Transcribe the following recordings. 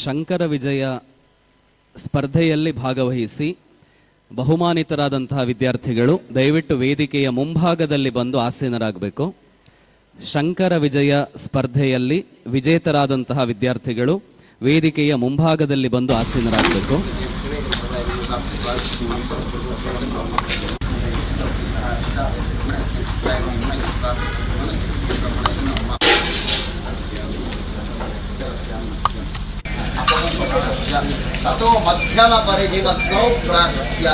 ಶಂಕರ ವಿಜಯ ಸ್ಪರ್ಧೆಯಲ್ಲಿ ಭಾಗವಹಿಸಿ ಬಹುಮಾನಿತರಾದಂತಹ ವಿದ್ಯಾರ್ಥಿಗಳು ದಯವಿಟ್ಟು ವೇದಿಕೆಯ ಮುಂಭಾಗದಲ್ಲಿ ಬಂದು ಆಸೀನರಾಗಬೇಕು. ಶಂಕರ ವಿಜಯ ಸ್ಪರ್ಧೆಯಲ್ಲಿ ವಿಜೇತರಾದಂತಹ ವಿದ್ಯಾರ್ಥಿಗಳು ವೇದಿಕೆಯ ಮುಂಭಾಗದಲ್ಲಿ ಬಂದು ಆಸೀನರಾಗಬೇಕು. ततो मध्यम परिजीवत्नौ प्राशस्य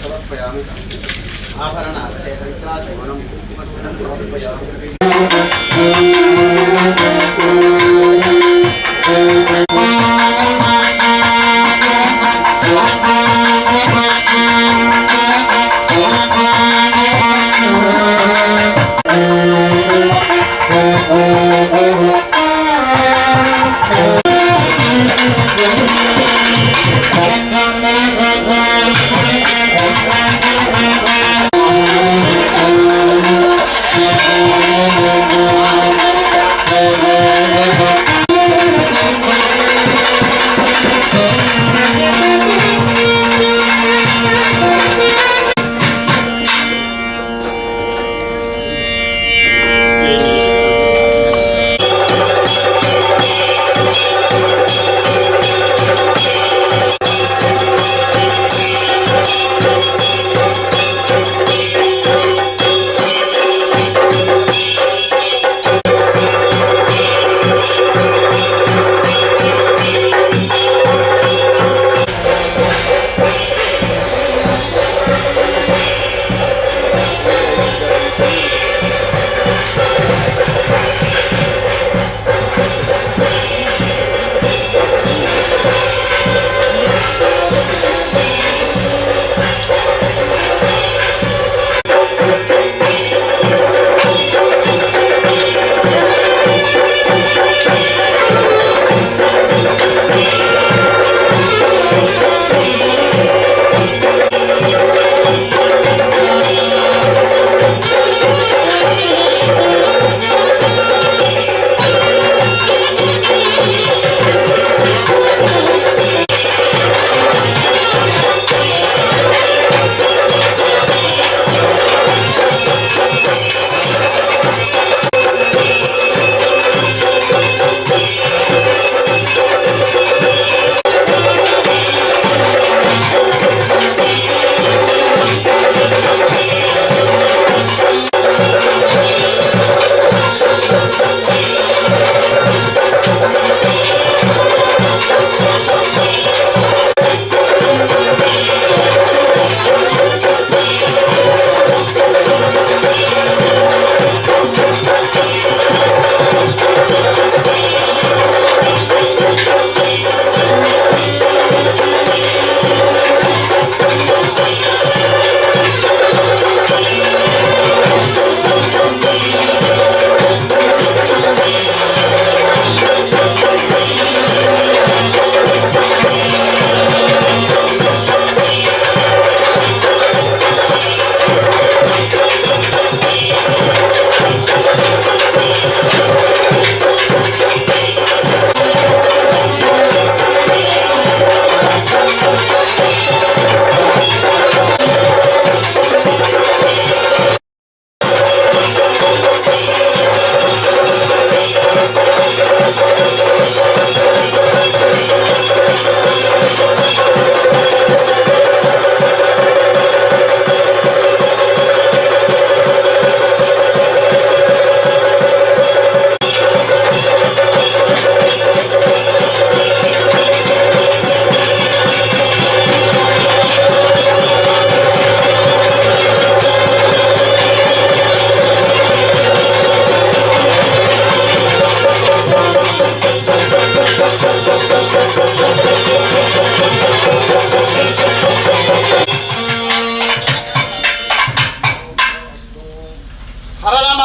समर्पयामि आभरणार्थे पंचाचूर्णं समर्पयामि.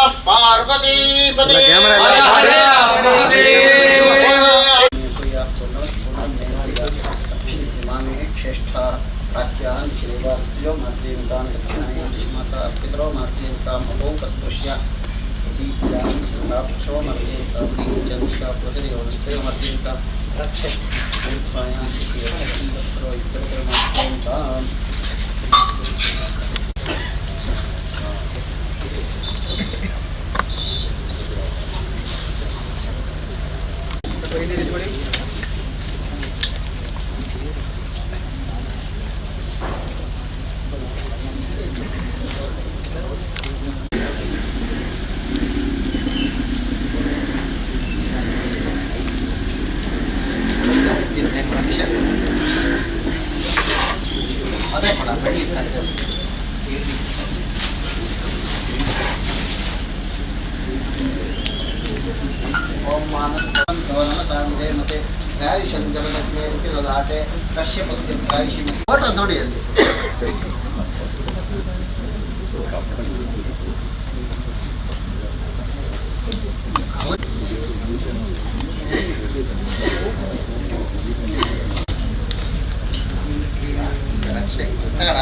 ನಮಃ ಪಾರ್ವತೀಪದೇ ಶ್ರೇಷ್ಠ ಪ್ರಾಚ್ಯಾನ್ ಶಿವಾರ್ತ್ಯೋ ಮಾರ್ಜೇಂತಾನ್ ದಕ್ಷಿಣಾಯಾಂ ಶಿಮಸಾ ಪಿತರೋ ಮಾರ್ಜೇಂತಾಂ ಅಪೋಪಸ್ಪೃಶ್ಯ ಕ್ಷೋ ಮಾರ್ಜೇಂತಾಂ ಚಂದ್ರ ಪ್ರತಿಯೋನಸ್ತೆ ಮಾರ್ಜೇಂತಾಂ ರಕ್ಷ ಊರ್ಧ್ವಾಯಾಂ ಶಿಖಿರೋ ಇತ್ಯರ್ಥೋ ಮಾರ್ಜೇಂತಾಂ ಅದೇ ಕೊಡ ಬೆಳ್ಳಿ ಓಂ ಮಾನಸ್ತವಂತೋ ನಮಸಾಂಜೆ ಮತ್ತೆ ಪ್ರಾಯುಷಂ ಜಗದಗ್ನೇ ರುಪಿದಾಟೆ ಕಶ್ಯಪಸ್ಯ ಪ್ರಾಯುಷಿ ಫೋಟೋ ನೋಡಿ ಅಲ್ಲಿ ರಕ್ಷೆ ರಕ್ಷೆ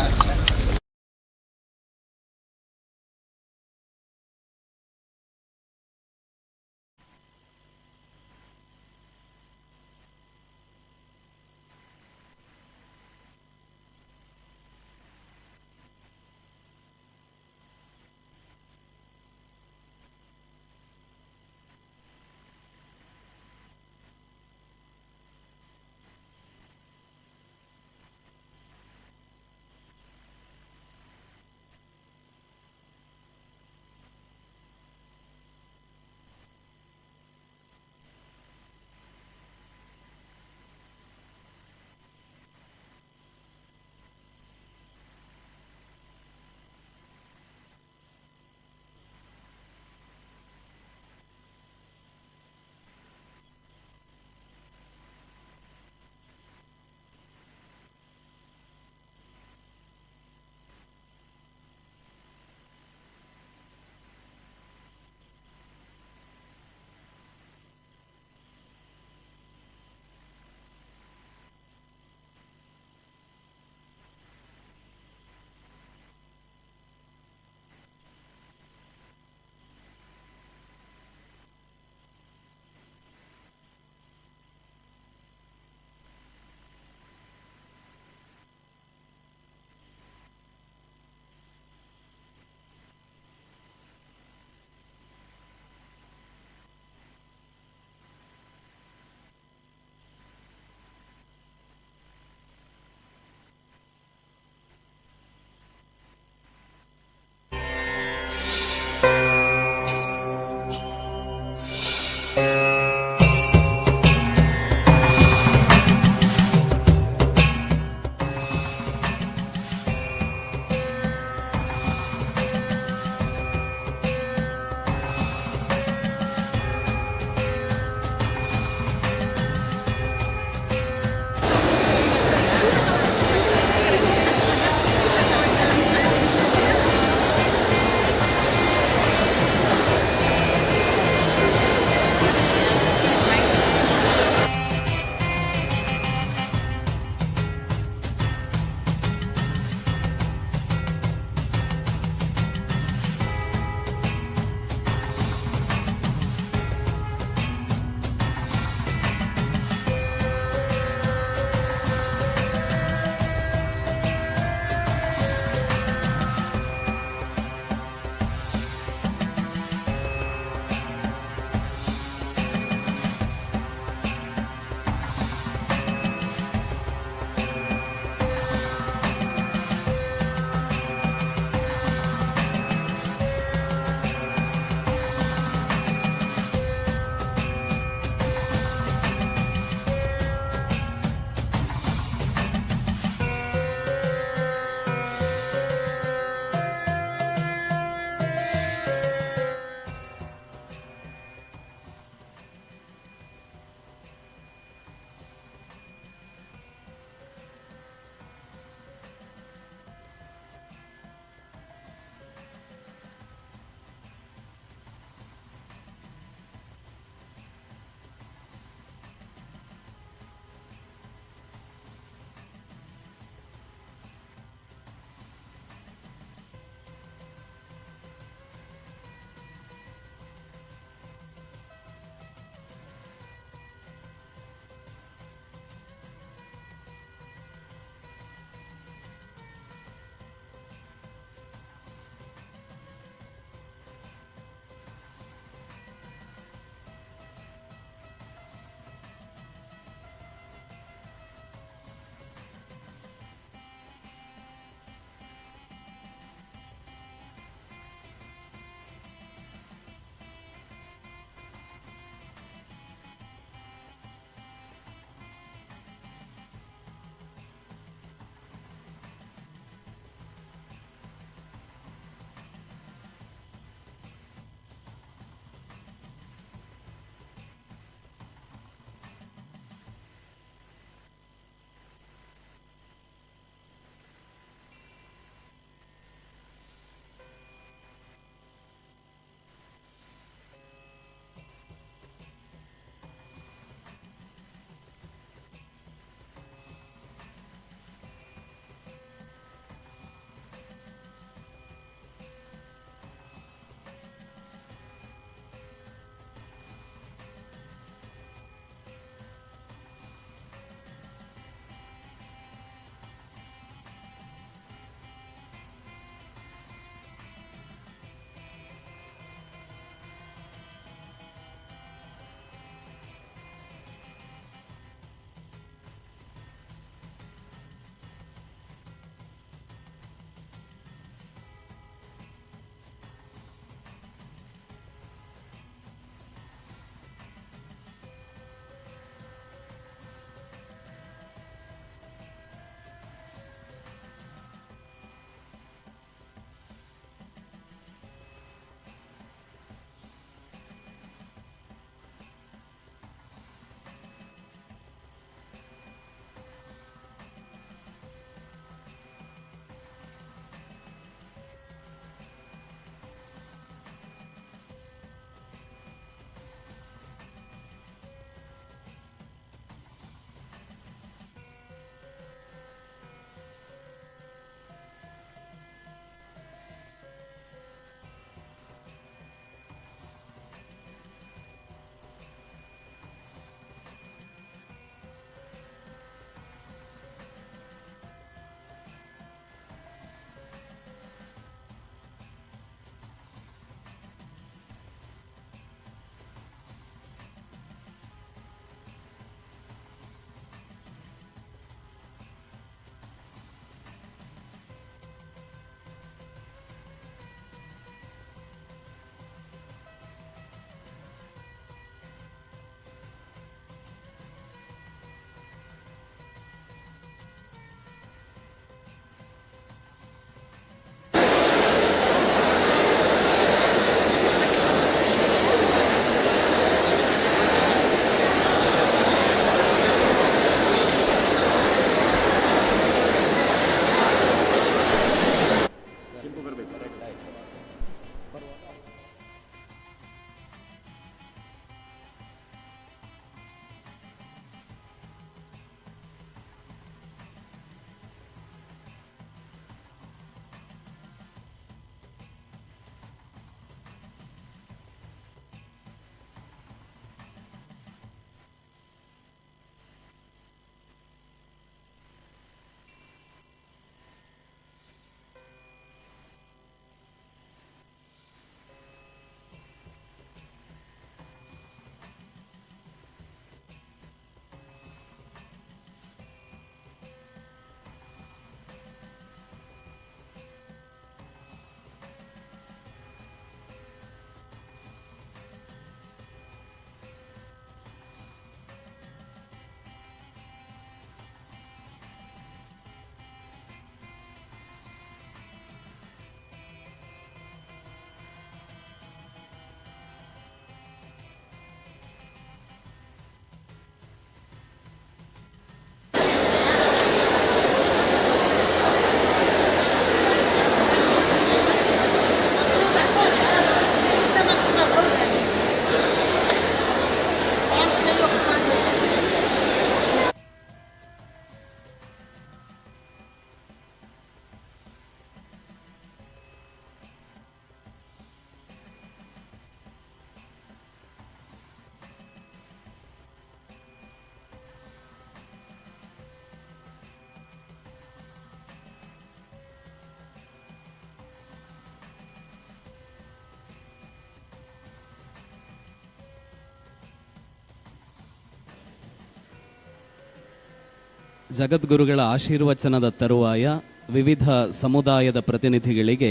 ಜಗದ್ಗುರುಗಳ ಆಶೀರ್ವಚನದ ತರುವಾಯ ವಿವಿಧ ಸಮುದಾಯದ ಪ್ರತಿನಿಧಿಗಳಿಗೆ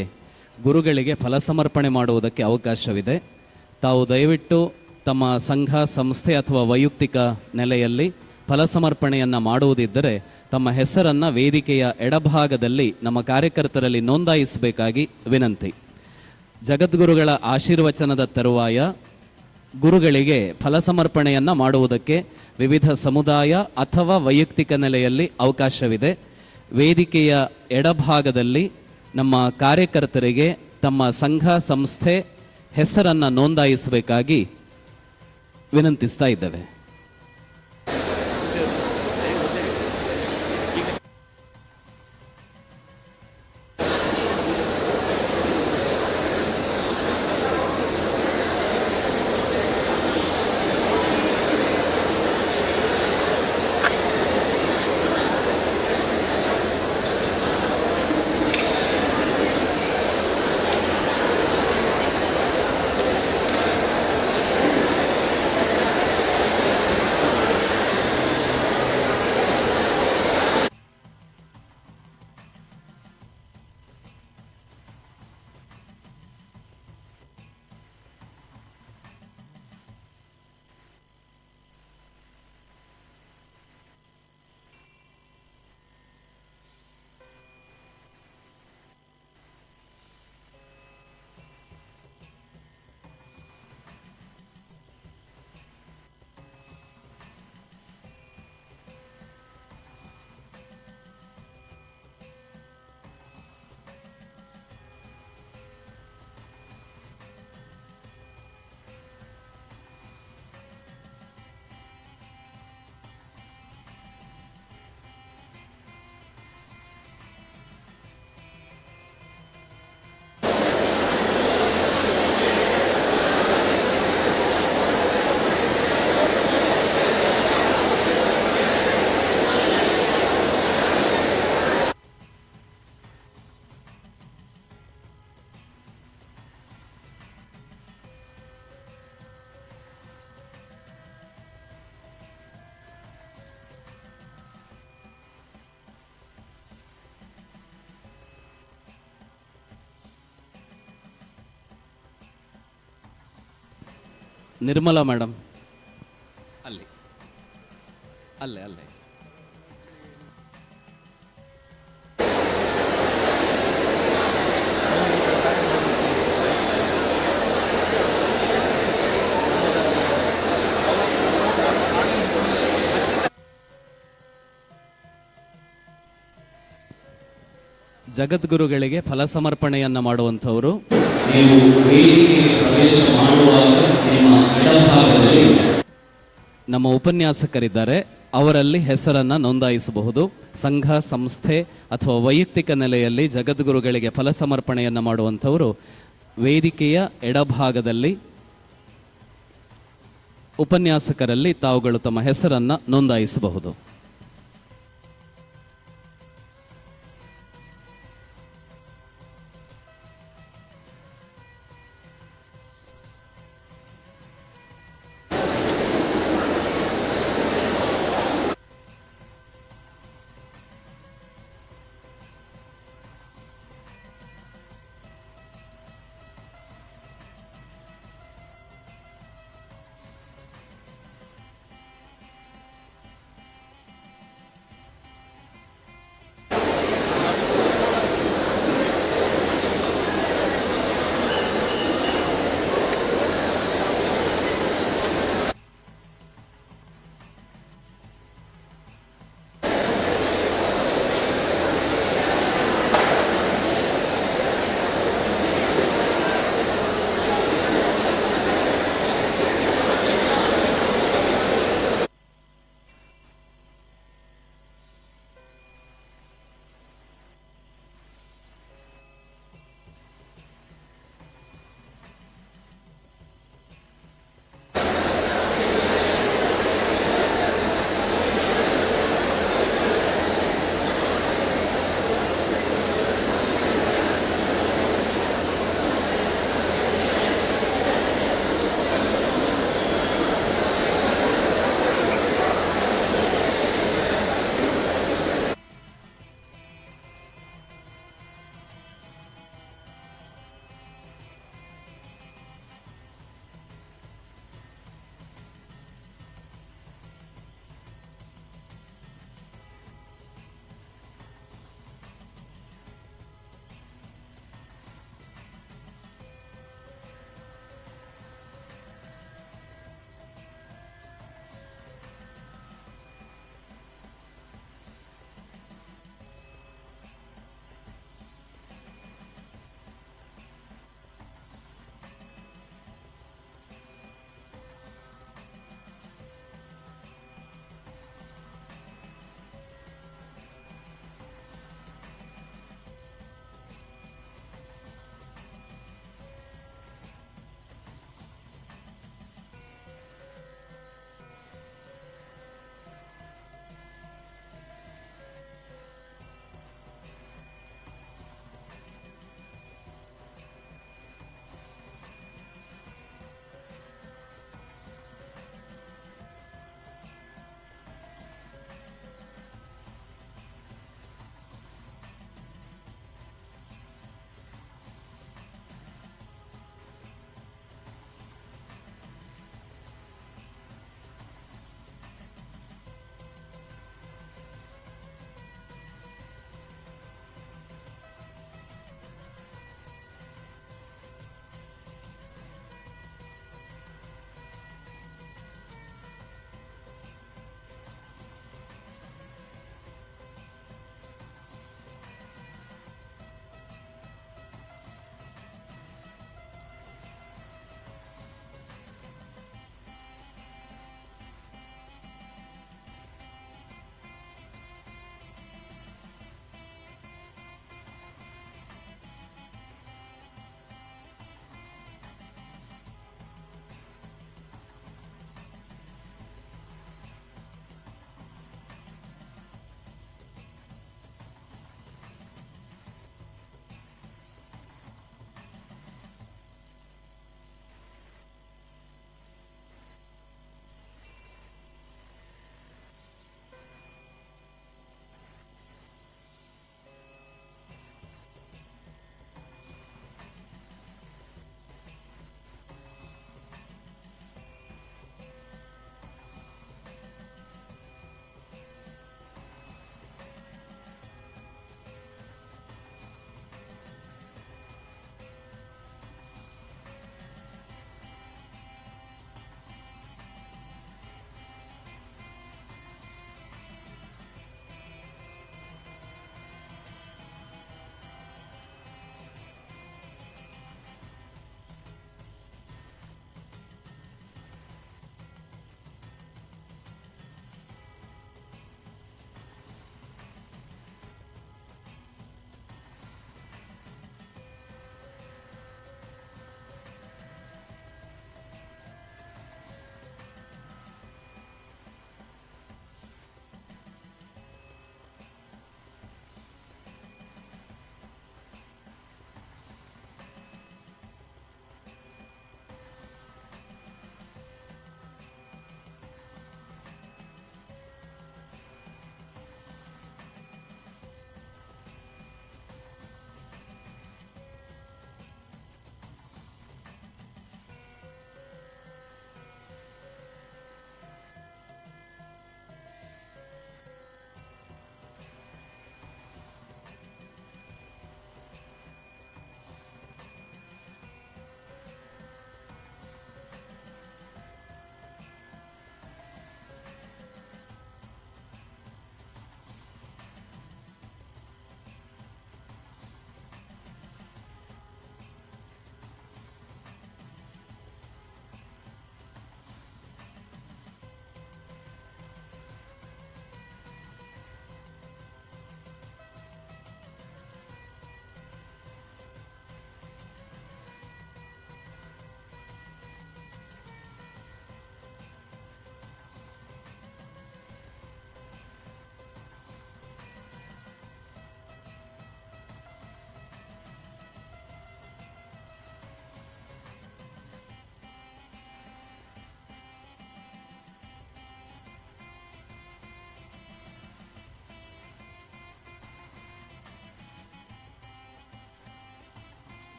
ಗುರುಗಳಿಗೆ ಫಲಸಮರ್ಪಣೆ ಮಾಡುವುದಕ್ಕೆ ಅವಕಾಶವಿದೆ. ತಾವು ದಯವಿಟ್ಟು ತಮ್ಮ ಸಂಘ ಸಂಸ್ಥೆ ಅಥವಾ ವೈಯಕ್ತಿಕ ನೆಲೆಯಲ್ಲಿ ಫಲಸಮರ್ಪಣೆಯನ್ನು ಮಾಡುವುದಿದ್ದರೆ ತಮ್ಮ ಹೆಸರನ್ನು ವೇದಿಕೆಯ ಎಡಭಾಗದಲ್ಲಿ ನಮ್ಮ ಕಾರ್ಯಕರ್ತರಲ್ಲಿ ನೋಂದಾಯಿಸಬೇಕಾಗಿ ವಿನಂತಿ. ಜಗದ್ಗುರುಗಳ ಆಶೀರ್ವಚನದ ತರುವಾಯ ಗುರುಗಳಿಗೆ ಫಲಸಮರ್ಪಣೆಯನ್ನು ಮಾಡುವುದಕ್ಕೆ ವಿವಿಧ ಸಮುದಾಯ ಅಥವಾ ವೈಯಕ್ತಿಕ ನೆಲೆಯಲ್ಲಿ ಅವಕಾಶವಿದೆ. ವೇದಿಕೆಯ ಎಡಭಾಗದಲ್ಲಿ ನಮ್ಮ ಕಾರ್ಯಕರ್ತರಿಗೆ ತಮ್ಮ ಸಂಘ ಸಂಸ್ಥೆ ಹೆಸರನ್ನು ನೋಂದಾಯಿಸಬೇಕಾಗಿ ವಿನಂತಿಸ್ತಾ ಇದ್ದೇವೆ. ನಿರ್ಮಲಾ ಮೇಡಮ್ ಅಲ್ಲಿ ಅಲ್ಲೇ ಅಲ್ಲೇ ಜಗದ್ಗುರುಗಳಿಗೆ ಫಲಸಮರ್ಪಣೆಯನ್ನು ಮಾಡುವಂಥವರು ನೀವು ವೇದಿಕೆಗೆ ಪ್ರವೇಶ ಮಾಡುವಾಗ ನಿಮ್ಮ ಎಡಭಾಗದಲ್ಲಿ ನಮ್ಮ ಉಪನ್ಯಾಸಕರಿದ್ದಾರೆ, ಅವರಲ್ಲಿ ಹೆಸರನ್ನು ನೋಂದಾಯಿಸಬಹುದು. ಸಂಘ ಸಂಸ್ಥೆ ಅಥವಾ ವೈಯಕ್ತಿಕ ನೆಲೆಯಲ್ಲಿ ಜಗದ್ಗುರುಗಳಿಗೆ ಫಲಸಮರ್ಪಣೆಯನ್ನು ಮಾಡುವಂಥವರು ವೇದಿಕೆಯ ಎಡಭಾಗದಲ್ಲಿ ಉಪನ್ಯಾಸಕರಲ್ಲಿ ತಾವುಗಳು ತಮ್ಮ ಹೆಸರನ್ನು ನೋಂದಾಯಿಸಬಹುದು.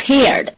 paired.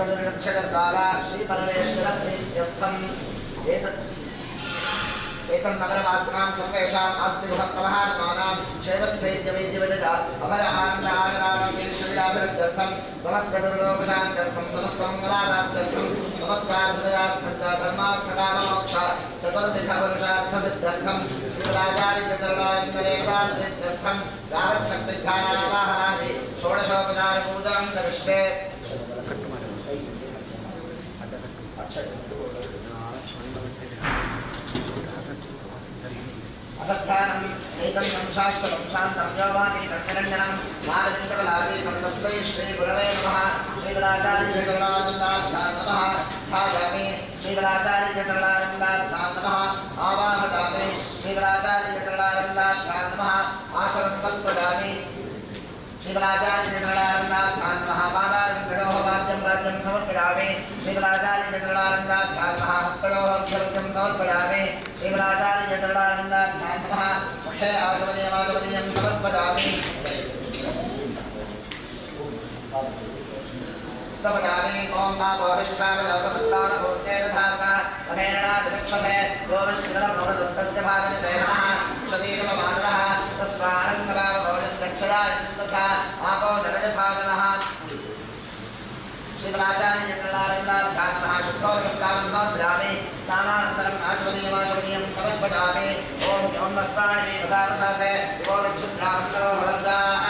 चतुर्दक्षद्वारा श्रीपरमेश्वरप्रीत्यर्थम् नगरवासिनां सर्वेषाम् आस्ति भक्तमहात्मानां शैवस्थैर्यवैद्यवजजा अभयहान्दाहाराणां समस्तदुर्गोपशान्त्यर्थं समस्तमङ्गलाभार्थं समस्तार्थदयार्थं च धर्मार्थकाममोक्ष चतुर्विधपुरुषार्थसिद्ध्यर्थं शिवराचार्यचतुर्णाविन्दरेखार्थं यावच्छक्तिध्यानावाहनादि षोडशोपचारपूजां करिष्ये अवस्थानं नैकं शाश्वतं शान्तं योवानि तन्निरञ्जनं मानविन्दकलादीनं तस्मै श्रीगुरवे नमः श्रीगुराचार्यचतुर्णाविन्दाभ्यां नमः ध्यायामि श्रीगुराचार्यचतुर्णाविन्दाभ्यां नमः आवाहयामि श्रीगुराचार्यचतुर्णाविन्दाभ्यां नमः आसनं कल्पयामि श्रीगुराचार्यचतुर्णाविन्दाभ्यां नमः पादारविन्दयोः वाद्यं वाद्यं समर्पयामि श्रीगुराचार्यचतुर्णाविन्दाभ्यां नमः हस्तयोः अक्षरं समर्पयामि श्रीगुराचार्यचतुर्णाविन्दाभ्यां नमः मुखे आगमनीयं समर्पयामि स्तपयामि ओम भावोष्ठावलोकमस्तानभूतेर्धारणा महेरणादिक्षसे योगशिवरमोहदस्तस्य भागनिदेहनः क्षदीरममादरः तस्मारङ्गभावभोजस्तक्षया तथा आपो जलजभागनः श्रीगुराचार्यचतुर्णाविन्दाभ्यां नमः शुद्धोदकस्नानं समर्पयामि स्नानानन्तरम् आचमनीयं समर्पयामि ओम ओम वस्त्राणि वदावसाते वो विक्षुद्रामन्तरो हलन्दाः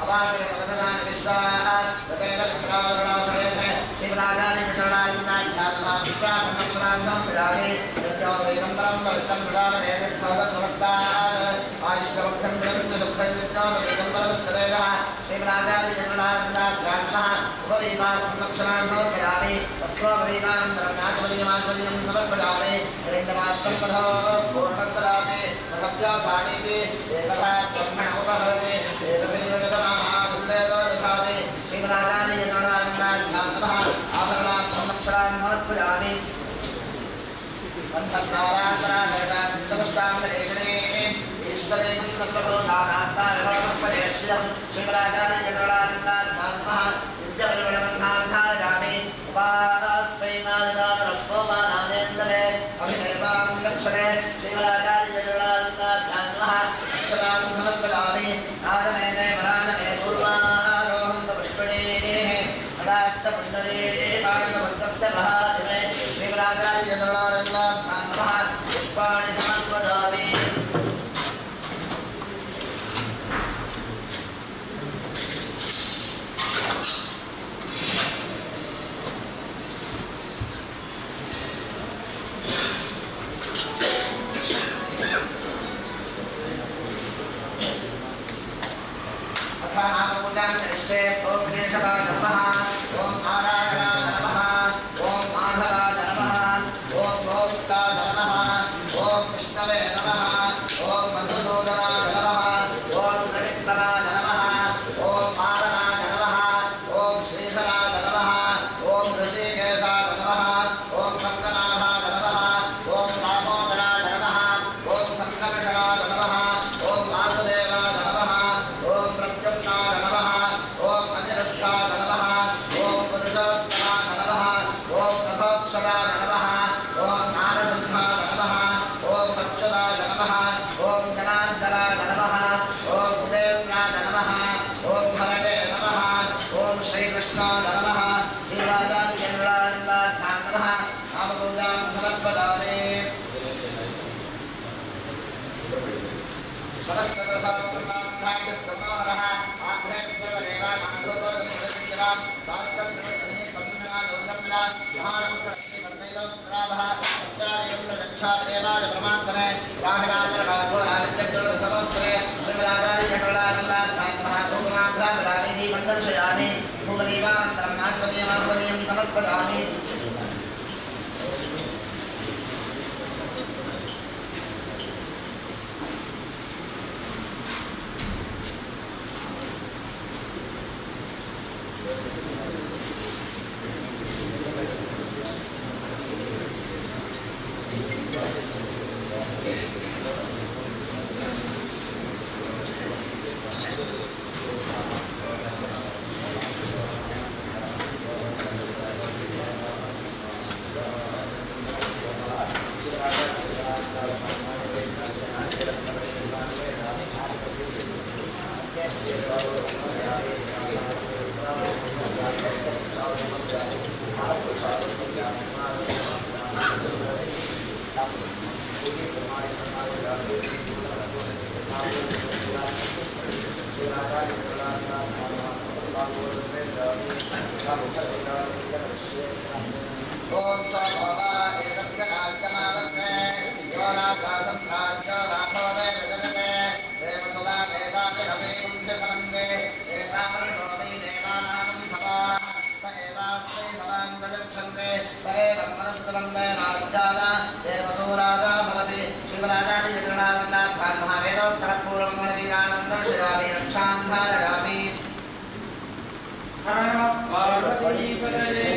अवामिरवदनानि विश्वाः रतेलचक्रावरणासरेथे श्रीगुराचार्यचतुर्णाविन्दाभ्यां नमः विद्यापन्नक्षरान् समर्पयामि यज्ञोपवीतं परं पवित्रं प्रदामने यत्सौगतमस्तात् आयुष्यवक्षं प्रविन्दुसुखैर्यज्ञोपवीतं परमस्तरेजः श्रीगुराचार्यचतुर्णाविन्दाभ्यां नमः उपवीतात्मक्षरान् समर्पयामि वस्त्रोपवीतानन्तरं नाचमनीयं समर्पयामि हिरण्यमात्रं पथो पूर्णं ददामि नभ्यासानीति एकथा ब्रह्मण उपहरति एकथैव गतमाहाविस्तेजो दधामि श्रीगुराचार्यचतुर्णाविन्दाभ्यां नमः आभरणात्मक्षरान् समर्पयामि वंशद्वारान्तरान्तरान्तमुष्टान्तरेषणे ईश्वरेण सर्वभूतानात्तारभवपदेश्यं श्रीगुराचार्यचतुर्णाविन्दाभ्यां नमः विद्याविवरणबन्धाधारयामि उपास्मै मालिकारप्पोमानामेन्दवे अभिदेवां लक्षणे श्रीगुराचार्यचतुर्णाविन्दाभ्यां नमः अक्षरान् समर्पयामि नादनेने वरानने पूर्वारोहं पुष्पणेः अदाष्टपुण्डरीः पाणिभक्तस्य महादिवे श्रीगुराचार्यचतुर्णाविन्दाभ्यां नमः पुष्पाणि समर्पयामि नामपूजां करिष्ये ओम गणेशाय नमः ओम नारायणाय नमः ओम माधवाय नमः ओम गोविन्दाय नमः ओम विष्णवे नमः ओम मधुसूदनाय नमः ओम त्रिविक्रमाय नमः ओम मारणाय नमः ओम श्रीधराय नमः ओम ऋषिकेशाय नमः ओम शङ्करनाभाय नमः ओम दामोदराय नमः ओम संकर्षणाय नमः ओम वासुदेवाय नमः ओम प्रद्युम्नाय नमः ओम अनिरुद्धाय नमः ओम पुरुषोत्तमाय नमः ओम तथोक्षराय नमः ओम नारसिंहाय नमः ओम अच्युताय नमः ओम जनार्दनाय नमः ओम कुबेन्द्राय नमः ओम हरणे नमः ओम श्रीकृष्णाय नमः श्रीगुराचार्यचतुर्णाविन्दाभ्यां नमः नामपूजां समर्पयामि परस्परसामर्थ्यास्तमोहरः आग्नेश्वरदेवानां सार्कद्रवणे पन्नालोकम्ला महानमस्कृतिमन्दैलोत्राभः सत्यादेवं प्रदक्षादेवाय परमात्मने राहिराजरभागो आदित्यज्योतिर्नमोस्तुते श्रीगुराचार्यचतुर्णाविन्दाभ्यां नमः धूपमाभ्यां मण्डलशयामि धूपदीपानन्तरं नाचमनीयं समर्पयामि ओम सा भवा एकस्य राज्यमालक्ष्मे यो नागासंभ्राज्य राघवे विदधते देवसुला वेदानि रवे कुञ्जपनन्दे एतावन्नोमि देवानां भवा स एवास्मै भवां प्रदक्षन्ते स एवं मनस्तवन्दे राज्याय देवसूराजा भवति शिवराजानि यजनाविताभ्यान् महावेदोत्तरपूर्वं गणवीराणं दर्शयामि रक्षां धारयामि हर नमः पार्वतीपतये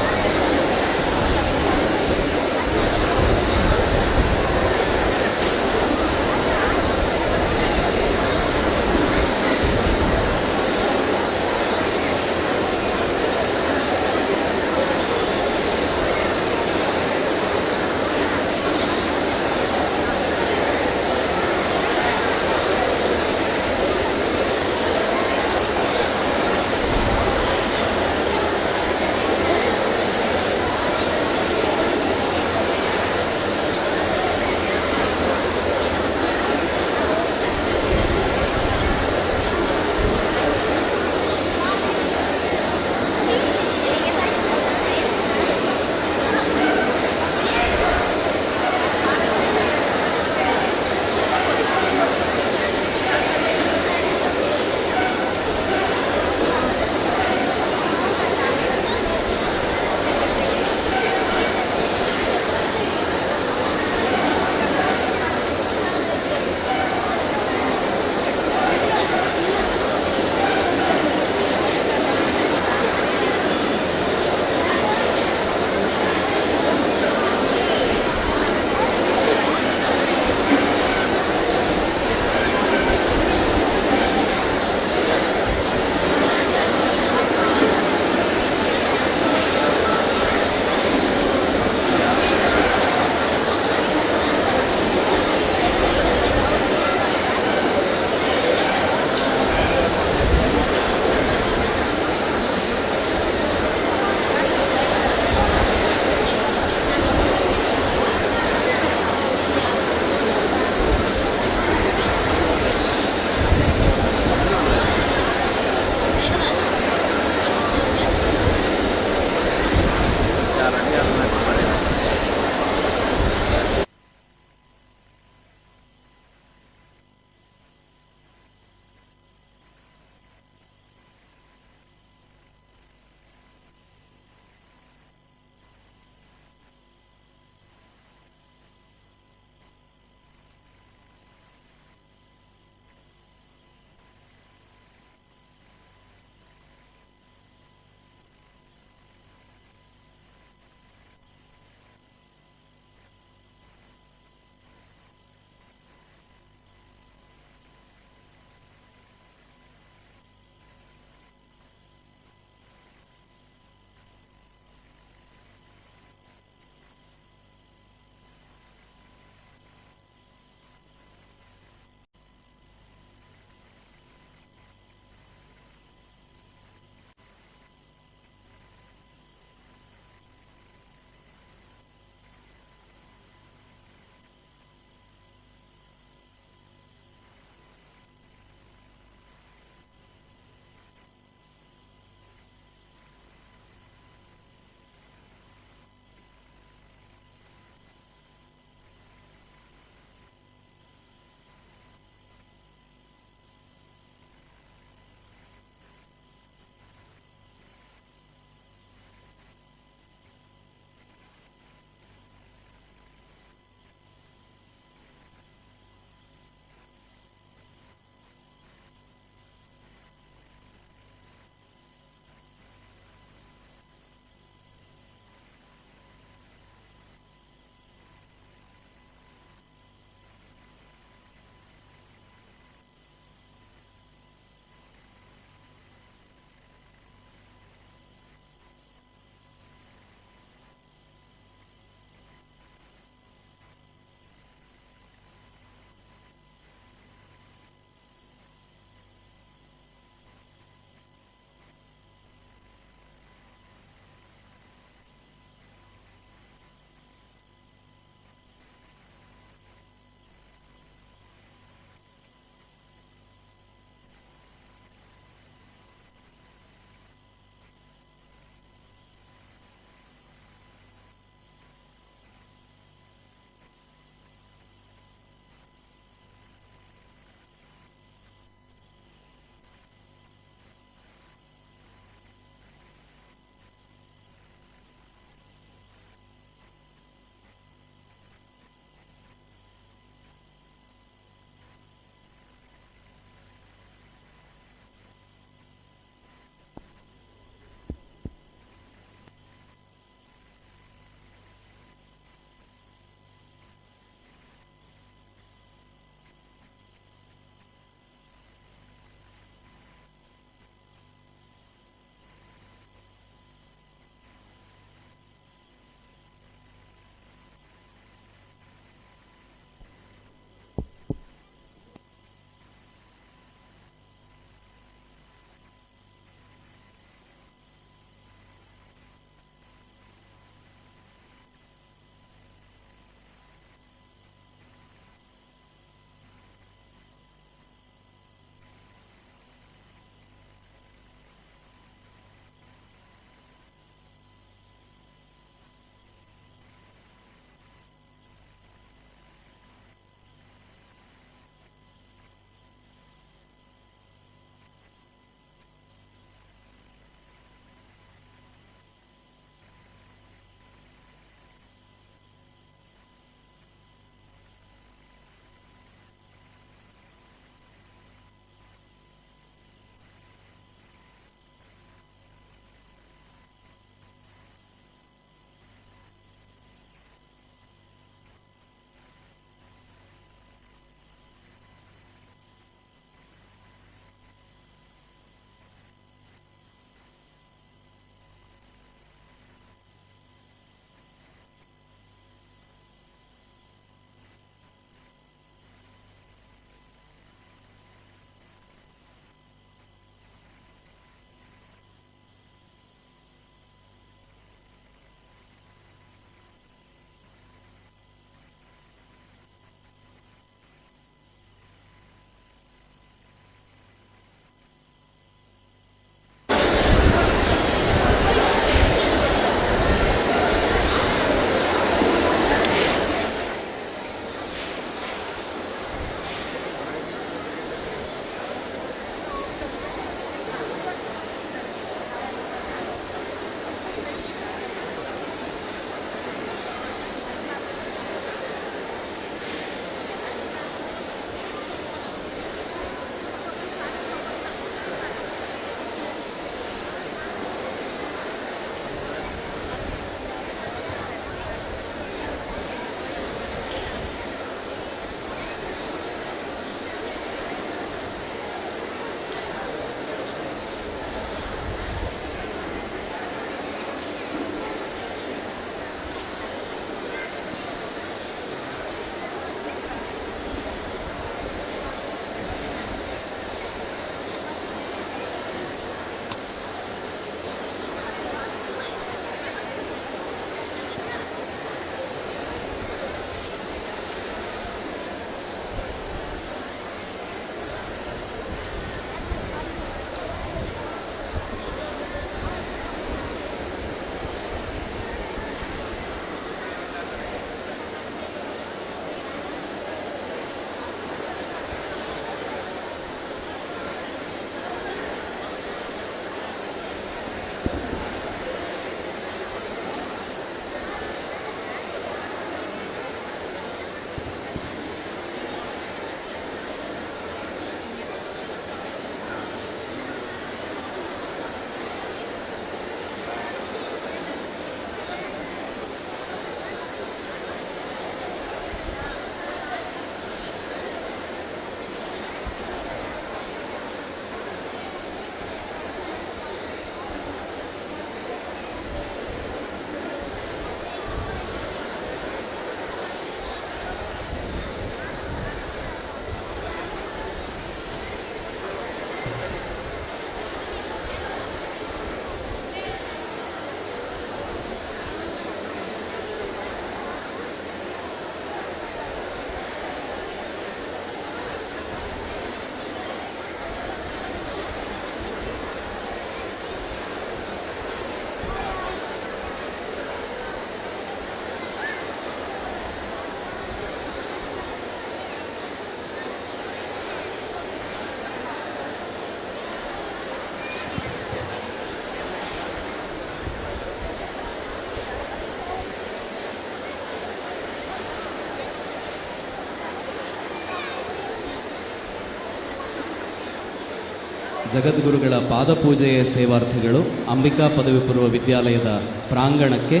ಜಗದ್ಗುರುಗಳ ಪಾದಪೂಜೆಯ ಸೇವಾರ್ಥಿಗಳು ಅಂಬಿಕಾ ಪದವಿ ಪೂರ್ವ ವಿದ್ಯಾಲಯದ ಪ್ರಾಂಗಣಕ್ಕೆ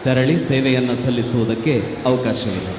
ತೆರಳಿ ಸೇವೆಯನ್ನು ಸಲ್ಲಿಸುವುದಕ್ಕೆ ಅವಕಾಶವಿದೆ.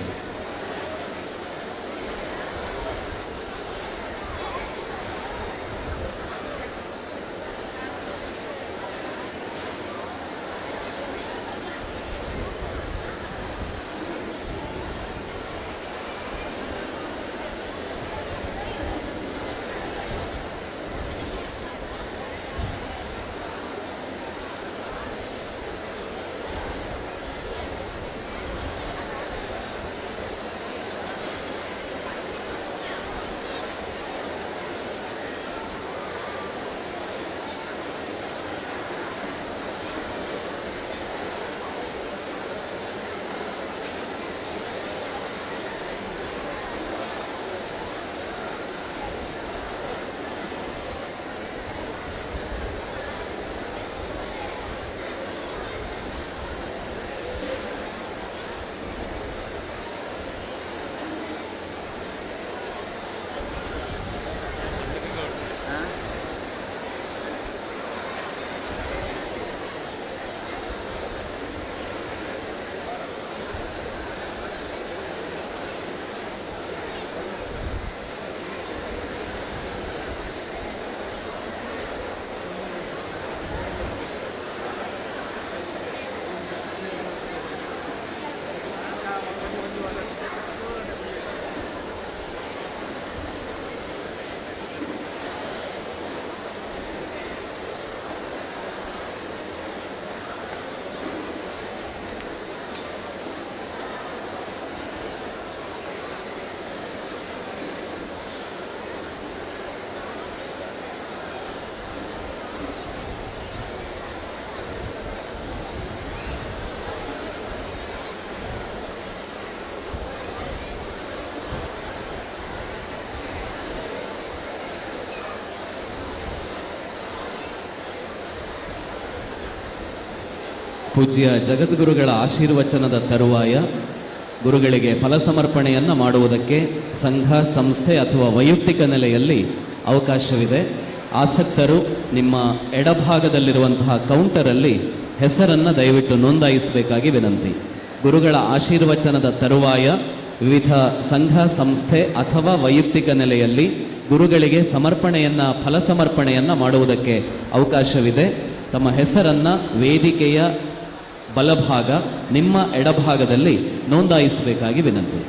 ಪೂಜ್ಯ ಜಗದ್ಗುರುಗಳ ಆಶೀರ್ವಚನದ ತರುವಾಯ ಗುರುಗಳಿಗೆ ಫಲಸಮರ್ಪಣೆಯನ್ನು ಮಾಡುವುದಕ್ಕೆ ಸಂಘ, ಸಂಸ್ಥೆ ಅಥವಾ ವೈಯಕ್ತಿಕ ನೆಲೆಯಲ್ಲಿ ಅವಕಾಶವಿದೆ. ಆಸಕ್ತರು ನಿಮ್ಮ ಎಡಭಾಗದಲ್ಲಿರುವಂತಹ ಕೌಂಟರಲ್ಲಿ ಹೆಸರನ್ನು ದಯವಿಟ್ಟು ನೋಂದಾಯಿಸಬೇಕಾಗಿ ವಿನಂತಿ. ಗುರುಗಳ ಆಶೀರ್ವಚನದ ತರುವಾಯ ವಿವಿಧ ಸಂಘ, ಸಂಸ್ಥೆ ಅಥವಾ ವೈಯಕ್ತಿಕ ನೆಲೆಯಲ್ಲಿ ಗುರುಗಳಿಗೆ ಫಲಸಮರ್ಪಣೆಯನ್ನು ಮಾಡುವುದಕ್ಕೆ ಅವಕಾಶವಿದೆ. ತಮ್ಮ ಹೆಸರನ್ನು ವೇದಿಕೆಯ ಬಲಭಾಗ, ನಿಮ್ಮ ಎಡಭಾಗದಲ್ಲಿ ನೋಂದಾಯಿಸಬೇಕಾಗಿ ವಿನಂತಿ.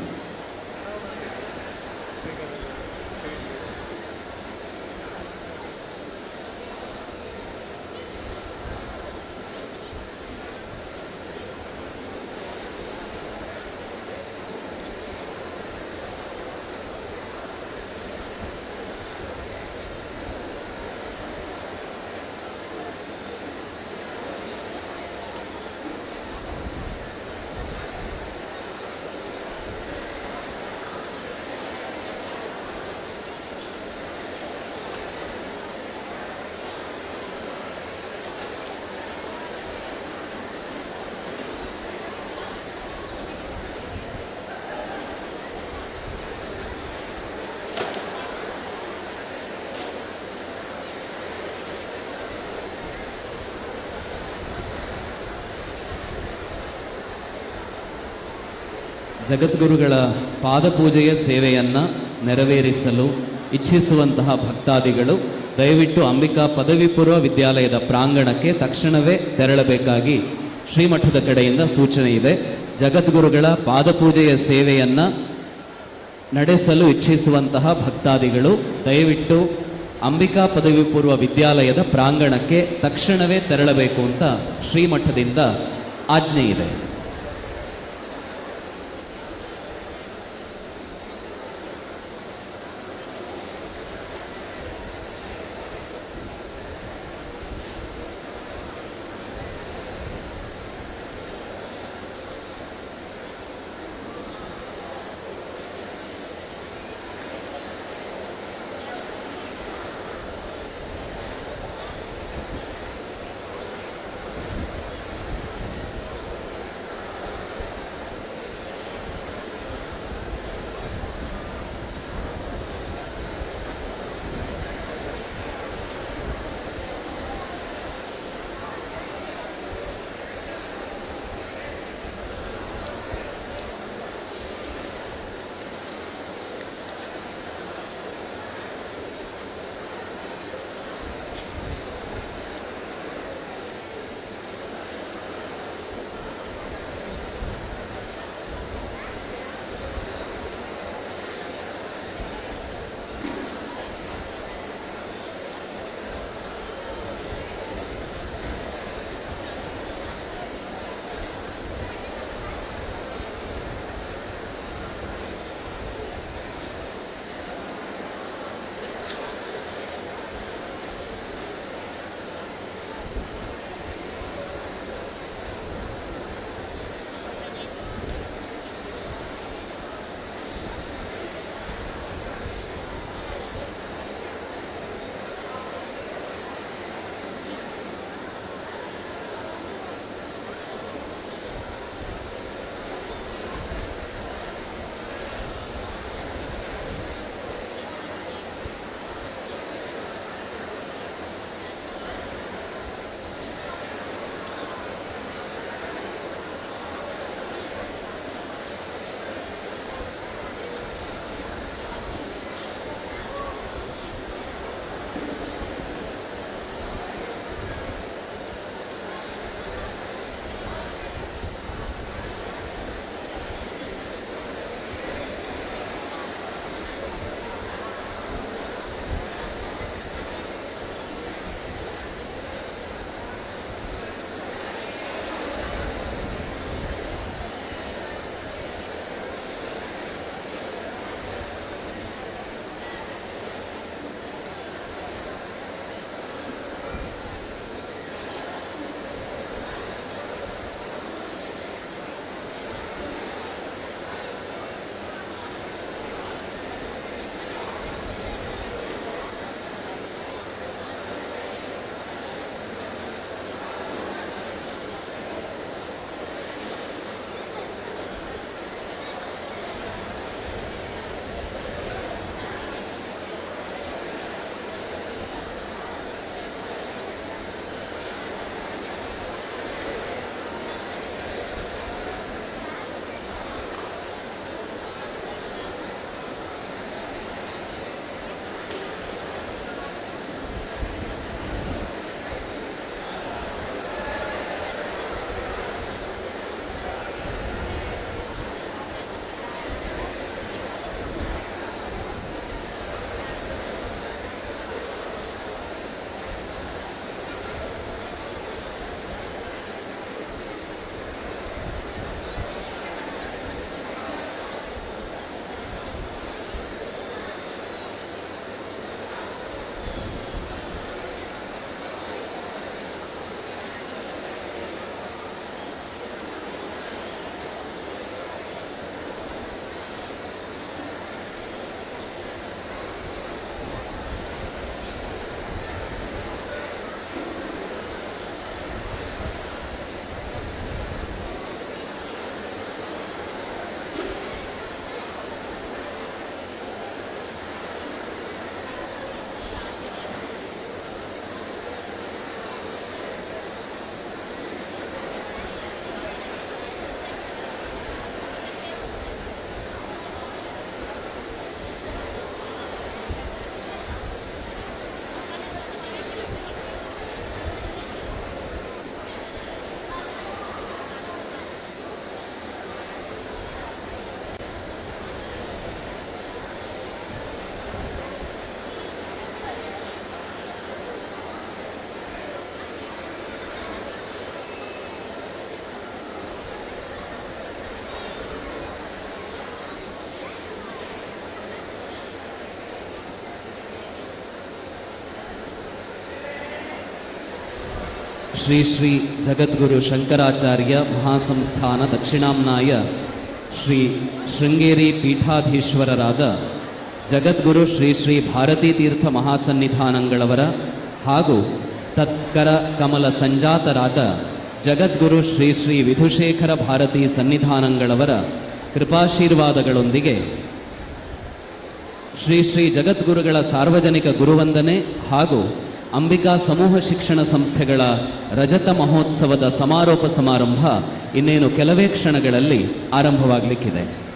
ಜಗದ್ಗುರುಗಳ ಪಾದಪೂಜೆಯ ಸೇವೆಯನ್ನು ನೆರವೇರಿಸಲು ಇಚ್ಛಿಸುವಂತಹ ಭಕ್ತಾದಿಗಳು ದಯವಿಟ್ಟು ಅಂಬಿಕಾ ಪದವಿ ಪೂರ್ವ ವಿದ್ಯಾಲಯದ ಪ್ರಾಂಗಣಕ್ಕೆ ತಕ್ಷಣವೇ ತೆರಳಬೇಕಾಗಿ ಶ್ರೀಮಠದ ಕಡೆಯಿಂದ ಸೂಚನೆ ಇದೆ. ಜಗದ್ಗುರುಗಳ ಪಾದಪೂಜೆಯ ಸೇವೆಯನ್ನು ನಡೆಸಲು ಇಚ್ಛಿಸುವಂತಹ ಭಕ್ತಾದಿಗಳು ದಯವಿಟ್ಟು ಅಂಬಿಕಾ ಪದವಿ ಪೂರ್ವ ವಿದ್ಯಾಲಯದ ಪ್ರಾಂಗಣಕ್ಕೆ ತಕ್ಷಣವೇ ತೆರಳಬೇಕು ಅಂತ ಶ್ರೀಮಠದಿಂದ ಆಜ್ಞೆ ಇದೆ. ಶ್ರೀ ಶ್ರೀ ಜಗದ್ಗುರು ಶಂಕರಾಚಾರ್ಯ ಮಹಾಸಂಸ್ಥಾನ ದಕ್ಷಿಣಾಮ್ನಾಯ ಶ್ರೀ ಶೃಂಗೇರಿ ಪೀಠಾಧೀಶ್ವರರಾದ ಜಗದ್ಗುರು ಶ್ರೀ ಶ್ರೀ ಭಾರತೀ ತೀರ್ಥ ಮಹಾಸನ್ನಿಧಾನಗಳವರ ಹಾಗೂ ತತ್ಕರ ಕಮಲ ಸಂಜಾತರಾದ ಜಗದ್ಗುರು ಶ್ರೀ ಶ್ರೀ ವಿಧುಶೇಖರ ಭಾರತೀ ಸನ್ನಿಧಾನಗಳವರ ಕೃಪಾಶೀರ್ವಾದಗಳೊಂದಿಗೆ ಶ್ರೀ ಶ್ರೀ ಜಗದ್ಗುರುಗಳ ಸಾರ್ವಜನಿಕ ಗುರುವಂದನೆ ಹಾಗೂ ಅಂಬಿಕಾ ಸಮೂಹ ಶಿಕ್ಷಣ ಸಂಸ್ಥೆಗಳ ರಜತ ಮಹೋತ್ಸವದ ಸಮಾರೋಪ ಸಮಾರಂಭ ಇನ್ನೇನು ಕೆಲವೇ ಕ್ಷಣಗಳಲ್ಲಿ ಆರಂಭವಾಗಲಿಕ್ಕಿದೆ.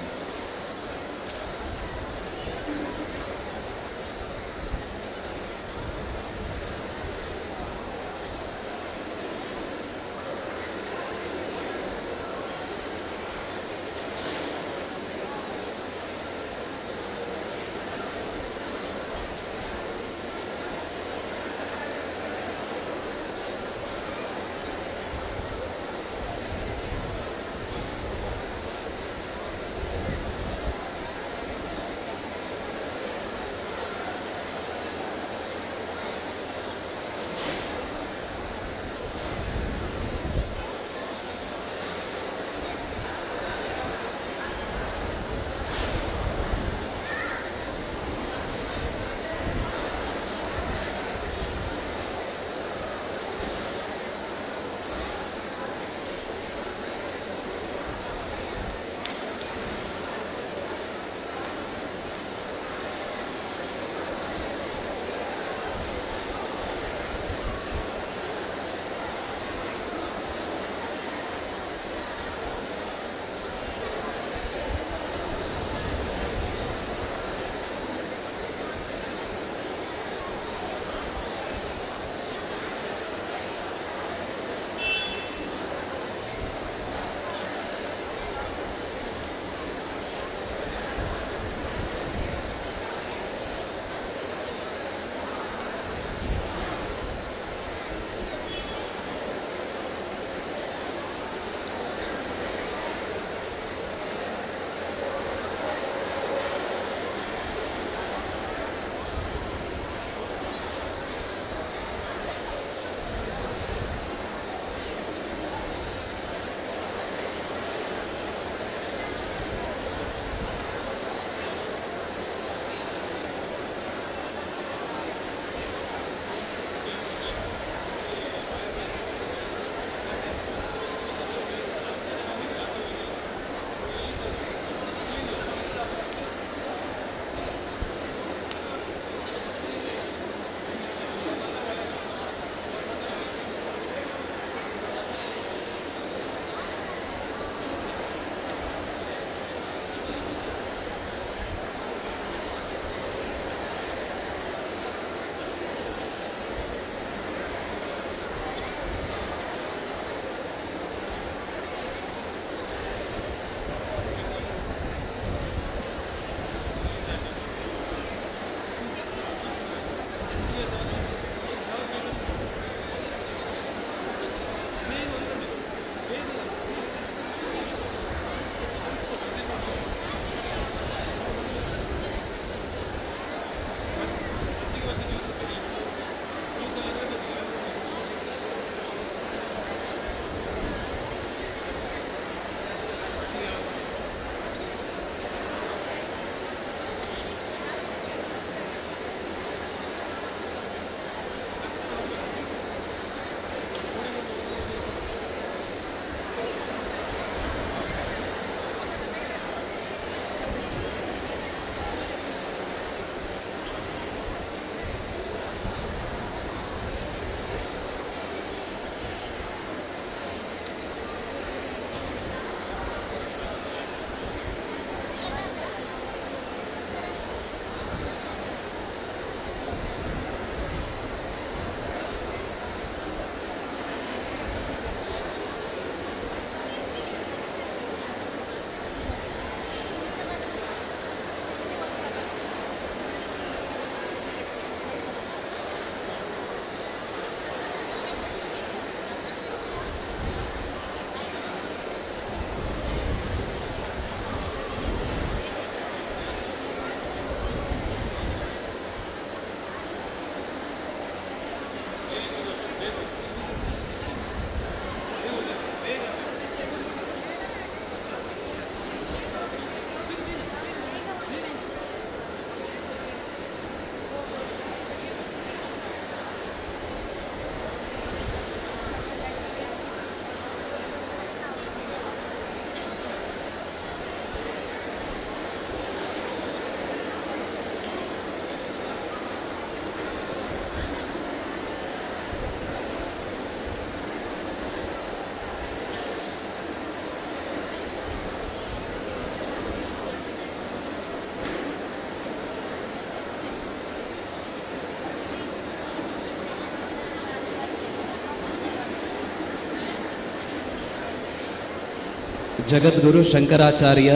ಜಗದ್ಗುರು ಶಂಕರಾಚಾರ್ಯ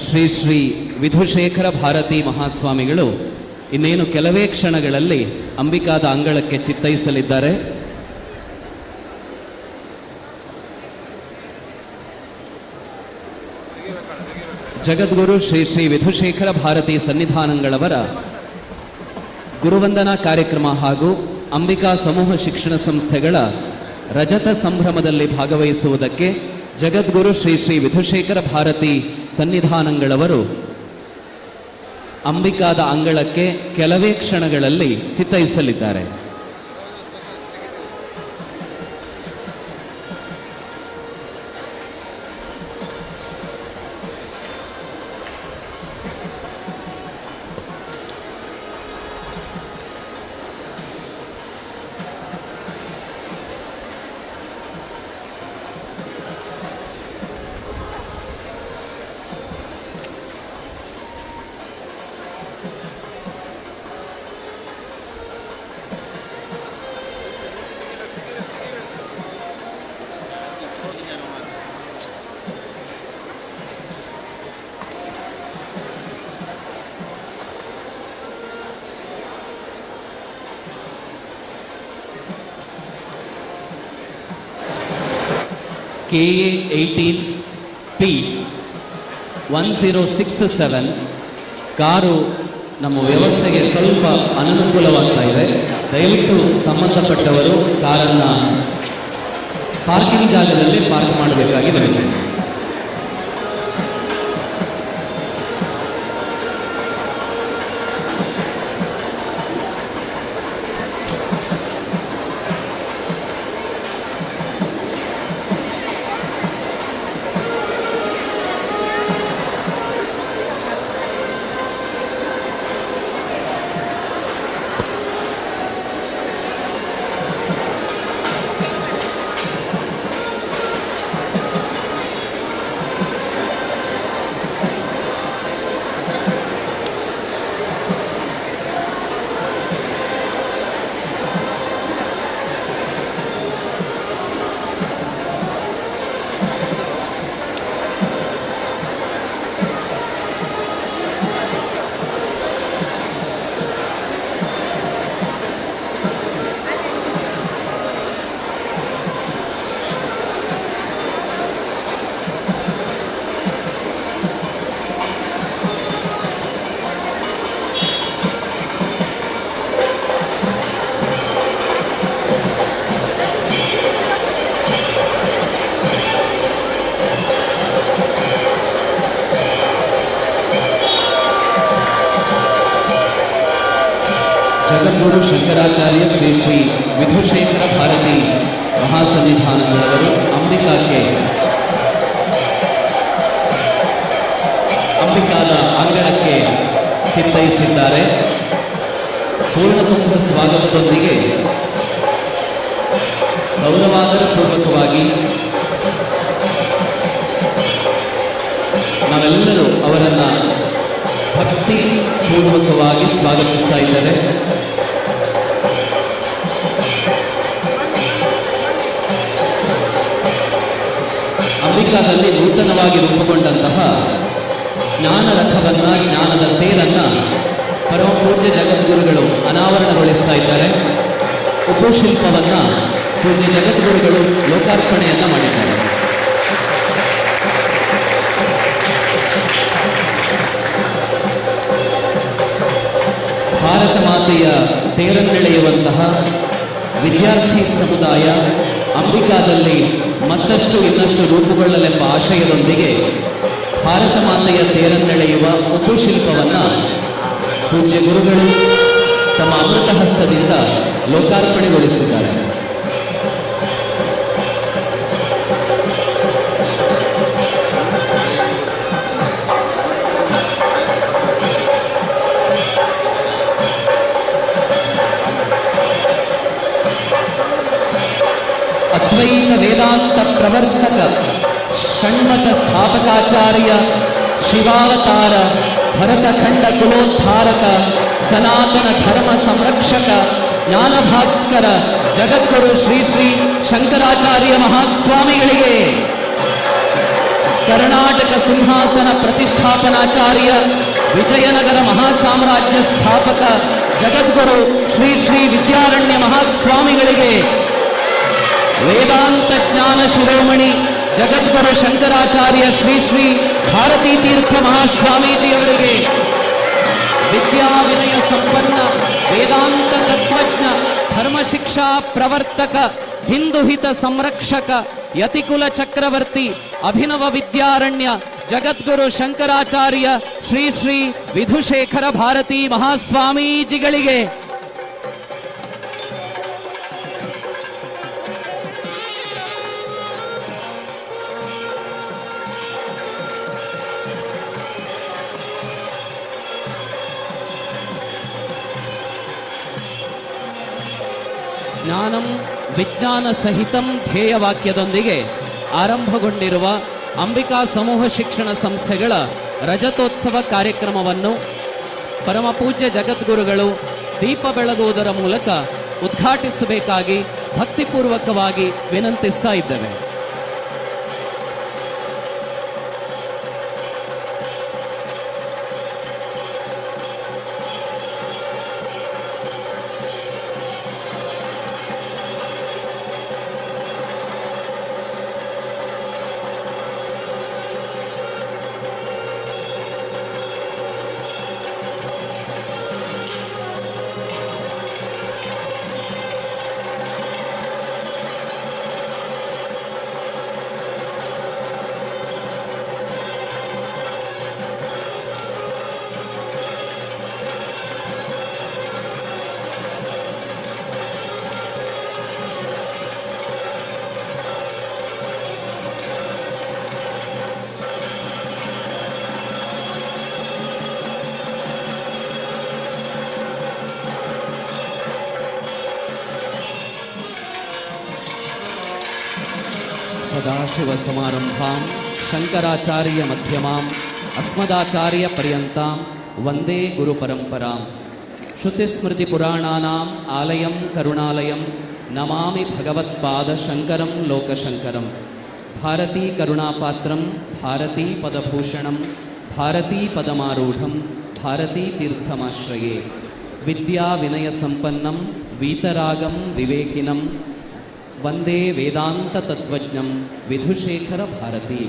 ಶ್ರೀ ಶ್ರೀ ವಿಧುಶೇಖರ ಭಾರತಿ ಮಹಾಸ್ವಾಮಿಗಳು ಇನ್ನೇನು ಕೆಲವೇ ಕ್ಷಣಗಳಲ್ಲಿ ಅಂಬಿಕಾದ ಅಂಗಳಕ್ಕೆ ಚಿತ್ತೈಸಲಿದ್ದಾರೆ. ಜಗದ್ಗುರು ಶ್ರೀ ಶ್ರೀ ವಿಧುಶೇಖರ ಭಾರತಿ ಸನ್ನಿಧಾನಗಳವರ ಗುರುವಂದನಾ ಕಾರ್ಯಕ್ರಮ ಹಾಗೂ ಅಂಬಿಕಾ ಸಮೂಹ ಶಿಕ್ಷಣ ಸಂಸ್ಥೆಗಳ ರಜತ ಸಂಭ್ರಮದಲ್ಲಿ ಭಾಗವಹಿಸುವುದಕ್ಕೆ ಜಗದ್ಗುರು ಶ್ರೀ ಶ್ರೀ ವಿಧುಶೇಖರ ಭಾರತಿ ಸನ್ನಿಧಾನಗಳವರು ಅಂಬಿಕಾದ ಅಂಗಳಕ್ಕೆ ಕೆಲವೇ ಕ್ಷಣಗಳಲ್ಲಿ ಚಿತ್ತೈಸಲಿದ್ದಾರೆ. KA 18P 1067 ಕಾರು ನಮ್ಮ ವ್ಯವಸ್ಥೆಗೆ ಸ್ವಲ್ಪ ಅನನುಕೂಲವಾಗ್ತಾ ಇದೆ. ದಯವಿಟ್ಟು ಸಂಬಂಧಪಟ್ಟವರು ಕಾರನ್ನು ಪಾರ್ಕಿಂಗ್ ಜಾಗದಲ್ಲಿ ಪಾರ್ಕ್ ಮಾಡಬೇಕಾಗಿ ಬರುತ್ತೆ. ಜಗದ್ಗುರು ಶಂಕರಾಚಾರ್ಯ ಶ್ರೀ ಶ್ರೀ ವಿಧುಶೇಖರ ಭಾರತಿ ಮಹಾಸನ್ನಿಧಾನಗಳವರು ಅಂಬಿಕಾದ ಅಂಗಳಕ್ಕೆ ಚಿತ್ತೈಸಿದ್ದಾರೆ. ಪೂರ್ಣಕುಂಭ ಸ್ವಾಗತದೊಂದಿಗೆ ಗೌರವಾದರಪೂರ್ವಕವಾಗಿ ನಾವೆಲ್ಲರೂ ಅವರನ್ನು ಭಕ್ತಿ ಪೂರ್ವಕವಾಗಿ ಸ್ವಾಗತಿಸ್ತಾ ಇದ್ದಾರೆ. ಅಂಬಿಕಾದಲ್ಲಿ ನೂತನವಾಗಿ ರೂಪುಗೊಂಡಂತಹ ಜ್ಞಾನರಥವನ್ನು, ಜ್ಞಾನದ ತೇರನ್ನು ಪರಮ ಪೂಜ್ಯ ಜಗದ್ಗುರುಗಳು ಅನಾವರಣಗೊಳಿಸ್ತಾ ಇದ್ದಾರೆ. ಉಪಶಿಲ್ಪವನ್ನು ಪೂಜ್ಯ ಜಗದ್ಗುರುಗಳು ಲೋಕಾರ್ಪಣೆಯನ್ನು ಮಾಡಿದ್ದಾರೆ. ಭಾರತ ಮಾತೆಯ ತೇರನ್ನೆಳೆಯುವಂತಹ ವಿದ್ಯಾರ್ಥಿ ಸಮುದಾಯ ಅಂಬಿಕಾದಲ್ಲಿ ಮತ್ತಷ್ಟು ಇನ್ನಷ್ಟು ರೂಪುಗೊಳ್ಳಲೆಂಬ ಆಶಯದೊಂದಿಗೆ ಭಾರತ ಮಾತೆಯ ತೇರನ್ನೆಳೆಯುವ ಉಪಶಿಲ್ಪವನ್ನು ಪೂಜ್ಯ ಗುರುಗಳು ತಮ್ಮ ಅಮೃತ ಹಸ್ತದಿಂದ ಲೋಕಾರ್ಪಣೆಗೊಳಿಸಿದ್ದಾರೆ. ಅದ್ವೈತ ವೇದಾಂತ ಪ್ರವರ್ತಕ ಷಣ್ಮತ ಸ್ಥಾಪಕಾಚಾರ್ಯ ಶಿವಾವತಾರ ಭರತಖಂಡ ಕುಲೋದ್ಧಾರಕ ಸನಾತನ ಧರ್ಮ ಸಂರಕ್ಷಕ ಜ್ಞಾನಭಾಸ್ಕರ ಜಗದ್ಗುರು ಶ್ರೀ ಶ್ರೀ ಶಂಕರಾಚಾರ್ಯ ಮಹಾಸ್ವಾಮಿಗಳಿಗೆ ಕರ್ನಾಟಕ ಸಿಂಹಾಸನ ಪ್ರತಿಷ್ಠಾಪನಾಚಾರ್ಯ ವಿಜಯನಗರ ಮಹಾಸಾಮ್ರಾಜ್ಯ ಸ್ಥಾಪಕ ಜಗದ್ಗುರು ಶ್ರೀ ಶ್ರೀ ವಿದ್ಯಾರಣ್ಯ ಮಹಾಸ್ವಾಮಿಗಳಿಗೆ, ವೇದಾಂತ ಜ್ಞಾನ ಶಿರೋಮಣಿ ಜಗದ್ಗುರು ಶಂಕರಾಚಾರ್ಯ ಶ್ರೀ ಶ್ರೀ ಭಾರತೀ ತೀರ್ಥ ಮಹಾಸ್ವಾಮೀಜಿಯವರಿಗೆ, ವಿದ್ಯಾ ವಿನಯ ಸಂಪನ್ನ ವೇದಾಂತ ತತ್ವಜ್ಞ ಧರ್ಮಶಿಕ್ಷಾ ಪ್ರವರ್ತಕ ಹಿಂದೂ ಹಿತ ಸಂರಕ್ಷಕ ಯತಿಕುಲ ಚಕ್ರವರ್ತಿ ಅಭಿನವ ವಿದ್ಯಾರಣ್ಯ ಜಗದ್ಗುರು ಶಂಕರಾಚಾರ್ಯ ಶ್ರೀ ಶ್ರೀ ವಿಧುಶೇಖರ ಭಾರತೀ ಮಹಾಸ್ವಾಮೀಜಿಗಳಿಗೆ, ಜ್ಞಾನಂ ವಿಜ್ಞಾನ ಸಹಿತಂ ಧ್ಯೇಯವಾಕ್ಯದೊಂದಿಗೆ ಆರಂಭಗೊಂಡಿರುವ ಅಂಬಿಕಾ ಸಮೂಹ ಶಿಕ್ಷಣ ಸಂಸ್ಥೆಗಳ ರಜತೋತ್ಸವ ಕಾರ್ಯಕ್ರಮವನ್ನು ಪರಮಪೂಜ್ಯ ಜಗದ್ಗುರುಗಳು ದೀಪ ಬೆಳಗುವುದರ ಮೂಲಕ ಉದ್ಘಾಟಿಸಬೇಕಾಗಿ ಭಕ್ತಿಪೂರ್ವಕವಾಗಿ ವಿನಂತಿಸ್ತಾ ಇದ್ದೇವೆ. ಸದಾಶಿವ ಸಮಾರಂಭಾಂ ಶಂಕರಾಚಾರ್ಯ ಮಧ್ಯಮಾಂ ಅಸ್ಮದಾಚಾರ್ಯ ಪರ್ಯಂತಾಂ ವಂದೇ ಗುರು ಪರಂಪರಾಂ. ಶ್ರುತಿಸ್ಮೃತಿ ಪುರಾಣಾನಾಂ ಆಲಯಂ ಕರುಣಾಲಯಂ ನಮಾಮಿ ಭಗವತ್ಪಾದ ಶಂಕರಂ ಲೋಕಶಂಕರಂ. ಭಾರತೀ ಕರುಣಾಪಾತ್ರಂ ಭಾರತೀ ಪದಭೂಷಣಂ ಭಾರತೀ ಪದಮಾರೂಢಂ ಭಾರತೀ ತೀರ್ಥಮಾಶ್ರಯೇ. ವಿದ್ಯಾ ವಿನಯ ಸಂಪನ್ನಂ ವೀತರಾಗಂ ವಿವೇಕಿನಂ ವಂದೇ ವೇದಾಂತ ತತ್ವಜ್ಞಂ ವಿಧುಶೇಖರ ಭಾರತೀ.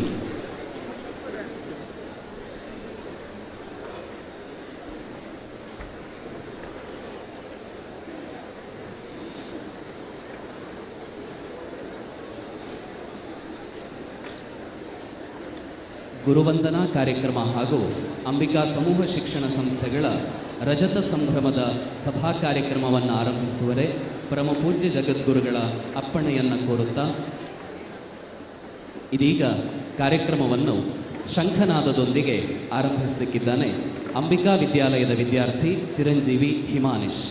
ಗುರುವಂದನಾ ಕಾರ್ಯಕ್ರಮ ಹಾಗೂ ಅಂಬಿಕಾ ಸಮೂಹ ಶಿಕ್ಷಣ ಸಂಸ್ಥೆಗಳ ರಜತ ಸಂಭ್ರಮದ ಸಭಾ ಕಾರ್ಯಕ್ರಮವನ್ನು ಆರಂಭಿಸುವರೆ ಪರಮಪೂಜ್ಯ ಜಗದ್ಗುರುಗಳ ಅಪ್ಪಣೆಯನ್ನು ಕೋರುತ್ತಾ ಇದೀಗ ಕಾರ್ಯಕ್ರಮವನ್ನು ಶಂಖನಾದದೊಂದಿಗೆ ಆರಂಭಿಸಲಿಕ್ಕಿದ್ದಾನೆ ಅಂಬಿಕಾ ವಿದ್ಯಾಲಯದ ವಿದ್ಯಾರ್ಥಿ ಚಿರಂಜೀವಿ ಹಿಮಾನಿಶ್.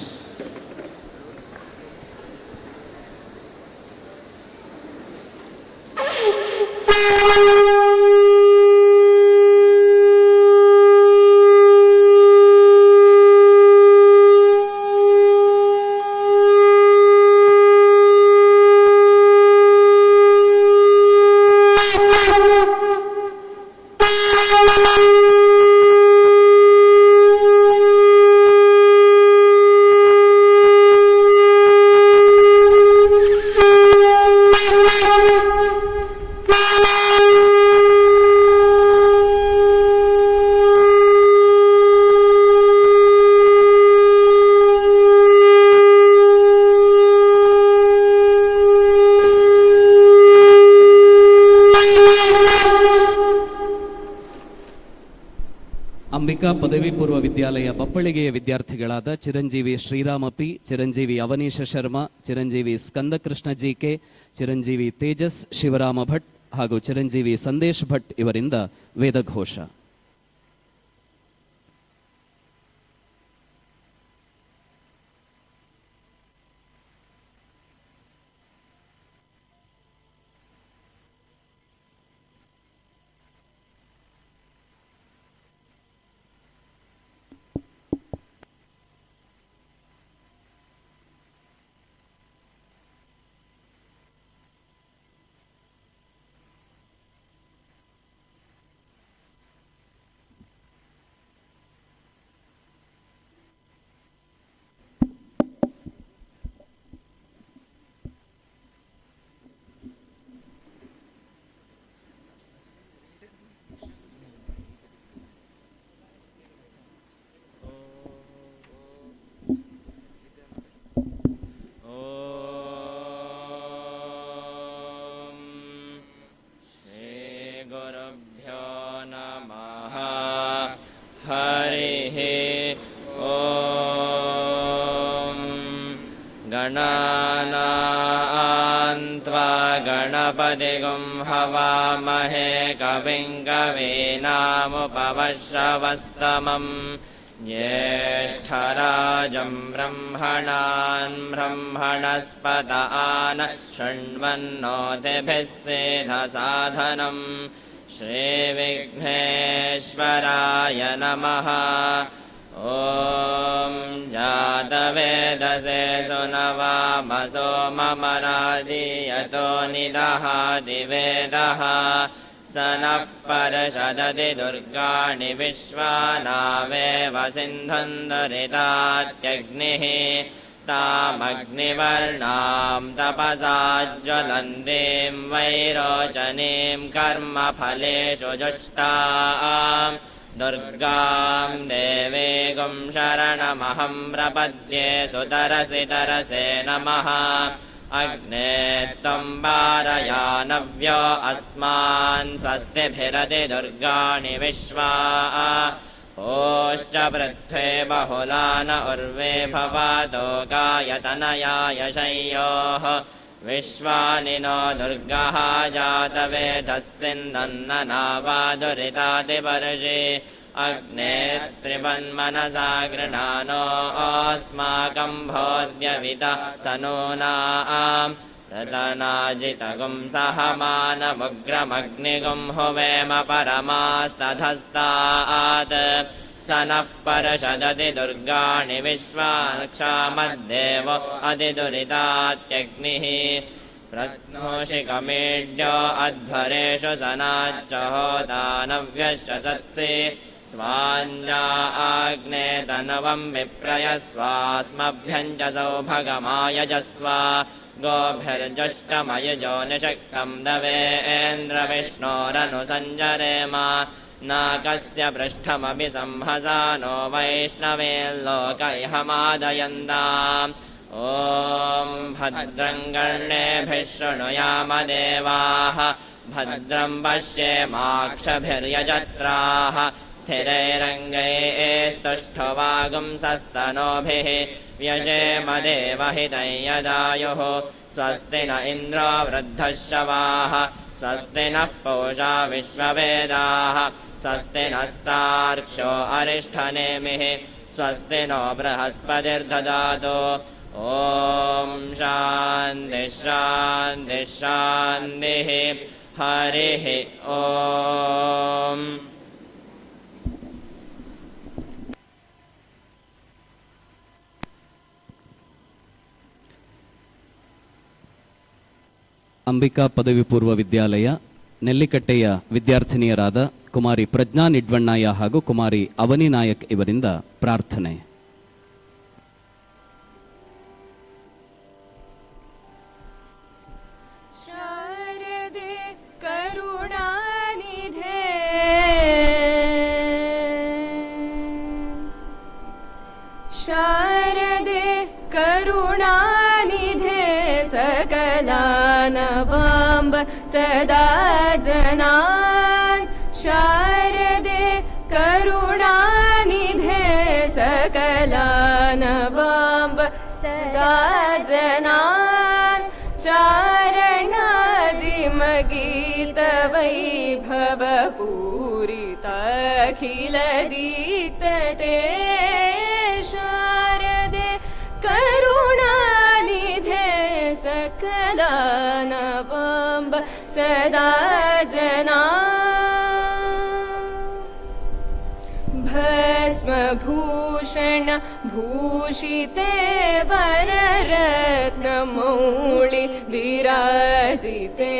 ಅಂಬಿಕಾ ಪದವಿ ಪೂರ್ವ ವಿದ್ಯಾಲಯ ಬಪ್ಪಳಿಗೆಯ ವಿದ್ಯಾರ್ಥಿಗಳಾದ ಚಿರಂಜೀವಿ ಶ್ರೀರಾಮ ಪಿ, ಚಿರಂಜೀವಿ ಅವನೀಶ ಶರ್ಮಾ, ಚಿರಂಜೀವಿ ಸ್ಕಂದಕೃಷ್ಣ ಜಿಕೆ, ಚಿರಂಜೀವಿ ತೇಜಸ್ ಶಿವರಾಮ ಭಟ್ ಹಾಗೂ ಚಿರಂಜೀವಿ ಸಂದೇಶ್ ಭಟ್ ಇವರಿಂದ ವೇದಘೋಷ. गणानां त्वा गणपतिगुं हवामहे कविं कवीनामुपवश्रवस्तमम् ज्येष्ठराजं ब्रह्मणान् ब्रह्मणस्पत आनः शृण्वन्नोतिभिः सेधसाधनम् श्रीविघ्नेश्वराय नमः। ॐ जातवेदसे सुनवामसो ममरादीयतो निदहाति वेदः स नः पर्षदति दुर्गाणि विश्वानावेव सिन्धुन्दरितात्यग्निः तामग्निवर्णां तपसा ज्वलन्तीं वैरोचनीं कर्मफलेषु जुष्टाम् दुर्गां देवीगुं शरणमहं प्रपद्ये सुतरसि तरसे नमः। अग्ने त्वं वारयानव्यो अस्मान् स्वस्तिभिरति दुर्गाणि विश्वा ओश्च पृथ्वे बहुलान उर्वे भवातो गायतनयाय शय्योः विश्वानि नो दुर्गः जातवेदस्सिन्दन्ननावादुरितादिवर्षि अग्ने त्रिवन्मनसा गृणानो अस्माकं भोद्यविता तनूनां रतनाजितगुं सहमानमुग्रमग्निगुं हुवेम परमास्तधस्तात् स नः पर्षदति दुर्गाणि विश्वाक्षामद्देवो अतिदुरितात्यग्निः प्रत्नोषिकमीड्यो अध्वरेषु सनाच्च होतानव्यश्च सत्सि स्वाञ्जा आग्ने तनुवं विप्रयस्वास्मभ्यं च सौभगमायजस्व गोभिर्जुष्टमयुजो निषक्तं दवेन्द्रविष्णोरनुसञ्जरेम नाकस्य पृष्ठमपि संहसानो वैष्णवेल्लोकैहमादयन्ताम् ॐ भद्रं कर्णेभिः शृणुयाम देवाः भद्रं पश्येमाक्षभिर्यजत्राः स्थिरैरङ्गैस्तुष्टुवागुंसस्तनोभिः व्यशेम देवहितं यदायुः स्वस्ति न इन्द्रो वृद्धश्रवाः स्वस्ति नः पूषा विश्ववेदाः स्वस्ति नस्तार्क्ष्यो अरिष्ठनेमिः स्वस्ति नो बृहस्पतिर्ददातु ॐ शान्तिः शान्तिः शान्तिः हरिः ॐ। ಅಂಬಿಕಾ ಪದವಿ ಪೂರ್ವ ವಿದ್ಯಾಲಯ ನೆಲ್ಲಿಕಟ್ಟೆಯ ವಿದ್ಯಾರ್ಥಿನಿಯರಾದ ಕುಮಾರಿ ಪ್ರಜ್ಞಾ ನಿಡ್ವಣ್ಣಯ್ಯ ಹಾಗೂ ಕುಮಾರಿ ಅವನಿ ನಾಯಕ್ ಇವರಿಂದ ಪ್ರಾರ್ಥನೆ. ಶಾರದೆ ಕರುಣಾನಿಧೆ ಶಾರದೆ ಕರುಣಾನಿಧೆ सकलानवाम्ब सदा जनान् शारदे करुणानिधे सकलानवाम्ब सदा जनान् चारणादिमगीतवैभवपूरिताखिलदीप्तते शारदे करुणानिधे सकलानवाम्ब सदा जनान् भस्मभूषण भूषिते वररत्नमौळि विराजिते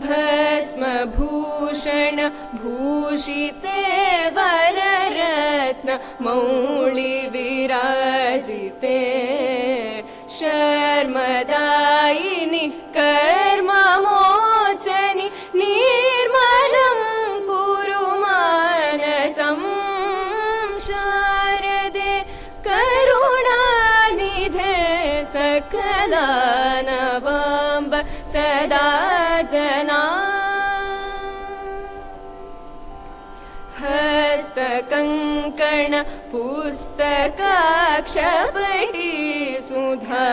भस्मभूषण भूषिते वररत्न मौळि विराजिते शर्मदायिनि कर्ममोचनि निर्मलं कुरु मानसं शारदे करुणानिधे सकलानवाम्ब सदा जनान् हस्तकङ्कण कंकण पुस्तकाक्षपटी सुधा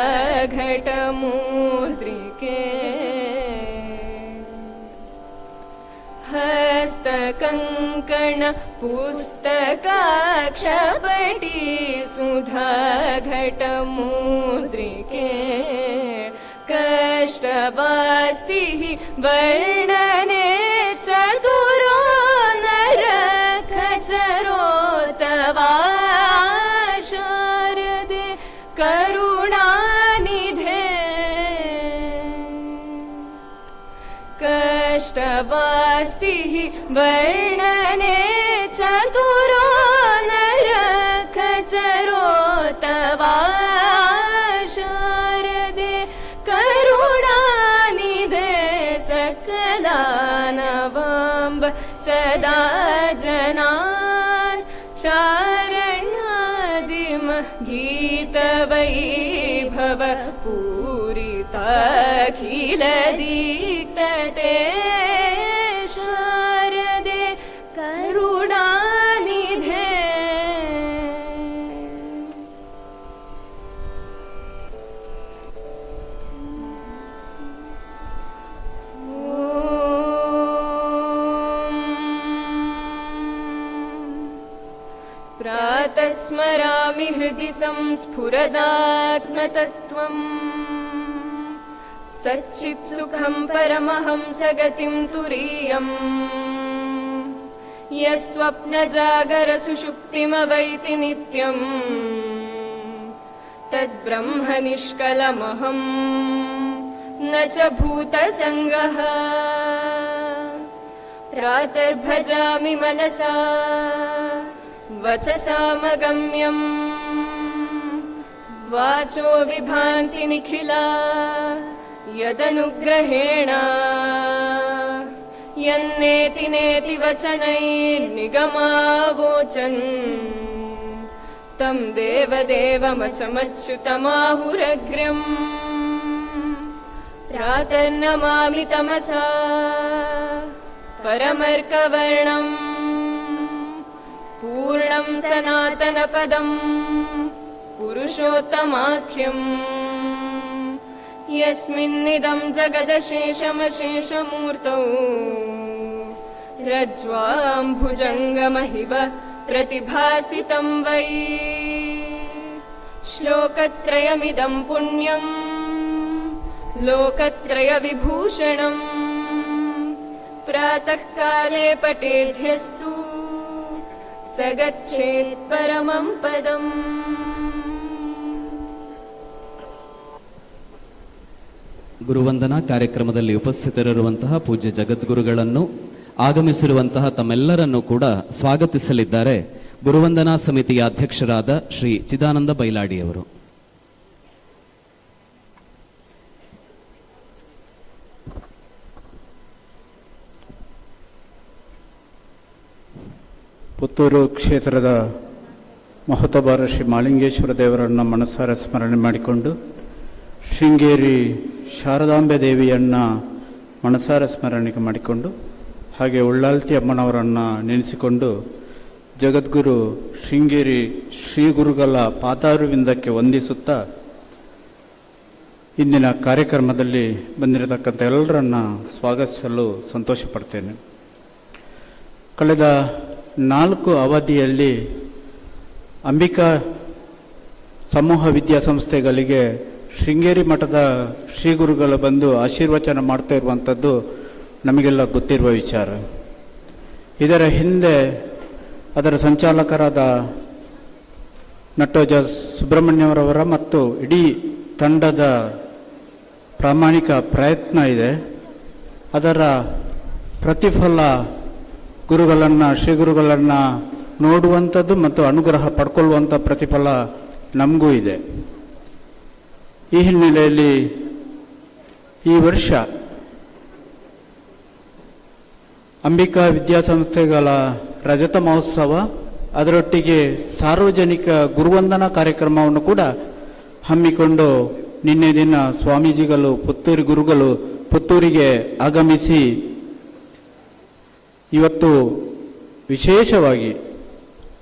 घटमुद्रिके हस्तकङ्कण पुस्तकाक्षपटी सुधा घटमुद्रिके कष्टवास्तिः वर्णने चतुरो नरखचरोतवा शारदे करुणानिधे कष्टवास्तिः वर्णने चतुरो नरखचरोतवा शारदे करुणानिधे सकलानवाम्ब सदा जनान् चारणादिम गीतवैभव पूरिताखिलदीप्तते शारदे करुणानिधे प्रातः स्मरामि हृदि संस्फुरदात्मतत्त्वम् सच्चित्सुखं परमहंसगतिं तुरीयम् यस्वप्नजागरसुषुप्तिमवैति नित्यम् तद्ब्रह्म निष्कलमहं न च भूतसङ्गः प्रातर्भजामि मनसा वचसामगम्यम् वाचो विभान्ति निखिला यदनुग्रहेण यन्नेति नेति वचनैर्निगमावोचन् तं देवदेवमचमच्युतमाहुरग्र्यम् प्रातर्नमामि तमसा परमर्कवर्णम् पूर्णं सनातनपदं पुरुषोत्तमाख्यम् यस्मिन्निदं जगदशेषमशेषमूर्तौ रज्ज्वां भुजङ्गमहिव प्रतिभासितं वै श्लोकत्रयमिदं पुण्यं लोकत्रयविभूषणम् प्रातःकाले पठेद्यस्तु स गच्छेत् परमं पदम् ಗುರುವಂದನಾ ಕಾರ್ಯಕ್ರಮದಲ್ಲಿ ಉಪಸ್ಥಿತರಿರುವಂತಹ ಪೂಜ್ಯ ಜಗದ್ಗುರುಗಳನ್ನು ಆಗಮಿಸಿರುವಂತಹ ತಮ್ಮೆಲ್ಲರನ್ನೂ ಕೂಡ ಸ್ವಾಗತಿಸಲಿದ್ದಾರೆ ಗುರುವಂದನಾ ಸಮಿತಿಯ ಅಧ್ಯಕ್ಷರಾದ ಶ್ರೀ ಚಿದಾನಂದ ಬೈಲಾಡಿಯವರು. ಪುತ್ತೂರು ಕ್ಷೇತ್ರದ ಮಹೋತ್ತಬಾರ ಶ್ರೀ ಮಾಲಿಂಗೇಶ್ವರ ದೇವರನ್ನು ಮನಸಾರ ಸ್ಮರಣೆ ಮಾಡಿಕೊಂಡು, ಶೃಂಗೇರಿ ಶಾರದಾಂಬೆ ದೇವಿಯನ್ನು ಮನಸಾರ ಸ್ಮರಣೆ ಮಾಡಿಕೊಂಡು, ಹಾಗೆ ಉಳ್ಳಾಲ್ತಿ ಅಮ್ಮನವರನ್ನು ನೆನೆಸಿಕೊಂಡು, ಜಗದ್ಗುರು ಶೃಂಗೇರಿ ಶ್ರೀ ಗುರುಗಳ ಪಾದಾರವಿಂದಕ್ಕೆ ವಂದಿಸುತ್ತಾ ಇಂದಿನ ಕಾರ್ಯಕ್ರಮದಲ್ಲಿ ಬಂದಿರತಕ್ಕಂಥ ಎಲ್ಲರನ್ನ ಸ್ವಾಗತಿಸಲು ಸಂತೋಷ ಪಡ್ತೇನೆ. ಕಳೆದ 4 ಅವಧಿಯಲ್ಲಿ ಅಂಬಿಕಾ ಸಮೂಹ ವಿದ್ಯಾಸಂಸ್ಥೆಗಳಿಗೆ ಶೃಂಗೇರಿ ಮಠದ ಶ್ರೀ ಗುರುಗಳು ಬಂದು ಆಶೀರ್ವಚನ ಮಾಡ್ತಾ ಇರುವಂಥದ್ದು ನಮಗೆಲ್ಲ ಗೊತ್ತಿರುವ ವಿಚಾರ. ಇದರ ಹಿಂದೆ ಅದರ ಸಂಚಾಲಕರಾದ ನಟೋಜ ಸುಬ್ರಹ್ಮಣ್ಯವರವರ ಮತ್ತು ಇಡೀ ತಂಡದ ಪ್ರಾಮಾಣಿಕ ಪ್ರಯತ್ನ ಇದೆ. ಅದರ ಪ್ರತಿಫಲ ಗುರುಗಳನ್ನು, ಶ್ರೀ ಗುರುಗಳನ್ನು ನೋಡುವಂಥದ್ದು ಮತ್ತು ಅನುಗ್ರಹ ಪಡ್ಕೊಳ್ಳುವಂಥ ಪ್ರತಿಫಲ ನಮಗೂ ಇದೆ. ಈ ಹಿನ್ನೆಲೆಯಲ್ಲಿ ಈ ವರ್ಷ ಅಂಬಿಕಾ ವಿದ್ಯಾಸಂಸ್ಥೆಗಳ ರಜತ ಮಹೋತ್ಸವ, ಅದರೊಟ್ಟಿಗೆ ಸಾರ್ವಜನಿಕ ಗುರುವಂದನಾ ಕಾರ್ಯಕ್ರಮವನ್ನು ಕೂಡ ಹಮ್ಮಿಕೊಂಡು ನಿನ್ನೆ ದಿನ ಸ್ವಾಮೀಜಿಗಳು ಗುರುಗಳು ಪುತ್ತೂರಿಗೆ ಆಗಮಿಸಿ ಇವತ್ತು ವಿಶೇಷವಾಗಿ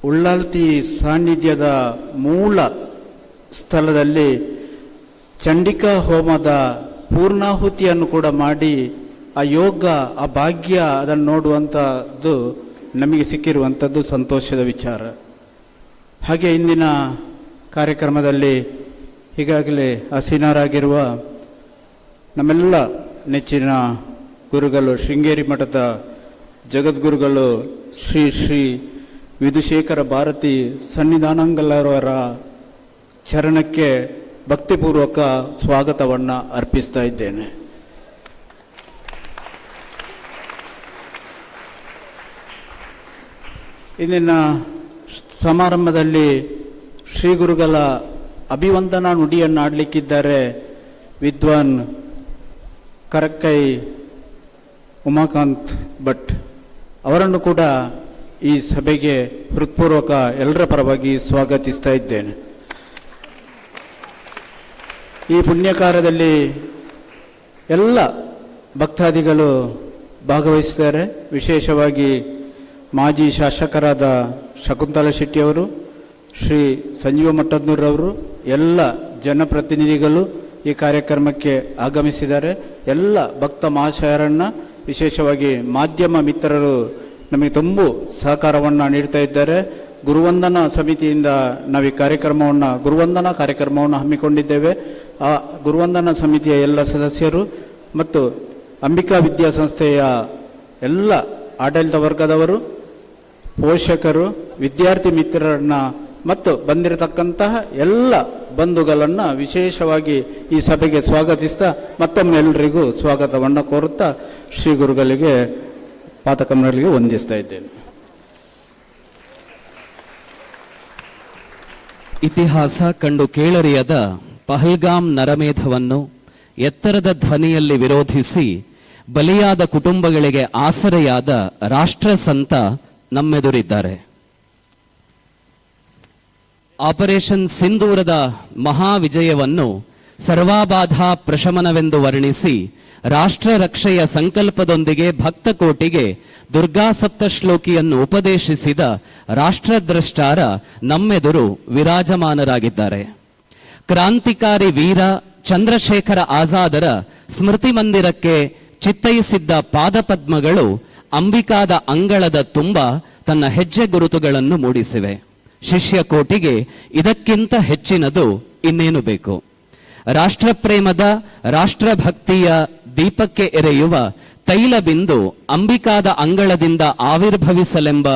ಉಳ್ಳಾಲ್ತಿ ಸಾನ್ನಿಧ್ಯದ ಮೂಲ ಸ್ಥಳದಲ್ಲಿ ಚಂಡಿಕಾ ಹೋಮದ ಪೂರ್ಣಾಹುತಿಯನ್ನು ಕೂಡ ಮಾಡಿ ಆ ಯೋಗ, ಆ ಭಾಗ್ಯ ಅದನ್ನು ನೋಡುವಂಥದ್ದು ನಮಗೆ ಸಿಕ್ಕಿರುವಂಥದ್ದು ಸಂತೋಷದ ವಿಚಾರ. ಹಾಗೆ ಇಂದಿನ ಕಾರ್ಯಕ್ರಮದಲ್ಲಿ ಈಗಾಗಲೇ ಆಸೀನರಾಗಿರುವ ನಮ್ಮೆಲ್ಲ ನೆಚ್ಚಿನ ಗುರುಗಳು, ಶೃಂಗೇರಿ ಮಠದ ಜಗದ್ಗುರುಗಳು ಶ್ರೀ ಶ್ರೀ ವಿಧುಶೇಖರ ಭಾರತಿ ಸನ್ನಿಧಾನಂಗಳವರ ಚರಣಕ್ಕೆ ಭಕ್ತಿಪೂರ್ವಕ ಸ್ವಾಗತವನ್ನು ಅರ್ಪಿಸ್ತಾ ಇದ್ದೇನೆ. ಇಂದಿನ ಸಮಾರಂಭದಲ್ಲಿ ಶ್ರೀ ಗುರುಗಳ ಅಭಿವಂದನಾ ನುಡಿಯನ್ನು ಆಡಲಿಕ್ಕಿದ್ದಾರೆ ವಿದ್ವಾನ್ ಕರಕ್ಕೈ ಉಮಾಕಾಂತ್ ಭಟ್ ಅವರನ್ನು ಕೂಡ ಈ ಸಭೆಗೆ ಹೃತ್ಪೂರ್ವಕ ಎಲ್ಲರ ಪರವಾಗಿ ಸ್ವಾಗತಿಸ್ತಾ ಇದ್ದೇನೆ. ಈ ಪುಣ್ಯ ಕಾರ್ಯದಲ್ಲಿ ಎಲ್ಲ ಭಕ್ತಾದಿಗಳು ಭಾಗವಹಿಸಿದ್ದಾರೆ. ವಿಶೇಷವಾಗಿ ಮಾಜಿ ಶಾಸಕರಾದ ಶಕುಂತಲಾ ಶೆಟ್ಟಿಯವರು, ಶ್ರೀ ಸಂಜೀವ ಮಠದ್ನೂರವರು, ಎಲ್ಲ ಜನಪ್ರತಿನಿಧಿಗಳು ಈ ಕಾರ್ಯಕ್ರಮಕ್ಕೆ ಆಗಮಿಸಿದ್ದಾರೆ. ಎಲ್ಲ ಭಕ್ತ ಮಹಾಶಯರನ್ನು, ವಿಶೇಷವಾಗಿ ಮಾಧ್ಯಮ ಮಿತ್ರರು ನಮಗೆ ತುಂಬ ಸಹಕಾರವನ್ನು ನೀಡ್ತಾ ಇದ್ದಾರೆ. ಗುರುವಂದನಾ ಸಮಿತಿಯಿಂದ ನಾವು ಈ ಗುರುವಂದನಾ ಕಾರ್ಯಕ್ರಮವನ್ನು ಹಮ್ಮಿಕೊಂಡಿದ್ದೇವೆ. ಆ ಗುರುವಂದನಾ ಸಮಿತಿಯ ಎಲ್ಲ ಸದಸ್ಯರು ಮತ್ತು ಅಂಬಿಕಾ ವಿದ್ಯಾಸಂಸ್ಥೆಯ ಎಲ್ಲ ಆಡಳಿತ ವರ್ಗದವರು, ಪೋಷಕರು, ವಿದ್ಯಾರ್ಥಿ ಮಿತ್ರರನ್ನು ಮತ್ತು ಬಂದಿರತಕ್ಕಂತಹ ಎಲ್ಲ ಬಂಧುಗಳನ್ನು ವಿಶೇಷವಾಗಿ ಈ ಸಭೆಗೆ ಸ್ವಾಗತಿಸ್ತಾ ಮತ್ತೊಮ್ಮೆ ಎಲ್ಲರಿಗೂ ಸ್ವಾಗತವನ್ನು ಕೋರುತ್ತಾ ಶ್ರೀ ಗುರುಗಳಿಗೆ ಪಾತಕಮಲರಿಗೆ ವಂದಿಸ್ತಾ ಇದ್ದೇನೆ. ಇತಿಹಾಸ ಕಂಡು ಕೇಳರಿಯದ ಪಹಲ್ಗಾಮ್ ನರಮೇಧವನ್ನು ಎತ್ತರದ ಧ್ವನಿಯಲ್ಲಿ ವಿರೋಧಿಸಿ ಬಲಿಯಾದ ಕುಟುಂಬಗಳಿಗೆ ಆಸರೆಯಾದ ರಾಷ್ಟ್ರಸಂತ ನಮ್ಮೆದುರಿದ್ದಾರೆ. ಆಪರೇಷನ್ ಸಿಂಧೂರದ ಮಹಾವಿಜಯವನ್ನು ಸರ್ವಾಬಾಧಾ ಪ್ರಶಮನವೆಂದು ವರ್ಣಿಸಿ ರಾಷ್ಟ್ರ ರಕ್ಷೆಯ ಸಂಕಲ್ಪದೊಂದಿಗೆ ಭಕ್ತಕೋಟಿಗೆ ದುರ್ಗಾ ಸಪ್ತಶ್ಲೋಕಿಯನ್ನು ಉಪದೇಶಿಸಿದ ರಾಷ್ಟ್ರದ್ರಷ್ಟಾರ ನಮ್ಮೆದುರು ವಿರಾಜಮಾನರಾಗಿದ್ದಾರೆ. ಕ್ರಾಂತಿಕಾರಿ ವೀರ ಚಂದ್ರಶೇಖರ ಆಜಾದರ ಸ್ಮೃತಿ ಮಂದಿರಕ್ಕೆ ಚಿತ್ತೈಸಿದ್ದ ಪಾದಪದ್ಮಗಳು ಅಂಬಿಕಾದ ಅಂಗಳದ ತುಂಬ ತನ್ನ ಹೆಜ್ಜೆ ಗುರುತುಗಳನ್ನು ಮೂಡಿಸಿವೆ. ಶಿಷ್ಯಕೋಟಿಗೆ ಇದಕ್ಕಿಂತ ಹೆಚ್ಚಿನದು ಇನ್ನೇನು ಬೇಕು? ರಾಷ್ಟ್ರಪ್ರೇಮದ, ರಾಷ್ಟ್ರಭಕ್ತಿಯ ದೀಪಕ್ಕೆ ಎರೆಯುವ ತೈಲ ಬಿಂದು ಅಂಬಿಕಾದ ಅಂಗಳದಿಂದ ಆವಿರ್ಭವಿಸಲೆಂಬ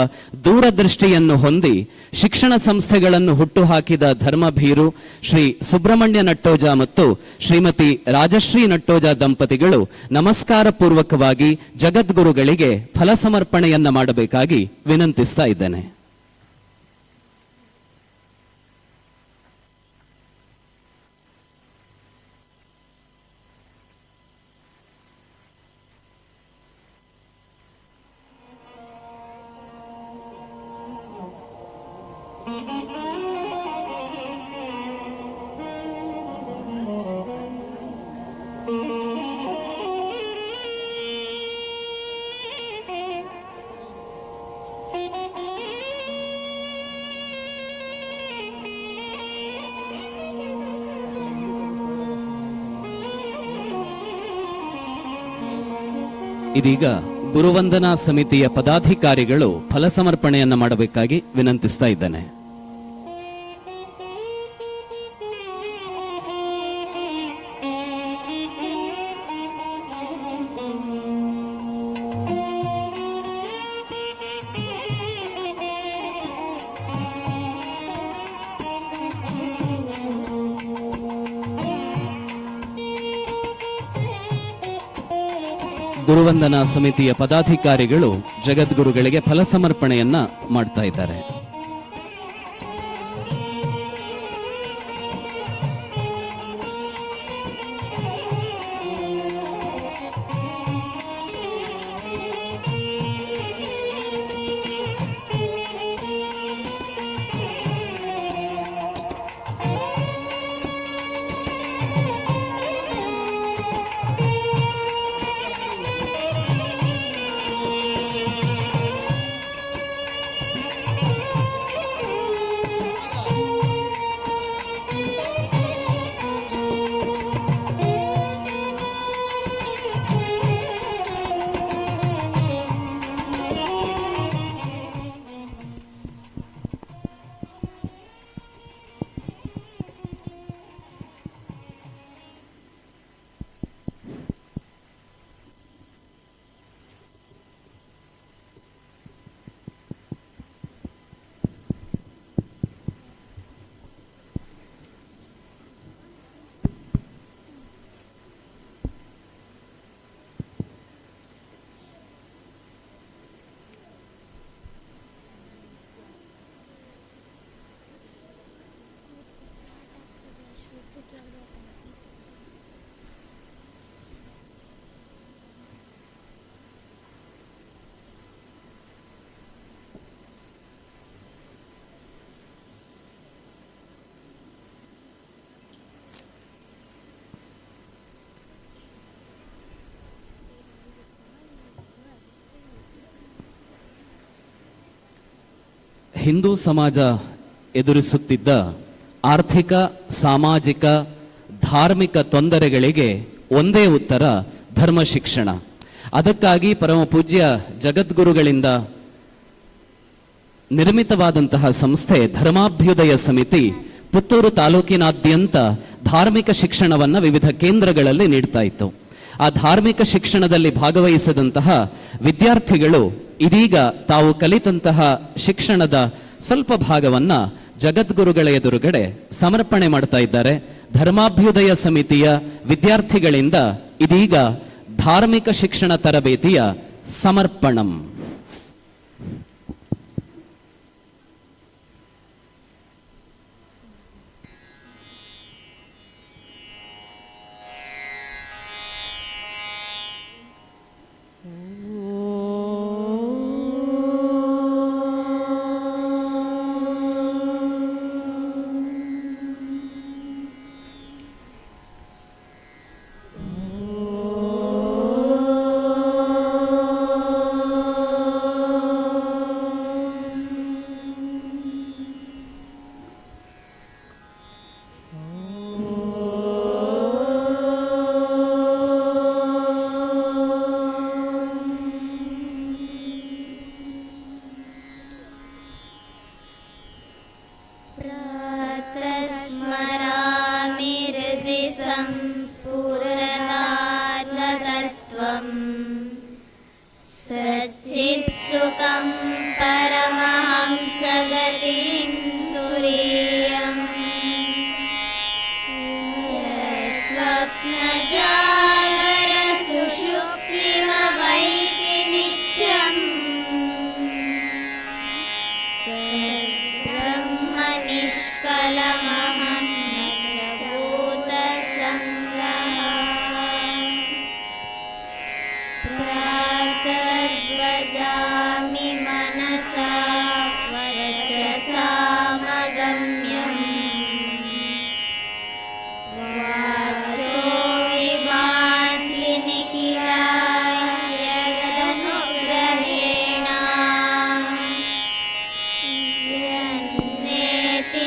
ದೂರದೃಷ್ಟಿಯನ್ನು ಹೊಂದಿ ಶಿಕ್ಷಣ ಸಂಸ್ಥೆಗಳನ್ನು ಹುಟ್ಟುಹಾಕಿದ ಧರ್ಮಭೀರು ಶ್ರೀ ಸುಬ್ರಹ್ಮಣ್ಯ ನಟ್ಟೋಜ ಮತ್ತು ಶ್ರೀಮತಿ ರಾಜಶ್ರೀ ನಟ್ಟೋಜ ದಂಪತಿಗಳು ನಮಸ್ಕಾರ ಪೂರ್ವಕವಾಗಿ ಜಗದ್ಗುರುಗಳಿಗೆ ಫಲಸಮರ್ಪಣೆಯನ್ನ ಮಾಡಬೇಕಾಗಿ ವಿನಂತಿಸ್ತಾ ಇದ್ದೇನೆ. ಇದೀಗ ಗುರುವಂದನಾ ಸಮಿತಿಯ ಪದಾಧಿಕಾರಿಗಳು ಫಲಸಮರ್ಪಣೆಯನ್ನ ಮಾಡಬೇಕಾಗಿ ವಿನಂತಿಸ್ತಾ ಇದ್ದೇನೆ. ಗುರುವಂದನಾ ಸಮಿತಿಯ ಪದಾಧಿಕಾರಿಗಳು ಜಗದ್ಗುರುಗಳಿಗೆ ಫಲಸಮರ್ಪಣೆಯನ್ನ ಮಾಡ್ತಾ ಇದ್ದಾರೆ. ಹಿಂದೂ ಸಮಾಜ ಎದುರಿಸುತ್ತಿದ್ದ ಆರ್ಥಿಕ, ಸಾಮಾಜಿಕ, ಧಾರ್ಮಿಕ ತೊಂದರೆಗಳಿಗೆ ಒಂದೇ ಉತ್ತರ ಧರ್ಮ ಶಿಕ್ಷಣ. ಅದಕ್ಕಾಗಿ ಪರಮ ಪೂಜ್ಯ ಜಗದ್ಗುರುಗಳಿಂದ ನಿರ್ಮಿತವಾದಂತಹ ಸಂಸ್ಥೆ ಧರ್ಮಾಭ್ಯುದಯ ಸಮಿತಿ ಪುತ್ತೂರು ತಾಲೂಕಿನಾದ್ಯಂತ ಧಾರ್ಮಿಕ ಶಿಕ್ಷಣವನ್ನು ವಿವಿಧ ಕೇಂದ್ರಗಳಲ್ಲಿ ನೀಡ್ತಾ ಇತ್ತು. ಆ ಧಾರ್ಮಿಕ ಶಿಕ್ಷಣದಲ್ಲಿ ಭಾಗವಹಿಸಿದಂತಹ ವಿದ್ಯಾರ್ಥಿಗಳು ಇದೀಗ ತಾವು ಕಲಿತಂತಹ ಶಿಕ್ಷಣದ ಸ್ವಲ್ಪ ಭಾಗವನ್ನ ಜಗದ್ಗುರುಗಳ ಎದುರುಗಡೆ ಸಮರ್ಪಣೆ ಮಾಡ್ತಾ ಇದ್ದಾರೆ. ಧರ್ಮಾಭ್ಯುದಯ ಸಮಿತಿಯ ವಿದ್ಯಾರ್ಥಿಗಳಿಂದ ಇದೀಗ ಧಾರ್ಮಿಕ ಶಿಕ್ಷಣ ತರಬೇತಿಯ ಸಮರ್ಪಣಂ. स्मरामि हृदि संस्फुरतात्मतत्त्वं सच्चित्सुखं परमहंसगतिं तुरीयम् स्वप्नजागर सुषुप्तिमवैति नित्यम् निष्कलमहं न च भूतसङ्गः प्रातर्ध्वजामि मनसा वर्चसामगम्यम् वाचो विभाति निखिलाय यदनुग्रहेण नेति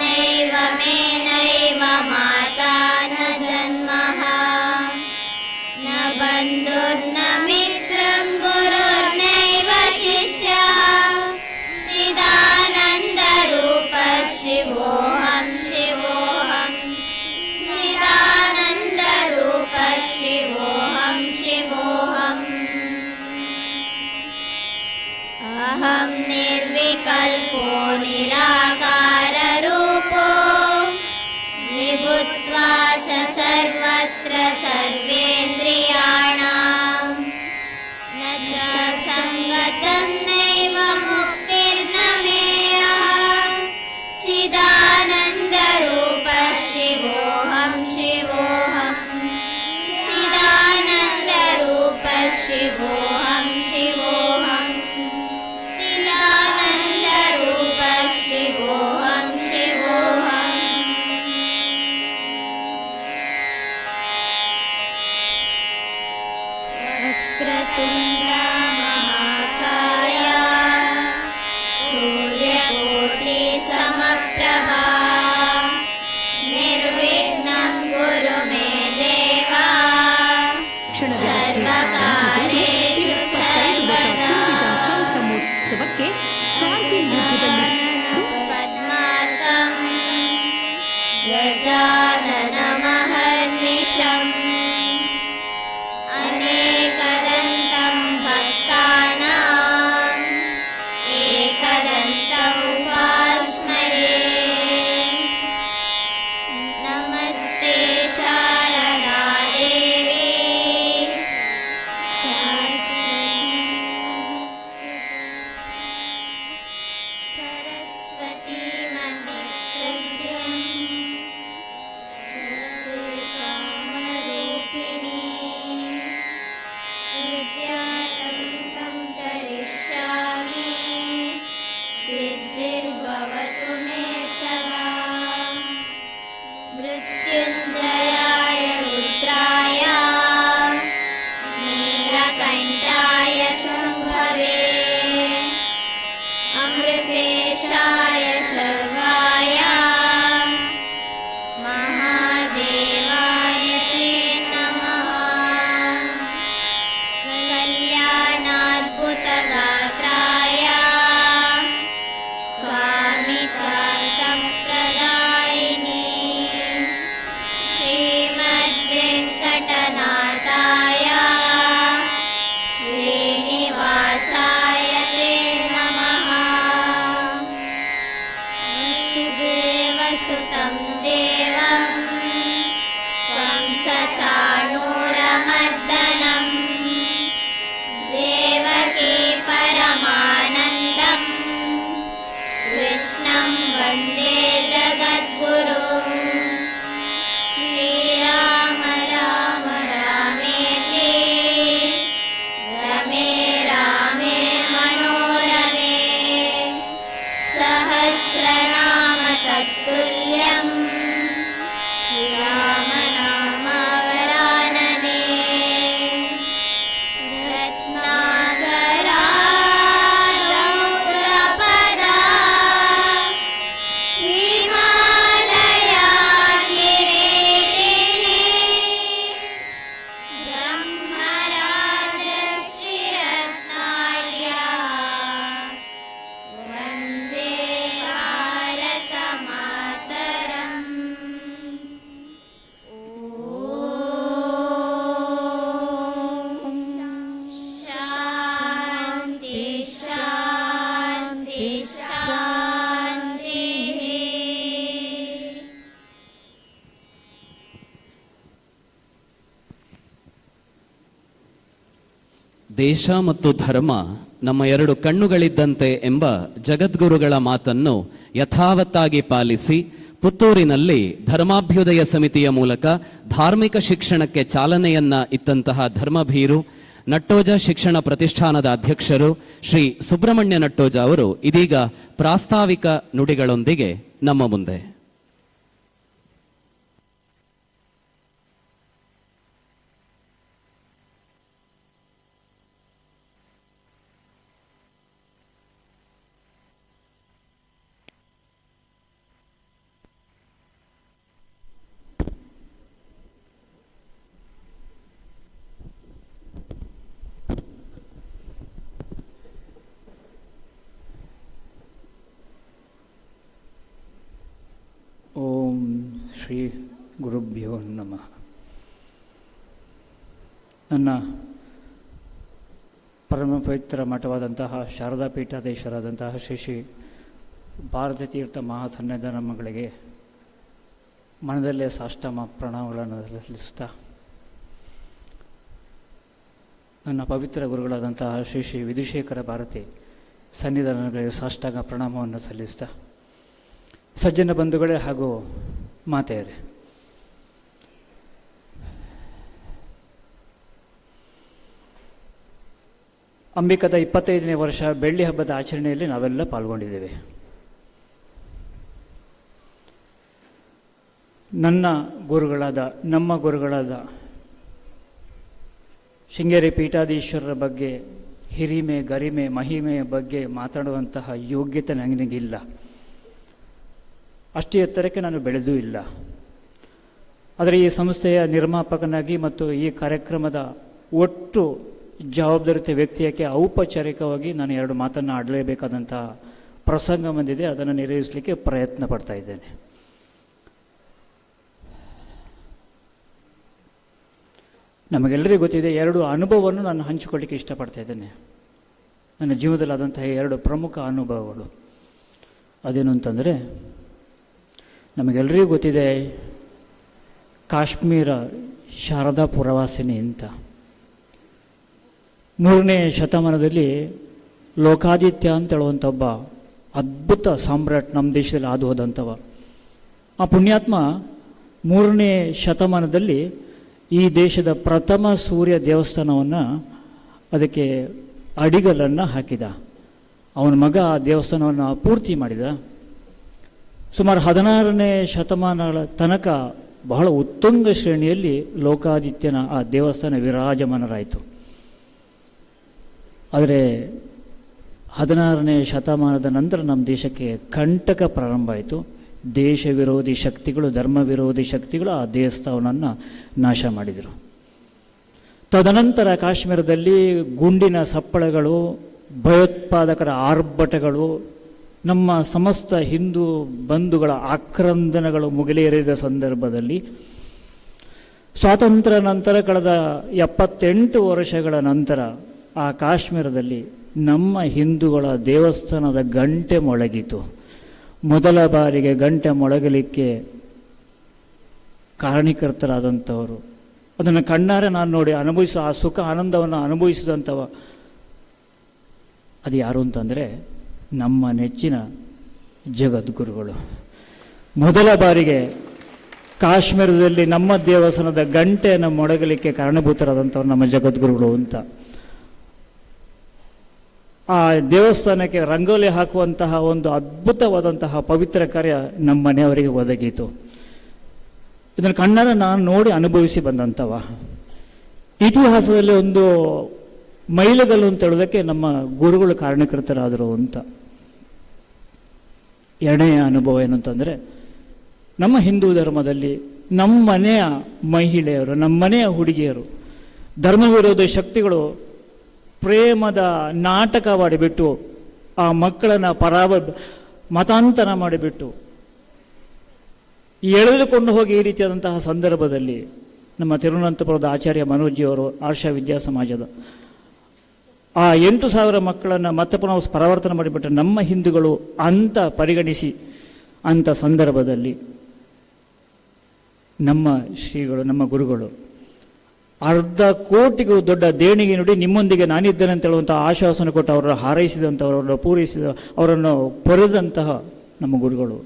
नैव मे नैव माता न जन्मः न बन्धुर्न मित्रं गुरुर्नैव शिष्यः चिदानन्दरूपः शिवोऽहं शिवोऽहं चिदानन्दरूपः शिवोऽहं शिवोऽहम् अहं निर्विकल्पो निराकाररूपो विभुत्वा च सर्वत्र सर्वेन्द्रियाणां न च सङ्गतं नैव मुक्तिर्न मेयः चिदानन्दरूपः शिवोऽहं शिवोऽहं चिदानन्दरूपः शिवोऽहं शिवोऽहं चिदानन्दरूपः शिवोऽहं शिवोऽहम् वक्रतुण्ड महाकाय सूर्यकोटिसमप्रभा निर्विघ्नं कुरु मे देव सर्वकार्येषु सर्वदा ಸಂಭ್ರಮೋತ್ಸವಕ್ಕೆ ಕಾರ್ಗಿಲ್ ಯುದ್ಧದಲ್ಲಿ पद्मार्कं गजाननमहर्निशम् अनेकदन्तं भक्तानाम् एकदन्तमुपास्महे नमस्ते शारदा देवी सरस्वती मतिप्रज्ञम् कामरूपिणी विद्यारम्भं करिष्यामि सिद्धिर्भवतु मे सदा मृत्युञ्जयाय रुद्राय नीलकण्ठाय शम्भवे अमृतेशाय शर्वाय महादेवाय ते नमः कल्याणाद्भुतगात्राय कामितार्थप्रदायिने श्रीमद्वेङ्कटनाथाय श्रीनिवासाय ते नमः वसुदेवसुतं देवं कंसचाणूरमर्दनं देवकी परमानन्दं कृष्णं वन्दे जगद्गुरुं श्रीराम राम रामेति रमे रामे मनोरमे सहस्रनाम तत्तुल्यं रामनामावरानने रत्नाकरादौलपदा हिमालया किरीटिनी ब्रह्मराजश्रीरत्नाढ्या वन्दे भारतमातरम् शान्ति शान्ति शान्तिः ದೇಶ ಮತ್ತು ಧರ್ಮ ನಮ್ಮ ಎರಡು ಕಣ್ಣುಗಳಿದ್ದಂತೆ ಎಂಬ ಜಗದ್ಗುರುಗಳ ಮಾತನ್ನು ಯಥಾವತ್ತಾಗಿ ಪಾಲಿಸಿ ಪುತ್ತೂರಿನಲ್ಲಿ ಧರ್ಮಾಭ್ಯುದಯ ಸಮಿತಿಯ ಮೂಲಕ ಧಾರ್ಮಿಕ ಶಿಕ್ಷಣಕ್ಕೆ ಚಾಲನೆಯನ್ನ ಇತ್ತಂತಹ ಧರ್ಮಭೀರು ನಟ್ಟೋಜ ಶಿಕ್ಷಣ ಪ್ರತಿಷ್ಠಾನದ ಅಧ್ಯಕ್ಷರು ಶ್ರೀ ಸುಬ್ರಹ್ಮಣ್ಯ ನಟ್ಟೋಜ ಅವರು ಇದೀಗ ಪ್ರಾಸ್ತಾವಿಕ ನುಡಿಗಳೊಂದಿಗೆ ನಮ್ಮ ಮುಂದೆ. ಶ್ರೀ ಗುರುಭ್ಯೋ ನಮಃ. ನನ್ನ ಪರಮ ಪವಿತ್ರ ಮಠವಾದಂತಹ ಶಾರದಾ ಪೀಠಾಧೀಶರಾದಂತಹ ಶ್ರೀ ಶ್ರೀ ಭಾರತೀ ತೀರ್ಥ ಮಹಾಸನ್ನಿಧಾನಗಳಿಗೆ ಮನದಲ್ಲೇ ಸಾಷ್ಟಾಂಗ ಪ್ರಣಾಮಗಳನ್ನು ಸಲ್ಲಿಸುತ್ತಾ, ನನ್ನ ಪವಿತ್ರ ಗುರುಗಳಾದಂತಹ ಶ್ರೀ ಶ್ರೀ ವಿಧುಶೇಖರ ಭಾರತಿ ಸನ್ನಿಧಾನಗಳಿಗೆ ಸಾಷ್ಟಾಂಗ ಪ್ರಣಾಮವನ್ನು ಸಲ್ಲಿಸ್ತಾ, ಸಜ್ಜನ ಬಂಧುಗಳೇ ಹಾಗೂ ಮಾತೆಯರೇ, ಅಂಬಿಕದ 25ನೇ ವರ್ಷ ಬೆಳ್ಳಿ ಹಬ್ಬದ ಆಚರಣೆಯಲ್ಲಿ ನಾವೆಲ್ಲ ಪಾಲ್ಗೊಂಡಿದ್ದೇವೆ. ನಮ್ಮ ಗುರುಗಳಾದ ಶೃಂಗೇರಿ ಪೀಠಾಧೀಶ್ವರರ ಬಗ್ಗೆ ಹಿರಿಮೆ, ಗರಿಮೆ, ಮಹಿಮೆಯ ಬಗ್ಗೆ ಮಾತಾಡುವಂತಹ ಯೋಗ್ಯತೆ ನನಗಿಲ್ಲ. ಅಷ್ಟೇ ಎತ್ತರಕ್ಕೆ ನಾನು ಬೆಳೆದೂ ಇಲ್ಲ. ಆದರೆ ಈ ಸಂಸ್ಥೆಯ ನಿರ್ಮಾಪಕನಾಗಿ ಮತ್ತು ಈ ಕಾರ್ಯಕ್ರಮದ ಒಟ್ಟು ಜವಾಬ್ದಾರಿತ ವ್ಯಕ್ತಿಯಾಗಿ ಔಪಚಾರಿಕವಾಗಿ ನಾನು 2 ಮಾತನ್ನು ಆಡಲೇಬೇಕಾದಂಥ ಪ್ರಸಂಗ ಬಂದಿದೆ. ಅದನ್ನು ನಿರ್ವಹಿಸಲಿಕ್ಕೆ ಪ್ರಯತ್ನ ಪಡ್ತಾ ಇದ್ದೇನೆ. ನಮಗೆಲ್ಲರಿಗೂ ಗೊತ್ತಿದೆ, 2 ಅನುಭವವನ್ನು ನಾನು ಹಂಚಿಕೊಳ್ಳಿಕ್ಕೆ ಇಷ್ಟಪಡ್ತಾ ಇದ್ದೇನೆ. ನನ್ನ ಜೀವನದಲ್ಲಾದಂತಹ 2 ಪ್ರಮುಖ ಅನುಭವಗಳು. ಅದೇನು ಅಂತಂದರೆ, ನಮಗೆಲ್ಲರಿಗೂ ಗೊತ್ತಿದೆ ಕಾಶ್ಮೀರ ಶಾರದಾ ಪುರವಾಸಿನಿ ಅಂತ. 3ನೇ ಶತಮಾನದಲ್ಲಿ ಲೋಕಾದಿತ್ಯ ಅಂತ ಹೇಳುವಂಥ ಒಬ್ಬ ಅದ್ಭುತ ಸಾಮ್ರಾಟ್ ನಮ್ಮ ದೇಶದಲ್ಲಿ ಹಾದು ಹೋದಂಥವ. ಆ ಪುಣ್ಯಾತ್ಮ 3ನೇ ಶತಮಾನದಲ್ಲಿ ಈ ದೇಶದ ಪ್ರಥಮ ಸೂರ್ಯ ದೇವಸ್ಥಾನವನ್ನು ಅದಕ್ಕೆ ಅಡಿಗಲನ್ನು ಹಾಕಿದ. ಅವನ ಮಗ ಆ ದೇವಸ್ಥಾನವನ್ನು ಪೂರ್ತಿ ಮಾಡಿದ. ಸುಮಾರು 16ನೇ ಶತಮಾನಗಳ ತನಕ ಬಹಳ ಉತ್ತುಂಗ ಶ್ರೇಣಿಯಲ್ಲಿ ಲೋಕಾದಿತ್ಯನ ಆ ದೇವಸ್ಥಾನ ವಿರಾಜಮಾನರಾಯಿತು. ಆದರೆ 16ನೇ ಶತಮಾನದ ನಂತರ ನಮ್ಮ ದೇಶಕ್ಕೆ ಕಂಟಕ ಪ್ರಾರಂಭ ಆಯಿತು. ದೇಶ ವಿರೋಧಿ ಶಕ್ತಿಗಳು, ಧರ್ಮ ವಿರೋಧಿ ಶಕ್ತಿಗಳು ಆ ದೇವಸ್ಥಾನವನ್ನು ನಾಶ ಮಾಡಿದರು. ತದನಂತರ ಕಾಶ್ಮೀರದಲ್ಲಿ ಗುಂಡಿನ ಸಪ್ಪಳಗಳು, ಭಯೋತ್ಪಾದಕರ ಆರ್ಭಟಗಳು, ನಮ್ಮ ಸಮಸ್ತ ಹಿಂದೂ ಬಂಧುಗಳ ಆಕ್ರಂದನಗಳು ಮುಗಿಲೇರಿದ ಸಂದರ್ಭದಲ್ಲಿ ಸ್ವಾತಂತ್ರ್ಯ ನಂತರ ಕಳೆದ 78 ವರ್ಷಗಳ ನಂತರ ಆ ಕಾಶ್ಮೀರದಲ್ಲಿ ನಮ್ಮ ಹಿಂದೂಗಳ ದೇವಸ್ಥಾನದ ಗಂಟೆ ಮೊಳಗಿತು. ಮೊದಲ ಬಾರಿಗೆ ಗಂಟೆ ಮೊಳಗಲಿಕ್ಕೆ ಕಾರಣೀಕರ್ತರಾದಂಥವರು, ಅದನ್ನು ಕಣ್ಣಾರೆ ನಾನು ನೋಡಿ ಆ ಸುಖ ಆನಂದವನ್ನು ಅನುಭವಿಸಿದಂಥವ ಅದು ಯಾರು ಅಂತಂದರೆ ನಮ್ಮ ನೆಚ್ಚಿನ ಜಗದ್ಗುರುಗಳು. ಮೊದಲ ಬಾರಿಗೆ ಕಾಶ್ಮೀರದಲ್ಲಿ ನಮ್ಮ ದೇವಸ್ಥಾನದ ಗಂಟೆಯನ್ನು ಮೊಳಗಲಿಕ್ಕೆ ಕಾರಣಭೂತರಾದಂಥವ್ರು ನಮ್ಮ ಜಗದ್ಗುರುಗಳು ಅಂತ. ಆ ದೇವಸ್ಥಾನಕ್ಕೆ ರಂಗೋಲಿ ಹಾಕುವಂತಹ ಒಂದು ಅದ್ಭುತವಾದಂತಹ ಪವಿತ್ರ ಕಾರ್ಯ ನಮ್ಮ ಮನೆಯವರಿಗೆ ಒದಗಿತು. ಇದನ್ನು ಕಣ್ಣಾರೆ ನಾನು ನೋಡಿ ಅನುಭವಿಸಿ ಬಂದಂಥವ. ಇತಿಹಾಸದಲ್ಲಿ ಒಂದು ಮೈಲುಗಲ್ಲು ಅಂತ ಹೇಳೋದಕ್ಕೆ ನಮ್ಮ ಗುರುಗಳು ಕಾರಣಕರ್ತರಾದರು ಅಂತ. 2ನೇ ಅನುಭವ ಏನು ಅಂತಂದರೆ, ನಮ್ಮ ಹಿಂದೂ ಧರ್ಮದಲ್ಲಿ ನಮ್ಮ ಮನೆಯ ಮಹಿಳೆಯರು, ನಮ್ಮ ಮನೆಯ ಹುಡುಗಿಯರು ಧರ್ಮ ವಿರೋಧಿ ಶಕ್ತಿಗಳು ಪ್ರೇಮದ ನಾಟಕ ಮಾಡಿಬಿಟ್ಟು ಆ ಮಕ್ಕಳನ್ನು ಮತಾಂತರ ಮಾಡಿಬಿಟ್ಟು ಎಳೆದುಕೊಂಡು ಹೋಗಿ ಈ ರೀತಿಯಾದಂತಹ ಸಂದರ್ಭದಲ್ಲಿ ನಮ್ಮ ತಿರುವನಂತಪುರದ ಆಚಾರ್ಯ ಮನೋಜಿಯವರು ಆರ್ಷ ವಿದ್ಯಾ ಸಮಾಜದ ಆ 8,000 ಮಕ್ಕಳನ್ನು ಮತ್ತೆ ಪುನಃ ಪರಾವರ್ತನೆ ಮಾಡಿಬಿಟ್ಟು ನಮ್ಮ ಹಿಂದೂಗಳು ಅಂತ ಪರಿಗಣಿಸಿ ಅಂಥ ಸಂದರ್ಭದಲ್ಲಿ ನಮ್ಮ ಶ್ರೀಗಳು, ನಮ್ಮ ಗುರುಗಳು 1/2 ಕೋಟಿಗೂ ದೊಡ್ಡ ದೇಣಿಗೆ ನುಡಿ ನಿಮ್ಮೊಂದಿಗೆ ನಾನಿದ್ದೇನೆ ಅಂತ ಹೇಳುವಂಥ ಆಶ್ವಾಸನೆ ಕೊಟ್ಟು ಅವರನ್ನು ಹಾರೈಸಿದಂಥವರನ್ನು ಪೂರೈಸಿದ, ಅವರನ್ನು ಪೊರೆದಂತಹ ನಮ್ಮ ಗುರುಗಳು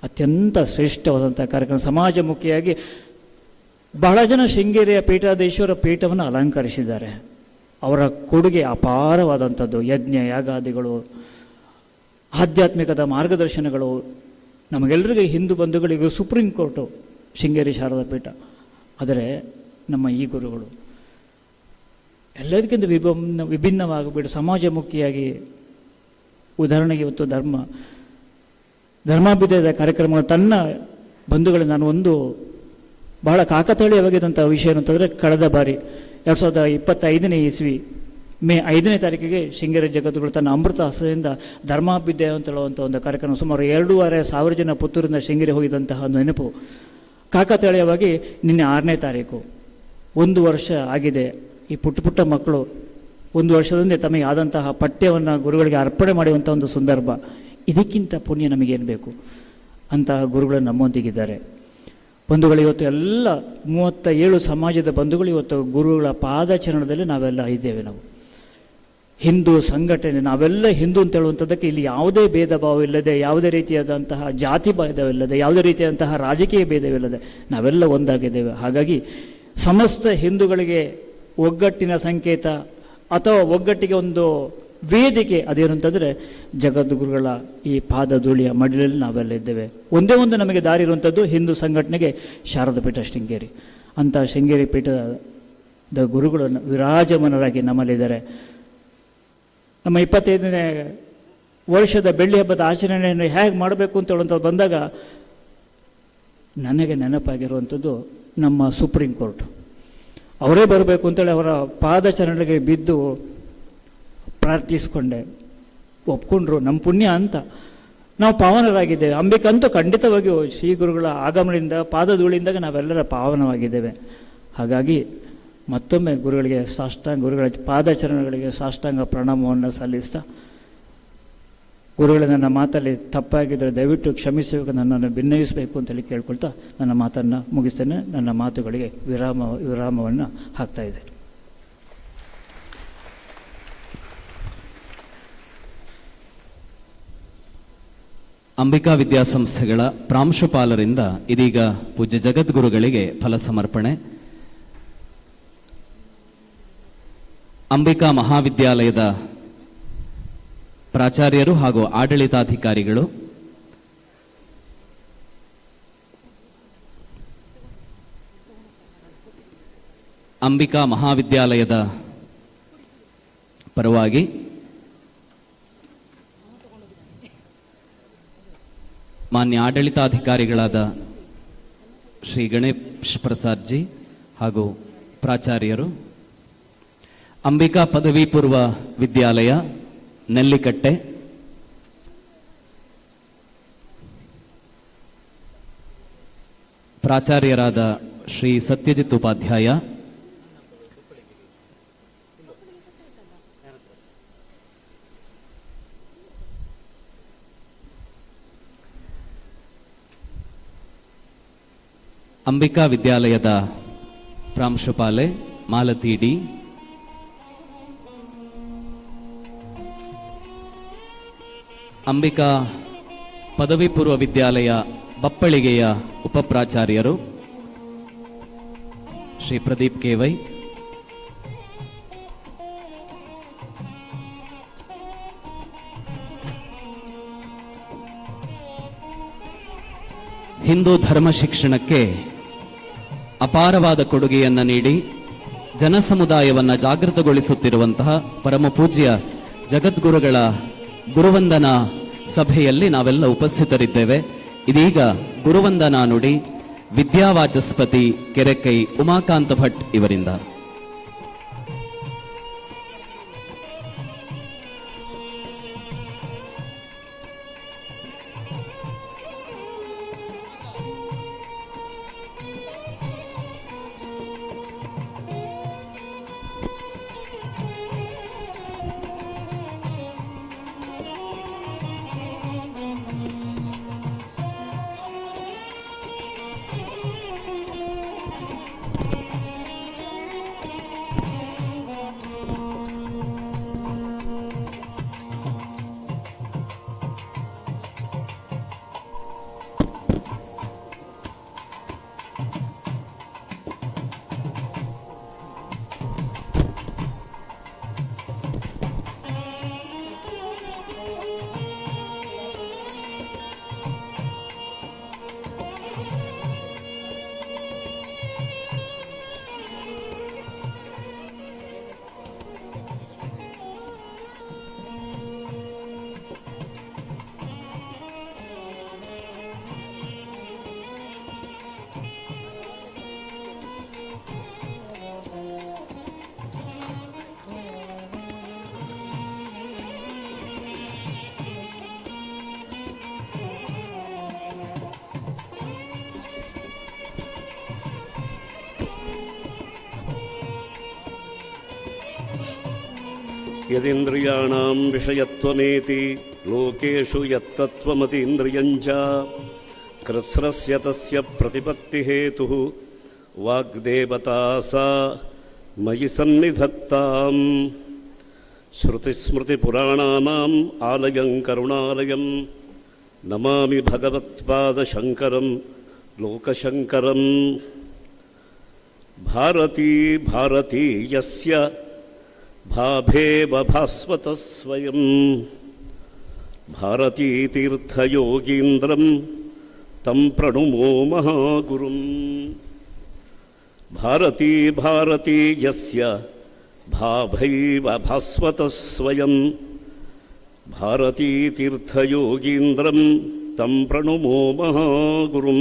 ಅತ್ಯಂತ ಶ್ರೇಷ್ಠವಾದಂಥ ಕಾರ್ಯಕ್ರಮ. ಸಮಾಜಮುಖಿಯಾಗಿ ಬಹಳ ಜನ ಶೃಂಗೇರಿಯ ಪೀಠಾಧೀಶ್ವರ ಪೀಠವನ್ನು ಅಲಂಕರಿಸಿದ್ದಾರೆ. ಅವರ ಕೊಡುಗೆ ಅಪಾರವಾದಂಥದ್ದು. ಯಜ್ಞ ಯಾಗಾದಿಗಳು, ಆಧ್ಯಾತ್ಮಿಕದ ಮಾರ್ಗದರ್ಶನಗಳು ನಮಗೆಲ್ಲರಿಗೂ ಹಿಂದೂ ಬಂಧುಗಳಿಗೂ ಸುಪ್ರೀಂ ಕೋರ್ಟು ಶೃಂಗೇರಿ ಶಾರದಾ ಪೀಠ. ಆದರೆ ನಮ್ಮ ಈ ಗುರುಗಳು ಎಲ್ಲದಕ್ಕಿಂತ ವಿಭಿನ್ನವಾಗಿಬಿಟ್ಟು ಸಮಾಜಮುಖಿಯಾಗಿ, ಉದಾಹರಣೆಗೆ ಇವತ್ತು ಧರ್ಮಾಭ್ಯುದಯದ ಕಾರ್ಯಕ್ರಮಗಳು ತನ್ನ ಬಂಧುಗಳಿಗೆ ನಾನು ಒಂದು ಬಹಳ ಕಾಕತಾಳೀಯವಾಗಿದ್ದಂಥ ವಿಷಯ ಅಂತಂದರೆ, ಕಳೆದ ಬಾರಿ 2025ನೇ ಇಸ್ವಿ ಮೇ 5ನೇ ತಾರೀಕಿಗೆ ಶೃಂಗೇರಿ ಜಗದ್ಗುರು ತನ್ನ ಅಮೃತ ಹಸ್ತದಿಂದ ಧರ್ಮಾಭ್ಯುದಯ ಅಂತ ಹೇಳುವಂಥ ಒಂದು ಕಾರ್ಯಕ್ರಮ, ಸುಮಾರು 2,500 ಜನ ಪುತ್ತೂರಿಂದ ಶೃಂಗೇರಿ ಹೋಗಿದ್ದಂತಹ ನೆನಪು. ಕಾಕತಾಳೀಯವಾಗಿ ನಿನ್ನೆ 6ನೇ ತಾರೀಕು 1 ವರ್ಷ ಆಗಿದೆ. ಈ ಪುಟ್ಟ ಮಕ್ಕಳು 1 ವರ್ಷದಿಂದ ತಮಗೆ ಆದಂತಹ ಪಠ್ಯವನ್ನು ಗುರುಗಳಿಗೆ ಅರ್ಪಣೆ ಮಾಡುವಂಥ ಒಂದು ಸಂದರ್ಭ. ಇದಕ್ಕಿಂತ ಪುಣ್ಯ ನಮಗೇನು ಬೇಕು? ಅಂತಹ ಗುರುಗಳು ನಮ್ಮೊಂದಿಗಿದ್ದಾರೆ. ಬಂಧುಗಳು, ಇವತ್ತು ಎಲ್ಲ 37 ಸಮಾಜದ ಬಂಧುಗಳು ಇವತ್ತು ಗುರುಗಳ ಪಾದಚರಣದಲ್ಲಿ ನಾವೆಲ್ಲ ಇದ್ದೇವೆ. ನಾವು ಹಿಂದೂ ಸಂಘಟನೆ, ನಾವೆಲ್ಲ ಹಿಂದೂ ಅಂತ ಹೇಳುವಂಥದ್ದಕ್ಕೆ ಇಲ್ಲಿ ಯಾವುದೇ ಭೇದ ಭಾವ ಇಲ್ಲದೆ, ಯಾವುದೇ ರೀತಿಯಾದಂತಹ ಜಾತಿ ಭೇದವಿಲ್ಲದೆ, ಯಾವುದೇ ರೀತಿಯಾದಂತಹ ರಾಜಕೀಯ ಭೇದವಿಲ್ಲದೆ ನಾವೆಲ್ಲ ಒಂದಾಗಿದ್ದೇವೆ. ಹಾಗಾಗಿ ಸಮಸ್ತ ಹಿಂದೂಗಳಿಗೆ ಒಗ್ಗಟ್ಟಿನ ಸಂಕೇತ ಅಥವಾ ಒಗ್ಗಟ್ಟಿಗೆ ಒಂದು ವೇದಿಕೆ ಅದೇನು ಅಂತಂದರೆ ಜಗದ್ಗುರುಗಳ ಈ ಪಾದಧೂಳಿಯ ಮಡಿಲಲ್ಲಿ ನಾವೆಲ್ಲ ಇದ್ದೇವೆ. ಒಂದೇ ಒಂದು ನಮಗೆ ದಾರಿ ಇರುವಂಥದ್ದು ಹಿಂದೂ ಸಂಘಟನೆಗೆ ಶಾರದಾ ಪೀಠ ಶೃಂಗೇರಿ. ಅಂಥ ಶೃಂಗೇರಿ ಪೀಠದ ಗುರುಗಳನ್ನು ವಿರಾಜಮಾನರಾಗಿ ನಮ್ಮಲ್ಲಿದ್ದಾರೆ. ನಮ್ಮ 25ನೇ ವರ್ಷದ ಬೆಳ್ಳಿ ಹಬ್ಬದ ಆಚರಣೆಯನ್ನು ಹೇಗೆ ಮಾಡಬೇಕು ಅಂತ ಹೇಳುವಂಥದ್ದು ಬಂದಾಗ ನನಗೆ ನೆನಪಾಗಿರುವಂಥದ್ದು ನಮ್ಮ ಸುಪ್ರೀಂ ಕೋರ್ಟ್. ಅವರೇ ಬರಬೇಕು ಅಂತೇಳಿ ಅವರ ಪಾದಚರಣೆಗೆ ಬಿದ್ದು ಪ್ರಾರ್ಥಿಸಿಕೊಂಡೆ, ಒಪ್ಕೊಂಡ್ರು. ನಮ್ಮ ಪುಣ್ಯ ಅಂತ ನಾವು ಪಾವನರಾಗಿದ್ದೇವೆ. ಅಂಬಿಕಂತೂ ಖಂಡಿತವಾಗಿಯೂ ಶ್ರೀ ಗುರುಗಳ ಆಗಮನದಿಂದ ಪಾದಧೂಳಿಂದಾಗ ನಾವೆಲ್ಲರ ಪಾವನವಾಗಿದ್ದೇವೆ. ಹಾಗಾಗಿ ಮತ್ತೊಮ್ಮೆ ಗುರುಗಳ ಪಾದಚರಣೆಗಳಿಗೆ ಸಾಷ್ಟಾಂಗ ಪ್ರಣಾಮವನ್ನು ಸಲ್ಲಿಸ್ತಾ, ಗುರುಗಳ ನನ್ನ ಮಾತಲ್ಲಿ ತಪ್ಪಾಗಿದ್ದರೆ ದಯವಿಟ್ಟು ಕ್ಷಮಿಸಬೇಕು, ನನ್ನನ್ನು ಭಿನ್ನಯಿಸಬೇಕು ಅಂತೇಳಿ ಕೇಳ್ಕೊಳ್ತಾ ನನ್ನ ಮಾತನ್ನು ಮುಗಿಸ್ತೇನೆ. ನನ್ನ ಮಾತುಗಳಿಗೆ ವಿರಾಮವನ್ನು ಹಾಕ್ತಾ ಇದ್ದೇನೆ. ಅಂಬಿಕಾ ವಿದ್ಯಾಸಂಸ್ಥೆಗಳ ಪ್ರಾಂಶುಪಾಲರಿಂದ ಇದೀಗ ಪೂಜ್ಯ ಜಗದ್ಗುರುಗಳಿಗೆ ಫಲ ಸಮರ್ಪಣೆ. ಅಂಬಿಕಾ ಮಹಾವಿದ್ಯಾಲಯದ ಪ್ರಾಚಾರ್ಯರು ಹಾಗೂ ಆಡಳಿತಾಧಿಕಾರಿಗಳು, ಅಂಬಿಕಾ ಮಹಾವಿದ್ಯಾಲಯದ ಪರವಾಗಿ ಮಾನ್ಯ ಆಡಳಿತಾಧಿಕಾರಿಗಳಾದ ಶ್ರೀ ಗಣೇಶ್ ಪ್ರಸಾದ್ ಜಿ ಹಾಗೂ ಪ್ರಾಚಾರ್ಯರು, ಅಂಬಿಕಾ ಪದವಿ ಪೂರ್ವ ವಿದ್ಯಾಲಯ ನೆಲ್ಲಿಕಟ್ಟೆ, ಪ್ರಾಚಾರ್ಯರಾದ ಶ್ರೀ ಸತ್ಯಜಿತ್ ಉಪಾಧ್ಯಾಯ, ಅಂಬಿಕಾ ವಿದ್ಯಾಲಯದ ಪ್ರಾಂಶುಪಾಲೆ ಮಾಲತಿ ಡಿ, ಅಂಬಿಕಾ ಪದವಿ ಪೂರ್ವ ವಿದ್ಯಾಲಯ ಬಪ್ಪಳಿಗೆಯ ಉಪಪ್ರಾಚಾರ್ಯರು ಶ್ರೀ ಪ್ರದೀಪ್ ಕೆವೈ, ಹಿಂದೂ ಧರ್ಮ ಶಿಕ್ಷಣಕ್ಕೆ ಅಪಾರವಾದ ಕೊಡುಗೆಯನ್ನು ನೀಡಿ ಜನಸಮುದಾಯವನ್ನು ಜಾಗೃತಗೊಳಿಸುತ್ತಿರುವಂತಹ ಪರಮ ಪೂಜ್ಯ ಜಗದ್ಗುರುಗಳ ಗುರುವಂದನಾ ಸಭೆಯಲ್ಲಿ ನಾವೆಲ್ಲ ಉಪಸ್ಥಿತರಿದ್ದೇವೆ. ಇದೀಗ ಗುರುವಂದನಾ ನುಡಿ ವಿದ್ಯಾವಾಚಸ್ಪತಿ ಕೆರೆಕೈ ಉಮಾಕಾಂತ ಭಟ್ ಇವರಿಂದ. ಯದಿಂದ್ರಿಯಾಣಾಂ ವಿಷಯತ್ವಮೇತಿ ಲೋಕೇಶು ಯತ್ತತ್ವಮತೀಂದ್ರಿಯಂಚ ಕೃತ್ಸ್ರಸ್ಯ ತಸ್ಯ ಪ್ರತಿಪತ್ತಿ ಹೇತು ವಾಗ್ದೇವತಾ ಸಾ ಮಯಿ ಸನ್ನಿಧತ್ತಾಂ ಶ್ರುತಿಸ್ಮೃತಿಪುರಾಣಾನಾಂ ಆಲಯಂ ಕರುಣಾಲಯಂ ನಮಾಮಿ ಭಗವತ್ಪಾದಶಂಕರಂ ಲೋಕಶಂಕರಂ. ಭಾರತೀ ಭಾರತೀ ಯಸ್ಯ ಭಾಭೇವ ಭಾಸ್ವತಃ ಸ್ವಯಂ ಭಾರತೀ ತೀರ್ಥಯೋಗೀಂದ್ರಂ ತಂ ಪ್ರಣುಮೋ ಮಹಾಗುರುಂ. ಭಾರತೀ ಭಾರತೀ ಯಸ್ಯ ಭಾಭೈವ ಭಾಸ್ವತಃ ಸ್ವಯಂ ಭಾರತೀ ತೀರ್ಥಯೋಗೀಂದ್ರಂ ತಂ ಪ್ರಣುಮೋ ಮಹಾಗುರುಂ.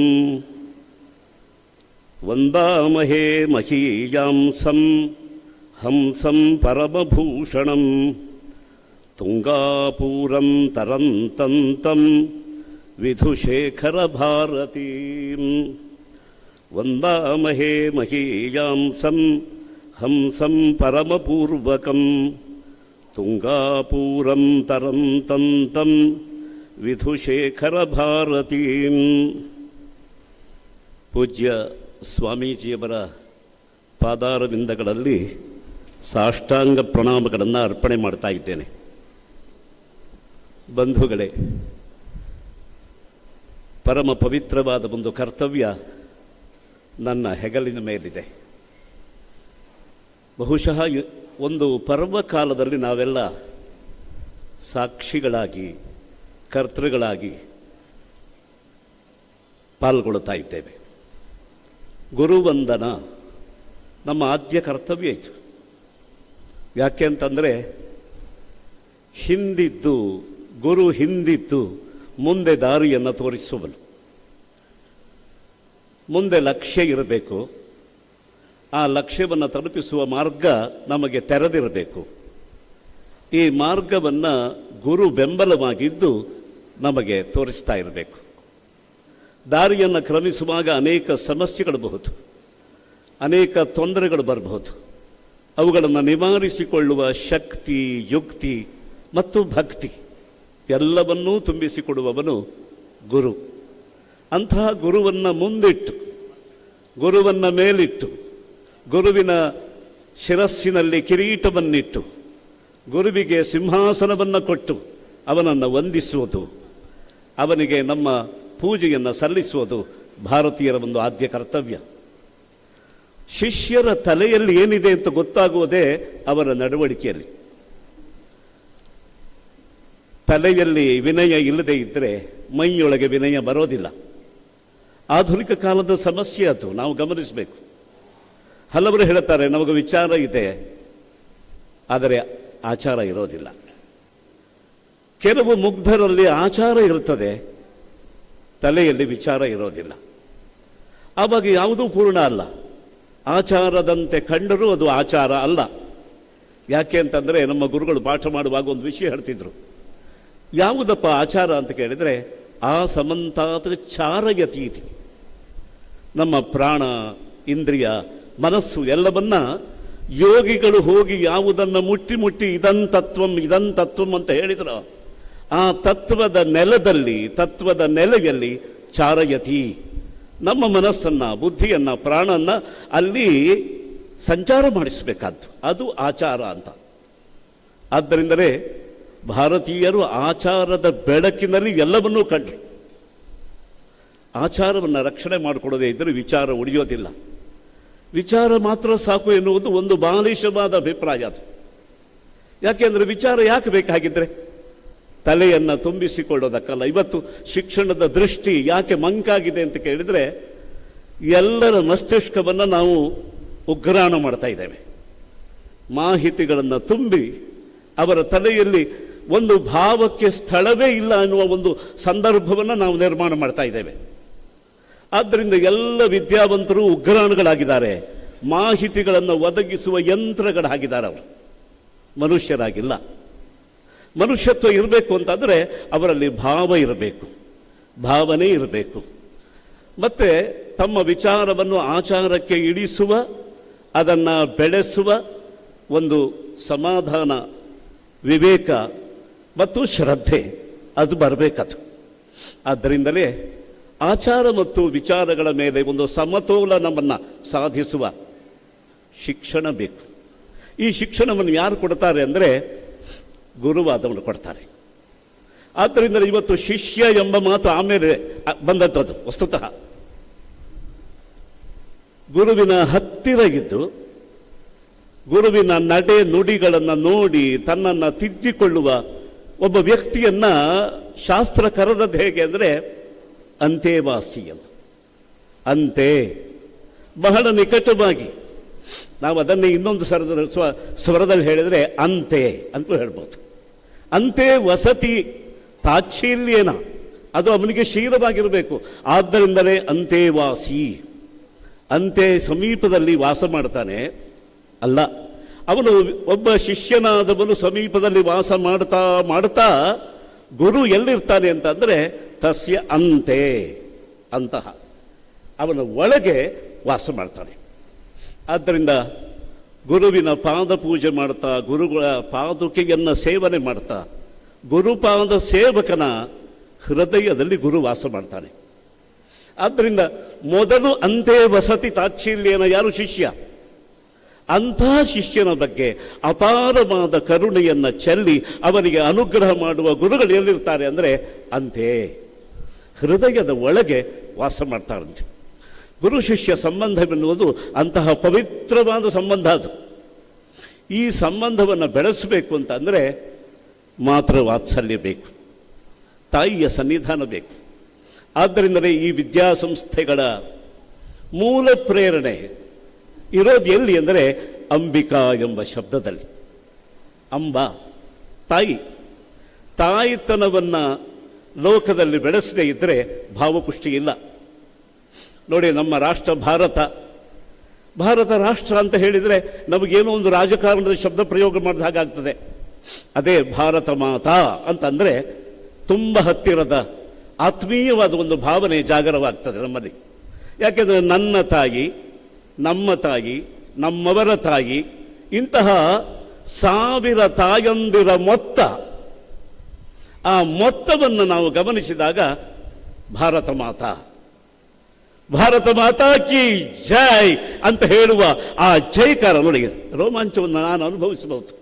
ವಂದಾಮಹೇ ಮಹೀಯಾಂಸಂ ಹಂಸಂ ಪರಮಭೂಷಣಂ ತುಂಗಾಪೂರಂ ತರಂತಂತಂ ವಿಧುಶೇಖರಭಾರತೀಂ. ವಂದಾಮಹೇ ಮಹೀಯಾಂಸಂ ಹಂಸಂ ಪರಮಪೂರ್ವಕಂ ತುಂಗಾಪೂರಂ ತರಂತಂತಂ ವಿಧುಶೇಖರಭಾರತೀಂ. ಪೂಜ್ಯ ಸ್ವಾಮೀಜಿಯವರ ಪಾದಾರವಿಂದಗಳಲ್ಲಿ ಸಾಷ್ಟಾಂಗ ಪ್ರಣಾಮಗಳನ್ನು ಅರ್ಪಣೆ ಮಾಡ್ತಾ ಇದ್ದೇನೆ. ಬಂಧುಗಳೇ, ಪರಮ ಪವಿತ್ರವಾದ ಒಂದು ಕರ್ತವ್ಯ ನನ್ನ ಹೆಗಲಿನ ಮೇಲಿದೆ. ಬಹುಶಃ ಒಂದು ಪರ್ವಕಾಲದಲ್ಲಿ ನಾವೆಲ್ಲ ಸಾಕ್ಷಿಗಳಾಗಿ ಕರ್ತೃಗಳಾಗಿ ಪಾಲ್ಗೊಳ್ಳುತ್ತಾ ಇದ್ದೇವೆ. ಗುರುವಂದನ ನಮ್ಮ ಆದ್ಯ ಕರ್ತವ್ಯ ಇತ್ತು. ಯಾಕೆ ಅಂತಂದರೆ ಹಿಂದಿದ್ದು ಗುರು ಹಿಂದಿದ್ದು ಮುಂದೆ ದಾರಿಯನ್ನು ತೋರಿಸುವನು. ಮುಂದೆ ಲಕ್ಷ್ಯ ಇರಬೇಕು. ಆ ಲಕ್ಷ್ಯವನ್ನು ತಲುಪಿಸುವ ಮಾರ್ಗ ನಮಗೆ ತೆರೆದಿರಬೇಕು. ಈ ಮಾರ್ಗವನ್ನು ಗುರು ಬೆಂಬಲವಾಗಿದ್ದು ನಮಗೆ ತೋರಿಸ್ತಾ ಇರಬೇಕು. ದಾರಿಯನ್ನು ಕ್ರಮಿಸುವಾಗ ಅನೇಕ ಸಮಸ್ಯೆಗಳು ಬಹುದು, ಅನೇಕ ತೊಂದರೆಗಳು ಬರಬಹುದು. ಅವುಗಳನ್ನು ನಿವಾರಿಸಿಕೊಳ್ಳುವ ಶಕ್ತಿ, ಯುಕ್ತಿ ಮತ್ತು ಭಕ್ತಿ ಎಲ್ಲವನ್ನೂ ತುಂಬಿಸಿಕೊಡುವವನು ಗುರು. ಅಂತಹ ಗುರುವನ್ನು ಮುಂದಿಟ್ಟು, ಗುರುವನ್ನು ಮೇಲಿಟ್ಟು, ಗುರುವಿನ ಶಿರಸ್ಸಿನಲ್ಲಿ ಕಿರೀಟವನ್ನಿಟ್ಟು, ಗುರುವಿಗೆ ಸಿಂಹಾಸನವನ್ನು ಕೊಟ್ಟು ಅವನನ್ನು ವಂದಿಸುವುದು, ಅವನಿಗೆ ನಮ್ಮ ಪೂಜೆಯನ್ನು ಸಲ್ಲಿಸುವುದು ಭಾರತೀಯರ ಒಂದು ಆದ್ಯ ಕರ್ತವ್ಯ. ಶಿಷ್ಯರ ತಲೆಯಲ್ಲಿ ಏನಿದೆ ಅಂತ ಗೊತ್ತಾಗುವುದೇ ಅವರ ನಡವಳಿಕೆಯಲ್ಲಿ. ತಲೆಯಲ್ಲಿ ವಿನಯ ಇಲ್ಲದೆ ಇದ್ದರೆ ಮೈಯೊಳಗೆ ವಿನಯ ಬರೋದಿಲ್ಲ. ಆಧುನಿಕ ಕಾಲದ ಸಮಸ್ಯೆ ಅದು, ನಾವು ಗಮನಿಸಬೇಕು. ಹಲವರು ಹೇಳ್ತಾರೆ ನಮಗೆ ವಿಚಾರ ಇದೆ, ಆದರೆ ಆಚಾರ ಇರೋದಿಲ್ಲ. ಕೆಲವು ಮುಗ್ಧರಲ್ಲಿ ಆಚಾರ ಇರುತ್ತದೆ, ತಲೆಯಲ್ಲಿ ವಿಚಾರ ಇರೋದಿಲ್ಲ. ಆವಾಗ ಯಾವುದೂ ಪೂರ್ಣ ಅಲ್ಲ. ಆಚಾರದಂತೆ ಕಂಡರೂ ಅದು ಆಚಾರ ಅಲ್ಲ. ಯಾಕೆ ಅಂತಂದರೆ ನಮ್ಮ ಗುರುಗಳು ಪಾಠ ಮಾಡುವಾಗ ಒಂದು ವಿಷಯ ಹೇಳ್ತಿದ್ರು. ಯಾವುದಪ್ಪ ಆಚಾರ ಅಂತ ಕೇಳಿದರೆ ಆ ಸಮಂತಾತ್ ಚಾರಯತೀತಿ. ನಮ್ಮ ಪ್ರಾಣ, ಇಂದ್ರಿಯ, ಮನಸ್ಸು ಎಲ್ಲವನ್ನ ಯೋಗಿಗಳು ಹೋಗಿ ಯಾವುದನ್ನು ಮುಟ್ಟಿ ಮುಟ್ಟಿ ಇದಂತತ್ವಂ ಅಂತ ಹೇಳಿದ್ರು, ಆ ತತ್ವದ ನೆಲದಲ್ಲಿ, ತತ್ವದ ನೆಲೆಯಲ್ಲಿ ಚಾರಯತಿ. ನಮ್ಮ ಮನಸ್ಸನ್ನು, ಬುದ್ಧಿಯನ್ನು, ಪ್ರಾಣವನ್ನು ಅಲ್ಲಿ ಸಂಚಾರ ಮಾಡಿಸಬೇಕಾದ್ದು, ಅದು ಆಚಾರ ಅಂತ. ಆದ್ದರಿಂದಲೇ ಭಾರತೀಯರು ಆಚಾರದ ಬೆಳಕಿನಲ್ಲಿ ಎಲ್ಲವನ್ನೂ ಕಂಡ್ರು. ಆಚಾರವನ್ನು ರಕ್ಷಣೆ ಮಾಡಿಕೊಡದೇ ಇದ್ದರೆ ವಿಚಾರ ಉಳಿಯೋದಿಲ್ಲ. ವಿಚಾರ ಮಾತ್ರ ಸಾಕು ಎನ್ನುವುದು ಒಂದು ಬಾಲಿಶವಾದ ಅಭಿಪ್ರಾಯ ಅದು. ಯಾಕೆಂದರೆ ವಿಚಾರ ಯಾಕೆ ಬೇಕಾಗಿದ್ದರೆ ತಲೆಯನ್ನು ತುಂಬಿಸಿಕೊಳ್ಳೋದಕ್ಕಲ್ಲ. ಇವತ್ತು ಶಿಕ್ಷಣದ ದೃಷ್ಟಿ ಯಾಕೆ ಮಂಕಾಗಿದೆ ಅಂತ ಕೇಳಿದರೆ ಎಲ್ಲರ ಮಸ್ತಿಷ್ಕವನ್ನು ನಾವು ಉಗ್ರಾಣ ಮಾಡ್ತಾ ಇದ್ದೇವೆ. ಮಾಹಿತಿಗಳನ್ನು ತುಂಬಿ ಅವರ ತಲೆಯಲ್ಲಿ ಒಂದು ಭಾವಕ್ಕೆ ಸ್ಥಳವೇ ಇಲ್ಲ ಅನ್ನುವ ಒಂದು ಸಂದರ್ಭವನ್ನು ನಾವು ನಿರ್ಮಾಣ ಮಾಡ್ತಾ ಇದ್ದೇವೆ. ಆದ್ದರಿಂದ ಎಲ್ಲ ವಿದ್ಯಾವಂತರು ಉಗ್ರಾಣಗಳಾಗಿದ್ದಾರೆ, ಮಾಹಿತಿಗಳನ್ನು ಒದಗಿಸುವ ಯಂತ್ರಗಳಾಗಿದ್ದಾರೆ. ಅವರು ಮನುಷ್ಯರಾಗಿಲ್ಲ. ಮನುಷ್ಯತ್ವ ಇರಬೇಕು ಅಂತಂದರೆ ಅವರಲ್ಲಿ ಭಾವ ಇರಬೇಕು, ಭಾವನೆ ಇರಬೇಕು. ಮತ್ತು ತಮ್ಮ ವಿಚಾರವನ್ನು ಆಚಾರಕ್ಕೆ ಇಳಿಸುವ, ಅದನ್ನು ಬೆಳೆಸುವ ಒಂದು ಸಮಾಧಾನ ವಿವೇಕ ಮತ್ತು ಶ್ರದ್ಧೆ ಅದು ಬರಬೇಕದು. ಆದ್ದರಿಂದಲೇ ಆಚಾರ ಮತ್ತು ವಿಚಾರಗಳ ಮೇಲೆ ಒಂದು ಸಮತೋಲನವನ್ನು ಸಾಧಿಸುವ ಶಿಕ್ಷಣ ಬೇಕು. ಈ ಶಿಕ್ಷಣವನ್ನು ಯಾರು ಕೊಡ್ತಾರೆ ಅಂದರೆ ಗುರುವಾದವನ್ನು ಕೊಡ್ತಾರೆ. ಆದ್ದರಿಂದ ಇವತ್ತು ಶಿಷ್ಯ ಎಂಬ ಮಾತು ಆಮೇಲೆ ಬಂದದ್ದು. ವಸ್ತುತಃ ಗುರುವಿನ ಹತ್ತಿರ ಇದ್ದು ಗುರುವಿನ ನಡೆ ನುಡಿಗಳನ್ನು ನೋಡಿ ತನ್ನನ್ನು ತಿದ್ದಿಕೊಳ್ಳುವ ಒಬ್ಬ ವ್ಯಕ್ತಿಯನ್ನ ಶಾಸ್ತ್ರ ಕರೆದದ್ದು ಹೇಗೆ ಅಂದರೆ ಅಂತೆವಾಸಿ ಅಂತ. ಅಂತೆ ಬಹಳ ನಿಕಟವಾಗಿ, ನಾವು ಅದನ್ನೇ ಇನ್ನೊಂದು ಸ್ವರದಲ್ಲಿ ಹೇಳಿದರೆ ಅಂತೆ ಅಂತಲೂ ಹೇಳ್ಬೋದು. ಅಂತೆ ವಸತಿ ತಾಚ್ಛೀಲ್ಯೇನ, ಅದು ಅವನಿಗೆ ಶೀಲವಾಗಿರಬೇಕು. ಆದ್ದರಿಂದಲೇ ಅಂತೆವಾಸಿ, ಅಂತೆ ಸಮೀಪದಲ್ಲಿ ವಾಸ ಮಾಡ್ತಾನೆ ಅಲ್ಲ, ಅವನು ಒಬ್ಬ ಶಿಷ್ಯನಾದವನು ಸಮೀಪದಲ್ಲಿ ವಾಸ ಮಾಡ್ತಾ ಮಾಡ್ತಾ ಗುರು ಎಲ್ಲಿರ್ತಾನೆ ಅಂತಂದರೆ ತಸ್ಯ ಅಂತೆ, ಅಂತಹ ಅವನ ಒಳಗೆ ವಾಸ ಮಾಡ್ತಾನೆ. ಆದ್ದರಿಂದ ಗುರುವಿನ ಪಾದ ಪೂಜೆ ಮಾಡ್ತಾ, ಗುರುಗಳ ಪಾದುಕೆಯನ್ನು ಸೇವನೆ ಮಾಡ್ತಾ, ಗುರುಪಾದ ಸೇವಕನ ಹೃದಯದಲ್ಲಿ ಗುರು ವಾಸ ಮಾಡ್ತಾನೆ. ಆದ್ದರಿಂದ ಮೊದಲು ಅಂತೆ ವಸತಿ ತಾಚ್ಛೀಲ್ಯನ ಯಾರು ಶಿಷ್ಯ, ಅಂತಹ ಶಿಷ್ಯನ ಬಗ್ಗೆ ಅಪಾರವಾದ ಕರುಣೆಯನ್ನು ಚೆಲ್ಲಿ ಅವನಿಗೆ ಅನುಗ್ರಹ ಮಾಡುವ ಗುರುಗಳು ಎಲ್ಲಿರ್ತಾರೆ ಅಂದರೆ ಅಂತೆ ಹೃದಯದ ಒಳಗೆ ವಾಸ ಮಾಡ್ತಾರಂತೆ. ಗುರು ಶಿಷ್ಯ ಸಂಬಂಧವೆನ್ನುವುದು ಅಂತಹ ಪವಿತ್ರವಾದ ಸಂಬಂಧ. ಅದು ಈ ಸಂಬಂಧವನ್ನು ಬೆಳೆಸಬೇಕು ಅಂತ ಅಂದರೆ ಮಾತ್ರ ವಾತ್ಸಲ್ಯ ಬೇಕು, ತಾಯಿಯ ಸನ್ನಿಧಾನ ಬೇಕು. ಆದ್ದರಿಂದಲೇ ಈ ವಿದ್ಯಾಸಂಸ್ಥೆಗಳ ಮೂಲ ಪ್ರೇರಣೆ ಇರೋದು ಎಲ್ಲಿ ಅಂದರೆ ಅಂಬಿಕಾ ಎಂಬ ಶಬ್ದದಲ್ಲಿ. ಅಂಬ ತಾಯಿ, ತಾಯಿತನವನ್ನು ಲೋಕದಲ್ಲಿ ಬೆಳೆಸದೇ ಇದ್ದರೆ ಭಾವಪುಷ್ಟಿ ಇಲ್ಲ. ನೋಡಿ, ನಮ್ಮ ರಾಷ್ಟ್ರ ಭಾರತ ರಾಷ್ಟ್ರ ಅಂತ ಹೇಳಿದರೆ ನಮಗೇನೋ ಒಂದು ರಾಜಕಾರಣದ ಶಬ್ದ ಪ್ರಯೋಗ ಮಾಡಿದ ಹಾಗಾಗ್ತದೆ. ಅದೇ ಭಾರತ ಮಾತಾ ಅಂತಂದರೆ ತುಂಬ ಹತ್ತಿರದ ಆತ್ಮೀಯವಾದ ಒಂದು ಭಾವನೆ ಜಾಗರವಾಗ್ತದೆ ನಮ್ಮಲ್ಲಿ. ಯಾಕೆಂದರೆ ನನ್ನ ತಾಯಿ, ನಮ್ಮ ತಾಯಿ, ನಮ್ಮವರ ತಾಯಿ, ಇಂತಹ 1000 ತಾಯಂದಿರ ಮೊತ್ತ, ಆ ಮೊತ್ತವನ್ನು ನಾವು ಗಮನಿಸಿದಾಗ ಭಾರತ ಮಾತಾ, ಭಾರತ ಮಾತಾ ಕಿ ಜೈ ಅಂತ ಹೇಳುವ ಆ ಜೈಕಾರ ನೋಡಿ, ರೋಮಾಂಚವನ್ನು ನಾನು ಅನುಭವಿಸಬಹುದು.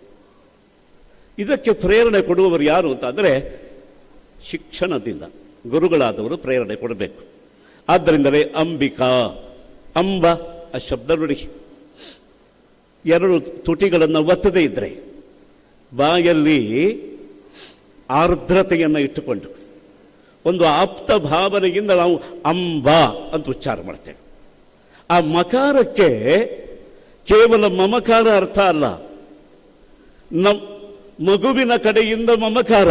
ಇದಕ್ಕೆ ಪ್ರೇರಣೆ ಕೊಡುವವರು ಯಾರು ಅಂತ ಅಂದರೆ ಶಿಕ್ಷಣದಿಂದ ಗುರುಗಳಾದವರು ಪ್ರೇರಣೆ ಕೊಡಬೇಕು. ಆದ್ದರಿಂದಲೇ ಅಂಬಿಕಾ, ಅಂಬ ಆ ಶಬ್ದ ನೋಡಿ, 2 ತುಟಿಗಳನ್ನು ಒತ್ತದೇ ಇದ್ದರೆ ಬಾಯಲ್ಲಿ ಆರ್ದ್ರತೆಯನ್ನು ಇಟ್ಟುಕೊಂಡು ಒಂದು ಆಪ್ತ ಭಾವನೆಯಿಂದ ನಾವು ಅಂಬ ಅಂತ ಉಚ್ಚಾರ ಮಾಡ್ತೇವೆ. ಆ ಮಕಾರಕ್ಕೆ ಕೇವಲ ಮಮಕಾರ ಅರ್ಥ ಅಲ್ಲ, ಮಗುವಿನ ಕಡೆಯಿಂದ ಮಮಕಾರ,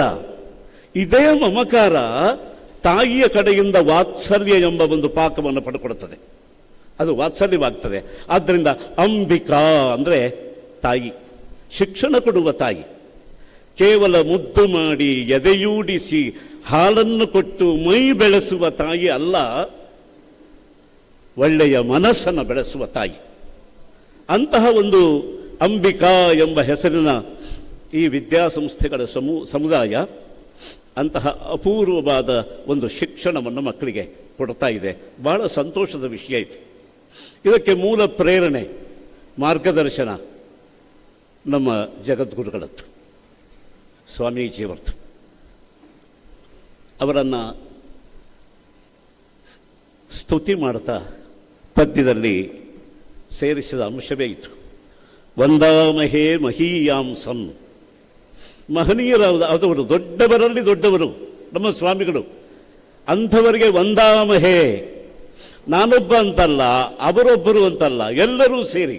ಇದೇ ಮಮಕಾರ ತಾಯಿಯ ಕಡೆಯಿಂದ ವಾತ್ಸಲ್ಯ ಎಂಬ ಒಂದು ಪಾಕವನ್ನು ಪಡ್ಕೊಡುತ್ತದೆ, ಅದು ವಾತ್ಸಲ್ಯವಾಗ್ತದೆ. ಆದ್ದರಿಂದ ಅಂಬಿಕಾ ಅಂದರೆ ತಾಯಿ, ಶಿಕ್ಷಣ ಕೊಡುವ ತಾಯಿ. ಕೇವಲ ಮುದ್ದು ಮಾಡಿ ಎದೆಯೂಡಿಸಿ ಹಾಲನ್ನು ಕೊಟ್ಟು ಮೈ ಬೆಳೆಸುವ ತಾಯಿ ಅಲ್ಲ, ಒಳ್ಳೆಯ ಮನಸ್ಸನ್ನು ಬೆಳೆಸುವ ತಾಯಿ. ಅಂತಹ ಒಂದು ಅಂಬಿಕಾ ಎಂಬ ಹೆಸರಿನ ಈ ವಿದ್ಯಾಸಂಸ್ಥೆಗಳ ಸಮುದಾಯ ಅಂತಹ ಅಪೂರ್ವವಾದ ಒಂದು ಶಿಕ್ಷಣವನ್ನು ಮಕ್ಕಳಿಗೆ ಕೊಡ್ತಾ ಇದೆ. ಬಹಳ ಸಂತೋಷದ ವಿಷಯ ಇದು. ಇದಕ್ಕೆ ಮೂಲ ಪ್ರೇರಣೆ, ಮಾರ್ಗದರ್ಶನ ನಮ್ಮ ಜಗದ್ಗುರುಗಳದ್ದು, ಸ್ವಾಮೀಜಿಯವರದ್ದು. ಅವರನ್ನು ಸ್ತುತಿ ಮಾಡ್ತಾ ಪದ್ಯದಲ್ಲಿ ಸೇರಿಸಿದ ಅಂಶವೇ ಇತ್ತು. ವಂದಾಮಹೇ ಮಹೀಯಾಂಸಂ, ಮಹನೀಯರಾದವರು, ದೊಡ್ಡವರಲ್ಲಿ ದೊಡ್ಡವರು ನಮ್ಮ ಸ್ವಾಮಿಗಳು. ಅಂಥವರಿಗೆ ವಂದಾಮಹೇ, ನಾನೊಬ್ಬ ಅಂತಲ್ಲ, ಅವರೊಬ್ಬರು ಅಂತಲ್ಲ, ಎಲ್ಲರೂ ಸೇರಿ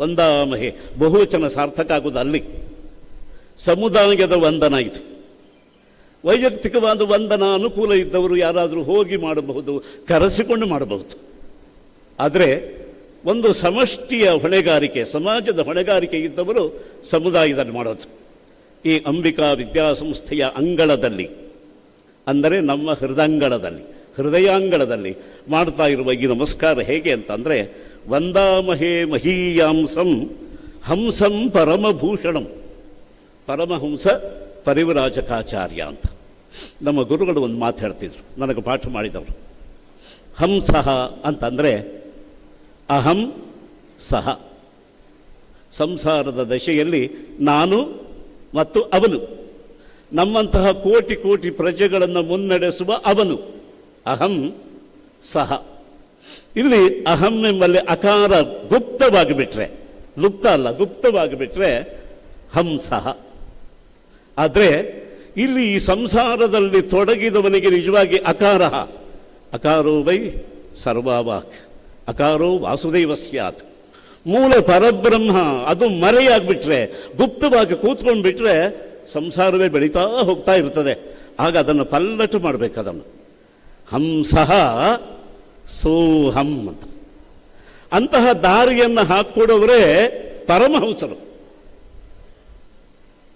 ವಂದಾಮಹೇ. ಬಹುವಚನ ಸಾರ್ಥಕ ಆಗುವುದು ಅಲ್ಲಿ. ಸಮುದಾಯದ ವಂದನ ಇದು. ವೈಯಕ್ತಿಕವಾದ ವಂದನ ಅನುಕೂಲ ಇದ್ದವರು ಯಾರಾದರೂ ಹೋಗಿ ಮಾಡಬಹುದು, ಕರೆಸಿಕೊಂಡು ಮಾಡಬಹುದು. ಆದರೆ ಒಂದು ಸಮಷ್ಟಿಯ ಹೊಣೆಗಾರಿಕೆ, ಸಮಾಜದ ಹೊಣೆಗಾರಿಕೆ ಇದ್ದವರು ಸಮುದಾಯದಲ್ಲಿ ಮಾಡೋದು. ಈ ಅಂಬಿಕಾ ವಿದ್ಯಾಸಂಸ್ಥೆಯ ಅಂಗಳದಲ್ಲಿ, ಅಂದರೆ ನಮ್ಮ ಹೃದಯಾಂಗಳದಲ್ಲಿ ಮಾಡ್ತಾ ಇರುವ ಈ ನಮಸ್ಕಾರ ಹೇಗೆ ಅಂತಂದರೆ ವಂದಾಮಹೇ ಮಹೀಯಾಂಸಂ ಹಂಸಂ ಪರಮಭೂಷಣಂ. ಪರಮಹಂಸ ಪರಿವ್ರಾಜಕಾಚಾರ್ಯ ಅಂತ ನಮ್ಮ ಗುರುಗಳು ಒಂದು ಮಾತು ಹೇಳ್ತಿದ್ರು, ನನಗೆ ಪಾಠ ಮಾಡಿದವರು. ಹಂಸಃ ಅಂತಂದರೆ ಅಹಂ ಸಹ, ಸಂಸಾರದ ದಶೆಯಲ್ಲಿ ನಾನು ಮತ್ತು ಅವನು, ನಮ್ಮಂತಹ ಕೋಟಿ ಕೋಟಿ ಪ್ರಜೆಗಳನ್ನು ಮುನ್ನಡೆಸುವ ಅವನು ಅಹಂ ಸಹ. ಇಲ್ಲಿ ಅಹಂ ಎಂಬಲ್ಲಿ ಅಕಾರ ಗುಪ್ತವಾಗಿಬಿಟ್ರೆ, ಲುಪ್ತ ಅಲ್ಲ, ಗುಪ್ತವಾಗಿಬಿಟ್ರೆ ಹಂಸಃ. ಆದರೆ ಇಲ್ಲಿ ಈ ಸಂಸಾರದಲ್ಲಿ ತೊಡಗಿದವನಿಗೆ ನಿಜವಾಗಿ ಅಕಾರ, ಅಕಾರೋ ವೈ ಸರ್ವಾವಾಕ್ ಅಕಾರೋ ವಾಸುದೇವ ಸ್ಯಾತ್, ಮೂಲ ಪರಬ್ರಹ್ಮ ಅದು ಮರೆಯಾಗ್ಬಿಟ್ರೆ, ಗುಪ್ತವಾಗಿ ಕೂತ್ಕೊಂಡು ಬಿಟ್ರೆ ಸಂಸಾರವೇ ಬೆಳೀತಾ ಹೋಗ್ತಾ ಇರ್ತದೆ. ಆಗ ಅದನ್ನು ಪಲ್ಲಟು ಮಾಡಬೇಕು. ಅದನ್ನು ಹಂಸಃ ಸೋಹಂ ಅಂತ, ಅಂತಹ ದಾರಿಯನ್ನು ಹಾಕ್ಕೊಡೋವರೇ ಪರಮಹಂಸರು.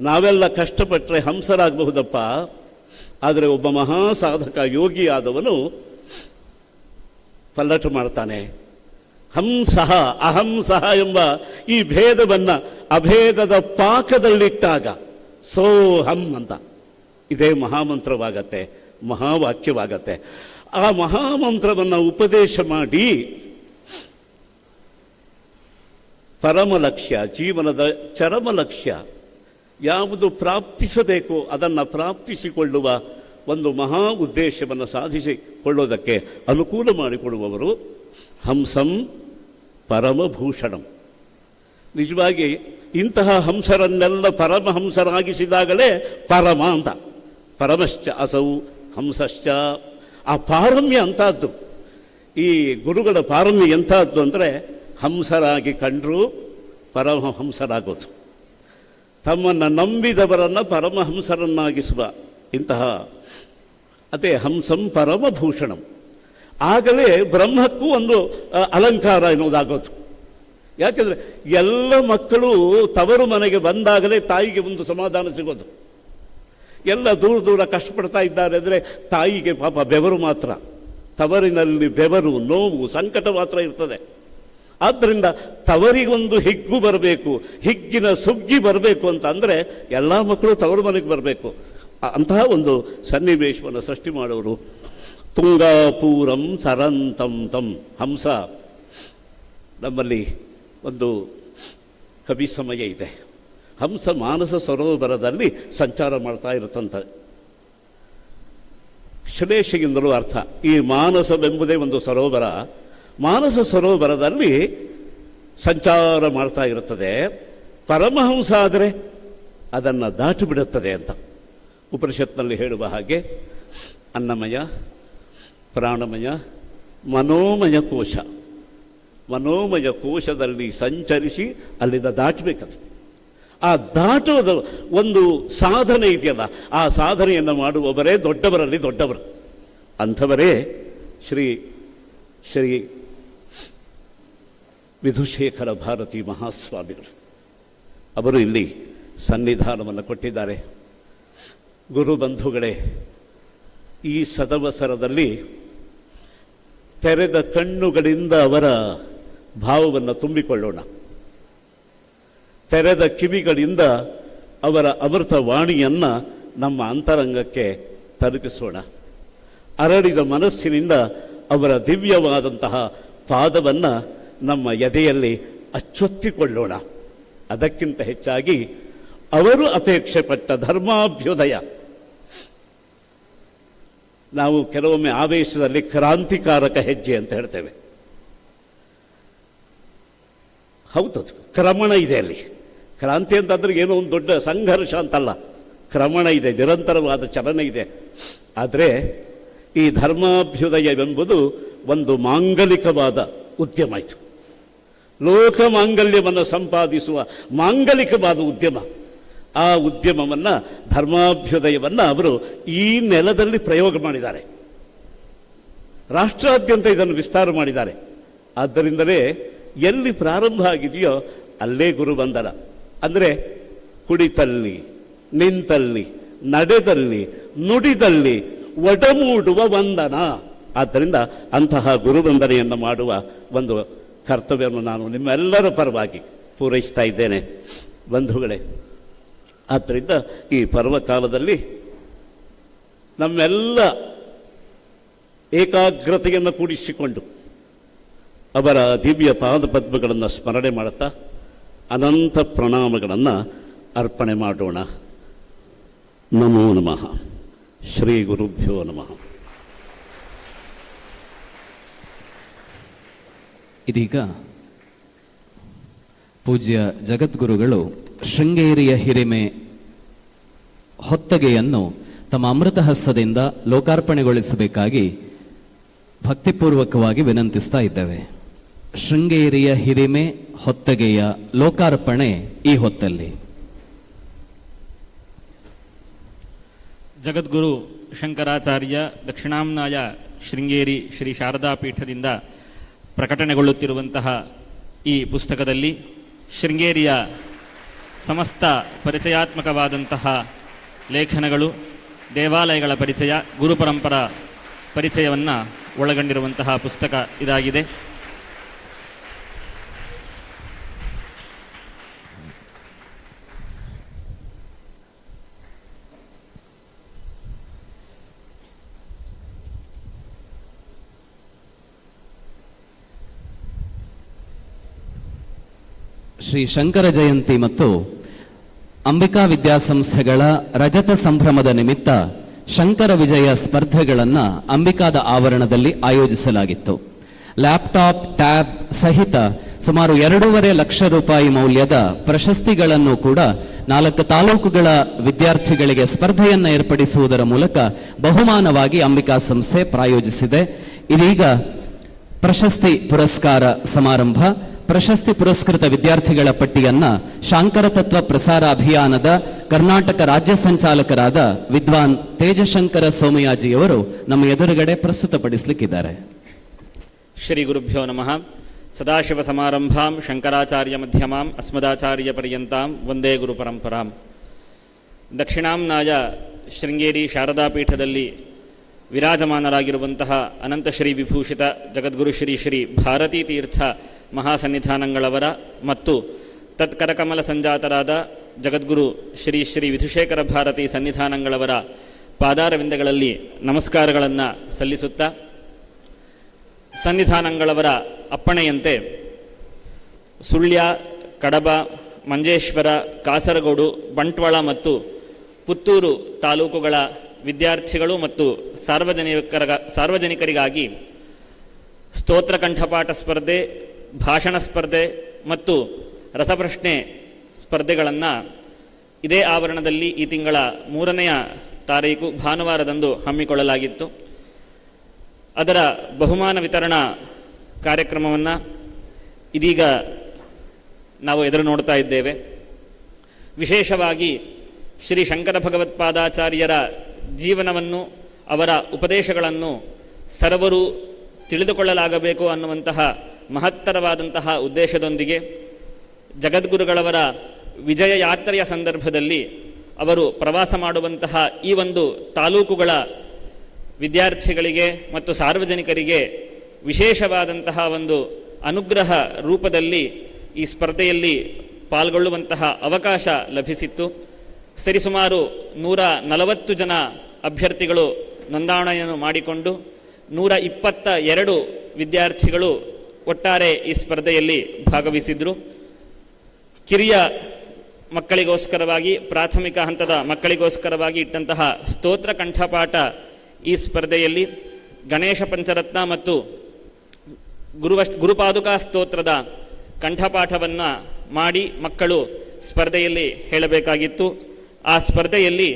ನಾವೆಲ್ಲ ಕಷ್ಟಪಟ್ಟರೆ ಹಂಸರಾಗಬಹುದಪ್ಪ, ಆದರೆ ಒಬ್ಬ ಮಹಾ ಸಾಧಕ ಯೋಗಿಯಾದವನು ಪಲ್ಲಟು ಮಾಡ್ತಾನೆ. ಹಂಸಃ ಅಹಂಸಃ ಎಂಬ ಈ ಭೇದವನ್ನು ಅಭೇದದ ಪಾಕದಲ್ಲಿಟ್ಟಾಗ ಸೋಹಂ ಅಂತ ಇದೇ ಮಹಾಮಂತ್ರವಾಗತ್ತೆ, ಮಹಾವಾಕ್ಯವಾಗತ್ತೆ. ಆ ಮಹಾಮಂತ್ರವನ್ನು ಉಪದೇಶ ಮಾಡಿ ಪರಮ ಲಕ್ಷ್ಯ, ಜೀವನದ ಚರಮ ಲಕ್ಷ್ಯ ಯಾವುದು ಪ್ರಾಪ್ತಿಸಬೇಕು ಅದನ್ನು ಪ್ರಾಪ್ತಿಸಿಕೊಳ್ಳುವ ಒಂದು ಮಹಾ ಉದ್ದೇಶವನ್ನು ಸಾಧಿಸಿಕೊಳ್ಳೋದಕ್ಕೆ ಅನುಕೂಲ ಮಾಡಿಕೊಡುವವರು ಹಂಸಂ ಪರಮಭೂಷಣಂ. ನಿಜವಾಗಿ ಇಂತಹ ಹಂಸರನ್ನೆಲ್ಲ ಪರಮಹಂಸರಾಗಿಸಿದಾಗಲೇ ಪರಮ ಅಂತ. ಪರಮಶ್ಚ ಅಸೌ ಹಂಸಶ್ಚ, ಆ ಪಾರಮ್ಯ ಅಂತಹದ್ದು. ಈ ಗುರುಗಳ ಪಾರಮ್ಯ ಎಂಥದ್ದು ಅಂದರೆ ಹಂಸರಾಗಿ ಕಂಡರೂ ಪರಮಹಂಸರಾಗೋದು, ತಮ್ಮನ್ನು ನಂಬಿದವರನ್ನು ಪರಮಹಂಸರನ್ನಾಗಿಸುವ ಇಂತಹ ಅದೇ ಹಂಸಂ ಪರಮಭೂಷಣಂ. ಆಗಲೇ ಬ್ರಹ್ಮಕ್ಕೂ ಒಂದು ಅಲಂಕಾರ ಎನ್ನುವುದಾಗೋದು. ಯಾಕೆಂದರೆ ಎಲ್ಲ ಮಕ್ಕಳು ತವರು ಮನೆಗೆ ಬಂದಾಗಲೇ ತಾಯಿಗೆ ಒಂದು ಸಮಾಧಾನ ಸಿಗೋದು. ಎಲ್ಲ ದೂರ ದೂರ ಕಷ್ಟಪಡ್ತಾ ಇದ್ದಾರೆ ಅಂದರೆ ತಾಯಿಗೆ ಪಾಪ ಬೆವರು ಮಾತ್ರ, ತವರಿನಲ್ಲಿ ಬೆವರು, ನೋವು, ಸಂಕಟ ಮಾತ್ರ ಇರ್ತದೆ. ಆದ್ದರಿಂದ ತವರಿಗೊಂದು ಹಿಗ್ಗು ಬರಬೇಕು, ಹಿಗ್ಗಿನ ಸುಗ್ಗಿ ಬರಬೇಕು ಅಂತ ಅಂದರೆ ಎಲ್ಲ ಮಕ್ಕಳು ತವರು ಮನೆಗೆ ಬರಬೇಕು. ಅಂತಹ ಒಂದು ಸನ್ನಿವೇಶವನ್ನು ಸೃಷ್ಟಿ ಮಾಡೋರು ತುಂಗಾಪೂರಂ ಸರಂತಂ ತಂ. ಹಂಸ, ನಮ್ಮಲ್ಲಿ ಒಂದು ಕವಿ ಸಮಯ ಇದೆ. ಹಂಸ ಮಾನಸ ಸರೋವರದಲ್ಲಿ ಸಂಚಾರ ಮಾಡ್ತಾ ಇರುತ್ತಂತ. ಶ್ಲೇಷೆಯಿಂದಲೂ ಅರ್ಥ. ಈ ಮಾನಸವೆಂಬುದೇ ಒಂದು ಸರೋವರ, ಮಾನಸ ಸರೋವರದಲ್ಲಿ ಸಂಚಾರ ಮಾಡ್ತಾ ಇರುತ್ತದೆ. ಪರಮಹಂಸ ಆದರೆ ಅದನ್ನು ದಾಟಿ ಬಿಡುತ್ತದೆ ಅಂತ ಉಪನಿಷತ್ನಲ್ಲಿ ಹೇಳುವ ಹಾಗೆ ಅನ್ನಮಯ, ಪ್ರಾಣಮಯ, ಮನೋಮಯ ಕೋಶ, ಮನೋಮಯ ಕೋಶದಲ್ಲಿ ಸಂಚರಿಸಿ ಅಲ್ಲಿಂದ ದಾಟಬೇಕದು. ಆ ದಾಟೋದ ಒಂದು ಸಾಧನೆ ಇದೆಯಲ್ಲ, ಆ ಸಾಧನೆಯನ್ನು ಮಾಡುವವರೇ ದೊಡ್ಡವರಲ್ಲಿ ದೊಡ್ಡವರು. ಅಂಥವರೇ ಶ್ರೀ ಶ್ರೀ ವಿಧುಶೇಖರ ಭಾರತಿ ಮಹಾಸ್ವಾಮಿಗಳು. ಅವರು ಇಲ್ಲಿ ಸನ್ನಿಧಾನವನ್ನು ಕೊಟ್ಟಿದ್ದಾರೆ. ಗುರುಬಂಧುಗಳೇ, ಈ ಸದವಸರದಲ್ಲಿ ತೆರೆದ ಕಣ್ಣುಗಳಿಂದ ಅವರ ಭಾವವನ್ನು ತುಂಬಿಕೊಳ್ಳೋಣ. ತೆರೆದ ಕಿವಿಗಳಿಂದ ಅವರ ಅಮೃತ ವಾಣಿಯನ್ನು ನಮ್ಮ ಅಂತರಂಗಕ್ಕೆ ತಲುಪಿಸೋಣ. ಅರಳಿದ ಮನಸ್ಸಿನಿಂದ ಅವರ ದಿವ್ಯವಾದಂತಹ ಪಾದವನ್ನು ನಮ್ಮ ಎದೆಯಲ್ಲಿ ಅಚ್ಚೊತ್ತಿಕೊಳ್ಳೋಣ. ಅದಕ್ಕಿಂತ ಹೆಚ್ಚಾಗಿ ಅವರು ಅಪೇಕ್ಷೆ ಪಟ್ಟ ಧರ್ಮಾಭ್ಯುದಯ, ನಾವು ಕೆಲವೊಮ್ಮೆ ಆವೇಶದಲ್ಲಿ ಕ್ರಾಂತಿಕಾರಕ ಹೆಜ್ಜೆ ಅಂತ ಹೇಳ್ತೇವೆ. ಹೌದದು, ಕ್ರಮಣ ಇದೆ ಅಲ್ಲಿ. ಕ್ರಾಂತಿ ಅಂತಂದ್ರೆ ಏನೋ ಒಂದು ದೊಡ್ಡ ಸಂಘರ್ಷ ಅಂತಲ್ಲ, ಕ್ರಮಣ ಇದೆ, ನಿರಂತರವಾದ ಚಲನೆ ಇದೆ. ಆದರೆ ಈ ಧರ್ಮಾಭ್ಯುದಯವೆಂಬುದು ಒಂದು ಮಾಂಗಲಿಕವಾದ ಉದ್ಯಮ. ಇದು ಲೋಕ ಮಾಂಗಲ್ಯವನ್ನು ಸಂಪಾದಿಸುವ ಮಾಂಗಲಿಕವಾದ ಉದ್ಯಮ. ಆ ಉದ್ಯಮವನ್ನು, ಧರ್ಮಾಭ್ಯುದಯವನ್ನು ಅವರು ಈ ನೆಲದಲ್ಲಿ ಪ್ರಯೋಗ ಮಾಡಿದ್ದಾರೆ. ರಾಷ್ಟ್ರಾದ್ಯಂತ ಇದನ್ನು ವಿಸ್ತಾರ ಮಾಡಿದ್ದಾರೆ. ಆದ್ದರಿಂದಲೇ ಎಲ್ಲಿ ಪ್ರಾರಂಭ ಆಗಿದೆಯೋ ಅಲ್ಲೇ ಗುರುಬಂಧನ. ಅಂದರೆ ಕುಡಿತಲ್ಲಿ, ನಿಂತಲ್ಲಿ, ನಡೆದಲ್ಲಿ, ನುಡಿದಲ್ಲಿ ಒಡಮೂಡುವ ವಂದನ. ಆದ್ದರಿಂದ ಅಂತಹ ಗುರುವಂದನೆಯನ್ನು ಮಾಡುವ ಒಂದು ಕರ್ತವ್ಯವನ್ನು ನಾನು ನಿಮ್ಮೆಲ್ಲರ ಪರವಾಗಿ ಪೂರೈಸ್ತಾ ಇದ್ದೇನೆ. ಬಂಧುಗಳೇ, ಆದ್ದರಿಂದ ಈ ಪರ್ವಕಾಲದಲ್ಲಿ ನಮ್ಮೆಲ್ಲ ಏಕಾಗ್ರತೆಯನ್ನು ಕೂಡಿಸಿಕೊಂಡು ಅವರ ದಿವ್ಯ ಪಾದಪದ್ಮಗಳನ್ನು ಸ್ಮರಣೆ ಮಾಡುತ್ತಾ ಅನಂತ ಪ್ರಣಾಮಗಳನ್ನು ಅರ್ಪಣೆ ಮಾಡೋಣ. ನಮೋ ನಮಃ. ಶ್ರೀ ಗುರುಭ್ಯೋ ನಮಃ. ಇದೀಗ ಪೂಜ್ಯ ಜಗದ್ಗುರುಗಳು ಶೃಂಗೇರಿಯ ಹಿರಿಮೆ ಹೊತ್ತಗೆಯನ್ನು ತಮ್ಮ ಅಮೃತ ಹಸ್ತದಿಂದ ಲೋಕಾರ್ಪಣೆಗೊಳಿಸಬೇಕಾಗಿ ಭಕ್ತಿಪೂರ್ವಕವಾಗಿ ವಿನಂತಿಸ್ತಾ ಇದ್ದೇವೆ. ಶೃಂಗೇರಿಯ ಹಿರಿಮೆ ಹೊತ್ತಗೆಯ ಲೋಕಾರ್ಪಣೆ ಈ ಹೊತ್ತಲ್ಲಿ. ಜಗದ್ಗುರು ಶಂಕರಾಚಾರ್ಯ ದಕ್ಷಿಣಾಮ್ನಾಯ ಶೃಂಗೇರಿ ಶ್ರೀ ಶಾರದಾ ಪೀಠದಿಂದ ಪ್ರಕಟಣೆಗೊಳ್ಳುತ್ತಿರುವಂತಹ ಈ ಪುಸ್ತಕದಲ್ಲಿ ಶೃಂಗೇರಿಯ ಸಮಸ್ತ ಪರಿಚಯಾತ್ಮಕವಾದಂತಹ ಲೇಖನಗಳು, ದೇವಾಲಯಗಳ ಪರಿಚಯ, ಗುರುಪರಂಪರಾ ಪರಿಚಯವನ್ನು ಒಳಗೊಂಡಿರುವಂತಹ ಪುಸ್ತಕ ಇದಾಗಿದೆ. ಶ್ರೀ ಶಂಕರ ಜಯಂತಿ ಮತ್ತು ಅಂಬಿಕಾ ವಿದ್ಯಾಸಂಸ್ಥೆಗಳ ರಜತ ಸಂಭ್ರಮದ ನಿಮಿತ್ತ ಶಂಕರ ವಿಜಯ ಸ್ಪರ್ಧೆಗಳನ್ನು ಅಂಬಿಕಾದ ಆವರಣದಲ್ಲಿ ಆಯೋಜಿಸಲಾಗಿತ್ತು. ಲ್ಯಾಪ್ಟಾಪ್, ಟ್ಯಾಬ್ ಸಹಿತ ಸುಮಾರು 2.5 ಲಕ್ಷ ರೂಪಾಯಿ ಮೌಲ್ಯದ ಪ್ರಶಸ್ತಿಗಳನ್ನು ಕೂಡ 4 ತಾಲೂಕುಗಳ ವಿದ್ಯಾರ್ಥಿಗಳಿಗೆ ಸ್ಪರ್ಧೆಯನ್ನು ಏರ್ಪಡಿಸುವುದರ ಮೂಲಕ ಬಹುಮಾನವಾಗಿ ಅಂಬಿಕಾ ಸಂಸ್ಥೆ ಪ್ರಾಯೋಜಿಸಿದೆ. ಇದೀಗ ಪ್ರಶಸ್ತಿ ಪುರಸ್ಕಾರ ಸಮಾರಂಭ. ಪ್ರಶಸ್ತಿ ಪುರಸ್ಕೃತ ವಿದ್ಯಾರ್ಥಿಗಳ ಪಟ್ಟಿಯನ್ನ ಶಾಂಕರ ತತ್ವ ಪ್ರಸಾರ ಅಭಿಯಾನದ ಕರ್ನಾಟಕ ರಾಜ್ಯ ಸಂಚಾಲಕರಾದ ವಿದ್ವಾನ್ ತೇಜಶಂಕರ ಸೋಮಯಾಜಿಯವರು ನಮ್ಮ ಎದುರುಗಡೆ ಪ್ರಸ್ತುತಪಡಿಸಲಿಕ್ಕಿದ್ದಾರೆ. ಶ್ರೀ ಗುರುಭ್ಯೋ ನಮಃ. ಸದಾಶಿವ ಸಮಾರಂಭಾಂ ಶಂಕರಾಚಾರ್ಯ ಮಧ್ಯಮಾಂ ಅಸ್ಮದಾಚಾರ್ಯ ಪರ್ಯಂತಾಂ ವಂದೇ ಗುರು ಪರಂಪರಾಂ. ದಕ್ಷಿಣಾಮ್ನಾಯ ಶೃಂಗೇರಿ ಶಾರದಾ ಪೀಠದಲ್ಲಿ ವಿರಾಜಮಾನರಾಗಿರುವಂತಹ ಅನಂತ ಶ್ರೀ ವಿಭೂಷಿತ ಜಗದ್ಗುರು ಶ್ರೀ ಶ್ರೀ ಭಾರತೀ ತೀರ್ಥ ಮಹಾಸನ್ನಿಧಾನಗಳವರ ಮತ್ತು ತತ್ಕರಕಮಲ ಸಂಜಾತರಾದ ಜಗದ್ಗುರು ಶ್ರೀ ಶ್ರೀ ವಿಧುಶೇಖರ ಭಾರತಿ ಸನ್ನಿಧಾನಗಳವರ ಪಾದಾರವಿಂದಗಳಲ್ಲಿ ನಮಸ್ಕಾರಗಳನ್ನು ಸಲ್ಲಿಸುತ್ತಾ, ಸನ್ನಿಧಾನಗಳವರ ಅಪ್ಪಣೆಯಂತೆ ಸುಳ್ಯ, ಕಡಬ, ಮಂಜೇಶ್ವರ, ಕಾಸರಗೋಡು, ಬಂಟ್ವಾಳ ಮತ್ತು ಪುತ್ತೂರು ತಾಲೂಕುಗಳ ವಿದ್ಯಾರ್ಥಿಗಳು ಮತ್ತು ಸಾರ್ವಜನಿಕರಿಗಾಗಿ ಸ್ತೋತ್ರ ಕಂಠಪಾಠ ಸ್ಪರ್ಧೆ, ಭಾಷಣ ಸ್ಪರ್ಧೆ ಮತ್ತು ರಸಪ್ರಶ್ನೆ ಸ್ಪರ್ಧೆಗಳನ್ನು ಇದೇ ಆವರಣದಲ್ಲಿ ಈ ತಿಂಗಳ 3ನೇ ತಾರೀಕು ಭಾನುವಾರದಂದು ಹಮ್ಮಿಕೊಳ್ಳಲಾಗಿತ್ತು. ಅದರ ಬಹುಮಾನ ವಿತರಣಾ ಕಾರ್ಯಕ್ರಮವನ್ನು ಇದೀಗ ನಾವು ಎದುರು ನೋಡ್ತಾ ಇದ್ದೇವೆ. ವಿಶೇಷವಾಗಿ ಶ್ರೀ ಶಂಕರ ಭಗವತ್ಪಾದಾಚಾರ್ಯರ ಜೀವನವನ್ನು, ಅವರ ಉಪದೇಶಗಳನ್ನು ಸರ್ವರು ತಿಳಿದುಕೊಳ್ಳಲಾಗಬೇಕು ಅನ್ನುವಂತಹ ಮಹತ್ತರವಾದಂತಹ ಉದ್ದೇಶದೊಂದಿಗೆ ಜಗದ್ಗುರುಗಳವರ ವಿಜಯ ಯಾತ್ರೆಯ ಸಂದರ್ಭದಲ್ಲಿ ಅವರು ಪ್ರವಾಸ ಮಾಡುವಂತಹ ಈ ಒಂದು ತಾಲೂಕುಗಳ ವಿದ್ಯಾರ್ಥಿಗಳಿಗೆ ಮತ್ತು ಸಾರ್ವಜನಿಕರಿಗೆ ವಿಶೇಷವಾದಂತಹ ಒಂದು ಅನುಗ್ರಹ ರೂಪದಲ್ಲಿ ಈ ಸ್ಪರ್ಧೆಯಲ್ಲಿ ಪಾಲ್ಗೊಳ್ಳುವಂತಹ ಅವಕಾಶ ಲಭಿಸಿತ್ತು. ಸರಿಸುಮಾರು 140 ಜನ ಅಭ್ಯರ್ಥಿಗಳು ನೋಂದಣಿಯನ್ನು ಮಾಡಿಕೊಂಡು 122 ವಿದ್ಯಾರ್ಥಿಗಳು ಒಟ್ಟಾರೆ ಈ ಸ್ಪರ್ಧೆಯಲ್ಲಿ ಭಾಗವಹಿಸಿದರು. ಕಿರಿಯ ಮಕ್ಕಳಿಗೋಸ್ಕರವಾಗಿ, ಪ್ರಾಥಮಿಕ ಹಂತದ ಮಕ್ಕಳಿಗೋಸ್ಕರವಾಗಿ ಇಟ್ಟಂತಹ ಸ್ತೋತ್ರ ಕಂಠಪಾಠ ಈ ಸ್ಪರ್ಧೆಯಲ್ಲಿ ಗಣೇಶ ಪಂಚರತ್ನ ಮತ್ತು ಗುರುಪಾದುಕಾ ಸ್ತೋತ್ರದ ಕಂಠಪಾಠವನ್ನು ಮಾಡಿ ಮಕ್ಕಳು ಸ್ಪರ್ಧೆಯಲ್ಲಿ ಹೇಳಬೇಕಾಗಿತ್ತು. ಆ ಸ್ಪರ್ಧೆಯಲ್ಲಿ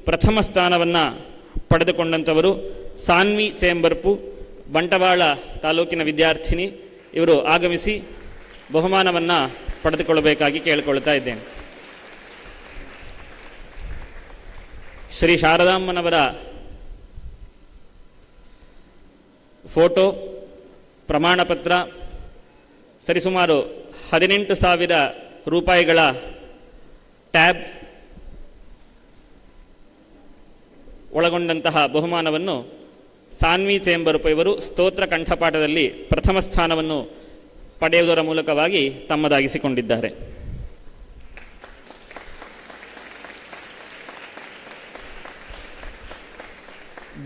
ಪ್ರಥಮ ಸ್ಥಾನವನ್ನು ಪಡೆದುಕೊಂಡಂಥವರು ಸಾನ್ವಿ ಚೇಂಬರ್ಪು, ಬಂಟವಾಳ ತಾಲೂಕಿನ ವಿದ್ಯಾರ್ಥಿನಿ. ಇವರು ಆಗಮಿಸಿ ಬಹುಮಾನವನ್ನು ಪಡೆದುಕೊಳ್ಳಬೇಕಾಗಿ ಕೇಳಿಕೊಳ್ತಾ ಇದ್ದೇನೆ. ಶ್ರೀ ಶಾರದಾಮ್ಮನವರ ಫೋಟೋ, ಪ್ರಮಾಣಪತ್ರ, ಸರಿಸುಮಾರು 18,000 ರೂಪಾಯಿಗಳ ಟ್ಯಾಬ್ ಒಳಗೊಂಡಂತಹ ಬಹುಮಾನವನ್ನು ಸಾನ್ವಿ ಚೇಂಬರ್ಪು ಇವರು ಸ್ತೋತ್ರ ಕಂಠಪಾಠದಲ್ಲಿ ಪ್ರಥಮ ಸ್ಥಾನವನ್ನು ಪಡೆಯುವುದರ ಮೂಲಕವಾಗಿ ತಮ್ಮದಾಗಿಸಿಕೊಂಡಿದ್ದಾರೆ.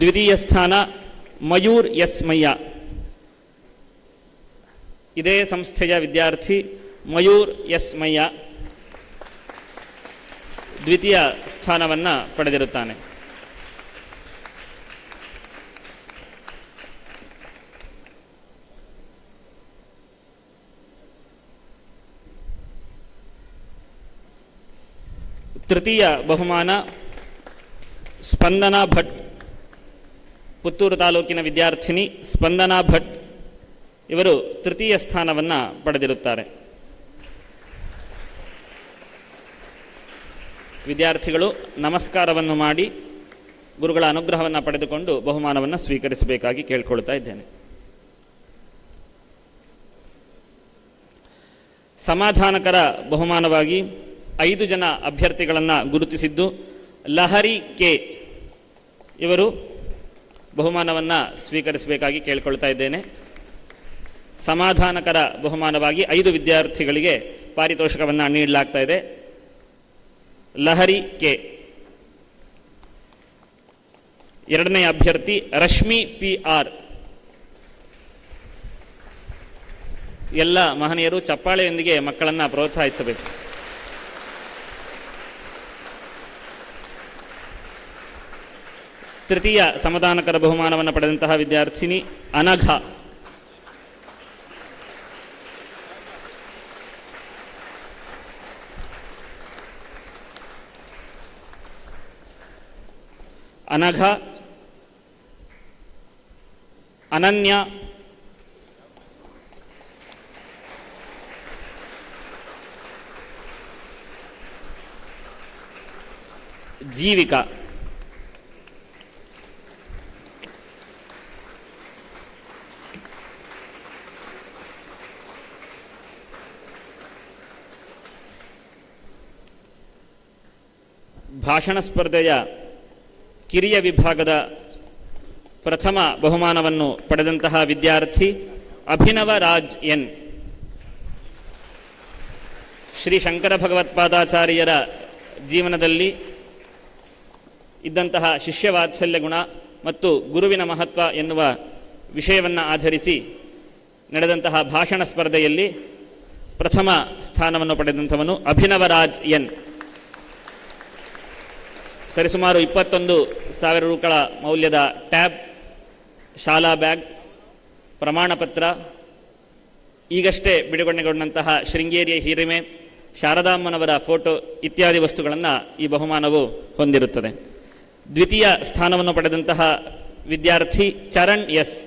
ದ್ವಿತೀಯ ಸ್ಥಾನ ಮಯೂರ್ ಎಸ್ ಮಯ್ಯ. ಇದೇ ಸಂಸ್ಥೆಯ ವಿದ್ಯಾರ್ಥಿ ಮಯೂರ್ ಎಸ್ ಮಯ್ಯ ದ್ವಿತೀಯ ಸ್ಥಾನವನ್ನು ಪಡೆದಿರುತ್ತಾನೆ. ತೃತೀಯ ಬಹುಮಾನ ಸ್ಪಂದನಾ ಭಟ್, ಪುತ್ತೂರು ತಾಲೂಕಿನ ವಿದ್ಯಾರ್ಥಿನಿ ಸ್ಪಂದನಾ ಭಟ್ ಇವರು ತೃತೀಯ ಸ್ಥಾನವನ್ನು ಪಡೆದಿರುತ್ತಾರೆ. ವಿದ್ಯಾರ್ಥಿಗಳು ನಮಸ್ಕಾರವನ್ನು ಮಾಡಿ ಗುರುಗಳ ಅನುಗ್ರಹವನ್ನು ಪಡೆದುಕೊಂಡು ಬಹುಮಾನವನ್ನು ಸ್ವೀಕರಿಸಬೇಕಾಗಿ ಕೇಳಿಕೊಳ್ತಾ ಇದ್ದೇನೆ. ಸಮಾಧಾನಕರ ಬಹುಮಾನವಾಗಿ 5 ಜನ ಅಭ್ಯರ್ಥಿಗಳನ್ನು ಗುರುತಿಸಿದ್ದು ಲಹರಿ ಕೆ ಇವರು ಬಹುಮಾನವನ್ನು ಸ್ವೀಕರಿಸಬೇಕಾಗಿ ಕೇಳಿಕೊಳ್ತಾ ಇದ್ದೇನೆ. ಸಮಾಧಾನಕರ ಬಹುಮಾನವಾಗಿ 5 ವಿದ್ಯಾರ್ಥಿಗಳಿಗೆ ಪಾರಿತೋಷಕವನ್ನು ನೀಡಲಾಗ್ತಾ ಇದೆ. ಲಹರಿ ಕೆ. ಎರಡನೇ ಅಭ್ಯರ್ಥಿ ರಶ್ಮಿ ಪಿ ಆರ್. ಎಲ್ಲ ಮಹನೀಯರು ಚಪ್ಪಾಳೆಯೊಂದಿಗೆ ಮಕ್ಕಳನ್ನು ಪ್ರೋತ್ಸಾಹಿಸಬೇಕು. ತೃತೀಯ ಸಮಾಧಾನಕರ ಬಹುಮಾನವನ್ನು ಪಡೆದಂತಹ ವಿದ್ಯಾರ್ಥಿನಿ ಅನಘ. ಅನಘ, ಅನನ್ಯ, ಜೀವಿಕಾ. ಭಾಷಣ ಸ್ಪರ್ಧೆಯ ಕಿರಿಯ ವಿಭಾಗದ ಪ್ರಥಮ ಬಹುಮಾನವನ್ನು ಪಡೆದಂತಹ ವಿದ್ಯಾರ್ಥಿ ಅಭಿನವ ರಾಜ್ ಎನ್. ಶ್ರೀ ಶಂಕರ ಭಗವತ್ಪಾದಾಚಾರ್ಯರ ಜೀವನದಲ್ಲಿ ಇದ್ದಂತಹ ಶಿಷ್ಯವಾತ್ಸಲ್ಯ ಗುಣ ಮತ್ತು ಗುರುವಿನ ಮಹತ್ವ ಎನ್ನುವ ವಿಷಯವನ್ನು ಆಧರಿಸಿ ನಡೆದಂತಹ ಭಾಷಣ ಸ್ಪರ್ಧೆಯಲ್ಲಿ ಪ್ರಥಮ ಸ್ಥಾನವನ್ನು ಪಡೆದಂಥವನು ಅಭಿನವರಾಜ್ ಎನ್. ಸರಿಸುಮಾರು 21,000 ರೂಗಳ ಮೌಲ್ಯದ ಟ್ಯಾಬ್, ಶಾಲಾ ಬ್ಯಾಗ್, ಪ್ರಮಾಣಪತ್ರ, ಈಗಷ್ಟೇ ಬಿಡುಗಡೆಗೊಂಡಂತಹ ಶೃಂಗೇರಿಯ ಹಿರಿಮೆ, ಶಾರದಾಮ್ಮನವರ ಫೋಟೋ ಇತ್ಯಾದಿ ವಸ್ತುಗಳನ್ನು ಈ ಬಹುಮಾನವು ಹೊಂದಿರುತ್ತದೆ. ದ್ವಿತೀಯ ಸ್ಥಾನವನ್ನು ಪಡೆದಂತಹ ವಿದ್ಯಾರ್ಥಿ ಚರಣ್ ಎಸ್.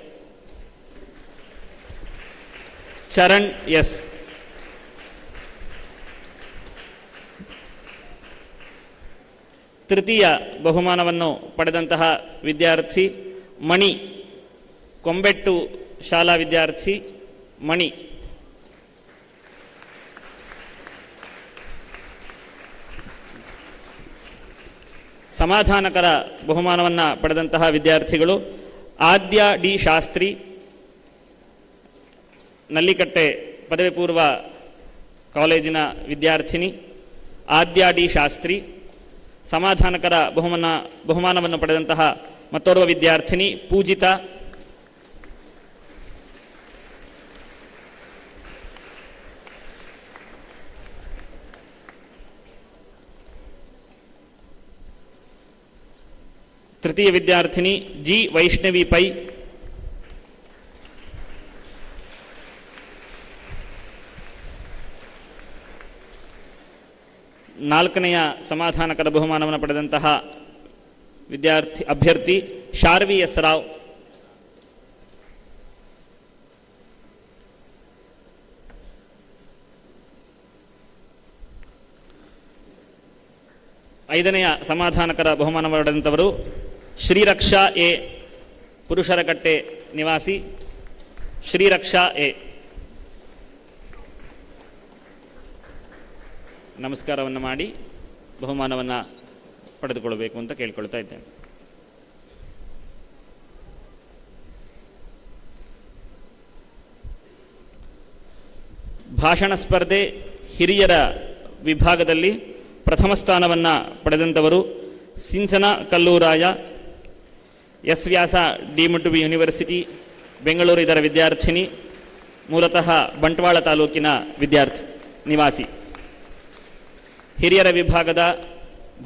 ಚರಣ್ ಎಸ್. ತೃತೀಯ ಬಹುಮಾನವನ್ನು ಪಡೆದಂತಹ ವಿದ್ಯಾರ್ಥಿ ಮಣಿ, ಕೊಂಬೆಟ್ಟು ಶಾಲಾ ವಿದ್ಯಾರ್ಥಿ ಮಣಿ. ಸಮಾಧಾನಕರ ಬಹುಮಾನವನ್ನು ಪಡೆದಂತಹ ವಿದ್ಯಾರ್ಥಿಗಳು ಆದ್ಯ ಡಿ ಶಾಸ್ತ್ರಿ, ನಲ್ಲಿಕಟ್ಟೆ ಪದವಿ ಪೂರ್ವ ಕಾಲೇಜಿನ ವಿದ್ಯಾರ್ಥಿನಿ ಆದ್ಯ ಡಿ ಶಾಸ್ತ್ರಿ. ಸಮಾಧಾನಕರ ಬಹುಮಾನವನ್ನು ಪಡೆದಂತಹ ಮತ್ತೋರ್ವ ವಿದ್ಯಾರ್ಥಿನಿ ಪೂಜಿತಾ. ತೃತೀಯ ವಿದ್ಯಾರ್ಥಿನಿ ಜಿ ವೈಷ್ಣವಿ ಪೈ. ನಾಲ್ಕನೆಯ ಸಮಾಧಾನಕರ ಬಹುಮಾನವನ್ನು ಪಡೆದಂತಹ ಅಭ್ಯರ್ಥಿ ಶಾರ್ವಿ ಎಸ್ ರಾವ್. ಐದನೆಯ ಸಮಾಧಾನಕರ ಬಹುಮಾನವನ್ನು ಪಡೆದಂಥವರು ಶ್ರೀರಕ್ಷಾ ಎ, ಪುರುಷರಕಟ್ಟೆ ನಿವಾಸಿ ಶ್ರೀರಕ್ಷಾ ಎ. ನಮಸ್ಕಾರವನ್ನು ಮಾಡಿ ಬಹುಮಾನವನ್ನು ಪಡೆದುಕೊಳ್ಳಬೇಕು ಅಂತ ಕೇಳಿಕೊಳ್ತಾ ಇದ್ದೇನೆ. ಭಾಷಣ ಸ್ಪರ್ಧೆ ಹಿರಿಯರ ವಿಭಾಗದಲ್ಲಿ ಪ್ರಥಮ ಸ್ಥಾನವನ್ನು ಪಡೆದಂಥವರು Sinchana Kalluraya. S Vyasa deemed to be university Bengaluru ಇದರ ವಿದ್ಯಾರ್ಥಿನಿ, ಮೂಲತಃ ಬಂಟ್ವಾಳ ತಾಲೂಕಿನ ನಿವಾಸಿ. ಹಿರಿಯರ ವಿಭಾಗದ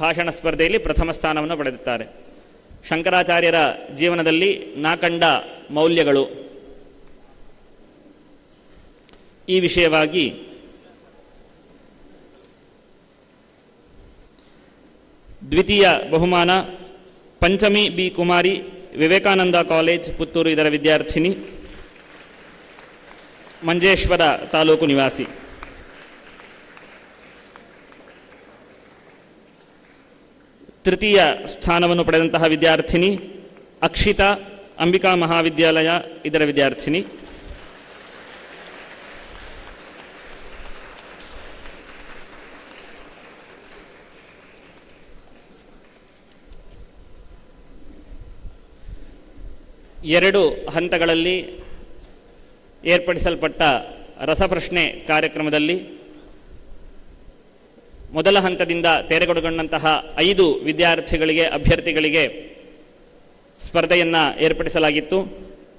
ಭಾಷಣ ಸ್ಪರ್ಧೆಯಲ್ಲಿ ಪ್ರಥಮ ಸ್ಥಾನವನ್ನು ಪಡೆದಿದ್ದಾರೆ. ಶಂಕರಾಚಾರ್ಯರ ಜೀವನದಲ್ಲಿ ನಾಕಂಡ ಮೌಲ್ಯಗಳು ಈ ವಿಷಯವಾಗಿ ದ್ವಿತೀಯ ಬಹುಮಾನ ಪಂಚಮಿ ಬಿ ಕುಮಾರಿ, ವಿವೇಕಾನಂದ ಕಾಲೇಜ್ ಪುತ್ತೂರು ಇದರ ವಿದ್ಯಾರ್ಥಿನಿ, ಮಂಜೇಶ್ವರ ತಾಲೂಕು ನಿವಾಸಿ. ತೃತೀಯ ಸ್ಥಾನವನ್ನು ಪಡೆದಂತಹ ವಿದ್ಯಾರ್ಥಿನಿ ಅಕ್ಷಿತಾ, ಅಂಬಿಕಾ ಮಹಾವಿದ್ಯಾಲಯ ಇದರ ವಿದ್ಯಾರ್ಥಿನಿ. ಎರಡು ಹಂತಗಳಲ್ಲಿ ಏರ್ಪಡಿಸಲ್ಪಟ್ಟ ರಸಪ್ರಶ್ನೆ ಕಾರ್ಯಕ್ರಮದಲ್ಲಿ ಮೊದಲ ಹಂತದಿಂದ ತೆರೆಗೊಳಗೊಂಡಂತಹ 5 ವಿದ್ಯಾರ್ಥಿಗಳಿಗೆ, ಅಭ್ಯರ್ಥಿಗಳಿಗೆ ಸ್ಪರ್ಧೆಯನ್ನು ಏರ್ಪಡಿಸಲಾಗಿತ್ತು.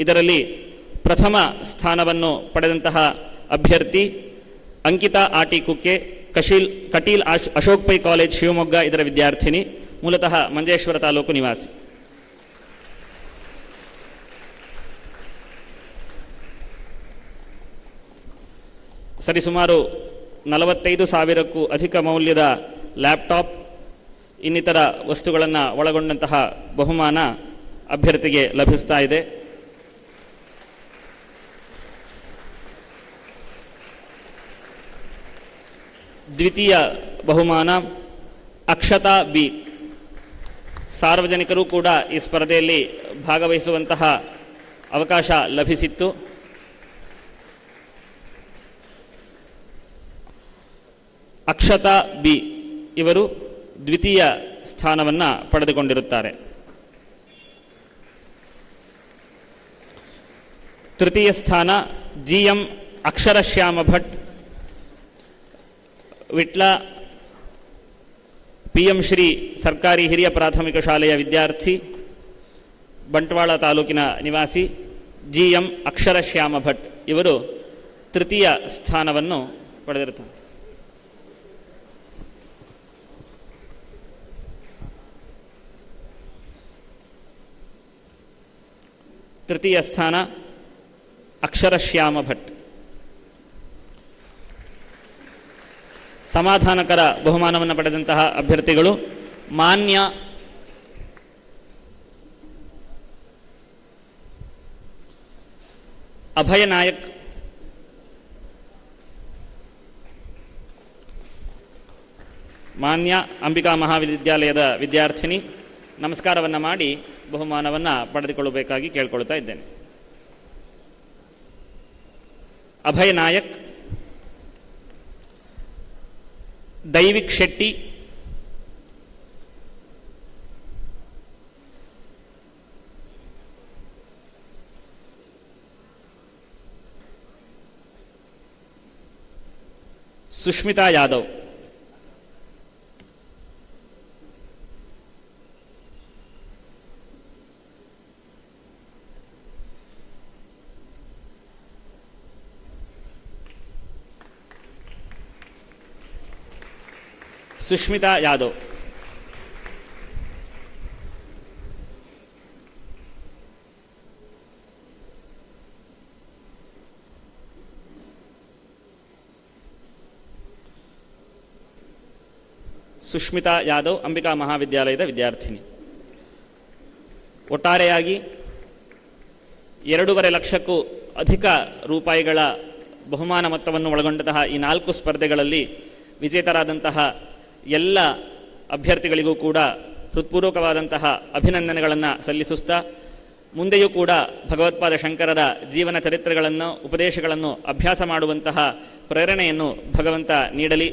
ಇದರಲ್ಲಿ ಪ್ರಥಮ ಸ್ಥಾನವನ್ನು ಪಡೆದಂತಹ ಅಭ್ಯರ್ಥಿ ಅಂಕಿತಾ ಆಟಿ ಕುಕ್ಕೆ, ಕಟೀಲ್ ಅಶೋಕ್ ಪೈ ಕಾಲೇಜ್ ಶಿವಮೊಗ್ಗ ಇದರ ವಿದ್ಯಾರ್ಥಿನಿ, ಮೂಲತಃ ಮಂಜೇಶ್ವರ ತಾಲೂಕು ನಿವಾಸಿ. ಸರಿಸುಮಾರು 45,000ಕ್ಕೂ ಅಧಿಕ ಮೌಲ್ಯದ ಲ್ಯಾಪ್ಟಾಪ್ ಇನ್ನಿತರ ವಸ್ತುಗಳನ್ನು ಒಳಗೊಂಡಂತಹ ಬಹುಮಾನ ಅಭ್ಯರ್ಥಿಗೆ ಲಭಿಸ್ತಾ ಇದೆ. ದ್ವಿತೀಯ ಬಹುಮಾನ ಅಕ್ಷತಾ ಬಿ. ಸಾರ್ವಜನಿಕರು ಕೂಡ ಈ ಸ್ಪರ್ಧೆಯಲ್ಲಿ ಭಾಗವಹಿಸುವಂತಹ ಅವಕಾಶ ಲಭಿಸಿತ್ತು. ಅಕ್ಷತಾ ಬಿ ಇವರು ದ್ವಿತೀಯ ಸ್ಥಾನವನ್ನು ಪಡೆದುಕೊಂಡಿರುತ್ತಾರೆ. ತೃತೀಯ ಸ್ಥಾನ GM ಅಕ್ಷರಶ್ಯಾಮ ಭಟ್, ವಿಟ್ಲ PM ಶ್ರೀ ಸರ್ಕಾರಿ ಹಿರಿಯ ಪ್ರಾಥಮಿಕ ಶಾಲೆಯ ವಿದ್ಯಾರ್ಥಿ, ಬಂಟ್ವಾಳ ತಾಲೂಕಿನ ನಿವಾಸಿ. GM ಅಕ್ಷರಶ್ಯಾಮ ಭಟ್ ಇವರು ತೃತೀಯ ಸ್ಥಾನವನ್ನು ಪಡೆದಿರುತ್ತಾರೆ. ತೃತೀಯ ಸ್ಥಾನ ಅಕ್ಷರಶ್ಯಾಮ ಭಟ್. ಸಮಾಧಾನಕರ ಬಹುಮಾನವನ್ನು ಪಡೆದಂತಹ ಅಭ್ಯರ್ಥಿಗಳು ಮಾನ್ಯ ಅಭಯ ನಾಯಕ್, ಮಾನ್ಯ ಅಂಬಿಕಾ ಮಹಾವಿದ್ಯಾಲಯದ ವಿದ್ಯಾರ್ಥಿನಿ. ನಮಸ್ಕಾರವನ್ನು ಮಾಡಿ ಬಹುಮಾನವನ್ನು ಪಡೆದುಕೊಳ್ಳಬೇಕಾಗಿ ಕೇಳಿಕೊಳ್ತಾ ಇದ್ದೇನೆ. ಅಭಯ ನಾಯಕ್, ದೈವಿಕ್ ಶೆಟ್ಟಿ, ಸುಷ್ಮಿತಾ ಯಾದವ್. ಸುಷ್ಮಿತಾ ಯಾದವ್. ಸುಷ್ಮಿತಾ ಯಾದವ್ ಅಂಬಿಕಾ ಮಹಾವಿದ್ಯಾಲಯದ ವಿದ್ಯಾರ್ಥಿನಿ. ಒಟ್ಟಾರೆಯಾಗಿ 2.5 ಲಕ್ಷಕ್ಕೂ ಅಧಿಕ ರೂಪಾಯಿಗಳ ಬಹುಮಾನ ಮೊತ್ತವನ್ನು ಒಳಗೊಂಡಂತಹ ಈ 4 ಸ್ಪರ್ಧೆಗಳಲ್ಲಿ ವಿಜೇತರಾದಂತಹ ಎಲ್ಲ ಅಭ್ಯರ್ಥಿಗಳಿಗೂ ಕೂಡ ಹೃತ್ಪೂರ್ವಕವಾದಂತಹ ಅಭಿನಂದನೆಗಳನ್ನು ಸಲ್ಲಿಸುತ್ತಾ, ಮುಂದೆಯೂ ಕೂಡ ಭಗವತ್ಪಾದ ಶಂಕರರ ಜೀವನ ಚರಿತ್ರೆಗಳನ್ನು, ಉಪದೇಶಗಳನ್ನು ಅಭ್ಯಾಸ ಮಾಡುವಂತಹ ಪ್ರೇರಣೆಯನ್ನು ಭಗವಂತ ನೀಡಲಿ,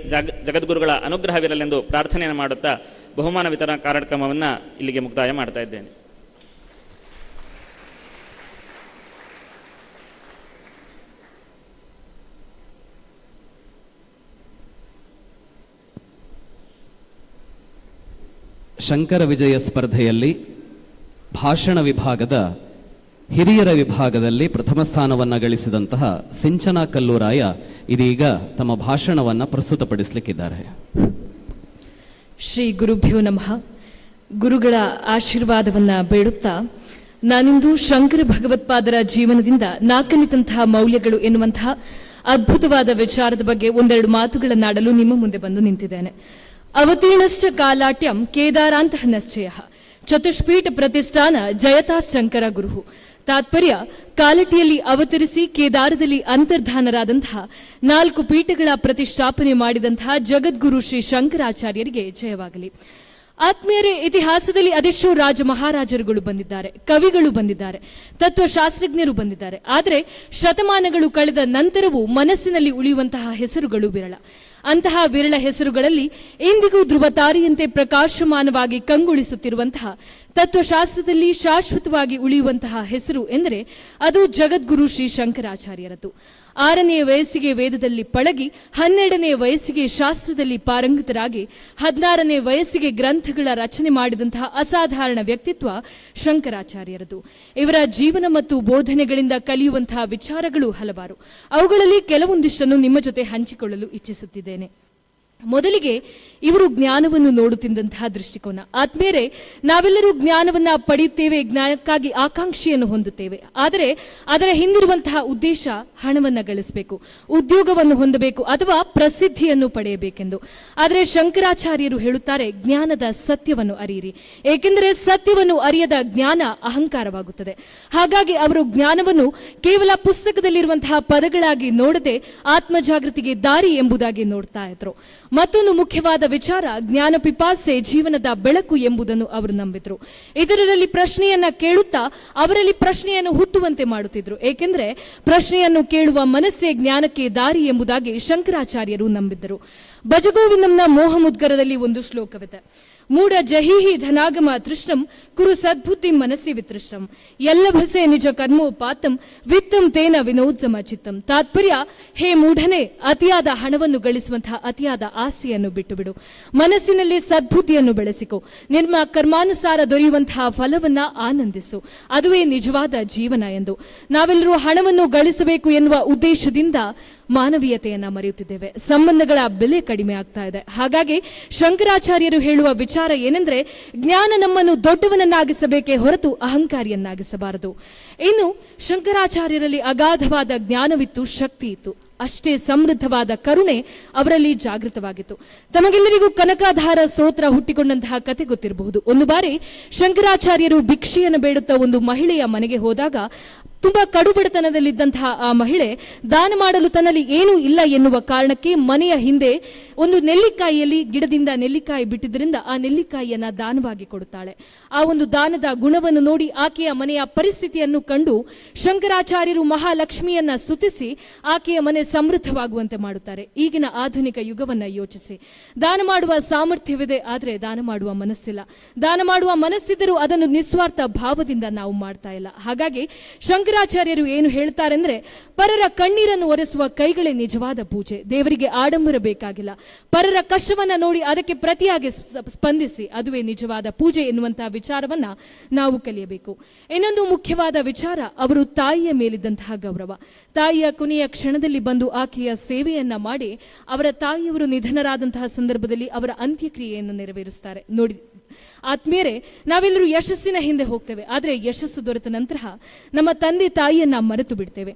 ಜಗದ್ಗುರುಗಳ ಅನುಗ್ರಹವಿರಲೆಂದು ಪ್ರಾರ್ಥನೆಯನ್ನು ಮಾಡುತ್ತಾ ಬಹುಮಾನ ವಿತರಣಾ ಕಾರ್ಯಕ್ರಮವನ್ನು ಇಲ್ಲಿಗೆ ಮುಕ್ತಾಯ ಮಾಡ್ತಾ ಇದ್ದೇನೆ. ಶಂಕರ ವಿಜಯ ಸ್ಪರ್ಧೆಯಲ್ಲಿ ಭಾಷಣ ವಿಭಾಗದ ಹಿರಿಯರ ವಿಭಾಗದಲ್ಲಿ ಪ್ರಥಮ ಸ್ಥಾನವನ್ನು ಗಳಿಸಿದಂತಹ ಸಿಂಚನಾ ಕಲ್ಲೂರಾಯ ಇದೀಗ ತಮ್ಮ ಭಾಷಣವನ್ನು ಪ್ರಸ್ತುತಪಡಿಸಲಿಕ್ಕಿದ್ದಾರೆ. ಶ್ರೀ ಗುರುಭ್ಯೋ ನಮಃ. ಗುರುಗಳ ಆಶೀರ್ವಾದವನ್ನ ಬೇಡುತ್ತಾ ನಾನಿಂದು ಶಂಕರ ಭಗವತ್ಪಾದರ ಜೀವನದಿಂದ ನಾಕಲಿತಂತಹ ಮೌಲ್ಯಗಳು ಎನ್ನುವಂತಹ ಅದ್ಭುತವಾದ ವಿಚಾರದ ಬಗ್ಗೆ ಒಂದೆರಡು ಮಾತುಗಳನ್ನಾಡಲು ನಿಮ್ಮ ಮುಂದೆ ಬಂದು ನಿಂತಿದ್ದೇನೆ. ಅವತೀರ್ಣಶ್ಚ ಕಾಲಾಟ್ಯಂ ಕೇದಾರಾಂತಃ ಚತುಷ್ಪೀಠ ಪ್ರತಿಷ್ಠಾನ ಜಯತಾ ಶಂಕರ ಗುರು. ತಾತ್ಪರ್ಯ, ಕಾಲಟಿಯಲ್ಲಿ ಅವತರಿಸಿ ಕೇದಾರದಲ್ಲಿ ಅಂತರ್ಧಾನರಾದಂತಹ 4 ಪೀಠಗಳ ಪ್ರತಿಷ್ಠಾಪನೆ ಮಾಡಿದಂತಹ ಜಗದ್ಗುರು ಶ್ರೀ ಶಂಕರಾಚಾರ್ಯರಿಗೆ ಜಯವಾಗಲಿ. ಆತ್ಮೀಯರೇ, ಇತಿಹಾಸದಲ್ಲಿ ಅದೆಷ್ಟೋ ರಾಜ ಮಹಾರಾಜರುಗಳು ಬಂದಿದ್ದಾರೆ, ಕವಿಗಳು ಬಂದಿದ್ದಾರೆ, ತತ್ವಶಾಸ್ತ್ರಜ್ಞರು ಬಂದಿದ್ದಾರೆ. ಆದರೆ ಶತಮಾನಗಳು ಕಳೆದ ನಂತರವೂ ಮನಸ್ಸಿನಲ್ಲಿ ಉಳಿಯುವಂತಹ ಹೆಸರುಗಳು ವಿರಳ. ಅಂತಹ ವಿರಳ ಹೆಸರುಗಳಲ್ಲಿ ಇಂದಿಗೂ ಧ್ರುವತಾರಿಯಂತೆ ಪ್ರಕಾಶಮಾನವಾಗಿ ಕಂಗೊಳಿಸುತ್ತಿರುವಂತಹ ತತ್ವಶಾಸ್ತ್ರದಲ್ಲಿ ಶಾಶ್ವತವಾಗಿ ಉಳಿಯುವಂತಹ ಹೆಸರು ಎಂದರೆ ಅದು ಜಗದ್ಗುರು ಶ್ರೀ ಶಂಕರಾಚಾರ್ಯರದ್ದು. 6ನೇ ವಯಸ್ಸಿಗೆ ವೇದದಲ್ಲಿ ಪಳಗಿ, 12ನೇ ವಯಸ್ಸಿಗೆ ಶಾಸ್ತ್ರದಲ್ಲಿ ಪಾರಂಗತರಾಗಿ, 16ನೇ ವಯಸ್ಸಿಗೆ ಗ್ರಂಥಗಳ ರಚನೆ ಮಾಡಿದಂತಹ ಅಸಾಧಾರಣ ವ್ಯಕ್ತಿತ್ವ ಶಂಕರಾಚಾರ್ಯರದು. ಇವರ ಜೀವನ ಮತ್ತು ಬೋಧನೆಗಳಿಂದ ಕಲಿಯುವಂತಹ ವಿಚಾರಗಳು ಹಲವಾರು. ಅವುಗಳಲ್ಲಿ ಕೆಲವೊಂದಿಷ್ಟನ್ನು ನಿಮ್ಮ ಜೊತೆ ಹಂಚಿಕೊಳ್ಳಲು ಇಚ್ಛಿಸುತ್ತಿದ್ದೇನೆ. ಮೊದಲಿಗೆ ಇವರು ಜ್ಞಾನವನ್ನು ನೋಡುತ್ತಿದ್ದಂತಹ ದೃಷ್ಟಿಕೋನ. ಆತ್ಮೇರೆ, ನಾವೆಲ್ಲರೂ ಜ್ಞಾನವನ್ನ ಪಡೆಯುತ್ತೇವೆ, ಜ್ಞಾನಕ್ಕಾಗಿ ಆಕಾಂಕ್ಷೆಯನ್ನು ಹೊಂದುತ್ತೇವೆ. ಆದರೆ ಅದರ ಹಿಂದಿರುವಂತಹ ಉದ್ದೇಶ ಹಣವನ್ನ ಗಳಿಸಬೇಕು, ಉದ್ಯೋಗವನ್ನು ಹೊಂದಬೇಕು ಅಥವಾ ಪ್ರಸಿದ್ಧಿಯನ್ನು ಪಡೆಯಬೇಕೆಂದು. ಆದರೆ ಶಂಕರಾಚಾರ್ಯರು ಹೇಳುತ್ತಾರೆ, ಜ್ಞಾನದ ಸತ್ಯವನ್ನು ಅರಿಯಿರಿ, ಏಕೆಂದರೆ ಸತ್ಯವನ್ನು ಅರಿಯದ ಜ್ಞಾನ ಅಹಂಕಾರವಾಗುತ್ತದೆ. ಹಾಗಾಗಿ ಅವರು ಜ್ಞಾನವನ್ನು ಕೇವಲ ಪುಸ್ತಕದಲ್ಲಿರುವಂತಹ ಪದಗಳಾಗಿ ನೋಡದೆ ಆತ್ಮಜಾಗೃತಿಗೆ ದಾರಿ ಎಂಬುದಾಗಿ ನೋಡ್ತಾ ಇದ್ರು. ಮತ್ತೊಂದು ಮುಖ್ಯವಾದ ವಿಚಾರ, ಜ್ಞಾನ ಪಿಪಾಸೆ ಜೀವನದ ಬೆಳಕು ಎಂಬುದನ್ನು ಅವರು ನಂಬಿದ್ರು. ಇತರರಲ್ಲಿ ಪ್ರಶ್ನೆಯನ್ನ ಕೇಳುತ್ತಾ ಅವರಲ್ಲಿ ಪ್ರಶ್ನೆಯನ್ನು ಹುಟ್ಟುವಂತೆ ಮಾಡುತ್ತಿದ್ರು. ಏಕೆಂದರೆ ಪ್ರಶ್ನೆಯನ್ನು ಕೇಳುವ ಮನಸ್ಸೇ ಜ್ಞಾನಕ್ಕೆ ದಾರಿ ಎಂಬುದಾಗಿ ಶಂಕರಾಚಾರ್ಯರು ನಂಬಿದ್ದರು. ಭಜಗೋವಿಂದಂನ ಮೋಹಮುದ್ಗರದಲ್ಲಿ ಒಂದು ಶ್ಲೋಕವಿದೆ. ಮೂಢ ಜಹೀಹಿ ಧನಾಗಮ ತೃಷ್ಟಂ ಕುರು ಸದ್ಬುದ್ಧಿ ಮನಸ್ಸಿ ವಿತೃಷ್ಟಂ ಎಲ್ಲಭಸೆ ನಿಜ ಕರ್ಮೋಪಾತಂ ವಿತ್ತಂ ತೇನ ವಿನೋದ್ಸಮ ಚಿತ್ತಂ. ತಾತ್ಪರ್ಯ, ಹೇ ಮೂಢನೆ, ಅತಿಯಾದ ಹಣವನ್ನು ಗಳಿಸುವಂತಹ ಅತಿಯಾದ ಆಸೆಯನ್ನು ಬಿಟ್ಟು ಬಿಡು, ಮನಸ್ಸಿನಲ್ಲಿ ಸದ್ಬುದ್ಧಿಯನ್ನು ಬೆಳೆಸಿಕೊ, ನಿಮ್ಮ ಕರ್ಮಾನುಸಾರ ದೊರೆಯುವಂತಹ ಫಲವನ್ನ ಆನಂದಿಸು, ಅದುವೇ ನಿಜವಾದ ಜೀವನ ಎಂದು. ನಾವೆಲ್ಲರೂ ಹಣವನ್ನು ಗಳಿಸಬೇಕು ಎನ್ನುವ ಉದ್ದೇಶದಿಂದ ಮಾನವೀಯತೆಯನ್ನ ಮರೆಯುತ್ತಿದ್ದೇವೆ. ಸಂಬಂಧಗಳ ಬೆಲೆ ಕಡಿಮೆ ಆಗ್ತಾ ಇದೆ. ಹಾಗಾಗಿ ಶಂಕರಾಚಾರ್ಯರು ಹೇಳುವ ವಿಚಾರ ಏನೆಂದ್ರೆ, ಜ್ಞಾನ ನಮ್ಮನ್ನು ದೊಡ್ಡವನನ್ನಾಗಿಸಬೇಕೇ ಹೊರತು ಅಹಂಕಾರಿಯನ್ನಾಗಿಸಬಾರದು. ಇನ್ನು ಶಂಕರಾಚಾರ್ಯರಲ್ಲಿ ಅಗಾಧವಾದ ಜ್ಞಾನವಿತ್ತು, ಶಕ್ತಿ ಇತ್ತು, ಅಷ್ಟೇ ಸಮೃದ್ಧವಾದ ಕರುಣೆ ಅವರಲ್ಲಿ ಜಾಗೃತವಾಗಿತ್ತು. ತಮಗೆಲ್ಲರಿಗೂ ಕನಕಾಧಾರ ಸ್ತೋತ್ರ ಹುಟ್ಟಿಕೊಂಡಂತಹ ಕತೆ ಗೊತ್ತಿರಬಹುದು. ಒಂದು ಬಾರಿ ಶಂಕರಾಚಾರ್ಯರು ಭಿಕ್ಷೆಯನ್ನು ಬೇಡುತ್ತಾ ಒಂದು ಮಹಿಳೆಯ ಮನೆಗೆ ಹೋದಾಗ ತುಂಬಾ ಕಡುಬಡತನದಲ್ಲಿದ್ದಂತಹ ಆ ಮಹಿಳೆ ದಾನ ಮಾಡಲು ತನ್ನಲ್ಲಿ ಏನೂ ಇಲ್ಲ ಎನ್ನುವ ಕಾರಣಕ್ಕೆ ಮನೆಯ ಹಿಂದೆ ಒಂದು ನೆಲ್ಲಿಕಾಯಿಯಲ್ಲಿ ಗಿಡದಿಂದ ನೆಲ್ಲಿಕಾಯಿ ಬಿಟ್ಟಿದ್ದರಿಂದ ಆ ನೆಲ್ಲಿಕಾಯಿಯನ್ನ ದಾನವಾಗಿ ಕೊಡುತ್ತಾಳೆ. ಆ ಒಂದು ದಾನದ ಗುಣವನ್ನು ನೋಡಿ ಆಕೆಯ ಮನೆಯ ಪರಿಸ್ಥಿತಿಯನ್ನು ಕಂಡು ಶಂಕರಾಚಾರ್ಯರು ಮಹಾಲಕ್ಷ್ಮಿಯನ್ನ ಸ್ತುತಿಸಿ ಆಕೆಯ ಮನೆ ಸಮೃದ್ಧವಾಗುವಂತೆ ಮಾಡುತ್ತಾರೆ. ಈಗಿನ ಆಧುನಿಕ ಯುಗವನ್ನ ಯೋಚಿಸಿ, ದಾನ ಮಾಡುವ ಸಾಮರ್ಥ್ಯವಿದೆ, ಆದರೆ ದಾನ ಮಾಡುವ ಮನಸ್ಸಿಲ್ಲ. ದಾನ ಮಾಡುವ ಮನಸ್ಸಿದ್ದರೂ ಅದನ್ನು ನಿಸ್ವಾರ್ಥ ಭಾವದಿಂದ ನಾವು ಮಾಡ್ತಾ ಇಲ್ಲ. ಹಾಗಾಗಿ ಶಂಕರಾಚಾರ್ಯರು ಏನು ಹೇಳ್ತಾರೆಂದ್ರೆ, ಪರರ ಕಣ್ಣೀರನ್ನು ಒರೆಸುವ ಕೈಗಳೇ ನಿಜವಾದ ಪೂಜೆ. ದೇವರಿಗೆ ಆಡಂಬರ ಬೇಕಾಗಿಲ್ಲ, ಪರರ ಕಷ್ಟವನ್ನ ನೋಡಿ ಅದಕ್ಕೆ ಪ್ರತಿಯಾಗಿ ಸ್ಪಂದಿಸಿ, ಅದುವೇ ನಿಜವಾದ ಪೂಜೆ ಎನ್ನುವಂತಹ ವಿಚಾರವನ್ನ ನಾವು ಕಲಿಯಬೇಕು. ಇನ್ನೊಂದು ಮುಖ್ಯವಾದ ವಿಚಾರ, ಅವರು ತಾಯಿಯ ಮೇಲಿದ್ದಂತಹ ಗೌರವ. ತಾಯಿಯ ಕೊನೆಯ ಕ್ಷಣದಲ್ಲಿ ಬಂದು ಆಕೆಯ ಸೇವೆಯನ್ನ ಮಾಡಿ ಅವರ ತಾಯಿಯವರು ನಿಧನರಾದಂತಹ ಸಂದರ್ಭದಲ್ಲಿ ಅವರ ಅಂತ್ಯಕ್ರಿಯೆಯನ್ನು ನೆರವೇರಿಸುತ್ತಾರೆ. ನೋಡಿ ಆತ್ಮೀಯರೇ, ನಾವೆಲ್ಲರೂ ಯಶಸ್ಸಿನ ಹಿಂದೆ ಹೋಗ್ತೇವೆ, ಆದರೆ ಯಶಸ್ಸು ದೊರೆತ ನಂತರ ನಮ್ಮ ತಂದೆ ತಾಯಿಯನ್ನ ಮರೆತು ಬಿಡ್ತೇವೆ.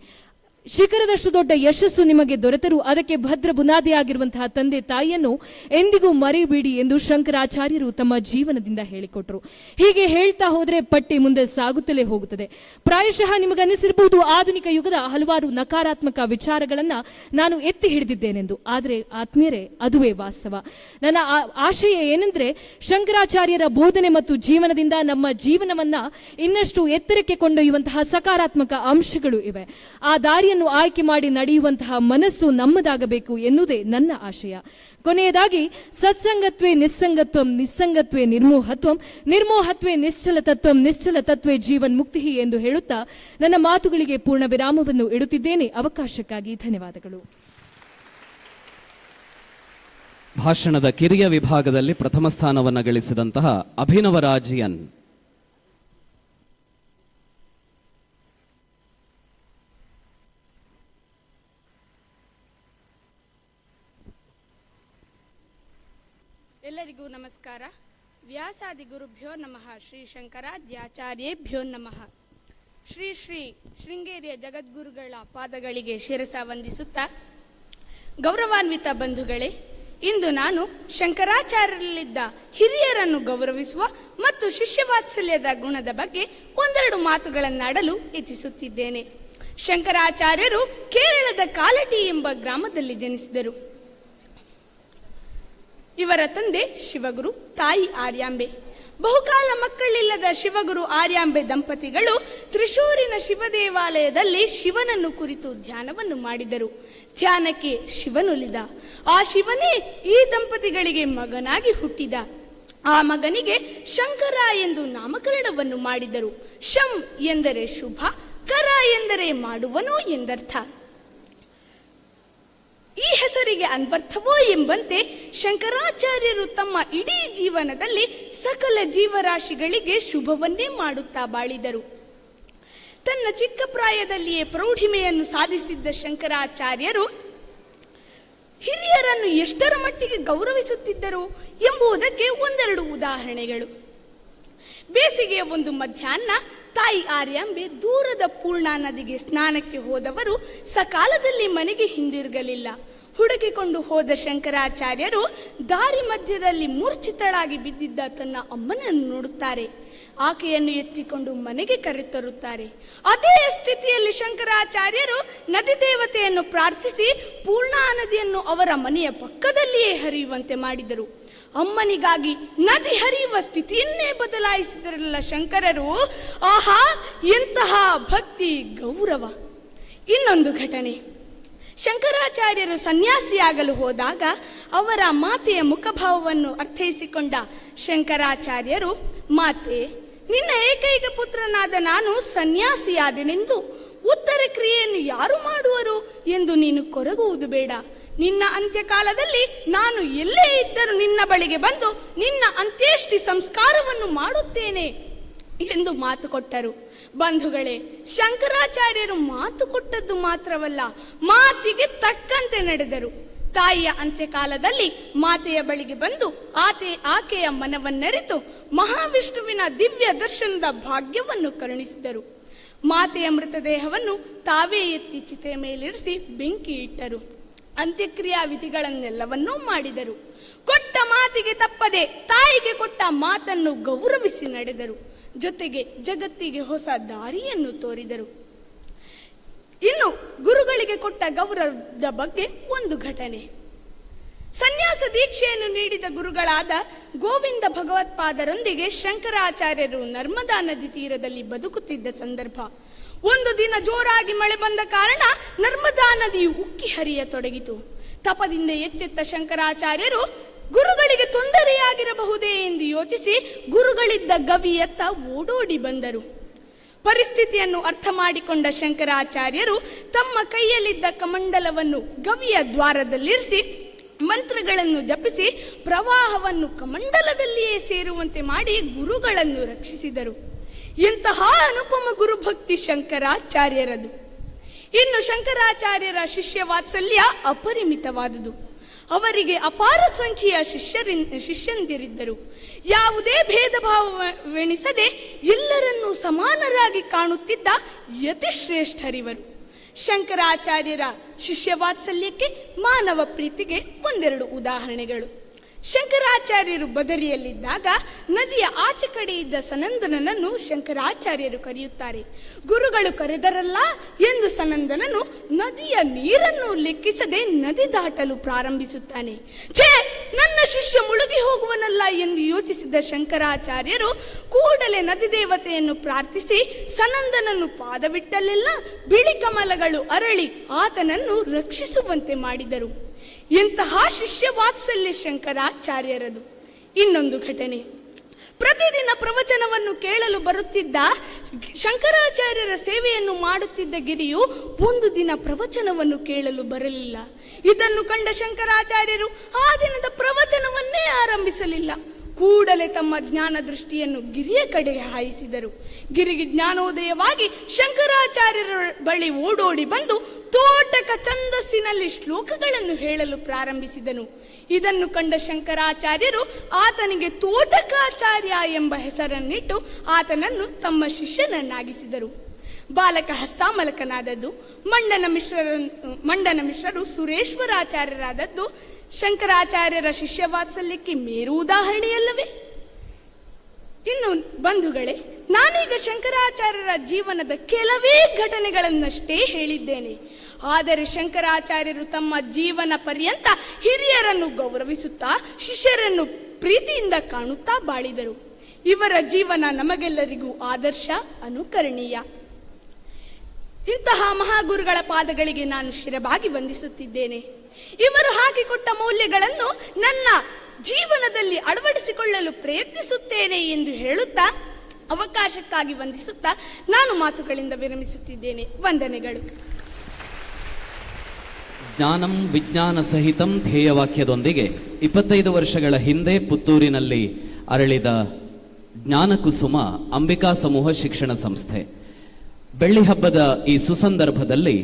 ಶಿಖರದಷ್ಟು ದೊಡ್ಡ ಯಶಸ್ಸು ನಿಮಗೆ ದೊರೆತರೂ ಅದಕ್ಕೆ ಭದ್ರ ಬುನಾದಿಯಾಗಿರುವಂತಹ ತಂದೆ ತಾಯಿಯನ್ನು ಎಂದಿಗೂ ಮರೆಯಬೇಡಿ ಎಂದು ಶಂಕರಾಚಾರ್ಯರು ತಮ್ಮ ಜೀವನದಿಂದ ಹೇಳಿಕೊಟ್ರು. ಹೀಗೆ ಹೇಳ್ತಾ ಹೋದರೆ ಪಟ್ಟಿ ಮುಂದೆ ಸಾಗುತ್ತಲೇ ಹೋಗುತ್ತದೆ. ಪ್ರಾಯಶಃ ನಿಮಗನ್ನಿಸಿರಬಹುದು ಆಧುನಿಕ ಯುಗದ ಹಲವಾರು ನಕಾರಾತ್ಮಕ ವಿಚಾರಗಳನ್ನ ನಾನು ಎತ್ತಿ ಹಿಡಿದಿದ್ದೇನೆಂದು. ಆದರೆ ಆತ್ಮೀಯರೇ, ಅದುವೇ ವಾಸ್ತವ. ನನ್ನ ಆಶಯ ಏನೆಂದ್ರೆ, ಶಂಕರಾಚಾರ್ಯರ ಬೋಧನೆ ಮತ್ತು ಜೀವನದಿಂದ ನಮ್ಮ ಜೀವನವನ್ನ ಇನ್ನಷ್ಟು ಎತ್ತರಕ್ಕೆ ಕೊಂಡೊಯ್ಯುವಂತಹ ಸಕಾರಾತ್ಮಕ ಅಂಶಗಳು ಇವೆ. ಆ ದಾರಿಯನ್ನು ಆಯ್ಕೆ ಮಾಡಿ ನಡೆಯುವಂತಹ ಮನಸ್ಸು ನಮ್ಮದಾಗಬೇಕು ಎನ್ನುವುದೇ ನನ್ನ ಆಶಯ. ಕೊನೆಯದಾಗಿ, ಸತ್ಸಂಗತ್ವೇ ನಿಸ್ಸಂಗತ್ವಂ, ನಿಸ್ಸಂಗತ್ವೇ ನಿರ್ಮೋಹತ್ವಂ, ನಿರ್ಮೋಹತ್ವೇ ನಿಶ್ಚಲ ತತ್ವಂ, ನಿಶ್ಚಲ ತತ್ವೇ ಜೀವನ್ ಮುಕ್ತಿ ಎಂದು ಹೇಳುತ್ತಾ ನನ್ನ ಮಾತುಗಳಿಗೆ ಪೂರ್ಣ ವಿರಾಮವನ್ನು ಇಡುತ್ತಿದ್ದೇನೆ. ಅವಕಾಶಕ್ಕಾಗಿ ಧನ್ಯವಾದಗಳು. ಭಾಷಣದ ಕಿರಿಯ ವಿಭಾಗದಲ್ಲಿ ಪ್ರಥಮ ಸ್ಥಾನವನ್ನು ಗಳಿಸಿದಂತಹ ಅಭಿನವ ರಾಜಿಯನ್ ಎಲ್ಲರಿಗೂ ನಮಸ್ಕಾರ. ವ್ಯಾಸಾದಿ ಗುರುಭ್ಯೋ ನಮಃ. ಶ್ರೀ ಶಂಕರಾದ್ಯಾಚಾರ್ಯೇಭ್ಯೋ ನಮಃ. ಶ್ರೀ ಶೃಂಗೇರಿಯ ಜಗದ್ಗುರುಗಳ ಪಾದಗಳಿಗೆ ಶಿರಸ ವಂದಿಸುತ್ತಾ, ಗೌರವಾನ್ವಿತ ಬಂಧುಗಳೇ, ಇಂದು ನಾನು ಶಂಕರಾಚಾರ್ಯರಲ್ಲಿದ್ದ ಹಿರಿಯರನ್ನು ಗೌರವಿಸುವ ಮತ್ತು ಶಿಷ್ಯವಾತ್ಸಲ್ಯದ ಗುಣದ ಬಗ್ಗೆ ಒಂದೆರಡು ಮಾತುಗಳನ್ನಾಡಲು ಇಚ್ಛಿಸುತ್ತಿದ್ದೇನೆ. ಶಂಕರಾಚಾರ್ಯರು ಕೇರಳದ ಕಾಲಟಿ ಎಂಬ ಗ್ರಾಮದಲ್ಲಿ ಜನಿಸಿದರು. ಇವರ ತಂದೆ ಶಿವಗುರು, ತಾಯಿ ಆರ್ಯಾಂಬೆ. ಬಹುಕಾಲ ಮಕ್ಕಳಿಲ್ಲದ ಶಿವಗುರು ಆರ್ಯಾಂಬೆ ದಂಪತಿಗಳು ತ್ರಿಶೂರಿನ ಶಿವ ದೇವಾಲಯದಲ್ಲಿ ಶಿವನನ್ನು ಕುರಿತು ಧ್ಯಾನವನ್ನು ಮಾಡಿದರು. ಧ್ಯಾನಕ್ಕೆ ಶಿವನುಲಿದ. ಆ ಶಿವನೇ ಈ ದಂಪತಿಗಳಿಗೆ ಮಗನಾಗಿ ಹುಟ್ಟಿದ. ಆ ಮಗನಿಗೆ ಶಂಕರ ಎಂದು ನಾಮಕರಣವನ್ನು ಮಾಡಿದರು. ಶಂ ಎಂದರೆ ಶುಭ, ಕರ ಎಂದರೆ ಮಾಡುವನು ಎಂದರ್ಥ. ಈ ಹೆಸರಿಗೆ ಅನ್ವರ್ಥವೋ ಎಂಬಂತೆ ಶಂಕರಾಚಾರ್ಯರು ತಮ್ಮ ಇಡೀ ಜೀವನದಲ್ಲಿ ಸಕಲ ಜೀವರಾಶಿಗಳಿಗೆ ಶುಭವನ್ನೇ ಮಾಡುತ್ತಾ ಬಾಳಿದರು. ತನ್ನ ಚಿಕ್ಕ ಪ್ರಾಯದಲ್ಲಿಯೇ ಪ್ರೌಢಿಮೆಯನ್ನು ಸಾಧಿಸಿದ್ದ ಶಂಕರಾಚಾರ್ಯರು ಹಿರಿಯರನ್ನು ಎಷ್ಟರ ಮಟ್ಟಿಗೆ ಗೌರವಿಸುತ್ತಿದ್ದರು ಎಂಬುದಕ್ಕೆ ಒಂದೆರಡು ಉದಾಹರಣೆಗಳು. ಬೇಸಿಗೆಯ ಒಂದು ಮಧ್ಯಾಹ್ನ ತಾಯಿ ಆರ್ಯಾಂಬೆ ದೂರದ ಪೂರ್ಣಾ ನದಿಗೆ ಸ್ನಾನಕ್ಕೆ ಹೋದವರು ಸಕಾಲದಲ್ಲಿ ಮನೆಗೆ ಹಿಂದಿರುಗಲಿಲ್ಲ. ಹುಡುಕಿಕೊಂಡು ಹೋದ ಶಂಕರಾಚಾರ್ಯರು ದಾರಿ ಮಧ್ಯದಲ್ಲಿ ಮೂರ್ಛಿತಳಾಗಿ ಬಿದ್ದಿದ್ದ ತನ್ನ ಅಮ್ಮನನ್ನು ನೋಡುತ್ತಾರೆ. ಆಕೆಯನ್ನು ಎತ್ತಿಕೊಂಡು ಮನೆಗೆ ಕರೆತರುತ್ತಾರೆ. ಅದೇ ಸ್ಥಿತಿಯಲ್ಲಿ ಶಂಕರಾಚಾರ್ಯರು ನದಿ ದೇವತೆಯನ್ನು ಪ್ರಾರ್ಥಿಸಿ ಪೂರ್ಣಾ ನದಿಯನ್ನು ಅವರ ಮನೆಯ ಪಕ್ಕದಲ್ಲಿಯೇ ಹರಿಯುವಂತೆ ಮಾಡಿದರು. ಅಮ್ಮನಿಗಾಗಿ ನದಿ ಹರಿಯುವ ಸ್ಥಿತಿಯನ್ನೇ ಬದಲಾಯಿಸಿದರಲ್ಲ ಶಂಕರರು. ಆಹಾ, ಎಂತಹ ಭಕ್ತಿ ಗೌರವ! ಇನ್ನೊಂದು ಘಟನೆ. ಶಂಕರಾಚಾರ್ಯರು ಸನ್ಯಾಸಿಯಾಗಲು ಹೋದಾಗ ಅವರ ಮಾತೆಯ ಮುಖಭಾವವನ್ನು ಅರ್ಥೈಸಿಕೊಂಡ ಶಂಕರಾಚಾರ್ಯರು, ಮಾತೆ, ನಿನ್ನ ಏಕೈಕ ಪುತ್ರನಾದ ನಾನು ಸನ್ಯಾಸಿಯಾದೆನೆಂದು ಉತ್ತರ ಕ್ರಿಯೆಯನ್ನು ಯಾರು ಮಾಡುವರು ಎಂದು ನೀನು ಕೊರಗುವುದು ಬೇಡ. ನಿನ್ನ ಅಂತ್ಯಕಾಲದಲ್ಲಿ ನಾನು ಎಲ್ಲೇ ಇದ್ದರೂ ನಿನ್ನ ಬಳಿಗೆ ಬಂದು ನಿನ್ನ ಅಂತ್ಯೇಷ್ಟಿ ಸಂಸ್ಕಾರವನ್ನು ಮಾಡುತ್ತೇನೆ ಎಂದು ಮಾತು ಕೊಟ್ಟರು. ಬಂಧುಗಳೇ, ಶಂಕರಾಚಾರ್ಯರು ಮಾತು ಕೊಟ್ಟದ್ದು ಮಾತ್ರವಲ್ಲ, ಮಾತಿಗೆ ತಕ್ಕಂತೆ ನಡೆದರು. ತಾಯಿಯ ಅಂತ್ಯಕಾಲದಲ್ಲಿ ಮಾತೆಯ ಬಳಿಗೆ ಬಂದು ಆಕೆಯ ಮನವನ್ನೆರೆತು ಮಹಾವಿಷ್ಣುವಿನ ದಿವ್ಯ ದರ್ಶನದ ಭಾಗ್ಯವನ್ನು ಕರುಣಿಸಿದರು. ಮಾತೆಯ ಮೃತದೇಹವನ್ನು ತಾವೇ ಎತ್ತಿ ಚಿತೆಯ ಮೇಲಿರಿಸಿ ಬೆಂಕಿ ಇಟ್ಟರು. ಅಂತ್ಯಕ್ರಿಯಾ ವಿಧಿಗಳನ್ನೆಲ್ಲವನ್ನೂ ಮಾಡಿದರು. ಕೊಟ್ಟ ಮಾತಿಗೆ ತಪ್ಪದೆ ತಾಯಿಗೆ ಕೊಟ್ಟ ಮಾತನ್ನು ಗೌರವಿಸಿ ನಡೆದರು. ಜೊತೆಗೆ ಜಗತ್ತಿಗೆ ಹೊಸ ದಾರಿಯನ್ನು ತೋರಿದರು. ಇನ್ನು ಗುರುಗಳಿಗೆ ಕೊಟ್ಟ ಗೌರವದ ಬಗ್ಗೆ ಒಂದು ಘಟನೆ. ಸನ್ಯಾಸ ದೀಕ್ಷೆಯನ್ನು ನೀಡಿದ ಗುರುಗಳಾದ ಗೋವಿಂದ ಭಗವತ್ಪಾದರೊಂದಿಗೆ ಶಂಕರಾಚಾರ್ಯರು ನರ್ಮದಾ ನದಿ ತೀರದಲ್ಲಿ ಬದುಕುತ್ತಿದ್ದ ಸಂದರ್ಭ. ಒಂದು ದಿನ ಜೋರಾಗಿ ಮಳೆ ಬಂದ ಕಾರಣ ನರ್ಮದಾ ನದಿಯು ಉಕ್ಕಿ ಹರಿಯತೊಡಗಿತು. ತಪದಿಂದ ಎಚ್ಚೆತ್ತ ಶಂಕರಾಚಾರ್ಯರು ಗುರುಗಳಿಗೆ ತೊಂದರೆಯಾಗಿರಬಹುದೇ ಎಂದು ಯೋಚಿಸಿ ಗುರುಗಳಿದ್ದ ಗವಿಯತ್ತ ಓಡೋಡಿ ಬಂದರು. ಪರಿಸ್ಥಿತಿಯನ್ನು ಅರ್ಥ ಮಾಡಿಕೊಂಡ ಶಂಕರಾಚಾರ್ಯರು ತಮ್ಮ ಕೈಯಲ್ಲಿದ್ದ ಕಮಂಡಲವನ್ನು ಗವಿಯ ದ್ವಾರದಲ್ಲಿರಿಸಿ ಮಂತ್ರಗಳನ್ನು ಜಪಿಸಿ ಪ್ರವಾಹವನ್ನು ಕಮಂಡಲದಲ್ಲಿಯೇ ಸೇರುವಂತೆ ಮಾಡಿ ಗುರುಗಳನ್ನು ರಕ್ಷಿಸಿದರು. ಇಂತಹ ಅನುಪಮ ಗುರುಭಕ್ತಿ ಶಂಕರಾಚಾರ್ಯರದು. ಇನ್ನು ಶಂಕರಾಚಾರ್ಯರ ಶಿಷ್ಯ ವಾತ್ಸಲ್ಯ ಅಪರಿಮಿತವಾದುದು. ಅವರಿಗೆ ಅಪಾರ ಸಂಖ್ಯೆಯ ಶಿಷ್ಯಂದಿರಿದ್ದರು. ಯಾವುದೇ ಭೇದ ಭಾವವೆಣಿಸದೆ ಎಲ್ಲರನ್ನೂ ಸಮಾನರಾಗಿ ಕಾಣುತ್ತಿದ್ದ ಯತಿಶ್ರೇಷ್ಠರಿವರು. ಶಂಕರಾಚಾರ್ಯರ ಶಿಷ್ಯ ವಾತ್ಸಲ್ಯಕ್ಕೆ, ಮಾನವ ಪ್ರೀತಿಗೆ ಒಂದೆರಡು ಉದಾಹರಣೆಗಳು. ಶಂಕರಾಚಾರ್ಯರು ಬದರಿಯಲ್ಲಿದ್ದಾಗ ನದಿಯ ಆಚೆ ಕಡೆ ಇದ್ದ ಸನಂದನನನ್ನು ಶಂಕರಾಚಾರ್ಯರು ಕರೆಯುತ್ತಾರೆ. ಗುರುಗಳು ಕರೆದರಲ್ಲ ಎಂದು ಸನಂದನನು ನದಿಯ ನೀರನ್ನು ಲೆಕ್ಕಿಸದೆ ನದಿ ದಾಟಲು ಪ್ರಾರಂಭಿಸುತ್ತಾನೆ. ಛೇ, ನನ್ನ ಶಿಷ್ಯ ಮುಳುಗಿ ಹೋಗುವನಲ್ಲ ಎಂದು ಯೋಚಿಸಿದ ಶಂಕರಾಚಾರ್ಯರು ಕೂಡಲೇ ನದಿ ದೇವತೆಯನ್ನು ಪ್ರಾರ್ಥಿಸಿ ಸನಂದನನ್ನು ಪಾದವಿಟ್ಟಲ್ಲೆಲ್ಲ ಬಿಳಿ ಕಮಲಗಳು ಅರಳಿ ಆತನನ್ನು ರಕ್ಷಿಸುವಂತೆ ಮಾಡಿದರು. ಎಂತಹ ಶಿಷ್ಯ ವಾತ್ಸಲ್ಯ ಶಂಕರಾಚಾರ್ಯರದು. ಇನ್ನೊಂದು ಘಟನೆ. ಪ್ರತಿದಿನ ಪ್ರವಚನವನ್ನು ಕೇಳಲು ಬರುತ್ತಿದ್ದ ಶಂಕರಾಚಾರ್ಯರ ಸೇವೆಯನ್ನು ಮಾಡುತ್ತಿದ್ದ ಗಿರಿಯು ಒಂದು ದಿನ ಪ್ರವಚನವನ್ನು ಕೇಳಲು ಬರಲಿಲ್ಲ. ಇದನ್ನು ಕಂಡ ಶಂಕರಾಚಾರ್ಯರು ಆ ದಿನದ ಪ್ರವಚನವನ್ನೇ ಆರಂಭಿಸಲಿಲ್ಲ. ಕೂಡಲೇ ತಮ್ಮ ಜ್ಞಾನ ದೃಷ್ಟಿಯನ್ನು ಗಿರಿಯ ಕಡೆಗೆ ಹಾಯಿಸಿದರು. ಗಿರಿಗೆ ಜ್ಞಾನೋದಯವಾಗಿ ಶಂಕರಾಚಾರ್ಯರ ಬಳಿ ಓಡೋಡಿ ಬಂದು ತೋಟಕ ಛಂದಸ್ಸಿನಲ್ಲಿ ಶ್ಲೋಕಗಳನ್ನು ಹೇಳಲು ಪ್ರಾರಂಭಿಸಿದನು. ಇದನ್ನು ಕಂಡ ಶಂಕರಾಚಾರ್ಯರು ಆತನಿಗೆ ತೋಟಕಾಚಾರ್ಯ ಎಂಬ ಹೆಸರನ್ನಿಟ್ಟು ಆತನನ್ನು ತಮ್ಮ ಶಿಷ್ಯನನ್ನಾಗಿಸಿದರು. ಬಾಲಕ ಹಸ್ತಾಮಲಕನಾದದ್ದು, ಮಂಡನ ಮಿಶ್ರರು ಸುರೇಶ್ವರಾಚಾರ್ಯರಾದದ್ದು ಶಂಕರಾಚಾರ್ಯರ ಶಿಷ್ಯವಾತ್ಸಲ್ಯಕ್ಕೆ ಮೇರು ಉದಾಹರಣೆಯಲ್ಲವೇ? ಇನ್ನು ಬಂಧುಗಳೇ, ನಾನೀಗ ಶಂಕರಾಚಾರ್ಯರ ಜೀವನದ ಕೆಲವೇ ಘಟನೆಗಳನ್ನಷ್ಟೇ ಹೇಳಿದ್ದೇನೆ. ಆದರೆ ಶಂಕರಾಚಾರ್ಯರು ತಮ್ಮ ಜೀವನ ಪರ್ಯಂತ ಹಿರಿಯರನ್ನು ಗೌರವಿಸುತ್ತಾ ಶಿಷ್ಯರನ್ನು ಪ್ರೀತಿಯಿಂದ ಕಾಣುತ್ತಾ ಬಾಳಿದರು. ಇವರ ಜೀವನ ನಮಗೆಲ್ಲರಿಗೂ ಆದರ್ಶ, ಅನುಕರಣೀಯ. ಇಂತಹ ಮಹಾಗುರುಗಳ ಪಾದಗಳಿಗೆ ನಾನು ಶಿರಬಾಗಿ ವಂದಿಸುತ್ತಿದ್ದೇನೆ. ಇವರು ಹಾಕಿಕೊಟ್ಟ ಮೌಲ್ಯಗಳನ್ನು ನನ್ನ ಜೀವನದಲ್ಲಿ ಅಳವಡಿಸಿಕೊಳ್ಳಲು ಪ್ರಯತ್ನಿಸುತ್ತೇನೆ ಎಂದು ಹೇಳುತ್ತಾ ಅವಕಾಶಕ್ಕಾಗಿ ವಂದಿಸುತ್ತಾ ನಾನು ಮಾತುಗಳಿಂದ ವಿರಮಿಸುತ್ತಿದ್ದೇನೆ. ವಂದನೆಗಳು. ಜ್ಞಾನಂ ವಿಜ್ಞಾನ ಸಹಿತಂ ಧ್ಯೇಯವಾಕ್ಯದೊಂದಿಗೆ 25 ವರ್ಷಗಳ ಹಿಂದೆ ಪುತ್ತೂರಿನಲ್ಲಿ ಅರಳಿದ ಜ್ಞಾನಕುಸುಮ ಅಂಬಿಕಾ ಸಮೂಹ ಶಿಕ್ಷಣ ಸಂಸ್ಥೆ ಬೆಳ್ಳಿ ಹಬ್ಬದ ಈ ಸುಸಂದರ್ಭದಲ್ಲಿ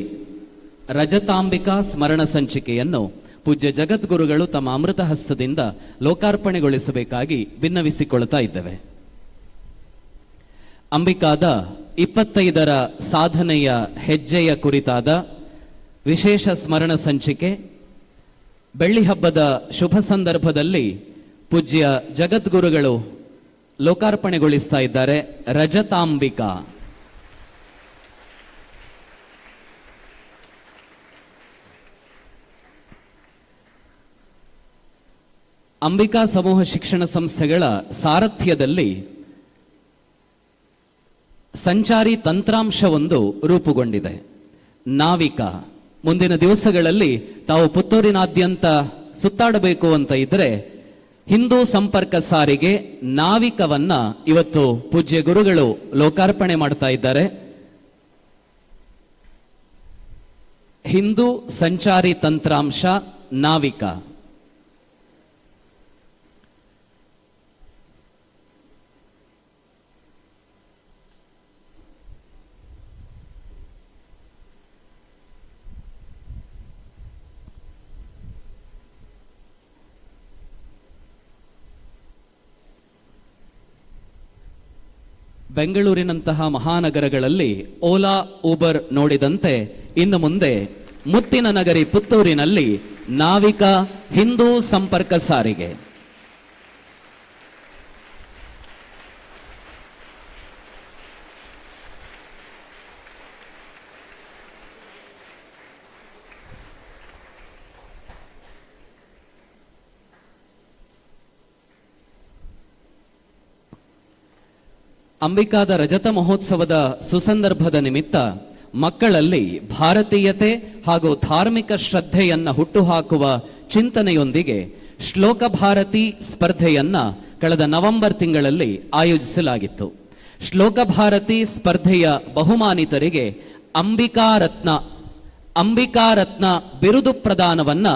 ರಜತಾಂಬಿಕಾ ಸ್ಮರಣ ಸಂಚಿಕೆಯನ್ನು ಪೂಜ್ಯ ಜಗದ್ಗುರುಗಳು ತಮ್ಮ ಅಮೃತ ಹಸ್ತದಿಂದ ಲೋಕಾರ್ಪಣೆಗೊಳಿಸಬೇಕಾಗಿ ಭಿನ್ನವಿಸಿಕೊಳ್ತಾ ಇದ್ದೇವೆ. ಅಂಬಿಕಾದ 25ರ ಸಾಧನೆಯ ಹೆಜ್ಜೆಯ ಕುರಿತಾದ ವಿಶೇಷ ಸ್ಮರಣ ಸಂಚಿಕೆ ಬೆಳ್ಳಿ ಹಬ್ಬದ ಶುಭ ಸಂದರ್ಭದಲ್ಲಿ ಪೂಜ್ಯ ಜಗದ್ಗುರುಗಳು ಲೋಕಾರ್ಪಣೆಗೊಳಿಸ್ತಾ ಇದ್ದಾರೆ. ರಜತಾಂಬಿಕಾ ಅಂಬಿಕಾ ಸಮೂಹ ಶಿಕ್ಷಣ ಸಂಸ್ಥೆಗಳ ಸಾರಥ್ಯದಲ್ಲಿ ಸಂಚಾರಿ ತಂತ್ರಾಂಶವೊಂದು ರೂಪುಗೊಂಡಿದೆ. ನಾವಿಕ. ಮುಂದಿನ ದಿವಸಗಳಲ್ಲಿ ತಾವು ಪುತ್ತೂರಿನಾದ್ಯಂತ ಸುತ್ತಾಡಬೇಕು ಅಂತ ಇದ್ರೆ ಹಿಂದೂ ಸಂಪರ್ಕ ಸಾರಿಗೆ ನಾವಿಕವನ್ನ ಇವತ್ತು ಪೂಜ್ಯ ಗುರುಗಳು ಲೋಕಾರ್ಪಣೆ ಮಾಡ್ತಾ ಇದ್ದಾರೆ. ಹಿಂದೂ ಸಂಚಾರಿ ತಂತ್ರಾಂಶ ನಾವಿಕ. ಬೆಂಗಳೂರಿನಂತಹ ಮಹಾನಗರಗಳಲ್ಲಿ ಓಲಾ ಊಬರ್ ನೋಡಿದಂತೆ ಇನ್ನು ಮುಂದೆ ಮುತ್ತಿನ ನಗರಿ ಪುತ್ತೂರಿನಲ್ಲಿ ನಾವಿಕ ಹಿಂದೂ ಸಂಪರ್ಕ ಸಾರಿಗೆ. ಅಂಬಿಕಾದ ರಜತ ಮಹೋತ್ಸವದ ಸುಸಂದರ್ಭದ ನಿಮಿತ್ತ ಮಕ್ಕಳಲ್ಲಿ ಭಾರತೀಯತೆ ಹಾಗೂ ಧಾರ್ಮಿಕ ಶ್ರದ್ಧೆಯನ್ನ ಹುಟ್ಟುಹಾಕುವ ಚಿಂತನೆಯೊಂದಿಗೆ ಶ್ಲೋಕ ಭಾರತಿ ಸ್ಪರ್ಧೆಯನ್ನ ಕಳೆದ ನವೆಂಬರ್ ತಿಂಗಳಲ್ಲಿ ಆಯೋಜಿಸಲಾಗಿತ್ತು. ಶ್ಲೋಕ ಭಾರತಿ ಸ್ಪರ್ಧೆಯ ಬಹುಮಾನಿತರಿಗೆ ಅಂಬಿಕಾ ರತ್ನ ಬಿರುದು ಪ್ರದಾನವನ್ನ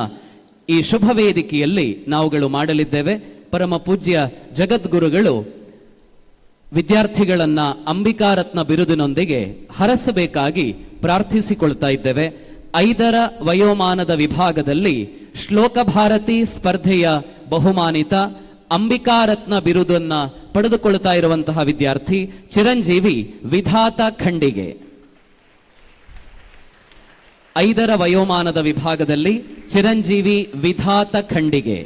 ಈ ಶುಭ ವೇದಿಕೆಯಲ್ಲಿ ನಾವುಗಳು ಮಾಡಲಿದ್ದೇವೆ. ಪರಮ ಪೂಜ್ಯ ಜಗದ್ಗುರುಗಳು ವಿದ್ಯಾರ್ಥಿಗಳನ್ನ ಅಂಬಿಕಾ ರತ್ನ ಬಿರುದಿನೊಂದಿಗೆ ಹರಸಬೇಕಾಗಿ ಪ್ರಾರ್ಥಿಸಿಕೊಳ್ತಾ ಇದ್ದೇವೆ. 5ರ ವಯೋಮಾನದ ವಿಭಾಗದಲ್ಲಿ ಶ್ಲೋಕ ಭಾರತಿ ಸ್ಪರ್ಧೆಯ ಬಹುಮಾನಿತ ಅಂಬಿಕಾ ರತ್ನ ಬಿರುದನ್ನ ಪಡೆದುಕೊಳ್ತಾ ಇರುವಂತಹ ವಿದ್ಯಾರ್ಥಿ ಚಿರಂಜೀವಿ ವಿಧಾತ ಖಂಡಿಗೆ. 5ರ ವಯೋಮಾನದ ವಿಭಾಗದಲ್ಲಿ ಚಿರಂಜೀವಿ ವಿಧಾತ ಖಂಡಿಗೆ.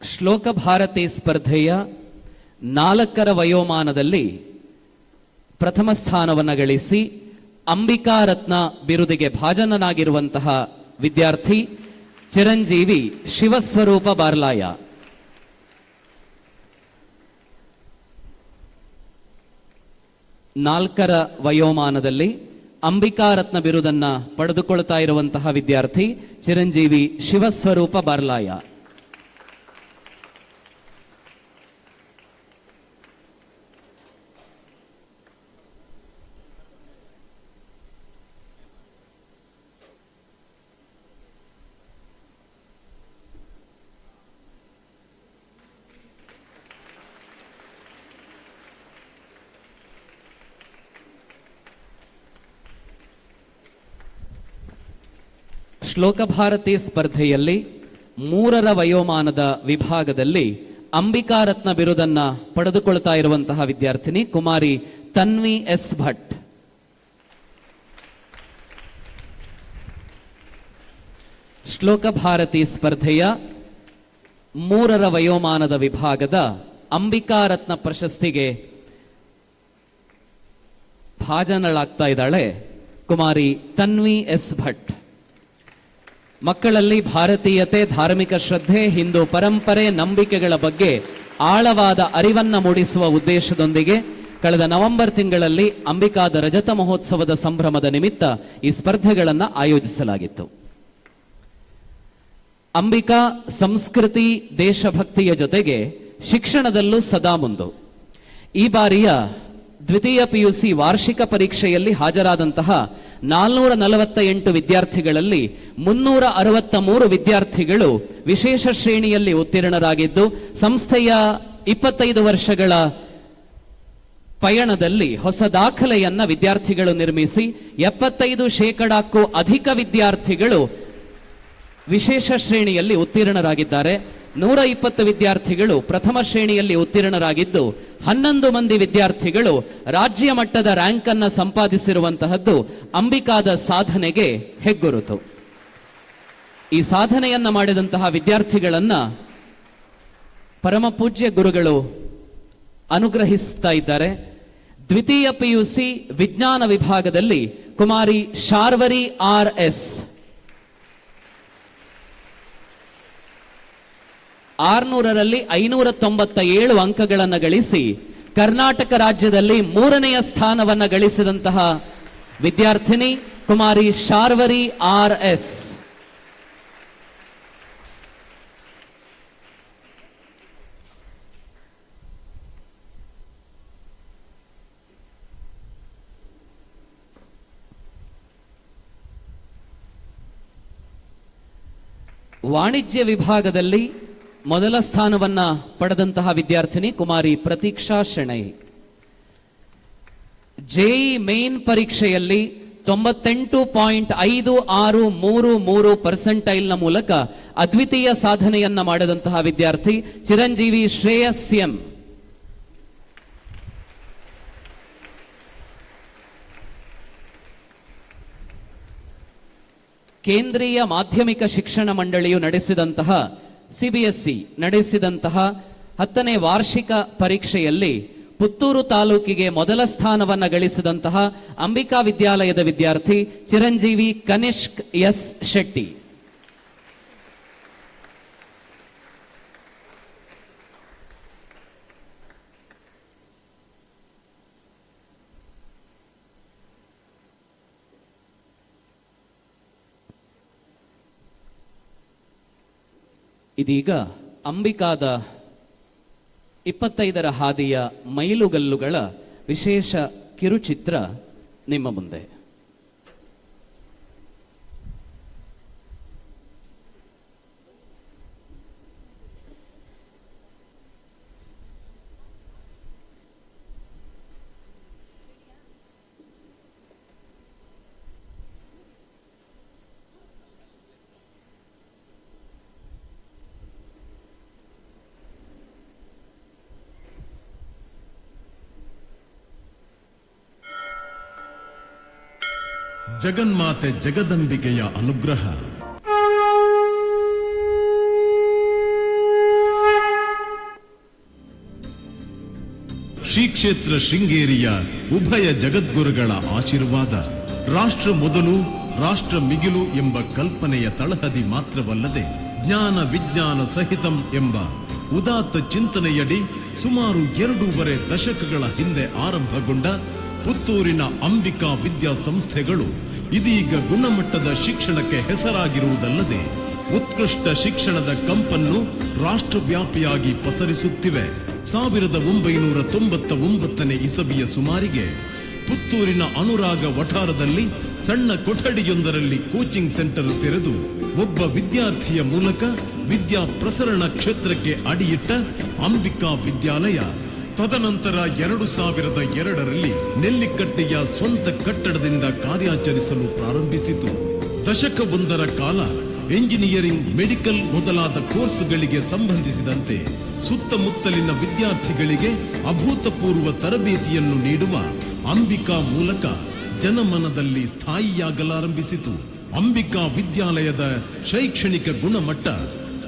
ಶ್ಲೋಕ ಭಾರತಿ ಸ್ಪರ್ಧೆಯ 4ರ ವಯೋಮಾನದಲ್ಲಿ ಪ್ರಥಮ ಸ್ಥಾನವನ್ನು ಗಳಿಸಿ ಅಂಬಿಕಾ ರತ್ನ ಬಿರುದಿಗೆ ಭಾಜನನಾಗಿರುವಂತಹ ವಿದ್ಯಾರ್ಥಿ ಚಿರಂಜೀವಿ ಶಿವಸ್ವರೂಪ ಬಾರ್ಲಾಯ. 4ರ ವಯೋಮಾನದಲ್ಲಿ ಅಂಬಿಕಾ ರತ್ನ ಬಿರುದನ್ನ ಪಡೆದುಕೊಳ್ತಾ ಇರುವಂತಹ ವಿದ್ಯಾರ್ಥಿ ಚಿರಂಜೀವಿ ಶಿವಸ್ವರೂಪ ಬಾರ್ಲಾಯ. ಶ್ಲೋಕ ಭಾರತಿ ಸ್ಪರ್ಧೆಯಲ್ಲಿ 3ರ ವಯೋಮಾನದ ವಿಭಾಗದಲ್ಲಿ ಅಂಬಿಕಾ ರತ್ನ ಬಿರುದನ್ನ ಪಡೆದುಕೊಳ್ತಾ ಇರುವಂತಹ ವಿದ್ಯಾರ್ಥಿನಿ ಕುಮಾರಿ ತನ್ವಿ ಎಸ್ ಭಟ್. ಶ್ಲೋಕ ಭಾರತಿ ಸ್ಪರ್ಧೆಯ 3ರ ವಯೋಮಾನದ ವಿಭಾಗದ ಅಂಬಿಕಾ ರತ್ನ ಪ್ರಶಸ್ತಿಗೆ ಭಾಜನಳಾಗ್ತಾ ಇದ್ದಾಳೆ ಕುಮಾರಿ ತನ್ವಿ ಎಸ್ ಭಟ್. ಮಕ್ಕಳಲ್ಲಿ ಭಾರತೀಯತೆ, ಧಾರ್ಮಿಕ ಶ್ರದ್ಧೆ, ಹಿಂದೂ ಪರಂಪರೆ, ನಂಬಿಕೆಗಳ ಬಗ್ಗೆ ಆಳವಾದ ಅರಿವನ್ನ ಮೂಡಿಸುವ ಉದ್ದೇಶದೊಂದಿಗೆ ಕಳೆದ ನವೆಂಬರ್ ತಿಂಗಳಲ್ಲಿ ಅಂಬಿಕಾದ ರಜತ ಮಹೋತ್ಸವದ ಸಂಭ್ರಮದ ನಿಮಿತ್ತ ಈ ಸ್ಪರ್ಧೆಗಳನ್ನು ಆಯೋಜಿಸಲಾಗಿತ್ತು. ಅಂಬಿಕಾ ಸಂಸ್ಕೃತಿ, ದೇಶಭಕ್ತಿಯ ಜೊತೆಗೆ ಶಿಕ್ಷಣದಲ್ಲೂ ಸದಾ ಮುಂದು. ಈ ಬಾರಿಯ ದ್ವಿತೀಯ PUC ವಾರ್ಷಿಕ ಪರೀಕ್ಷೆಯಲ್ಲಿ ಹಾಜರಾದಂತಹ 448 ವಿದ್ಯಾರ್ಥಿಗಳಲ್ಲಿ 363 ವಿದ್ಯಾರ್ಥಿಗಳು ವಿಶೇಷ ಶ್ರೇಣಿಯಲ್ಲಿ ಉತ್ತೀರ್ಣರಾಗಿದ್ದು, ಸಂಸ್ಥೆಯ 25 ವರ್ಷಗಳ ಪಯಣದಲ್ಲಿ ಹೊಸ ದಾಖಲೆಯನ್ನ ವಿದ್ಯಾರ್ಥಿಗಳು ನಿರ್ಮಿಸಿ 75% ಅಧಿಕ ವಿದ್ಯಾರ್ಥಿಗಳು ವಿಶೇಷ ಶ್ರೇಣಿಯಲ್ಲಿ ಉತ್ತೀರ್ಣರಾಗಿದ್ದಾರೆ. 120 ವಿದ್ಯಾರ್ಥಿಗಳು ಪ್ರಥಮ ಶ್ರೇಣಿಯಲ್ಲಿ ಉತ್ತೀರ್ಣರಾಗಿದ್ದು, 11 ಮಂದಿ ವಿದ್ಯಾರ್ಥಿಗಳು ರಾಜ್ಯ ಮಟ್ಟದ ರ್ಯಾಂಕ್ ಅನ್ನು ಸಂಪಾದಿಸಿರುವಂತಹದ್ದು ಅಂಬಿಕಾದ ಸಾಧನೆಗೆ ಹೆಗ್ಗುರುತು. ಈ ಸಾಧನೆಯನ್ನ ಮಾಡಿದಂತಹ ವಿದ್ಯಾರ್ಥಿಗಳನ್ನ ಪರಮ ಪೂಜ್ಯ ಗುರುಗಳು ಅನುಗ್ರಹಿಸ್ತಾ ಇದ್ದಾರೆ. ದ್ವಿತೀಯ PUC ವಿಜ್ಞಾನ ವಿಭಾಗದಲ್ಲಿ ಕುಮಾರಿ ಶಾರ್ವರಿ RS 600ರಲ್ಲಿ 597 ಅಂಕಗಳನ್ನು ಗಳಿಸಿ ಕರ್ನಾಟಕ ರಾಜ್ಯದಲ್ಲಿ 3ನೆಯ ಸ್ಥಾನವನ್ನು ಗಳಿಸಿದಂತಹ ವಿದ್ಯಾರ್ಥಿನಿ ಕುಮಾರಿ ಶಾರ್ವರಿ RS. ವಾಣಿಜ್ಯ ವಿಭಾಗದಲ್ಲಿ ಮೊದಲ ಸ್ಥಾನವನ್ನ ಪಡೆದಂತಹ ವಿದ್ಯಾರ್ಥಿನಿ ಕುಮಾರಿ ಪ್ರತೀಕ್ಷಾ ಶೆಣೈ. JEE ಮೇನ್ ಪರೀಕ್ಷೆಯಲ್ಲಿ 98.5633% ಮೂಲಕ ಅದ್ವಿತೀಯ ಸಾಧನೆಯನ್ನ ಮಾಡಿದಂತಹ ವಿದ್ಯಾರ್ಥಿ ಚಿರಂಜೀವಿ ಶ್ರೇಯಸ್ ಎಂ. ಕೇಂದ್ರೀಯ ಮಾಧ್ಯಮಿಕ ಶಿಕ್ಷಣ ಮಂಡಳಿಯು ನಡೆಸಿದಂತಹ CBSE ನಡೆಸಿದಂತಹ 10ನೇ ವಾರ್ಷಿಕ ಪರೀಕ್ಷೆಯಲ್ಲಿ ಪುತ್ತೂರು ತಾಲೂಕಿಗೆ ಮೊದಲ ಸ್ಥಾನವನ್ನು ಗಳಿಸಿದಂತಹ ಅಂಬಿಕಾ ವಿದ್ಯಾಲಯದ ವಿದ್ಯಾರ್ಥಿ ಚಿರಂಜೀವಿ ಕನಿಷ್ಕ್ ಎಸ್ ಶೆಟ್ಟಿ. ಇದೀಗ ಅಂಬಿಕಾದ 25ರ ಹಾದಿಯ ಮೈಲುಗಲ್ಲುಗಳ ವಿಶೇಷ ಕಿರುಚಿತ್ರ ನಿಮ್ಮ ಮುಂದೆ. ಜಗನ್ಮಾತೆ ಜಗದಂಬಿಕೆಯ ಅನುಗ್ರಹ. ಶ್ರೀ ಕ್ಷೇತ್ರ ಶೃಂಗೇರಿಯ ಉಭಯ ಜಗದ್ಗುರುಗಳ ಆಶೀರ್ವಾದ. ರಾಷ್ಟ್ರ ಮೊದಲು ರಾಷ್ಟ್ರ ಮಿಗಿಲು ಎಂಬ ಕಲ್ಪನೆಯ ತಳಹದಿ ಮಾತ್ರವಲ್ಲದೆ ಜ್ಞಾನ ವಿಜ್ಞಾನ ಸಹಿತಂ ಎಂಬ ಉದಾತ್ತ ಚಿಂತನೆಯಡಿ ಸುಮಾರು 2.5 ದಶಕಗಳ ಹಿಂದೆ ಆರಂಭಗೊಂಡ ಪುತ್ತೂರಿನ ಅಂಬಿಕಾ ವಿದ್ಯಾಸಂಸ್ಥೆಗಳು ಇದೀಗ ಗುಣಮಟ್ಟದ ಶಿಕ್ಷಣಕ್ಕೆ ಹೆಸರಾಗಿರುವುದಲ್ಲದೆ ಉತ್ಕೃಷ್ಟ ಶಿಕ್ಷಣದ ಕಂಪನ್ನು ರಾಷ್ಟ್ರವ್ಯಾಪಿಯಾಗಿ ಪಸರಿಸುತ್ತಿವೆ. 1999 ಇಸವಿಯ ಸುಮಾರಿಗೆ ಪುತ್ತೂರಿನ ಅನುರಾಗ ವಠಾರದಲ್ಲಿ ಸಣ್ಣ ಕೊಠಡಿಯೊಂದರಲ್ಲಿ ಕೋಚಿಂಗ್ ಸೆಂಟರ್ ತೆರೆದು ಒಬ್ಬ ವಿದ್ಯಾರ್ಥಿಯ ಮೂಲಕ ವಿದ್ಯಾ ಪ್ರಸರಣ ಕ್ಷೇತ್ರಕ್ಕೆ ಅಡಿಯಿಟ್ಟ ಅಂಬಿಕಾ ವಿದ್ಯಾಲಯ ತದನಂತರ 2002ರಲ್ಲಿ ನೆಲ್ಲಿಕಟ್ಟೆಯ ಸ್ವಂತ ಕಟ್ಟಡದಿಂದ ಕಾರ್ಯಾಚರಿಸಲು ಪ್ರಾರಂಭಿಸಿತು. ದಶಕವೊಂದರ ಕಾಲ ಎಂಜಿನಿಯರಿಂಗ್, ಮೆಡಿಕಲ್ ಮೊದಲಾದ ಕೋರ್ಸ್ಗಳಿಗೆ ಸಂಬಂಧಿಸಿದಂತೆ ಸುತ್ತಮುತ್ತಲಿನ ವಿದ್ಯಾರ್ಥಿಗಳಿಗೆ ಅಭೂತಪೂರ್ವ ತರಬೇತಿಯನ್ನು ನೀಡುವ ಅಂಬಿಕಾ ಮೂಲಕ ಜನಮನದಲ್ಲಿ ಸ್ಥಾಯಿಯಾಗಲಾರಂಭಿಸಿತು. ಅಂಬಿಕಾ ವಿದ್ಯಾಲಯದ ಶೈಕ್ಷಣಿಕ ಗುಣಮಟ್ಟ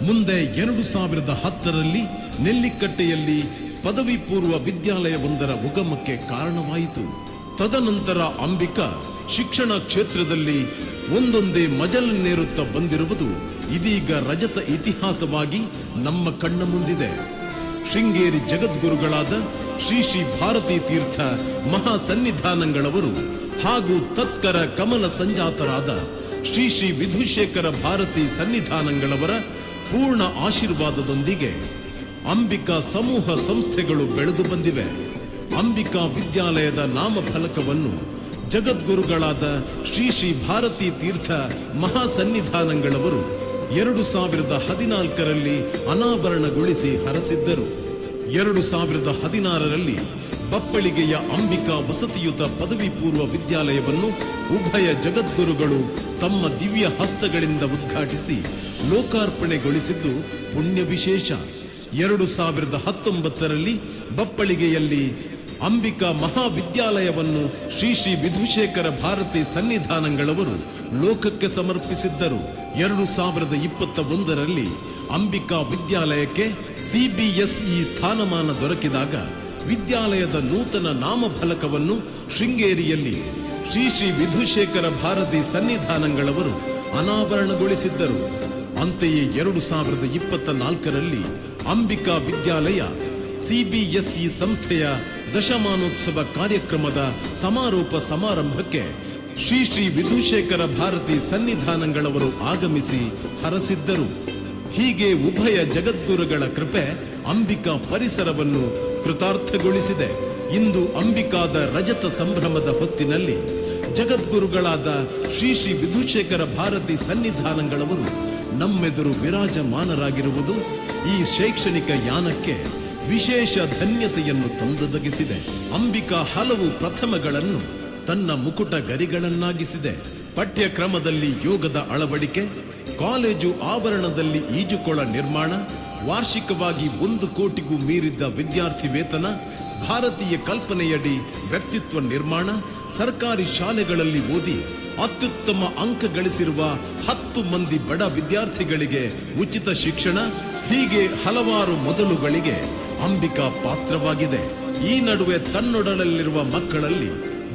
ಮುಂದೆ 2010ರಲ್ಲಿ ನೆಲ್ಲಿಕಟ್ಟೆಯಲ್ಲಿ ಪದವಿ ಪೂರ್ವ ವಿದ್ಯಾಲಯವೊಂದರ ಉಗಮಕ್ಕೆ ಕಾರಣವಾಯಿತು. ತದನಂತರ ಅಂಬಿಕಾ ಶಿಕ್ಷಣ ಕ್ಷೇತ್ರದಲ್ಲಿ ಒಂದೊಂದೇ ಮಜಲನ್ನೇರುತ್ತಾ ಬಂದಿರುವುದು ಇದೀಗ ರಜತ ಇತಿಹಾಸವಾಗಿ ನಮ್ಮ ಕಣ್ಣ ಮುಂದಿದೆ. ಶೃಂಗೇರಿ ಜಗದ್ಗುರುಗಳಾದ ಶ್ರೀ ಶ್ರೀ ಭಾರತೀ ತೀರ್ಥ ಮಹಾಸನ್ನಿಧಾನಗಳವರು ಹಾಗೂ ತತ್ಕರ ಕಮಲ ಸಂಜಾತರಾದ ಶ್ರೀ ಶ್ರೀ ವಿಧುಶೇಖರ ಭಾರತೀ ಸನ್ನಿಧಾನಗಳವರ ಪೂರ್ಣ ಆಶೀರ್ವಾದದೊಂದಿಗೆ ಅಂಬಿಕಾ ಸಮೂಹ ಸಂಸ್ಥೆಗಳು ಬೆಳೆದು ಬಂದಿವೆ. ಅಂಬಿಕಾ ವಿದ್ಯಾಲಯದ ನಾಮಫಲಕವನ್ನು ಜಗದ್ಗುರುಗಳಾದ ಶ್ರೀ ಶ್ರೀ ಭಾರತೀ ತೀರ್ಥ ಮಹಾಸನ್ನಿಧಾನಗಳವರು 2014ರಲ್ಲಿ ಅನಾವರಣಗೊಳಿಸಿ ಹರಸಿದ್ದರು. 2016ರಲ್ಲಿ ಬಪ್ಪಳಿಗೆಯ ಅಂಬಿಕಾ ವಸತಿಯುತ ಪದವಿ ಪೂರ್ವ ವಿದ್ಯಾಲಯವನ್ನು ಉಭಯ ಜಗದ್ಗುರುಗಳು ತಮ್ಮ ದಿವ್ಯ ಹಸ್ತಗಳಿಂದ ಉದ್ಘಾಟಿಸಿ ಲೋಕಾರ್ಪಣೆಗೊಳಿಸಿದ್ದು ಪುಣ್ಯ ವಿಶೇಷ. 2019ರಲ್ಲಿ ಬಪ್ಪಳಿಗೆಯಲ್ಲಿ ಅಂಬಿಕಾ ಮಹಾವಿದ್ಯಾಲಯವನ್ನು ಶ್ರೀ ಶ್ರೀ ವಿಧುಶೇಖರ ಭಾರತೀ ಸನ್ನಿಧಾನಗಳವರು ಲೋಕಕ್ಕೆ ಸಮರ್ಪಿಸಿದ್ದರು. 2021ರಲ್ಲಿ ಅಂಬಿಕಾ ವಿದ್ಯಾಲಯಕ್ಕೆ CBSE ಸ್ಥಾನಮಾನ ದೊರಕಿದಾಗ ವಿದ್ಯಾಲಯದ ನೂತನ ನಾಮಫಲಕವನ್ನು ಶೃಂಗೇರಿಯಲ್ಲಿ ಶ್ರೀ ಶ್ರೀ ವಿಧುಶೇಖರ ಭಾರತೀ ಸನ್ನಿಧಾನಗಳವರು ಅನಾವರಣಗೊಳಿಸಿದ್ದರು. ಅಂತೆಯೇ 2024ರಲ್ಲಿ ಅಂಬಿಕಾ ವಿದ್ಯಾಲಯ CBSE ಸಂಸ್ಥೆಯ ದಶಮಾನೋತ್ಸವ ಕಾರ್ಯಕ್ರಮದ ಸಮಾರೋಪ ಸಮಾರಂಭಕ್ಕೆ ಶ್ರೀ ಶ್ರೀ ವಿಧುಶೇಖರ ಭಾರತೀ ಸನ್ನಿಧಾನಗಳವರು ಆಗಮಿಸಿ ಹರಸಿದ್ದರು. ಹೀಗೆ ಉಭಯ ಜಗದ್ಗುರುಗಳ ಕೃಪೆ ಅಂಬಿಕಾ ಪರಿಸರವನ್ನು ಕೃತಾರ್ಥಗೊಳಿಸಿದೆ. ಇಂದು ಅಂಬಿಕಾದ ರಜತ ಸಂಭ್ರಮದ ಹೊತ್ತಿನಲ್ಲಿ ಜಗದ್ಗುರುಗಳಾದ ಶ್ರೀ ಶ್ರೀ ವಿಧುಶೇಖರ ಭಾರತೀ ಸನ್ನಿಧಾನಗಳವರು ನಮ್ಮೆದುರು ವಿರಾಜಮಾನರಾಗಿರುವುದು ಈ ಶೈಕ್ಷಣಿಕ ಯಾನಕ್ಕೆ ವಿಶೇಷ ಧನ್ಯತೆಯನ್ನು ತಂದೊದಗಿಸಿದೆ. ಅಂಬಿಕಾ ಹಲವು ಪ್ರಥಮಗಳನ್ನು ತನ್ನ ಮುಕುಟ ಗರಿಗಳನ್ನಾಗಿಸಿದೆ. ಪಠ್ಯಕ್ರಮದಲ್ಲಿ ಯೋಗದ ಅಳವಡಿಕೆ, ಕಾಲೇಜು ಆವರಣದಲ್ಲಿ ಈಜುಕೊಳ ನಿರ್ಮಾಣ, ವಾರ್ಷಿಕವಾಗಿ 1 ಕೋಟಿಗೂ ಮೀರಿದ್ದ ವಿದ್ಯಾರ್ಥಿ ವೇತನ, ಭಾರತೀಯ ಕಲ್ಪನೆಯಡಿ ವ್ಯಕ್ತಿತ್ವ ನಿರ್ಮಾಣ, ಸರ್ಕಾರಿ ಶಾಲೆಗಳಲ್ಲಿ ಓದಿ ಅತ್ಯುತ್ತಮ ಅಂಕ ಗಳಿಸಿರುವ 10 ಮಂದಿ ಬಡ ವಿದ್ಯಾರ್ಥಿಗಳಿಗೆ ಉಚಿತ ಶಿಕ್ಷಣ, ಹೀಗೆ ಹಲವಾರು ಮೊದಲುಗಳಿಗೆ ಅಂಬಿಕಾ ಪಾತ್ರವಾಗಿದೆ. ಈ ನಡುವೆ ತನ್ನೊಡಲಲ್ಲಿರುವ ಮಕ್ಕಳಲ್ಲಿ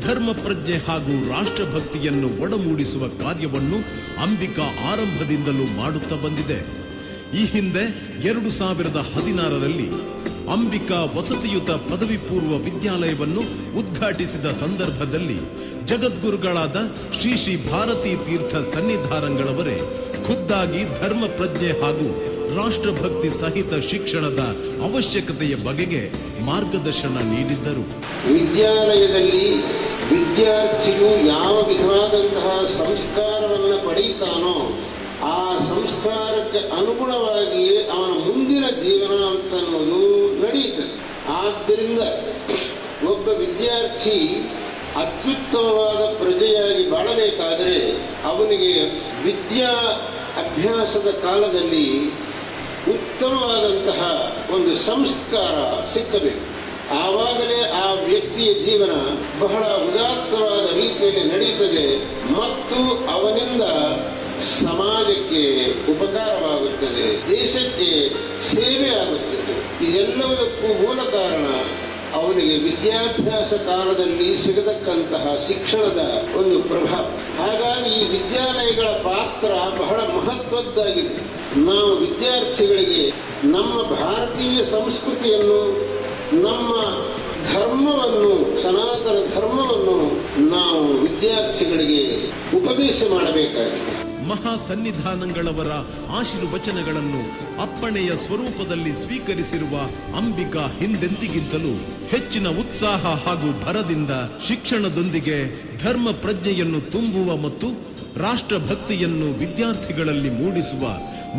ಧರ್ಮ ಪ್ರಜ್ಞೆ ಹಾಗೂ ರಾಷ್ಟ್ರಭಕ್ತಿಯನ್ನು ಒಡಮೂಡಿಸುವ ಕಾರ್ಯವನ್ನು ಅಂಬಿಕಾ ಆರಂಭದಿಂದಲೂ ಮಾಡುತ್ತಾ ಬಂದಿದೆ. ಈ ಹಿಂದೆ 2016ರಲ್ಲಿ ಅಂಬಿಕಾ ವಸತಿಯುತ ಪದವಿ ಪೂರ್ವ ವಿದ್ಯಾಲಯವನ್ನು ಉದ್ಘಾಟಿಸಿದ ಸಂದರ್ಭದಲ್ಲಿ ಜಗದ್ಗುರುಗಳಾದ ಶ್ರೀ ಶ್ರೀ ಭಾರತೀ ತೀರ್ಥ ಸನ್ನಿಧಾನಗಳವರೇ ಖುದ್ದಾಗಿ ಧರ್ಮ ಪ್ರಜ್ಞೆ ಹಾಗೂ ರಾಷ್ಟ್ರಭಕ್ತಿ ಸಹಿತ ಶಿಕ್ಷಣದ ಅವಶ್ಯಕತೆಯ ಬಗೆಗೆ ಮಾರ್ಗದರ್ಶನ ನೀಡಿದ್ದರು. ವಿದ್ಯಾಲಯದಲ್ಲಿ ವಿದ್ಯಾರ್ಥಿಯು ಯಾವ ವಿಧವಾದಂತಹ ಸಂಸ್ಕಾರವನ್ನು ಪಡೆಯುತ್ತಾನೋ ಆ ಸಂಸ್ಕಾರಕ್ಕೆ ಅನುಗುಣವಾಗಿಯೇ ಅವನ ಮುಂದಿನ ಜೀವನ ಅಂತ ಅನ್ನೋದು ನಡೆಯುತ್ತದೆ. ಆದ್ದರಿಂದ ಒಬ್ಬ ವಿದ್ಯಾರ್ಥಿ ಅತ್ಯುತ್ತಮವಾದ ಪ್ರಜೆಯಾಗಿ ಬಾಳಬೇಕಾದರೆ ಅವನಿಗೆ ವಿದ್ಯಾ ಅಭ್ಯಾಸದ ಕಾಲದಲ್ಲಿ ಉತ್ತಮವಾದಂತಹ ಒಂದು ಸಂಸ್ಕಾರ ಸಿಕ್ಕಬೇಕು. ಆವಾಗಲೇ ಆ ವ್ಯಕ್ತಿಯ ಜೀವನ ಬಹಳ ಉದಾತ್ತವಾದ ರೀತಿಯಲ್ಲಿ ನಡೆಯುತ್ತದೆ ಮತ್ತು ಅವನಿಂದ ಸಮಾಜಕ್ಕೆ ಉಪಕಾರವಾಗುತ್ತದೆ, ದೇಶಕ್ಕೆ ಸೇವೆ ಆಗುತ್ತದೆ. ಇದೆಲ್ಲದಕ್ಕೂ ಮೂಲ ಕಾರಣ ಅವನಿಗೆ ವಿದ್ಯಾಭ್ಯಾಸ ಕಾಲದಲ್ಲಿ ಸಿಗತಕ್ಕಂತಹ ಶಿಕ್ಷಣದ ಒಂದು ಪ್ರಭಾವ. ಹಾಗಾಗಿ ಈ ವಿದ್ಯಾಲಯಗಳ ಪಾತ್ರ ಬಹಳ ಮಹತ್ವದ್ದಾಗಿದೆ. ನಾವು ವಿದ್ಯಾರ್ಥಿಗಳಿಗೆ ನಮ್ಮ ಭಾರತೀಯ ಸಂಸ್ಕೃತಿಯನ್ನು, ನಮ್ಮ ಧರ್ಮವನ್ನು, ಸನಾತನ ನಿರಂತರ ಧರ್ಮವನ್ನು ನಾವು ವಿದ್ಯಾರ್ಥಿಗಳಿಗೆ ಉಪದೇಶ ಮಾಡಬೇಕಾಗಿದೆ. ಮಹಾ ಸನ್ನಿಧಾನಗಳವರ ಆಶೀರ್ವಚನಗಳನ್ನು ಅಪ್ಪಣೆಯ ಸ್ವರೂಪದಲ್ಲಿ ಸ್ವೀಕರಿಸಿರುವ ಅಂಬಿಕಾ ಹಿಂದೆಂದಿಗಿಂತಲೂ ಹೆಚ್ಚಿನ ಉತ್ಸಾಹ ಹಾಗೂ ಭರದಿಂದ ಶಿಕ್ಷಣದೊಂದಿಗೆ ಧರ್ಮ ಪ್ರಜ್ಞೆಯನ್ನು ತುಂಬುವ ಮತ್ತು ರಾಷ್ಟ್ರಭಕ್ತಿಯನ್ನು ವಿದ್ಯಾರ್ಥಿಗಳಲ್ಲಿ ಮೂಡಿಸುವ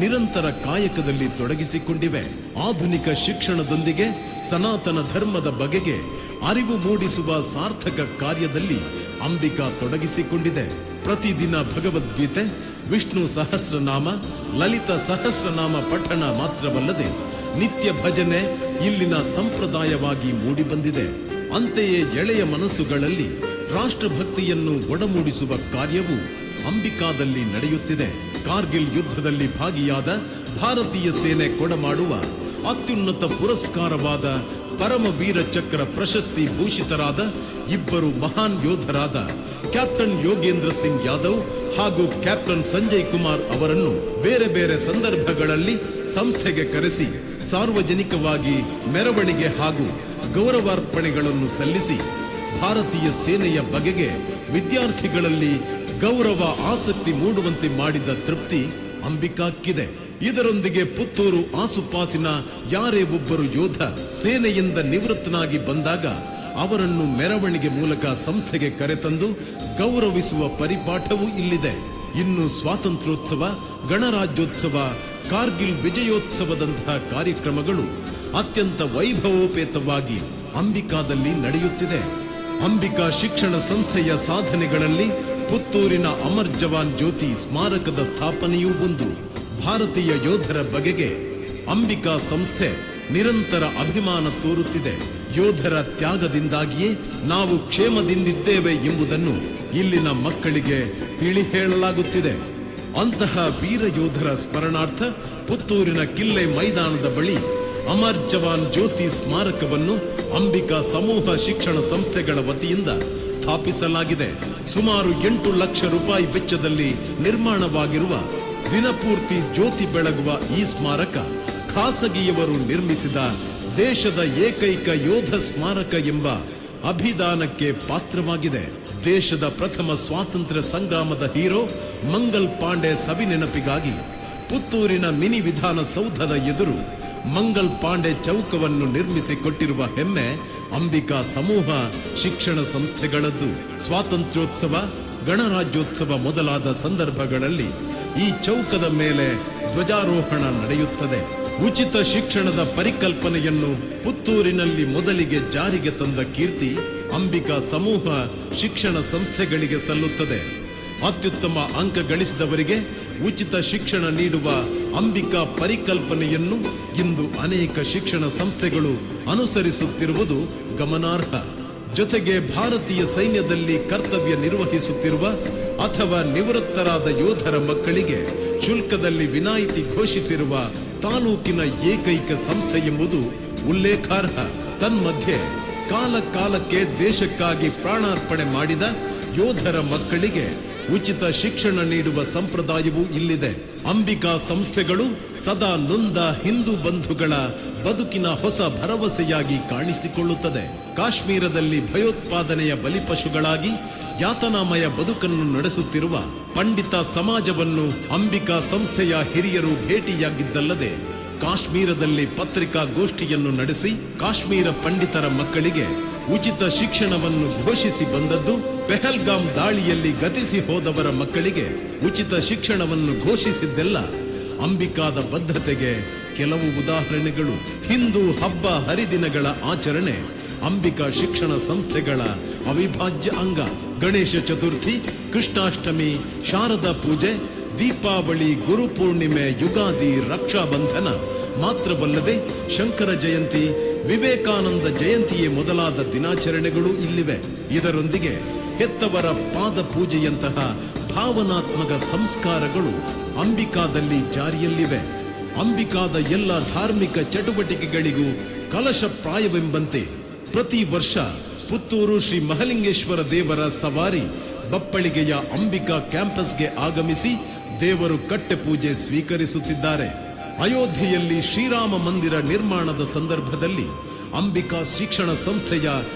ನಿರಂತರ ಕಾಯಕದಲ್ಲಿ ತೊಡಗಿಸಿಕೊಂಡಿವೆ. ಆಧುನಿಕ ಶಿಕ್ಷಣದೊಂದಿಗೆ ಸನಾತನ ಧರ್ಮದ ಬಗೆಗೆ ಅರಿವು ಮೂಡಿಸುವ ಸಾರ್ಥಕ ಕಾರ್ಯದಲ್ಲಿ ಅಂಬಿಕಾ ತೊಡಗಿಸಿಕೊಂಡಿದೆ. ಪ್ರತಿದಿನ ಭಗವದ್ಗೀತೆ, ವಿಷ್ಣು ಸಹಸ್ರನಾಮ, ಲಲಿತ ಸಹಸ್ರನಾಮ ಪಠಣ ಮಾತ್ರವಲ್ಲದೆ ನಿತ್ಯ ಭಜನೆ ಇಲ್ಲಿನ ಸಂಪ್ರದಾಯವಾಗಿ ಮೂಡಿಬಂದಿದೆ. ಅಂತೆಯೇ ಎಳೆಯ ಮನಸ್ಸುಗಳಲ್ಲಿ ರಾಷ್ಟ್ರಭಕ್ತಿಯನ್ನು ಒಡಮೂಡಿಸುವ ಕಾರ್ಯವು ಅಂಬಿಕಾದಲ್ಲಿ ನಡೆಯುತ್ತಿದೆ. ಕಾರ್ಗಿಲ್ ಯುದ್ಧದಲ್ಲಿ ಭಾಗಿಯಾದ ಭಾರತೀಯ ಸೇನೆ ಕೊಡಮಾಡುವ ಅತ್ಯುನ್ನತ ಪುರಸ್ಕಾರವಾದ ಪರಮವೀರ ಚಕ್ರ ಪ್ರಶಸ್ತಿ ಭೂಷಿತರಾದ ಇಬ್ಬರು ಮಹಾನ್ ಯೋಧರಾದ ಕ್ಯಾಪ್ಟನ್ ಯೋಗೇಂದ್ರ ಸಿಂಗ್ ಯಾದವ್ ಹಾಗೂ ಕ್ಯಾಪ್ಟನ್ ಸಂಜಯ್ ಕುಮಾರ್ ಅವರನ್ನು ಬೇರೆ ಬೇರೆ ಸಂದರ್ಭಗಳಲ್ಲಿ ಸಂಸ್ಥೆಗೆ ಕರೆಸಿ ಸಾರ್ವಜನಿಕವಾಗಿ ಮೆರವಣಿಗೆ ಹಾಗೂ ಗೌರವಾರ್ಪಣೆಗಳನ್ನು ಸಲ್ಲಿಸಿ ಭಾರತೀಯ ಸೇನೆಯ ಬಗೆಗೆ ವಿದ್ಯಾರ್ಥಿಗಳಲ್ಲಿ ಗೌರವ ಆಸಕ್ತಿ ಮೂಡುವಂತೆ ಮಾಡಿದ ತೃಪ್ತಿ ಅಂಬಿಕಾಕ್ಕಿದೆ. ಇದರೊಂದಿಗೆ ಪುತ್ತೂರು ಆಸುಪಾಸಿನ ಯಾರೇ ಒಬ್ಬರು ಯೋಧ ಸೇನೆಯಿಂದ ನಿವೃತ್ತನಾಗಿ ಬಂದಾಗ ಅವರನ್ನು ಮೆರವಣಿಗೆ ಮೂಲಕ ಸಂಸ್ಥೆಗೆ ಕರೆತಂದು ಗೌರವಿಸುವ ಪರಿಪಾಠವೂ ಇಲ್ಲಿದೆ. ಇನ್ನು ಸ್ವಾತಂತ್ರ್ಯೋತ್ಸವ, ಗಣರಾಜ್ಯೋತ್ಸವ, ಕಾರ್ಗಿಲ್ ವಿಜಯೋತ್ಸವದಂತಹ ಕಾರ್ಯಕ್ರಮಗಳು ಅತ್ಯಂತ ವೈಭವೋಪೇತವಾಗಿ ಅಂಬಿಕಾದಲ್ಲಿ ನಡೆಯುತ್ತಿದೆ. ಅಂಬಿಕಾ ಶಿಕ್ಷಣ ಸಂಸ್ಥೆಯ ಸಾಧನೆಗಳಲ್ಲಿ ಪುತ್ತೂರಿನ ಅಮರ್ ಜವಾನ್ ಜ್ಯೋತಿ ಸ್ಮಾರಕದ ಸ್ಥಾಪನೆಯೂ ಒಂದು. ಭಾರತೀಯ ಯೋಧರ ಬಗೆಗೆ ಅಂಬಿಕಾ ಸಂಸ್ಥೆ ನಿರಂತರ ಅಭಿಮಾನ ತೋರುತ್ತಿದೆ. ಯೋಧರ ತ್ಯಾಗದಿಂದಾಗಿಯೇ ನಾವು ಕ್ಷೇಮದಿಂದಿದ್ದೇವೆ ಎಂಬುದನ್ನು ಇಲ್ಲಿನ ಮಕ್ಕಳಿಗೆ ತಿಳಿ ಹೇಳಲಾಗುತ್ತಿದೆ. ಅಂತಹ ವೀರ ಯೋಧರ ಸ್ಮರಣಾರ್ಥ ಪುತ್ತೂರಿನ ಕಿಲ್ಲೆ ಮೈದಾನದ ಬಳಿ ಅಮರ್ ಜವಾನ್ ಜ್ಯೋತಿ ಸ್ಮಾರಕವನ್ನು ಅಂಬಿಕಾ ಸಮೂಹ ಶಿಕ್ಷಣ ಸಂಸ್ಥೆಗಳ ವತಿಯಿಂದ ಸ್ಥಾಪಿಸಲಾಗಿದೆ. ಸುಮಾರು 8 ಲಕ್ಷ ರೂಪಾಯಿ ವೆಚ್ಚದಲ್ಲಿ ನಿರ್ಮಾಣವಾಗಿರುವ ದಿನಪೂರ್ತಿ ಜ್ಯೋತಿ ಬೆಳಗುವ ಈ ಸ್ಮಾರಕ ಖಾಸಗಿಯವರು ನಿರ್ಮಿಸಿದ ದೇಶದ ಏಕೈಕ ಯೋಧ ಸ್ಮಾರಕ ಎಂಬ ಅಭಿದಾನಕ್ಕೆ ಪಾತ್ರವಾಗಿದೆ. ದೇಶದ ಪ್ರಥಮ ಸ್ವಾತಂತ್ರ್ಯ ಸಂಗ್ರಾಮದ ಹೀರೋ ಮಂಗಲ್ ಪಾಂಡೆ ಸವಿನೆನಪಿಗಾಗಿ ಪುತ್ತೂರಿನ ಮಿನಿ ವಿಧಾನಸೌಧದ ಎದುರು ಮಂಗಲ್ ಪಾಂಡೆ ಚೌಕವನ್ನು ನಿರ್ಮಿಸಿಕೊಟ್ಟಿರುವ ಹೆಮ್ಮೆ ಅಂಬಿಕಾ ಸಮೂಹ ಶಿಕ್ಷಣ ಸಂಸ್ಥೆಗಳದ್ದು. ಸ್ವಾತಂತ್ರ್ಯೋತ್ಸವ, ಗಣರಾಜ್ಯೋತ್ಸವ ಮೊದಲಾದ ಸಂದರ್ಭಗಳಲ್ಲಿ ಈ ಚೌಕದ ಮೇಲೆ ಧ್ವಜಾರೋಹಣ ನಡೆಯುತ್ತದೆ. ಉಚಿತ ಶಿಕ್ಷಣದ ಪರಿಕಲ್ಪನೆಯನ್ನು ಪುತ್ತೂರಿನಲ್ಲಿ ಮೊದಲಿಗೆ ಜಾರಿಗೆ ತಂದ ಕೀರ್ತಿ ಅಂಬಿಕಾ ಸಮೂಹ ಶಿಕ್ಷಣ ಸಂಸ್ಥೆಗಳಿಗೆ ಸಲ್ಲುತ್ತದೆ. ಅತ್ಯುತ್ತಮ ಅಂಕ ಗಳಿಸಿದವರಿಗೆ ಉಚಿತ ಶಿಕ್ಷಣ ನೀಡುವ ಅಂಬಿಕಾ ಪರಿಕಲ್ಪನೆಯನ್ನು ಇಂದು ಅನೇಕ ಶಿಕ್ಷಣ ಸಂಸ್ಥೆಗಳು ಅನುಸರಿಸುತ್ತಿರುವುದು ಗಮನಾರ್ಹ. ಜೊತೆಗೆ ಭಾರತೀಯ ಸೈನ್ಯದಲ್ಲಿ ಕರ್ತವ್ಯ ನಿರ್ವಹಿಸುತ್ತಿರುವ ಅಥವಾ ನಿವೃತ್ತರಾದ ಯೋಧರ ಮಕ್ಕಳಿಗೆ ಶುಲ್ಕದಲ್ಲಿ ವಿನಾಯಿತಿ ಘೋಷಿಸಿರುವ ತಾಲೂಕಿನ ಏಕೈಕ ಸಂಸ್ಥೆ ಎಂಬುದು ಉಲ್ಲೇಖಾರ್ಹ. ತನ್ಮಧ್ಯೆ ಕಾಲ ಕಾಲಕ್ಕೆ ದೇಶಕ್ಕಾಗಿ ಪ್ರಾಣಾರ್ಪಣೆ ಮಾಡಿದ ಯೋಧರ ಮಕ್ಕಳಿಗೆ ಉಚಿತ ಶಿಕ್ಷಣ ನೀಡುವ ಸಂಪ್ರದಾಯವೂ ಇಲ್ಲಿದೆ. ಅಂಬಿಕಾ ಸಂಸ್ಥೆಗಳು ಸದಾ ನೊಂದ ಹಿಂದೂ ಬಂಧುಗಳ ಬದುಕಿನ ಹೊಸ ಭರವಸೆಯಾಗಿ ಕಾಣಿಸಿಕೊಳ್ಳುತ್ತದೆ. ಕಾಶ್ಮೀರದಲ್ಲಿ ಭಯೋತ್ಪಾದನೆಯ ಬಲಿಪಶುಗಳಾಗಿ ಯಾತನಾಮಯ ಬದುಕನ್ನು ನಡೆಸುತ್ತಿರುವ ಪಂಡಿತ ಸಮಾಜವನ್ನು ಅಂಬಿಕಾ ಸಂಸ್ಥೆಯ ಹಿರಿಯರು ಭೇಟಿಯಾಗಿದ್ದಲ್ಲದೆ ಕಾಶ್ಮೀರದಲ್ಲಿ ಪತ್ರಿಕಾಗೋಷ್ಠಿಯನ್ನು ನಡೆಸಿ ಕಾಶ್ಮೀರ ಪಂಡಿತರ ಮಕ್ಕಳಿಗೆ ಉಚಿತ ಶಿಕ್ಷಣವನ್ನು ಘೋಷಿಸಿ ಬಂದದ್ದು. ಪೆಹಲ್ಗಾಮ್ ದಾಳಿಯಲ್ಲಿ ಗತಿಸಿ ಹೋದವರ ಮಕ್ಕಳಿಗೆ ಉಚಿತ ಶಿಕ್ಷಣವನ್ನು ಘೋಷಿಸಿದ್ದೆಲ್ಲ ಅಂಬಿಕಾದ ಬದ್ಧತೆಗೆ ಕೆಲವು ಉದಾಹರಣೆಗಳು. ಹಿಂದೂ ಹಬ್ಬ ಹರಿದಿನಗಳ ಆಚರಣೆ ಅಂಬಿಕಾ ಶಿಕ್ಷಣ ಸಂಸ್ಥೆಗಳ ಅವಿಭಾಜ್ಯ ಅಂಗ. ಗಣೇಶ ಚತುರ್ಥಿ, ಕೃಷ್ಣಾಷ್ಟಮಿ, ಶಾರದಾ ಪೂಜೆ, ದೀಪಾವಳಿ, ಗುರುಪೂರ್ಣಿಮೆ, ಯುಗಾದಿ, ರಕ್ಷಾಬಂಧನ ಮಾತ್ರವಲ್ಲದೆ ಶಂಕರ ಜಯಂತಿ, ವಿವೇಕಾನಂದ ಜಯಂತಿಯೇ ಮೊದಲಾದ ದಿನಾಚರಣೆಗಳು ಇಲ್ಲಿವೆ. ಇದರೊಂದಿಗೆ ಹೆತ್ತವರ ಪಾದ ಪೂಜೆಯಂತಹ ಭಾವನಾತ್ಮಕ ಸಂಸ್ಕಾರಗಳು ಅಂಬಿಕಾದಲ್ಲಿ ಜಾರಿಯಲ್ಲಿವೆ. ಅಂಬಿಕಾದ ಎಲ್ಲ ಧಾರ್ಮಿಕ ಚಟುವಟಿಕೆಗಳಿಗೂ ಕಲಶಪ್ರಾಯವೆಂಬಂತೆ ಪ್ರತಿ ವರ್ಷ ಪುತ್ತೂರು ಶ್ರೀ ಮಹಲಿಂಗೇಶ್ವರ ದೇವರ ಸವಾರಿ ಬಪ್ಪಳಿಗೆಯ ಅಂಬಿಕಾ ಕ್ಯಾಂಪಸ್ಗೆ ಆಗಮಿಸಿ ದೇವರು ಕಟ್ಟೆ ಪೂಜೆ ಸ್ವೀಕರಿಸುತ್ತಿದ್ದಾರೆ. ಅಯೋಧ್ಯೆಯಲ್ಲಿ ಶ್ರೀರಾಮ ಮಂದಿರ ನಿರ್ಮಾಣದ ಸಂದರ್ಭದಲ್ಲಿ ಅಂಬಿಕಾ ಶಿಕ್ಷಣ ಸಂಸ್ಥೆಯ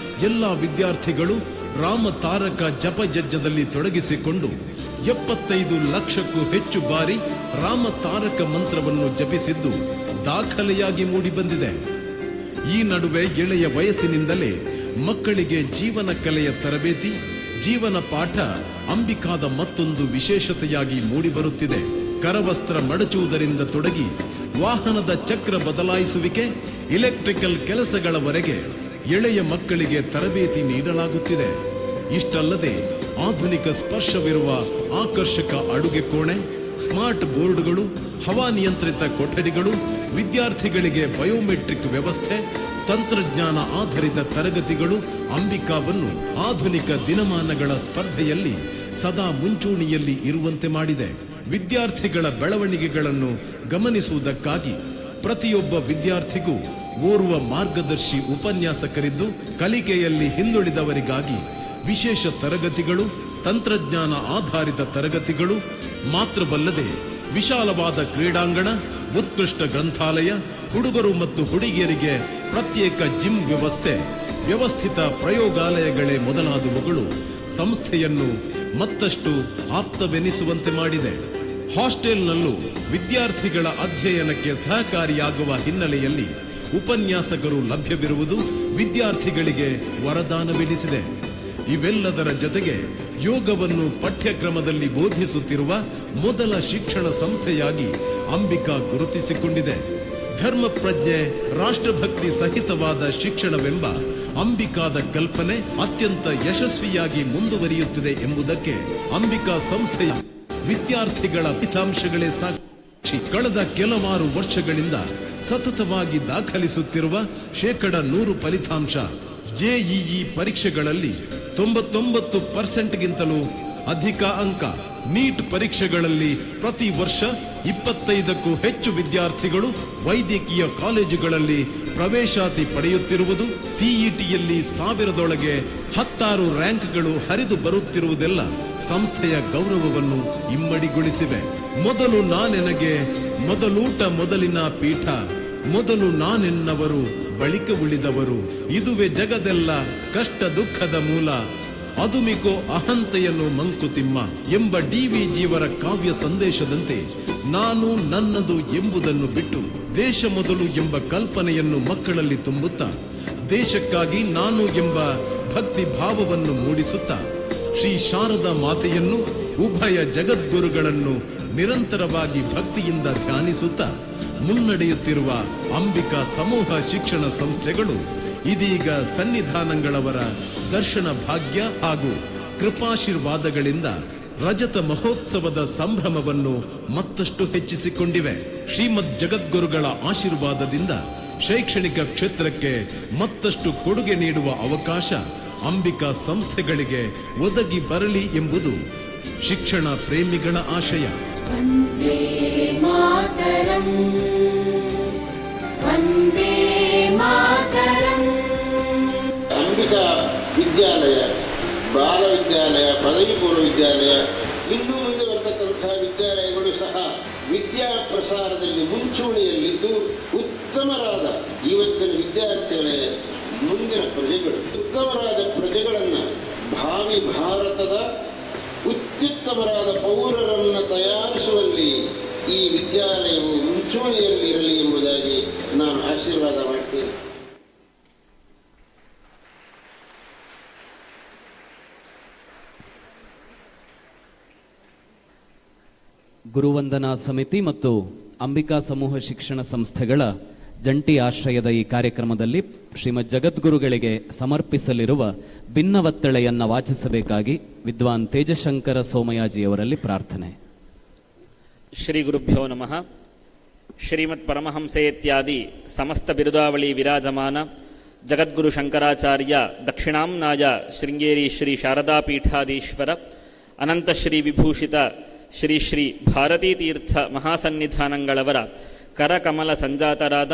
ಎಲ್ಲ ವಿದ್ಯಾರ್ಥಿಗಳು ರಾಮತಾರಕ ಜಪಯಜ್ಞದಲ್ಲಿ ತೊಡಗಿಸಿಕೊಂಡು 75 ಲಕ್ಷಕ್ಕೂ ಹೆಚ್ಚು ಬಾರಿ ರಾಮತಾರಕ ಮಂತ್ರವನ್ನು ಜಪಿಸಿದ್ದು ದಾಖಲೆಯಾಗಿ ಮೂಡಿಬಂದಿದೆ. ಈ ನಡುವೆ ಎಳೆಯ ವಯಸ್ಸಿನಿಂದಲೇ ಮಕ್ಕಳಿಗೆ ಜೀವನ ಕಲೆಯ ತರಬೇತಿ, ಜೀವನ ಪಾಠ ಅಂಬಿಕಾದ ಮತ್ತೊಂದು ವಿಶೇಷತೆಯಾಗಿ ಮೂಡಿಬರುತ್ತಿದೆ. ಕರವಸ್ತ್ರ ಮಡಚುವುದರಿಂದ ತೊಡಗಿ ವಾಹನದ ಚಕ್ರ ಬದಲಾಯಿಸುವಿಕೆ, ಇಲೆಕ್ಟ್ರಿಕಲ್ ಕೆಲಸಗಳವರೆಗೆ ಎಳೆಯ ಮಕ್ಕಳಿಗೆ ತರಬೇತಿ ನೀಡಲಾಗುತ್ತಿದೆ. ಇಷ್ಟಲ್ಲದೆ ಆಧುನಿಕ ಸ್ಪರ್ಶವಿರುವ ಆಕರ್ಷಕ ಅಡುಗೆ ಕೋಣೆ, ಸ್ಮಾರ್ಟ್ ಬೋರ್ಡ್ಗಳು, ಹವಾನಿಯಂತ್ರಿತ ಕೊಠಡಿಗಳು, ವಿದ್ಯಾರ್ಥಿಗಳಿಗೆ ಬಯೋಮೆಟ್ರಿಕ್ ವ್ಯವಸ್ಥೆ, ತಂತ್ರಜ್ಞಾನ ಆಧಾರಿತ ತರಗತಿಗಳು ಅಂಬಿಕಾವನ್ನು ಆಧುನಿಕ ದಿನಮಾನಗಳ ಸ್ಪರ್ಧೆಯಲ್ಲಿ ಸದಾ ಮುಂಚೂಣಿಯಲ್ಲಿ ಇರುವಂತೆ ಮಾಡಿದೆ. ವಿದ್ಯಾರ್ಥಿಗಳ ಬೆಳವಣಿಗೆಗಳನ್ನು ಗಮನಿಸುವುದಕ್ಕಾಗಿ ಪ್ರತಿಯೊಬ್ಬ ವಿದ್ಯಾರ್ಥಿಗೂ ಓರ್ವ ಮಾರ್ಗದರ್ಶಿ ಉಪನ್ಯಾಸಕರಿದ್ದು, ಕಲಿಕೆಯಲ್ಲಿ ಹಿಂದುಳಿದವರಿಗಾಗಿ ವಿಶೇಷ ತರಗತಿಗಳು, ತಂತ್ರಜ್ಞಾನ ಆಧಾರಿತ ತರಗತಿಗಳು ಮಾತ್ರವಲ್ಲದೆ ವಿಶಾಲವಾದ ಕ್ರೀಡಾಂಗಣ, ಉತ್ಕೃಷ್ಟ ಗ್ರಂಥಾಲಯ, ಹುಡುಗರು ಮತ್ತು ಹುಡುಗಿಯರಿಗೆ ಪ್ರತ್ಯೇಕ ಜಿಮ್ ವ್ಯವಸ್ಥೆ, ವ್ಯವಸ್ಥಿತ ಪ್ರಯೋಗಾಲಯಗಳೇ ಮೊದಲಾದವುಗಳು ಸಂಸ್ಥೆಯನ್ನು ಮತ್ತಷ್ಟು ಆಪ್ತವೆನಿಸುವಂತೆ ಮಾಡಿದೆ. ಹಾಸ್ಟೆಲ್ನಲ್ಲೂ ವಿದ್ಯಾರ್ಥಿಗಳ ಅಧ್ಯಯನಕ್ಕೆ ಸಹಕಾರಿಯಾಗುವ ಹಿನ್ನೆಲೆಯಲ್ಲಿ ಉಪನ್ಯಾಸಕರು ಲಭ್ಯವಿರುವುದು ವಿದ್ಯಾರ್ಥಿಗಳಿಗೆ ವರದಾನವೆನಿಸಿದೆ. ಇವೆಲ್ಲದರ ಜೊತೆಗೆ ಯೋಗವನ್ನು ಪಠ್ಯಕ್ರಮದಲ್ಲಿ ಬೋಧಿಸುತ್ತಿರುವ ಮೊದಲ ಶಿಕ್ಷಣ ಸಂಸ್ಥೆಯಾಗಿ ಅಂಬಿಕಾ ಗುರುತಿಸಿಕೊಂಡಿದೆ. ಧರ್ಮ ಪ್ರಜ್ಞೆ, ರಾಷ್ಟ್ರಭಕ್ತಿ ಸಹಿತವಾದ ಶಿಕ್ಷಣವೆಂಬ ಅಂಬಿಕಾದ ಕಲ್ಪನೆ ಅತ್ಯಂತ ಯಶಸ್ವಿಯಾಗಿ ಮುಂದುವರಿಯುತ್ತಿದೆ ಎಂಬುದಕ್ಕೆ ಅಂಬಿಕಾ ಸಂಸ್ಥೆಯ ವಿದ್ಯಾರ್ಥಿಗಳ ಫಲಿತಾಂಶಗಳೇ ಸಾಕ್ಷಿ. ಕಳೆದ ಕೆಲವಾರು ವರ್ಷಗಳಿಂದ ಸತತವಾಗಿ ದಾಖಲಿಸುತ್ತಿರುವ 100% ಫಲಿತಾಂಶ, ಜೆಇಇ ಪರೀಕ್ಷೆಗಳಲ್ಲಿ 99%ಗಿಂತಲೂ ಅಧಿಕ ಅಂಕ, ನೀಟ್ ಪರೀಕ್ಷೆಗಳಲ್ಲಿ ಪ್ರತಿ ವರ್ಷ 25ಕ್ಕೂ ಹೆಚ್ಚು ವಿದ್ಯಾರ್ಥಿಗಳು ವೈದ್ಯಕೀಯ ಕಾಲೇಜುಗಳಲ್ಲಿ ಪ್ರವೇಶಾತಿ ಪಡೆಯುತ್ತಿರುವುದು, ಸಿಇಟಿಯಲ್ಲಿ 1000ದೊಳಗೆ 16 ರ್ಯಾಂಕ್ಗಳು ಹರಿದು ಬರುತ್ತಿರುವುದೆಲ್ಲ ಸಂಸ್ಥೆಯ ಗೌರವವನ್ನು ಇಮ್ಮಡಿಗೊಳಿಸಿವೆ. ಮೊದಲು ನಾನೆನಗೆ ಮೊದಲೂಟ ಮೊದಲಿನ ಪೀಠ, ಮೊದಲು ನಾನೆನ್ನವರು ಬಳಿಕ ಉಳಿದವರು, ಇದುವೇ ಜಗದೆಲ್ಲ ಕಷ್ಟ ದುಃಖದ ಮೂಲ, ಅದುಮಿಕೋ ಅಹಂತೆಯನ್ನು ಮಂಕುತಿಮ್ಮ ಎಂಬ ಡಿವಿಜಿಯವರ ಕಾವ್ಯ ಸಂದೇಶದಂತೆ ನಾನು ನನ್ನದು ಎಂಬುದನ್ನು ಬಿಟ್ಟು ದೇಶ ಮೊದಲು ಎಂಬ ಕಲ್ಪನೆಯನ್ನು ಮಕ್ಕಳಲ್ಲಿ ತುಂಬುತ್ತಾ, ದೇಶಕ್ಕಾಗಿ ನಾನು ಎಂಬ ಭಕ್ತಿ ಭಾವವನ್ನು ಮೂಡಿಸುತ್ತಾ, ಶ್ರೀ ಶಾರದಾ ಮಾತೆಯನ್ನು, ಉಭಯ ಜಗದ್ಗುರುಗಳನ್ನು ನಿರಂತರವಾಗಿ ಭಕ್ತಿಯಿಂದ ಧ್ಯಾನಿಸುತ್ತಾ ಮುನ್ನಡೆಯುತ್ತಿರುವ ಅಂಬಿಕಾ ಸಮೂಹ ಶಿಕ್ಷಣ ಸಂಸ್ಥೆಗಳು ಇದೀಗ ಸನ್ನಿಧಾನಗಳವರ ದರ್ಶನ ಭಾಗ್ಯ ಹಾಗೂ ಕೃಪಾಶೀರ್ವಾದಗಳಿಂದ ರಜತ ಮಹೋತ್ಸವದ ಸಂಭ್ರಮವನ್ನು ಮತ್ತಷ್ಟು ಹೆಚ್ಚಿಸಿಕೊಂಡಿವೆ. ಶ್ರೀಮದ್ ಜಗದ್ಗುರುಗಳ ಆಶೀರ್ವಾದದಿಂದ ಶೈಕ್ಷಣಿಕ ಕ್ಷೇತ್ರಕ್ಕೆ ಮತ್ತಷ್ಟು ಕೊಡುಗೆ ನೀಡುವ ಅವಕಾಶ ಅಂಬಿಕಾ ಸಂಸ್ಥೆಗಳಿಗೆ ಒದಗಿ ಬರಲಿ ಎಂಬುದು ಶಿಕ್ಷಣ ಪ್ರೇಮಿಗಳ ಆಶಯ. ವಂದೇ ಮಾತರಂ, ವಂದೇ ಮಾತರಂ. ಅಂಬಿಕಾ ವಿದ್ಯಾಲಯ, ಬಾಲ ವಿದ್ಯಾಲಯ, ಪದವಿ ಪೂರ್ವ ವಿದ್ಯಾಲಯ, ಇನ್ನೂ ಮುಂದೆ ಬರತಕ್ಕಂತಹ ವಿದ್ಯಾಲಯಗಳು ಸಹ ವಿದ್ಯಾ ಪ್ರಸಾರದಲ್ಲಿ ಮುಂಚೂಣಿಯಲ್ಲಿದ್ದು ಉತ್ತಮರಾದ ಇವತ್ತಿನ ವಿದ್ಯಾರ್ಥಿಗಳೇ ಮುಂದಿನ ಪ್ರಜೆಗಳು. ಉತ್ತಮರಾದ ಪ್ರಜೆಗಳನ್ನು, ಭಾವಿ ಭಾರತದ ಅತ್ಯುತ್ತಮರಾದ ಪೌರರನ್ನು ತಯಾರಿಸುವಲ್ಲಿ ಈ ವಿದ್ಯಾಲಯವು ಮುಂಚೂಣಿಯಲ್ಲಿ ಇರಲಿ ಎಂಬುದಾಗಿ ನಾನು ಆಶೀರ್ವಾದ ಮಾಡ್ತೇನೆ. ಗುರುವಂದನಾ ಸಮಿತಿ ಮತ್ತು ಅಂಬಿಕಾ ಸಮೂಹ ಶಿಕ್ಷಣ ಸಂಸ್ಥೆಗಳ ಜಂಟಿ ಆಶ್ರಯದ ಈ ಕಾರ್ಯಕ್ರಮದಲ್ಲಿ ಶ್ರೀಮದ್ ಜಗದ್ಗುರುಗಳಿಗೆ ಸಮರ್ಪಿಸಲಿರುವ ಭಿನ್ನವತ್ತಳೆಯನ್ನು ವಾಚಿಸಬೇಕಾಗಿ ವಿದ್ವಾನ್ ತೇಜಶಂಕರ ಸೋಮಯಾಜಿಯವರಲ್ಲಿ ಪ್ರಾರ್ಥನೆ. ಶ್ರೀ ಗುರುಭ್ಯೋ ನಮಃ. ಶ್ರೀಮತ್ ಪರಮಹಂಸೆ ಇತ್ಯಾದಿ ಸಮಸ್ತ ಬಿರುದಾವಳಿ ವಿರಾಜಮಾನ ಜಗದ್ಗುರು ಶಂಕರಾಚಾರ್ಯ ದಕ್ಷಿಣಾಂನಾಯ ಶೃಂಗೇರಿ ಶ್ರೀ ಶಾರದಾಪೀಠಾಧೀಶ್ವರ ಅನಂತ ಶ್ರೀ ವಿಭೂಷಿತ ಶ್ರೀ ಶ್ರೀ ಭಾರತೀ ತೀರ್ಥ ಮಹಾಸನ್ನಿಧಾನಗಳವರ ಕರಕಮಲ ಸಂಜಾತರಾದ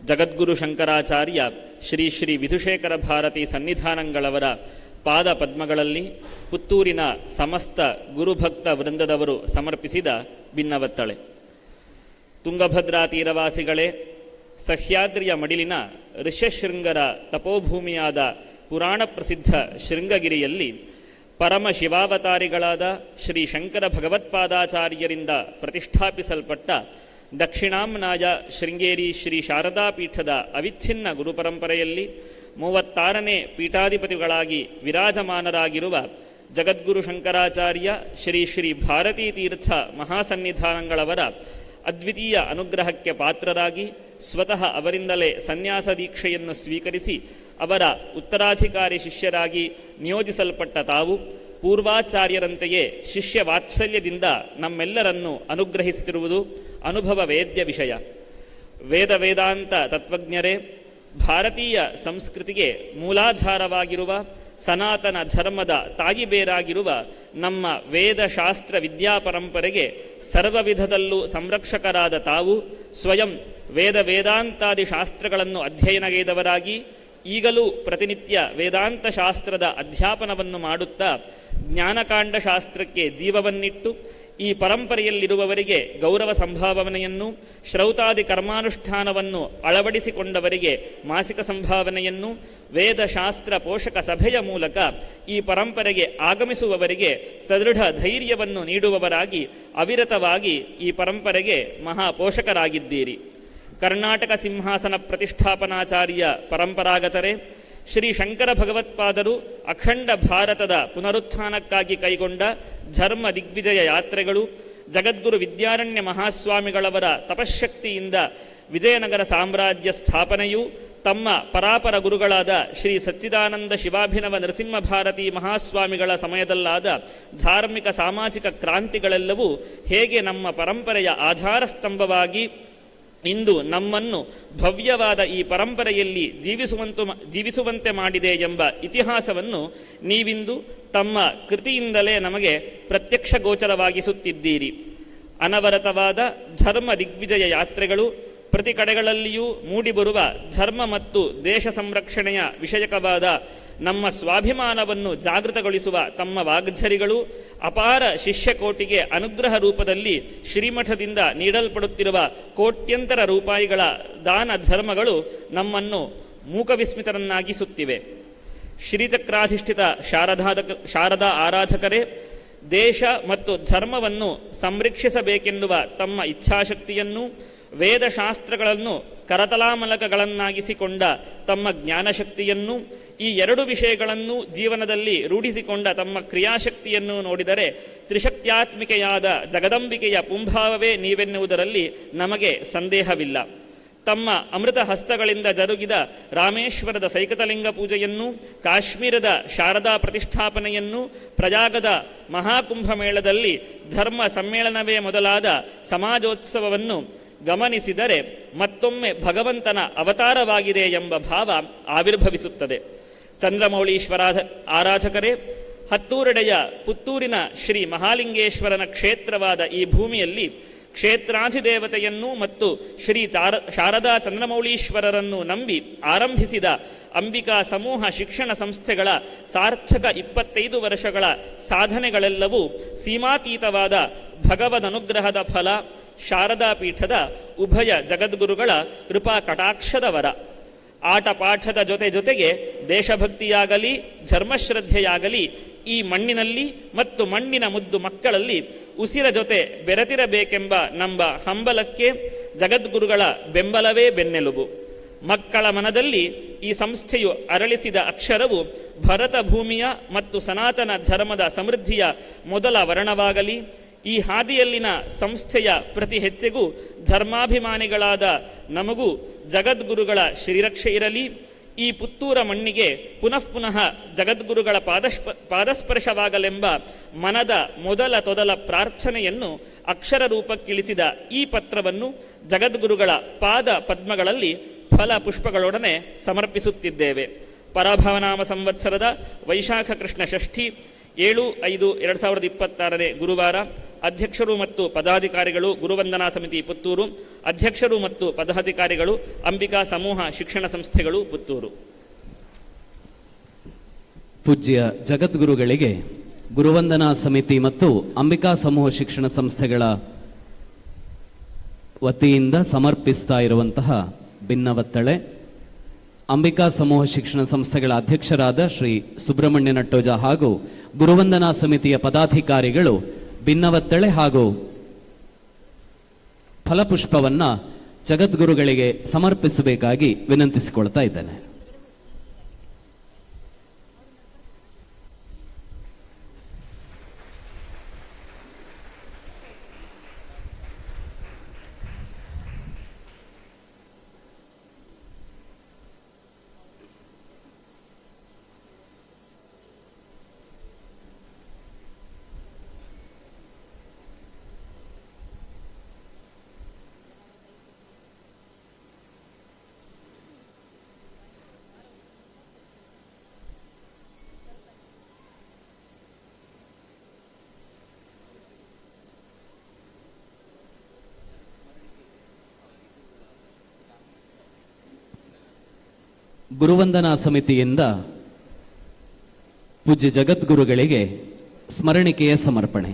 ಜಗದ್ಗುರು ಶಂಕರಾಚಾರ್ಯ ಶ್ರೀ ಶ್ರೀ ವಿಧುಶೇಖರ ಭಾರತಿ ಸನ್ನಿಧಾನಗಳವರ ಪಾದ ಪದ್ಮಗಳಲ್ಲಿ ಪುತ್ತೂರಿನ ಸಮಸ್ತ ಗುರುಭಕ್ತ ವೃಂದದವರು ಸಮರ್ಪಿಸಿದ ಭಿನ್ನವತ್ತಳೆ. ತುಂಗಭದ್ರಾ ತೀರವಾಸಿಗಳೇ, ಸಹ್ಯಾದ್ರಿಯ ಮಡಿಲಿನ ಋಷ್ಯಶೃಂಗರ ತಪೋಭೂಮಿಯಾದ ಪುರಾಣ ಪ್ರಸಿದ್ಧ ಶೃಂಗಗಿರಿಯಲ್ಲಿ ಪರಮ ಶಿವಾವತಾರಿಗಳಾದ ಶ್ರೀ ಶಂಕರ ಭಗವತ್ಪಾದಾಚಾರ್ಯರಿಂದ ಪ್ರತಿಷ್ಠಾಪಿಸಲ್ಪಟ್ಟ ದಕ್ಷಿಣಾಂನಾಯ ಶೃಂಗೇರಿ ಶ್ರೀ ಶಾರದಾ ಪೀಠದ ಅವಿಚ್ಛಿನ್ನ ಗುರುಪರಂಪರೆಯಲ್ಲಿ 36ನೇ ಪೀಠಾಧಿಪತಿಗಳಾಗಿ ವಿರಾಜಮಾನರಾಗಿರುವ ಜಗದ್ಗುರು ಶಂಕರಾಚಾರ್ಯ ಶ್ರೀ ಶ್ರೀ ಭಾರತೀ ತೀರ್ಥ ಮಹಾಸನ್ನಿಧಾನಗಳವರ ಅದ್ವಿತೀಯ ಅನುಗ್ರಹಕ್ಕೆ ಪಾತ್ರರಾಗಿ ಸ್ವತಃ ಅವರಿಂದಲೇ ಸನ್ಯಾಸ ದೀಕ್ಷೆಯನ್ನು ಸ್ವೀಕರಿಸಿ ಅವರ ಉತ್ತರಾಧಿಕಾರಿ ಶಿಷ್ಯರಾಗಿ ನಿಯೋಜಿಸಲ್ಪಟ್ಟ ತಾವು ಪೂರ್ವಾಚಾರ್ಯರಂತೆಯೇ ಶಿಷ್ಯ ವಾತ್ಸಲ್ಯದಿಂದ ನಮ್ಮೆಲ್ಲರನ್ನು ಅನುಗ್ರಹಿಸುತ್ತಿರುವುದು ಅನುಭವ ವೇದ್ಯ ವಿಷಯ. ವೇದಾಂತ ತತ್ವಜ್ಞರೇ, ಭಾರತೀಯ ಸಂಸ್ಕೃತಿಗೆ ಮೂಲಾಧಾರವಾಗಿರುವ ಸನಾತನ ಧರ್ಮದ ತಾಯಿಬೇರಾಗಿರುವ ನಮ್ಮ ವೇದಶಾಸ್ತ್ರ ವಿದ್ಯಾಪರಂಪರೆಗೆ ಸರ್ವವಿಧದಲ್ಲೂ ಸಂರಕ್ಷಕರಾದ ತಾವು ಸ್ವಯಂ ವೇದಾಂತಾದಿ ಶಾಸ್ತ್ರಗಳನ್ನು ಅಧ್ಯಯನಗೈದವರಾಗಿ ಈಗಲೂ ಪ್ರತಿನಿತ್ಯ ವೇದಾಂತ ಶಾಸ್ತ್ರದ ಅಧ್ಯಾಪನವನ್ನು ಮಾಡುತ್ತಾ ಜ್ಞಾನಕಾಂಡ ಶಾಸ್ತ್ರಕ್ಕೆ ಜೀವವನ್ನಿಟ್ಟು ಈ ಪರಂಪರೆಯಲ್ಲಿರುವವರಿಗೆ ಗೌರವ ಸಂಭಾವನೆಯನ್ನು, ಶ್ರೌತಾದಿ ಕರ್ಮಾನುಷ್ಠಾನವನ್ನು ಅಳವಡಿಸಿಕೊಂಡವರಿಗೆ ಮಾಸಿಕ ಸಂಭಾವನೆಯನ್ನು, ವೇದಶಾಸ್ತ್ರ ಪೋಷಕ ಸಭೆಯ ಮೂಲಕ ಈ ಪರಂಪರೆಗೆ ಆಗಮಿಸುವವರಿಗೆ ಸದೃಢ ಧೈರ್ಯವನ್ನು ನೀಡುವವರಾಗಿ ಅವಿರತವಾಗಿ ಈ ಪರಂಪರೆಗೆ ಮಹಾಪೋಷಕರಾಗಿದ್ದೀರಿ. ಕರ್ನಾಟಕ ಸಿಂಹಾಸನ ಪ್ರತಿಷ್ಠಾಪನಾಚಾರ್ಯ ಪರಂಪರಾಗತರೇ, ಶ್ರೀ ಶಂಕರ ಭಗವತ್ಪಾದರು ಅಖಂಡ ಭಾರತದ ಪುನರುತ್ಥಾನಕ್ಕಾಗಿ ಕೈಗೊಂಡ ಧರ್ಮ ದಿಗ್ವಿಜಯ ಯಾತ್ರೆಗಳು, ಜಗದ್ಗುರು ವಿದ್ಯಾರಣ್ಯ ಮಹಾಸ್ವಾಮಿಗಳವರ ತಪಶ್ಶಕ್ತಿಯಿಂದ ವಿಜಯನಗರ ಸಾಮ್ರಾಜ್ಯ ಸ್ಥಾಪನೆಯು, ತಮ್ಮ ಪರಾಪರ ಗುರುಗಳಾದ ಶ್ರೀ ಸಚ್ಚಿದಾನಂದ ಶಿವಾಭಿನವ ನರಸಿಂಹ ಭಾರತಿ ಮಹಾಸ್ವಾಮಿಗಳ ಸಮಯದಲ್ಲಾದ ಧಾರ್ಮಿಕ ಸಾಮಾಜಿಕ ಕ್ರಾಂತಿಗಳೆಲ್ಲವೂ ಹೇಗೆ ನಮ್ಮ ಪರಂಪರೆಯ ಆಧಾರ ಸ್ತಂಭವಾಗಿ ಇಂದು ನಮ್ಮನ್ನು ಭವ್ಯವಾದ ಈ ಪರಂಪರೆಯಲ್ಲಿ ಜೀವಿಸುವಂತೆ ಮಾಡಿದೆ ಎಂಬ ಇತಿಹಾಸವನ್ನು ನೀವಿಂದು ತಮ್ಮ ಕೃತಿಯಿಂದಲೇ ನಮಗೆ ಪ್ರತ್ಯಕ್ಷ ಗೋಚರವಾಗಿಸುತ್ತಿದ್ದೀರಿ. ಅನವರತವಾದ ಧರ್ಮ ದಿಗ್ವಿಜಯ ಯಾತ್ರೆಗಳು, ಪ್ರತಿ ಕಡೆಗಳಲ್ಲಿಯೂ ಮೂಡಿಬರುವ ಧರ್ಮ ಮತ್ತು ದೇಶ ಸಂರಕ್ಷಣೆಯ ವಿಷಯಕವಾದ ನಮ್ಮ ಸ್ವಾಭಿಮಾನವನ್ನು ಜಾಗೃತಗೊಳಿಸುವ ತಮ್ಮ ವಾಗ್ಝರಿಗಳು, ಅಪಾರ ಶಿಷ್ಯಕೋಟಿಗೆ ಅನುಗ್ರಹ ರೂಪದಲ್ಲಿ ಶ್ರೀಮಠದಿಂದ ನೀಡಲ್ಪಡುತ್ತಿರುವ ಕೋಟ್ಯಂತರ ರೂಪಾಯಿಗಳ ದಾನ ಧರ್ಮಗಳು ನಮ್ಮನ್ನು ಮೂಕವಿಸ್ಮಿತರನ್ನಾಗಿಸುತ್ತಿವೆ. ಶ್ರೀಚಕ್ರಾಧಿಷ್ಠಿತ ಶಾರದಾ ಆರಾಧಕರೇ, ದೇಶ ಮತ್ತು ಧರ್ಮವನ್ನು ಸಂರಕ್ಷಿಸಬೇಕೆನ್ನುವ ತಮ್ಮ ಇಚ್ಛಾಶಕ್ತಿಯನ್ನು, ವೇದಶಾಸ್ತ್ರಗಳನ್ನು ಕರತಲಾಮಲಕಗಳನ್ನಾಗಿಸಿಕೊಂಡ ತಮ್ಮ ಜ್ಞಾನಶಕ್ತಿಯನ್ನು, ಈ ಎರಡು ವಿಷಯಗಳನ್ನು ಜೀವನದಲ್ಲಿ ರೂಢಿಸಿಕೊಂಡ ತಮ್ಮ ಕ್ರಿಯಾಶಕ್ತಿಯನ್ನು ನೋಡಿದರೆ ತ್ರಿಶಕ್ತ್ಯಾತ್ಮಿಕೆಯಾದ ಜಗದಂಬಿಕೆಯ ಪುಂಭಾವವೇ ನೀವೆನ್ನುವುದರಲ್ಲಿ ನಮಗೆ ಸಂದೇಹವಿಲ್ಲ. ತಮ್ಮ ಅಮೃತ ಹಸ್ತಗಳಿಂದ ಜರುಗಿದ ರಾಮೇಶ್ವರದ ಸೈಕತಲಿಂಗ ಪೂಜೆಯನ್ನು, ಕಾಶ್ಮೀರದ ಶಾರದಾ ಪ್ರತಿಷ್ಠಾಪನೆಯನ್ನು, ಪ್ರಯಾಗದ ಮಹಾಕುಂಭಮೇಳದಲ್ಲಿ ಧರ್ಮ ಸಮ್ಮೇಳನವೇ ಮೊದಲಾದ ಸಮಾಜೋತ್ಸವವನ್ನು ಗಮನಿಸಿದರೆ ಮತ್ತೊಮ್ಮೆ ಭಗವಂತನ ಅವತಾರವಾಗಿದೆ ಎಂಬ ಭಾವ ಆವಿರ್ಭವಿಸುತ್ತದೆ. ಚಂದ್ರಮೌಳೀಶ್ವರ ಆರಾಧಕರೇ, ಹತ್ತೂರೆಡೆಯ ಪುತ್ತೂರಿನ ಶ್ರೀ ಮಹಾಲಿಂಗೇಶ್ವರನ ಕ್ಷೇತ್ರವಾದ ಈ ಭೂಮಿಯಲ್ಲಿ ಕ್ಷೇತ್ರಾಧಿದೇವತೆಯನ್ನು ಮತ್ತು ಶ್ರೀ ಶಾರದಾ ಚಂದ್ರಮೌಳೀಶ್ವರರನ್ನು ನಂಬಿ ಆರಂಭಿಸಿದ ಅಂಬಿಕಾ ಸಮೂಹ ಶಿಕ್ಷಣ ಸಂಸ್ಥೆಗಳ ಸಾರ್ಥಕ 25 ವರ್ಷಗಳ ಸಾಧನೆಗಳೆಲ್ಲವೂ ಸೀಮಾತೀತವಾದ ಭಗವದನುಗ್ರಹದ ಫಲ, ಶಾರದಾ ಪೀಠದ ಉಭಯ ಜಗದ್ಗುರುಗಳ ಕೃಪಾ ಕಟಾಕ್ಷದ ವರ. ಆಟ ಪಾಠದ ಜೊತೆಗೆ ದೇಶಭಕ್ತಿಯಾಗಲಿ ಧರ್ಮಶ್ರದ್ಧೆಯಾಗಲಿ ಈ ಮಣ್ಣಿನಲ್ಲಿ ಮತ್ತು ಮಣ್ಣಿನ ಮುದ್ದು ಮಕ್ಕಳಲ್ಲಿ ಉಸಿರ ಜೊತೆ ಬೆರೆತಿರಬೇಕೆಂಬ ನಮ್ಮ ಹಂಬಲಕ್ಕೆ ಜಗದ್ಗುರುಗಳ ಬೆಂಬಲವೇ ಬೆನ್ನೆಲುಬು. ಮಕ್ಕಳ ಮನದಲ್ಲಿ ಈ ಸಂಸ್ಥೆಯು ಅರಳಿಸಿದ ಅಕ್ಷರವು ಭರತ ಭೂಮಿಯ ಮತ್ತು ಸನಾತನ ಧರ್ಮದ ಸಮೃದ್ಧಿಯ ಮೊದಲ ವರ್ಣವಾಗಲಿ. ಈ ಹಾದಿಯಲ್ಲಿನ ಸಂಸ್ಥೆಯ ಪ್ರತಿ ಹೆಜ್ಜೆಗೂ ಧರ್ಮಾಭಿಮಾನಿಗಳಾದ ನಮಗೂ ಜಗದ್ಗುರುಗಳ ಶ್ರೀರಕ್ಷೆ ಇರಲಿ. ಈ ಪುತ್ತೂರ ಮಣ್ಣಿಗೆ ಪುನಃ ಜಗದ್ಗುರುಗಳ ಪಾದಸ್ಪರ್ಶವಾಗಲೆಂಬ ಮನದ ಮೊದಲ ಪ್ರಾರ್ಥನೆಯನ್ನು ಅಕ್ಷರ ರೂಪಕ್ಕಿಳಿಸಿದ ಈ ಪತ್ರವನ್ನು ಜಗದ್ಗುರುಗಳ ಪಾದ ಪದ್ಮಗಳಲ್ಲಿ ಫಲ ಪುಷ್ಪಗಳೊಡನೆ ಸಮರ್ಪಿಸುತ್ತಿದ್ದೇವೆ. ಪರಭವನಾಮ ಸಂವತ್ಸರದ ವೈಶಾಖ ಕೃಷ್ಣ ಷಷ್ಠಿ 7/5/2026 ಗುರುವಾರ. ಅಧ್ಯಕ್ಷರು ಮತ್ತು ಪದಾಧಿಕಾರಿಗಳು ಗುರುವಂದನಾ ಸಮಿತಿ ಪುತ್ತೂರು. ಅಧ್ಯಕ್ಷರು ಮತ್ತು ಪದಾಧಿಕಾರಿಗಳು ಅಂಬಿಕಾ ಸಮೂಹ ಶಿಕ್ಷಣ ಸಂಸ್ಥೆಗಳು ಪುತ್ತೂರು. ಪೂಜ್ಯ ಜಗದ್ಗುರುಗಳಿಗೆ ಗುರುವಂದನಾ ಸಮಿತಿ ಮತ್ತು ಅಂಬಿಕಾ ಸಮೂಹ ಶಿಕ್ಷಣ ಸಂಸ್ಥೆಗಳ ವತಿಯಿಂದ ಸಮರ್ಪಿಸ್ತಾ ಇರುವಂತಹ ಬಿನ್ನವತ್ತಳೆ, ಅಂಬಿಕಾ ಸಮೂಹ ಶಿಕ್ಷಣ ಸಂಸ್ಥೆಗಳ ಅಧ್ಯಕ್ಷರಾದ ಶ್ರೀ ಸುಬ್ರಹ್ಮಣ್ಯ ನಟ್ಟೋಜ ಹಾಗೂ ಗುರುವಂದನಾ ಸಮಿತಿಯ ಪದಾಧಿಕಾರಿಗಳು ಬಿನ್ನವತ್ತಳೆ ಹಾಗೂ ಫಲಪುಷ್ಪವನ್ನ ಜಗದ್ಗುರುಗಳಿಗೆ ಸಮರ್ಪಿಸಬೇಕಾಗಿ ವಿನಂತಿಸಿಕೊಳ್ತಾ ಇದ್ದೇನೆ. ಗುರುವಂದನಾ ಸಮಿತಿಯಿಂದ ಪೂಜ್ಯ ಜಗದ್ಗುರುಗಳಿಗೆ ಸ್ಮರಣಿಕೆಯ ಸಮರ್ಪಣೆ.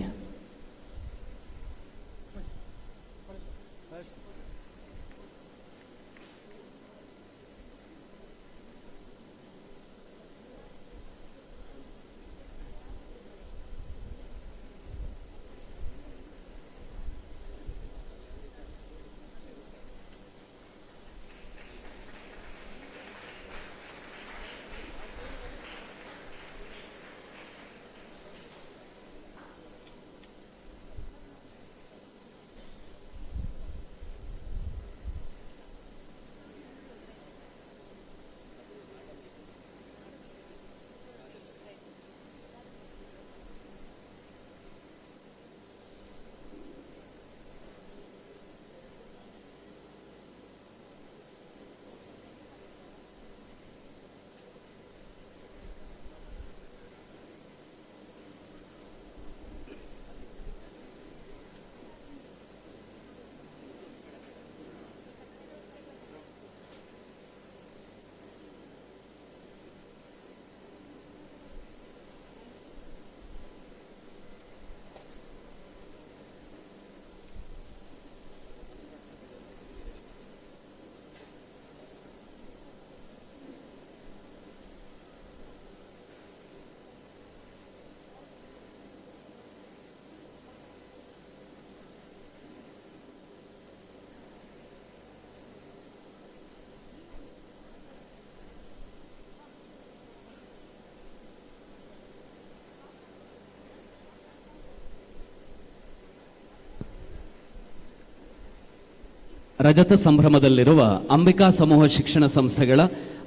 ರಜತ ಸಂಭ್ರಮದಲ್ಲಿರುವ ಅಂಬಿಕಾ ಸಮೂಹ ಶಿಕ್ಷಣ ಸಂಸ್ಥೆಗಳ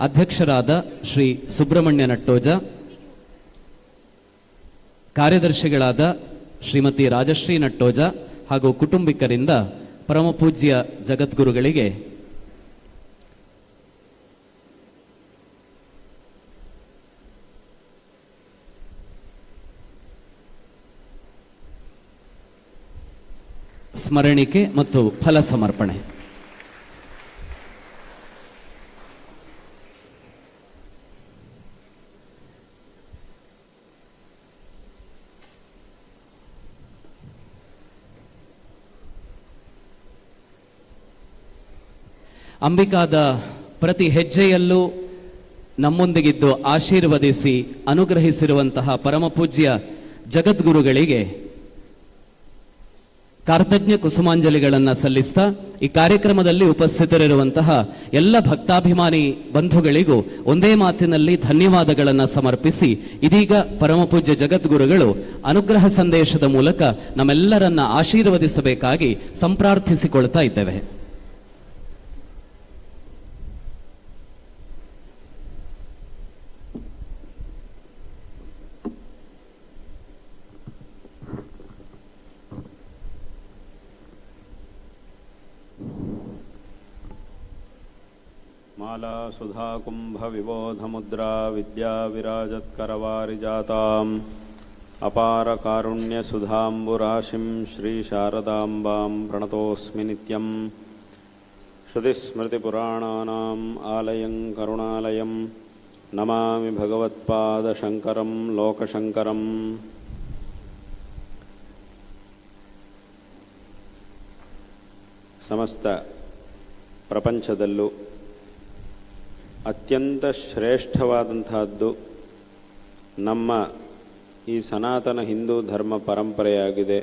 ಅಧ್ಯಕ್ಷರಾದ ಶ್ರೀ ಸುಬ್ರಹ್ಮಣ್ಯ ನಟ್ಟೋಜ, ಕಾರ್ಯದರ್ಶಿಗಳಾದ ಶ್ರೀಮತಿ ರಾಜಶ್ರೀ ನಟ್ಟೋಜ ಹಾಗೂ ಕುಟುಂಬಿಕರಿಂದ ಪರಮಪೂಜ್ಯ ಜಗದ್ಗುರುಗಳಿಗೆ ಸ್ಮರಣಿಕೆ ಮತ್ತು ಫಲ ಸಮರ್ಪಣೆ. ಅಂಬಿಕಾದ ಪ್ರತಿ ಹೆಜ್ಜೆಯಲ್ಲೂ ನಮ್ಮೊಂದಿಗಿದ್ದು ಆಶೀರ್ವದಿಸಿ ಅನುಗ್ರಹಿಸಿರುವಂತಹ ಪರಮಪೂಜ್ಯ ಜಗದ್ಗುರುಗಳಿಗೆ ಕೃತಜ್ಞ ಕುಸುಮಾಂಜಲಿಗಳನ್ನು ಸಲ್ಲಿಸ್ತಾ ಈ ಕಾರ್ಯಕ್ರಮದಲ್ಲಿ ಉಪಸ್ಥಿತರಿರುವಂತಹ ಎಲ್ಲ ಭಕ್ತಾಭಿಮಾನಿ ಬಂಧುಗಳಿಗೂ ಒಂದೇ ಮಾತಿನಲ್ಲಿ ಧನ್ಯವಾದಗಳನ್ನು ಸಮರ್ಪಿಸಿ ಇದೀಗ ಪರಮಪೂಜ್ಯ ಜಗದ್ಗುರುಗಳು ಅನುಗ್ರಹ ಸಂದೇಶದ ಮೂಲಕ ನಮ್ಮೆಲ್ಲರನ್ನ ಆಶೀರ್ವದಿಸಬೇಕಾಗಿ ಸಂಪ್ರಾರ್ಥಿಸಿಕೊಳ್ತಾ ಇದ್ದೇವೆ. माला सुधा कुंभ विबोध मुद्रा विद्या विराजत्करवारिजाताम् अपार कारुण्य सुधाम्बुराशिं श्री शारदाम्बां प्रणतोऽस्मि नित्यं. श्रुतिस्मृतिपुराणानाम् आलयं करुणालयं नमामि भगवत्पादशङ्करं लोकशङ्करम्. ಸಮಸ್ತ ಪ್ರಪಂಚದಲ್ಲೂ ಅತ್ಯಂತ ಶ್ರೇಷ್ಠವಾದಂತಹದ್ದು ನಮ್ಮ ಈ ಸನಾತನ ಹಿಂದೂ ಧರ್ಮ ಪರಂಪರೆಯಾಗಿದೆ.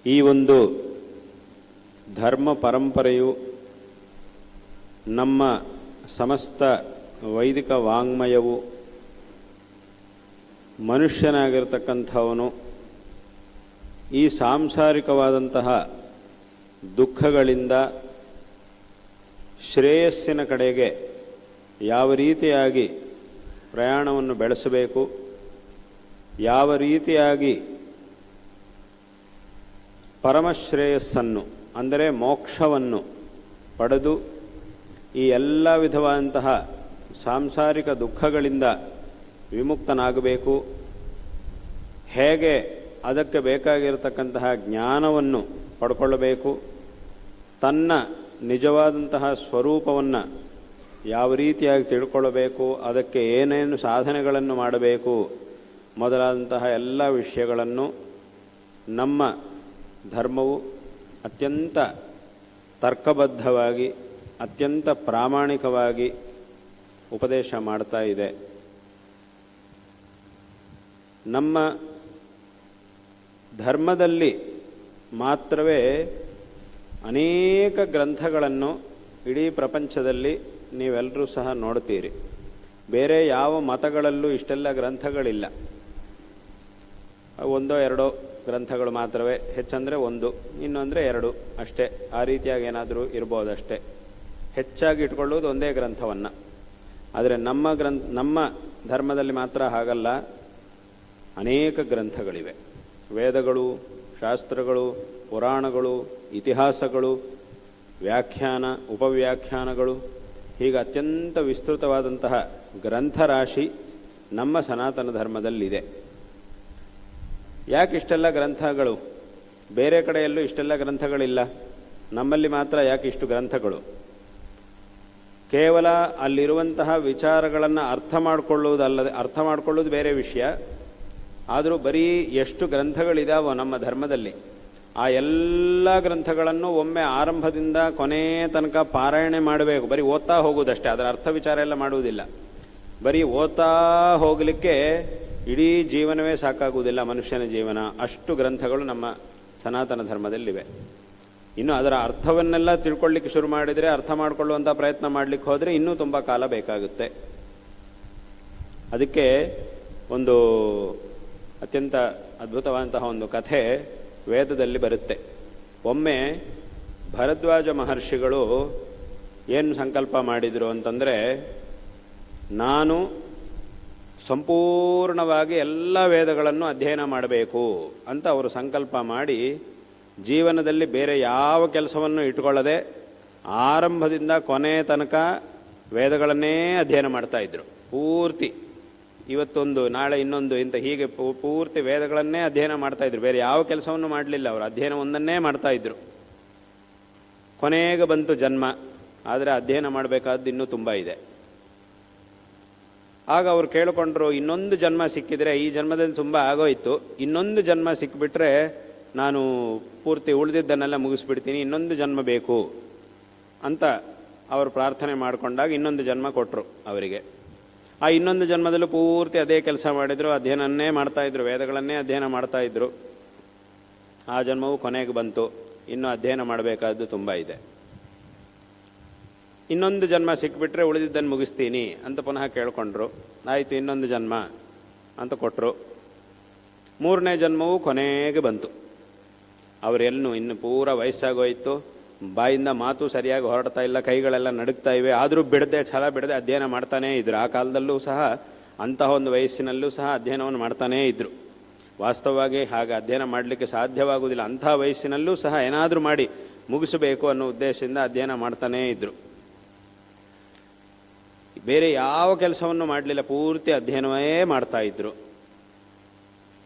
ಈ ಒಂದು ಧರ್ಮ ಪರಂಪರೆಯು ನಮ್ಮ ಸಮಸ್ತ ವೈದಿಕ ವಾಂಗ್ಮಯವು ಮನುಷ್ಯನಾಗಿರ್ತಕ್ಕಂಥವನು ಈ ಸಾಂಸಾರಿಕವಾದಂತಹ ದುಃಖಗಳಿಂದ ಶ್ರೇಯಸ್ಸಿನ ಕಡೆಗೆ ಯಾವ ರೀತಿಯಾಗಿ ಪ್ರಯಾಣವನ್ನು ಬೆಳೆಸಬೇಕು, ಯಾವ ರೀತಿಯಾಗಿ ಪರಮಶ್ರೇಯಸ್ಸನ್ನು ಅಂದರೆ ಮೋಕ್ಷವನ್ನು ಪಡೆದು ಈ ಎಲ್ಲ ವಿಧವಾದಂತಹ ಸಾಂಸಾರಿಕ ದುಃಖಗಳಿಂದ ವಿಮುಕ್ತನಾಗಬೇಕು, ಹೇಗೆ ಅದಕ್ಕೆ ಬೇಕಾಗಿರತಕ್ಕಂತಹ ಜ್ಞಾನವನ್ನು ಪಡ್ಕೊಳ್ಳಬೇಕು, ತನ್ನ ನಿಜವಾದಂತಹ ಸ್ವರೂಪವನ್ನು ಯಾವ ರೀತಿಯಾಗಿ ತಿಳ್ಕೊಳ್ಳಬೇಕು, ಅದಕ್ಕೆ ಏನೇನು ಸಾಧನೆಗಳನ್ನು ಮಾಡಬೇಕು ಮೊದಲಾದಂತಹ ಎಲ್ಲ ವಿಷಯಗಳನ್ನು ನಮ್ಮ ಧರ್ಮವು ಅತ್ಯಂತ ತರ್ಕಬದ್ಧವಾಗಿ ಅತ್ಯಂತ ಪ್ರಾಮಾಣಿಕವಾಗಿ ಉಪದೇಶ ಮಾಡ್ತಾ ಇದೆ. ನಮ್ಮ ಧರ್ಮದಲ್ಲಿ ಮಾತ್ರವೇ ಅನೇಕ ಗ್ರಂಥಗಳನ್ನು ಇಡೀ ಪ್ರಪಂಚದಲ್ಲಿ ನೀವೆಲ್ಲರೂ ಸಹ ನೋಡ್ತೀರಿ. ಬೇರೆ ಯಾವ ಮತಗಳಲ್ಲೂ ಇಷ್ಟೆಲ್ಲ ಗ್ರಂಥಗಳಿಲ್ಲ. ಒಂದೋ ಎರಡೋ ಗ್ರಂಥಗಳು ಮಾತ್ರವೇ, ಹೆಚ್ಚಂದರೆ ಒಂದು, ಇನ್ನು ಅಂದರೆ ಎರಡು ಅಷ್ಟೇ. ಆ ರೀತಿಯಾಗಿ ಏನಾದರೂ ಇರ್ಬೋದಷ್ಟೇ. ಹೆಚ್ಚಾಗಿ ಇಟ್ಕೊಳ್ಳೋದು ಒಂದೇ ಗ್ರಂಥವನ್ನು. ಆದರೆ ನಮ್ಮ ಧರ್ಮದಲ್ಲಿ ಮಾತ್ರ ಹಾಗಲ್ಲ, ಅನೇಕ ಗ್ರಂಥಗಳಿವೆ. ವೇದಗಳು, ಶಾಸ್ತ್ರಗಳು, ಪುರಾಣಗಳು, ಇತಿಹಾಸಗಳು, ವ್ಯಾಖ್ಯಾನ, ಉಪವ್ಯಾಖ್ಯಾನಗಳು, ಹೀಗೆ ಅತ್ಯಂತ ವಿಸ್ತೃತವಾದಂತಹ ಗ್ರಂಥರಾಶಿ ನಮ್ಮ ಸನಾತನ ಧರ್ಮದಲ್ಲಿದೆ. ಯಾಕೆ ಇಷ್ಟೆಲ್ಲ ಗ್ರಂಥಗಳು? ಬೇರೆ ಕಡೆಯಲ್ಲೂ ಇಷ್ಟೆಲ್ಲ ಗ್ರಂಥಗಳಿಲ್ಲ, ನಮ್ಮಲ್ಲಿ ಮಾತ್ರ ಯಾಕೆ ಇಷ್ಟು ಗ್ರಂಥಗಳು? ಕೇವಲ ಅಲ್ಲಿರುವಂತಹ ವಿಚಾರಗಳನ್ನು ಅರ್ಥ ಮಾಡಿಕೊಳ್ಳುವುದಲ್ಲದೆ, ಅರ್ಥ ಮಾಡಿಕೊಳ್ಳುವುದು ಬೇರೆ ವಿಷಯ, ಆದರೂ ಬರೀ ಎಷ್ಟು ಗ್ರಂಥಗಳಿದಾವೋ ನಮ್ಮ ಧರ್ಮದಲ್ಲಿ, ಆ ಎಲ್ಲ ಗ್ರಂಥಗಳನ್ನು ಒಮ್ಮೆ ಆರಂಭದಿಂದ ಕೊನೆ ತನಕ ಪಾರಾಯಣೆ ಮಾಡಬೇಕು. ಬರೀ ಓದ್ತಾ ಹೋಗುವುದಷ್ಟೇ, ಅದರ ಅರ್ಥ ವಿಚಾರ ಎಲ್ಲ ಮಾಡುವುದಿಲ್ಲ. ಬರೀ ಓದ್ತಾ ಹೋಗಲಿಕ್ಕೆ ಇಡೀ ಜೀವನವೇ ಸಾಕಾಗುವುದಿಲ್ಲ, ಮನುಷ್ಯನ ಜೀವನ. ಅಷ್ಟು ಗ್ರಂಥಗಳು ನಮ್ಮ ಸನಾತನ ಧರ್ಮದಲ್ಲಿವೆ. ಇನ್ನು ಅದರ ಅರ್ಥವನ್ನೆಲ್ಲ ತಿಳ್ಕೊಳ್ಳಿಕ್ಕೆ ಶುರು ಮಾಡಿದರೆ, ಅರ್ಥ ಮಾಡಿಕೊಳ್ಳುವಂಥ ಪ್ರಯತ್ನ ಮಾಡಲಿಕ್ಕೆ ಹೋದರೆ ಇನ್ನೂ ತುಂಬ ಕಾಲ ಬೇಕಾಗುತ್ತೆ. ಅದಕ್ಕೆ ಒಂದು ಅತ್ಯಂತ ಅದ್ಭುತವಾದಂತಹ ಒಂದು ಕಥೆ ವೇದದಲ್ಲಿ ಬರುತ್ತೆ. ಒಮ್ಮೆ ಭರದ್ವಾಜ ಮಹರ್ಷಿಗಳು ಏನು ಸಂಕಲ್ಪ ಮಾಡಿದರು ಅಂತಂದರೆ, ನಾನು ಸಂಪೂರ್ಣವಾಗಿ ಎಲ್ಲ ವೇದಗಳನ್ನು ಅಧ್ಯಯನ ಮಾಡಬೇಕು ಅಂತ ಅವರು ಸಂಕಲ್ಪ ಮಾಡಿ, ಜೀವನದಲ್ಲಿ ಬೇರೆ ಯಾವ ಕೆಲಸವನ್ನು ಇಟ್ಕೊಳ್ಳದೆ ಆರಂಭದಿಂದ ಕೊನೆ ತನಕ ವೇದಗಳನ್ನೇ ಅಧ್ಯಯನ ಮಾಡ್ತಾಯಿದ್ರು. ಪೂರ್ತಿ ಇವತ್ತೊಂದು ನಾಳೆ ಇನ್ನೊಂದು ಇಂಥ ಹೀಗೆ ಪೂರ್ತಿ ವೇದಗಳನ್ನೇ ಅಧ್ಯಯನ ಮಾಡ್ತಾಯಿದ್ರು. ಬೇರೆ ಯಾವ ಕೆಲಸವನ್ನು ಮಾಡಲಿಲ್ಲ, ಅವರು ಅಧ್ಯಯನ ಒಂದನ್ನೇ ಮಾಡ್ತಾಯಿದ್ರು. ಕೊನೆಗೆ ಬಂತು ಜನ್ಮ, ಆದರೆ ಅಧ್ಯಯನ ಮಾಡಬೇಕಾದ್ದು ಇನ್ನೂ ತುಂಬ ಇದೆ. ಆಗ ಅವರು ಕೇಳಿಕೊಂಡ್ರು, ಇನ್ನೊಂದು ಜನ್ಮ ಸಿಕ್ಕಿದರೆ, ಈ ಜನ್ಮದಲ್ಲಿ ತುಂಬ ಆಗೋಯ್ತು, ಇನ್ನೊಂದು ಜನ್ಮ ಸಿಕ್ಕಿಬಿಟ್ರೆ ನಾನು ಪೂರ್ತಿ ಉಳಿದಿದ್ದನ್ನೆಲ್ಲ ಮುಗಿಸ್ಬಿಡ್ತೀನಿ, ಇನ್ನೊಂದು ಜನ್ಮ ಬೇಕು ಅಂತ ಅವರು ಪ್ರಾರ್ಥನೆ ಮಾಡಿಕೊಂಡಾಗ ಇನ್ನೊಂದು ಜನ್ಮ ಕೊಟ್ಟರು ಅವರಿಗೆ. ಆ ಇನ್ನೊಂದು ಜನ್ಮದಲ್ಲೂ ಪೂರ್ತಿ ಅದೇ ಕೆಲಸ ಮಾಡಿದರು, ಅಧ್ಯಯನನ್ನೇ ಮಾಡ್ತಾಯಿದ್ರು, ವೇದಗಳನ್ನೇ ಅಧ್ಯಯನ ಮಾಡ್ತಾಯಿದ್ರು. ಆ ಜನ್ಮವು ಕೊನೆಗೆ ಬಂತು, ಇನ್ನೂ ಅಧ್ಯಯನ ಮಾಡಬೇಕಾದ್ದು ತುಂಬ ಇದೆ. ಇನ್ನೊಂದು ಜನ್ಮ ಸಿಕ್ಕಿಬಿಟ್ರೆ ಉಳಿದಿದ್ದನ್ನು ಮುಗಿಸ್ತೀನಿ ಅಂತ ಪುನಃ ಕೇಳಿಕೊಂಡ್ರು. ಆಯಿತು, ಇನ್ನೊಂದು ಜನ್ಮ ಅಂತ ಕೊಟ್ಟರು. ಮೂರನೇ ಜನ್ಮವು ಕೊನೆಗೆ ಬಂತು. ಅವರೆಲ್ಲೂ ಇನ್ನು ಪೂರ ವಯಸ್ಸಾಗೋಯ್ತು, ಬಾಯಿಂದ ಮಾತು ಸರಿಯಾಗಿ ಹೊರಡ್ತಾ ಇಲ್ಲ, ಕೈಗಳೆಲ್ಲ ನಡುಗ್ತಾ ಇವೆ, ಆದರೂ ಬಿಡದೆ, ಛಲ ಬಿಡದೆ ಅಧ್ಯಯನ ಮಾಡ್ತಾನೇ ಇದ್ರು. ಆ ಕಾಲದಲ್ಲೂ ಸಹ ಅಂತಹ ಒಂದು ವಯಸ್ಸಿನಲ್ಲೂ ಸಹ ಅಧ್ಯಯನವನ್ನು ಮಾಡ್ತಾನೇ ಇದ್ದರು. ವಾಸ್ತವವಾಗಿ ಹಾಗೆ ಅಧ್ಯಯನ ಮಾಡಲಿಕ್ಕೆ ಸಾಧ್ಯವಾಗುವುದಿಲ್ಲ. ಅಂಥ ವಯಸ್ಸಿನಲ್ಲೂ ಸಹ ಏನಾದರೂ ಮಾಡಿ ಮುಗಿಸಬೇಕು ಅನ್ನೋ ಉದ್ದೇಶದಿಂದ ಅಧ್ಯಯನ ಮಾಡ್ತಾನೇ ಇದ್ದರು. ಬೇರೆ ಯಾವ ಕೆಲಸವನ್ನು ಮಾಡಲಿಲ್ಲ, ಪೂರ್ತಿ ಅಧ್ಯಯನವೇ ಮಾಡ್ತಾಯಿದ್ರು.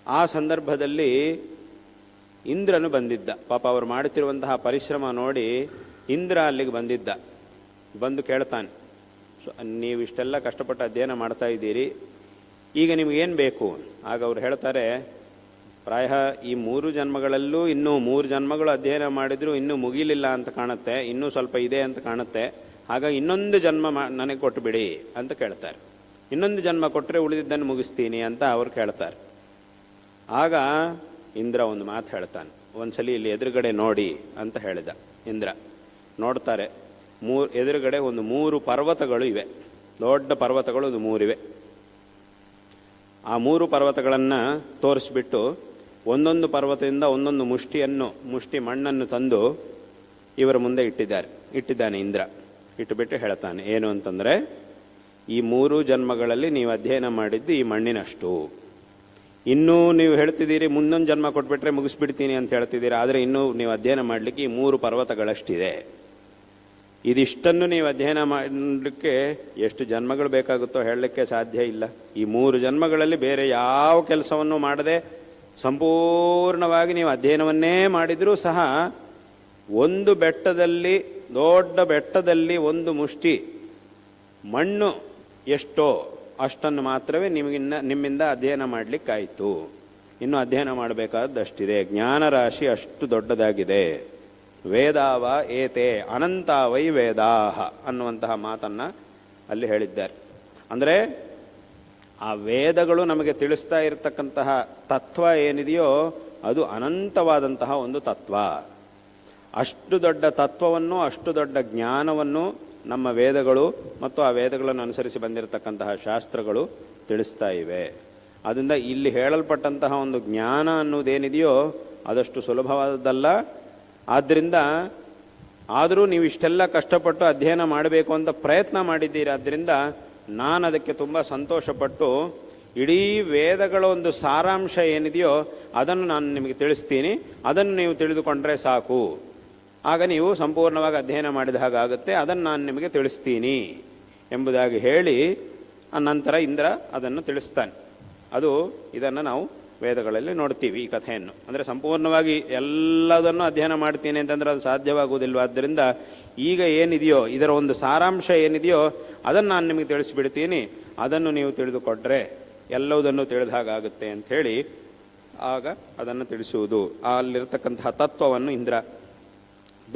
ಆ ಸಂದರ್ಭದಲ್ಲಿ ಇಂದ್ರನು ಬಂದಿದ್ದ. ಪಾಪ ಅವರು ಮಾಡುತ್ತಿರುವಂತಹ ಪರಿಶ್ರಮ ನೋಡಿ ಇಂದ್ರ ಅಲ್ಲಿಗೆ ಬಂದಿದ್ದ. ಬಂದು ಕೇಳ್ತಾನೆ, ನೀವು ಇಷ್ಟೆಲ್ಲ ಕಷ್ಟಪಟ್ಟು ಅಧ್ಯಯನ ಮಾಡ್ತಾ ಇದ್ದೀರಿ, ಈಗ ನಿಮಗೇನು ಬೇಕು? ಆಗ ಅವ್ರು ಹೇಳ್ತಾರೆ, ಪ್ರಾಯ ಈ 3 ಜನ್ಮಗಳಲ್ಲೂ ಇನ್ನೂ 3 ಜನ್ಮಗಳು ಅಧ್ಯಯನ ಮಾಡಿದರೂ ಇನ್ನೂ ಮುಗಿಲಿಲ್ಲ ಅಂತ ಕಾಣುತ್ತೆ, ಇನ್ನೂ ಸ್ವಲ್ಪ ಇದೆ ಅಂತ ಕಾಣುತ್ತೆ. ಆಗ ಇನ್ನೊಂದು ಜನ್ಮ ನನಗೆ ಕೊಟ್ಟುಬಿಡಿ ಅಂತ ಕೇಳ್ತಾರೆ. ಇನ್ನೊಂದು ಜನ್ಮ ಕೊಟ್ಟರೆ ಉಳಿದಿದ್ದನ್ನು ಮುಗಿಸ್ತೀನಿ ಅಂತ ಅವ್ರು ಕೇಳ್ತಾರೆ. ಆಗ ಇಂದ್ರ ಒಂದು ಮಾತು ಹೇಳ್ತಾನೆ, ಒಂದ್ಸಲಿ ಇಲ್ಲಿ ಎದುರುಗಡೆ ನೋಡಿ ಅಂತ ಹೇಳಿದ. ಇಂದ್ರ ನೋಡ್ತಾರೆ, ಎದುರುಗಡೆ ಒಂದು 3 ಪರ್ವತಗಳು ಇವೆ, ದೊಡ್ಡ ಪರ್ವತಗಳು ಒಂದು 3 ಇವೆ. ಆ 3 ಪರ್ವತಗಳನ್ನು ತೋರಿಸ್ಬಿಟ್ಟು ಒಂದೊಂದು ಪರ್ವತದಿಂದ ಒಂದೊಂದು ಮುಷ್ಟಿ ಮಣ್ಣನ್ನು ತಂದು ಇವರ ಮುಂದೆ ಇಟ್ಟಿದ್ದಾನೆ ಇಂದ್ರ. ಇಟ್ಟುಬಿಟ್ಟು ಹೇಳ್ತಾನೆ ಏನು ಅಂತಂದರೆ, ಈ 3 ಜನ್ಮಗಳಲ್ಲಿ ನೀವು ಅಧ್ಯಯನ ಮಾಡಿದ್ದು ಈ ಮಣ್ಣಿನಷ್ಟು. ಇನ್ನೂ ನೀವು ಹೇಳ್ತಿದ್ದೀರಿ ಮುಂದೊಂದು ಜನ್ಮ ಕೊಟ್ಬಿಟ್ರೆ ಮುಗಿಸ್ಬಿಡ್ತೀನಿ ಅಂತ ಹೇಳ್ತಿದ್ದೀರಿ, ಆದರೆ ಇನ್ನೂ ನೀವು ಅಧ್ಯಯನ ಮಾಡಲಿಕ್ಕೆ ಈ 3 ಪರ್ವತಗಳಷ್ಟಿದೆ. ಇದಿಷ್ಟನ್ನು ನೀವು ಅಧ್ಯಯನ ಮಾಡಲಿಕ್ಕೆ ಎಷ್ಟು ಜನ್ಮಗಳು ಬೇಕಾಗುತ್ತೋ ಹೇಳಲಿಕ್ಕೆ ಸಾಧ್ಯ ಇಲ್ಲ. ಈ 3 ಜನ್ಮಗಳಲ್ಲಿ ಬೇರೆ ಯಾವ ಕೆಲಸವನ್ನು ಮಾಡದೆ ಸಂಪೂರ್ಣವಾಗಿ ನೀವು ಅಧ್ಯಯನವನ್ನೇ ಮಾಡಿದರೂ ಸಹ ಒಂದು ಬೆಟ್ಟದಲ್ಲಿ, ದೊಡ್ಡ ಬೆಟ್ಟದಲ್ಲಿ ಒಂದು ಮುಷ್ಟಿ ಮಣ್ಣು ಎಷ್ಟೋ ಅಷ್ಟನ್ನು ಮಾತ್ರವೇ ನಿಮ್ಮಿಂದ ಅಧ್ಯಯನ ಮಾಡಲಿಕ್ಕಾಯಿತು. ಇನ್ನು ಅಧ್ಯಯನ ಮಾಡಬೇಕಾದಷ್ಟಿದೆ. ಜ್ಞಾನರಾಶಿ ಅಷ್ಟು ದೊಡ್ಡದಾಗಿದೆ. ವೇದಾವ ಏತೆ ಅನಂತಾವೈ ವೇದಾಹ ಅನ್ನುವಂತಹ ಮಾತನ್ನು ಅಲ್ಲಿ ಹೇಳಿದ್ದಾರೆ. ಅಂದರೆ ಆ ವೇದಗಳು ನಮಗೆ ತಿಳಿಸ್ತಾ ಇರತಕ್ಕಂತಹ ತತ್ವ ಏನಿದೆಯೋ ಅದು ಅನಂತವಾದಂತಹ ಒಂದು ತತ್ವ. ಅಷ್ಟು ದೊಡ್ಡ ತತ್ವವನ್ನು, ಅಷ್ಟು ದೊಡ್ಡ ಜ್ಞಾನವನ್ನು ನಮ್ಮ ವೇದಗಳು ಮತ್ತು ಆ ವೇದಗಳನ್ನು ಅನುಸರಿಸಿ ಬಂದಿರತಕ್ಕಂತಹ ಶಾಸ್ತ್ರಗಳು ತಿಳಿಸ್ತಾ ಇವೆ. ಆದ್ದರಿಂದ ಇಲ್ಲಿ ಹೇಳಲ್ಪಟ್ಟಂತಹ ಒಂದು ಜ್ಞಾನ ಅನ್ನೋದೇನಿದೆಯೋ ಅದಷ್ಟು ಸುಲಭವಾದದ್ದಲ್ಲ. ಆದ್ದರಿಂದ ಆದರೂ ನೀವು ಇಷ್ಟೆಲ್ಲ ಕಷ್ಟಪಟ್ಟು ಅಧ್ಯಯನ ಮಾಡಬೇಕು ಅಂತ ಪ್ರಯತ್ನ ಮಾಡಿದ್ದೀರಿ. ಆದ್ದರಿಂದ ನಾನು ಅದಕ್ಕೆ ತುಂಬ ಸಂತೋಷಪಟ್ಟು ಇಡೀ ವೇದಗಳ ಒಂದು ಸಾರಾಂಶ ಏನಿದೆಯೋ ಅದನ್ನು ನಾನು ನಿಮಗೆ ತಿಳಿಸ್ತೀನಿ, ಅದನ್ನು ನೀವು ತಿಳಿದುಕೊಂಡ್ರೆ ಸಾಕು, ಆಗ ನೀವು ಸಂಪೂರ್ಣವಾಗಿ ಅಧ್ಯಯನ ಮಾಡಿದ ಹಾಗಾಗುತ್ತೆ, ಅದನ್ನು ನಾನು ನಿಮಗೆ ತಿಳಿಸ್ತೀನಿ ಎಂಬುದಾಗಿ ಹೇಳಿ ನಂತರ ಇಂದ್ರ ಅದನ್ನು ತಿಳಿಸ್ತಾನೆ. ಇದನ್ನು ನಾವು ವೇದಗಳಲ್ಲಿ ನೋಡ್ತೀವಿ ಈ ಕಥೆಯನ್ನು. ಅಂದರೆ ಸಂಪೂರ್ಣವಾಗಿ ಎಲ್ಲದನ್ನು ಅಧ್ಯಯನ ಮಾಡ್ತೀನಿ ಅಂತಂದರೆ ಅದು ಸಾಧ್ಯವಾಗುವುದಿಲ್ಲ. ಆದ್ದರಿಂದ ಈಗ ಏನಿದೆಯೋ ಇದರ ಒಂದು ಸಾರಾಂಶ ಏನಿದೆಯೋ ಅದನ್ನು ನಾನು ನಿಮಗೆ ತಿಳಿಸಿಬಿಡ್ತೀನಿ, ಅದನ್ನು ನೀವು ತಿಳಿದುಕೊಟ್ರೆ ಎಲ್ಲವುದನ್ನು ತಿಳಿದ ಹಾಗಾಗುತ್ತೆ ಅಂಥೇಳಿ ಆಗ ಅದನ್ನು ತಿಳಿಸುವುದು. ಅಲ್ಲಿರ್ತಕ್ಕಂತಹ ತತ್ವವನ್ನು ಇಂದ್ರ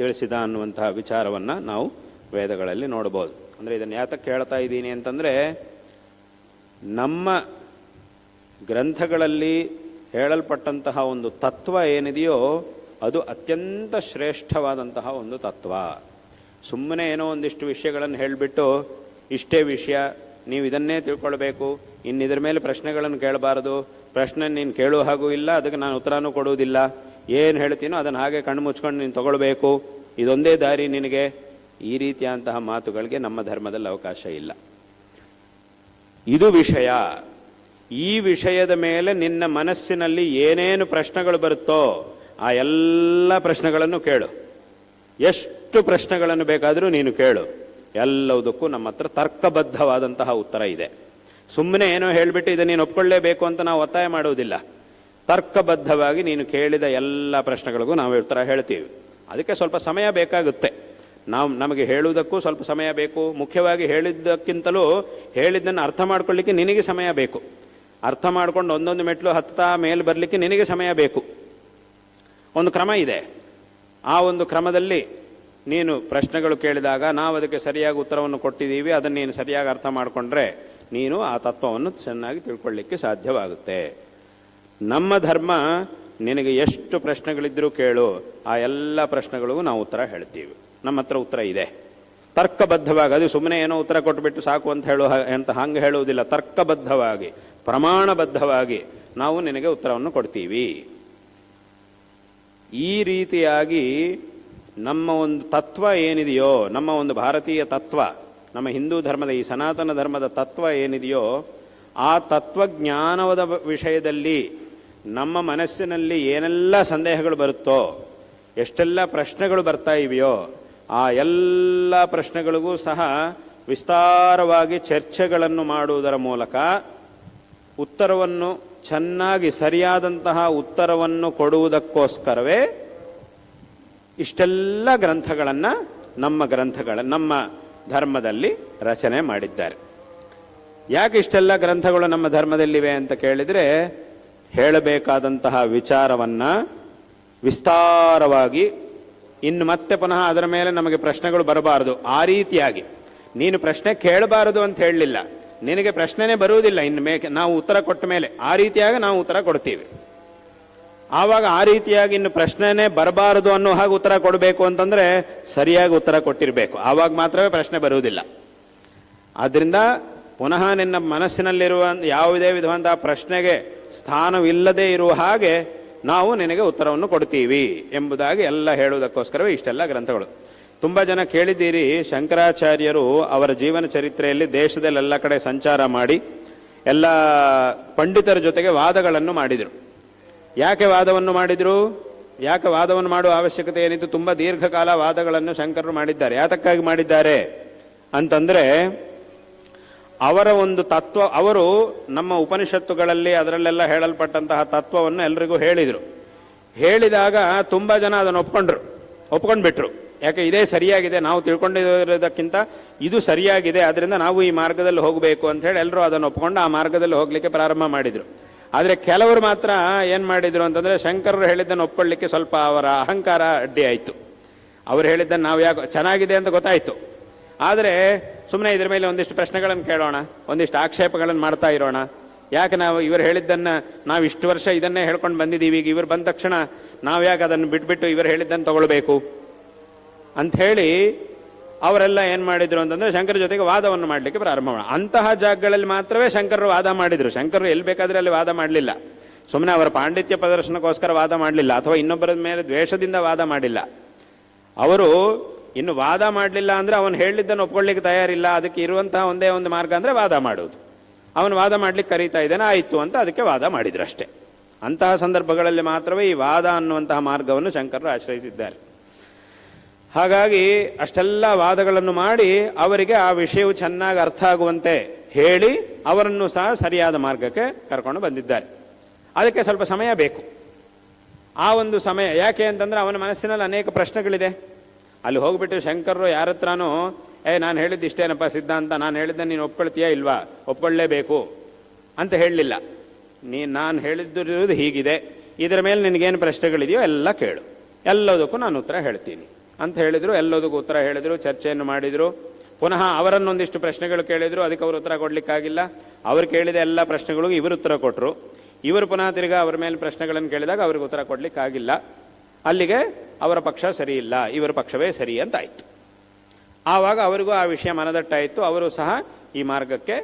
ತಿಳಿಸಿದ ಅನ್ನುವಂತಹ ವಿಚಾರವನ್ನು ನಾವು ವೇದಗಳಲ್ಲಿ ನೋಡ್ಬೋದು. ಅಂದರೆ ಇದನ್ನು ಯಾತಕ್ಕೆ ಹೇಳ್ತಾ ಇದ್ದೀನಿ ಅಂತಂದರೆ, ನಮ್ಮ ಗ್ರಂಥಗಳಲ್ಲಿ ಹೇಳಲ್ಪಟ್ಟಂತಹ ಒಂದು ತತ್ವ ಏನಿದೆಯೋ ಅದು ಅತ್ಯಂತ ಶ್ರೇಷ್ಠವಾದಂತಹ ಒಂದು ತತ್ವ. ಸುಮ್ಮನೆ ಏನೋ ಒಂದಿಷ್ಟು ವಿಷಯಗಳನ್ನು ಹೇಳಿಬಿಟ್ಟು ಇಷ್ಟೇ ವಿಷಯ, ನೀವು ಇದನ್ನೇ ತಿಳ್ಕೊಳ್ಬೇಕು, ಇನ್ನಿದ್ರ ಮೇಲೆ ಪ್ರಶ್ನೆಗಳನ್ನು ಕೇಳಬಾರದು, ಪ್ರಶ್ನೆ ನೀನು ಕೇಳುವ ಹಾಗೂ ಇಲ್ಲ, ಅದಕ್ಕೆ ನಾನು ಉತ್ತರನೂ ಕೊಡುವುದಿಲ್ಲ, ಏನು ಹೇಳ್ತೀನೋ ಅದನ್ನು ಹಾಗೆ ಕಣ್ಣು ಮುಚ್ಕೊಂಡು ನೀನು ತಗೊಳ್ಬೇಕು, ಇದೊಂದೇ ದಾರಿ ನಿನಗೆ, ಈ ರೀತಿಯಾದಂತಹ ಮಾತುಗಳಿಗೆ ನಮ್ಮ ಧರ್ಮದಲ್ಲಿ ಅವಕಾಶ ಇಲ್ಲ. ಇದು ವಿಷಯ. ಈ ವಿಷಯದ ಮೇಲೆ ನಿನ್ನ ಮನಸ್ಸಿನಲ್ಲಿ ಏನೇನು ಪ್ರಶ್ನೆಗಳು ಬರುತ್ತೋ ಆ ಎಲ್ಲ ಪ್ರಶ್ನೆಗಳನ್ನು ಕೇಳು. ಎಷ್ಟು ಪ್ರಶ್ನೆಗಳನ್ನು ಬೇಕಾದರೂ ನೀನು ಕೇಳು. ಎಲ್ಲದಕ್ಕೂ ನಮ್ಮ ಹತ್ರ ತರ್ಕಬದ್ಧವಾದಂತಹ ಉತ್ತರ ಇದೆ. ಸುಮ್ಮನೆ ಏನೋ ಹೇಳಿಬಿಟ್ಟು ಇದನ್ನು ನೀನು ಒಪ್ಕೊಳ್ಳೇಬೇಕು ಅಂತ ನಾವು ಒತ್ತಾಯ ಮಾಡುವುದಿಲ್ಲ. ತರ್ಕಬದ್ಧವಾಗಿ ನೀನು ಕೇಳಿದ ಎಲ್ಲ ಪ್ರಶ್ನೆಗಳಿಗೂ ನಾವು ಉತ್ತರ ಹೇಳ್ತೀವಿ. ಅದಕ್ಕೆ ಸ್ವಲ್ಪ ಸಮಯ ಬೇಕಾಗುತ್ತೆ. ನಮಗೆ ಹೇಳುವುದಕ್ಕೂ ಸ್ವಲ್ಪ ಸಮಯ ಬೇಕು. ಮುಖ್ಯವಾಗಿ ಹೇಳಿದ್ದಕ್ಕಿಂತಲೂ ಹೇಳಿದ್ದನ್ನು ಅರ್ಥ ಮಾಡ್ಕೊಳ್ಳಿಕ್ಕೆ ನಿನಗೆ ಸಮಯ ಬೇಕು. ಅರ್ಥ ಮಾಡ್ಕೊಂಡು ಒಂದೊಂದು ಮೆಟ್ಲು ಹತ್ತಾ ಮೇಲೆ ಬರಲಿಕ್ಕೆ ನಿನಗೆ ಸಮಯ ಬೇಕು. ಒಂದು ಕ್ರಮ ಇದೆ. ಆ ಒಂದು ಕ್ರಮದಲ್ಲಿ ನೀನು ಪ್ರಶ್ನೆಗಳು ಕೇಳಿದಾಗ ನಾವು ಅದಕ್ಕೆ ಸರಿಯಾಗಿ ಉತ್ತರವನ್ನು ಕೊಟ್ಟಿದ್ದೀವಿ, ಅದನ್ನು ನೀನು ಸರಿಯಾಗಿ ಅರ್ಥ ಮಾಡಿಕೊಂಡ್ರೆ ನೀನು ಆ ತತ್ವವನ್ನು ಚೆನ್ನಾಗಿ ತಿಳ್ಕೊಳ್ಳಿಕ್ಕೆ ಸಾಧ್ಯವಾಗುತ್ತೆ. ನಮ್ಮ ಧರ್ಮ ನಿನಗೆ ಎಷ್ಟು ಪ್ರಶ್ನೆಗಳಿದ್ದರೂ ಕೇಳು, ಆ ಎಲ್ಲ ಪ್ರಶ್ನೆಗಳಿಗೂ ನಾವು ಉತ್ತರ ಹೇಳ್ತೀವಿ. ನಮ್ಮ ಹತ್ರ ಉತ್ತರ ಇದೆ. ತರ್ಕಬದ್ಧವಾಗಿ, ಅದು ಸುಮ್ಮನೆ ಏನೋ ಉತ್ತರ ಕೊಟ್ಟುಬಿಟ್ಟು ಸಾಕು ಅಂತ ಹಂಗೆ ಹೇಳುವುದಿಲ್ಲ. ತರ್ಕಬದ್ಧವಾಗಿ, ಪ್ರಮಾಣಬದ್ಧವಾಗಿ ನಾವು ನಿನಗೆ ಉತ್ತರವನ್ನು ಕೊಡ್ತೀವಿ. ಈ ರೀತಿಯಾಗಿ ನಮ್ಮ ಒಂದು ತತ್ವ ಏನಿದೆಯೋ, ನಮ್ಮ ಒಂದು ಭಾರತೀಯ ತತ್ವ, ನಮ್ಮ ಹಿಂದೂ ಧರ್ಮದ ಈ ಸನಾತನ ಧರ್ಮದ ತತ್ವ ಏನಿದೆಯೋ ಆ ತತ್ವಜ್ಞಾನದ ವಿಷಯದಲ್ಲಿ ನಮ್ಮ ಮನಸ್ಸಿನಲ್ಲಿ ಏನೆಲ್ಲ ಸಂದೇಹಗಳು ಬರುತ್ತೋ, ಎಷ್ಟೆಲ್ಲ ಪ್ರಶ್ನೆಗಳು ಬರ್ತಾ ಇವೆಯೋ ಆ ಎಲ್ಲ ಪ್ರಶ್ನೆಗಳಿಗೂ ಸಹ ವಿಸ್ತಾರವಾಗಿ ಚರ್ಚೆಗಳನ್ನು ಮಾಡುವುದರ ಮೂಲಕ ಉತ್ತರವನ್ನು ಚೆನ್ನಾಗಿ ಸರಿಯಾದಂತಹ ಉತ್ತರವನ್ನು ಕೊಡುವುದಕ್ಕೋಸ್ಕರವೇ ಇಷ್ಟೆಲ್ಲ ಗ್ರಂಥಗಳನ್ನು ನಮ್ಮ ಧರ್ಮದಲ್ಲಿ ರಚನೆ ಮಾಡಿದ್ದಾರೆ. ಯಾಕೆ ಇಷ್ಟೆಲ್ಲ ಗ್ರಂಥಗಳು ನಮ್ಮ ಧರ್ಮದಲ್ಲಿವೆ ಅಂತ ಕೇಳಿದರೆ, ಹೇಳಬೇಕಾದಂತಹ ವಿಚಾರವನ್ನು ವಿಸ್ತಾರವಾಗಿ ಇನ್ನು ಮತ್ತೆ ಪುನಃ ಅದರ ಮೇಲೆ ನಮಗೆ ಪ್ರಶ್ನೆಗಳು ಬರಬಾರದು. ಆ ರೀತಿಯಾಗಿ ನೀನು ಪ್ರಶ್ನೆ ಕೇಳಬಾರದು ಅಂತ ಹೇಳಲಿಲ್ಲ, ನಿನಗೆ ಪ್ರಶ್ನೆನೇ ಬರುವುದಿಲ್ಲ ಇನ್ನು ನಾವು ಉತ್ತರ ಕೊಟ್ಟ ಮೇಲೆ. ಆ ರೀತಿಯಾಗಿ ನಾವು ಉತ್ತರ ಕೊಡ್ತೀವಿ. ಆವಾಗ ಆ ರೀತಿಯಾಗಿ ಇನ್ನು ಪ್ರಶ್ನೆನೇ ಬರಬಾರದು ಅನ್ನೋ ಹಾಗೆ ಉತ್ತರ ಕೊಡಬೇಕು ಅಂತಂದರೆ ಸರಿಯಾಗಿ ಉತ್ತರ ಕೊಟ್ಟಿರಬೇಕು. ಆವಾಗ ಮಾತ್ರವೇ ಪ್ರಶ್ನೆ ಬರುವುದಿಲ್ಲ. ಆದ್ದರಿಂದ ಪುನಃ ನಿನ್ನ ಮನಸ್ಸಿನಲ್ಲಿರುವ ಯಾವುದೇ ವಿಧವಾದಂತಹ ಪ್ರಶ್ನೆಗೆ ಸ್ಥಾನವಿಲ್ಲದೆ ಇರುವ ಹಾಗೆ ನಾವು ನಿನಗೆ ಉತ್ತರವನ್ನು ಕೊಡ್ತೀವಿ ಎಂಬುದಾಗಿ ಎಲ್ಲ ಹೇಳುವುದಕ್ಕೋಸ್ಕರವೇ ಇಷ್ಟೆಲ್ಲ ಗ್ರಂಥಗಳು. ತುಂಬ ಜನ ಕೇಳಿದ್ದೀರಿ, ಶಂಕರಾಚಾರ್ಯರು ಅವರ ಜೀವನ ಚರಿತ್ರೆಯಲ್ಲಿ ದೇಶದಲ್ಲೆಲ್ಲ ಕಡೆ ಸಂಚಾರ ಮಾಡಿ ಎಲ್ಲ ಪಂಡಿತರ ಜೊತೆಗೆ ವಾದಗಳನ್ನು ಮಾಡಿದರು. ಯಾಕೆ ವಾದವನ್ನು ಮಾಡಿದರು? ಯಾಕೆ ವಾದವನ್ನು ಮಾಡುವ ಅವಶ್ಯಕತೆ ಏನಿತ್ತು? ತುಂಬ ದೀರ್ಘಕಾಲ ವಾದಗಳನ್ನು ಶಂಕರರು ಮಾಡಿದ್ದಾರೆ. ಯಾತಕ್ಕಾಗಿ ಮಾಡಿದ್ದಾರೆ ಅಂತಂದರೆ, ಅವರ ಒಂದು ತತ್ವ, ಅವರು ನಮ್ಮ ಉಪನಿಷತ್ತುಗಳಲ್ಲಿ ಅದರಲ್ಲೆಲ್ಲ ಹೇಳಲ್ಪಟ್ಟಂತಹ ತತ್ವವನ್ನು ಎಲ್ರಿಗೂ ಹೇಳಿದರು. ಹೇಳಿದಾಗ ತುಂಬ ಜನ ಅದನ್ನು ಒಪ್ಕೊಂಡ್ಬಿಟ್ರು. ಯಾಕೆ ಇದೇ ಸರಿಯಾಗಿದೆ, ನಾವು ತಿಳ್ಕೊಂಡಿರೋದಕ್ಕಿಂತ ಇದು ಸರಿಯಾಗಿದೆ, ಅದರಿಂದ ನಾವು ಈ ಮಾರ್ಗದಲ್ಲಿ ಹೋಗಬೇಕು ಅಂತ ಹೇಳಿ ಎಲ್ಲರೂ ಅದನ್ನು ಒಪ್ಕೊಂಡು ಆ ಮಾರ್ಗದಲ್ಲಿ ಹೋಗಲಿಕ್ಕೆ ಪ್ರಾರಂಭ ಮಾಡಿದರು. ಆದರೆ ಕೆಲವರು ಮಾತ್ರ ಏನು ಮಾಡಿದರು ಅಂತಂದರೆ, ಶಂಕರರು ಹೇಳಿದ್ದನ್ನು ಒಪ್ಕೊಳ್ಳಿಕ್ಕೆ ಸ್ವಲ್ಪ ಅವರ ಅಹಂಕಾರ ಅಡ್ಡಿ ಆಯಿತು. ಅವರು ಹೇಳಿದ್ದನ್ನು ನಾವು ಯಾಕೆ ಚೆನ್ನಾಗಿದೆ ಅಂತ ಗೊತ್ತಾಯಿತು, ಆದರೆ ಸುಮ್ಮನೆ ಇದ್ರ ಮೇಲೆ ಒಂದಿಷ್ಟು ಪ್ರಶ್ನೆಗಳನ್ನು ಕೇಳೋಣ, ಒಂದಿಷ್ಟು ಆಕ್ಷೇಪಗಳನ್ನು ಮಾಡ್ತಾ ಇರೋಣ, ಯಾಕೆ ನಾವು ಇವರು ಹೇಳಿದ್ದನ್ನು ನಾವು ಇಷ್ಟು ವರ್ಷ ಇದನ್ನೇ ಹೇಳ್ಕೊಂಡು ಬಂದಿದ್ದೀವಿ, ಈಗ ಇವರು ಬಂದ ತಕ್ಷಣ ನಾವು ಯಾಕೆ ಅದನ್ನು ಬಿಟ್ಬಿಟ್ಟು ಇವರು ಹೇಳಿದ್ದನ್ನು ತಗೊಳ್ಬೇಕು ಅಂಥೇಳಿ ಅವರೆಲ್ಲ ಏನು ಮಾಡಿದರು ಅಂತಂದರೆ ಶಂಕರ ಜೊತೆಗೆ ವಾದವನ್ನು ಮಾಡಲಿಕ್ಕೆ ಪ್ರಾರಂಭ ಮಾಡೋಣ. ಅಂತಹ ಜಾಗಗಳಲ್ಲಿ ಮಾತ್ರವೇ ಶಂಕರರು ವಾದ ಮಾಡಿದರು. ಶಂಕರರು ಎಲ್ಲಿ ಬೇಕಾದರೆ ಅಲ್ಲಿ ವಾದ ಮಾಡಲಿಲ್ಲ. ಸುಮ್ಮನೆ ಅವರ ಪಾಂಡಿತ್ಯ ಪ್ರದರ್ಶನಕ್ಕೋಸ್ಕರ ವಾದ ಮಾಡಲಿಲ್ಲ, ಅಥವಾ ಇನ್ನೊಬ್ಬರ ಮೇಲೆ ದ್ವೇಷದಿಂದ ವಾದ ಮಾಡಿಲ್ಲ. ಅವರು ಇನ್ನು ವಾದ ಮಾಡಲಿಲ್ಲ ಅಂದರೆ ಅವನು ಹೇಳಿದ್ದನ್ನು ಒಪ್ಕೊಳ್ಳಿಕ್ಕೆ ತಯಾರಿಲ್ಲ, ಅದಕ್ಕೆ ಇರುವಂತಹ ಒಂದೇ ಒಂದು ಮಾರ್ಗ ಅಂದರೆ ವಾದ ಮಾಡುವುದು. ಅವನು ವಾದ ಮಾಡಲಿಕ್ಕೆ ಕರೀತಾ ಇದ್ದಾನೆ, ಆಯಿತು ಅಂತ ಅದಕ್ಕೆ ವಾದ ಮಾಡಿದ್ರು ಅಷ್ಟೇ. ಅಂತಹ ಸಂದರ್ಭಗಳಲ್ಲಿ ಮಾತ್ರವೇ ಈ ವಾದ ಅನ್ನುವಂತಹ ಮಾರ್ಗವನ್ನು ಶಂಕರರು ಆಶ್ರಯಿಸಿದ್ದಾರೆ. ಹಾಗಾಗಿ ಅಷ್ಟೆಲ್ಲ ವಾದಗಳನ್ನು ಮಾಡಿ ಅವರಿಗೆ ಆ ವಿಷಯವು ಚೆನ್ನಾಗಿ ಅರ್ಥ ಆಗುವಂತೆ ಹೇಳಿ ಅವರನ್ನು ಸಹ ಸರಿಯಾದ ಮಾರ್ಗಕ್ಕೆ ಕರ್ಕೊಂಡು ಬಂದಿದ್ದಾರೆ. ಅದಕ್ಕೆ ಸ್ವಲ್ಪ ಸಮಯ ಬೇಕು. ಆ ಒಂದು ಸಮಯ ಯಾಕೆ ಅಂತಂದರೆ ಅವನ ಮನಸ್ಸಿನಲ್ಲಿ ಅನೇಕ ಪ್ರಶ್ನೆಗಳಿದೆ. ಅಲ್ಲಿ ಹೋಗ್ಬಿಟ್ಟು ಶಂಕರರು ಯಾರ ಹತ್ರನೂ ನಾನು ಹೇಳಿದ್ದು ಇಷ್ಟೇನಪ್ಪ ಸಿದ್ಧಾಂತ, ನಾನು ಹೇಳಿದ್ದ ನೀನು ಒಪ್ಕೊಳ್ತೀಯಾ ಇಲ್ವಾ, ಒಪ್ಕೊಳ್ಳೇಬೇಕು ಅಂತ ಹೇಳಲಿಲ್ಲ. ನಾನು ಹೇಳಿದ್ದಿರುವುದು ಹೀಗಿದೆ, ಇದರ ಮೇಲೆ ನಿನಗೇನು ಪ್ರಶ್ನೆಗಳಿದೆಯೋ ಎಲ್ಲ ಕೇಳು, ಎಲ್ಲದಕ್ಕೂ ನಾನು ಉತ್ತರ ಹೇಳ್ತೀನಿ ಅಂತ ಹೇಳಿದರು. ಎಲ್ಲದಕ್ಕೂ ಉತ್ತರ ಹೇಳಿದರು, ಚರ್ಚೆಯನ್ನು ಮಾಡಿದರು. ಪುನಃ ಅವರನ್ನೊಂದಿಷ್ಟು ಪ್ರಶ್ನೆಗಳು ಕೇಳಿದರು, ಅದಕ್ಕೆ ಅವರು ಉತ್ತರ ಕೊಡಲಿಕ್ಕಾಗಿಲ್ಲ. ಅವರು ಕೇಳಿದ ಎಲ್ಲ ಪ್ರಶ್ನೆಗಳಿಗೂ ಇವರು ಉತ್ತರ ಕೊಟ್ಟರು. ಇವರು ಪುನಃ ತಿರ್ಗಾ ಅವರ ಮೇಲೆ ಪ್ರಶ್ನೆಗಳನ್ನು ಕೇಳಿದಾಗ ಅವ್ರಿಗೆ ಉತ್ತರ ಕೊಡಲಿಕ್ಕಾಗಿಲ್ಲ. ಅಲ್ಲಿಗೆ ಅವರ ಪಕ್ಷ ಸರಿ ಇಲ್ಲ, ಇವರ ಪಕ್ಷವೇ ಸರಿ ಅಂತಾಯಿತು. ಆವಾಗ ಅವರಿಗೂ ಆ ವಿಷಯ ಮನದಟ್ಟಾಯಿತು, ಅವರು ಸಹ ಈ ಮಾರ್ಗಕ್ಕೆ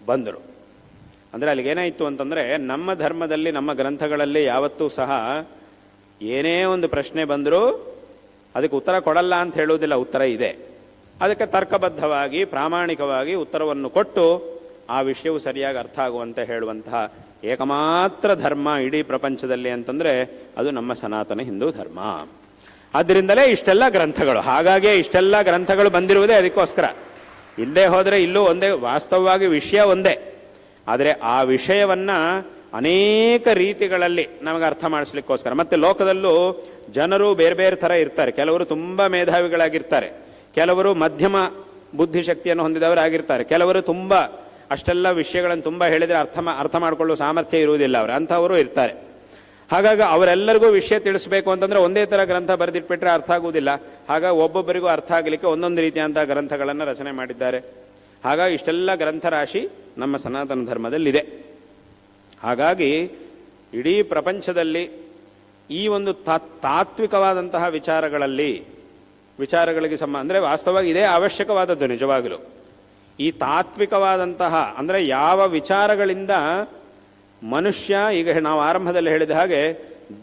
ಬಂದರು. ಅಂದರೆ ಅಲ್ಲಿಗೇನಾಯಿತು ಅಂತಂದರೆ, ನಮ್ಮ ಧರ್ಮದಲ್ಲಿ ನಮ್ಮ ಗ್ರಂಥಗಳಲ್ಲಿ ಯಾವತ್ತೂ ಸಹ ಏನೇ ಒಂದು ಪ್ರಶ್ನೆ ಬಂದರೂ ಅದಕ್ಕೆ ಉತ್ತರ ಕೊಡಲ್ಲ ಅಂತ ಹೇಳುವುದಿಲ್ಲ, ಉತ್ತರ ಇದೆ. ಅದಕ್ಕೆ ತರ್ಕಬದ್ಧವಾಗಿ ಪ್ರಾಮಾಣಿಕವಾಗಿ ಉತ್ತರವನ್ನು ಕೊಟ್ಟು ಆ ವಿಷಯವು ಸರಿಯಾಗಿ ಅರ್ಥ ಆಗುವಂತೆ ಹೇಳುವಂತಹ ಏಕಮಾತ್ರ ಧರ್ಮ ಇಡೀ ಪ್ರಪಂಚದಲ್ಲಿ ಅಂತಂದರೆ ಅದು ನಮ್ಮ ಸನಾತನ ಹಿಂದೂ ಧರ್ಮ. ಆದ್ದರಿಂದಲೇ ಇಷ್ಟೆಲ್ಲ ಗ್ರಂಥಗಳು, ಹಾಗಾಗಿ ಇಷ್ಟೆಲ್ಲ ಗ್ರಂಥಗಳು ಬಂದಿರುವುದೇ ಅದಕ್ಕೋಸ್ಕರ. ಇಲ್ಲದೆ ಹೋದರೆ ಇಲ್ಲೂ ಒಂದೇ, ವಾಸ್ತವವಾಗಿ ವಿಷಯ ಒಂದೇ, ಆದರೆ ಆ ವಿಷಯವನ್ನು ಅನೇಕ ರೀತಿಗಳಲ್ಲಿ ನಮಗೆ ಅರ್ಥ ಮಾಡಿಸ್ಲಿಕ್ಕೋಸ್ಕರ. ಮತ್ತು ಲೋಕದಲ್ಲೂ ಜನರು ಬೇರೆ ಬೇರೆ ಥರ ಇರ್ತಾರೆ. ಕೆಲವರು ತುಂಬ ಮೇಧಾವಿಗಳಾಗಿರ್ತಾರೆ, ಕೆಲವರು ಮಧ್ಯಮ ಬುದ್ಧಿಶಕ್ತಿಯನ್ನು ಹೊಂದಿದವರಾಗಿರ್ತಾರೆ, ಕೆಲವರು ತುಂಬ ಅಷ್ಟೆಲ್ಲ ವಿಷಯಗಳನ್ನು ತುಂಬ ಹೇಳಿದರೆ ಅರ್ಥ ಮಾಡಿಕೊಳ್ಳುವ ಸಾಮರ್ಥ್ಯ ಇರುವುದಿಲ್ಲ ಅವರು, ಅಂಥವರು ಇರ್ತಾರೆ. ಹಾಗಾಗಿ ಅವರೆಲ್ಲರಿಗೂ ವಿಷಯ ತಿಳಿಸಬೇಕು ಅಂತಂದರೆ ಒಂದೇ ಥರ ಗ್ರಂಥ ಬರೆದಿಟ್ಬಿಟ್ರೆ ಅರ್ಥ ಆಗುವುದಿಲ್ಲ. ಹಾಗಾಗಿ ಒಬ್ಬೊಬ್ಬರಿಗೂ ಅರ್ಥ ಆಗಲಿಕ್ಕೆ ಒಂದೊಂದು ರೀತಿಯಂಥ ಗ್ರಂಥಗಳನ್ನು ರಚನೆ ಮಾಡಿದ್ದಾರೆ. ಹಾಗಾಗಿ ಇಷ್ಟೆಲ್ಲ ಗ್ರಂಥರಾಶಿ ನಮ್ಮ ಸನಾತನ ಧರ್ಮದಲ್ಲಿದೆ. ಹಾಗಾಗಿ ಇಡೀ ಪ್ರಪಂಚದಲ್ಲಿ ಈ ಒಂದು ತಾತ್ವಿಕವಾದಂತಹ ವಿಚಾರಗಳಿಗೆ ಅಂದರೆ ವಾಸ್ತವವಾಗಿ ಇದೇ ಅವಶ್ಯಕವಾದದ್ದು ನಿಜವಾಗಲು. ಈ ತಾತ್ವಿಕವಾದಂತಹ ಅಂದರೆ ಯಾವ ವಿಚಾರಗಳಿಂದ ಮನುಷ್ಯ, ಈಗ ನಾವು ಆರಂಭದಲ್ಲಿ ಹೇಳಿದ ಹಾಗೆ,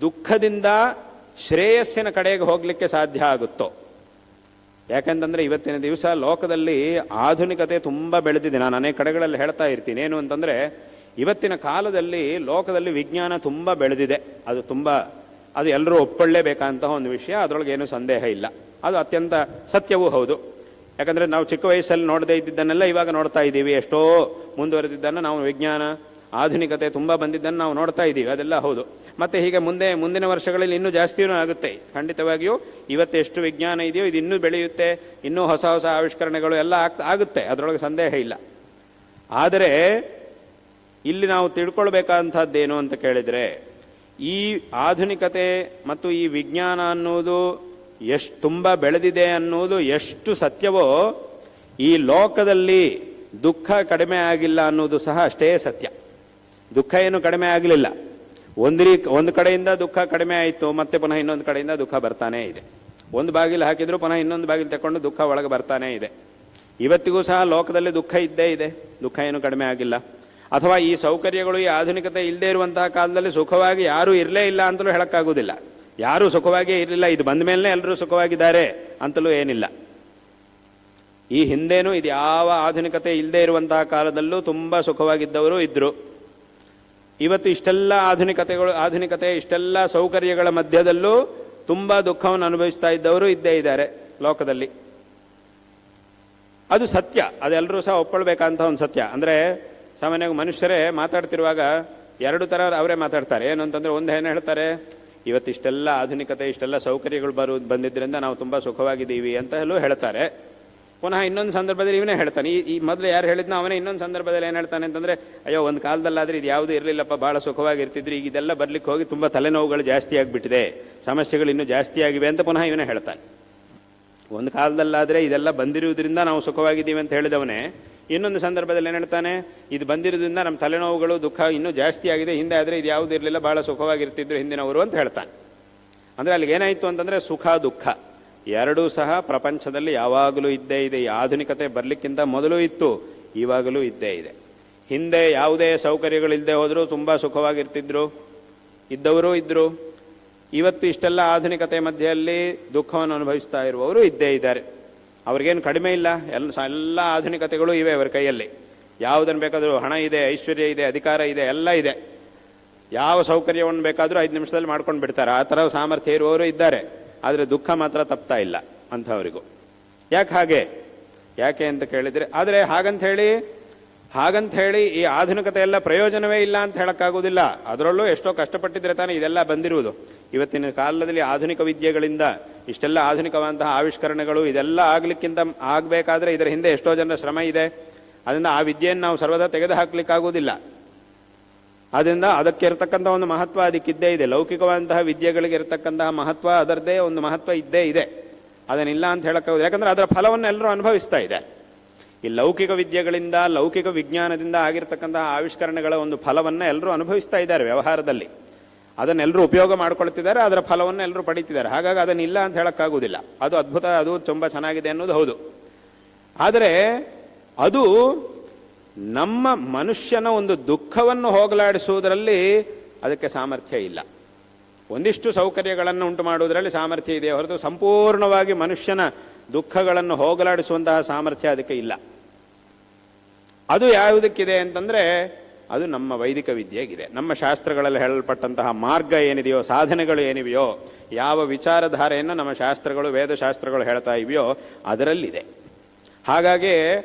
ದುಃಖದಿಂದ ಶ್ರೇಯಸ್ಸಿನ ಕಡೆಗೆ ಹೋಗಲಿಕ್ಕೆ ಸಾಧ್ಯ ಆಗುತ್ತೋ. ಯಾಕೆಂತಂದರೆ ಇವತ್ತಿನ ದಿವಸ ಲೋಕದಲ್ಲಿ ಆಧುನಿಕತೆ ತುಂಬ ಬೆಳೆದಿದೆ. ನಾನು ಅನೇಕ ಕಡೆಗಳಲ್ಲಿ ಹೇಳ್ತಾ ಇರ್ತೀನಿ. ಏನು ಅಂತಂದರೆ, ಇವತ್ತಿನ ಕಾಲದಲ್ಲಿ ಲೋಕದಲ್ಲಿ ವಿಜ್ಞಾನ ತುಂಬ ಬೆಳೆದಿದೆ. ಅದು ಎಲ್ಲರೂ ಒಪ್ಕೊಳ್ಳೇಬೇಕಂತಹ ಒಂದು ವಿಷಯ, ಅದರೊಳಗೆ ಏನೂ ಸಂದೇಹ ಇಲ್ಲ. ಅದು ಅತ್ಯಂತ ಸತ್ಯವೂ ಹೌದು. ಯಾಕಂದರೆ ನಾವು ಚಿಕ್ಕ ವಯಸ್ಸಲ್ಲಿ ನೋಡದೇ ಇದ್ದಿದ್ದನ್ನೆಲ್ಲ ಇವಾಗ ನೋಡ್ತಾ ಇದ್ದೀವಿ. ಎಷ್ಟೋ ಮುಂದುವರೆದಿದ್ದನ್ನು ನಾವು ವಿಜ್ಞಾನ ಆಧುನಿಕತೆ ತುಂಬ ಬಂದಿದ್ದನ್ನು ನಾವು ನೋಡ್ತಾ ಇದ್ದೀವಿ, ಅದೆಲ್ಲ ಹೌದು. ಮತ್ತು ಹೀಗೆ ಮುಂದಿನ ವರ್ಷಗಳಲ್ಲಿ ಇನ್ನೂ ಜಾಸ್ತಿಯೂ ಆಗುತ್ತೆ ಖಂಡಿತವಾಗಿಯೂ. ಇವತ್ತು ಎಷ್ಟು ವಿಜ್ಞಾನ ಇದೆಯೋ ಇದು ಇನ್ನೂ ಬೆಳೆಯುತ್ತೆ, ಇನ್ನೂ ಹೊಸ ಹೊಸ ಆವಿಷ್ಕರಣೆಗಳು ಎಲ್ಲ ಆಗುತ್ತೆ, ಅದರೊಳಗೆ ಸಂದೇಹ ಇಲ್ಲ. ಆದರೆ ಇಲ್ಲಿ ನಾವು ತಿಳ್ಕೊಳ್ಬೇಕಾದಂಥದ್ದೇನು ಅಂತ ಕೇಳಿದರೆ, ಈ ಆಧುನಿಕತೆ ಮತ್ತು ಈ ವಿಜ್ಞಾನ ಅನ್ನುವುದು ಎಷ್ಟು ತುಂಬ ಬೆಳೆದಿದೆ ಅನ್ನೋದು ಎಷ್ಟು ಸತ್ಯವೋ, ಈ ಲೋಕದಲ್ಲಿ ದುಃಖ ಕಡಿಮೆ ಆಗಿಲ್ಲ ಅನ್ನೋದು ಸಹ ಅಷ್ಟೇ ಸತ್ಯ. ದುಃಖ ಏನು ಕಡಿಮೆ ಆಗಲಿಲ್ಲ. ಒಂದು ಕಡೆಯಿಂದ ದುಃಖ ಕಡಿಮೆ ಆಯಿತು, ಮತ್ತೆ ಪುನಃ ಇನ್ನೊಂದು ಕಡೆಯಿಂದ ದುಃಖ ಬರ್ತಾನೇ ಇದೆ. ಒಂದು ಬಾಗಿಲು ಹಾಕಿದ್ರು ಪುನಃ ಇನ್ನೊಂದು ಬಾಗಿಲು ತಗೊಂಡು ದುಃಖ ಒಳಗೆ ಬರ್ತಾನೇ ಇದೆ. ಇವತ್ತಿಗೂ ಸಹ ಲೋಕದಲ್ಲಿ ದುಃಖ ಇದ್ದೇ ಇದೆ, ದುಃಖ ಏನು ಕಡಿಮೆ ಆಗಿಲ್ಲ. ಅಥವಾ ಈ ಸೌಕರ್ಯಗಳು, ಈ ಆಧುನಿಕತೆ ಇಲ್ಲದೆ ಇರುವಂತಹ ಕಾಲದಲ್ಲಿ ಸುಖವಾಗಿ ಯಾರೂ ಇರಲೇ ಇಲ್ಲ ಅಂತಲೂ ಹೇಳಕ್ಕಾಗೋದಿಲ್ಲ. ಯಾರೂ ಸುಖವಾಗಿಯೇ ಇರಲಿಲ್ಲ, ಇದು ಬಂದ ಮೇಲೆ ಎಲ್ಲರೂ ಸುಖವಾಗಿದ್ದಾರೆ ಅಂತಲೂ ಏನಿಲ್ಲ. ಈ ಹಿಂದೇನೂ ಇದು ಯಾವ ಆಧುನಿಕತೆ ಇಲ್ಲದೆ ಇರುವಂತಹ ಕಾಲದಲ್ಲೂ ತುಂಬ ಸುಖವಾಗಿದ್ದವರು ಇದ್ದರು. ಇವತ್ತು ಇಷ್ಟೆಲ್ಲ ಆಧುನಿಕತೆ ಇಷ್ಟೆಲ್ಲ ಸೌಕರ್ಯಗಳ ಮಧ್ಯದಲ್ಲೂ ತುಂಬ ದುಃಖವನ್ನು ಅನುಭವಿಸ್ತಾ ಇದ್ದವರು ಇದ್ದೇ ಇದ್ದಾರೆ ಲೋಕದಲ್ಲಿ. ಅದು ಸತ್ಯ, ಅದೆಲ್ಲರೂ ಸಹ ಒಪ್ಕೊಳ್ಬೇಕಂತ ಒಂದು ಸತ್ಯ. ಅಂದರೆ ಸಾಮಾನ್ಯವಾಗಿ ಮನುಷ್ಯರೇ ಮಾತಾಡ್ತಿರುವಾಗ ಎರಡು ಥರ ಅವರೇ ಮಾತಾಡ್ತಾರೆ. ಏನು ಅಂತಂದರೆ, ಒಂದು ಏನು ಹೇಳ್ತಾರೆ, ಇವತ್ತು ಇಷ್ಟೆಲ್ಲ ಆಧುನಿಕತೆ ಇಷ್ಟೆಲ್ಲ ಸೌಕರ್ಯಗಳು ಬಂದಿದ್ದರಿಂದ ನಾವು ತುಂಬ ಸುಖವಾಗಿದ್ದೀವಿ ಅಂತ ಎಲ್ಲೂ ಹೇಳ್ತಾರೆ. ಪುನಃ ಇನ್ನೊಂದು ಸಂದರ್ಭದಲ್ಲಿ ಇವನೇ ಹೇಳ್ತಾನೆ, ಈ ಮೊದಲು ಯಾರು ಹೇಳಿದ್ನೋ ಅವನೇ ಇನ್ನೊಂದು ಸಂದರ್ಭದಲ್ಲಿ ಏನು ಹೇಳ್ತಾನೆ ಅಂತಂದರೆ, ಅಯ್ಯೋ ಒಂದು ಕಾಲದಲ್ಲಾದರೆ ಇದು ಯಾವುದೂ ಇರಲಿಲ್ಲಪ್ಪ, ಭಾಳ ಸುಖವಾಗಿರ್ತಿದ್ರು, ಈಗ ಇದೆಲ್ಲ ಬರ್ಲಿಕ್ಕೆ ಹೋಗಿ ತುಂಬ ತಲೆನೋವುಗಳು ಜಾಸ್ತಿ ಆಗಿಬಿಟ್ಟಿದೆ, ಸಮಸ್ಯೆಗಳು ಇನ್ನೂ ಜಾಸ್ತಿ ಆಗಿವೆ ಅಂತ ಪುನಃ ಇವನೇ ಹೇಳ್ತಾನೆ. ಒಂದು ಕಾಲದಲ್ಲಾದರೆ ಇದೆಲ್ಲ ಬಂದಿರುವುದರಿಂದ ನಾವು ಸುಖವಾಗಿದ್ದೀವಿ ಅಂತ ಹೇಳಿದವನೇ ಇನ್ನೊಂದು ಸಂದರ್ಭದಲ್ಲಿ ಏನು ಹೇಳ್ತಾನೆ, ಇದು ಬಂದಿರೋದ್ರಿಂದ ನಮ್ಮ ತಲೆನೋವುಗಳು ದುಃಖ ಇನ್ನೂ ಜಾಸ್ತಿ ಆಗಿದೆ, ಹಿಂದೆ ಆದರೆ ಇದು ಯಾವುದೂ ಇರಲಿಲ್ಲ, ಭಾಳ ಸುಖವಾಗಿರ್ತಿದ್ರು ಹಿಂದಿನವರು ಅಂತ ಹೇಳ್ತಾನೆ. ಅಂದರೆ ಅಲ್ಲಿಗೆ ಏನಾಯಿತು ಅಂತಂದರೆ, ಸುಖ ದುಃಖ ಎರಡೂ ಸಹ ಪ್ರಪಂಚದಲ್ಲಿ ಯಾವಾಗಲೂ ಇದ್ದೇ ಇದೆ. ಈ ಆಧುನಿಕತೆ ಬರಲಿಕ್ಕಿಂತ ಮೊದಲು ಇತ್ತು, ಇವಾಗಲೂ ಇದ್ದೇ ಇದೆ. ಹಿಂದೆ ಯಾವುದೇ ಸೌಕರ್ಯಗಳಿಲ್ಲದೆ ಹೋದರೂ ತುಂಬ ಸುಖವಾಗಿರ್ತಿದ್ರು, ಇದ್ದವರು ಇದ್ದರು. ಇವತ್ತು ಇಷ್ಟೆಲ್ಲ ಆಧುನಿಕತೆ ಮಧ್ಯೆಯಲ್ಲಿ ದುಃಖವನ್ನು ಅನುಭವಿಸ್ತಾ ಇರುವವರು ಇದ್ದೇ ಇದ್ದಾರೆ. ಅವ್ರಿಗೇನು ಕಡಿಮೆ ಇಲ್ಲ, ಎಲ್ಲ ಆಧುನಿಕತೆಗಳು ಇವೆ ಅವರ ಕೈಯಲ್ಲಿ. ಯಾವುದನ್ನು ಬೇಕಾದರೂ, ಹಣ ಇದೆ, ಐಶ್ವರ್ಯ ಇದೆ, ಅಧಿಕಾರ ಇದೆ, ಎಲ್ಲ ಇದೆ. ಯಾವ ಸೌಕರ್ಯವನ್ನು ಬೇಕಾದರೂ 5 ನಿಮಿಷದಲ್ಲಿ ಮಾಡ್ಕೊಂಡು ಬಿಡ್ತಾರೆ. ಆ ಥರ ಸಾಮರ್ಥ್ಯ ಇರುವವರು ಇದ್ದಾರೆ. ಆದರೆ ದುಃಖ ಮಾತ್ರ ತಪ್ತಾ ಇಲ್ಲ ಅಂಥವರಿಗೂ. ಯಾಕೆ ಅಂತ ಕೇಳಿದರೆ, ಆದರೆ ಹಾಗಂತ ಹೇಳಿ ಈ ಆಧುನಿಕತೆ ಎಲ್ಲ ಪ್ರಯೋಜನವೇ ಇಲ್ಲ ಅಂತ ಹೇಳೋಕ್ಕಾಗೋದಿಲ್ಲ. ಅದರಲ್ಲೂ ಎಷ್ಟೋ ಕಷ್ಟಪಟ್ಟಿದ್ರೆ ತಾನೇ ಇದೆಲ್ಲ ಬಂದಿರುವುದು. ಇವತ್ತಿನ ಕಾಲದಲ್ಲಿ ಆಧುನಿಕ ವಿದ್ಯೆಗಳಿಂದ ಇಷ್ಟೆಲ್ಲ ಆಧುನಿಕವಾದಂತಹ ಆವಿಷ್ಕರಣಗಳು ಇದೆಲ್ಲ ಆಗಬೇಕಾದ್ರೆ ಇದರ ಹಿಂದೆ ಎಷ್ಟೋ ಜನರ ಶ್ರಮ ಇದೆ. ಅದರಿಂದ ಆ ವಿದ್ಯೆಯನ್ನು ನಾವು ಸರ್ವದಾ ತೆಗೆದು ಹಾಕಲಿಕ್ಕಾಗೋದಿಲ್ಲ. ಆದ್ದರಿಂದ ಅದಕ್ಕೆ ಇರತಕ್ಕಂಥ ಒಂದು ಮಹತ್ವ ಅದಕ್ಕಿದ್ದೇ ಇದೆ. ಲೌಕಿಕವಾದಂತಹ ವಿದ್ಯೆಗಳಿಗೆ ಇರತಕ್ಕಂತಹ ಮಹತ್ವ, ಅದರದ್ದೇ ಒಂದು ಮಹತ್ವ ಇದ್ದೇ ಇದೆ, ಅದನ್ನಿಲ್ಲ ಅಂತ ಹೇಳೋಕ್ಕಾಗೋದು. ಯಾಕಂದರೆ ಅದರ ಫಲವನ್ನು ಎಲ್ಲರೂ ಅನುಭವಿಸ್ತಾ ಇದೆ. ಈ ಲೌಕಿಕ ವಿದ್ಯೆಗಳಿಂದ, ಲೌಕಿಕ ವಿಜ್ಞಾನದಿಂದ ಆಗಿರ್ತಕ್ಕಂತಹ ಆವಿಷ್ಕರಣಗಳ ಒಂದು ಫಲವನ್ನು ಎಲ್ಲರೂ ಅನುಭವಿಸ್ತಾ ಇದ್ದಾರೆ ವ್ಯವಹಾರದಲ್ಲಿ. ಅದನ್ನೆಲ್ಲರೂ ಉಪಯೋಗ ಮಾಡ್ಕೊಳ್ತಿದ್ದಾರೆ, ಅದರ ಫಲವನ್ನು ಎಲ್ಲರೂ ಪಡೀತಿದ್ದಾರೆ. ಹಾಗಾಗಿ ಅದನ್ನಿಲ್ಲ ಅಂತ ಹೇಳೋಕ್ಕಾಗೋದಿಲ್ಲ. ಅದು ಅದ್ಭುತ, ಅದು ತುಂಬ ಚೆನ್ನಾಗಿದೆ ಅನ್ನೋದು ಹೌದು. ಆದರೆ ಅದು ನಮ್ಮ ಮನುಷ್ಯನ ಒಂದು ದುಃಖವನ್ನು ಹೋಗಲಾಡಿಸುವುದರಲ್ಲಿ ಅದಕ್ಕೆ ಸಾಮರ್ಥ್ಯ ಇಲ್ಲ. ಒಂದಿಷ್ಟು ಸೌಕರ್ಯಗಳನ್ನು ಉಂಟು ಮಾಡುವುದರಲ್ಲಿ ಸಾಮರ್ಥ್ಯ ಇದೆ ಹೊರತು ಸಂಪೂರ್ಣವಾಗಿ ಮನುಷ್ಯನ ದುಃಖಗಳನ್ನು ಹೋಗಲಾಡಿಸುವಂತಹ ಸಾಮರ್ಥ್ಯ ಅದಕ್ಕೆ ಇಲ್ಲ. ಅದು ಯಾವುದಕ್ಕಿದೆ ಅಂತಂದರೆ, ಅದು ನಮ್ಮ ವೈದಿಕ ವಿದ್ಯೆಗಿದೆ. ನಮ್ಮ ಶಾಸ್ತ್ರಗಳಲ್ಲಿ ಹೇಳಲ್ಪಟ್ಟಂತಹ ಮಾರ್ಗ ಏನಿದೆಯೋ, ಸಾಧನೆಗಳು ಏನಿವೆಯೋ, ಯಾವ ವಿಚಾರಧಾರೆಯನ್ನು ನಮ್ಮ ಶಾಸ್ತ್ರಗಳು, ವೇದಶಾಸ್ತ್ರಗಳು ಹೇಳ್ತಾ ಇವೆಯೋ ಅದರಲ್ಲಿದೆ. ಹಾಗಾಗಿ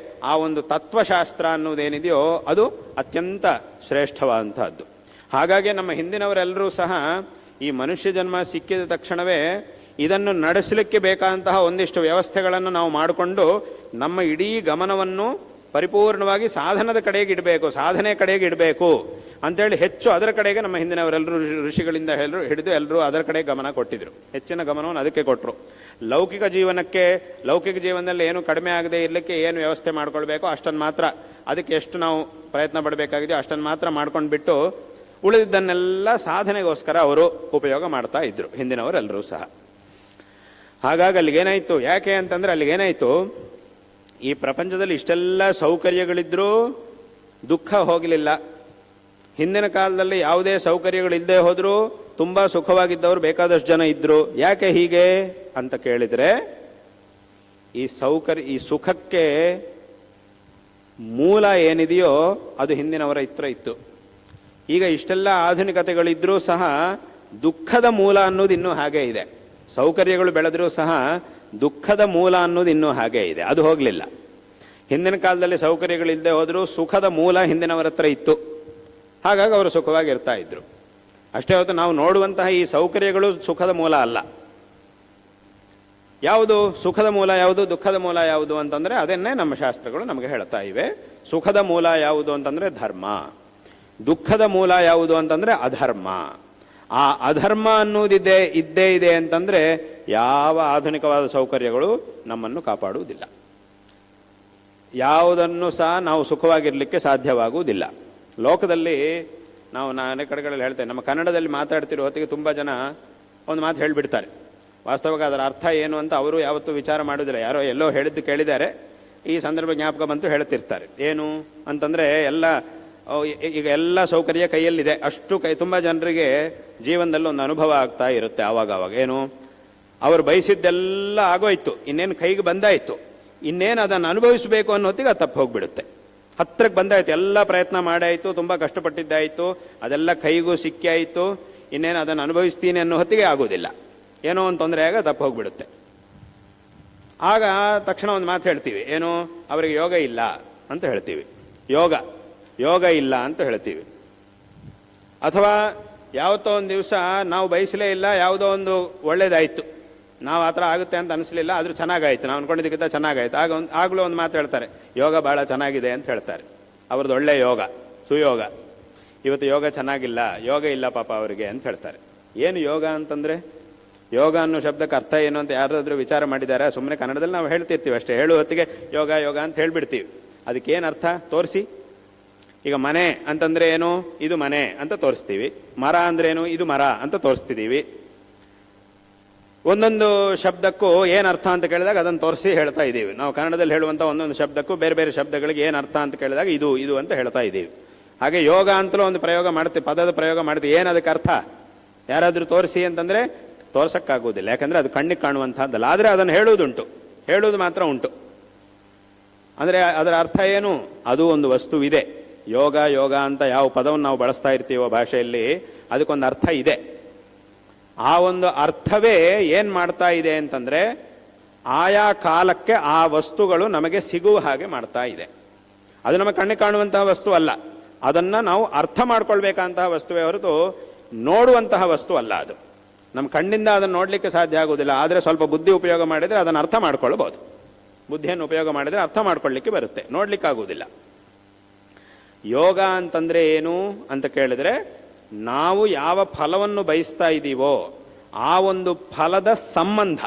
ಆ ಒಂದು ತತ್ವಶಾಸ್ತ್ರ ಅನ್ನೋದೇನಿದೆಯೋ ಅದು ಅತ್ಯಂತ ಶ್ರೇಷ್ಠವಾದಂತಹದ್ದು. ಹಾಗಾಗಿ ನಮ್ಮ ಹಿಂದಿನವರೆಲ್ಲರೂ ಸಹ ಈ ಮನುಷ್ಯ ಜನ್ಮ ಸಿಕ್ಕಿದ ತಕ್ಷಣವೇ ಇದನ್ನು ನಡೆಸಲಿಕ್ಕೆ ಬೇಕಾದಂತಹ ಒಂದಿಷ್ಟು ವ್ಯವಸ್ಥೆಗಳನ್ನು ನಾವು ಮಾಡಿಕೊಂಡು ನಮ್ಮ ಇಡೀ ಗಮನವನ್ನು ಪರಿಪೂರ್ಣವಾಗಿ ಸಾಧನದ ಕಡೆಗೆ ಇಡಬೇಕು, ಸಾಧನೆ ಕಡೆಗೆ ಇಡಬೇಕು ಅಂತೇಳಿ ಹೆಚ್ಚು ಅದರ ಕಡೆಗೆ ನಮ್ಮ ಹಿಂದಿನವರೆಲ್ಲರೂ ಋಷಿಗಳಿಂದ ಹಿಡಿದು ಎಲ್ಲರೂ ಅದರ ಕಡೆ ಗಮನ ಕೊಟ್ಟಿದ್ರು. ಹೆಚ್ಚಿನ ಗಮನವನ್ನು ಅದಕ್ಕೆ ಕೊಟ್ಟರು. ಲೌಕಿಕ ಜೀವನದಲ್ಲಿ ಏನು ಕಡಿಮೆ ಆಗದೆ ಇರಲಿಕ್ಕೆ ಏನು ವ್ಯವಸ್ಥೆ ಮಾಡ್ಕೊಳ್ಬೇಕೋ ಅಷ್ಟನ್ನು ಮಾತ್ರ, ಅದಕ್ಕೆ ಎಷ್ಟು ನಾವು ಪ್ರಯತ್ನ ಪಡಬೇಕಾಗಿದೆಯೋ ಅಷ್ಟನ್ನು ಮಾತ್ರ ಮಾಡ್ಕೊಂಡು ಬಿಟ್ಟು ಉಳಿದಿದ್ದನ್ನೆಲ್ಲ ಸಾಧನೆಗೋಸ್ಕರ ಅವರು ಉಪಯೋಗ ಮಾಡ್ತಾ ಇದ್ರು ಹಿಂದಿನವರೆಲ್ಲರೂ ಸಹ. ಹಾಗಾಗಿ ಅಲ್ಲಿಗೇನಾಯಿತು, ಯಾಕೆ ಅಂತಂದರೆ ಅಲ್ಲಿಗೇನಾಯಿತು, ಈ ಪ್ರಪಂಚದಲ್ಲಿ ಇಷ್ಟೆಲ್ಲ ಸೌಕರ್ಯಗಳಿದ್ರೂ ದುಃಖ ಹೋಗಲಿಲ್ಲ. ಹಿಂದಿನ ಕಾಲದಲ್ಲಿ ಯಾವುದೇ ಸೌಕರ್ಯಗಳಿಲ್ಲದೆ ಹೋದರೂ ತುಂಬ ಸುಖವಾಗಿದ್ದವರು ಬೇಕಾದಷ್ಟು ಜನ ಇದ್ದರು. ಯಾಕೆ ಹೀಗೆ ಅಂತ ಕೇಳಿದರೆ, ಈ ಸುಖಕ್ಕೆ ಮೂಲ ಏನಿದೆಯೋ ಅದು ಹಿಂದಿನವರ ಹತ್ರ ಇತ್ತು. ಈಗ ಇಷ್ಟೆಲ್ಲ ಆಧುನಿಕತೆಗಳಿದ್ರೂ ಸಹ ದುಃಖದ ಮೂಲ ಅನ್ನೋದು ಇನ್ನೂ ಹಾಗೇ ಇದೆ. ಸೌಕರ್ಯಗಳು ಬೆಳೆದರೂ ಸಹ ದುಃಖದ ಮೂಲ ಅನ್ನೋದು ಇನ್ನೂ ಹಾಗೇ ಇದೆ, ಅದು ಹೋಗಲಿಲ್ಲ. ಹಿಂದಿನ ಕಾಲದಲ್ಲಿ ಸೌಕರ್ಯಗಳಿಲ್ಲದೆ ಹೋದರೂ ಸುಖದ ಮೂಲ ಹಿಂದಿನವರ ಹತ್ರ ಇತ್ತು. ಹಾಗಾಗಿ ಅವರು ಸುಖವಾಗಿರ್ತಾ ಇದ್ರು. ಅಷ್ಟೇ ಹೊತ್ತು ನಾವು ನೋಡುವಂತಹ ಈ ಸೌಕರ್ಯಗಳು ಸುಖದ ಮೂಲ ಅಲ್ಲ. ಯಾವುದು ಸುಖದ ಮೂಲ, ಯಾವುದು ದುಃಖದ ಮೂಲ ಯಾವುದು ಅಂತಂದರೆ ಅದನ್ನೇ ನಮ್ಮ ಶಾಸ್ತ್ರಗಳು ನಮಗೆ ಹೇಳ್ತಾ ಇವೆ. ಸುಖದ ಮೂಲ ಯಾವುದು ಅಂತಂದರೆ ಧರ್ಮ, ದುಃಖದ ಮೂಲ ಯಾವುದು ಅಂತಂದರೆ ಅಧರ್ಮ. ಆ ಅಧರ್ಮ ಅನ್ನುವುದಿದೆ ಇದ್ದೇ ಇದೆ ಅಂತಂದರೆ ಯಾವ ಆಧುನಿಕವಾದ ಸೌಕರ್ಯಗಳು ನಮ್ಮನ್ನು ಕಾಪಾಡುವುದಿಲ್ಲ. ಯಾವುದನ್ನು ಸಹ ನಾವು ಸುಖವಾಗಿರಲಿಕ್ಕೆ ಸಾಧ್ಯವಾಗುವುದಿಲ್ಲ. ಲೋಕದಲ್ಲಿ ನಾವು ನಾನೇ ಕಡೆಗಳಲ್ಲಿ ಹೇಳ್ತೇವೆ, ನಮ್ಮ ಕನ್ನಡದಲ್ಲಿ ಮಾತಾಡ್ತಿರೋ ಹೊತ್ತಿಗೆ ತುಂಬ ಜನ ಒಂದು ಮಾತು ಹೇಳಿಬಿಡ್ತಾರೆ. ವಾಸ್ತವವಾಗಿ ಅದರ ಅರ್ಥ ಏನು ಅಂತ ಅವರು ಯಾವತ್ತೂ ವಿಚಾರ ಮಾಡೋದಿಲ್ಲ. ಯಾರೋ ಎಲ್ಲೋ ಹೇಳಿದ್ದು ಕೇಳಿದ್ದಾರೆ, ಈ ಸಂದರ್ಭ ಜ್ಞಾಪಕ ಬಂತು ಹೇಳ್ತಿರ್ತಾರೆ. ಏನು ಅಂತಂದರೆ ಈಗ ಎಲ್ಲ ಸೌಕರ್ಯ ಕೈಯಲ್ಲಿದೆ, ಅಷ್ಟು ತುಂಬ ಜನರಿಗೆ ಜೀವನದಲ್ಲಿ ಒಂದು ಅನುಭವ ಆಗ್ತಾ ಇರುತ್ತೆ ಆವಾಗ. ಏನು, ಅವರು ಬಯಸಿದ್ದೆಲ್ಲ ಆಗೋಯ್ತು, ಇನ್ನೇನು ಕೈಗೆ ಬಂದಾಯಿತು, ಇನ್ನೇನು ಅದನ್ನು ಅನುಭವಿಸಬೇಕು ಅನ್ನೋ ಹೊತ್ತಿಗೆ ಅದು ತಪ್ಪು ಹೋಗಿಬಿಡುತ್ತೆ. ಹತ್ರಕ್ಕೆ ಬಂದಾಯಿತು, ಎಲ್ಲ ಪ್ರಯತ್ನ ಮಾಡಾಯಿತು, ತುಂಬ ಕಷ್ಟಪಟ್ಟಿದ್ದಾಯಿತು, ಅದೆಲ್ಲ ಕೈಗೂ ಸಿಕ್ಕಿ ಆಯಿತು, ಇನ್ನೇನು ಅದನ್ನು ಅನುಭವಿಸ್ತೀನಿ ಅನ್ನೋ ಹೊತ್ತಿಗೆ ಆಗೋದಿಲ್ಲ, ಏನೋ ಒಂದು ತೊಂದರೆ ಆಗ ತಪ್ಪು ಹೋಗಿಬಿಡುತ್ತೆ. ಆಗ ತಕ್ಷಣ ಒಂದು ಮಾತು ಹೇಳ್ತೀವಿ, ಏನು, ಅವರಿಗೆ ಯೋಗ ಇಲ್ಲ ಅಂತ ಹೇಳ್ತೀವಿ. ಯೋಗ ಇಲ್ಲ ಅಂತ ಹೇಳ್ತೀವಿ. ಅಥವಾ ಯಾವತ್ತೋ ಒಂದು ದಿವಸ ನಾವು ಬಯಸಲೇ ಇಲ್ಲ, ಯಾವುದೋ ಒಂದು ಒಳ್ಳೇದಾಯಿತು, ನಾವು ಆ ಥರ ಆಗುತ್ತೆ ಅಂತ ಅನಿಸ್ಲಿಲ್ಲ, ಆದರೂ ಚೆನ್ನಾಗಾಯಿತು, ನಾವು ಅಂದ್ಕೊಂಡಿದ್ದಕ್ಕಿಂತ ಚೆನ್ನಾಗಾಯ್ತು. ಆಗಲೂ ಒಂದು ಮಾತು ಹೇಳ್ತಾರೆ, ಯೋಗ ಭಾಳ ಚೆನ್ನಾಗಿದೆ ಅಂತ ಹೇಳ್ತಾರೆ. ಅವ್ರದ್ದು ಒಳ್ಳೆ ಯೋಗ, ಸುಯೋಗ. ಇವತ್ತು ಯೋಗ ಚೆನ್ನಾಗಿಲ್ಲ, ಯೋಗ ಇಲ್ಲ ಪಾಪ ಅವರಿಗೆ ಅಂತ ಹೇಳ್ತಾರೆ. ಏನು ಯೋಗ ಅಂತಂದರೆ, ಯೋಗ ಅನ್ನೋ ಶಬ್ದಕ್ಕೆ ಅರ್ಥ ಏನು ಅಂತ ಯಾರಾದರೂ ವಿಚಾರ ಮಾಡಿದ್ದಾರೆ? ಸುಮ್ಮನೆ ಕನ್ನಡದಲ್ಲಿ ನಾವು ಹೇಳ್ತಿರ್ತೀವಿ ಅಷ್ಟೇ, ಹೇಳುವ ಹೊತ್ತಿಗೆ ಯೋಗ ಅಂತ ಹೇಳಿಬಿಡ್ತೀವಿ. ಅದಕ್ಕೇನು ಅರ್ಥ ತೋರಿಸಿ. ಈಗ ಮನೆ ಅಂತಂದರೆ ಏನು, ಇದು ಮನೆ ಅಂತ ತೋರಿಸ್ತೀವಿ. ಮರ ಅಂದ್ರೇನು, ಇದು ಮರ ಅಂತ ತೋರಿಸ್ತಿದ್ದೀವಿ. ಒಂದೊಂದು ಶಬ್ದಕ್ಕೂ ಏನು ಅರ್ಥ ಅಂತ ಕೇಳಿದಾಗ ಅದನ್ನು ತೋರಿಸಿ ಹೇಳ್ತಾ ಇದ್ದೀವಿ. ನಾವು ಕನ್ನಡದಲ್ಲಿ ಹೇಳುವಂಥ ಒಂದೊಂದು ಶಬ್ದಕ್ಕೂ ಬೇರೆ ಬೇರೆ ಶಬ್ದಗಳಿಗೆ ಏನು ಅರ್ಥ ಅಂತ ಕೇಳಿದಾಗ ಇದು ಅಂತ ಹೇಳ್ತಾ ಇದ್ದೀವಿ. ಹಾಗೆ ಯೋಗ ಅಂತಲೂ ಒಂದು ಪ್ರಯೋಗ ಮಾಡ್ತೀವಿ, ಪದದ ಪ್ರಯೋಗ ಮಾಡ್ತೀವಿ. ಏನು ಅದಕ್ಕೆ ಅರ್ಥ ಯಾರಾದರೂ ತೋರಿಸಿ ಅಂತಂದರೆ ತೋರ್ಸೋಕ್ಕಾಗೋದಿಲ್ಲ, ಯಾಕಂದರೆ ಅದು ಕಣ್ಣಿಗೆ ಕಾಣುವಂಥದ್ದಲ್ಲ. ಆದರೆ ಅದನ್ನು ಹೇಳುವುದು ಮಾತ್ರ ಉಂಟು. ಅಂದರೆ ಅದರ ಅರ್ಥ ಏನು, ಅದು ಒಂದು ವಸ್ತುವಿದೆ. ಯೋಗ ಅಂತ ಯಾವ ಪದವನ್ನು ನಾವು ಬಳಸ್ತಾ ಇರ್ತೀವೋ ಭಾಷೆಯಲ್ಲಿ, ಅದಕ್ಕೊಂದು ಅರ್ಥ ಇದೆ. ಆ ಒಂದು ಅರ್ಥವೇ ಏನು ಮಾಡ್ತಾ ಇದೆ ಅಂತಂದರೆ, ಆಯಾ ಕಾಲಕ್ಕೆ ಆ ವಸ್ತುಗಳು ನಮಗೆ ಸಿಗುವ ಹಾಗೆ ಮಾಡ್ತಾ ಇದೆ. ಅದು ನಮ್ಮ ಕಣ್ಣಿಗೆ ಕಾಣುವಂತಹ ವಸ್ತು ಅಲ್ಲ, ಅದನ್ನು ನಾವು ಅರ್ಥ ಮಾಡ್ಕೊಳ್ಬೇಕಂತಹ ವಸ್ತುವೇ ಹೊರತು ನೋಡುವಂತಹ ವಸ್ತು ಅಲ್ಲ. ಅದು ನಮ್ಮ ಕಣ್ಣಿಂದ ಅದನ್ನು ನೋಡಲಿಕ್ಕೆ ಸಾಧ್ಯ ಆಗುವುದಿಲ್ಲ. ಆದರೆ ಸ್ವಲ್ಪ ಬುದ್ಧಿ ಉಪಯೋಗ ಮಾಡಿದರೆ ಅದನ್ನು ಅರ್ಥ ಮಾಡ್ಕೊಳ್ಬೋದು. ಬುದ್ಧಿಯನ್ನು ಉಪಯೋಗ ಮಾಡಿದರೆ ಅರ್ಥ ಮಾಡ್ಕೊಳ್ಳಿಕ್ಕೆ ಬರುತ್ತೆ, ನೋಡಲಿಕ್ಕಾಗುವುದಿಲ್ಲ. ಯೋಗ ಅಂತಂದರೆ ಏನು ಅಂತ ಕೇಳಿದರೆ, ನಾವು ಯಾವ ಫಲವನ್ನು ಬಯಸ್ತಾ ಇದ್ದೀವೋ ಆ ಒಂದು ಫಲದ ಸಂಬಂಧ.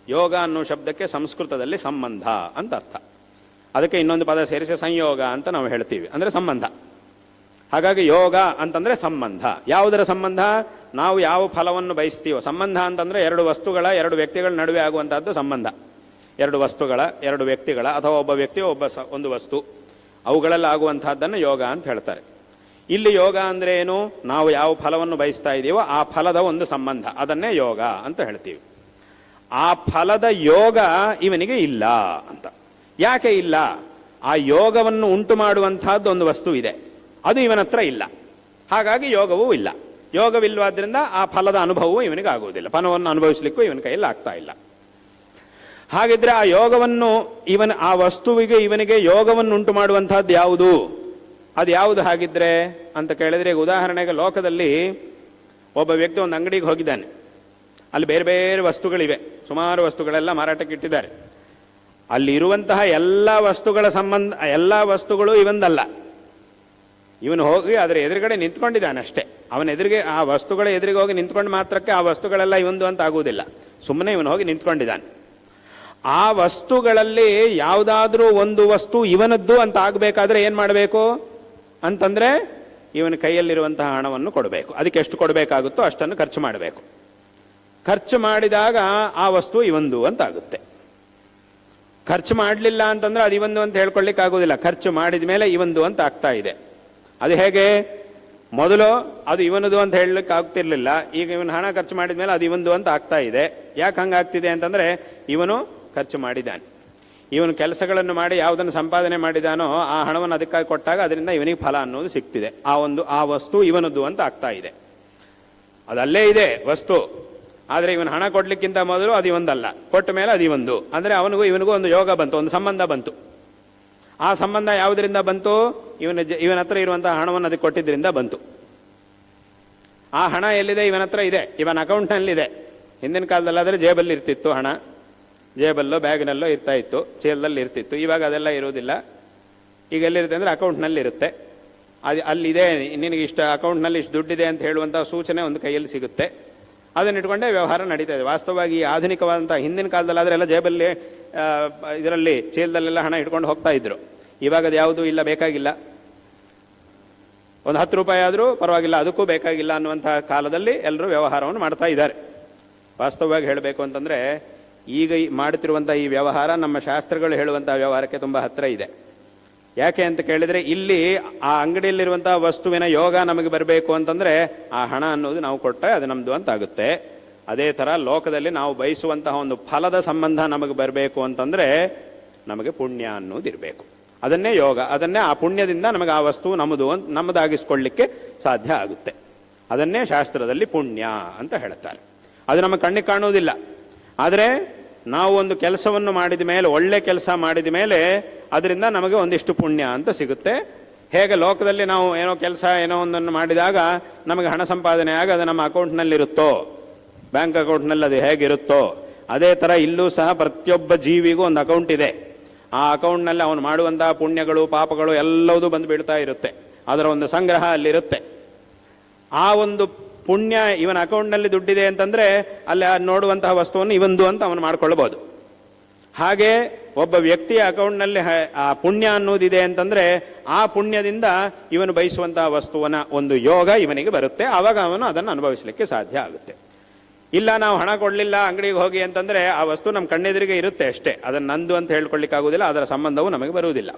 ಯೋಗ ಅನ್ನೋ ಶಬ್ದಕ್ಕೆ ಸಂಸ್ಕೃತದಲ್ಲಿ ಸಂಬಂಧ ಅಂತ ಅರ್ಥ. ಅದಕ್ಕೆ ಇನ್ನೊಂದು ಪದ ಸೇರಿಸಿ ಸಂಯೋಗ ಅಂತ ನಾವು ಹೇಳ್ತೀವಿ, ಅಂದರೆ ಸಂಬಂಧ. ಹಾಗಾಗಿ ಯೋಗ ಅಂತಂದರೆ ಸಂಬಂಧ. ಯಾವುದರ ಸಂಬಂಧ? ನಾವು ಯಾವ ಫಲವನ್ನು ಬಯಸ್ತೀವೋ. ಸಂಬಂಧ ಅಂತಂದರೆ ಎರಡು ವಸ್ತುಗಳ, ಎರಡು ವ್ಯಕ್ತಿಗಳ ನಡುವೆ ಆಗುವಂತಹದ್ದು ಸಂಬಂಧ. ಎರಡು ವಸ್ತುಗಳ, ಎರಡು ವ್ಯಕ್ತಿಗಳ, ಅಥವಾ ಒಬ್ಬ ವ್ಯಕ್ತಿ ಒಂದು ವಸ್ತು, ಅವುಗಳಲ್ಲಿ ಆಗುವಂತಹದ್ದನ್ನು ಯೋಗ ಅಂತ ಹೇಳ್ತಾರೆ. ಇಲ್ಲಿ ಯೋಗ ಅಂದರೆ ಏನು? ನಾವು ಯಾವ ಫಲವನ್ನು ಬಯಸ್ತಾ ಇದ್ದೀವೋ ಆ ಫಲದ ಒಂದು ಸಂಬಂಧ, ಅದನ್ನೇ ಯೋಗ ಅಂತ ಹೇಳ್ತೀವಿ. ಆ ಫಲದ ಯೋಗ ಇವನಿಗೆ ಇಲ್ಲ ಅಂತ. ಯಾಕೆ ಇಲ್ಲ? ಆ ಯೋಗವನ್ನು ಉಂಟು ಮಾಡುವಂತಹದ್ದು ಒಂದು ವಸ್ತು ಇದೆ, ಅದು ಇವನ ಹತ್ರ ಇಲ್ಲ. ಹಾಗಾಗಿ ಯೋಗವೂ ಇಲ್ಲ. ಯೋಗವಿಲ್ಲವಾದ್ರಿಂದ ಆ ಫಲದ ಅನುಭವವೂ ಇವನಿಗೆ ಆಗುವುದಿಲ್ಲ, ಫಲವನ್ನು ಅನುಭವಿಸಲಿಕ್ಕೂ ಇವನ ಕೈಯಲ್ಲಿ ಆಗ್ತಾ ಇಲ್ಲ. ಹಾಗಿದ್ರೆ ಆ ಯೋಗವನ್ನು ಆ ವಸ್ತುವಿಗೆ ಇವನಿಗೆ ಯೋಗವನ್ನು ಉಂಟು ಮಾಡುವಂತಹದ್ದು ಯಾವುದು? ಅದು ಯಾವುದು ಹಾಗಿದ್ರೆ ಅಂತ ಕೇಳಿದ್ರೆ, ಈಗ ಉದಾಹರಣೆಗೆ ಲೋಕದಲ್ಲಿ ಒಬ್ಬ ವ್ಯಕ್ತಿ ಒಂದು ಅಂಗಡಿಗೆ ಹೋಗಿದ್ದಾನೆ. ಅಲ್ಲಿ ಬೇರೆ ಬೇರೆ ವಸ್ತುಗಳಿವೆ, ಸುಮಾರು ವಸ್ತುಗಳೆಲ್ಲ ಮಾರಾಟಕ್ಕೆ ಇಟ್ಟಿದ್ದಾರೆ. ಅಲ್ಲಿ ಇರುವಂತಹ ಎಲ್ಲ ವಸ್ತುಗಳ ಸಂಬಂಧ, ಎಲ್ಲ ವಸ್ತುಗಳು ಇವಂದಲ್ಲ. ಇವನು ಹೋಗಿ ಅದರ ಎದುರುಗಡೆ ನಿಂತ್ಕೊಂಡಿದ್ದಾನೆ ಅಷ್ಟೇ. ಅವನ ಎದುರಿಗೆ, ಆ ವಸ್ತುಗಳ ಎದುರಿಗೆ ಹೋಗಿ ನಿಂತ್ಕೊಂಡು ಮಾತ್ರಕ್ಕೆ ಆ ವಸ್ತುಗಳೆಲ್ಲ ಇವಂದು ಅಂತ ಆಗುವುದಿಲ್ಲ. ಸುಮ್ಮನೆ ಇವನು ಹೋಗಿ ನಿಂತ್ಕೊಂಡಿದ್ದಾನೆ. ಆ ವಸ್ತುಗಳಲ್ಲಿ ಯಾವುದಾದ್ರೂ ಒಂದು ವಸ್ತು ಇವನದ್ದು ಅಂತ ಆಗಬೇಕಾದ್ರೆ ಏನು ಮಾಡಬೇಕು ಅಂತಂದರೆ, ಇವನ ಕೈಯಲ್ಲಿರುವಂತಹ ಹಣವನ್ನು ಕೊಡಬೇಕು. ಅದಕ್ಕೆ ಎಷ್ಟು ಕೊಡಬೇಕಾಗುತ್ತೋ ಅಷ್ಟನ್ನು ಖರ್ಚು ಮಾಡಬೇಕು. ಖರ್ಚು ಮಾಡಿದಾಗ ಆ ವಸ್ತು ಇವಂದು ಅಂತ ಆಗುತ್ತೆ. ಖರ್ಚು ಮಾಡಲಿಲ್ಲ ಅಂತಂದ್ರೆ ಅದು ಇವಂದು ಅಂತ ಹೇಳ್ಕೊಳ್ಳಿಕ್ಕೆ ಆಗೋದಿಲ್ಲ. ಖರ್ಚು ಮಾಡಿದ ಮೇಲೆ ಇವಂದು ಅಂತ ಆಗ್ತಾ ಇದೆ. ಅದು ಹೇಗೆ? ಮೊದಲು ಅದು ಇವನದು ಅಂತ ಹೇಳಲಿಕ್ಕೆ ಆಗ್ತಿರ್ಲಿಲ್ಲ, ಈಗ ಇವನು ಹಣ ಖರ್ಚು ಮಾಡಿದ ಮೇಲೆ ಅದು ಇವಂದು ಅಂತ ಆಗ್ತಾ ಇದೆ. ಯಾಕೆ ಹಂಗಾಗ್ತಿದೆ ಅಂತಂದರೆ, ಇವನು ಖರ್ಚು ಮಾಡಿದ್ದಾನೆ, ಇವನು ಕೆಲಸಗಳನ್ನು ಮಾಡಿ ಯಾವುದನ್ನು ಸಂಪಾದನೆ ಮಾಡಿದಾನೋ ಆ ಹಣವನ್ನು ಅದಕ್ಕಾಗಿ ಕೊಟ್ಟಾಗ ಅದರಿಂದ ಇವನಿಗೆ ಫಲ ಅನ್ನೋದು ಸಿಗ್ತಿದೆ. ಆ ವಸ್ತು ಇವನದ್ದು ಅಂತ ಆಗ್ತಾ ಇದೆ. ಅದಲ್ಲೇ ಇದೆ ವಸ್ತು, ಆದರೆ ಇವನು ಹಣ ಕೊಡ್ಲಿಕ್ಕಿಂತ ಮೊದಲು ಅದು ಇವಂದಲ್ಲ, ಕೊಟ್ಟ ಮೇಲೆ ಅದು ಇವಂದು. ಅಂದರೆ ಅವನಿಗೂ ಇವನಿಗೂ ಒಂದು ಯೋಗ ಬಂತು, ಒಂದು ಸಂಬಂಧ ಬಂತು. ಆ ಸಂಬಂಧ ಯಾವುದರಿಂದ ಬಂತು? ಇವನ ಹತ್ರ ಇರುವಂತಹ ಹಣವನ್ನು ಅದಕ್ಕೆ ಕೊಟ್ಟಿದ್ದರಿಂದ ಬಂತು. ಆ ಹಣ ಎಲ್ಲಿದೆ? ಇವನ ಹತ್ರ ಇದೆ, ಇವನ ಅಕೌಂಟ್ನಲ್ಲಿದೆ. ಹಿಂದಿನ ಕಾಲದಲ್ಲಾದರೆ ಜೇಬಲ್ಲಿ ಇರ್ತಿತ್ತು ಹಣ, ಜೇಬಲ್ಲೋ ಬ್ಯಾಗ್ನಲ್ಲೋ ಇರ್ತಾ ಇತ್ತು, ಚೀಲದಲ್ಲಿ ಇರ್ತಿತ್ತು. ಇವಾಗ ಅದೆಲ್ಲ ಇರುವುದಿಲ್ಲ. ಈಗ ಎಲ್ಲಿರುತ್ತೆ ಅಂದರೆ ಅಕೌಂಟ್ನಲ್ಲಿ ಇರುತ್ತೆ. ಅಲ್ಲಿದೆ, ನಿನಗೆ ಇಷ್ಟು ಅಕೌಂಟ್ನಲ್ಲಿ ಇಷ್ಟು ದುಡ್ಡಿದೆ ಅಂತ ಹೇಳುವಂಥ ಸೂಚನೆ ಒಂದು ಕೈಯಲ್ಲಿ ಸಿಗುತ್ತೆ. ಅದನ್ನ ಇಟ್ಕೊಂಡೇ ವ್ಯವಹಾರ ನಡೀತಾ ಇದೆ. ವಾಸ್ತವವಾಗಿ ಆಧುನಿಕವಾದಂಥ ಹಿಂದಿನ ಕಾಲದಲ್ಲಾದರೆ ಎಲ್ಲ ಜೇಬಲ್ಲಿ ಇದರಲ್ಲಿ ಚೀಲದಲ್ಲೆಲ್ಲ ಹಣ ಇಟ್ಕೊಂಡು ಹೋಗ್ತಾ ಇದ್ರು. ಇವಾಗ ಅದು ಯಾವುದೂ ಇಲ್ಲ, ಬೇಕಾಗಿಲ್ಲ. ಒಂದು 10 ರೂಪಾಯಿ ಆದರೂ ಪರವಾಗಿಲ್ಲ, ಅದಕ್ಕೂ ಬೇಕಾಗಿಲ್ಲ ಅನ್ನುವಂಥ ಕಾಲದಲ್ಲಿ ಎಲ್ಲರೂ ವ್ಯವಹಾರವನ್ನು ಮಾಡ್ತಾ ಇದ್ದಾರೆ. ವಾಸ್ತವವಾಗಿ ಹೇಳಬೇಕು ಅಂತಂದರೆ ಈಗ ಮಾಡುತ್ತಿರುವಂಥ ಈ ವ್ಯವಹಾರ ನಮ್ಮ ಶಾಸ್ತ್ರಗಳು ಹೇಳುವಂಥ ವ್ಯವಹಾರಕ್ಕೆ ತುಂಬ ಹತ್ತಿರ ಇದೆ. ಯಾಕೆ ಅಂತ ಕೇಳಿದರೆ, ಇಲ್ಲಿ ಆ ಅಂಗಡಿಯಲ್ಲಿರುವಂಥ ವಸ್ತುವಿನ ಯೋಗ ನಮಗೆ ಬರಬೇಕು ಅಂತಂದರೆ ಆ ಹಣ ಅನ್ನೋದು ನಾವು ಕೊಟ್ಟರೆ ಅದು ನಮ್ಮದು ಅಂತಾಗುತ್ತೆ. ಅದೇ ಥರ ಲೋಕದಲ್ಲಿ ನಾವು ಬಯಸುವಂತಹ ಒಂದು ಫಲದ ಸಂಬಂಧ ನಮಗೆ ಬರಬೇಕು ಅಂತಂದರೆ ನಮಗೆ ಪುಣ್ಯ ಅನ್ನೋದಿರಬೇಕು. ಅದನ್ನೇ ಯೋಗ, ಅದನ್ನೇ ಆ ಪುಣ್ಯದಿಂದ ನಮಗೆ ಆ ವಸ್ತು ನಮ್ಮದಾಗಿಸ್ಕೊಳ್ಳಿಕ್ಕೆ ಸಾಧ್ಯ ಆಗುತ್ತೆ. ಅದನ್ನೇ ಶಾಸ್ತ್ರದಲ್ಲಿ ಪುಣ್ಯ ಅಂತ ಹೇಳ್ತಾರೆ. ಅದು ನಮ್ಮ ಕಣ್ಣಿಗೆ ಕಾಣುವುದಿಲ್ಲ. ಆದರೆ ನಾವು ಒಂದು ಕೆಲಸವನ್ನು ಮಾಡಿದ ಮೇಲೆ, ಒಳ್ಳೆ ಕೆಲಸ ಮಾಡಿದ ಮೇಲೆ ಅದರಿಂದ ನಮಗೆ ಒಂದಿಷ್ಟು ಪುಣ್ಯ ಅಂತ ಸಿಗುತ್ತೆ. ಹೇಗೆ ಲೋಕದಲ್ಲಿ ನಾವು ಏನೋ ಕೆಲಸ ಏನೋ ಒಂದನ್ನು ಮಾಡಿದಾಗ ನಮಗೆ ಹಣ ಸಂಪಾದನೆ ಆಗ ಅದು ನಮ್ಮ ಅಕೌಂಟ್ನಲ್ಲಿರುತ್ತೋ, ಬ್ಯಾಂಕ್ ಅಕೌಂಟ್ನಲ್ಲಿ ಅದು ಹೇಗಿರುತ್ತೋ, ಅದೇ ಥರ ಇಲ್ಲೂ ಸಹ ಪ್ರತಿಯೊಬ್ಬ ಜೀವಿಗೂ ಒಂದು ಅಕೌಂಟ್ ಇದೆ. ಆ ಅಕೌಂಟ್ನಲ್ಲಿ ಅವನು ಮಾಡುವಂತಹ ಪುಣ್ಯಗಳು ಪಾಪಗಳು ಎಲ್ಲವೂ ಬಂದು ಬೀಳ್ತಾ ಇರುತ್ತೆ. ಅದರ ಒಂದು ಸಂಗ್ರಹ ಅಲ್ಲಿರುತ್ತೆ. ಆ ಒಂದು ಪುಣ್ಯ ಇವನ ಅಕೌಂಟ್ನಲ್ಲಿ ದುಡ್ಡಿದೆ ಅಂತಂದರೆ ಅಲ್ಲಿ ನೋಡುವಂತಹ ವಸ್ತುವನ್ನು ಇವಂದು ಅಂತ ಅವನು ಮಾಡ್ಕೊಳ್ಬೋದು. ಹಾಗೆ ಒಬ್ಬ ವ್ಯಕ್ತಿಯ ಅಕೌಂಟ್ನಲ್ಲಿ ಆ ಪುಣ್ಯ ಅನ್ನೋದಿದೆ ಅಂತಂದರೆ ಆ ಪುಣ್ಯದಿಂದ ಇವನು ಬಯಸುವಂತಹ ವಸ್ತುವನ ಒಂದು ಯೋಗ ಇವನಿಗೆ ಬರುತ್ತೆ. ಆವಾಗ ಅವನು ಅದನ್ನು ಅನುಭವಿಸಲಿಕ್ಕೆ ಸಾಧ್ಯ ಆಗುತ್ತೆ. ಇಲ್ಲ, ನಾವು ಹಣ ಕೊಡಲಿಲ್ಲ ಅಂಗಡಿಗೆ ಹೋಗಿ ಅಂತಂದರೆ ಆ ವಸ್ತು ನಮ್ಮ ಕಣ್ಣೆದುರಿಗೆ ಇರುತ್ತೆ ಅಷ್ಟೇ. ಅದನ್ನು ನಂದು ಅಂತ ಹೇಳ್ಕೊಳ್ಳಿಕ್ಕಾಗೋದಿಲ್ಲ, ಅದರ ಸಂಬಂಧವು ನಮಗೆ ಬರುವುದಿಲ್ಲ.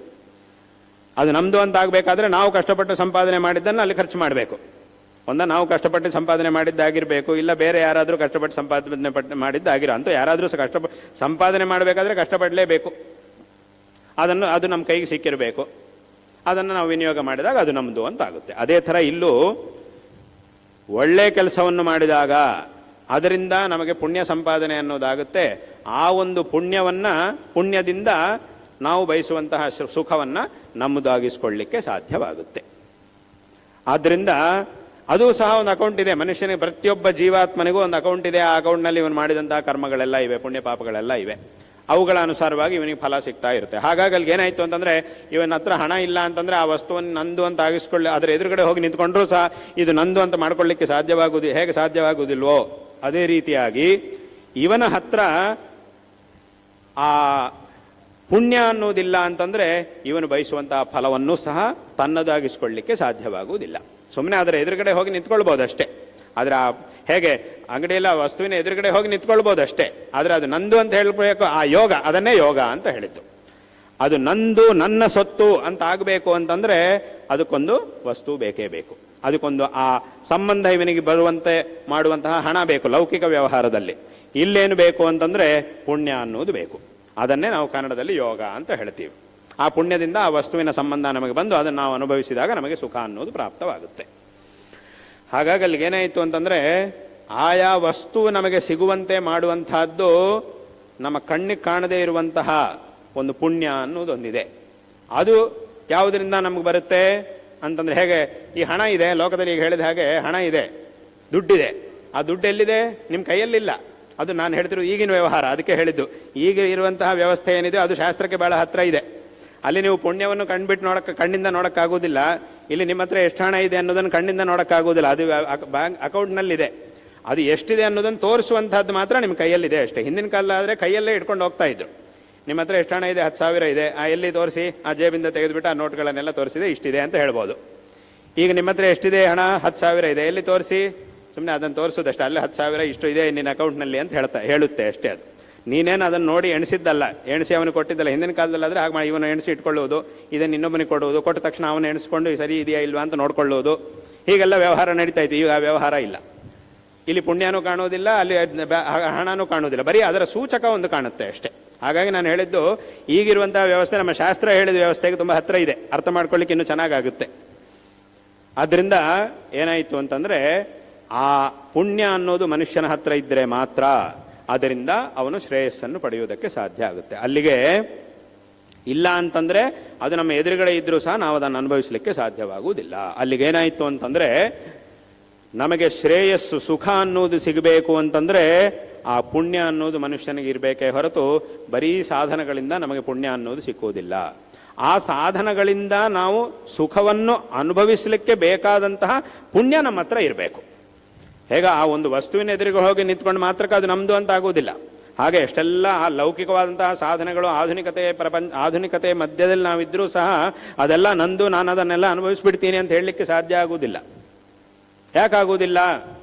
ಅದು ನಮ್ಮದು ಅಂತ ಆಗಬೇಕಾದ್ರೆ ನಾವು ಕಷ್ಟಪಟ್ಟು ಸಂಪಾದನೆ ಮಾಡಿದ್ದನ್ನು ಅಲ್ಲಿ ಖರ್ಚು ಮಾಡಬೇಕು. ನಾವು ಕಷ್ಟಪಟ್ಟು ಸಂಪಾದನೆ ಮಾಡಿದ್ದಾಗಿರಬೇಕು, ಇಲ್ಲ ಬೇರೆ ಯಾರಾದರೂ ಕಷ್ಟಪಟ್ಟು ಸಂಪಾದನೆ ಮಾಡಿದ್ದಾಗಿರೋ ಅಂತ ಯಾರಾದರೂ ಸಂಪಾದನೆ ಮಾಡಬೇಕಾದ್ರೆ ಕಷ್ಟಪಡಲೇಬೇಕು. ಅದು ನಮ್ಮ ಕೈಗೆ ಸಿಕ್ಕಿರಬೇಕು. ಅದನ್ನು ನಾವು ವಿನಿಯೋಗ ಮಾಡಿದಾಗ ಅದು ನಮ್ಮದು ಅಂತ ಆಗುತ್ತೆ. ಅದೇ ಥರ ಇಲ್ಲೂ ಒಳ್ಳೆಯ ಕೆಲಸವನ್ನು ಮಾಡಿದಾಗ ಅದರಿಂದ ನಮಗೆ ಪುಣ್ಯ ಸಂಪಾದನೆ ಅನ್ನೋದಾಗುತ್ತೆ. ಆ ಒಂದು ಪುಣ್ಯದಿಂದ ನಾವು ಬಯಸುವಂತಹ ಸುಖವನ್ನು ನಮ್ಮದಾಗಿಸ್ಕೊಳ್ಳಿಕ್ಕೆ ಸಾಧ್ಯವಾಗುತ್ತೆ. ಆದ್ದರಿಂದ ಅದು ಸಹ ಒಂದು ಅಕೌಂಟ್ ಇದೆ. ಮನುಷ್ಯನಿಗೆ ಪ್ರತಿಯೊಬ್ಬ ಜೀವಾತ್ಮನಿಗೂ ಒಂದು ಅಕೌಂಟ್ ಇದೆ. ಆ ಅಕೌಂಟ್ನಲ್ಲಿ ಇವನು ಮಾಡಿದಂತಹ ಕರ್ಮಗಳೆಲ್ಲ ಇವೆ, ಪುಣ್ಯ ಪಾಪಗಳೆಲ್ಲ ಇವೆ. ಅವುಗಳ ಅನುಸಾರವಾಗಿ ಇವನಿಗೆ ಫಲ ಸಿಗ್ತಾ ಇರುತ್ತೆ. ಹಾಗಾಗಿ ಅಲ್ಲಿ ಏನಾಯಿತು ಅಂತಂದರೆ, ಇವನ ಹತ್ರ ಹಣ ಇಲ್ಲ ಅಂತಂದರೆ ಆ ವಸ್ತುವನ್ನು ನಂದು ಅಂತ ಆಗಿಸ್ಕೊಳ್ಳಿ ಅದರ ಎದುರುಗಡೆ ಹೋಗಿ ನಿಂತ್ಕೊಂಡ್ರೂ ಸಹ ಇದು ನಂದು ಅಂತ ಮಾಡ್ಕೊಳ್ಳಿಕ್ಕೆ ಹೇಗೆ ಸಾಧ್ಯವಾಗುವುದಿಲ್ವೋ ಅದೇ ರೀತಿಯಾಗಿ ಇವನ ಹತ್ರ ಆ ಪುಣ್ಯ ಅನ್ನೋದಿಲ್ಲ ಅಂತಂದರೆ ಇವನು ಬಯಸುವಂತಹ ಫಲವನ್ನು ಸಹ ತನ್ನದಾಗಿಸ್ಕೊಳ್ಳಿಕ್ಕೆ ಸಾಧ್ಯವಾಗುವುದಿಲ್ಲ. ಸುಮ್ಮನೆ ಅದರ ಎದುರುಗಡೆ ಹೋಗಿ ನಿಂತ್ಕೊಳ್ಬೋದು ಅಷ್ಟೇ. ಆದರೆ ಹೇಗೆ ಅಂಗಡಿಯೆಲ್ಲ ವಸ್ತುವಿನ ಎದುರುಗಡೆ ಹೋಗಿ ನಿಂತ್ಕೊಳ್ಬೋದು ಅಷ್ಟೇ. ಆದರೆ ಅದು ನಂದು ಅಂತ ಹೇಳಬೇಕು, ಆ ಯೋಗ, ಅದನ್ನೇ ಯೋಗ ಅಂತ ಹೇಳಿದ್ದು. ಅದು ನಂದು, ನನ್ನ ಸೊತ್ತು ಅಂತ ಆಗಬೇಕು ಅಂತಂದರೆ ಅದಕ್ಕೊಂದು ವಸ್ತು ಬೇಕೇ ಬೇಕು. ಅದಕ್ಕೊಂದು ಆ ಸಂಬಂಧ ಇವನಿಗೆ ಬರುವಂತೆ ಮಾಡುವಂತಹ ಹಣ ಬೇಕು ಲೌಕಿಕ ವ್ಯವಹಾರದಲ್ಲಿ. ಇಲ್ಲೇನು ಬೇಕು ಅಂತಂದರೆ ಪುಣ್ಯ ಅನ್ನೋದು ಬೇಕು. ಅದನ್ನೇ ನಾವು ಕನ್ನಡದಲ್ಲಿ ಯೋಗ ಅಂತ ಹೇಳ್ತೀವಿ. ಆ ಪುಣ್ಯದಿಂದ ಆ ವಸ್ತುವಿನ ಸಂಬಂಧ ನಮಗೆ ಬಂದು ಅದನ್ನು ನಾವು ಅನುಭವಿಸಿದಾಗ ನಮಗೆ ಸುಖ ಅನ್ನೋದು ಪ್ರಾಪ್ತವಾಗುತ್ತೆ. ಹಾಗಾಗಿ ಅಲ್ಲಿಗೆ ಏನಾಯಿತು ಅಂತಂದರೆ, ಆಯಾ ವಸ್ತು ನಮಗೆ ಸಿಗುವಂತೆ ಮಾಡುವಂತಹದ್ದು ನಮ್ಮ ಕಣ್ಣಿಗೆ ಕಾಣದೇ ಇರುವಂತಹ ಒಂದು ಪುಣ್ಯ ಅನ್ನೋದೊಂದಿದೆ. ಅದು ಯಾವುದರಿಂದ ನಮಗೆ ಬರುತ್ತೆ ಅಂತಂದರೆ, ಹೇಗೆ ಈ ಹಣ ಇದೆ ಲೋಕದಲ್ಲಿ, ಈಗ ಹೇಳಿದ ಹಾಗೆ ಹಣ ಇದೆ, ದುಡ್ಡಿದೆ. ಆ ದುಡ್ಡು ಎಲ್ಲಿದೆ? ನಿಮ್ಮ ಕೈಯಲ್ಲಿಲ್ಲ. ಅದು ನಾನು ಹೇಳ್ತಿರೋ ಈಗಿನ ವ್ಯವಹಾರ, ಅದಕ್ಕೆ ಹೇಳಿದ್ದು. ಈಗ ಇರುವಂತಹ ವ್ಯವಸ್ಥೆ ಏನಿದೆ ಅದು ಶಾಸ್ತ್ರಕ್ಕೆ ಬಹಳ ಹತ್ತಿರ ಇದೆ. ಅಲ್ಲಿ ನೀವು ಪುಣ್ಯವನ್ನು ಕಣ್ಣಿಂದ ನೋಡೋಕ್ಕಾಗೋದಿಲ್ಲ. ಇಲ್ಲಿ ನಿಮ್ಮ ಹತ್ರ ಎಷ್ಟು ಹಣ ಇದೆ ಅನ್ನೋದನ್ನು ಕಣ್ಣಿಂದ ನೋಡೋಕ್ಕಾಗೋದಿಲ್ಲ. ಅದು ಬ್ಯಾಂಕ್ ಅಕೌಂಟ್ನಲ್ಲಿದೆ. ಅದು ಎಷ್ಟಿದೆ ಅನ್ನೋದನ್ನು ತೋರಿಸುವಂಥದ್ದು ಮಾತ್ರ ನಿಮ್ಮ ಕೈಯಲ್ಲಿದೆ ಅಷ್ಟೇ. ಹಿಂದಿನ ಕಾಲ ಆದರೆ ಕೈಯಲ್ಲೇ ಇಟ್ಕೊಂಡು ಹೋಗ್ತಾ ಇದ್ರು. ನಿಮ್ಮ ಹತ್ರ ಎಷ್ಟು ಹಣ ಇದೆ? 10,000 ಇದೆ. ಎಲ್ಲಿ ತೋರಿಸಿ? ಆ ಜೇಬಿಂದ ತೆಗೆದುಬಿಟ್ಟು ಆ ನೋಟ್ಗಳನ್ನೆಲ್ಲ ತೋರಿಸಿದೆ, ಇಷ್ಟಿದೆ ಅಂತ ಹೇಳ್ಬೋದು. ಈಗ ನಿಮ್ಮ ಹತ್ರ ಎಷ್ಟಿದೆ ಹಣ? 10,000 ಇದೆ. ಎಲ್ಲಿ ತೋರಿಸಿ? ಸುಮ್ಮನೆ ಅದನ್ನು ತೋರಿಸೋದಷ್ಟೇ. ಅಲ್ಲೇ 10,000 ಇಷ್ಟು ಇದೆ ನಿನ್ನ ಅಕೌಂಟ್ನಲ್ಲಿ ಅಂತ ಹೇಳುತ್ತೆ ಅಷ್ಟೇ. ಅದು ನೀನೇನು ಅದನ್ನು ನೋಡಿ ಎಣಿಸಿದ್ದಲ್ಲ, ಎಣಿಸಿ ಅವನಿಗೆ ಕೊಟ್ಟಿದ್ದಲ್ಲ. ಹಿಂದಿನ ಕಾಲದಲ್ಲಾದರೆ ಆಗ ಇವನು ಎಣಿಸಿ ಇಟ್ಕೊಳ್ಳುವುದು, ಇದನ್ನು ಇನ್ನೊಬ್ಬನಿಗೆ ಕೊಡುವುದು, ಕೊಟ್ಟ ತಕ್ಷಣ ಅವನು ಎಣಿಸ್ಕೊಂಡು ಸರಿ ಇದೆಯಾ ಇಲ್ವಾ ಅಂತ ನೋಡ್ಕೊಳ್ಳುವುದು, ಹೀಗೆಲ್ಲ ವ್ಯವಹಾರ ನಡೀತಾ ಇತ್ತು. ಈಗ ಆ ವ್ಯವಹಾರ ಇಲ್ಲ. ಇಲ್ಲಿ ಪುಣ್ಯನೂ ಕಾಣುವುದಿಲ್ಲ, ಅಲ್ಲಿ ಹಣನೂ ಕಾಣುವುದಿಲ್ಲ. ಬರೀ ಅದರ ಸೂಚಕ ಒಂದು ಕಾಣುತ್ತೆ ಅಷ್ಟೇ. ಹಾಗಾಗಿ ನಾನು ಹೇಳಿದ್ದು, ಈಗಿರುವಂತಹ ವ್ಯವಸ್ಥೆ ನಮ್ಮ ಶಾಸ್ತ್ರ ಹೇಳಿದ ವ್ಯವಸ್ಥೆಗೆ ತುಂಬ ಹತ್ತಿರ ಇದೆ. ಅರ್ಥ ಮಾಡ್ಕೊಳ್ಳಿಕ್ಕೆ ಇನ್ನೂ ಚೆನ್ನಾಗಾಗುತ್ತೆ. ಆದ್ದರಿಂದ ಏನಾಯಿತು ಅಂತಂದರೆ, ಆ ಪುಣ್ಯ ಅನ್ನೋದು ಮನುಷ್ಯನ ಹತ್ರ ಇದ್ದರೆ ಮಾತ್ರ ಅದರಿಂದ ಅವನು ಶ್ರೇಯಸ್ಸನ್ನು ಪಡೆಯುವುದಕ್ಕೆ ಸಾಧ್ಯ ಆಗುತ್ತೆ. ಅಲ್ಲಿಗೆ ಇಲ್ಲ ಅಂತಂದರೆ ಅದು ನಮ್ಮ ಎದುರುಗಡೆ ಇದ್ದರೂ ಸಹ ನಾವು ಅದನ್ನು ಅನುಭವಿಸಲಿಕ್ಕೆ ಸಾಧ್ಯವಾಗುವುದಿಲ್ಲ. ಅಲ್ಲಿಗೇನಾಯಿತು ಅಂತಂದರೆ, ನಮಗೆ ಶ್ರೇಯಸ್ಸು ಸುಖ ಅನ್ನೋದು ಸಿಗಬೇಕು ಅಂತಂದರೆ ಆ ಪುಣ್ಯ ಅನ್ನೋದು ಮನುಷ್ಯನಿಗೆ ಇರಬೇಕೇ ಹೊರತು ಬರೀ ಸಾಧನಗಳಿಂದ ನಮಗೆ ಪುಣ್ಯ ಅನ್ನೋದು ಸಿಕ್ಕುವುದಿಲ್ಲ. ಆ ಸಾಧನಗಳಿಂದ ನಾವು ಸುಖವನ್ನು ಅನುಭವಿಸಲಿಕ್ಕೆ ಬೇಕಾದಂತಹ ಪುಣ್ಯ ನಮ್ಮ ಹತ್ರ ಇರಬೇಕು. ಹೇಗ ಆ ಒಂದು ವಸ್ತುವಿನ ಎದುರಿಗೆ ಹೋಗಿ ನಿಂತ್ಕೊಂಡು ಮಾತ್ರಕ್ಕೆ ಅದು ನಮ್ಮದು ಅಂತ ಆಗೋದಿಲ್ಲ. ಹಾಗೆ ಎಷ್ಟೆಲ್ಲ ಆ ಲೌಕಿಕವಾದಂತಹ ಸಾಧನೆಗಳು ಆಧುನಿಕತೆ ಮಧ್ಯದಲ್ಲಿ ನಾವಿದ್ರೂ ಸಹ ಅದೆಲ್ಲ ನಂದು, ನಾನು ಅದನ್ನೆಲ್ಲ ಅನುಭವಿಸ್ಬಿಡ್ತೀನಿ ಅಂತ ಹೇಳಲಿಕ್ಕೆ ಸಾಧ್ಯ ಆಗುವುದಿಲ್ಲ. ಯಾಕಾಗುವುದಿಲ್ಲ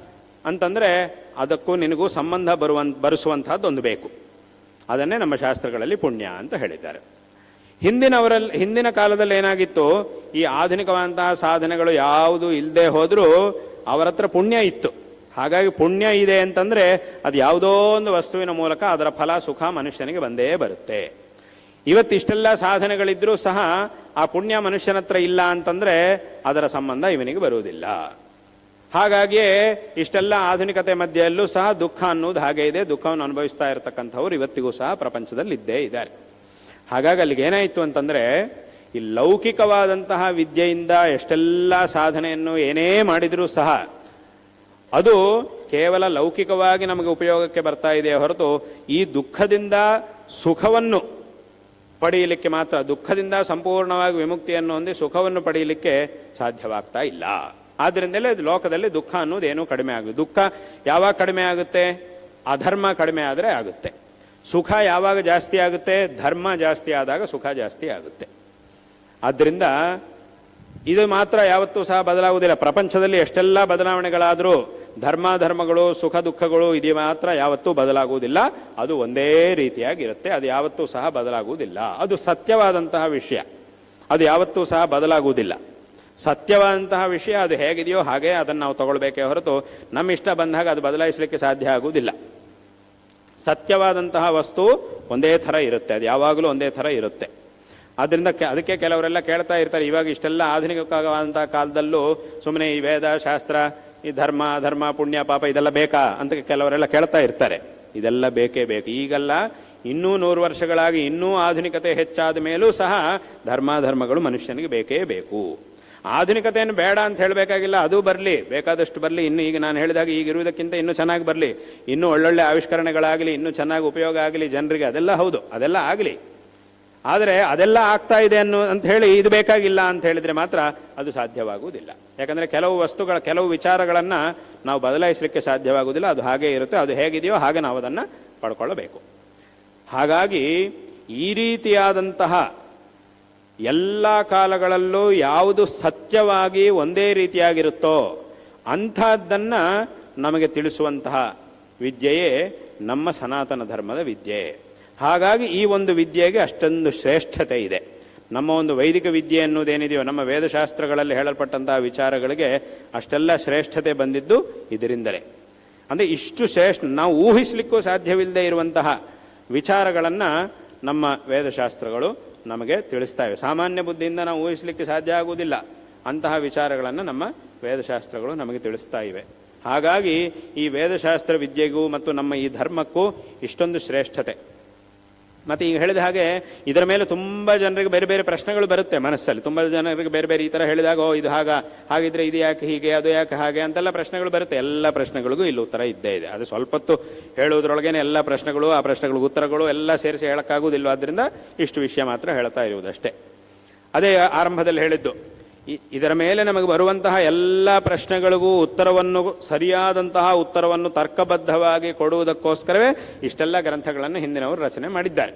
ಅಂತಂದರೆ ಅದಕ್ಕೂ ನಿನಗೂ ಸಂಬಂಧ ಬರಿಸುವಂತಹದ್ದು ಒಂದು ಬೇಕು. ಅದನ್ನೇ ನಮ್ಮ ಶಾಸ್ತ್ರಗಳಲ್ಲಿ ಪುಣ್ಯ ಅಂತ ಹೇಳಿದ್ದಾರೆ. ಹಿಂದಿನ ಕಾಲದಲ್ಲಿ ಏನಾಗಿತ್ತು, ಈ ಆಧುನಿಕವಾದಂತಹ ಸಾಧನೆಗಳು ಯಾವುದು ಇಲ್ಲದೆ ಹೋದರೂ ಅವರ ಹತ್ರ ಪುಣ್ಯ ಇತ್ತು. ಹಾಗಾಗಿ ಪುಣ್ಯ ಇದೆ ಅಂತಂದರೆ ಅದು ಯಾವುದೋ ಒಂದು ವಸ್ತುವಿನ ಮೂಲಕ ಅದರ ಫಲ ಸುಖ ಮನುಷ್ಯನಿಗೆ ಬಂದೇ ಬರುತ್ತೆ. ಇವತ್ತಿಷ್ಟೆಲ್ಲ ಸಾಧನೆಗಳಿದ್ರೂ ಸಹ ಆ ಪುಣ್ಯ ಮನುಷ್ಯನ ಹತ್ರ ಇಲ್ಲ ಅಂತಂದರೆ ಅದರ ಸಂಬಂಧ ಇವನಿಗೆ ಬರುವುದಿಲ್ಲ. ಹಾಗಾಗಿಯೇ ಇಷ್ಟೆಲ್ಲ ಆಧುನಿಕತೆ ಮಧ್ಯೆಯಲ್ಲೂ ಸಹ ದುಃಖ ಅನ್ನೋದು ಹಾಗೆ ಇದೆ. ದುಃಖವನ್ನು ಅನುಭವಿಸ್ತಾ ಇರತಕ್ಕಂಥವ್ರು ಇವತ್ತಿಗೂ ಸಹ ಪ್ರಪಂಚದಲ್ಲಿ ಇದ್ದೇ ಇದ್ದಾರೆ. ಹಾಗಾಗಿ ಅಲ್ಲಿಗೆ ಏನಾಯಿತು ಅಂತಂದರೆ, ಈ ಲೌಕಿಕವಾದಂತಹ ವಿದ್ಯೆಯಿಂದ ಎಷ್ಟೆಲ್ಲ ಸಾಧನೆಯನ್ನು ಏನೇ ಮಾಡಿದರೂ ಸಹ ಅದು ಕೇವಲ ಲೌಕಿಕವಾಗಿ ನಮಗೆ ಉಪಯೋಗಕ್ಕೆ ಬರ್ತಾ ಇದೆ ಹೊರತು ಈ ದುಃಖದಿಂದ ಸುಖವನ್ನು ಪಡೆಯಲಿಕ್ಕೆ ಮಾತ್ರ, ದುಃಖದಿಂದ ಸಂಪೂರ್ಣವಾಗಿ ವಿಮುಕ್ತಿಯನ್ನು ಹೊಂದಿ ಸುಖವನ್ನು ಪಡೆಯಲಿಕ್ಕೆ ಸಾಧ್ಯವಾಗ್ತಾ ಇಲ್ಲ. ಆದ್ದರಿಂದಲೇ ಲೋಕದಲ್ಲಿ ದುಃಖ ಅನ್ನೋದೇನೂ ಕಡಿಮೆ ಆಗುತ್ತೆ. ದುಃಖ ಯಾವಾಗ ಕಡಿಮೆ ಆಗುತ್ತೆ? ಅಧರ್ಮ ಕಡಿಮೆ ಆದರೆ ಆಗುತ್ತೆ. ಸುಖ ಯಾವಾಗ ಜಾಸ್ತಿ ಆಗುತ್ತೆ? ಧರ್ಮ ಜಾಸ್ತಿ ಆದಾಗ ಸುಖ ಜಾಸ್ತಿ ಆಗುತ್ತೆ. ಆದ್ದರಿಂದ ಇದು ಮಾತ್ರ ಯಾವತ್ತೂ ಸಹ ಬದಲಾಗುವುದಿಲ್ಲ. ಪ್ರಪಂಚದಲ್ಲಿ ಎಷ್ಟೆಲ್ಲ ಬದಲಾವಣೆಗಳಾದರೂ ಧರ್ಮಗಳು ಸುಖ ದುಃಖಗಳು ಇದು ಮಾತ್ರ ಯಾವತ್ತೂ ಬದಲಾಗುವುದಿಲ್ಲ. ಅದು ಒಂದೇ ರೀತಿಯಾಗಿರುತ್ತೆ. ಅದು ಯಾವತ್ತೂ ಸಹ ಬದಲಾಗುವುದಿಲ್ಲ. ಅದು ಸತ್ಯವಾದಂತಹ ವಿಷಯ. ಅದು ಯಾವತ್ತೂ ಸಹ ಬದಲಾಗುವುದಿಲ್ಲ. ಸತ್ಯವಾದಂತಹ ವಿಷಯ ಅದು ಹೇಗಿದೆಯೋ ಹಾಗೆ ಅದನ್ನು ನಾವು ತಗೊಳ್ಬೇಕೇ ಹೊರತು ನಮ್ಮ ಇಷ್ಟ ಬಂದಾಗ ಅದು ಬದಲಾಯಿಸಲಿಕ್ಕೆ ಸಾಧ್ಯ ಆಗುವುದಿಲ್ಲ. ಸತ್ಯವಾದಂತಹ ವಸ್ತು ಒಂದೇ ಥರ ಇರುತ್ತೆ. ಅದು ಯಾವಾಗಲೂ ಒಂದೇ ಥರ ಇರುತ್ತೆ. ಆದ್ದರಿಂದ ಅದಕ್ಕೆ ಕೆಲವರೆಲ್ಲ ಕೇಳ್ತಾ ಇರ್ತಾರೆ, ಇವಾಗ ಇಷ್ಟೆಲ್ಲ ಆಧುನಿಕವಾದಂತಹ ಕಾಲದಲ್ಲೂ ಸುಮ್ಮನೆ ಈ ವೇದ ಶಾಸ್ತ್ರ, ಈ ಧರ್ಮ ಪುಣ್ಯ ಪಾಪ ಇದೆಲ್ಲ ಬೇಕಾ ಅಂತ ಕೆಲವರೆಲ್ಲ ಕೇಳ್ತಾ ಇರ್ತಾರೆ. ಇದೆಲ್ಲ ಬೇಕೇ ಬೇಕು. ಈಗಲ್ಲ, ಇನ್ನೂ 100 ವರ್ಷಗಳಾಗಿ ಇನ್ನೂ ಆಧುನಿಕತೆ ಹೆಚ್ಚಾದ ಮೇಲೂ ಸಹ ಧರ್ಮಗಳು ಮನುಷ್ಯನಿಗೆ ಬೇಕೇ ಬೇಕು. ಆಧುನಿಕತೆಯನ್ನು ಬೇಡ ಅಂತ ಹೇಳಬೇಕಾಗಿಲ್ಲ, ಅದು ಬರಲಿ, ಬೇಕಾದಷ್ಟು ಬರಲಿ. ಇನ್ನು ಈಗ ನಾನು ಹೇಳಿದಾಗ ಈಗಿರುವುದಕ್ಕಿಂತ ಇನ್ನೂ ಚೆನ್ನಾಗಿ ಬರಲಿ, ಇನ್ನೂ ಒಳ್ಳೊಳ್ಳೆ ಆವಿಷ್ಕರಣೆಗಳಾಗಲಿ, ಇನ್ನೂ ಚೆನ್ನಾಗಿ ಉಪಯೋಗ ಆಗಲಿ ಜನರಿಗೆ, ಅದೆಲ್ಲ ಹೌದು, ಅದೆಲ್ಲ ಆಗಲಿ. ಆದರೆ ಅದೆಲ್ಲ ಆಗ್ತಾ ಇದೆ ಅಂತ ಹೇಳಿ ಇದು ಬೇಕಾಗಿಲ್ಲ ಅಂತ ಹೇಳಿದರೆ ಮಾತ್ರ ಅದು ಸಾಧ್ಯವಾಗುವುದಿಲ್ಲ. ಯಾಕಂದರೆ ಕೆಲವು ವಿಚಾರಗಳನ್ನು ನಾವು ಬದಲಾಯಿಸಲಿಕ್ಕೆ ಸಾಧ್ಯವಾಗುವುದಿಲ್ಲ. ಅದು ಹಾಗೇ ಇರುತ್ತೆ. ಅದು ಹೇಗಿದೆಯೋ ಹಾಗೆ ನಾವು ಅದನ್ನು ಪಡ್ಕೊಳ್ಳಬೇಕು. ಹಾಗಾಗಿ ಈ ರೀತಿಯಾದಂತಹ ಎಲ್ಲ ಕಾಲಗಳಲ್ಲೂ ಯಾವುದು ಸತ್ಯವಾಗಿ ಒಂದೇ ರೀತಿಯಾಗಿರುತ್ತೋ ಅಂಥದ್ದನ್ನು ನಮಗೆ ತಿಳಿಸುವಂತಹ ವಿದ್ಯೆಯೇ ನಮ್ಮ ಸನಾತನ ಧರ್ಮದ ವಿದ್ಯೆ. ಹಾಗಾಗಿ ಈ ಒಂದು ವಿದ್ಯೆಗೆ ಅಷ್ಟೊಂದು ಶ್ರೇಷ್ಠತೆ ಇದೆ. ನಮ್ಮ ಒಂದು ವೈದಿಕ ವಿದ್ಯೆ ಅನ್ನೋದೇನಿದೆಯೋ, ನಮ್ಮ ವೇದಶಾಸ್ತ್ರಗಳಲ್ಲಿ ಹೇಳಲ್ಪಟ್ಟಂತಹ ವಿಚಾರಗಳಿಗೆ ಅಷ್ಟೆಲ್ಲ ಶ್ರೇಷ್ಠತೆ ಬಂದಿದ್ದು ಇದರಿಂದಲೇ. ಅಂದರೆ ಇಷ್ಟು ನಾವು ಊಹಿಸಲಿಕ್ಕೂ ಸಾಧ್ಯವಿಲ್ಲದೆ ಇರುವಂತಹ ವಿಚಾರಗಳನ್ನು ನಮ್ಮ ವೇದಶಾಸ್ತ್ರಗಳು ನಮಗೆ ತಿಳಿಸ್ತಾ ಇವೆ. ಸಾಮಾನ್ಯ ಬುದ್ಧಿಯಿಂದ ನಾವು ಊಹಿಸಲಿಕ್ಕೆ ಸಾಧ್ಯ ಆಗುವುದಿಲ್ಲ. ಅಂತಹ ವಿಚಾರಗಳನ್ನು ನಮ್ಮ ವೇದಶಾಸ್ತ್ರಗಳು ನಮಗೆ ತಿಳಿಸ್ತಾ ಇವೆ. ಹಾಗಾಗಿ ಈ ವೇದಶಾಸ್ತ್ರ ವಿದ್ಯೆಗೂ ಮತ್ತು ನಮ್ಮ ಈ ಧರ್ಮಕ್ಕೂ ಇಷ್ಟೊಂದು ಶ್ರೇಷ್ಠತೆ. ಮತ್ತು ಈಗ ಹೇಳಿದ ಹಾಗೆ ಇದರ ಮೇಲೆ ತುಂಬ ಜನರಿಗೆ ಬೇರೆ ಬೇರೆ ಪ್ರಶ್ನೆಗಳು ಬರುತ್ತೆ ಮನಸ್ಸಲ್ಲಿ. ತುಂಬ ಜನರಿಗೆ ಬೇರೆ ಬೇರೆ ಈ ಥರ ಹೇಳಿದಾಗ, ಇದು ಹಾಗಿದ್ರೆ ಇದು ಯಾಕೆ ಹೀಗೆ, ಅದು ಯಾಕೆ ಹಾಗೆ ಅಂತೆಲ್ಲ ಪ್ರಶ್ನೆಗಳು ಬರುತ್ತೆ. ಎಲ್ಲ ಪ್ರಶ್ನೆಗಳಿಗೂ ಇಲ್ಲಿ ಉತ್ತರ ಇದ್ದೇ ಇದೆ. ಅದು ಸ್ವಲ್ಪ ಹೊತ್ತು ಹೇಳುವುದರೊಳಗೇನೆ ಎಲ್ಲ ಪ್ರಶ್ನೆಗಳು, ಆ ಪ್ರಶ್ನೆಗಳಿಗೆ ಉತ್ತರಗಳು ಎಲ್ಲ ಸೇರಿಸಿ ಹೇಳೋಕ್ಕಾಗೋದಿಲ್ಲ. ಆದ್ದರಿಂದ ಇಷ್ಟು ವಿಷಯ ಮಾತ್ರ ಹೇಳ್ತಾ ಇರುವುದಷ್ಟೇ. ಅದೇ ಆರಂಭದಲ್ಲಿ ಹೇಳಿದ್ದು, ಇದರ ಮೇಲೆ ನಮಗೆ ಬರುವಂತಹ ಎಲ್ಲ ಪ್ರಶ್ನೆಗಳಿಗೂ ಸರಿಯಾದಂತಹ ಉತ್ತರವನ್ನು ತರ್ಕಬದ್ಧವಾಗಿ ಕೊಡುವುದಕ್ಕೋಸ್ಕರವೇ ಇಷ್ಟೆಲ್ಲ ಗ್ರಂಥಗಳನ್ನು ಹಿಂದಿನವರು ರಚನೆ ಮಾಡಿದ್ದಾರೆ.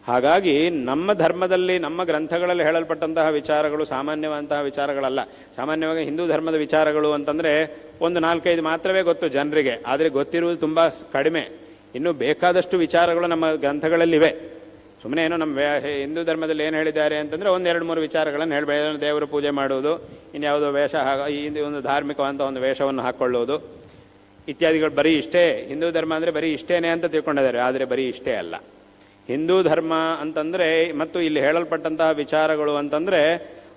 ಹಾಗಾಗಿ ನಮ್ಮ ಧರ್ಮದಲ್ಲಿ, ನಮ್ಮ ಗ್ರಂಥಗಳಲ್ಲಿ ಹೇಳಲ್ಪಟ್ಟಂತಹ ವಿಚಾರಗಳು ಸಾಮಾನ್ಯವಾದಂತಹ ವಿಚಾರಗಳಲ್ಲ. ಸಾಮಾನ್ಯವಾಗಿ ಹಿಂದೂ ಧರ್ಮದ ವಿಚಾರಗಳು ಅಂತಂದರೆ 1-4-5 ಮಾತ್ರವೇ ಗೊತ್ತು ಜನರಿಗೆ. ಆದರೆ ಗೊತ್ತಿರುವುದು ತುಂಬ ಕಡಿಮೆ. ಇನ್ನೂ ಬೇಕಾದಷ್ಟು ವಿಚಾರಗಳು ನಮ್ಮ ಗ್ರಂಥಗಳಲ್ಲಿವೆ. ಸುಮ್ಮನೆ ಏನೋ ನಮ್ಮ ಹಿಂದೂ ಧರ್ಮದಲ್ಲಿ ಏನು ಹೇಳಿದ್ದಾರೆ ಅಂತಂದರೆ 1-2-3 ವಿಚಾರಗಳನ್ನು ಹೇಳಬೇಡ. ದೇವರ ಪೂಜೆ ಮಾಡುವುದು, ಇನ್ಯಾವುದೋ ವೇಷ, ಒಂದು ಧಾರ್ಮಿಕವಂತ ಒಂದು ವೇಷವನ್ನು ಹಾಕ್ಕೊಳ್ಳುವುದು ಇತ್ಯಾದಿಗಳು ಬರೀ ಇಷ್ಟೇ. ಹಿಂದೂ ಧರ್ಮ ಅಂದರೆ ಬರೀ ಇಷ್ಟೇನೆ ಅಂತ ತಿಳ್ಕೊಂಡಿದ್ದಾರೆ. ಆದರೆ ಬರೀ ಇಷ್ಟೇ ಅಲ್ಲ. ಹಿಂದೂ ಧರ್ಮ ಅಂತಂದರೆ ಮತ್ತು ಇಲ್ಲಿ ಹೇಳಲ್ಪಟ್ಟಂತಹ ವಿಚಾರಗಳು ಅಂತಂದರೆ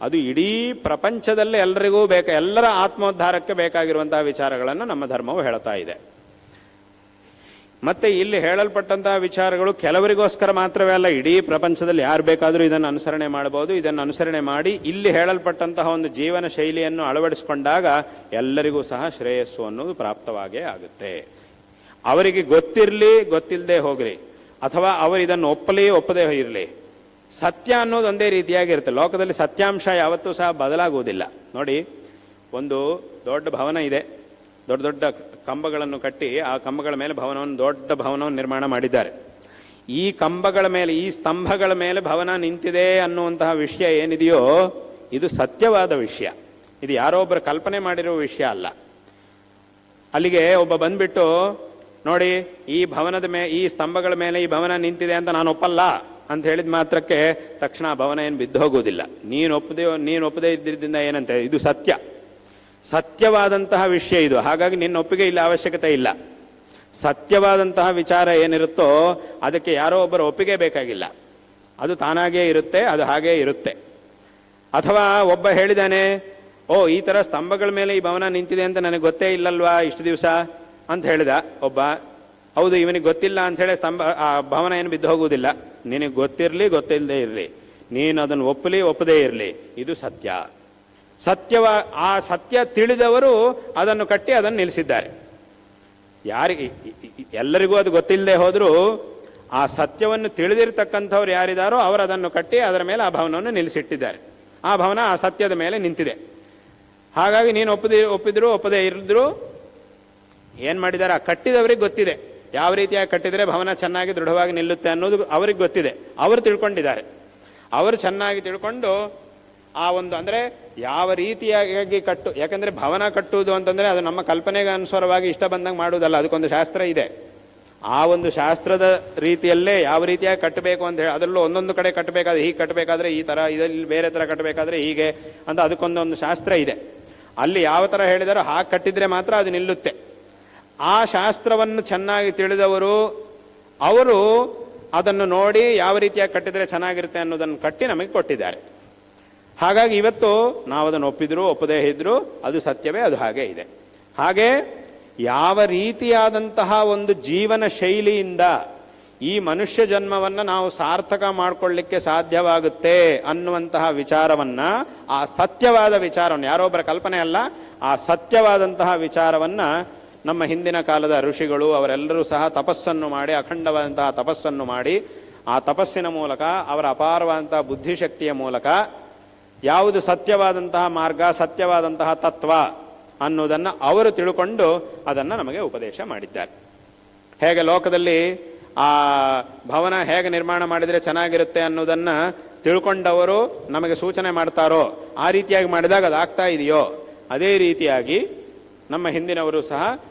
ಅದು ಇಡೀ ಪ್ರಪಂಚದಲ್ಲೇ ಎಲ್ಲರಿಗೂ ಎಲ್ಲರ ಆತ್ಮೋದ್ಧಾರಕ್ಕೆ ಬೇಕಾಗಿರುವಂತಹ ವಿಚಾರಗಳನ್ನು ನಮ್ಮ ಧರ್ಮವು ಹೇಳ್ತಾ ಇದೆ. ಮತ್ತು ಇಲ್ಲಿ ಹೇಳಲ್ಪಟ್ಟಂತಹ ವಿಚಾರಗಳು ಕೆಲವರಿಗೋಸ್ಕರ ಮಾತ್ರವೇ ಅಲ್ಲ, ಇಡೀ ಪ್ರಪಂಚದಲ್ಲಿ ಯಾರು ಬೇಕಾದರೂ ಇದನ್ನು ಅನುಸರಣೆ ಮಾಡಬಹುದು. ಇದನ್ನು ಅನುಸರಣೆ ಮಾಡಿ ಇಲ್ಲಿ ಹೇಳಲ್ಪಟ್ಟಂತಹ ಒಂದು ಜೀವನ ಶೈಲಿಯನ್ನು ಅಳವಡಿಸಿಕೊಂಡಾಗ ಎಲ್ಲರಿಗೂ ಸಹ ಶ್ರೇಯಸ್ಸು ಅನ್ನೋದು ಪ್ರಾಪ್ತವಾಗೇ ಆಗುತ್ತೆ. ಅವರಿಗೆ ಗೊತ್ತಿರಲಿ, ಗೊತ್ತಿಲ್ಲದೆ ಹೋಗಲಿ, ಅಥವಾ ಅವರು ಇದನ್ನು ಒಪ್ಪದೇ ಇರಲಿ, ಸತ್ಯ ಅನ್ನೋದು ಒಂದೇ ರೀತಿಯಾಗಿರುತ್ತೆ. ಲೋಕದಲ್ಲಿ ಸತ್ಯಾಂಶ ಯಾವತ್ತೂ ಸಹ ಬದಲಾಗುವುದಿಲ್ಲ. ನೋಡಿ, ಒಂದು ದೊಡ್ಡ ಭವನ ಇದೆ, ದೊಡ್ಡ ದೊಡ್ಡ ಕಂಬಗಳನ್ನು ಕಟ್ಟಿ ಆ ಕಂಬಗಳ ಮೇಲೆ ದೊಡ್ಡ ಭವನವನ್ನು ನಿರ್ಮಾಣ ಮಾಡಿದ್ದಾರೆ. ಈ ಕಂಬಗಳ ಮೇಲೆ, ಈ ಸ್ತಂಭಗಳ ಮೇಲೆ ಭವನ ನಿಂತಿದೆ ಅನ್ನುವಂತಹ ವಿಷಯ ಏನಿದೆಯೋ ಇದು ಸತ್ಯವಾದ ವಿಷಯ. ಇದು ಯಾರೋ ಒಬ್ಬರು ಕಲ್ಪನೆ ಮಾಡಿರುವ ವಿಷಯ ಅಲ್ಲ. ಅಲ್ಲಿಗೆ ಒಬ್ಬ ಬಂದ್ಬಿಟ್ಟು, ನೋಡಿ ಈ ಭವನದ ಈ ಸ್ತಂಭಗಳ ಮೇಲೆ ಈ ಭವನ ನಿಂತಿದೆ ಅಂತ ನಾನು ಒಪ್ಪಲ್ಲ ಅಂತ ಹೇಳಿದ ಮಾತ್ರಕ್ಕೆ ತಕ್ಷಣ ಆ ಭವನ ಏನು ಬಿದ್ದು ಹೋಗುವುದಿಲ್ಲ. ನೀನು ಒಪ್ಪದೇ ಇದ್ದಿದ್ದರಿಂದ ಏನಂತ, ಇದು ಸತ್ಯ, ಸತ್ಯವಾದಂತಹ ವಿಷಯ ಇದು. ಹಾಗಾಗಿ ನಿನ್ನ ಒಪ್ಪಿಗೆ ಇಲ್ಲ, ಅವಶ್ಯಕತೆ ಇಲ್ಲ. ಸತ್ಯವಾದಂತಹ ವಿಚಾರ ಏನಿರುತ್ತೋ ಅದಕ್ಕೆ ಯಾರೋ ಒಬ್ಬರ ಒಪ್ಪಿಗೆ ಬೇಕಾಗಿಲ್ಲ, ಅದು ತಾನಾಗೇ ಇರುತ್ತೆ, ಅದು ಹಾಗೇ ಇರುತ್ತೆ. ಅಥವಾ ಒಬ್ಬ ಹೇಳಿದಾನೆ, ಓ ಈ ಥರ ಸ್ತಂಭಗಳ ಮೇಲೆ ಈ ಭವನ ನಿಂತಿದೆ ಅಂತ ನನಗೆ ಗೊತ್ತೇ ಇಲ್ಲಲ್ವಾ ಇಷ್ಟು ದಿವಸ ಅಂತ ಹೇಳಿದ ಒಬ್ಬ. ಹೌದು, ಇವನಿಗೆ ಗೊತ್ತಿಲ್ಲ ಅಂಥೇಳಿ ಆ ಭವನ ಏನು ಬಿದ್ದು ಹೋಗುವುದಿಲ್ಲ. ನಿನಗೆ ಗೊತ್ತಿರಲಿ ಗೊತ್ತಿಲ್ಲದೆ ಇರಲಿ, ನೀನು ಅದನ್ನು ಒಪ್ಪದೇ ಇರಲಿ, ಇದು ಸತ್ಯ. ಆ ಸತ್ಯ ತಿಳಿದವರು ಅದನ್ನು ಕಟ್ಟಿ ಅದನ್ನು ನಿಲ್ಲಿಸಿದ್ದಾರೆ. ಯಾರಿಗೆ ಎಲ್ಲರಿಗೂ ಅದು ಗೊತ್ತಿಲ್ಲದೆ ಹೋದರೂ ಆ ಸತ್ಯವನ್ನು ತಿಳಿದಿರ್ತಕ್ಕಂಥವ್ರು ಯಾರಿದ್ದಾರೋ ಅವರು ಅದನ್ನು ಕಟ್ಟಿ ಅದರ ಮೇಲೆ ಆ ಭವನವನ್ನು ನಿಲ್ಲಿಸಿಟ್ಟಿದ್ದಾರೆ. ಆ ಭವನ ಆ ಸತ್ಯದ ಮೇಲೆ ನಿಂತಿದೆ. ಹಾಗಾಗಿ ನೀನು ಒಪ್ಪಿದ್ರು ಒಪ್ಪದೇ ಇರಿದ್ರು ಏನು ಮಾಡಿದ್ದಾರೆ, ಆ ಕಟ್ಟಿದವರಿಗೆ ಗೊತ್ತಿದೆ ಯಾವ ರೀತಿಯಾಗಿ ಕಟ್ಟಿದರೆ ಭವನ ಚೆನ್ನಾಗಿ ದೃಢವಾಗಿ ನಿಲ್ಲುತ್ತೆ ಅನ್ನೋದು ಅವರಿಗೆ ಗೊತ್ತಿದೆ. ಅವರು ತಿಳ್ಕೊಂಡಿದ್ದಾರೆ. ಅವರು ಚೆನ್ನಾಗಿ ತಿಳ್ಕೊಂಡು ಆ ಒಂದು ಅಂದರೆ ಯಾವ ರೀತಿಯಾಗಿ ಯಾಕಂದರೆ ಭವನ ಕಟ್ಟುವುದು ಅಂತಂದರೆ ಅದು ನಮ್ಮ ಕಲ್ಪನೆಗೆ ಅನುಸಾರವಾಗಿ ಇಷ್ಟ ಬಂದಂಗೆ ಮಾಡುವುದಲ್ಲ, ಅದಕ್ಕೊಂದು ಶಾಸ್ತ್ರ ಇದೆ. ಆ ಒಂದು ಶಾಸ್ತ್ರದ ರೀತಿಯಲ್ಲೇ ಯಾವ ರೀತಿಯಾಗಿ ಕಟ್ಟಬೇಕು ಅಂತ ಹೇಳಿ, ಅದರಲ್ಲೂ ಒಂದೊಂದು ಕಡೆ ಕಟ್ಟಬೇಕಾದ್ರೆ ಹೀಗೆ ಕಟ್ಟಬೇಕಾದ್ರೆ ಈ ಥರ, ಇದರಲ್ಲಿ ಬೇರೆ ಥರ ಕಟ್ಟಬೇಕಾದ್ರೆ ಹೀಗೆ ಅಂತ ಅದಕ್ಕೊಂದೊಂದು ಶಾಸ್ತ್ರ ಇದೆ. ಅಲ್ಲಿ ಯಾವ ಥರ ಹೇಳಿದಾರೋ ಹಾಗೆ ಕಟ್ಟಿದರೆ ಮಾತ್ರ ಅದು ನಿಲ್ಲುತ್ತೆ. ಆ ಶಾಸ್ತ್ರವನ್ನು ಚೆನ್ನಾಗಿ ತಿಳಿದವರು ಅವರು ಅದನ್ನು ನೋಡಿ ಯಾವ ರೀತಿಯಾಗಿ ಕಟ್ಟಿದರೆ ಚೆನ್ನಾಗಿರುತ್ತೆ ಅನ್ನೋದನ್ನು ಕಟ್ಟಿ ನಮಗೆ ಕೊಟ್ಟಿದ್ದಾರೆ. ಹಾಗಾಗಿ ಇವತ್ತು ನಾವು ಅದನ್ನು ಒಪ್ಪಿದ್ರು ಒಪ್ಪದೇ ಇದ್ದರೂ ಅದು ಸತ್ಯವೇ, ಅದು ಹಾಗೆ ಇದೆ. ಹಾಗೆ ಯಾವ ರೀತಿಯಾದಂತಹ ಒಂದು ಜೀವನ ಶೈಲಿಯಿಂದ ಈ ಮನುಷ್ಯ ಜನ್ಮವನ್ನು ನಾವು ಸಾರ್ಥಕ ಮಾಡಿಕೊಳ್ಳಿಕ್ಕೆ ಸಾಧ್ಯವಾಗುತ್ತೆ ಅನ್ನುವಂತಹ ವಿಚಾರವನ್ನು, ಆ ಸತ್ಯವಾದ ವಿಚಾರವನ್ನು, ಯಾರೊಬ್ಬರ ಕಲ್ಪನೆ ಅಲ್ಲ, ಆ ಸತ್ಯವಾದಂತಹ ವಿಚಾರವನ್ನು ನಮ್ಮ ಹಿಂದಿನ ಕಾಲದ ಋಷಿಗಳು ಅವರೆಲ್ಲರೂ ಸಹ ತಪಸ್ಸನ್ನು ಮಾಡಿ, ಅಖಂಡವಾದಂತಹ ತಪಸ್ಸನ್ನು ಮಾಡಿ, ಆ ತಪಸ್ಸಿನ ಮೂಲಕ ಅವರ ಅಪಾರವಾದಂತಹ ಬುದ್ಧಿಶಕ್ತಿಯ ಮೂಲಕ ಯಾವುದು ಸತ್ಯವಾದಂತಹ ಮಾರ್ಗ, ಸತ್ಯವಾದಂತಹ ತತ್ವ ಅನ್ನೋದನ್ನು ಅವರು ತಿಳ್ಕೊಂಡು ಅದನ್ನು ನಮಗೆ ಉಪದೇಶ ಮಾಡಿದ್ದಾರೆ. ಹೇಗೆ ಲೋಕದಲ್ಲಿ ಆ ಭವನ ಹೇಗೆ ನಿರ್ಮಾಣ ಮಾಡಿದರೆ ಚೆನ್ನಾಗಿರುತ್ತೆ ಅನ್ನೋದನ್ನು ತಿಳ್ಕೊಂಡವರು ನಮಗೆ ಸೂಚನೆ ಮಾಡ್ತಾರೋ ಆ ರೀತಿಯಾಗಿ ಮಾಡಿದಾಗ ಅದಾಗ್ತಾ ಇದೆಯೋ, ಅದೇ ರೀತಿಯಾಗಿ ನಮ್ಮ ಹಿಂದಿನವರು ಸಹ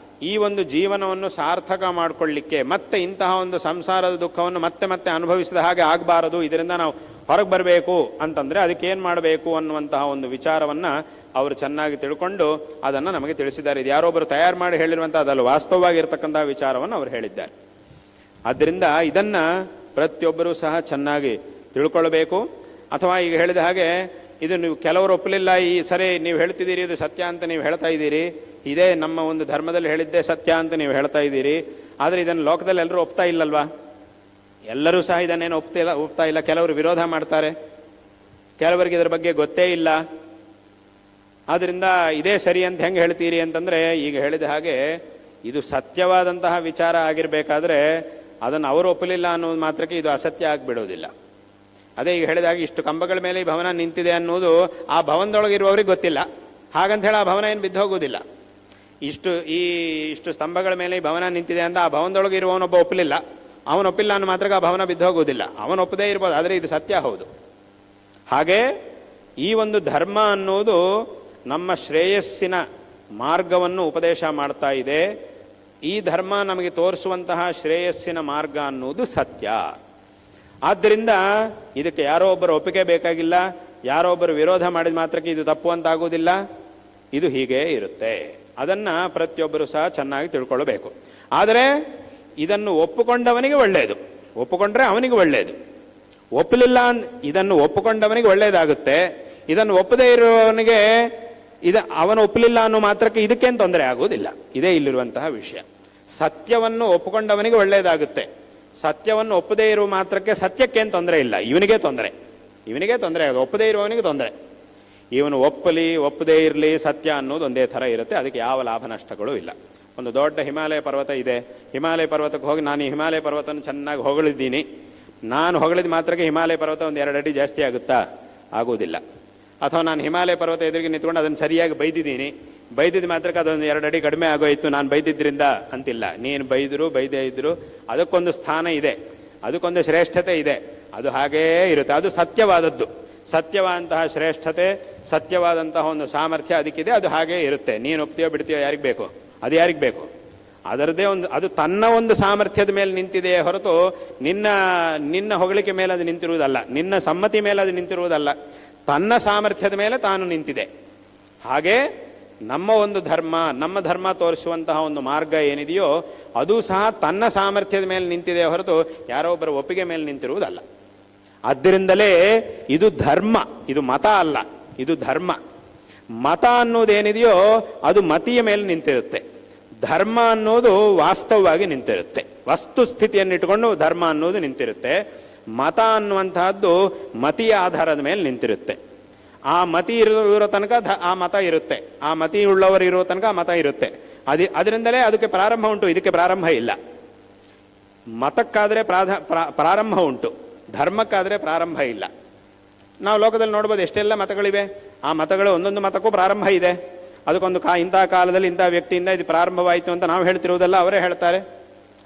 ಈ ಒಂದು ಜೀವನವನ್ನು ಸಾರ್ಥಕ ಮಾಡಿಕೊಳ್ಳಿಕ್ಕೆ, ಮತ್ತೆ ಇಂತಹ ಒಂದು ಸಂಸಾರದ ದುಃಖವನ್ನು ಮತ್ತೆ ಮತ್ತೆ ಅನುಭವಿಸಿದ ಹಾಗೆ ಆಗಬಾರದು, ಇದರಿಂದ ನಾವು ಹೊರಗೆ ಬರಬೇಕು ಅಂತಂದರೆ ಅದಕ್ಕೆ ಏನು ಮಾಡಬೇಕು ಅನ್ನುವಂತಹ ಒಂದು ವಿಚಾರವನ್ನು ಅವರು ಚೆನ್ನಾಗಿ ತಿಳ್ಕೊಂಡು ಅದನ್ನು ನಮಗೆ ತಿಳಿಸಿದ್ದಾರೆ. ಇದು ಯಾರೊಬ್ಬರು ತಯಾರು ಮಾಡಿ ಹೇಳಿರುವಂಥ ಅದಲ್ಲ, ವಾಸ್ತವವಾಗಿರ್ತಕ್ಕಂತಹ ವಿಚಾರವನ್ನು ಅವರು ಹೇಳಿದ್ದಾರೆ. ಆದ್ದರಿಂದ ಇದನ್ನು ಪ್ರತಿಯೊಬ್ಬರೂ ಸಹ ಚೆನ್ನಾಗಿ ತಿಳ್ಕೊಳ್ಬೇಕು. ಅಥವಾ ಈಗ ಹೇಳಿದ ಹಾಗೆ ಇದು ನೀವು ಕೆಲವರು ಒಪ್ಪಲಿಲ್ಲ, ಈ ಸರಿ ನೀವು ಹೇಳ್ತಿದ್ದೀರಿ ಇದು ಸತ್ಯ ಅಂತ ನೀವು ಹೇಳ್ತಾ ಇದ್ದೀರಿ, ಇದೇ ನಮ್ಮ ಒಂದು ಧರ್ಮದಲ್ಲಿ ಹೇಳಿದ್ದೇ ಸತ್ಯ ಅಂತ ನೀವು ಹೇಳ್ತಾ ಇದ್ದೀರಿ, ಆದರೆ ಇದನ್ನು ಲೋಕದಲ್ಲಿ ಎಲ್ಲರೂ ಒಪ್ತಾ ಇಲ್ಲಲ್ವಾ? ಎಲ್ಲರೂ ಸಹ ಇದನ್ನೇನು ಒಪ್ತಾ ಇಲ್ಲ. ಕೆಲವರು ವಿರೋಧ ಮಾಡ್ತಾರೆ, ಕೆಲವರಿಗೆ ಇದರ ಬಗ್ಗೆ ಗೊತ್ತೇ ಇಲ್ಲ. ಆದ್ದರಿಂದ ಇದೇ ಸರಿ ಅಂತ ಹೆಂಗೆ ಹೇಳ್ತೀರಿ ಅಂತಂದರೆ, ಈಗ ಹೇಳಿದ ಹಾಗೆ ಇದು ಸತ್ಯವಾದಂತಹ ವಿಚಾರ ಆಗಿರಬೇಕಾದ್ರೆ ಅದನ್ನು ಅವರು ಒಪ್ಪಲಿಲ್ಲ ಅನ್ನೋದು ಮಾತ್ರಕ್ಕೆ ಇದು ಅಸತ್ಯ ಆಗಿಬಿಡೋದಿಲ್ಲ. ಅದೇ ಈಗ ಹೇಳಿದಾಗ ಇಷ್ಟು ಕಂಬಗಳ ಮೇಲೆ ಈ ಭವನ ನಿಂತಿದೆ ಅನ್ನೋದು ಆ ಭವನದೊಳಗಿರುವವ್ರಿಗೆ ಗೊತ್ತಿಲ್ಲ, ಹಾಗಂತ ಹೇಳಿ ಆ ಭವನ ಏನು ಬಿದ್ದು ಹೋಗೋದಿಲ್ಲ. ಇಷ್ಟು ಸ್ತಂಭಗಳ ಮೇಲೆ ಈ ಭವನ ನಿಂತಿದೆ ಅಂತ ಆ ಭವನದೊಳಗೆ ಇರುವವನೊಬ್ಬ ಒಪ್ಪಲಿಲ್ಲ, ಅವನು ಒಪ್ಪಿಲ್ಲ ಅನ್ನೋ ಮಾತ್ರಕ್ಕೆ ಆ ಭವನ ಬಿದ್ದು ಹೋಗೋದಿಲ್ಲ. ಅವನು ಒಪ್ಪದೇ ಇರ್ಬೋದು, ಆದರೆ ಇದು ಸತ್ಯ ಹೌದು. ಹಾಗೆ ಈ ಒಂದು ಧರ್ಮ ಅನ್ನೋದು ನಮ್ಮ ಶ್ರೇಯಸ್ಸಿನ ಮಾರ್ಗವನ್ನು ಉಪದೇಶ ಮಾಡ್ತಾ ಇದೆ. ಈ ಧರ್ಮ ನಮಗೆ ತೋರಿಸುವಂತಹ ಶ್ರೇಯಸ್ಸಿನ ಮಾರ್ಗ ಅನ್ನೋದು ಸತ್ಯ. ಆದ್ದರಿಂದ ಇದಕ್ಕೆ ಯಾರೋ ಒಬ್ಬರು ಒಪ್ಪಿಗೆ ಬೇಕಾಗಿಲ್ಲ, ಯಾರೋ ಒಬ್ಬರು ವಿರೋಧ ಮಾಡಿದ ಮಾತ್ರಕ್ಕೆ ಇದು ತಪ್ಪು ಅಂತ ಆಗೋದಿಲ್ಲ, ಇದು ಹೀಗೇ ಇರುತ್ತೆ. ಅದನ್ನು ಪ್ರತಿಯೊಬ್ಬರು ಸಹ ಚೆನ್ನಾಗಿ ತಿಳ್ಕೊಳ್ಬೇಕು. ಆದರೆ ಇದನ್ನು ಒಪ್ಪುಕೊಂಡವನಿಗೆ ಒಳ್ಳೆಯದು, ಒಪ್ಪುಕೊಂಡ್ರೆ ಅವನಿಗೆ ಒಳ್ಳೆಯದು. ಒಪ್ಪಲಿಲ್ಲ, ಇದನ್ನು ಒಪ್ಪುಕೊಂಡವನಿಗೆ ಒಳ್ಳೆಯದಾಗುತ್ತೆ. ಇದನ್ನು ಒಪ್ಪದೇ ಇರುವವನಿಗೆ ಅವನು ಒಪ್ಪಲಿಲ್ಲ ಅನ್ನೋ ಮಾತ್ರಕ್ಕೆ ಇದಕ್ಕೇನು ತೊಂದರೆ ಆಗುವುದಿಲ್ಲ. ಇದೇ ಇಲ್ಲಿರುವಂತಹ ವಿಷಯ. ಸತ್ಯವನ್ನು ಒಪ್ಪುಕೊಂಡವನಿಗೆ ಒಳ್ಳೆಯದಾಗುತ್ತೆ, ಸತ್ಯವನ್ನು ಒಪ್ಪದೇ ಇರುವ ಮಾತ್ರಕ್ಕೆ ಸತ್ಯಕ್ಕೇನು ತೊಂದರೆ ಇಲ್ಲ, ಇವನಿಗೆ ತೊಂದರೆ ಆಗುತ್ತೆ. ಒಪ್ಪದೇ ಇರುವವನಿಗೆ ತೊಂದರೆ. ಇವನು ಒಪ್ಪದೇ ಇರಲಿ, ಸತ್ಯ ಅನ್ನೋದು ಒಂದೇ ಥರ ಇರುತ್ತೆ, ಅದಕ್ಕೆ ಯಾವ ಲಾಭ ನಷ್ಟಗಳು ಇಲ್ಲ. ಒಂದು ದೊಡ್ಡ ಹಿಮಾಲಯ ಪರ್ವತ ಇದೆ, ಹಿಮಾಲಯ ಪರ್ವತಕ್ಕೆ ಹೋಗಿ ನಾನು ಈ ಹಿಮಾಲಯ ಪರ್ವತನ ಚೆನ್ನಾಗಿ ಹೊಗಳಿದ್ದೀನಿ, ನಾನು ಹೊಗಳಿದ ಮಾತ್ರಕ್ಕೆ ಹಿಮಾಲಯ ಪರ್ವತ ಒಂದು 2 ಅಡಿ ಜಾಸ್ತಿ ಆಗುತ್ತಾ? ಆಗುವುದಿಲ್ಲ. ಅಥವಾ ನಾನು ಹಿಮಾಲಯ ಪರ್ವತ ಎದುರಿಗೆ ನಿಂತ್ಕೊಂಡು ಅದನ್ನು ಸರಿಯಾಗಿ ಬೈದಿದ್ದೀನಿ, ಬೈದಿದ್ದ ಮಾತ್ರಕ್ಕೆ ಅದೊಂದು 2 ಅಡಿ ಕಡಿಮೆ ಆಗೋಯ್ತು ನಾನು ಬೈದಿದ್ರಿಂದ ಅಂತಿಲ್ಲ. ನೀನು ಬೈದರು ಬೈದೇ ಇದ್ದರು ಅದಕ್ಕೊಂದು ಸ್ಥಾನ ಇದೆ, ಅದಕ್ಕೊಂದು ಶ್ರೇಷ್ಠತೆ ಇದೆ, ಅದು ಹಾಗೇ ಇರುತ್ತೆ. ಅದು ಸತ್ಯವಾದದ್ದು. ಸತ್ಯವಾದಂತಹ ಶ್ರೇಷ್ಠತೆ, ಸತ್ಯವಾದಂತಹ ಒಂದು ಸಾಮರ್ಥ್ಯ ಅದಕ್ಕಿದೆ, ಅದು ಹಾಗೇ ಇರುತ್ತೆ. ನೀನು ಒಪ್ತೀಯೋ ಬಿಡ್ತೀಯೋ ಯಾರಿಗೆ ಬೇಕು? ಅದು ಯಾರಿಗೆ ಬೇಕು? ಅದರದ್ದೇ ಒಂದು, ಅದು ತನ್ನ ಒಂದು ಸಾಮರ್ಥ್ಯದ ಮೇಲೆ ನಿಂತಿದೆಯೇ ಹೊರತು ನಿನ್ನ ಹೊಗಳಿಕೆ ಮೇಲೆ ಅದು ನಿಂತಿರುವುದಲ್ಲ, ನಿನ್ನ ಸಮ್ಮತಿ ಮೇಲೆ ಅದು ನಿಂತಿರುವುದಲ್ಲ, ತನ್ನ ಸಾಮರ್ಥ್ಯದ ಮೇಲೆ ತಾನು ನಿಂತಿದೆ. ಹಾಗೆ ನಮ್ಮ ಒಂದು ಧರ್ಮ, ನಮ್ಮ ಧರ್ಮ ತೋರಿಸುವಂತಹ ಒಂದು ಮಾರ್ಗ ಏನಿದೆಯೋ ಅದು ಸಹ ತನ್ನ ಸಾಮರ್ಥ್ಯದ ಮೇಲೆ ನಿಂತಿದೆ ಹೊರತು ಯಾರೋ ಒಬ್ಬರ ಒಪ್ಪಿಗೆ ಮೇಲೆ ನಿಂತಿರುವುದಲ್ಲ. ಆದ್ದರಿಂದಲೇ ಇದು ಧರ್ಮ, ಇದು ಮತ ಅಲ್ಲ, ಇದು ಧರ್ಮ. ಮತ ಅನ್ನೋದೇನಿದೆಯೋ ಅದು ಮತಿಯ ಮೇಲೆ ನಿಂತಿರುತ್ತೆ, ಧರ್ಮ ಅನ್ನೋದು ವಾಸ್ತವವಾಗಿ ನಿಂತಿರುತ್ತೆ. ವಸ್ತು ಸ್ಥಿತಿಯನ್ನಿಟ್ಟುಕೊಂಡು ಧರ್ಮ ಅನ್ನೋದು ನಿಂತಿರುತ್ತೆ. ಮತ ಅನ್ನುವಂತಹದ್ದು ಮತಿಯ ಆಧಾರದ ಮೇಲೆ ನಿಂತಿರುತ್ತೆ. ಆ ಮತಿ ಇರೋ ತನಕ ಆ ಮತ ಇರುತ್ತೆ, ಆ ಮತಿ ಉಳ್ಳವರು ಇರೋ ತನಕ ಆ ಮತ ಇರುತ್ತೆ. ಅದರಿಂದಲೇ ಅದಕ್ಕೆ ಪ್ರಾರಂಭ ಉಂಟು, ಇದಕ್ಕೆ ಪ್ರಾರಂಭ ಇಲ್ಲ. ಮತಕ್ಕಾದರೆ ಪ್ರಾರಂಭ ಉಂಟು, ಧರ್ಮಕ್ಕಾದರೆ ಪ್ರಾರಂಭ ಇಲ್ಲ. ನಾವು ಲೋಕದಲ್ಲಿ ನೋಡ್ಬೋದು ಎಷ್ಟೆಲ್ಲ ಮತಗಳಿವೆ. ಆ ಮತಗಳು ಒಂದೊಂದು ಮತಕ್ಕೂ ಪ್ರಾರಂಭ ಇದೆ. ಅದಕ್ಕೊಂದು ಇಂಥ ಕಾಲದಲ್ಲಿ ಇಂಥ ವ್ಯಕ್ತಿಯಿಂದ ಇದು ಪ್ರಾರಂಭವಾಯಿತು ಅಂತ ನಾವು ಹೇಳ್ತಿರುವುದಲ್ಲ, ಅವರೇ ಹೇಳ್ತಾರೆ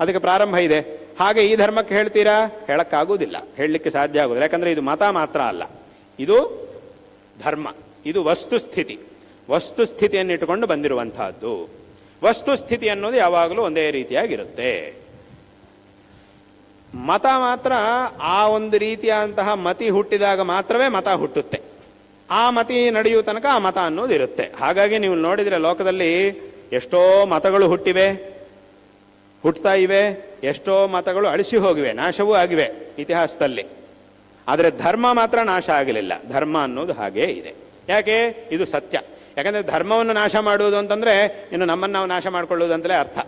ಅದಕ್ಕೆ ಪ್ರಾರಂಭ ಇದೆ. ಹಾಗೆ ಈ ಧರ್ಮಕ್ಕೆ ಹೇಳ್ತೀರಾ? ಹೇಳಕ್ಕಾಗುವುದಿಲ್ಲ, ಹೇಳಲಿಕ್ಕೆ ಸಾಧ್ಯ ಆಗುವುದಿಲ್ಲ. ಯಾಕಂದರೆ ಇದು ಮತ ಮಾತ್ರ ಅಲ್ಲ, ಇದು ಧರ್ಮ, ಇದು ವಸ್ತುಸ್ಥಿತಿ. ವಸ್ತುಸ್ಥಿತಿಯನ್ನಿಟ್ಟುಕೊಂಡು ಬಂದಿರುವಂತಹದ್ದು. ವಸ್ತುಸ್ಥಿತಿ ಅನ್ನೋದು ಯಾವಾಗಲೂ ಒಂದೇ ರೀತಿಯಾಗಿರುತ್ತೆ. ಮತ ಮಾತ್ರ ಆ ಒಂದು ರೀತಿಯಾದಂತಹ ಮತಿ ಹುಟ್ಟಿದಾಗ ಮಾತ್ರವೇ ಮತ ಹುಟ್ಟುತ್ತೆ. ಆ ಮತಿ ನಡೆಯುವ ತನಕ ಆ ಮತ ಅನ್ನೋದು ಇರುತ್ತೆ. ಹಾಗಾಗಿ ನೀವು ನೋಡಿದರೆ ಲೋಕದಲ್ಲಿ ಎಷ್ಟೋ ಮತಗಳು ಹುಟ್ಟುತ್ತಾ ಇವೆ, ಎಷ್ಟೋ ಮತಗಳು ಅಳಿಸಿ ಹೋಗಿವೆ, ನಾಶವೂ ಆಗಿವೆ ಇತಿಹಾಸದಲ್ಲಿ. ಆದರೆ ಧರ್ಮ ಮಾತ್ರ ನಾಶ ಆಗಲಿಲ್ಲ. ಧರ್ಮ ಅನ್ನೋದು ಹಾಗೇ ಇದೆ. ಯಾಕೆ? ಇದು ಸತ್ಯ. ಯಾಕಂದರೆ ಧರ್ಮವನ್ನು ನಾಶ ಮಾಡುವುದು ಅಂತಂದರೆ ಇನ್ನು ನಮ್ಮನ್ನು ನಾವು ನಾಶ ಮಾಡಿಕೊಳ್ಳುವುದು ಅಂತಲೇ ಅರ್ಥ.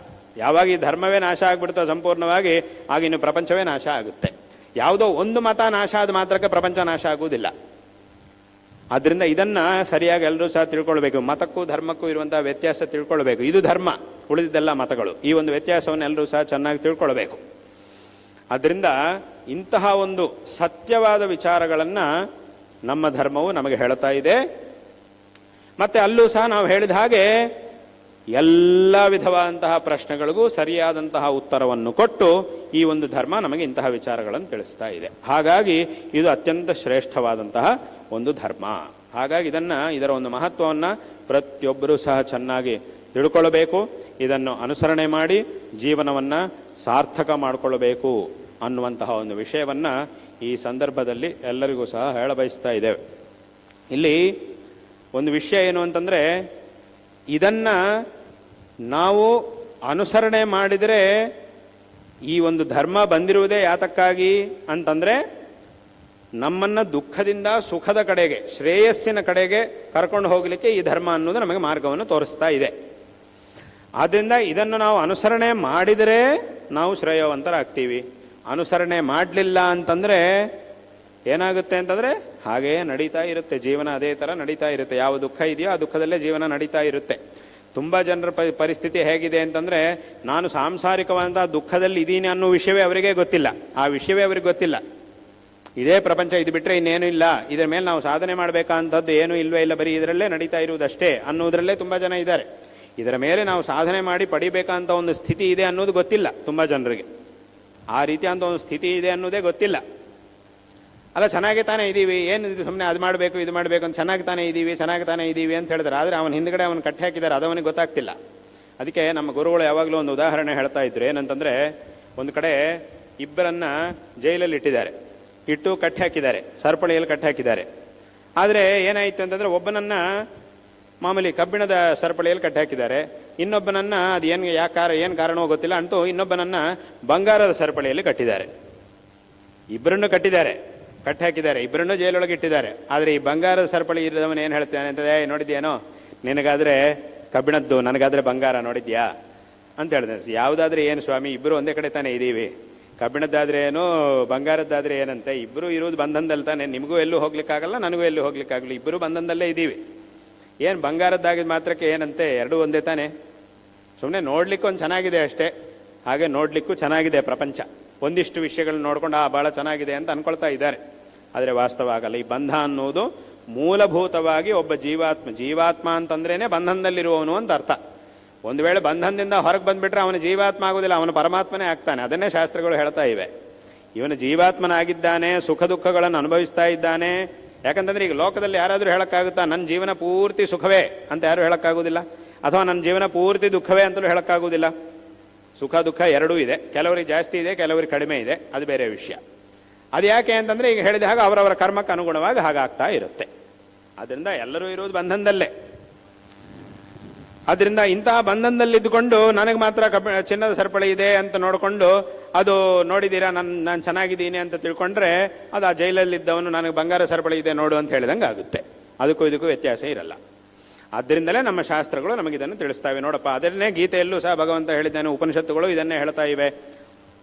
ಯಾವಾಗ ಈ ಧರ್ಮವೇ ನಾಶ ಆಗಿಬಿಡುತ್ತೋ ಸಂಪೂರ್ಣವಾಗಿ, ಆಗ ಇನ್ನು ಪ್ರಪಂಚವೇ ನಾಶ ಆಗುತ್ತೆ. ಯಾವುದೋ ಒಂದು ಮತ ನಾಶ ಆದ ಮಾತ್ರಕ್ಕೆ ಪ್ರಪಂಚ ನಾಶ ಆಗುವುದಿಲ್ಲ. ಆದ್ದರಿಂದ ಇದನ್ನು ಸರಿಯಾಗಿ ಎಲ್ಲರೂ ಸಹ ತಿಳ್ಕೊಳ್ಬೇಕು. ಮತಕ್ಕೂ ಧರ್ಮಕ್ಕೂ ಇರುವಂತಹ ವ್ಯತ್ಯಾಸ ತಿಳ್ಕೊಳ್ಬೇಕು. ಇದು ಧರ್ಮ, ಉಳಿದಿದ್ದೆಲ್ಲ ಮತಗಳು. ಈ ಒಂದು ವ್ಯತ್ಯಾಸವನ್ನು ಎಲ್ಲರೂ ಸಹ ಚೆನ್ನಾಗಿ ತಿಳ್ಕೊಳ್ಬೇಕು. ಆದ್ದರಿಂದ ಇಂತಹ ಒಂದು ಸತ್ಯವಾದ ವಿಚಾರಗಳನ್ನು ನಮ್ಮ ಧರ್ಮವು ನಮಗೆ ಹೇಳ್ತಾ ಇದೆ. ಮತ್ತೆ ಅಲ್ಲೂ ಸಹ ನಾವು ಹೇಳಿದ ಹಾಗೆ ಎಲ್ಲ ವಿಧವಾದಂತಹ ಪ್ರಶ್ನೆಗಳಿಗೂ ಸರಿಯಾದಂತಹ ಉತ್ತರವನ್ನು ಕೊಟ್ಟು ಈ ಒಂದು ಧರ್ಮ ನಮಗೆ ಇಂತಹ ವಿಚಾರಗಳನ್ನು ತಿಳಿಸ್ತಾ ಇದೆ. ಹಾಗಾಗಿ ಇದು ಅತ್ಯಂತ ಶ್ರೇಷ್ಠವಾದಂತಹ ಒಂದು ಧರ್ಮ. ಹಾಗಾಗಿ ಇದರ ಒಂದು ಮಹತ್ವವನ್ನು ಪ್ರತಿಯೊಬ್ಬರೂ ಸಹ ಚೆನ್ನಾಗಿ ತಿಳ್ಕೊಳ್ಳಬೇಕು. ಇದನ್ನು ಅನುಸರಣೆ ಮಾಡಿ ಜೀವನವನ್ನು ಸಾರ್ಥಕ ಮಾಡಿಕೊಳ್ಳಬೇಕು ಅನ್ನುವಂತಹ ಒಂದು ವಿಷಯವನ್ನು ಈ ಸಂದರ್ಭದಲ್ಲಿ ಎಲ್ಲರಿಗೂ ಸಹ ಹೇಳಬಯಸ್ತಾ ಇದ್ದೇವೆ. ಇಲ್ಲಿ ಒಂದು ವಿಷಯ ಏನು ಅಂತಂದರೆ, ಇದನ್ನು ನಾವು ಅನುಸರಣೆ ಮಾಡಿದರೆ ಈ ಒಂದು ಧರ್ಮ ಬಂದಿರುವುದೇ ಯಾತಕ್ಕಾಗಿ ಅಂತಂದರೆ ನಮ್ಮನ್ನು ದುಃಖದಿಂದ ಸುಖದ ಕಡೆಗೆ, ಶ್ರೇಯಸ್ಸಿನ ಕಡೆಗೆ ಕರ್ಕೊಂಡು ಹೋಗಲಿಕ್ಕೆ ಈ ಧರ್ಮ ಅನ್ನೋದು ನಮಗೆ ಮಾರ್ಗವನ್ನು ತೋರಿಸ್ತಾ ಇದೆ. ಆದ್ದರಿಂದ ಇದನ್ನು ನಾವು ಅನುಸರಣೆ ಮಾಡಿದರೆ ನಾವು ಶ್ರೇಯವಂತರಾಗ್ತೀವಿ. ಅನುಸರಣೆ ಮಾಡಲಿಲ್ಲ ಅಂತಂದರೆ ಏನಾಗುತ್ತೆ ಅಂತಂದರೆ ಹಾಗೆಯೇ ನಡೀತಾ ಇರುತ್ತೆ ಜೀವನ, ಅದೇ ಥರ ನಡೀತಾ ಇರುತ್ತೆ. ಯಾವ ದುಃಖ ಇದೆಯೋ ಆ ದುಃಖದಲ್ಲೇ ಜೀವನ ನಡೀತಾ ಇರುತ್ತೆ. ತುಂಬ ಜನರ ಪರಿಸ್ಥಿತಿ ಹೇಗಿದೆ ಅಂತಂದರೆ, ನಾನು ಸಾಂಸಾರಿಕವಾದಂಥ ದುಃಖದಲ್ಲಿ ಇದ್ದೀನಿ ಅನ್ನೋ ವಿಷಯವೇ ಅವರಿಗೆ ಗೊತ್ತಿಲ್ಲ. ಆ ವಿಷಯವೇ ಅವರಿಗೆ ಗೊತ್ತಿಲ್ಲ. ಇದೇ ಪ್ರಪಂಚ, ಇದು ಬಿಟ್ಟರೆ ಇನ್ನೇನು ಇಲ್ಲ, ಇದರ ಮೇಲೆ ನಾವು ಸಾಧನೆ ಮಾಡಬೇಕಂಥದ್ದು ಏನೂ ಇಲ್ವೇ ಇಲ್ಲ, ಬರೀ ಇದರಲ್ಲೇ ನಡೀತಾ ಇರುವುದಷ್ಟೇ ಅನ್ನೋದರಲ್ಲೇ ತುಂಬ ಜನ ಇದ್ದಾರೆ. ಇದರ ಮೇಲೆ ನಾವು ಸಾಧನೆ ಮಾಡಿ ಪಡಿಬೇಕಂತ ಒಂದು ಸ್ಥಿತಿ ಇದೆ ಅನ್ನೋದು ಗೊತ್ತಿಲ್ಲ ತುಂಬ ಜನರಿಗೆ. ಆ ರೀತಿಯಾದಂಥ ಒಂದು ಸ್ಥಿತಿ ಇದೆ ಅನ್ನೋದೇ ಗೊತ್ತಿಲ್ಲ. ಅಲ್ಲ, ಚೆನ್ನಾಗಿ ತಾನೇ ಇದ್ದೀವಿ, ಏನು ಸುಮ್ಮನೆ ಅದು ಮಾಡಬೇಕು ಇದು ಮಾಡಬೇಕು ಅಂತ ಚೆನ್ನಾಗಿ ತಾನೇ ಇದ್ದೀವಿ ಅಂತ ಹೇಳಿದ್ರೆ, ಆದರೆ ಅವನ ಹಿಂದ್ಗಡೆ ಅವನು ಕಟ್ಟಿ ಹಾಕಿದ್ದಾರೆ, ಅದು ಅವನಿಗೆ ಗೊತ್ತಾಗ್ತಿಲ್ಲ. ಅದಕ್ಕೆ ನಮ್ಮ ಗುರುಗಳು ಯಾವಾಗಲೂ ಒಂದು ಉದಾಹರಣೆ ಹೇಳ್ತಾ ಇದ್ರು. ಏನಂತಂದರೆ, ಒಂದು ಕಡೆ ಇಬ್ಬರನ್ನ ಜೈಲಲ್ಲಿ ಇಟ್ಟು ಕಟ್ಟಿ ಹಾಕಿದ್ದಾರೆ, ಸರಪಳಿಯಲ್ಲಿ ಕಟ್ಟಿ ಹಾಕಿದ್ದಾರೆ. ಆದರೆ ಏನಾಯಿತು ಅಂತಂದರೆ, ಒಬ್ಬನನ್ನು ಮಾಮೂಲಿ ಕಬ್ಬಿಣದ ಸರಪಳಿಯಲ್ಲಿ ಕಟ್ಟಿ ಹಾಕಿದ್ದಾರೆ, ಇನ್ನೊಬ್ಬನನ್ನು ಅದು ಏನು ಕಾರಣವೋ ಗೊತ್ತಿಲ್ಲ ಅಂತೂ ಇನ್ನೊಬ್ಬನನ್ನು ಬಂಗಾರದ ಸರಪಳಿಯಲ್ಲಿ ಕಟ್ಟಿದ್ದಾರೆ. ಇಬ್ಬರನ್ನು ಕಟ್ಟಿ ಹಾಕಿದ್ದಾರೆ, ಇಬ್ಬರನ್ನು ಜೈಲೊಳಗೆ ಇಟ್ಟಿದ್ದಾರೆ. ಆದರೆ ಈ ಬಂಗಾರದ ಸರಪಳಿ ಇರೋದವನು ಏನು ಹೇಳ್ತಾನೆ ಅಂತಂದರೆ, ನೋಡಿದ್ಯೇನೋ, ನಿನಗಾದರೆ ಕಬ್ಬಿಣದ್ದು, ನನಗಾದರೆ ಬಂಗಾರ, ನೋಡಿದ್ಯಾ ಅಂತ ಹೇಳಿದೆ. ಯಾವುದಾದ್ರೆ ಏನು ಸ್ವಾಮಿ, ಇಬ್ಬರು ಒಂದೇ ಕಡೆ ತಾನೇ ಇದ್ದೀವಿ, ಕಬ್ಬಿಣದ್ದಾದರೆ ಏನು ಬಂಗಾರದ್ದಾದರೆ ಏನಂತೆ, ಇಬ್ಬರು ಇರುವುದು ಬಂಧನದಲ್ಲಿ ತಾನೆ, ನಿಮಗೂ ಎಲ್ಲೂ ಹೋಗ್ಲಿಕ್ಕಾಗಲ್ಲ, ನನಗೂ ಎಲ್ಲೂ ಹೋಗ್ಲಿಕ್ಕಾಗಲ್ಲ, ಇಬ್ಬರು ಬಂಧನದಲ್ಲೇ ಇದ್ದೀವಿ. ಏನು ಬಂಗಾರದ್ದಾಗಿದ್ದು ಮಾತ್ರಕ್ಕೆ ಏನಂತೆ, ಎರಡೂ ಒಂದೇ ತಾನೆ. ಸುಮ್ಮನೆ ನೋಡ್ಲಿಕ್ಕೆ ಒಂದು ಚೆನ್ನಾಗಿದೆ ಅಷ್ಟೇ, ಹಾಗೆ ನೋಡ್ಲಿಕ್ಕೂ ಚೆನ್ನಾಗಿದೆ ಪ್ರಪಂಚ, ಒಂದಿಷ್ಟು ವಿಷಯಗಳನ್ನ ನೋಡ್ಕೊಂಡು ಭಾಳ ಚೆನ್ನಾಗಿದೆ ಅಂತ ಅಂದ್ಕೊಳ್ತಾ ಇದ್ದಾರೆ. ಆದರೆ ವಾಸ್ತವ ಆಗಲ್ಲ. ಈ ಬಂಧ ಅನ್ನೋದು ಮೂಲಭೂತವಾಗಿ ಒಬ್ಬ ಜೀವಾತ್ಮ ಅಂತಂದ್ರೇನೆ ಬಂಧನದಲ್ಲಿರುವವನು ಅಂತ ಅರ್ಥ. ಒಂದು ವೇಳೆ ಬಂಧನದಿಂದ ಹೊರಗೆ ಬಂದುಬಿಟ್ರೆ ಅವನು ಜೀವಾತ್ಮ ಆಗೋದಿಲ್ಲ, ಅವನು ಪರಮಾತ್ಮನೇ ಆಗ್ತಾನೆ. ಅದನ್ನೇ ಶಾಸ್ತ್ರಗಳು ಹೇಳ್ತಾ ಇವೆ. ಇವನು ಜೀವಾತ್ಮನಾಗಿದ್ದಾನೆ, ಸುಖ ದುಃಖಗಳನ್ನು ಅನುಭವಿಸ್ತಾ ಇದ್ದಾನೆ. ಯಾಕಂತಂದ್ರೆ ಈಗ ಲೋಕದಲ್ಲಿ ಯಾರಾದರೂ ಹೇಳೋಕ್ಕಾಗುತ್ತಾ ನನ್ನ ಜೀವನ ಪೂರ್ತಿ ಸುಖವೇ ಅಂತ ಯಾರು ಹೇಳೋಕ್ಕಾಗೋದಿಲ್ಲ, ಅಥವಾ ನನ್ನ ಜೀವನ ಪೂರ್ತಿ ದುಃಖವೇ ಅಂತಲೂ ಹೇಳೋಕ್ಕಾಗೋದಿಲ್ಲ. ಸುಖ ದುಃಖ ಎರಡೂ ಇದೆ. ಕೆಲವರಿಗೆ ಜಾಸ್ತಿ ಇದೆ, ಕೆಲವರಿಗೆ ಕಡಿಮೆ ಇದೆ, ಅದು ಬೇರೆ ವಿಷಯ. ಅದು ಯಾಕೆ ಅಂತಂದರೆ ಈಗ ಹೇಳಿದ ಹಾಗೆ ಅವರವರ ಕರ್ಮಕ್ಕೆ ಅನುಗುಣವಾಗಿ ಹಾಗಾಗ್ತಾ ಇರುತ್ತೆ. ಆದ್ದರಿಂದ ಎಲ್ಲರೂ ಇರುವುದು ಬಂಧನದಲ್ಲೇ. ಆದ್ದರಿಂದ ಇಂತಹ ಬಂಧನದಲ್ಲಿದ್ದುಕೊಂಡು ನನಗೆ ಮಾತ್ರ ಚಿನ್ನದ ಸರಪಳಿ ಇದೆ ಅಂತ ನೋಡಿಕೊಂಡು ಅದು ನೋಡಿದ್ದೀರಾ ನಾನು ಚೆನ್ನಾಗಿದ್ದೀನಿ ಅಂತ ತಿಳ್ಕೊಂಡ್ರೆ ಅದು ಆ ಜೈಲಲ್ಲಿದ್ದವನು ನನಗೆ ಬಂಗಾರ ಸರಪಳಿ ಇದೆ ನೋಡು ಅಂತ ಹೇಳಿದಂಗೆ ಆಗುತ್ತೆ. ಅದಕ್ಕೂ ಇದಕ್ಕೂ ವ್ಯತ್ಯಾಸ ಇರಲ್ಲ. ಆದ್ದರಿಂದಲೇ ನಮ್ಮ ಶಾಸ್ತ್ರಗಳು ನಮಗಿದನ್ನು ತಿಳಿಸ್ತಾವೆ. ನೋಡಪ್ಪ, ಅದನ್ನೇ ಗೀತೆಯಲ್ಲೂ ಸಹ ಭಗವಂತ ಹೇಳಿದ್ದಾನೆ, ಉಪನಿಷತ್ತುಗಳು ಇದನ್ನೇ ಹೇಳ್ತಾ ಇವೆ.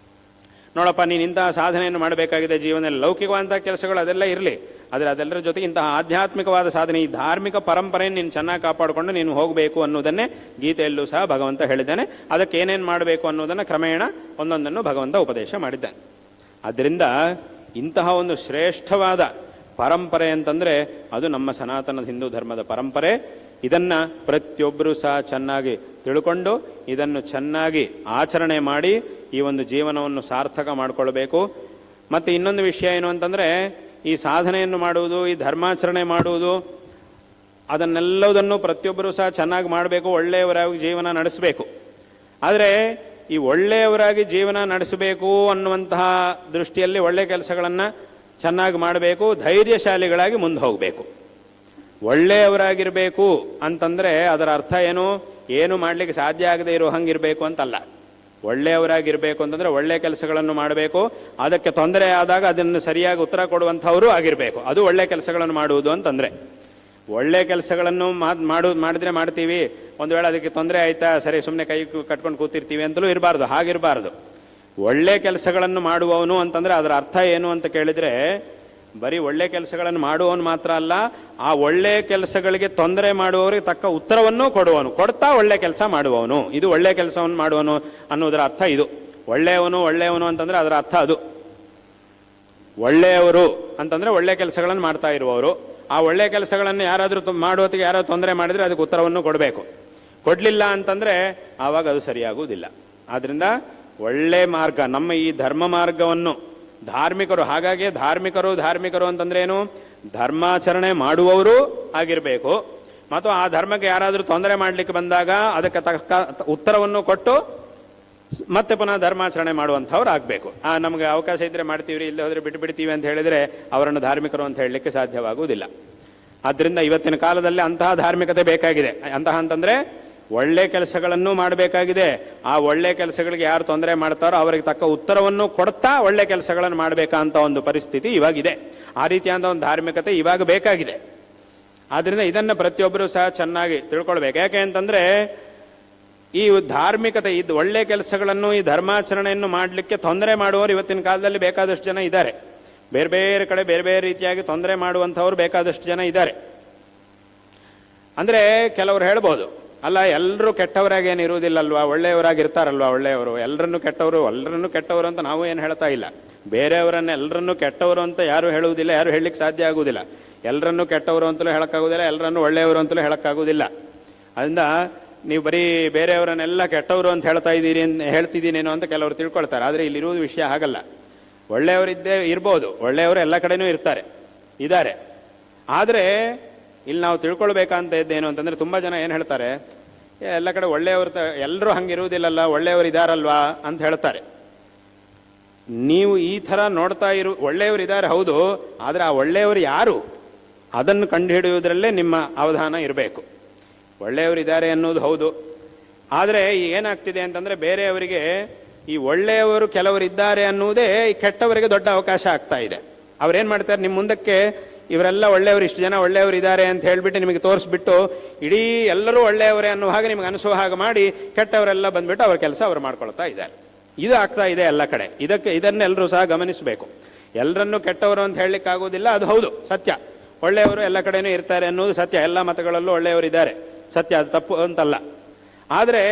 ನೋಡಪ್ಪ, ನೀನು ಇಂತಹ ಸಾಧನೆಯನ್ನು ಮಾಡಬೇಕಾಗಿದೆ ಜೀವನದಲ್ಲಿ. ಲೌಕಿಕವಾದಂಥ ಕೆಲಸಗಳು ಅದೆಲ್ಲ ಇರಲಿ, ಆದರೆ ಅದೆಲ್ಲರ ಜೊತೆಗೆ ಇಂತಹ ಆಧ್ಯಾತ್ಮಿಕವಾದ ಸಾಧನೆ, ಈ ಧಾರ್ಮಿಕ ಪರಂಪರೆಯನ್ನು ನೀನು ಚೆನ್ನಾಗಿ ಕಾಪಾಡಿಕೊಂಡು ನೀನು ಹೋಗಬೇಕು ಅನ್ನೋದನ್ನೇ ಗೀತೆಯಲ್ಲೂ ಸಹ ಭಗವಂತ ಹೇಳಿದ್ದಾನೆ. ಅದಕ್ಕೆ ಏನೇನು ಮಾಡಬೇಕು ಅನ್ನೋದನ್ನು ಕ್ರಮೇಣ ಒಂದೊಂದನ್ನು ಭಗವಂತ ಉಪದೇಶ ಮಾಡಿದ್ದಾನೆ. ಆದ್ದರಿಂದ ಇಂತಹ ಒಂದು ಶ್ರೇಷ್ಠವಾದ ಪರಂಪರೆ ಅಂತಂದರೆ ಅದು ನಮ್ಮ ಸನಾತನ ಹಿಂದೂ ಧರ್ಮದ ಪರಂಪರೆ. ಇದನ್ನು ಪ್ರತಿಯೊಬ್ಬರೂ ಸಹ ಚೆನ್ನಾಗಿ ತಿಳ್ಕೊಂಡು ಇದನ್ನು ಚೆನ್ನಾಗಿ ಆಚರಣೆ ಮಾಡಿ ಈ ಒಂದು ಜೀವನವನ್ನು ಸಾರ್ಥಕ ಮಾಡಿಕೊಳ್ಬೇಕು. ಮತ್ತು ಇನ್ನೊಂದು ವಿಷಯ ಏನು ಅಂತಂದರೆ, ಈ ಸಾಧನೆಯನ್ನು ಮಾಡುವುದು, ಈ ಧರ್ಮಾಚರಣೆ ಮಾಡುವುದು, ಅದನ್ನೆಲ್ಲದನ್ನು ಪ್ರತಿಯೊಬ್ಬರೂ ಸಹ ಚೆನ್ನಾಗಿ ಮಾಡಬೇಕು, ಒಳ್ಳೆಯವರಾಗಿ ಜೀವನ ನಡೆಸಬೇಕು. ಆದರೆ ಈ ಒಳ್ಳೆಯವರಾಗಿ ಜೀವನ ನಡೆಸಬೇಕು ಅನ್ನುವಂತಹ ದೃಷ್ಟಿಯಲ್ಲಿ ಒಳ್ಳೆಯ ಕೆಲಸಗಳನ್ನು ಚೆನ್ನಾಗಿ ಮಾಡಬೇಕು, ಧೈರ್ಯಶಾಲಿಗಳಾಗಿ ಮುಂದೆ ಹೋಗಬೇಕು. ಒಳ್ಳೆಯವರಾಗಿರಬೇಕು ಅಂತಂದರೆ ಅದರ ಅರ್ಥ ಏನು ಮಾಡಲಿಕ್ಕೆ ಸಾಧ್ಯ ಆಗದೆ ಇರೋ ಹಂಗಿರಬೇಕು ಅಂತಲ್ಲ. ಒಳ್ಳೆಯವರಾಗಿರಬೇಕು ಅಂತಂದರೆ ಒಳ್ಳೆಯ ಕೆಲಸಗಳನ್ನು ಮಾಡಬೇಕು, ಅದಕ್ಕೆ ತೊಂದರೆ ಆದಾಗ ಅದನ್ನು ಸರಿಯಾಗಿ ಉತ್ತರ ಕೊಡುವಂಥವರು ಆಗಿರಬೇಕು. ಅದು ಒಳ್ಳೆಯ ಕೆಲಸಗಳನ್ನು ಮಾಡುವುದು ಅಂತಂದರೆ. ಒಳ್ಳೆಯ ಕೆಲಸಗಳನ್ನು ಮಾಡಿದ್ರೆ ಮಾಡ್ತೀವಿ, ಒಂದು ವೇಳೆ ಅದಕ್ಕೆ ತೊಂದರೆ ಆಯ್ತಾ ಸರಿ ಸುಮ್ಮನೆ ಕೈ ಕಟ್ಕೊಂಡು ಕೂತಿರ್ತೀವಿ ಅಂತಲೂ ಇರಬಾರ್ದು. ಹಾಗಿರಬಾರ್ದು. ಒಳ್ಳೆಯ ಕೆಲಸಗಳನ್ನು ಮಾಡುವವನು ಅಂತಂದರೆ ಅದರ ಅರ್ಥ ಏನು ಅಂತ ಕೇಳಿದರೆ, ಬರೀ ಒಳ್ಳೆ ಕೆಲಸಗಳನ್ನು ಮಾಡುವವನು ಮಾತ್ರ ಅಲ್ಲ, ಆ ಒಳ್ಳೆಯ ಕೆಲಸಗಳಿಗೆ ತೊಂದರೆ ಮಾಡುವವರಿಗೆ ತಕ್ಕ ಉತ್ತರವನ್ನು ಕೊಡ್ತಾ ಒಳ್ಳೆ ಕೆಲಸ ಮಾಡುವವನು. ಇದು ಒಳ್ಳೆ ಕೆಲಸವನ್ನು ಮಾಡುವನು ಅನ್ನೋದರ ಅರ್ಥ. ಇದು ಒಳ್ಳೆಯವನು ಅಂತಂದರೆ ಅದರ ಅರ್ಥ ಅದು. ಒಳ್ಳೆಯವರು ಅಂತಂದರೆ ಒಳ್ಳೆ ಕೆಲಸಗಳನ್ನು ಮಾಡ್ತಾ ಇರುವವರು. ಆ ಒಳ್ಳೆ ಕೆಲಸಗಳನ್ನು ಯಾರಾದರೂ ಮಾಡುವತ್ತಿಗೆ ಯಾರಾದರೂ ತೊಂದರೆ ಮಾಡಿದರೆ ಅದಕ್ಕೆ ಉತ್ತರವನ್ನು ಕೊಡಬೇಕು. ಕೊಡಲಿಲ್ಲ ಅಂತಂದರೆ ಆವಾಗ ಅದು ಸರಿಯಾಗುವುದಿಲ್ಲ. ಆದ್ದರಿಂದ ಒಳ್ಳೆ ಮಾರ್ಗ, ನಮ್ಮ ಈ ಧರ್ಮ ಮಾರ್ಗವನ್ನು ಧಾರ್ಮಿಕರು, ಹಾಗಾಗಿ ಧಾರ್ಮಿಕರು ಅಂತಂದ್ರೇನು, ಧರ್ಮಾಚರಣೆ ಮಾಡುವವರು ಆಗಿರಬೇಕು. ಮತ್ತು ಆ ಧರ್ಮಕ್ಕೆ ಯಾರಾದರೂ ತೊಂದರೆ ಮಾಡಲಿಕ್ಕೆ ಬಂದಾಗ ಅದಕ್ಕೆ ತಕ್ಕ ಉತ್ತರವನ್ನು ಕೊಟ್ಟು ಮತ್ತೆ ಪುನಃ ಧರ್ಮಾಚರಣೆ ಮಾಡುವಂಥವ್ರು ಆಗಬೇಕು. ನಮಗೆ ಅವಕಾಶ ಇದ್ದರೆ ಮಾಡ್ತೀವಿ, ಇಲ್ಲದೆ ಹೋದರೆ ಬಿಡ್ತೀವಿ ಅಂತ ಹೇಳಿದರೆ ಅವರನ್ನು ಧಾರ್ಮಿಕರು ಅಂತ ಹೇಳಲಿಕ್ಕೆ ಸಾಧ್ಯವಾಗುವುದಿಲ್ಲ. ಆದ್ದರಿಂದ ಇವತ್ತಿನ ಕಾಲದಲ್ಲಿ ಅಂತಹ ಧಾರ್ಮಿಕತೆ ಬೇಕಾಗಿದೆ. ಅಂತಹ ಅಂತಂದರೆ ಒಳ್ಳೆ ಕೆಲಸಗಳನ್ನು ಮಾಡಬೇಕಾಗಿದೆ. ಆ ಒಳ್ಳೆ ಕೆಲಸಗಳಿಗೆ ಯಾರು ತೊಂದರೆ ಮಾಡ್ತಾರೋ ಅವರಿಗೆ ತಕ್ಕ ಉತ್ತರವನ್ನು ಕೊಡ್ತಾ ಒಳ್ಳೆ ಕೆಲಸಗಳನ್ನು ಮಾಡಬೇಕಂತ ಒಂದು ಪರಿಸ್ಥಿತಿ ಇವಾಗಿದೆ. ಆ ರೀತಿಯಾದ ಒಂದು ಧಾರ್ಮಿಕತೆ ಇವಾಗ ಬೇಕಾಗಿದೆ. ಆದ್ದರಿಂದ ಇದನ್ನು ಪ್ರತಿಯೊಬ್ಬರೂ ಸಹ ಚೆನ್ನಾಗಿ ತಿಳ್ಕೊಳ್ಬೇಕು. ಯಾಕೆ ಅಂತಂದರೆ ಈ ಧಾರ್ಮಿಕತೆ, ಇದು ಒಳ್ಳೆ ಕೆಲಸಗಳನ್ನು, ಈ ಧರ್ಮಾಚರಣೆಯನ್ನು ಮಾಡಲಿಕ್ಕೆ ತೊಂದರೆ ಮಾಡುವವರು ಇವತ್ತಿನ ಕಾಲದಲ್ಲಿ ಬೇಕಾದಷ್ಟು ಜನ ಇದ್ದಾರೆ. ಬೇರೆ ಬೇರೆ ಕಡೆ ಬೇರೆ ಬೇರೆ ರೀತಿಯಾಗಿ ತೊಂದರೆ ಮಾಡುವಂಥವ್ರು ಬೇಕಾದಷ್ಟು ಜನ ಇದ್ದಾರೆ. ಅಂದರೆ ಕೆಲವರು ಹೇಳ್ಬೋದು, ಅಲ್ಲ ಎಲ್ಲರೂ ಕೆಟ್ಟವರಾಗೇನು ಇರುವುದಿಲ್ಲಲ್ವಾ, ಒಳ್ಳೆಯವರಾಗಿರ್ತಾರಲ್ವಾ ಒಳ್ಳೆಯವರು, ಎಲ್ಲರನ್ನೂ ಕೆಟ್ಟವರು ಅಂತ ನಾವು ಏನು ಹೇಳ್ತಾ ಇಲ್ಲ. ಬೇರೆಯವರನ್ನ ಎಲ್ಲರನ್ನೂ ಕೆಟ್ಟವರು ಅಂತ ಯಾರು ಹೇಳುವುದಿಲ್ಲ, ಯಾರು ಹೇಳಲಿಕ್ಕೆ ಸಾಧ್ಯ ಆಗುವುದಿಲ್ಲ. ಎಲ್ಲರನ್ನೂ ಕೆಟ್ಟವರು ಅಂತಲೂ ಹೇಳೋಕ್ಕಾಗೋದಿಲ್ಲ, ಎಲ್ಲರನ್ನೂ ಒಳ್ಳೆಯವರು ಅಂತಲೂ ಹೇಳೋಕ್ಕಾಗೋದಿಲ್ಲ. ಅದರಿಂದ ನೀವು ಬರೀ ಬೇರೆಯವರನ್ನೆಲ್ಲ ಕೆಟ್ಟವರು ಅಂತ ಹೇಳ್ತಿದ್ದೀನೇನೋ ಅಂತ ಕೆಲವರು ತಿಳ್ಕೊಳ್ತಾರೆ. ಆದರೆ ಇಲ್ಲಿರುವುದು ವಿಷಯ ಹಾಗಲ್ಲ. ಒಳ್ಳೆಯವರಿದ್ದೇ ಇರ್ಬೋದು, ಒಳ್ಳೆಯವರು ಎಲ್ಲ ಕಡೆನೂ ಇದ್ದಾರೆ. ಆದರೆ ಇಲ್ಲಿ ನಾವು ತಿಳ್ಕೊಳ್ಬೇಕಂತ ಇದ್ದೇನು ಅಂತಂದರೆ, ತುಂಬ ಜನ ಏನು ಹೇಳ್ತಾರೆ, ಎಲ್ಲ ಕಡೆ ಒಳ್ಳೆಯವರು ಎಲ್ಲರೂ ಹಂಗಿರುವುದಿಲ್ಲಲ್ಲ, ಒಳ್ಳೆಯವರು ಇದ್ದಾರಲ್ವಾ ಅಂತ ಹೇಳ್ತಾರೆ. ನೀವು ಈ ಥರ ನೋಡ್ತಾ ಒಳ್ಳೆಯವರು ಇದ್ದಾರೆ ಹೌದು, ಆದರೆ ಆ ಒಳ್ಳೆಯವರು ಯಾರು ಅದನ್ನು ಕಂಡುಹಿಡಿಯುವುದರಲ್ಲೇ ನಿಮ್ಮ ಅವಧಾನ ಇರಬೇಕು. ಒಳ್ಳೆಯವರಿದ್ದಾರೆ ಅನ್ನೋದು ಹೌದು, ಆದರೆ ಏನಾಗ್ತಿದೆ ಅಂತಂದರೆ ಬೇರೆಯವರಿಗೆ ಈ ಒಳ್ಳೆಯವರು ಕೆಲವರು ಇದ್ದಾರೆ ಅನ್ನುವುದೇ ಈ ಕೆಟ್ಟವರಿಗೆ ದೊಡ್ಡ ಅವಕಾಶ ಆಗ್ತಾ ಇದೆ. ಅವ್ರೇನು ಮಾಡ್ತಾರೆ, ನಿಮ್ಮ ಮುಂದಕ್ಕೆ ಇವರೆಲ್ಲ ಒಳ್ಳೆಯವರು, ಇಷ್ಟು ಜನ ಒಳ್ಳೆಯವರು ಇದ್ದಾರೆ ಅಂತ ಹೇಳಿಬಿಟ್ಟು ನಿಮಗೆ ತೋರಿಸ್ಬಿಟ್ಟು ಇಡೀ ಎಲ್ಲರೂ ಒಳ್ಳೆಯವರೇ ಅನ್ನೋ ಹಾಗೆ ನಿಮಗೆ ಅನಿಸೋ ಹಾಗೆ ಮಾಡಿ ಕೆಟ್ಟವರೆಲ್ಲ ಬಂದುಬಿಟ್ಟು ಅವ್ರ ಕೆಲಸ ಅವರು ಮಾಡ್ಕೊಳ್ತಾ ಇದ್ದಾರೆ. ಇದು ಆಗ್ತಾ ಇದೆ ಎಲ್ಲ ಕಡೆ. ಇದನ್ನೆಲ್ಲರೂ ಸಹ ಗಮನಿಸಬೇಕು. ಎಲ್ಲರನ್ನೂ ಕೆಟ್ಟವರು ಅಂತ ಹೇಳಲಿಕ್ಕಾಗೋದಿಲ್ಲ, ಅದು ಹೌದು ಸತ್ಯ. ಒಳ್ಳೆಯವರು ಎಲ್ಲ ಕಡೆನೂ ಇರ್ತಾರೆ ಅನ್ನೋದು ಸತ್ಯ. ಎಲ್ಲ ಮತಗಳಲ್ಲೂ ಒಳ್ಳೆಯವರು ಇದ್ದಾರೆ, ಸತ್ಯ, ಅದು ತಪ್ಪು ಅಂತಲ್ಲ. ಆದರೆ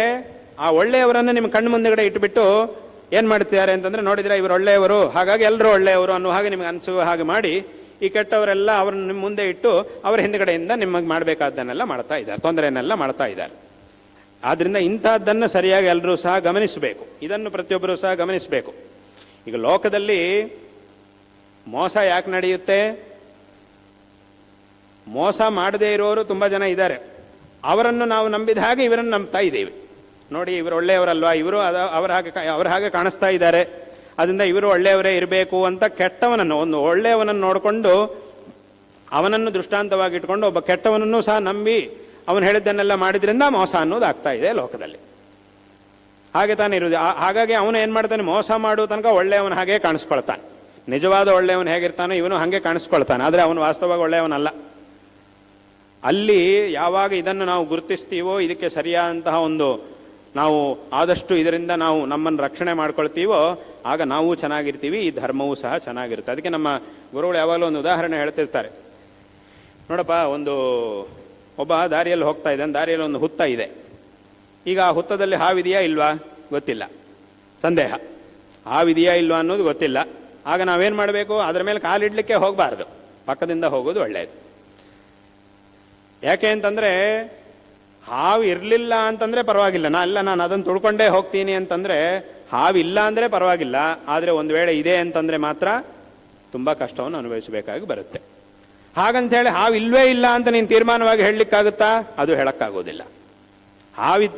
ಆ ಒಳ್ಳೆಯವರನ್ನು ನಿಮ್ಮ ಕಣ್ಣು ಮುಂದೆಗಡೆ ಇಟ್ಟುಬಿಟ್ಟು ಏನು ಮಾಡ್ತಿದ್ದಾರೆ ಅಂತಂದರೆ, ನೋಡಿದರೆ ಇವರು ಒಳ್ಳೆಯವರು, ಹಾಗಾಗಿ ಎಲ್ಲರೂ ಒಳ್ಳೆಯವರು ಅನ್ನೋ ಹಾಗೆ ನಿಮಗೆ ಅನಿಸುವ ಹಾಗೆ ಮಾಡಿ ಈ ಕೆಟ್ಟವರೆಲ್ಲ ಅವರನ್ನು ನಿಮ್ಮ ಮುಂದೆ ಇಟ್ಟು ಅವರ ಹಿಂದುಗಡೆಯಿಂದ ನಿಮಗೆ ಮಾಡಬೇಕಾದ್ದನ್ನೆಲ್ಲ ಮಾಡ್ತಾ ಇದ್ದಾರೆ, ತೊಂದರೆಯನ್ನೆಲ್ಲ ಮಾಡ್ತಾ ಇದ್ದಾರೆ. ಆದ್ದರಿಂದ ಇಂಥದ್ದನ್ನು ಸರಿಯಾಗಿ ಎಲ್ಲರೂ ಸಹ ಗಮನಿಸಬೇಕು. ಇದನ್ನು ಪ್ರತಿಯೊಬ್ಬರೂ ಸಹ ಗಮನಿಸಬೇಕು. ಈಗ ಲೋಕದಲ್ಲಿ ಮೋಸ ಯಾಕೆ ನಡೆಯುತ್ತೆ? ಮೋಸ ಮಾಡದೇ ಇರೋರು ತುಂಬ ಜನ ಇದ್ದಾರೆ. ಅವರನ್ನು ನಾವು ನಂಬಿದ ಹಾಗೆ ಇವರನ್ನು ನಂಬ್ತಾ ಇದ್ದೀವಿ. ನೋಡಿ, ಇವರು ಒಳ್ಳೆಯವರಲ್ವಾ, ಇವರು ಅವರ ಹಾಗೆ ಕಾಣಿಸ್ತಾ ಇದ್ದಾರೆ, ಅದರಿಂದ ಇವರು ಒಳ್ಳೆಯವರೇ ಇರಬೇಕು ಅಂತ ಕೆಟ್ಟವನನ್ನು, ಒಂದು ಒಳ್ಳೆಯವನನ್ನು ನೋಡಿಕೊಂಡು ಅವನನ್ನು ದೃಷ್ಟಾಂತವಾಗಿ ಇಟ್ಕೊಂಡು ಒಬ್ಬ ಕೆಟ್ಟವನನ್ನು ಸಹ ನಂಬಿ ಅವನು ಹೇಳಿದ್ದನ್ನೆಲ್ಲ ಮಾಡಿದ್ರಿಂದ ಮೋಸ ಅನ್ನೋದು ಆಗ್ತಾ ಇದೆ ಲೋಕದಲ್ಲಿ. ಹಾಗೆ ತಾನೇ ಇರುವುದು. ಹಾಗಾಗಿ ಅವನು ಏನು ಮಾಡ್ತಾನೆ, ಮೋಸ ಮಾಡುವ ತನಕ ಒಳ್ಳೆಯವನ ಹಾಗೆ ಕಾಣಿಸ್ಕೊಳ್ತಾನೆ. ನಿಜವಾದ ಒಳ್ಳೆಯವನು ಹೇಗಿರ್ತಾನೋ ಇವನು ಹಾಗೆ ಕಾಣಿಸ್ಕೊಳ್ತಾನೆ, ಆದರೆ ಅವನು ವಾಸ್ತವವಾಗಿ ಒಳ್ಳೆಯವನಲ್ಲ. ಅಲ್ಲಿ ಯಾವಾಗ ಇದನ್ನು ನಾವು ಗುರುತಿಸ್ತೀವೋ, ಇದಕ್ಕೆ ಸರಿಯಾದಂತಹ ಒಂದು ನಾವು ಆದಷ್ಟು ಇದರಿಂದ ನಾವು ನಮ್ಮನ್ನು ರಕ್ಷಣೆ ಮಾಡ್ಕೊಳ್ತೀವೋ, ಆಗ ನಾವು ಚೆನ್ನಾಗಿರ್ತೀವಿ, ಈ ಧರ್ಮವೂ ಸಹ ಚೆನ್ನಾಗಿರುತ್ತೆ. ಅದಕ್ಕೆ ನಮ್ಮ ಗುರುಗಳು ಯಾವಾಗಲೂ ಒಂದು ಉದಾಹರಣೆ ಹೇಳ್ತಿರ್ತಾರೆ. ನೋಡಪ್ಪ, ಒಬ್ಬ ದಾರಿಯಲ್ಲಿ ಹೋಗ್ತಾ ಇದ್ದಾನೆ, ದಾರಿಯಲ್ಲಿ ಒಂದು ಹುತ್ತ ಇದೆ. ಈಗ ಆ ಹುತ್ತದಲ್ಲಿ ಹಾವಿದೆಯಾ ಇಲ್ವಾ ಗೊತ್ತಿಲ್ಲ, ಸಂದೇಹ. ಹಾವಿದೆಯಾ ಇಲ್ವಾ ಅನ್ನೋದು ಗೊತ್ತಿಲ್ಲ. ಆಗ ನಾವೇನು ಮಾಡಬೇಕು, ಅದರ ಮೇಲೆ ಕಾಲಿಡಲಿಕ್ಕೆ ಹೋಗಬಾರ್ದು, ಪಕ್ಕದಿಂದ ಹೋಗೋದು ಒಳ್ಳೆಯದು. ಯಾಕೆ ಅಂತಂದರೆ, ಹಾವು ಇರಲಿಲ್ಲ ಅಂತಂದರೆ ಪರವಾಗಿಲ್ಲ, ನಾನು ಅದನ್ನು ತುಳ್ಕೊಂಡೇ ಹೋಗ್ತೀನಿ ಅಂತಂದರೆ, ಹಾವಿಲ್ಲ ಅಂದರೆ ಪರವಾಗಿಲ್ಲ, ಆದರೆ ಒಂದು ವೇಳೆ ಇದೆ ಅಂತಂದರೆ ಮಾತ್ರ ತುಂಬ ಕಷ್ಟವನ್ನು ಅನುಭವಿಸಬೇಕಾಗಿ ಬರುತ್ತೆ. ಹಾಗಂತೇಳಿ ಹಾವು ಇಲ್ವೇ ಇಲ್ಲ ಅಂತ ನೀನು ತೀರ್ಮಾನವಾಗಿ ಹೇಳಲಿಕ್ಕಾಗುತ್ತಾ? ಅದು ಹೇಳೋಕ್ಕಾಗೋದಿಲ್ಲ.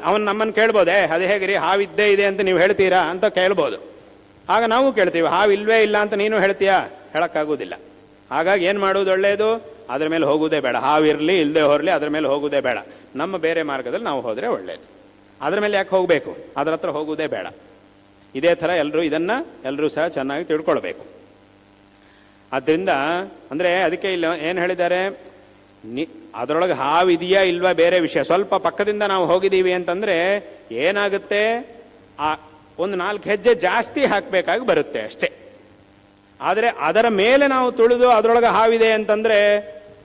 ಅವನು ನಮ್ಮನ್ನು ಕೇಳ್ಬೋದೇ, ಅದು ಹೇಗಿರಿ ಹಾವಿದ್ದೇ ಇದೆ ಅಂತ ನೀವು ಹೇಳ್ತೀರಾ ಅಂತ ಕೇಳ್ಬೋದು. ಆಗ ನಾವು ಕೇಳ್ತೀವಿ, ಹಾವು ಇಲ್ವೇ ಇಲ್ಲ ಅಂತ ನೀನು ಹೇಳ್ತೀಯಾ? ಹೇಳೋಕ್ಕಾಗೋದಿಲ್ಲ. ಹಾಗಾಗಿ ಏನು ಮಾಡುವುದು ಒಳ್ಳೆಯದು? ಅದರ ಮೇಲೆ ಹೋಗುವುದೇ ಬೇಡ. ಹಾವಿರಲಿ ಇಲ್ಲದೆ ಹೊರಲಿ ಅದರ ಮೇಲೆ ಹೋಗುವುದೇ ಬೇಡ. ನಮ್ಮ ಬೇರೆ ಮಾರ್ಗದಲ್ಲಿ ನಾವು ಹೋದರೆ ಒಳ್ಳೆಯದು. ಅದರ ಮೇಲೆ ಯಾಕೆ ಹೋಗಬೇಕು? ಅದರ ಹತ್ರ ಹೋಗುವುದೇ ಬೇಡ. ಇದೇ ಥರ ಎಲ್ಲರೂ ಸಹ ಚೆನ್ನಾಗಿ ತಿಳ್ಕೊಳ್ಬೇಕು. ಆದ್ದರಿಂದ ಅಂದರೆ ಅದಕ್ಕೆ ಇಲ್ಲ ಏನು ಹೇಳಿದ್ದಾರೆ, ಅದರೊಳಗೆ ಹಾವಿದೆಯಾ ಇಲ್ವಾ ಬೇರೆ ವಿಷಯ. ಸ್ವಲ್ಪ ಪಕ್ಕದಿಂದ ನಾವು ಹೋಗಿದ್ದೀವಿ ಅಂತಂದರೆ ಏನಾಗುತ್ತೆ, ಒಂದು 4 ಹೆಜ್ಜೆ ಜಾಸ್ತಿ ಹಾಕಬೇಕಾಗಿ ಬರುತ್ತೆ ಅಷ್ಟೇ. ಆದರೆ ಅದರ ಮೇಲೆ ನಾವು ತುಳಿದು ಅದರೊಳಗೆ ಹಾವಿದೆ ಅಂತಂದರೆ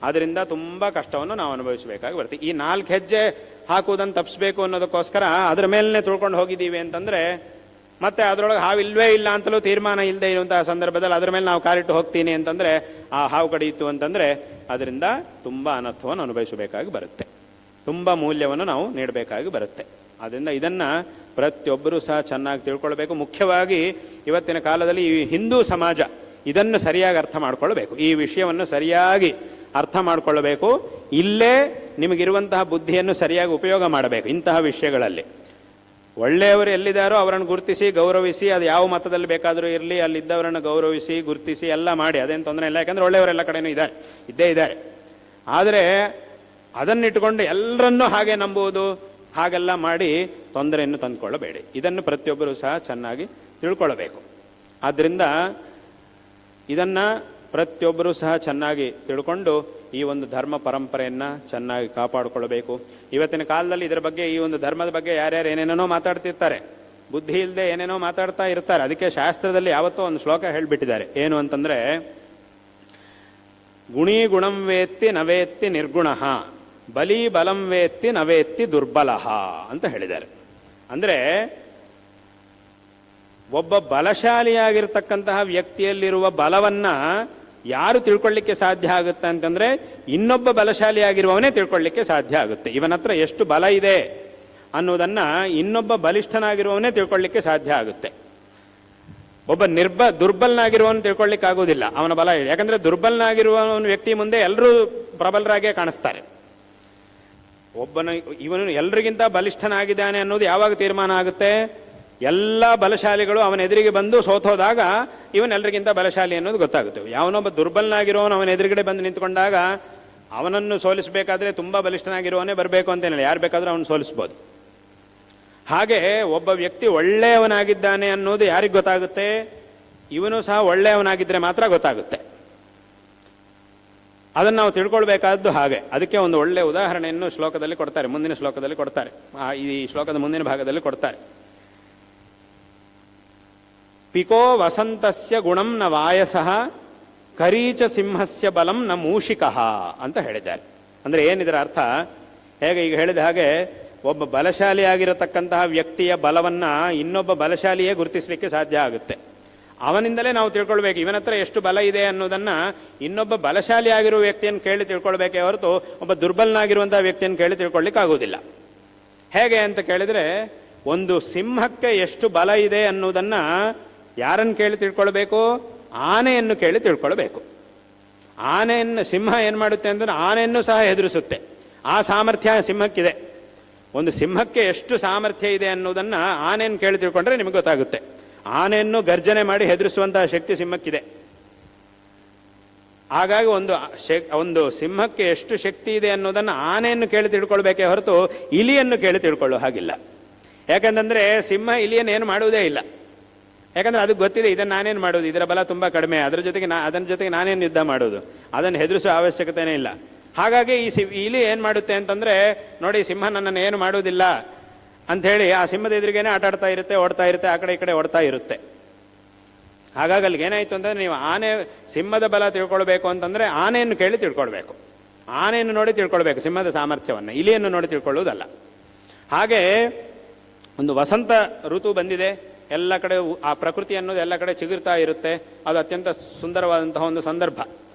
ಅದರಿಂದ ತುಂಬ ಕಷ್ಟವನ್ನು ನಾವು ಅನುಭವಿಸಬೇಕಾಗಿ ಬರುತ್ತೆ. ಈ 4 ಹೆಜ್ಜೆ ಹಾಕುವುದನ್ನು ತಪ್ಪಿಸ್ಬೇಕು ಅನ್ನೋದಕ್ಕೋಸ್ಕರ ಅದರ ಮೇಲೇ ತುಳ್ಕೊಂಡು ಹೋಗಿದ್ದೀವಿ ಅಂತಂದರೆ ಮತ್ತೆ ಅದರೊಳಗೆ ಹಾವಿಲ್ವೇ ಇಲ್ಲ ಅಂತಲೂ ತೀರ್ಮಾನ ಇಲ್ಲದೆ ಇರುವಂತಹ ಸಂದರ್ಭದಲ್ಲಿ ಅದರ ಮೇಲೆ ನಾವು ಕಾಲಿಟ್ಟು ಹೋಗ್ತೀನಿ ಅಂತಂದರೆ ಆ ಹಾವು ಕಡಿಯಿತು ಅಂತಂದರೆ ಅದರಿಂದ ತುಂಬ ಅನರ್ಥವನ್ನು ಅನುಭವಿಸಬೇಕಾಗಿ ಬರುತ್ತೆ, ತುಂಬ ಮೌಲ್ಯವನ್ನು ನಾವು ನೀಡಬೇಕಾಗಿ ಬರುತ್ತೆ. ಆದ್ದರಿಂದ ಇದನ್ನು ಪ್ರತಿಯೊಬ್ಬರೂ ಸಹ ಚೆನ್ನಾಗಿ ತಿಳ್ಕೊಳ್ಬೇಕು. ಮುಖ್ಯವಾಗಿ ಇವತ್ತಿನ ಕಾಲದಲ್ಲಿ ಈ ಹಿಂದೂ ಸಮಾಜ ಇದನ್ನು ಸರಿಯಾಗಿ ಅರ್ಥ ಮಾಡಿಕೊಳ್ಬೇಕು. ಈ ವಿಷಯವನ್ನು ಸರಿಯಾಗಿ ಅರ್ಥ ಮಾಡಿಕೊಳ್ಳಬೇಕು. ಇಲ್ಲೇ ನಿಮಗಿರುವಂತಹ ಬುದ್ಧಿಯನ್ನು ಸರಿಯಾಗಿ ಉಪಯೋಗ ಮಾಡಬೇಕು. ಇಂತಹ ವಿಷಯಗಳಲ್ಲಿ ಒಳ್ಳೆಯವರು ಎಲ್ಲಿದ್ದಾರೋ ಅವರನ್ನು ಗುರುತಿಸಿ ಗೌರವಿಸಿ, ಅದು ಯಾವ ಮತದಲ್ಲಿ ಬೇಕಾದರೂ ಇರಲಿ ಅಲ್ಲಿದ್ದವರನ್ನು ಗೌರವಿಸಿ ಗುರುತಿಸಿ ಎಲ್ಲ ಮಾಡಿ, ಅದೇನು ತೊಂದರೆ ಇಲ್ಲ. ಯಾಕಂದರೆ ಒಳ್ಳೆಯವರೆಲ್ಲ ಕಡೆಯೂ ಇದ್ದೇ ಇದ್ದಾರೆ. ಆದರೆ ಅದನ್ನಿಟ್ಟುಕೊಂಡು ಎಲ್ಲರನ್ನೂ ಹಾಗೆ ನಂಬುವುದು, ಹಾಗೆಲ್ಲ ಮಾಡಿ ತೊಂದರೆಯನ್ನು ತಂದುಕೊಳ್ಳಬೇಡಿ. ಇದನ್ನು ಪ್ರತಿಯೊಬ್ಬರೂ ಸಹ ಚೆನ್ನಾಗಿ ತಿಳ್ಕೊಳ್ಬೇಕು. ಆದ್ದರಿಂದ ಇದನ್ನು ಪ್ರತಿಯೊಬ್ಬರೂ ಸಹ ಚೆನ್ನಾಗಿ ತಿಳ್ಕೊಂಡು ಈ ಒಂದು ಧರ್ಮ ಪರಂಪರೆಯನ್ನು ಚೆನ್ನಾಗಿ ಕಾಪಾಡಿಕೊಳ್ಳಬೇಕು. ಇವತ್ತಿನ ಕಾಲದಲ್ಲಿ ಇದರ ಬಗ್ಗೆ, ಈ ಒಂದು ಧರ್ಮದ ಬಗ್ಗೆ ಯಾರ್ಯಾರು ಏನೇನೋ ಮಾತಾಡ್ತಿರ್ತಾರೆ, ಬುದ್ಧಿ ಇಲ್ಲದೆ ಏನೇನೋ ಮಾತಾಡ್ತಾ ಇರ್ತಾರೆ. ಅದಕ್ಕೆ ಶಾಸ್ತ್ರದಲ್ಲಿ ಯಾವತ್ತೋ ಒಂದು ಶ್ಲೋಕ ಹೇಳಿಬಿಟ್ಟಿದ್ದಾರೆ. ಏನು ಅಂತಂದರೆ, ಗುಣೀ ಗುಣಂ ವೇತ್ತಿ ನವೇತ್ತಿ ನಿರ್ಗುಣ, ಬಲಿ ಬಲಂ ವೇತ್ತಿ ನವೇತ್ತಿ ದುರ್ಬಲ ಅಂತ ಹೇಳಿದ್ದಾರೆ. ಅಂದರೆ ಒಬ್ಬ ಬಲಶಾಲಿಯಾಗಿರ್ತಕ್ಕಂತಹ ವ್ಯಕ್ತಿಯಲ್ಲಿರುವ ಬಲವನ್ನು ಯಾರು ತಿಳ್ಕೊಳ್ಳಿಕ್ಕೆ ಸಾಧ್ಯ ಆಗುತ್ತೆ ಅಂತಂದರೆ ಇನ್ನೊಬ್ಬ ಬಲಶಾಲಿಯಾಗಿರುವವನೇ ತಿಳ್ಕೊಳ್ಳಿಕ್ಕೆ ಸಾಧ್ಯ ಆಗುತ್ತೆ. ಇವನ ಹತ್ರ ಎಷ್ಟು ಬಲ ಇದೆ ಅನ್ನೋದನ್ನು ಇನ್ನೊಬ್ಬ ಬಲಿಷ್ಠನಾಗಿರುವವನೇ ತಿಳ್ಕೊಳ್ಳಿಕ್ಕೆ ಸಾಧ್ಯ ಆಗುತ್ತೆ. ಒಬ್ಬ ದುರ್ಬಲನಾಗಿರುವವನು ತಿಳ್ಕೊಳ್ಳಿಕ್ಕೆ ಆಗೋದಿಲ್ಲ ಅವನ ಬಲ. ಯಾಕಂದರೆ ದುರ್ಬಲನಾಗಿರುವವನ ವ್ಯಕ್ತಿ ಮುಂದೆ ಎಲ್ಲರೂ ಪ್ರಬಲರಾಗೇ ಕಾಣಿಸ್ತಾರೆ. ಇವನು ಎಲ್ರಿಗಿಂತ ಬಲಿಷ್ಠನಾಗಿದ್ದಾನೆ ಅನ್ನೋದು ಯಾವಾಗ ತೀರ್ಮಾನ ಆಗುತ್ತೆ? ಎಲ್ಲ ಬಲಶಾಲಿಗಳು ಅವನ ಎದುರಿಗೆ ಬಂದು ಸೋತೋದಾಗ ಇವನೆಲ್ಲರಿಗಿಂತ ಬಲಶಾಲಿ ಅನ್ನೋದು ಗೊತ್ತಾಗುತ್ತೆ. ಯಾವನೊಬ್ಬ ದುರ್ಬಲನಾಗಿರೋನು ಅವನ ಎದುರುಗಡೆ ಬಂದು ನಿಂತ್ಕೊಂಡಾಗ ಅವನನ್ನು ಸೋಲಿಸಬೇಕಾದ್ರೆ ತುಂಬ ಬಲಿಷ್ಠನಾಗಿರೋನೇ ಬರಬೇಕು ಅಂತೇನಿಲ್ಲ, ಯಾರು ಬೇಕಾದರೂ ಅವನು ಸೋಲಿಸ್ಬೋದು. ಹಾಗೆ ಒಬ್ಬ ವ್ಯಕ್ತಿ ಒಳ್ಳೆಯವನಾಗಿದ್ದಾನೆ ಅನ್ನೋದು ಯಾರಿಗೆ ಗೊತ್ತಾಗುತ್ತೆ? ಇವನು ಸಹ ಒಳ್ಳೆಯವನಾಗಿದ್ದರೆ ಮಾತ್ರ ಗೊತ್ತಾಗುತ್ತೆ. ಅದನ್ನು ನಾವು ತಿಳ್ಕೊಳ್ಬೇಕಾದ್ದು ಹಾಗೆ. ಅದಕ್ಕೆ ಒಂದು ಒಳ್ಳೆಯ ಉದಾಹರಣೆಯನ್ನು ಶ್ಲೋಕದಲ್ಲಿ ಕೊಡ್ತಾರೆ, ಮುಂದಿನ ಶ್ಲೋಕದಲ್ಲಿ ಕೊಡ್ತಾರೆ. ಈ ಶ್ಲೋಕದ ಮುಂದಿನ ಭಾಗದಲ್ಲಿ ಕೊಡ್ತಾರೆ. ಪಿಕೋ ವಸಂತಸ್ಯ ಗುಣಂ ನ ವಾಯಸಃ ಕರೀಚ ಸಿಂಹಸ್ಯ ಬಲಂ ನ ಮೂಷಿಕಃ ಅಂತ ಹೇಳಿದ್ದಾರೆ. ಅಂದರೆ ಏನಿದರ ಅರ್ಥ? ಹೇಗೆ ಈಗ ಹೇಳಿದ ಹಾಗೆ ಒಬ್ಬ ಬಲಶಾಲಿಯಾಗಿರತಕ್ಕಂತಹ ವ್ಯಕ್ತಿಯ ಬಲವನ್ನು ಇನ್ನೊಬ್ಬ ಬಲಶಾಲಿಯೇ ಗುರುತಿಸಲಿಕ್ಕೆ ಸಾಧ್ಯ ಆಗುತ್ತೆ. ಅವನಿಂದಲೇ ನಾವು ತಿಳ್ಕೊಳ್ಬೇಕು ಇವನ ಹತ್ರ ಎಷ್ಟು ಬಲ ಇದೆ ಅನ್ನೋದನ್ನು ಇನ್ನೊಬ್ಬ ಬಲಶಾಲಿಯಾಗಿರುವ ವ್ಯಕ್ತಿಯನ್ನು ಕೇಳಿ ತಿಳ್ಕೊಳ್ಬೇಕೇ ಹೊರತು ಒಬ್ಬ ದುರ್ಬಲನಾಗಿರುವಂಥ ವ್ಯಕ್ತಿಯನ್ನು ಕೇಳಿ ತಿಳ್ಕೊಳ್ಳಿಕ್ಕೆ ಆಗೋದಿಲ್ಲ. ಹೇಗೆ ಅಂತ ಕೇಳಿದರೆ, ಒಂದು ಸಿಂಹಕ್ಕೆ ಎಷ್ಟು ಬಲ ಇದೆ ಅನ್ನೋದನ್ನು ಯಾರನ್ನು ಕೇಳಿ ತಿಳ್ಕೊಳ್ಬೇಕು? ಆನೆಯನ್ನು ಕೇಳಿ ತಿಳ್ಕೊಳ್ಬೇಕು. ಸಿಂಹ ಏನು ಮಾಡುತ್ತೆ ಅಂದರೆ ಆನೆಯನ್ನು ಸಹ ಹೆದರಿಸುತ್ತೆ. ಆ ಸಾಮರ್ಥ್ಯ ಸಿಂಹಕ್ಕಿದೆ. ಒಂದು ಸಿಂಹಕ್ಕೆ ಎಷ್ಟು ಸಾಮರ್ಥ್ಯ ಇದೆ ಅನ್ನೋದನ್ನು ಆನೆಯನ್ನು ಕೇಳಿ ತಿಳ್ಕೊಂಡ್ರೆ ನಿಮಗೆ ಗೊತ್ತಾಗುತ್ತೆ. ಆನೆಯನ್ನು ಗರ್ಜನೆ ಮಾಡಿ ಹೆದರಿಸುವಂತಹ ಶಕ್ತಿ ಸಿಂಹಕ್ಕಿದೆ. ಹಾಗಾಗಿ ಒಂದು ಸಿಂಹಕ್ಕೆ ಎಷ್ಟು ಶಕ್ತಿ ಇದೆ ಅನ್ನೋದನ್ನು ಆನೆಯನ್ನು ಕೇಳಿ ತಿಳ್ಕೊಳ್ಬೇಕೇ ಹೊರತು ಇಲಿಯನ್ನು ಕೇಳಿ ತಿಳ್ಕೊಳ್ಳೋ ಹಾಗಿಲ್ಲ. ಯಾಕಂತಂದರೆ ಸಿಂಹ ಇಲಿಯನ್ನು ಏನು ಮಾಡುವುದೇ ಇಲ್ಲ. ಯಾಕಂದರೆ ಅದಕ್ಕೆ ಗೊತ್ತಿದೆ ಇದನ್ನು ನಾನೇನು ಮಾಡೋದು, ಇದರ ಬಲ ತುಂಬ ಕಡಿಮೆ, ಅದರ ಜೊತೆಗೆ ನಾನೇನು ಯುದ್ಧ ಮಾಡೋದು, ಅದನ್ನು ಹೆದರಿಸೋ ಅವಶ್ಯಕತೆಯೇ ಇಲ್ಲ. ಹಾಗಾಗಿ ಇಲಿ ಏನು ಮಾಡುತ್ತೆ ಅಂತಂದರೆ, ನೋಡಿ ಸಿಂಹ ನನ್ನನ್ನು ಏನು ಮಾಡುವುದಿಲ್ಲ ಅಂಥೇಳಿ ಆ ಸಿಂಹದ ಎದುರಿಗೇನೆ ಆಟ ಆಡ್ತಾ ಇರುತ್ತೆ, ಓಡ್ತಾ ಇರುತ್ತೆ, ಆ ಕಡೆ ಈ ಕಡೆ ಓಡ್ತಾ ಇರುತ್ತೆ. ಹಾಗಾಗಿ ಅಲ್ಲಿಗೆ ಏನಾಯಿತು ಅಂತಂದರೆ, ನೀವು ಸಿಂಹದ ಬಲ ತಿಳ್ಕೊಳ್ಬೇಕು ಅಂತಂದರೆ ಆನೆಯನ್ನು ಕೇಳಿ ತಿಳ್ಕೊಳ್ಬೇಕು, ಆನೆಯನ್ನು ನೋಡಿ ತಿಳ್ಕೊಳ್ಬೇಕು ಸಿಂಹದ ಸಾಮರ್ಥ್ಯವನ್ನು, ಇಲಿಯನ್ನು ನೋಡಿ ತಿಳ್ಕೊಳ್ಳೋದಲ್ಲ. ಹಾಗೆ ಒಂದು ವಸಂತ ಋತು ಬಂದಿದೆ, ಎಲ್ಲ ಕಡೆ ಆ ಪ್ರಕೃತಿ ಅನ್ನೋದು ಎಲ್ಲ ಕಡೆ ಚಿಗುರ್ತಾ ಇರುತ್ತೆ. ಅದು ಅತ್ಯಂತ ಸುಂದರವಾದಂತಹ ಒಂದು ಸಂದರ್ಭ.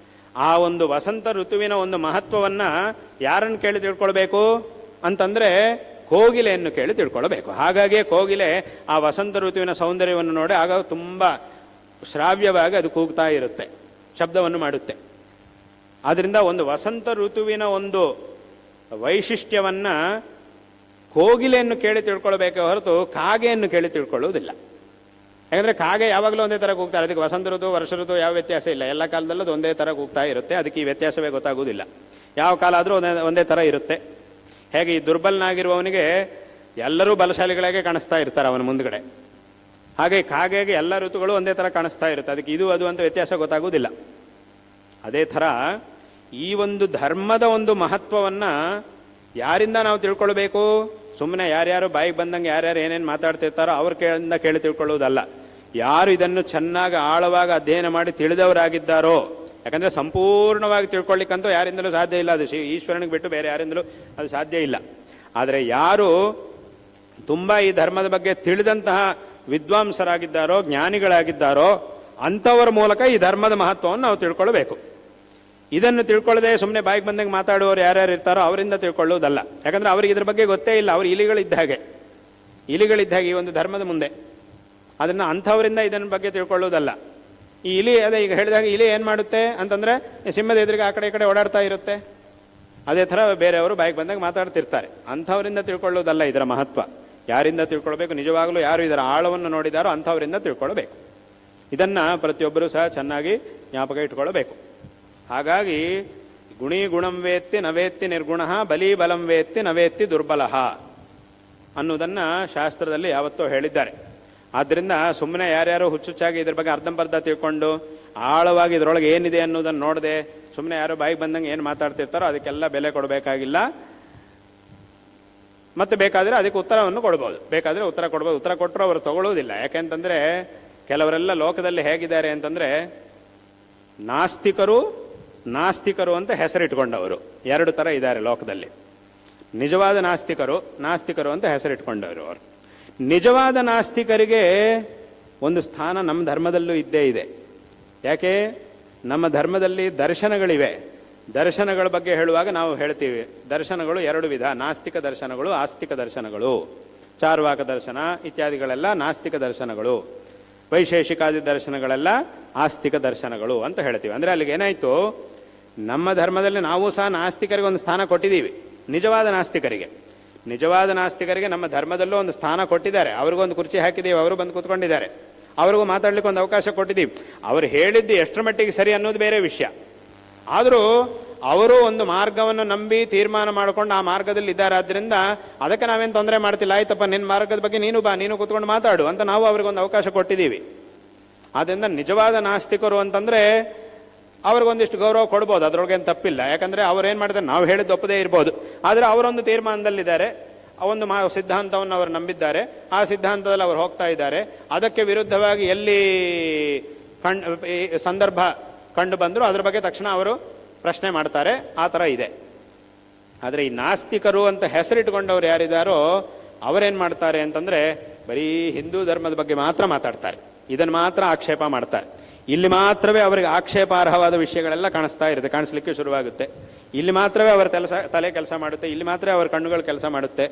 ಆ ಒಂದು ವಸಂತ ಋತುವಿನ ಒಂದು ಮಹತ್ವವನ್ನು ಯಾರನ್ನು ಕೇಳಿ ತಿಳ್ಕೊಳ್ಬೇಕು ಅಂತಂದರೆ ಕೋಗಿಲೆಯನ್ನು ಕೇಳಿ ತಿಳ್ಕೊಳ್ಬೇಕು. ಹಾಗಾಗಿಯೇ ಕೋಗಿಲೆ ಆ ವಸಂತ ಋತುವಿನ ಸೌಂದರ್ಯವನ್ನು ನೋಡಿ ಆಗ ತುಂಬ ಶ್ರಾವ್ಯವಾಗಿ ಅದು ಕೂಗ್ತಾ ಇರುತ್ತೆ, ಶಬ್ದವನ್ನು ಮಾಡುತ್ತೆ. ಆದ್ದರಿಂದ ಒಂದು ವಸಂತ ಋತುವಿನ ಒಂದು ವೈಶಿಷ್ಟ್ಯವನ್ನು ಕೋಗಿಲೆಯನ್ನು ಕೇಳಿ ತಿಳ್ಕೊಳ್ಬೇಕೆ ಹೊರತು ಕಾಗೆಯನ್ನು ಕೇಳಿ ತಿಳ್ಕೊಳ್ಳೋದಿಲ್ಲ. ಯಾಕಂದರೆ ಕಾಗೆ ಯಾವಾಗಲೂ ಒಂದೇ ಥರ ಕೂಗ್ತಾರೆ. ಅದಕ್ಕೆ ವಸಂತ ಋತು ವರ್ಷ ಋತು ಯಾವ ವ್ಯತ್ಯಾಸ ಇಲ್ಲ, ಎಲ್ಲ ಕಾಲದಲ್ಲೂ ಅದು ಒಂದೇ ಥರ ಕೂಗ್ತಾ ಇರುತ್ತೆ. ಅದಕ್ಕೆ ಈ ವ್ಯತ್ಯಾಸವೇ ಗೊತ್ತಾಗೋದಿಲ್ಲ. ಯಾವ ಕಾಲ ಆದರೂ ಒಂದೇ ಥರ ಇರುತ್ತೆ. ಹೇಗೆ ಈ ದುರ್ಬಲನಾಗಿರುವವನಿಗೆ ಎಲ್ಲರೂ ಬಲಶಾಲಿಗಳಾಗೆ ಕಾಣಿಸ್ತಾ ಇರ್ತಾರೆ ಅವನ ಮುಂದ್ಗಡೆ, ಹಾಗೆ ಕಾಗೆಗೆ ಎಲ್ಲ ಋತುಗಳು ಒಂದೇ ಥರ ಕಾಣಿಸ್ತಾ ಇರುತ್ತೆ. ಅದಕ್ಕೆ ಇದು ಅದು ಅಂತ ವ್ಯತ್ಯಾಸ ಗೊತ್ತಾಗೋದಿಲ್ಲ. ಅದೇ ಥರ ಈ ಒಂದು ಧರ್ಮದ ಒಂದು ಮಹತ್ವವನ್ನು ಯಾರಿಂದ ನಾವು ತಿಳ್ಕೊಳ್ಬೇಕು? ಸುಮ್ಮನೆ ಯಾರ್ಯಾರು ಬಾಯಿಗೆ ಬಂದಂಗೆ ಯಾರ್ಯಾರು ಏನೇನು ಮಾತಾಡ್ತಿರ್ತಾರೋ ಅವ್ರ ಕೇಳಿ ತಿಳ್ಕೊಳ್ಳೋದಲ್ಲ. ಯಾರು ಇದನ್ನು ಚೆನ್ನಾಗಿ ಆಳವಾಗಿ ಅಧ್ಯಯನ ಮಾಡಿ ತಿಳಿದವರಾಗಿದ್ದಾರೋ, ಯಾಕಂದರೆ ಸಂಪೂರ್ಣವಾಗಿ ತಿಳ್ಕೊಳ್ಳಿಕ್ಕಂತೂ ಯಾರಿಂದಲೂ ಸಾಧ್ಯ ಇಲ್ಲ. ಅದು ಈಶ್ವರನಿಗೆ ಬಿಟ್ಟು ಬೇರೆ ಯಾರಿಂದಲೂ ಅದು ಸಾಧ್ಯ ಇಲ್ಲ. ಆದರೆ ಯಾರು ತುಂಬ ಈ ಧರ್ಮದ ಬಗ್ಗೆ ತಿಳಿದಂತಹ ವಿದ್ವಾಂಸರಾಗಿದ್ದಾರೋ, ಜ್ಞಾನಿಗಳಾಗಿದ್ದಾರೋ, ಅಂಥವರ ಮೂಲಕ ಈ ಧರ್ಮದ ಮಹತ್ವವನ್ನು ನಾವು ತಿಳ್ಕೊಳ್ಬೇಕು. ಇದನ್ನು ತಿಳ್ಕೊಳ್ಳದೆ ಸುಮ್ಮನೆ ಬಾಯಿಗೆ ಬಂದಂಗೆ ಮಾತಾಡುವವರು ಯಾರ್ಯಾರು ಇರ್ತಾರೋ ಅವರಿಂದ ತಿಳ್ಕೊಳ್ಳೋದಲ್ಲ. ಯಾಕಂದರೆ ಅವ್ರಿಗೆ ಇದ್ರ ಬಗ್ಗೆ ಗೊತ್ತೇ ಇಲ್ಲ. ಅವರು ಇಲಿಗಳಿದ್ದ ಹಾಗೆ ಈ ಒಂದು ಧರ್ಮದ ಮುಂದೆ. ಅದನ್ನು ಅಂಥವರಿಂದ ಇದನ್ನ ಬಗ್ಗೆ ತಿಳ್ಕೊಳ್ಳೋದಲ್ಲ. ಈ ಇಲಿ ಅದೇ ಈಗ ಹೇಳಿದಾಗ ಇಲಿ ಏನು ಮಾಡುತ್ತೆ ಅಂತಂದರೆ ಸಿಂಹದ ಎದುರಿಗೆ ಆ ಕಡೆ ಈ ಕಡೆ ಓಡಾಡ್ತಾ ಇರುತ್ತೆ. ಅದೇ ಥರ ಬೇರೆಯವರು ಬಾಯಿಗೆ ಬಂದಾಗ ಮಾತಾಡ್ತಿರ್ತಾರೆ. ಅಂಥವರಿಂದ ತಿಳ್ಕೊಳ್ಳೋದಲ್ಲ ಇದರ ಮಹತ್ವ. ಯಾರಿಂದ ತಿಳ್ಕೊಳ್ಬೇಕು? ನಿಜವಾಗಲೂ ಯಾರು ಇದರ ಆಳವನ್ನು ನೋಡಿದಾರೋ ಅಂಥವರಿಂದ ತಿಳ್ಕೊಳ್ಬೇಕು. ಇದನ್ನು ಪ್ರತಿಯೊಬ್ಬರೂ ಸಹ ಚೆನ್ನಾಗಿ ಜ್ಞಾಪಕ ಇಟ್ಕೊಳ್ಬೇಕು. ಹಾಗಾಗಿ ಗುಣಿ ಗುಣಂ ವೇತ್ತಿ ನವೇತ್ತಿ ನಿರ್ಗುಣ, ಬಲಿ ಬಲಂ ವೇತ್ತಿ ನವೇತ್ತಿ ದುರ್ಬಲ ಅನ್ನೋದನ್ನು ಶಾಸ್ತ್ರದಲ್ಲಿ ಯಾವತ್ತೂ ಹೇಳಿದ್ದಾರೆ. ಆದ್ದರಿಂದ ಸುಮ್ಮನೆ ಯಾರ್ಯಾರು ಹುಚ್ಚುಚ್ಚಾಗಿ ಇದ್ರ ಬಗ್ಗೆ ಅರ್ಧಂಬರ್ಧ ತಿಳ್ಕೊಂಡು ಆಳವಾಗಿ ಇದರೊಳಗೆ ಏನಿದೆ ಅನ್ನೋದನ್ನು ನೋಡದೆ ಸುಮ್ಮನೆ ಯಾರು ಬಾಯಿಗೆ ಬಂದಂಗೆ ಏನು ಮಾತಾಡ್ತಿರ್ತಾರೋ ಅದಕ್ಕೆಲ್ಲ ಬೆಲೆ ಕೊಡಬೇಕಾಗಿಲ್ಲ. ಮತ್ತು ಬೇಕಾದರೆ ಅದಕ್ಕೆ ಉತ್ತರವನ್ನು ಕೊಡ್ಬೋದು, ಬೇಕಾದರೆ ಉತ್ತರ ಕೊಡ್ಬೋದು. ಉತ್ತರ ಕೊಟ್ಟರು ಅವರು ತಗೊಳ್ಳೋದಿಲ್ಲ. ಯಾಕೆಂತಂದರೆ ಕೆಲವರೆಲ್ಲ ಲೋಕದಲ್ಲಿ ಹೇಗಿದ್ದಾರೆ ಅಂತಂದರೆ ನಾಸ್ತಿಕರು ಅಂತ ಹೆಸರಿಟ್ಕೊಂಡವರು ಎರಡು ಥರ ಇದ್ದಾರೆ ಲೋಕದಲ್ಲಿ. ನಿಜವಾದ ನಾಸ್ತಿಕರು ಅಂತ ಹೆಸರಿಟ್ಕೊಂಡವರು. ಅವರು ನಿಜವಾದ ನಾಸ್ತಿಕರಿಗೆ ಒಂದು ಸ್ಥಾನ ನಮ್ಮ ಧರ್ಮದಲ್ಲೂ ಇದ್ದೇ ಇದೆ. ಯಾಕೆ? ನಮ್ಮ ಧರ್ಮದಲ್ಲಿ ದರ್ಶನಗಳಿವೆ. ದರ್ಶನಗಳ ಬಗ್ಗೆ ಹೇಳುವಾಗ ನಾವು ಹೇಳ್ತೀವಿ, ದರ್ಶನಗಳು ಎರಡು ವಿಧ: ನಾಸ್ತಿಕ ದರ್ಶನಗಳು, ಆಸ್ತಿಕ ದರ್ಶನಗಳು. ಚಾರ್ವಾಕ ದರ್ಶನ ಇತ್ಯಾದಿಗಳೆಲ್ಲ ನಾಸ್ತಿಕ ದರ್ಶನಗಳು, ವೈಶೇಷಿಕಾದಿ ದರ್ಶನಗಳೆಲ್ಲ ಆಸ್ತಿಕ ದರ್ಶನಗಳು ಅಂತ ಹೇಳ್ತೀವಿ. ಅಂದರೆ ಅಲ್ಲಿಗೆ ಏನಾಯಿತು, ನಮ್ಮ ಧರ್ಮದಲ್ಲಿ ನಾವು ಸಹ ನಾಸ್ತಿಕರಿಗೆ ಒಂದು ಸ್ಥಾನ ಕೊಟ್ಟಿದ್ದೀವಿ. ನಿಜವಾದ ನಾಸ್ತಿಕರಿಗೆ ನಮ್ಮ ಧರ್ಮದಲ್ಲೂ ಒಂದು ಸ್ಥಾನ ಕೊಟ್ಟಿದ್ದಾರೆ. ಅವ್ರಿಗೊಂದು ಕುರ್ಚಿ ಹಾಕಿದ್ದೀವಿ, ಅವರು ಬಂದು ಕೂತ್ಕೊಂಡಿದ್ದಾರೆ. ಅವ್ರಿಗೂ ಮಾತಾಡ್ಲಿಕ್ಕೆ ಒಂದು ಅವಕಾಶ ಕೊಟ್ಟಿದ್ದೀವಿ. ಅವರು ಹೇಳಿದ್ದು ಎಷ್ಟರ ಮಟ್ಟಿಗೆ ಸರಿ ಅನ್ನೋದು ಬೇರೆ ವಿಷಯ. ಆದರೂ ಅವರು ಒಂದು ಮಾರ್ಗವನ್ನು ನಂಬಿ ತೀರ್ಮಾನ ಮಾಡಿಕೊಂಡು ಆ ಮಾರ್ಗದಲ್ಲಿ ಇದ್ದಾರೆ. ಆದ್ದರಿಂದ ಅದಕ್ಕೆ ನಾವೇನು ತೊಂದರೆ ಮಾಡ್ತಿಲ್ಲ. ಆಯ್ತಪ್ಪ, ನಿನ್ನ ಮಾರ್ಗದ ಬಗ್ಗೆ ನೀನು ಬಾ, ನೀನು ಕೂತ್ಕೊಂಡು ಮಾತಾಡು ಅಂತ ನಾವು ಅವ್ರಿಗೊಂದು ಅವಕಾಶ ಕೊಟ್ಟಿದ್ದೀವಿ. ಆದ್ದರಿಂದ ನಿಜವಾದ ನಾಸ್ತಿಕರು ಅಂತಂದರೆ ಅವ್ರಿಗೊಂದಿಷ್ಟು ಗೌರವ ಕೊಡ್ಬೋದು, ಅದರೊಳಗೇನು ತಪ್ಪಿಲ್ಲ. ಯಾಕಂದರೆ ಅವ್ರೇನು ಮಾಡಿದ್ರೆ ನಾವು ಹೇಳಿದ್ದು ಒಪ್ಪದೇ ಇರ್ಬೋದು, ಆದರೆ ಅವರೊಂದು ತೀರ್ಮಾನದಲ್ಲಿದ್ದಾರೆ, ಒಂದು ಸಿದ್ಧಾಂತವನ್ನು ಅವರು ನಂಬಿದ್ದಾರೆ, ಆ ಸಿದ್ಧಾಂತದಲ್ಲಿ ಅವರು ಹೋಗ್ತಾ ಇದ್ದಾರೆ. ಅದಕ್ಕೆ ವಿರುದ್ಧವಾಗಿ ಎಲ್ಲಿ ಸಂದರ್ಭ ಕಂಡು ಬಂದರೂ ಅದ್ರ ಬಗ್ಗೆ ತಕ್ಷಣ ಅವರು ಪ್ರಶ್ನೆ ಮಾಡ್ತಾರೆ. ಆ ಥರ ಇದೆ. ಆದರೆ ಈ ನಾಸ್ತಿಕರು ಅಂತ ಹೆಸರಿಟ್ಕೊಂಡವ್ರು ಯಾರಿದ್ದಾರೋ ಅವರೇನು ಮಾಡ್ತಾರೆ ಅಂತಂದರೆ ಬರೀ ಹಿಂದೂ ಧರ್ಮದ ಬಗ್ಗೆ ಮಾತ್ರ ಮಾತಾಡ್ತಾರೆ, ಇದನ್ನು ಮಾತ್ರ ಆಕ್ಷೇಪ ಮಾಡ್ತಾರೆ. ಇಲ್ಲಿ ಮಾತ್ರವೇ ಅವರಿಗೆ ಆಕ್ಷೇಪಾರ್ಹವಾದ ವಿಷಯಗಳೆಲ್ಲ ಕಾಣಿಸ್ಲಿಕ್ಕೆ ಶುರುವಾಗುತ್ತೆ. ಇಲ್ಲಿ ಮಾತ್ರವೇ ಅವರ ತಲೆ ಕೆಲಸ ಮಾಡುತ್ತೆ, ಇಲ್ಲಿ ಮಾತ್ರ ಅವರ ಕಣ್ಣುಗಳು ಕೆಲಸ ಮಾಡುತ್ತೆ.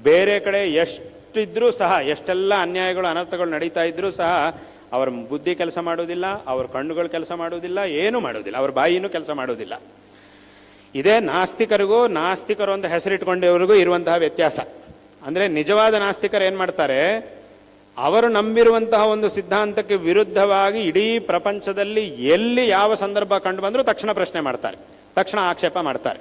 ಬೇರೆ ಕಡೆ ಎಷ್ಟಿದ್ರೂ ಸಹ, ಎಷ್ಟೆಲ್ಲ ಅನ್ಯಾಯಗಳು ಅನರ್ಥಗಳು ನಡೀತಾ ಇದ್ರೂ ಸಹ ಅವರ ಬುದ್ಧಿ ಕೆಲಸ ಮಾಡುವುದಿಲ್ಲ, ಅವ್ರ ಕಣ್ಣುಗಳು ಕೆಲಸ ಮಾಡುವುದಿಲ್ಲ, ಏನೂ ಮಾಡುವುದಿಲ್ಲ, ಅವ್ರ ಬಾಯಿನೂ ಕೆಲಸ ಮಾಡುವುದಿಲ್ಲ. ಇದೇ ನಾಸ್ತಿಕರು ಅಂತ ಹೆಸರಿಟ್ಕೊಂಡವರಿಗೂ ಇರುವಂತಹ ವ್ಯತ್ಯಾಸ. ಅಂದರೆ ನಿಜವಾದ ನಾಸ್ತಿಕರು ಏನು ಮಾಡ್ತಾರೆ, ಅವರು ನಂಬಿರುವಂತಹ ಒಂದು ಸಿದ್ಧಾಂತಕ್ಕೆ ವಿರುದ್ಧವಾಗಿ ಇಡೀ ಪ್ರಪಂಚದಲ್ಲಿ ಎಲ್ಲಿ ಯಾವ ಸಂದರ್ಭ ಕಂಡು ಬಂದರೂ ತಕ್ಷಣ ಪ್ರಶ್ನೆ ಮಾಡ್ತಾರೆ, ತಕ್ಷಣ ಆಕ್ಷೇಪ ಮಾಡ್ತಾರೆ.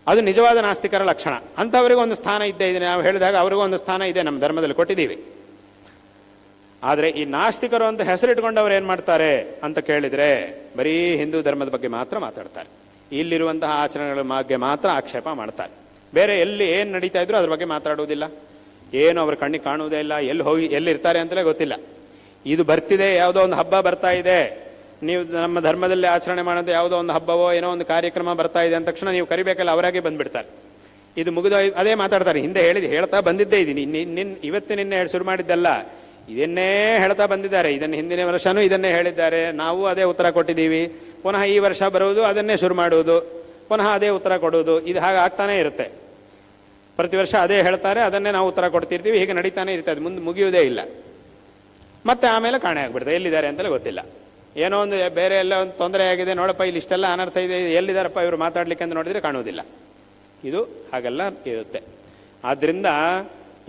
ಅದು ನಿಜವಾದ ನಾಸ್ತಿಕರ ಲಕ್ಷಣ. ಅಂಥವರಿಗೂ ಒಂದು ಸ್ಥಾನ ಇದ್ದೇ ಇದೆ. ನಾವು ಹೇಳಿದಾಗ ಅವರಿಗೂ ಒಂದು ಸ್ಥಾನ ಇದೆ, ನಮ್ಮ ಧರ್ಮದಲ್ಲಿ ಕೊಟ್ಟಿದ್ದೀವಿ. ಆದರೆ ಈ ನಾಸ್ತಿಕರು ಅಂತ ಹೆಸರಿಟ್ಕೊಂಡವ್ರು ಏನು ಮಾಡ್ತಾರೆ ಅಂತ ಕೇಳಿದರೆ ಬರೀ ಹಿಂದೂ ಧರ್ಮದ ಬಗ್ಗೆ ಮಾತ್ರ ಮಾತಾಡ್ತಾರೆ, ಇಲ್ಲಿರುವಂತಹ ಆಚರಣೆಗಳ ಬಗ್ಗೆ ಮಾತ್ರ ಆಕ್ಷೇಪ ಮಾಡ್ತಾರೆ. ಬೇರೆ ಎಲ್ಲಿ ಏನು ನಡೀತಾ ಇದ್ರು ಅದ್ರ ಬಗ್ಗೆ ಮಾತಾಡುವುದಿಲ್ಲ, ಏನು ಅವ್ರ ಕಣ್ಣಿಗೆ ಕಾಣುವುದೇ ಇಲ್ಲ, ಎಲ್ಲಿರ್ತಾರೆ ಅಂತಲೇ ಗೊತ್ತಿಲ್ಲ. ಇದು ಬರ್ತಿದೆ, ಯಾವುದೋ ಒಂದು ಹಬ್ಬ ಬರ್ತಾ ಇದೆ, ನೀವು ನಮ್ಮ ಧರ್ಮದಲ್ಲಿ ಆಚರಣೆ ಮಾಡೋದು ಯಾವುದೋ ಒಂದು ಹಬ್ಬವೋ ಏನೋ ಒಂದು ಕಾರ್ಯಕ್ರಮ ಬರ್ತಾ ಇದೆ ಅಂದ ತಕ್ಷಣ ನೀವು ಕರಿಬೇಕಲ್ಲ, ಅವರಾಗೆ ಬಂದುಬಿಡ್ತಾರೆ. ಇದು ಮುಗಿದು ಅದೇ ಮಾತಾಡ್ತಾರೆ. ಹಿಂದೆ ಹೇಳ್ತಾ ಬಂದಿದ್ದೇ ಇದೀನಿ, ನಿನ್ನೆ ಶುರು ಮಾಡಿದ್ದಲ್ಲ, ಇದನ್ನೇ ಹೇಳ್ತಾ ಬಂದಿದ್ದಾರೆ. ಇದನ್ನು ಹಿಂದಿನ ವರ್ಷನೂ ಇದನ್ನೇ ಹೇಳಿದ್ದಾರೆ, ನಾವು ಅದೇ ಉತ್ತರ ಕೊಟ್ಟಿದ್ದೀವಿ. ಪುನಃ ಈ ವರ್ಷ ಬರುವುದು ಅದನ್ನೇ ಶುರು ಮಾಡುವುದು, ಪುನಃ ಅದೇ ಉತ್ತರ ಕೊಡುವುದು. ಇದು ಹಾಗೆ ಆಗ್ತಾನೇ ಇರುತ್ತೆ. ಪ್ರತಿ ವರ್ಷ ಅದೇ ಹೇಳ್ತಾರೆ, ಅದನ್ನೇ ನಾವು ಉತ್ತರ ಕೊಡ್ತಿರ್ತೀವಿ. ಹೀಗೆ ನಡೀತಾನೆ ಇರ್ತದೆ, ಮುಂದೆ ಮುಗಿಯುವುದೇ ಇಲ್ಲ. ಮತ್ತೆ ಆಮೇಲೆ ಕಾಣೆ ಆಗ್ಬಿಡ್ತದೆ, ಎಲ್ಲಿದ್ದಾರೆ ಅಂತಲೇ ಗೊತ್ತಿಲ್ಲ. ಏನೋ ಒಂದು ಬೇರೆ ಎಲ್ಲ ಒಂದು ತೊಂದರೆ ಆಗಿದೆ, ನೋಡಪ್ಪ ಇಲ್ಲಿ ಇಷ್ಟೆಲ್ಲ ಅನರ್ಥ ಇದೆ, ಎಲ್ಲಿದ್ದಾರಪ್ಪ ಇವರು ಮಾತಾಡ್ಲಿಕ್ಕೆ ಅಂತ ನೋಡಿದರೆ ಕಾಣುವುದಿಲ್ಲ. ಇದು ಹಾಗೆಲ್ಲ ಇರುತ್ತೆ. ಆದ್ದರಿಂದ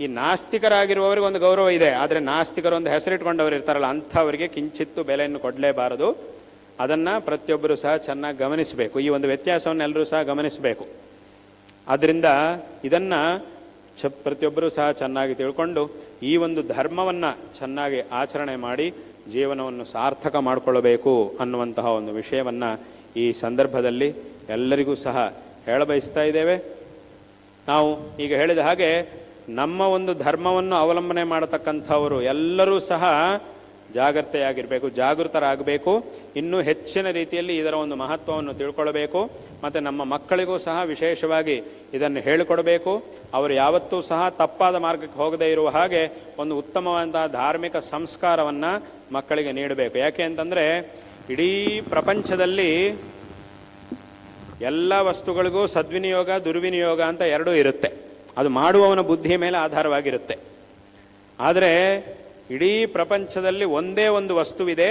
ಈ ನಾಸ್ತಿಕರಾಗಿರುವವರಿಗೆ ಒಂದು ಗೌರವ ಇದೆ, ಆದರೆ ನಾಸ್ತಿಕರು ಒಂದು ಹೆಸರಿಟ್ಕೊಂಡವರು ಇರ್ತಾರಲ್ಲ, ಅಂಥವರಿಗೆ ಕಿಂಚಿತ್ತು ಬೆಲೆಯನ್ನು ಕೊಡಲೇಬಾರದು. ಅದನ್ನು ಪ್ರತಿಯೊಬ್ಬರು ಸಹ ಚೆನ್ನಾಗಿ ಗಮನಿಸಬೇಕು. ಈ ಒಂದು ವ್ಯತ್ಯಾಸವನ್ನು ಎಲ್ಲರೂ ಸಹ ಗಮನಿಸಬೇಕು. ಆದ್ದರಿಂದ ಇದನ್ನು ಪ್ರತಿಯೊಬ್ಬರೂ ಸಹ ಚೆನ್ನಾಗಿ ತಿಳ್ಕೊಂಡು ಈ ಒಂದು ಧರ್ಮವನ್ನು ಚೆನ್ನಾಗಿ ಆಚರಣೆ ಮಾಡಿ ಜೀವನವನ್ನು ಸಾರ್ಥಕ ಮಾಡಿಕೊಳ್ಳಬೇಕು ಅನ್ನುವಂತಹ ಒಂದು ವಿಷಯವನ್ನು ಈ ಸಂದರ್ಭದಲ್ಲಿ ಎಲ್ಲರಿಗೂ ಸಹ ಹೇಳಬಯಸ್ತಾ ಇದ್ದೇವೆ. ನಾವು ಈಗ ಹೇಳಿದ ಹಾಗೆ ನಮ್ಮ ಒಂದು ಧರ್ಮವನ್ನು ಅವಲಂಬನೆ ಮಾಡತಕ್ಕಂಥವರು ಎಲ್ಲರೂ ಸಹ ಜಾಗೃತರಾಗಬೇಕು. ಇನ್ನೂ ಹೆಚ್ಚಿನ ರೀತಿಯಲ್ಲಿ ಇದರ ಒಂದು ಮಹತ್ವವನ್ನು ತಿಳ್ಕೊಳ್ಬೇಕು. ಮತ್ತು ನಮ್ಮ ಮಕ್ಕಳಿಗೂ ಸಹ ವಿಶೇಷವಾಗಿ ಇದನ್ನು ಹೇಳಿಕೊಡಬೇಕು. ಅವರು ಯಾವತ್ತೂ ಸಹ ತಪ್ಪಾದ ಮಾರ್ಗಕ್ಕೆ ಹೋಗದೇ ಇರುವ ಹಾಗೆ ಒಂದು ಉತ್ತಮವಾದಂತಹ ಧಾರ್ಮಿಕ ಸಂಸ್ಕಾರವನ್ನು ಮಕ್ಕಳಿಗೆ ನೀಡಬೇಕು. ಯಾಕೆ ಅಂತಂದರೆ ಇಡೀ ಪ್ರಪಂಚದಲ್ಲಿ ಎಲ್ಲ ವಸ್ತುಗಳಿಗೂ ಸದ್ವಿನಿಯೋಗ ದುರ್ವಿನಿಯೋಗ ಅಂತ ಎರಡೂ ಇರುತ್ತೆ. ಅದು ಮಾಡುವವನ ಬುದ್ಧಿಯ ಮೇಲೆ ಆಧಾರವಾಗಿರುತ್ತೆ. ಆದರೆ ಇಡೀ ಪ್ರಪಂಚದಲ್ಲಿ ಒಂದೇ ಒಂದು ವಸ್ತುವಿದೆ,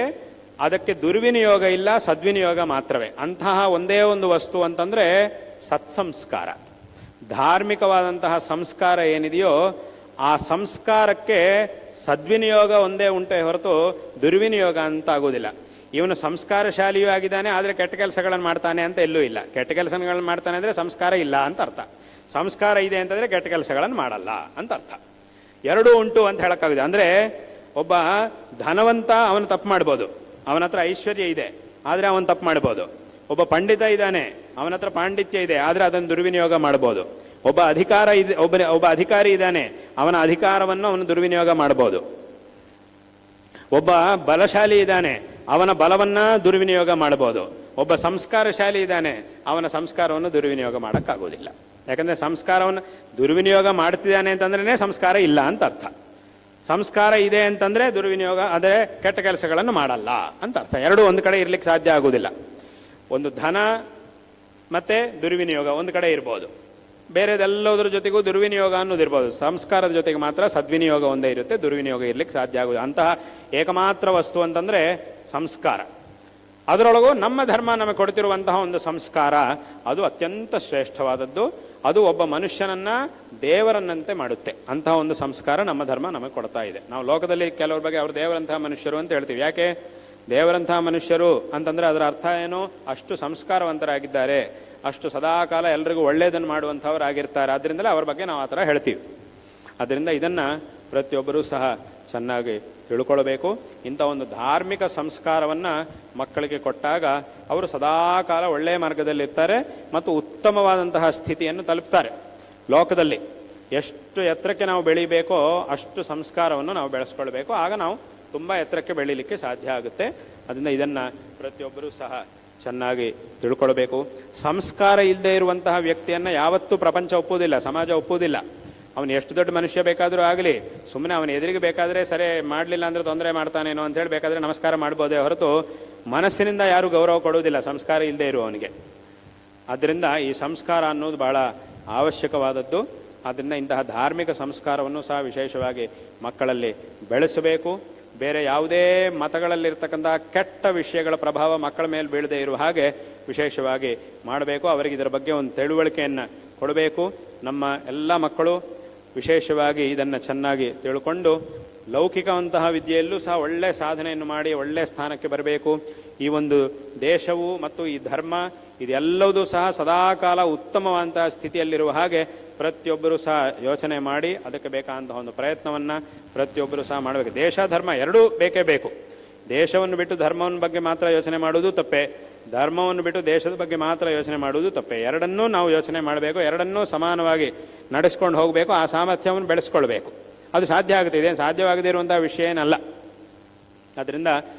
ಅದಕ್ಕೆ ದುರ್ವಿನಿಯೋಗ ಇಲ್ಲ, ಸದ್ವಿನಿಯೋಗ ಮಾತ್ರವೇ. ಅಂತಹ ಒಂದೇ ಒಂದು ವಸ್ತು ಅಂತಂದರೆ ಸತ್ಸಂಸ್ಕಾರ. ಧಾರ್ಮಿಕವಾದಂತಹ ಸಂಸ್ಕಾರ ಏನಿದೆಯೋ ಆ ಸಂಸ್ಕಾರಕ್ಕೆ ಸದ್ವಿನಿಯೋಗ ಒಂದೇ ಉಂಟೆ ಹೊರತು ದುರ್ವಿನಿಯೋಗ ಅಂತ ಆಗೋದಿಲ್ಲ. ಇವನು ಸಂಸ್ಕಾರಶಾಲಿಯೂ ಆಗಿದ್ದಾನೆ, ಆದರೆ ಕೆಟ್ಟ ಕೆಲಸಗಳನ್ನು ಮಾಡ್ತಾನೆ ಅಂತ ಎಲ್ಲೂ ಇಲ್ಲ. ಕೆಟ್ಟ ಕೆಲಸಗಳನ್ನು ಮಾಡ್ತಾನೆ ಅಂದರೆ ಸಂಸ್ಕಾರ ಇಲ್ಲ ಅಂತ ಅರ್ಥ. ಸಂಸ್ಕಾರ ಇದೆ ಅಂತಂದರೆ ಕೆಟ್ಟ ಕೆಲಸಗಳನ್ನು ಮಾಡಲ್ಲ ಅಂತ ಅರ್ಥ. ಎರಡೂ ಉಂಟು ಅಂತ ಹೇಳೋಕ್ಕಾಗಿದೆ. ಅಂದರೆ ಒಬ್ಬ ಧನವಂತ ಅವನು ತಪ್ಪು ಮಾಡ್ಬೋದು, ಅವನ ಹತ್ರ ಐಶ್ವರ್ಯ ಇದೆ, ಆದರೆ ಅವನು ತಪ್ಪು ಮಾಡ್ಬೋದು. ಒಬ್ಬ ಪಂಡಿತ ಇದ್ದಾನೆ, ಅವನ ಹತ್ರ ಪಾಂಡಿತ್ಯ ಇದೆ, ಆದರೆ ಅದನ್ನು ದುರ್ವಿನಿಯೋಗ ಮಾಡ್ಬೋದು. ಒಬ್ಬ ಅಧಿಕಾರಿ ಇದ್ದಾನೆ, ಅವನ ಅಧಿಕಾರವನ್ನು ಅವನು ದುರ್ವಿನಿಯೋಗ ಮಾಡ್ಬೋದು. ಒಬ್ಬ ಬಲಶಾಲಿ ಇದ್ದಾನೆ, ಅವನ ಬಲವನ್ನು ದುರ್ವಿನಿಯೋಗ ಮಾಡ್ಬೋದು. ಒಬ್ಬ ಸಂಸ್ಕಾರಶಾಲಿ ಇದ್ದಾನೆ, ಅವನ ಸಂಸ್ಕಾರವನ್ನು ದುರ್ವಿನಿಯೋಗ ಮಾಡೋಕ್ಕಾಗೋದಿಲ್ಲ. ಯಾಕಂದರೆ ಸಂಸ್ಕಾರವನ್ನು ದುರ್ವಿನಿಯೋಗ ಮಾಡ್ತಿದ್ದಾನೆ ಅಂತಂದ್ರೇ ಸಂಸ್ಕಾರ ಇಲ್ಲ ಅಂತ ಅರ್ಥ. ಸಂಸ್ಕಾರ ಇದೆ ಅಂತಂದರೆ ದುರ್ವಿನಿಯೋಗ, ಆದರೆ ಕೆಟ್ಟ ಕೆಲಸಗಳನ್ನು ಮಾಡಲ್ಲ ಅಂತ ಅರ್ಥ. ಎರಡೂ ಒಂದು ಕಡೆ ಇರಲಿಕ್ಕೆ ಸಾಧ್ಯ ಆಗೋದಿಲ್ಲ. ಒಂದು ಧನ ಮತ್ತು ದುರ್ವಿನಿಯೋಗ ಒಂದು ಕಡೆ ಇರ್ಬೋದು, ಬೇರೆದೆಲ್ಲದರ ಜೊತೆಗೂ ದುರ್ವಿನಿಯೋಗ ಅನ್ನೋದಿರ್ಬೋದು. ಸಂಸ್ಕಾರದ ಜೊತೆಗೆ ಮಾತ್ರ ಸದ್ವಿನಿಯೋಗ ಒಂದೇ ಇರುತ್ತೆ, ದುರ್ವಿನಿಯೋಗ ಇರಲಿಕ್ಕೆ ಸಾಧ್ಯ ಆಗೋದು. ಅಂತಹ ಏಕಮಾತ್ರ ವಸ್ತು ಅಂತಂದರೆ ಸಂಸ್ಕಾರ. ಅದರೊಳಗೂ ನಮ್ಮ ಧರ್ಮ ನಮಗೆ ಕೊಡ್ತಿರುವಂತಹ ಒಂದು ಸಂಸ್ಕಾರ ಅದು ಅತ್ಯಂತ ಶ್ರೇಷ್ಠವಾದದ್ದು. ಅದು ಒಬ್ಬ ಮನುಷ್ಯನನ್ನು ದೇವರನ್ನಂತೆ ಮಾಡುತ್ತೆ. ಅಂತಹ ಒಂದು ಸಂಸ್ಕಾರ ನಮ್ಮ ಧರ್ಮ ನಮಗೆ ಕೊಡ್ತಾ ಇದೆ. ನಾವು ಲೋಕದಲ್ಲಿ ಕೆಲವ್ರ ಬಗ್ಗೆ ಅವರು ದೇವರಂತಹ ಮನುಷ್ಯರು ಅಂತ ಹೇಳ್ತೀವಿ. ಯಾಕೆ ದೇವರಂತಹ ಮನುಷ್ಯರು ಅಂತಂದರೆ ಅದರ ಅರ್ಥ ಏನು? ಅಷ್ಟು ಸಂಸ್ಕಾರವಂತರಾಗಿದ್ದಾರೆ, ಅಷ್ಟು ಸದಾಕಾಲ ಎಲ್ರಿಗೂ ಒಳ್ಳೆಯದನ್ನು ಮಾಡುವಂಥವರಾಗಿರ್ತಾರೆ. ಆದ್ದರಿಂದಲೇ ಅವ್ರ ಬಗ್ಗೆ ನಾವು ಆ ಥರ ಹೇಳ್ತೀವಿ. ಆದ್ದರಿಂದ ಇದನ್ನು ಪ್ರತಿಯೊಬ್ಬರೂ ಸಹ ಚೆನ್ನಾಗಿ ತಿಳ್ಕೊಳ್ಬೇಕು. ಇಂಥ ಒಂದು ಧಾರ್ಮಿಕ ಸಂಸ್ಕಾರವನ್ನು ಮಕ್ಕಳಿಗೆ ಕೊಟ್ಟಾಗ ಅವರು ಸದಾಕಾಲ ಒಳ್ಳೆಯ ಮಾರ್ಗದಲ್ಲಿರ್ತಾರೆ ಮತ್ತು ಉತ್ತಮವಾದಂತಹ ಸ್ಥಿತಿಯನ್ನು ತಲುಪ್ತಾರೆ. ಲೋಕದಲ್ಲಿ ಎಷ್ಟು ಎತ್ತರಕ್ಕೆ ನಾವು ಬೆಳೀಬೇಕೋ ಅಷ್ಟು ಸಂಸ್ಕಾರವನ್ನು ನಾವು ಬೆಳೆಸ್ಕೊಳ್ಬೇಕು. ಆಗ ನಾವು ತುಂಬ ಎತ್ತರಕ್ಕೆ ಬೆಳೀಲಿಕ್ಕೆ ಸಾಧ್ಯ ಆಗುತ್ತೆ. ಅದರಿಂದ ಇದನ್ನು ಪ್ರತಿಯೊಬ್ಬರೂ ಸಹ ಚೆನ್ನಾಗಿ ತಿಳ್ಕೊಳ್ಬೇಕು. ಸಂಸ್ಕಾರ ಇಲ್ಲದೆ ಇರುವಂತಹ ವ್ಯಕ್ತಿಯನ್ನು ಯಾವತ್ತೂ ಪ್ರಪಂಚ ಒಪ್ಪುವುದಿಲ್ಲ, ಸಮಾಜ ಒಪ್ಪುವುದಿಲ್ಲ. ಅವನು ಎಷ್ಟು ದೊಡ್ಡ ಮನುಷ್ಯ ಬೇಕಾದರೂ ಆಗಲಿ, ಸುಮ್ಮನೆ ಅವನ ಎದುರಿಗೆ ಬೇಕಾದರೆ ಸರಿ ಮಾಡಲಿಲ್ಲ ಅಂದರೆ ತೊಂದರೆ ಮಾಡ್ತಾನೇನೋ ಅಂತೇಳಿ ಬೇಕಾದರೆ ನಮಸ್ಕಾರ ಮಾಡ್ಬೋದೇ ಹೊರತು ಮನಸ್ಸಿನಿಂದ ಯಾರೂ ಗೌರವ ಕೊಡುವುದಿಲ್ಲ ಸಂಸ್ಕಾರ ಇಲ್ಲದೆ ಇರುವವನಿಗೆ. ಆದ್ದರಿಂದ ಈ ಸಂಸ್ಕಾರ ಅನ್ನೋದು ಬಹಳ ಅವಶ್ಯಕವಾದದ್ದು. ಆದ್ದರಿಂದ ಇಂತಹ ಧಾರ್ಮಿಕ ಸಂಸ್ಕಾರವನ್ನು ಸಹ ವಿಶೇಷವಾಗಿ ಮಕ್ಕಳಲ್ಲಿ ಬೆಳೆಸಬೇಕು. ಬೇರೆ ಯಾವುದೇ ಮತಗಳಲ್ಲಿರ್ತಕ್ಕಂಥ ಕೆಟ್ಟ ವಿಷಯಗಳ ಪ್ರಭಾವ ಮಕ್ಕಳ ಮೇಲೆ ಬೀಳದೇ ಇರುವ ಹಾಗೆ ವಿಶೇಷವಾಗಿ ಮಾಡಬೇಕು. ಅವರಿಗೆ ಇದರ ಬಗ್ಗೆ ಒಂದು ತಿಳುವಳಿಕೆಯನ್ನು ಕೊಡಬೇಕು. ನಮ್ಮ ಎಲ್ಲ ಮಕ್ಕಳು ವಿಶೇಷವಾಗಿ ಇದನ್ನು ಚೆನ್ನಾಗಿ ತಿಳ್ಕೊಂಡು ಲೌಕಿಕವಂತಹ ವಿದ್ಯೆಯಲ್ಲೂ ಸಹ ಒಳ್ಳೆಯ ಸಾಧನೆಯನ್ನು ಮಾಡಿ ಒಳ್ಳೆಯ ಸ್ಥಾನಕ್ಕೆ ಬರಬೇಕು. ಈ ಒಂದು ದೇಶವು ಮತ್ತು ಈ ಧರ್ಮ ಇದೆಲ್ಲವೂ ಸಹ ಸದಾಕಾಲ ಉತ್ತಮವಾದಂತಹ ಸ್ಥಿತಿಯಲ್ಲಿರುವ ಹಾಗೆ ಪ್ರತಿಯೊಬ್ಬರೂ ಸಹ ಯೋಚನೆ ಮಾಡಿ ಅದಕ್ಕೆ ಬೇಕಾದಂತಹ ಒಂದು ಪ್ರಯತ್ನವನ್ನು ಪ್ರತಿಯೊಬ್ಬರೂ ಸಹ ಮಾಡಬೇಕು. ದೇಶ ಧರ್ಮ ಎರಡೂ ಬೇಕೇ ಬೇಕು. ದೇಶವನ್ನು ಬಿಟ್ಟು ಧರ್ಮವನ್ನು ಬಗ್ಗೆ ಮಾತ್ರ ಯೋಚನೆ ಮಾಡುವುದು ತಪ್ಪೇ, ಧರ್ಮವನ್ನು ಬಿಟ್ಟು ದೇಶದ ಬಗ್ಗೆ ಮಾತ್ರ ಯೋಚನೆ ಮಾಡುವುದು ತಪ್ಪೇ. ಎರಡನ್ನೂ ನಾವು ಯೋಚನೆ ಮಾಡಬೇಕು, ಎರಡನ್ನೂ ಸಮಾನವಾಗಿ ನಡೆಸ್ಕೊಂಡು ಹೋಗಬೇಕು, ಆ ಸಾಮರ್ಥ್ಯವನ್ನು ಬೆಳೆಸ್ಕೊಳ್ಬೇಕು. ಅದು ಸಾಧ್ಯ ಆಗುತ್ತೆ, ಇದೇನು ಸಾಧ್ಯವಾಗದೇ ಇರುವಂಥ ವಿಷಯ ಏನಲ್ಲ. ಅದರಿಂದ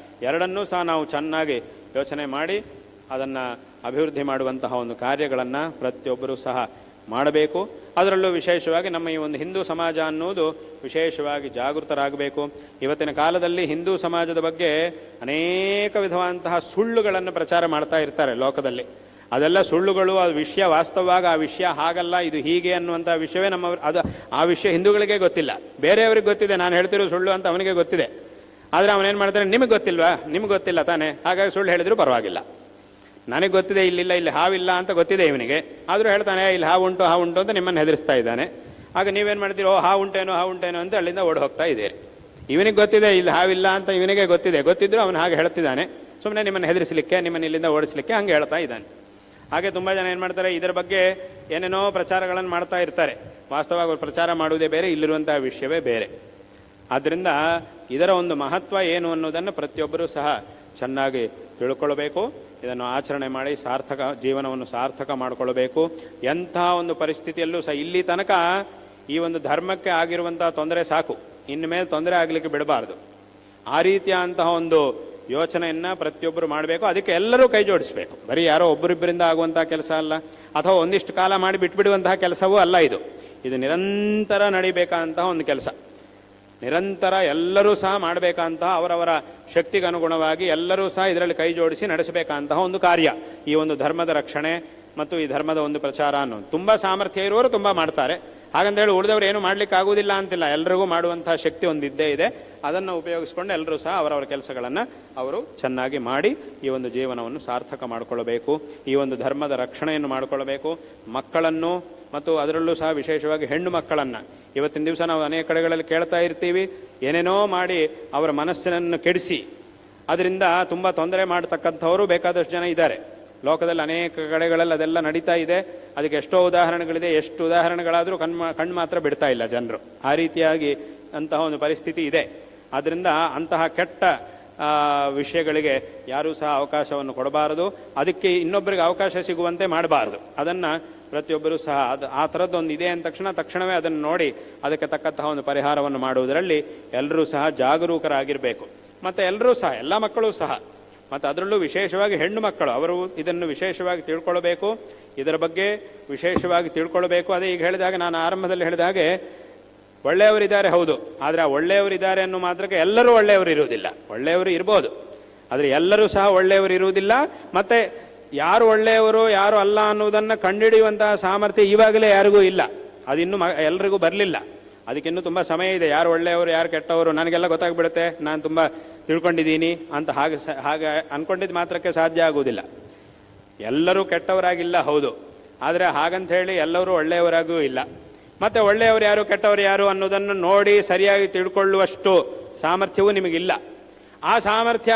ಎರಡನ್ನೂ ಸಹ ನಾವು ಚೆನ್ನಾಗಿ ಯೋಚನೆ ಮಾಡಿ ಅದನ್ನು ಅಭಿವೃದ್ಧಿ ಮಾಡುವಂತಹ ಒಂದು ಕಾರ್ಯಗಳನ್ನು ಪ್ರತಿಯೊಬ್ಬರೂ ಸಹ ಮಾಡಬೇಕು. ಅದರಲ್ಲೂ ವಿಶೇಷವಾಗಿ ನಮ್ಮ ಈ ಒಂದು ಹಿಂದೂ ಸಮಾಜ ಅನ್ನೋದು ವಿಶೇಷವಾಗಿ ಜಾಗೃತರಾಗಬೇಕು. ಇವತ್ತಿನ ಕಾಲದಲ್ಲಿ ಹಿಂದೂ ಸಮಾಜದ ಬಗ್ಗೆ ಅನೇಕ ವಿಧವಾದಂತಹ ಸುಳ್ಳುಗಳನ್ನು ಪ್ರಚಾರ ಮಾಡ್ತಾ ಇರ್ತಾರೆ ಲೋಕದಲ್ಲಿ. ಅದೆಲ್ಲ ಸುಳ್ಳುಗಳು, ಆ ವಿಷಯ ವಾಸ್ತವವಾಗಿ ಆ ವಿಷಯ ಹಾಗಲ್ಲ, ಇದು ಹೀಗೆ ಅನ್ನುವಂಥ ವಿಷಯವೇ ಆ ವಿಷಯ ಹಿಂದೂಗಳಿಗೆ ಗೊತ್ತಿಲ್ಲ, ಬೇರೆಯವ್ರಿಗೆ ಗೊತ್ತಿದೆ. ನಾನು ಹೇಳ್ತಿರೋ ಸುಳ್ಳು ಅಂತ ಅವನಿಗೆ ಗೊತ್ತಿದೆ. ಆದರೆ ಅವನೇನು ಮಾಡ್ತಾನೆ, ನಿಮಗೆ ಗೊತ್ತಿಲ್ವಾ, ನಿಮ್ಗೆ ಗೊತ್ತಿಲ್ಲ ತಾನೇ, ಹಾಗಾಗಿ ಸುಳ್ಳು ಹೇಳಿದರೂ ಪರವಾಗಿಲ್ಲ. ನನಗೆ ಗೊತ್ತಿದೆ ಇಲ್ಲಿಲ್ಲ, ಇಲ್ಲಿ ಹಾವಿಲ್ಲ ಅಂತ ಗೊತ್ತಿದೆ ಇವನಿಗೆ, ಆದರೂ ಹೇಳ್ತಾನೆ ಇಲ್ಲಿ ಹಾವು ಉಂಟು ಅಂತ ನಿಮ್ಮನ್ನು ಹೆದರಿಸ್ತಾ ಇದ್ದಾನೆ. ಆಗ ನೀವೇನು ಮಾಡ್ತೀರೋ, ಹಾವು ಉಂಟೇನೋ ಅಂತ ಅಲ್ಲಿಂದ ಓಡಿ ಹೋಗ್ತಾ ಇದ್ದೀರಿ. ಇವನಿಗೆ ಗೊತ್ತಿದೆ ಇಲ್ಲಿ ಹಾವಿಲ್ಲ ಅಂತ, ಇವನಿಗೆ ಗೊತ್ತಿದ್ದರೂ ಅವನು ಹಾಗೆ ಹೇಳ್ತಿದ್ದಾನೆ, ಸುಮ್ಮನೆ ನಿಮ್ಮನ್ನು ಹೆದರಿಸಲಿಕ್ಕೆ, ನಿಮ್ಮನ್ನು ಇಲ್ಲಿಂದ ಓಡಿಸಲಿಕ್ಕೆ ಹಂಗೆ ಹೇಳ್ತಾ ಇದ್ದಾನೆ. ಹಾಗೆ ತುಂಬ ಜನ ಏನು ಮಾಡ್ತಾರೆ, ಇದರ ಬಗ್ಗೆ ಏನೇನೋ ಪ್ರಚಾರಗಳನ್ನು ಮಾಡ್ತಾ ಇರ್ತಾರೆ. ವಾಸ್ತವವಾಗಿ ಅವರು ಪ್ರಚಾರ ಮಾಡುವುದೇ ಬೇರೆ, ಇಲ್ಲಿರುವಂತಹ ವಿಷಯವೇ ಬೇರೆ. ಆದ್ದರಿಂದ ಇದರ ಒಂದು ಮಹತ್ವ ಏನು ಅನ್ನೋದನ್ನು ಪ್ರತಿಯೊಬ್ಬರೂ ಸಹ ಚೆನ್ನಾಗಿ ತಿಳ್ಕೊಳ್ಬೇಕು. ಇದನ್ನು ಆಚರಣೆ ಮಾಡಿ ಜೀವನವನ್ನು ಸಾರ್ಥಕ ಮಾಡಿಕೊಳ್ಳಬೇಕು. ಎಂತಹ ಒಂದು ಪರಿಸ್ಥಿತಿಯಲ್ಲೂ ಸಹ ಇಲ್ಲಿ ತನಕ ಈ ಒಂದು ಧರ್ಮಕ್ಕೆ ಆಗಿರುವಂತಹ ತೊಂದರೆ ಸಾಕು, ಇನ್ನು ಮೇಲೆ ತೊಂದರೆ ಆಗಲಿಕ್ಕೆ ಬಿಡಬಾರ್ದು. ಆ ರೀತಿಯ ಅಂತಹ ಒಂದು ಯೋಚನೆಯನ್ನು ಪ್ರತಿಯೊಬ್ಬರು ಮಾಡಬೇಕು. ಅದಕ್ಕೆ ಎಲ್ಲರೂ ಕೈ ಜೋಡಿಸಬೇಕು. ಬರೀ ಯಾರೋ ಒಬ್ಬರಿಬ್ಬರಿಂದ ಆಗುವಂತಹ ಕೆಲಸ ಅಲ್ಲ, ಅಥವಾ ಒಂದಿಷ್ಟು ಕಾಲ ಮಾಡಿ ಬಿಟ್ಬಿಡುವಂತಹ ಕೆಲಸವೂ ಅಲ್ಲ. ಇದು ನಿರಂತರ ನಡಿಬೇಕಾದಂತಹ ಒಂದು ಕೆಲಸ. ನಿರಂತರ ಎಲ್ಲರೂ ಸಹ ಮಾಡಬೇಕಂತಹ ಅವರವರ ಶಕ್ತಿಗೆ ಅನುಗುಣವಾಗಿ ಎಲ್ಲರೂ ಸಹ ಇದರಲ್ಲಿ ಕೈ ಜೋಡಿಸಿ ನಡೆಸಬೇಕಂತಹ ಒಂದು ಕಾರ್ಯ ಈ ಒಂದು ಧರ್ಮದ ರಕ್ಷಣೆ ಮತ್ತು ಈ ಧರ್ಮದ ಒಂದು ಪ್ರಚಾರ ಅನ್ನೋದು. ತುಂಬ ಸಾಮರ್ಥ್ಯ ಇರುವವರು ತುಂಬ ಮಾಡ್ತಾರೆ, ಹಾಗಂತೇಳಿ ಉಳಿದವರು ಏನು ಮಾಡಲಿಕ್ಕೆ ಆಗುವುದಿಲ್ಲ ಅಂತಿಲ್ಲ. ಎಲ್ಲರಿಗೂ ಮಾಡುವಂತಹ ಶಕ್ತಿ ಒಂದಿದ್ದೇ ಇದೆ. ಅದನ್ನು ಉಪಯೋಗಿಸ್ಕೊಂಡು ಎಲ್ಲರೂ ಸಹ ಅವರವರ ಕೆಲಸಗಳನ್ನು ಅವರು ಚೆನ್ನಾಗಿ ಮಾಡಿ ಈ ಒಂದು ಜೀವನವನ್ನು ಸಾರ್ಥಕ ಮಾಡಿಕೊಳ್ಳಬೇಕು. ಈ ಒಂದು ಧರ್ಮದ ರಕ್ಷಣೆಯನ್ನು ಮಾಡಿಕೊಳ್ಳಬೇಕು. ಮಕ್ಕಳನ್ನು ಮತ್ತು ಅದರಲ್ಲೂ ಸಹ ವಿಶೇಷವಾಗಿ ಹೆಣ್ಣು ಮಕ್ಕಳನ್ನು ಇವತ್ತಿನ ದಿವಸ ನಾವು ಅನೇಕ ಕಡೆಗಳಲ್ಲಿ ಕೇಳ್ತಾ ಇರ್ತೀವಿ, ಏನೇನೋ ಮಾಡಿ ಅವರ ಮನಸ್ಸನ್ನು ಕೆಡಿಸಿ ಅದರಿಂದ ತುಂಬ ತೊಂದರೆ ಮಾಡತಕ್ಕಂಥವರು ಬೇಕಾದಷ್ಟು ಜನ ಇದ್ದಾರೆ ಲೋಕದಲ್ಲಿ. ಅನೇಕ ಕಡೆಗಳಲ್ಲಿ ಅದೆಲ್ಲ ನಡೀತಾ ಇದೆ. ಅದಕ್ಕೆ ಎಷ್ಟೋ ಉದಾಹರಣೆಗಳಿದೆ. ಎಷ್ಟು ಉದಾಹರಣೆಗಳಾದರೂ ಕಣ್ಣು ಮಾತ್ರ ಬಿಡ್ತಾ ಇಲ್ಲ ಜನರು. ಆ ರೀತಿಯಾಗಿ ಅಂತಹ ಒಂದು ಪರಿಸ್ಥಿತಿ ಇದೆ. ಆದ್ದರಿಂದ ಅಂತಹ ಕೆಟ್ಟ ವಿಷಯಗಳಿಗೆ ಯಾರೂ ಸಹ ಅವಕಾಶವನ್ನು ಕೊಡಬಾರದು. ಅದಕ್ಕೆ ಇನ್ನೊಬ್ಬರಿಗೆ ಅವಕಾಶ ಸಿಗುವಂತೆ ಮಾಡಬಾರ್ದು. ಅದನ್ನು ಪ್ರತಿಯೊಬ್ಬರೂ ಸಹ ಆ ಥರದ್ದೊಂದು ಇದೆ ಅಂದ ತಕ್ಷಣವೇ ಅದನ್ನು ನೋಡಿ ಅದಕ್ಕೆ ತಕ್ಕಂತಹ ಒಂದು ಪರಿಹಾರವನ್ನು ಮಾಡುವುದರಲ್ಲಿ ಎಲ್ಲರೂ ಸಹ ಜಾಗರೂಕರಾಗಿರಬೇಕು. ಮತ್ತು ಎಲ್ಲರೂ ಸಹ ಎಲ್ಲ ಮಕ್ಕಳು ಸಹ, ಮತ್ತು ಅದರಲ್ಲೂ ವಿಶೇಷವಾಗಿ ಹೆಣ್ಣು ಮಕ್ಕಳು ಅವರು ಇದನ್ನು ವಿಶೇಷವಾಗಿ ತಿಳ್ಕೊಳ್ಬೇಕು. ಇದರ ಬಗ್ಗೆ ವಿಶೇಷವಾಗಿ ತಿಳ್ಕೊಳ್ಬೇಕು. ಅದೇ ಈಗ ಹೇಳಿದಾಗ, ನಾನು ಆರಂಭದಲ್ಲಿ ಹೇಳಿದ ಹಾಗೆ, ಒಳ್ಳೆಯವರಿದ್ದಾರೆ ಹೌದು, ಆದರೆ ಆ ಒಳ್ಳೆಯವರಿದ್ದಾರೆ ಅನ್ನೋ ಮಾತ್ರಕ್ಕೆ ಎಲ್ಲರೂ ಒಳ್ಳೆಯವರು ಇರುವುದಿಲ್ಲ. ಒಳ್ಳೆಯವರು ಇರ್ಬೋದು, ಆದರೆ ಎಲ್ಲರೂ ಸಹ ಒಳ್ಳೆಯವರು ಇರುವುದಿಲ್ಲ. ಮತ್ತು ಯಾರು ಒಳ್ಳೆಯವರು ಯಾರು ಅಲ್ಲ ಅನ್ನೋದನ್ನು ಕಂಡುಹಿಡಿಯುವಂತಹ ಸಾಮರ್ಥ್ಯ ಇವಾಗಲೇ ಯಾರಿಗೂ ಇಲ್ಲ. ಅದಿನ್ನೂ ಎಲ್ರಿಗೂ ಬರಲಿಲ್ಲ. ಅದಕ್ಕಿನ್ನೂ ತುಂಬ ಸಮಯ ಇದೆ. ಯಾರು ಒಳ್ಳೆಯವರು ಯಾರು ಕೆಟ್ಟವರು ನನಗೆಲ್ಲ ಗೊತ್ತಾಗ್ಬಿಡುತ್ತೆ, ನಾನು ತುಂಬ ತಿಳ್ಕೊಂಡಿದ್ದೀನಿ ಅಂತ ಹಾಗೆ ಅಂದ್ಕೊಂಡಿದ್ದು ಮಾತ್ರಕ್ಕೆ ಸಾಧ್ಯ ಆಗುವುದಿಲ್ಲ. ಎಲ್ಲರೂ ಕೆಟ್ಟವರಾಗಿಲ್ಲ ಹೌದು, ಆದರೆ ಹಾಗಂತ ಹೇಳಿ ಎಲ್ಲರೂ ಒಳ್ಳೆಯವರಾಗೂ ಇಲ್ಲ. ಮತ್ತು ಒಳ್ಳೆಯವರು ಯಾರು ಕೆಟ್ಟವರು ಯಾರು ಅನ್ನೋದನ್ನು ನೋಡಿ ಸರಿಯಾಗಿ ತಿಳ್ಕೊಳ್ಳುವಷ್ಟು ಸಾಮರ್ಥ್ಯವೂ ನಿಮಗಿಲ್ಲ. ಆ ಸಾಮರ್ಥ್ಯ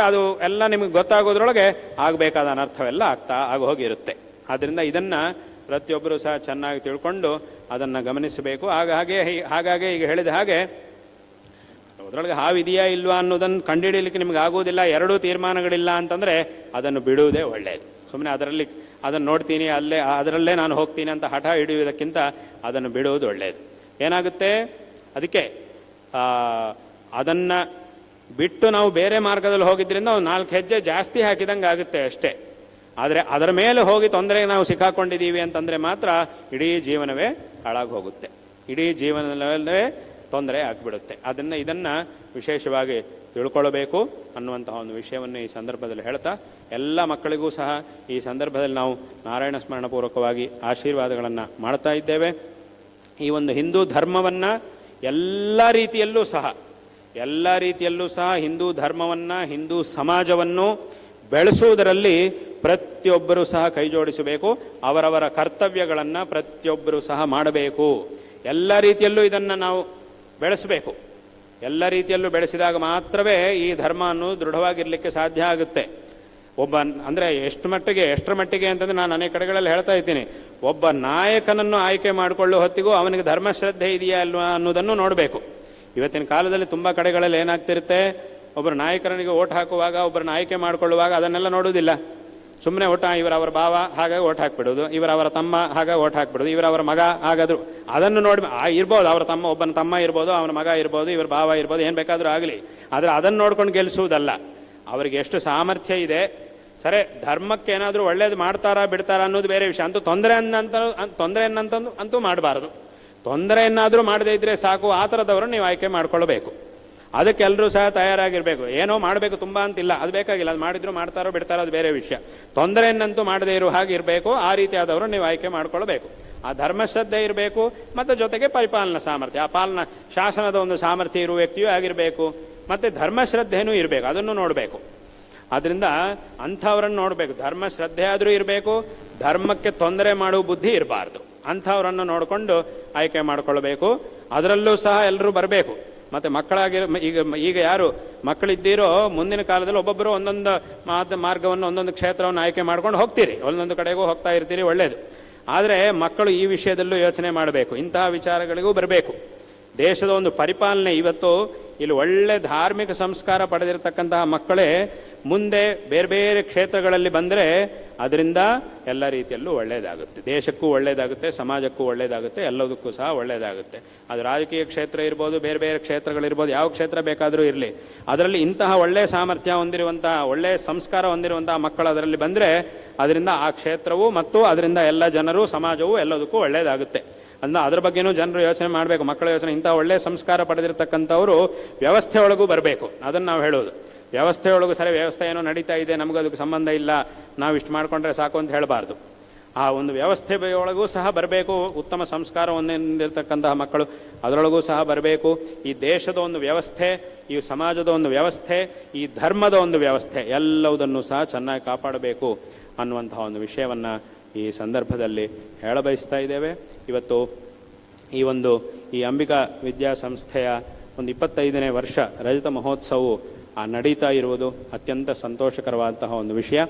ಅದು ಎಲ್ಲ ನಿಮಗೆ ಗೊತ್ತಾಗೋದ್ರೊಳಗೆ ಆಗಬೇಕಾದ ಅನರ್ಥವೆಲ್ಲ ಆಗೋಗಿರುತ್ತೆ. ಆದ್ದರಿಂದ ಇದನ್ನು ಪ್ರತಿಯೊಬ್ಬರೂ ಸಹ ಚೆನ್ನಾಗಿ ತಿಳ್ಕೊಂಡು ಅದನ್ನು ಗಮನಿಸಬೇಕು. ಹಾಗಾಗಿ ಈಗ ಹೇಳಿದ ಹಾಗೆ ಅದರೊಳಗೆ ಹಾವಿದೆಯಾ ಇಲ್ವಾ ಅನ್ನೋದನ್ನು ಕಂಡುಹಿಡಿಯಲಿಕ್ಕೆ ನಿಮ್ಗೆ ಆಗೋದಿಲ್ಲ, ಎರಡೂ ತೀರ್ಮಾನಗಳಿಲ್ಲ ಅಂತಂದರೆ ಅದನ್ನು ಬಿಡುವುದೇ ಒಳ್ಳೆಯದು. ಸುಮ್ಮನೆ ಅದನ್ನು ನೋಡ್ತೀನಿ ಅದರಲ್ಲೇ ನಾನು ಹೋಗ್ತೀನಿ ಅಂತ ಹಠ ಹಿಡಿಯುವುದಕ್ಕಿಂತ ಅದನ್ನು ಬಿಡುವುದು ಒಳ್ಳೆಯದು. ಏನಾಗುತ್ತೆ, ಅದಕ್ಕೆ ಅದನ್ನು ಬಿಟ್ಟು ನಾವು ಬೇರೆ ಮಾರ್ಗದಲ್ಲಿ ಹೋಗಿದ್ದರಿಂದ ಒಂದು 4 ಹೆಜ್ಜೆ ಜಾಸ್ತಿ ಹಾಕಿದಂಗೆ ಆಗುತ್ತೆ ಅಷ್ಟೇ. ಆದರೆ ಅದರ ಮೇಲೆ ಹೋಗಿ ತೊಂದರೆಗೆ ನಾವು ಸಿಕ್ಕಾಕೊಂಡಿದ್ದೀವಿ ಅಂತಂದರೆ ಮಾತ್ರ ಇಡೀ ಜೀವನವೇ ಹಾಳಾಗಿ ಹೋಗುತ್ತೆ, ಇಡೀ ಜೀವನದಲ್ಲೇ ತೊಂದರೆ ಆಗಿಬಿಡುತ್ತೆ. ಇದನ್ನು ವಿಶೇಷವಾಗಿ ತಿಳ್ಕೊಳ್ಬೇಕು ಅನ್ನುವಂತಹ ಒಂದು ವಿಷಯವನ್ನು ಈ ಸಂದರ್ಭದಲ್ಲಿ ಹೇಳ್ತಾ, ಎಲ್ಲ ಮಕ್ಕಳಿಗೂ ಸಹ ಈ ಸಂದರ್ಭದಲ್ಲಿ ನಾವು ನಾರಾಯಣ ಸ್ಮರಣಪೂರ್ವಕವಾಗಿ ಆಶೀರ್ವಾದಗಳನ್ನು ಮಾಡ್ತಾ ಇದ್ದೇವೆ. ಈ ಒಂದು ಹಿಂದೂ ಧರ್ಮವನ್ನು ಎಲ್ಲ ರೀತಿಯಲ್ಲೂ ಸಹ ಹಿಂದೂ ಧರ್ಮವನ್ನು, ಹಿಂದೂ ಸಮಾಜವನ್ನು ಬೆಳೆಸುವುದರಲ್ಲಿ ಪ್ರತಿಯೊಬ್ಬರೂ ಸಹ ಕೈ ಜೋಡಿಸಬೇಕು. ಅವರವರ ಕರ್ತವ್ಯಗಳನ್ನು ಪ್ರತಿಯೊಬ್ಬರೂ ಸಹ ಮಾಡಬೇಕು. ಎಲ್ಲ ರೀತಿಯಲ್ಲೂ ಇದನ್ನು ನಾವು ಬೆಳೆಸಬೇಕು. ಎಲ್ಲ ರೀತಿಯಲ್ಲೂ ಬೆಳೆಸಿದಾಗ ಮಾತ್ರವೇ ಈ ಧರ್ಮ ಅನ್ನೋದು ದೃಢವಾಗಿರಲಿಕ್ಕೆ ಸಾಧ್ಯ ಆಗುತ್ತೆ. ಎಷ್ಟರ ಮಟ್ಟಿಗೆ ಅಂತಂದರೆ ನಾನು ಅನೇಕ ಕಡೆಗಳಲ್ಲಿ ಹೇಳ್ತಾ ಇದ್ದೀನಿ, ಒಬ್ಬ ನಾಯಕನನ್ನು ಆಯ್ಕೆ ಮಾಡಿಕೊಳ್ಳುವ ಹೊತ್ತಿಗೂ ಅವನಿಗೆ ಧರ್ಮಶ್ರದ್ಧೆ ಇದೆಯಾ ಅಲ್ವಾ ಅನ್ನೋದನ್ನು ನೋಡಬೇಕು. ಇವತ್ತಿನ ಕಾಲದಲ್ಲಿ ತುಂಬ ಕಡೆಗಳಲ್ಲಿ ಏನಾಗ್ತಿರುತ್ತೆ, ಒಬ್ಬರ ನಾಯಕನಿಗೆ ಓಟ್ ಹಾಕುವಾಗ, ಒಬ್ಬರನ್ನ ಆಯ್ಕೆ ಮಾಡಿಕೊಳ್ಳುವಾಗ ಅದನ್ನೆಲ್ಲ ನೋಡುವುದಿಲ್ಲ. ಸುಮ್ಮನೆ ಇವರವರ ಭಾವ ಹಾಗಾಗಿ ಓಟ್ ಹಾಕ್ಬಿಡೋದು, ಇವರವರ ತಮ್ಮ ಹಾಗಾಗಿ ಓಟ್ ಹಾಕ್ಬಿಡೋದು, ಇವರವರ ಮಗ ಹಾಗಾದ್ರು ಅದನ್ನು ನೋಡಿ ಇರ್ಬೋದು, ಅವರ ಒಬ್ಬನ ತಮ್ಮ ಇರ್ಬೋದು, ಅವನ ಮಗ ಇರ್ಬೋದು, ಇವರ ಭಾವ ಇರ್ಬೋದು, ಏನು ಬೇಕಾದರೂ ಆಗಲಿ. ಆದರೆ ಅದನ್ನು ನೋಡ್ಕೊಂಡು ಗೆಲ್ಲಿಸುವುದಲ್ಲ. ಅವರಿಗೆ ಎಷ್ಟು ಸಾಮರ್ಥ್ಯ ಇದೆ, ಸರಿ ಧರ್ಮಕ್ಕೆ ಏನಾದರೂ ಒಳ್ಳೇದು ಮಾಡ್ತಾರಾ ಬಿಡ್ತಾರಾ ಅನ್ನೋದು ಬೇರೆ ವಿಷಯ. ಅಂತೂ ತೊಂದರೆಯನ್ನಂತೂ ಮಾಡಬಾರ್ದು. ತೊಂದರೆಯನ್ನಾದರೂ ಮಾಡದೇ ಇದ್ದರೆ ಸಾಕು, ಆ ಥರದವರು ನೀವು ಆಯ್ಕೆ ಮಾಡ್ಕೊಳ್ಬೇಕು. ಅದಕ್ಕೆ ಎಲ್ಲರೂ ಸಹ ತಯಾರಾಗಿರಬೇಕು. ಏನೋ ಮಾಡಬೇಕು ತುಂಬ ಅಂತಿಲ್ಲ, ಅದು ಬೇಕಾಗಿಲ್ಲ. ಅದು ಮಾಡಿದ್ರು ಮಾಡ್ತಾರೋ ಬಿಡ್ತಾರೋ ಅದು ಬೇರೆ ವಿಷಯ. ತೊಂದರೆಯನ್ನಂತೂ ಮಾಡದೇ ಇರೋ ಹಾಗೆ ಇರಬೇಕು. ಆ ರೀತಿಯಾದವರು ನೀವು ಆಯ್ಕೆ ಮಾಡ್ಕೊಳ್ಬೇಕು. ಆ ಧರ್ಮಶ್ರದ್ಧೆ ಇರಬೇಕು, ಮತ್ತು ಜೊತೆಗೆ ಪರಿಪಾಲನಾ ಸಾಮರ್ಥ್ಯ, ಆ ಪಾಲನಾ ಶಾಸನದ ಒಂದು ಸಾಮರ್ಥ್ಯ ಇರುವ ವ್ಯಕ್ತಿಯೂ ಆಗಿರಬೇಕು, ಮತ್ತು ಧರ್ಮಶ್ರದ್ಧೆನೂ ಇರಬೇಕು. ಅದನ್ನು ನೋಡಬೇಕು. ಆದ್ದರಿಂದ ಅಂಥವ್ರನ್ನು ನೋಡಬೇಕು. ಧರ್ಮಶ್ರದ್ಧೆ ಆದರೂ ಇರಬೇಕು, ಧರ್ಮಕ್ಕೆ ತೊಂದರೆ ಮಾಡುವ ಬುದ್ಧಿ ಇರಬಾರ್ದು. ಅಂಥವರನ್ನು ನೋಡಿಕೊಂಡು ಆಯ್ಕೆ ಮಾಡಿಕೊಳ್ಬೇಕು. ಅದರಲ್ಲೂ ಸಹ ಎಲ್ಲರೂ ಬರಬೇಕು. ಮತ್ತು ಈಗ ಯಾರು ಮಕ್ಕಳಿದ್ದೀರೋ, ಮುಂದಿನ ಕಾಲದಲ್ಲಿ ಒಬ್ಬೊಬ್ಬರು ಒಂದೊಂದು ಮಾರ್ಗವನ್ನು, ಒಂದೊಂದು ಕ್ಷೇತ್ರವನ್ನು ಆಯ್ಕೆ ಮಾಡ್ಕೊಂಡು ಹೋಗ್ತೀರಿ, ಒಂದೊಂದು ಕಡೆಗೂ ಹೋಗ್ತಾ ಇರ್ತೀರಿ, ಒಳ್ಳೆಯದು. ಆದರೆ ಮಕ್ಕಳು ಈ ವಿಷಯದಲ್ಲೂ ಯೋಚನೆ ಮಾಡಬೇಕು, ಇಂತಹ ವಿಚಾರಗಳಿಗೂ ಬರಬೇಕು. ದೇಶದ ಒಂದು ಪರಿಪಾಲನೆ, ಇವತ್ತು ಇಲ್ಲಿ ಒಳ್ಳೆ ಧಾರ್ಮಿಕ ಸಂಸ್ಕಾರ ಪಡೆದಿರತಕ್ಕಂತಹ ಮಕ್ಕಳೇ ಮುಂದೆ ಬೇರೆ ಬೇರೆ ಕ್ಷೇತ್ರಗಳಲ್ಲಿ ಬಂದರೆ ಅದರಿಂದ ಎಲ್ಲ ರೀತಿಯಲ್ಲೂ ಒಳ್ಳೆಯದಾಗುತ್ತೆ. ದೇಶಕ್ಕೂ ಒಳ್ಳೆಯದಾಗುತ್ತೆ, ಸಮಾಜಕ್ಕೂ ಒಳ್ಳೆಯದಾಗುತ್ತೆ, ಎಲ್ಲದಕ್ಕೂ ಸಹ ಒಳ್ಳೆಯದಾಗುತ್ತೆ. ಅದು ರಾಜಕೀಯ ಕ್ಷೇತ್ರ ಇರ್ಬೋದು, ಬೇರೆ ಬೇರೆ ಕ್ಷೇತ್ರಗಳಿರ್ಬೋದು, ಯಾವ ಕ್ಷೇತ್ರ ಬೇಕಾದರೂ ಇರಲಿ, ಅದರಲ್ಲಿ ಇಂತಹ ಒಳ್ಳೆಯ ಸಾಮರ್ಥ್ಯ ಹೊಂದಿರುವಂತಹ, ಒಳ್ಳೆಯ ಸಂಸ್ಕಾರ ಹೊಂದಿರುವಂತಹ ಮಕ್ಕಳು ಅದರಲ್ಲಿ ಬಂದರೆ ಅದರಿಂದ ಆ ಕ್ಷೇತ್ರವು ಮತ್ತು ಅದರಿಂದ ಎಲ್ಲ ಜನರು, ಸಮಾಜವು ಎಲ್ಲದಕ್ಕೂ ಒಳ್ಳೆಯದಾಗುತ್ತೆ. ಅದರ ಬಗ್ಗೆನೂ ಜನರು ಯೋಚನೆ ಮಾಡಬೇಕು. ಮಕ್ಕಳ ಯೋಚನೆ, ಇಂಥ ಒಳ್ಳೆಯ ಸಂಸ್ಕಾರ ಪಡೆದಿರತಕ್ಕಂಥವರು ವ್ಯವಸ್ಥೆ ಒಳಗೂ ಬರಬೇಕು. ಅದನ್ನು ನಾವು ಹೇಳೋದು. ವ್ಯವಸ್ಥೆಯೊಳಗೂ ಸರಿ, ವ್ಯವಸ್ಥೆ ಏನೋ ನಡೀತಾ ಇದೆ, ನಮಗೂ ಅದಕ್ಕೆ ಸಂಬಂಧ ಇಲ್ಲ, ನಾವು ಇಷ್ಟು ಮಾಡಿಕೊಂಡ್ರೆ ಸಾಕು ಅಂತ ಹೇಳಬಾರ್ದು. ಆ ಒಂದು ವ್ಯವಸ್ಥೆ ಒಳಗೂ ಸಹ ಬರಬೇಕು. ಉತ್ತಮ ಸಂಸ್ಕಾರ ಹೊಂದಿರತಕ್ಕಂತಹ ಮಕ್ಕಳು ಅದರೊಳಗೂ ಸಹ ಬರಬೇಕು. ಈ ದೇಶದ ಒಂದು ವ್ಯವಸ್ಥೆ, ಈ ಸಮಾಜದ ಒಂದು ವ್ಯವಸ್ಥೆ, ಈ ಧರ್ಮದ ಒಂದು ವ್ಯವಸ್ಥೆ, ಎಲ್ಲವುದನ್ನು ಸಹ ಚೆನ್ನಾಗಿ ಕಾಪಾಡಬೇಕು ಅನ್ನುವಂತಹ ಒಂದು ವಿಷಯವನ್ನು ಈ ಸಂದರ್ಭದಲ್ಲಿ ಹೇಳಬಯಸ್ತಾ ಇದ್ದೇವೆ. ಇವತ್ತು ಈ ಅಂಬಿಕಾ ವಿದ್ಯಾಸಂಸ್ಥೆಯ ಒಂದು 25ನೇ ವರ್ಷ ರಜತ ಮಹೋತ್ಸವವು ನಡೀತಾ ಇರುವುದು ಅತ್ಯಂತ ಸಂತೋಷಕರವಾದಂತಹ ಒಂದು ವಿಷಯ.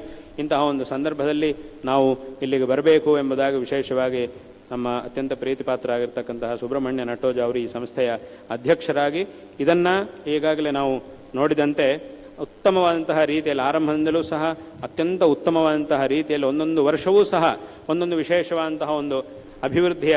ಇಂತಹ ಒಂದು ಸಂದರ್ಭದಲ್ಲಿ ನಾವು ಇಲ್ಲಿಗೆ ಬರಬೇಕು ಎಂಬುದಾಗಿ ವಿಶೇಷವಾಗಿ ನಮ್ಮ ಅತ್ಯಂತ ಪ್ರೀತಿಪಾತ್ರರಾಗಿರ್ತಕ್ಕಂತಹ ಸುಬ್ರಹ್ಮಣ್ಯ ನಟೋಜ ಅವರು ಈ ಸಂಸ್ಥೆಯ ಅಧ್ಯಕ್ಷರಾಗಿ ಇದನ್ನು ಈಗಾಗಲೇ ನಾವು ನೋಡಿದಂತೆ ಉತ್ತಮವಾದಂತಹ ರೀತಿಯಲ್ಲಿ, ಆರಂಭದಿಂದಲೂ ಸಹ ಅತ್ಯಂತ ಉತ್ತಮವಾದಂತಹ ರೀತಿಯಲ್ಲಿ ಒಂದೊಂದು ವರ್ಷವೂ ಸಹ ಒಂದೊಂದು ವಿಶೇಷವಾದಂತಹ ಒಂದು ಅಭಿವೃದ್ಧಿಯ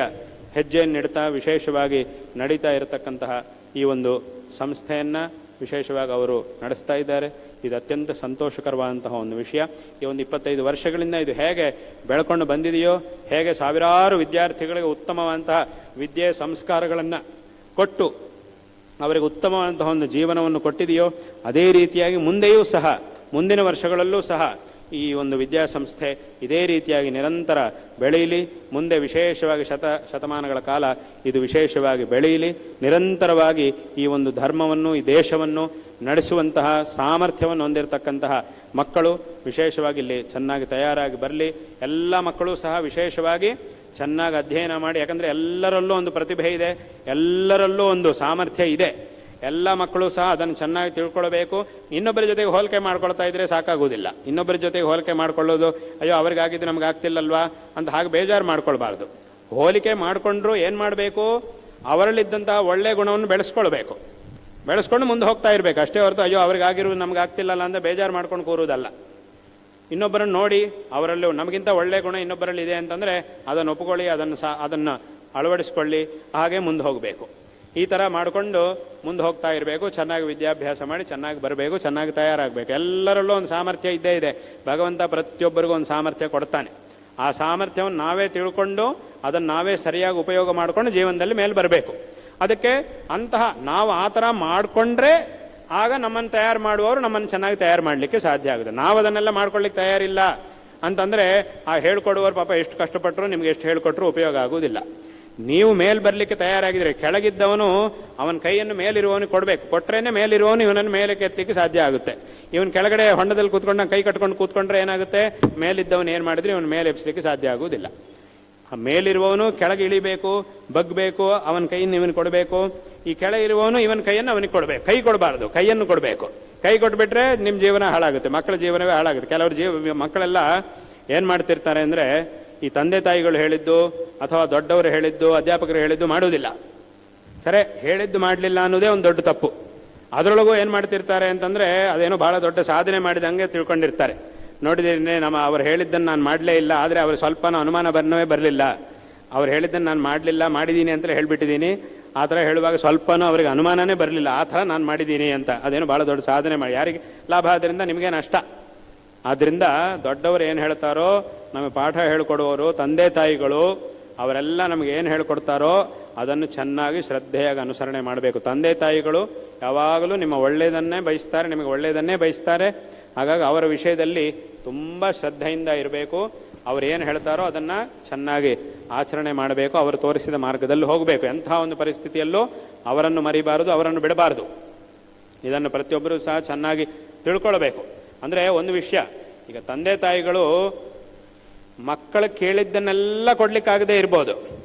ಹೆಜ್ಜೆಯನ್ನು ಇಡ್ತಾ ವಿಶೇಷವಾಗಿ ನಡೀತಾ ಇರತಕ್ಕಂತಹ ಈ ಒಂದು ಸಂಸ್ಥೆಯನ್ನು ವಿಶೇಷವಾಗಿ ಅವರು ನಡೆಸ್ತಾ ಇದ್ದಾರೆ. ಇದು ಅತ್ಯಂತ ಸಂತೋಷಕರವಾದಂತಹ ಒಂದು ವಿಷಯ. ಈ ಒಂದು 25 ವರ್ಷಗಳಿಂದ ಇದು ಹೇಗೆ ಬೆಳ್ಕೊಂಡು ಬಂದಿದೆಯೋ, ಹೇಗೆ ಸಾವಿರಾರು ವಿದ್ಯಾರ್ಥಿಗಳಿಗೆ ಉತ್ತಮವಾದಂತಹ ವಿದ್ಯೆ ಸಂಸ್ಕಾರಗಳನ್ನು ಕೊಟ್ಟು ಅವರಿಗೆ ಉತ್ತಮವಾದಂತಹ ಒಂದು ಜೀವನವನ್ನು ಕೊಟ್ಟಿದೆಯೋ, ಅದೇ ರೀತಿಯಾಗಿ ಮುಂದೆಯೂ ಸಹ, ಮುಂದಿನ ವರ್ಷಗಳಲ್ಲೂ ಸಹ ಈ ಒಂದು ವಿದ್ಯಾಸಂಸ್ಥೆ ಇದೇ ರೀತಿಯಾಗಿ ನಿರಂತರ ಬೆಳೆಯಲಿ. ಮುಂದೆ ವಿಶೇಷವಾಗಿ ಶತಮಾನಗಳ ಕಾಲ ಇದು ವಿಶೇಷವಾಗಿ ಬೆಳೆಯಲಿ. ನಿರಂತರವಾಗಿ ಈ ಒಂದು ಧರ್ಮವನ್ನು, ಈ ದೇಶವನ್ನು ನಡೆಸುವಂತಹ ಸಾಮರ್ಥ್ಯವನ್ನು ಹೊಂದಿರತಕ್ಕಂತಹ ಮಕ್ಕಳು ವಿಶೇಷವಾಗಿ ಇಲ್ಲಿ ಚೆನ್ನಾಗಿ ತಯಾರಾಗಿ ಬರಲಿ. ಎಲ್ಲ ಮಕ್ಕಳು ಸಹ ವಿಶೇಷವಾಗಿ ಚೆನ್ನಾಗಿ ಅಧ್ಯಯನ ಮಾಡಿ, ಯಾಕಂದರೆ ಎಲ್ಲರಲ್ಲೂ ಒಂದು ಪ್ರತಿಭೆ ಇದೆ, ಎಲ್ಲರಲ್ಲೂ ಒಂದು ಸಾಮರ್ಥ್ಯ ಇದೆ. ಎಲ್ಲ ಮಕ್ಕಳು ಸಹ ಅದನ್ನು ಚೆನ್ನಾಗಿ ತಿಳ್ಕೊಳ್ಬೇಕು. ಇನ್ನೊಬ್ಬರ ಜೊತೆಗೆ ಹೋಲಿಕೆ ಮಾಡ್ಕೊಳ್ತಾ ಇದ್ದರೆ ಸಾಕಾಗೋದಿಲ್ಲ. ಇನ್ನೊಬ್ಬರ ಜೊತೆಗೆ ಹೋಲಿಕೆ ಮಾಡ್ಕೊಳ್ಳೋದು, ಅಯ್ಯೋ ಅವ್ರಿಗಾಗಿದ್ದು ನಮ್ಗೆ ಆಗ್ತಿಲ್ಲಲ್ವಾ ಅಂತ ಹಾಗೆ ಬೇಜಾರು ಮಾಡ್ಕೊಳ್ಬಾರ್ದು. ಹೋಲಿಕೆ ಮಾಡಿಕೊಂಡ್ರು ಏನು ಮಾಡಬೇಕು, ಅವರಲ್ಲಿದ್ದಂತಹ ಒಳ್ಳೆಯ ಗುಣವನ್ನು ಬೆಳೆಸ್ಕೊಂಡು ಮುಂದೆ ಹೋಗ್ತಾ ಇರಬೇಕು ಅಷ್ಟೇ ಹೊರತು ಅಯ್ಯೋ ಅವ್ರಿಗಾಗಿರೋದು ನಮ್ಗೆ ಆಗ್ತಿಲ್ಲಲ್ಲ ಅಂತ ಬೇಜಾರು ಮಾಡ್ಕೊಂಡು ಕೂರುವುದಲ್ಲ. ಇನ್ನೊಬ್ಬರನ್ನು ನೋಡಿ ಅವರಲ್ಲಿ ನಮಗಿಂತ ಒಳ್ಳೆಯ ಗುಣ ಇನ್ನೊಬ್ಬರಲ್ಲಿ ಇದೆ ಅಂತಂದರೆ ಅದನ್ನು ಒಪ್ಪಿಕೊಳ್ಳಿ, ಅದನ್ನು ಅಳವಡಿಸ್ಕೊಳ್ಳಿ, ಹಾಗೆ ಮುಂದೆ ಹೋಗಬೇಕು. ಈ ಥರ ಮಾಡಿಕೊಂಡು ಮುಂದೆ ಹೋಗ್ತಾ ಇರಬೇಕು. ಚೆನ್ನಾಗಿ ವಿದ್ಯಾಭ್ಯಾಸ ಮಾಡಿ ಚೆನ್ನಾಗಿ ಬರಬೇಕು, ಚೆನ್ನಾಗಿ ತಯಾರಾಗಬೇಕು. ಎಲ್ಲರಲ್ಲೂ ಒಂದು ಸಾಮರ್ಥ್ಯ ಇದ್ದೇ ಇದೆ. ಭಗವಂತ ಪ್ರತಿಯೊಬ್ಬರಿಗೂ ಒಂದು ಸಾಮರ್ಥ್ಯ ಕೊಡ್ತಾನೆ. ಆ ಸಾಮರ್ಥ್ಯವನ್ನು ನಾವೇ ತಿಳ್ಕೊಂಡು ಅದನ್ನು ನಾವೇ ಸರಿಯಾಗಿ ಉಪಯೋಗ ಮಾಡಿಕೊಂಡು ಜೀವನದಲ್ಲಿ ಮೇಲೆ ಬರಬೇಕು. ಅದಕ್ಕೆ ನಾವು ಆ ಥರ ಮಾಡಿಕೊಂಡ್ರೆ ಆಗ ನಮ್ಮನ್ನು ತಯಾರು ಮಾಡುವವರು ನಮ್ಮನ್ನು ಚೆನ್ನಾಗಿ ತಯಾರು ಮಾಡಲಿಕ್ಕೆ ಸಾಧ್ಯ ಆಗುತ್ತೆ. ನಾವು ಅದನ್ನೆಲ್ಲ ಮಾಡ್ಕೊಳ್ಳಿಕ್ಕೆ ತಯಾರಿಲ್ಲ ಅಂತಂದರೆ ಆ ಹೇಳ್ಕೊಡುವವರು ಪಾಪ ಎಷ್ಟು ಕಷ್ಟಪಟ್ಟರು ನಿಮ್ಗೆ ಎಷ್ಟು ಹೇಳ್ಕೊಟ್ರು ಉಪಯೋಗ ಆಗೋದಿಲ್ಲ. ನೀವು ಮೇಲೆ ಬರಲಿಕ್ಕೆ ತಯಾರಾಗಿದ್ರೆ ಕೆಳಗಿದ್ದವನು ಅವನ ಕೈಯನ್ನು ಮೇಲಿರುವವನಿಗೆ ಕೊಡಬೇಕು. ಕೊಟ್ಟರೇನೆ ಮೇಲಿರುವವನು ಇವನನ್ನು ಮೇಲೆ ಎತ್ತಲಿಕ್ಕೆ ಸಾಧ್ಯ ಆಗುತ್ತೆ. ಇವನು ಕೆಳಗಡೆ ಹೊಂಡದಲ್ಲಿ ಕೂತ್ಕೊಂಡು ಕೈ ಕಟ್ಕೊಂಡು ಕೂತ್ಕೊಂಡ್ರೆ ಏನಾಗುತ್ತೆ, ಮೇಲಿದ್ದವನು ಏನು ಮಾಡಿದ್ರೆ ಇವನು ಮೇಲೆ ಎಬ್ಸಲಿಕ್ಕೆ ಸಾಧ್ಯ ಆಗೋದಿಲ್ಲ. ಆ ಮೇಲಿರುವವನು ಕೆಳಗೆ ಇಳಿಬೇಕು, ಬಗ್ಬೇಕು, ಅವನ ಕೈಯನ್ನು ಇವನು ಕೊಡಬೇಕು. ಈ ಕೆಳಗಿರುವವನು ಇವನ ಕೈಯನ್ನು ಅವನಿಗೆ ಕೊಡಬೇಕು. ಕೈ ಕೊಡಬಾರ್ದು, ಕೈಯನ್ನು ಕೊಡಬೇಕು. ಕೈ ಕೊಟ್ಬಿಟ್ರೆ ನಿಮ್ಮ ಜೀವನ ಹಾಳಾಗುತ್ತೆ, ಮಕ್ಕಳ ಜೀವನವೇ ಹಾಳಾಗುತ್ತೆ. ಕೆಲವರು ಮಕ್ಕಳೆಲ್ಲ ಏನು ಮಾಡ್ತಿರ್ತಾರೆ ಅಂದರೆ ಈ ತಂದೆ ತಾಯಿಗಳು ಹೇಳಿದ್ದು ಅಥವಾ ದೊಡ್ಡವರು ಹೇಳಿದ್ದು ಅಧ್ಯಾಪಕರು ಹೇಳಿದ್ದು ಮಾಡೋದಿಲ್ಲ. ಸರಿ, ಹೇಳಿದ್ದು ಮಾಡಲಿಲ್ಲ ಅನ್ನೋದೇ ಒಂದು ದೊಡ್ಡ ತಪ್ಪು. ಅದರೊಳಗೂ ಏನು ಮಾಡ್ತಿರ್ತಾರೆ ಅಂತಂದರೆ ಅದೇನೋ ಭಾಳ ದೊಡ್ಡ ಸಾಧನೆ ಮಾಡಿದಂಗೆ ತಿಳ್ಕೊಂಡಿರ್ತಾರೆ. ನೋಡಿದ್ದೀನಿ ಅವ್ರು ಹೇಳಿದ್ದನ್ನು ನಾನು ಮಾಡಲೇ ಇಲ್ಲ, ಆದರೆ ಅವ್ರು ಸ್ವಲ್ಪನೂ ಅನುಮಾನ ಬರಲಿಲ್ಲ. ಅವ್ರು ಹೇಳಿದ್ದನ್ನು ನಾನು ಮಾಡಲಿಲ್ಲ, ಮಾಡಿದ್ದೀನಿ ಅಂತ ಹೇಳಿಬಿಟ್ಟಿದ್ದೀನಿ. ಆ ಥರ ಹೇಳುವಾಗ ಸ್ವಲ್ಪನೂ ಅವ್ರಿಗೆ ಅನುಮಾನನೇ ಬರಲಿಲ್ಲ, ಆ ಥರ ನಾನು ಮಾಡಿದ್ದೀನಿ ಅಂತ. ಅದೇನು ಭಾಳ ದೊಡ್ಡ ಸಾಧನೆ ಮಾಡಿ ಯಾರಿಗೆ ಲಾಭ, ಆದ್ದರಿಂದ ನಿಮಗೆ ನಷ್ಟ. ಆದ್ದರಿಂದ ದೊಡ್ಡವರು ಏನು ಹೇಳ್ತಾರೋ, ನಮಗೆ ಪಾಠ ಹೇಳ್ಕೊಡುವವರು ತಂದೆ ತಾಯಿಗಳು, ಅವರೆಲ್ಲ ನಮಗೆ ಏನು ಹೇಳ್ಕೊಡ್ತಾರೋ ಅದನ್ನು ಚೆನ್ನಾಗಿ ಶ್ರದ್ಧೆಯಾಗಿ ಅನುಸರಣೆ ಮಾಡಬೇಕು. ತಂದೆ ತಾಯಿಗಳು ಯಾವಾಗಲೂ ನಿಮ್ಮ ಒಳ್ಳೆಯದನ್ನೇ ಬಯಸ್ತಾರೆ, ನಿಮಗೆ ಒಳ್ಳೆಯದನ್ನೇ ಬಯಸ್ತಾರೆ. ಹಾಗಾಗಿ ಅವರ ವಿಷಯದಲ್ಲಿ ತುಂಬ ಶ್ರದ್ಧೆಯಿಂದ ಇರಬೇಕು. ಅವ್ರು ಏನು ಹೇಳ್ತಾರೋ ಅದನ್ನು ಚೆನ್ನಾಗಿ ಆಚರಣೆ ಮಾಡಬೇಕು. ಅವರು ತೋರಿಸಿದ ಮಾರ್ಗದಲ್ಲಿ ಹೋಗಬೇಕು. ಎಂಥ ಒಂದು ಪರಿಸ್ಥಿತಿಯಲ್ಲೂ ಅವರನ್ನು ಮರಿಬಾರದು, ಅವರನ್ನು ಬಿಡಬಾರದು. ಇದನ್ನು ಪ್ರತಿಯೊಬ್ಬರೂ ಸಹ ಚೆನ್ನಾಗಿ ತಿಳ್ಕೊಳ್ಬೇಕು. ಅಂದರೆ ಒಂದು ವಿಷಯ, ಈಗ ತಂದೆ ತಾಯಿಗಳು ಮಕ್ಕಳು ಕೇಳಿದ್ದನ್ನೆಲ್ಲ ಕೊಡ್ಲಿಕ್ಕಾಗದೇ ಇರ್ಬೋದು,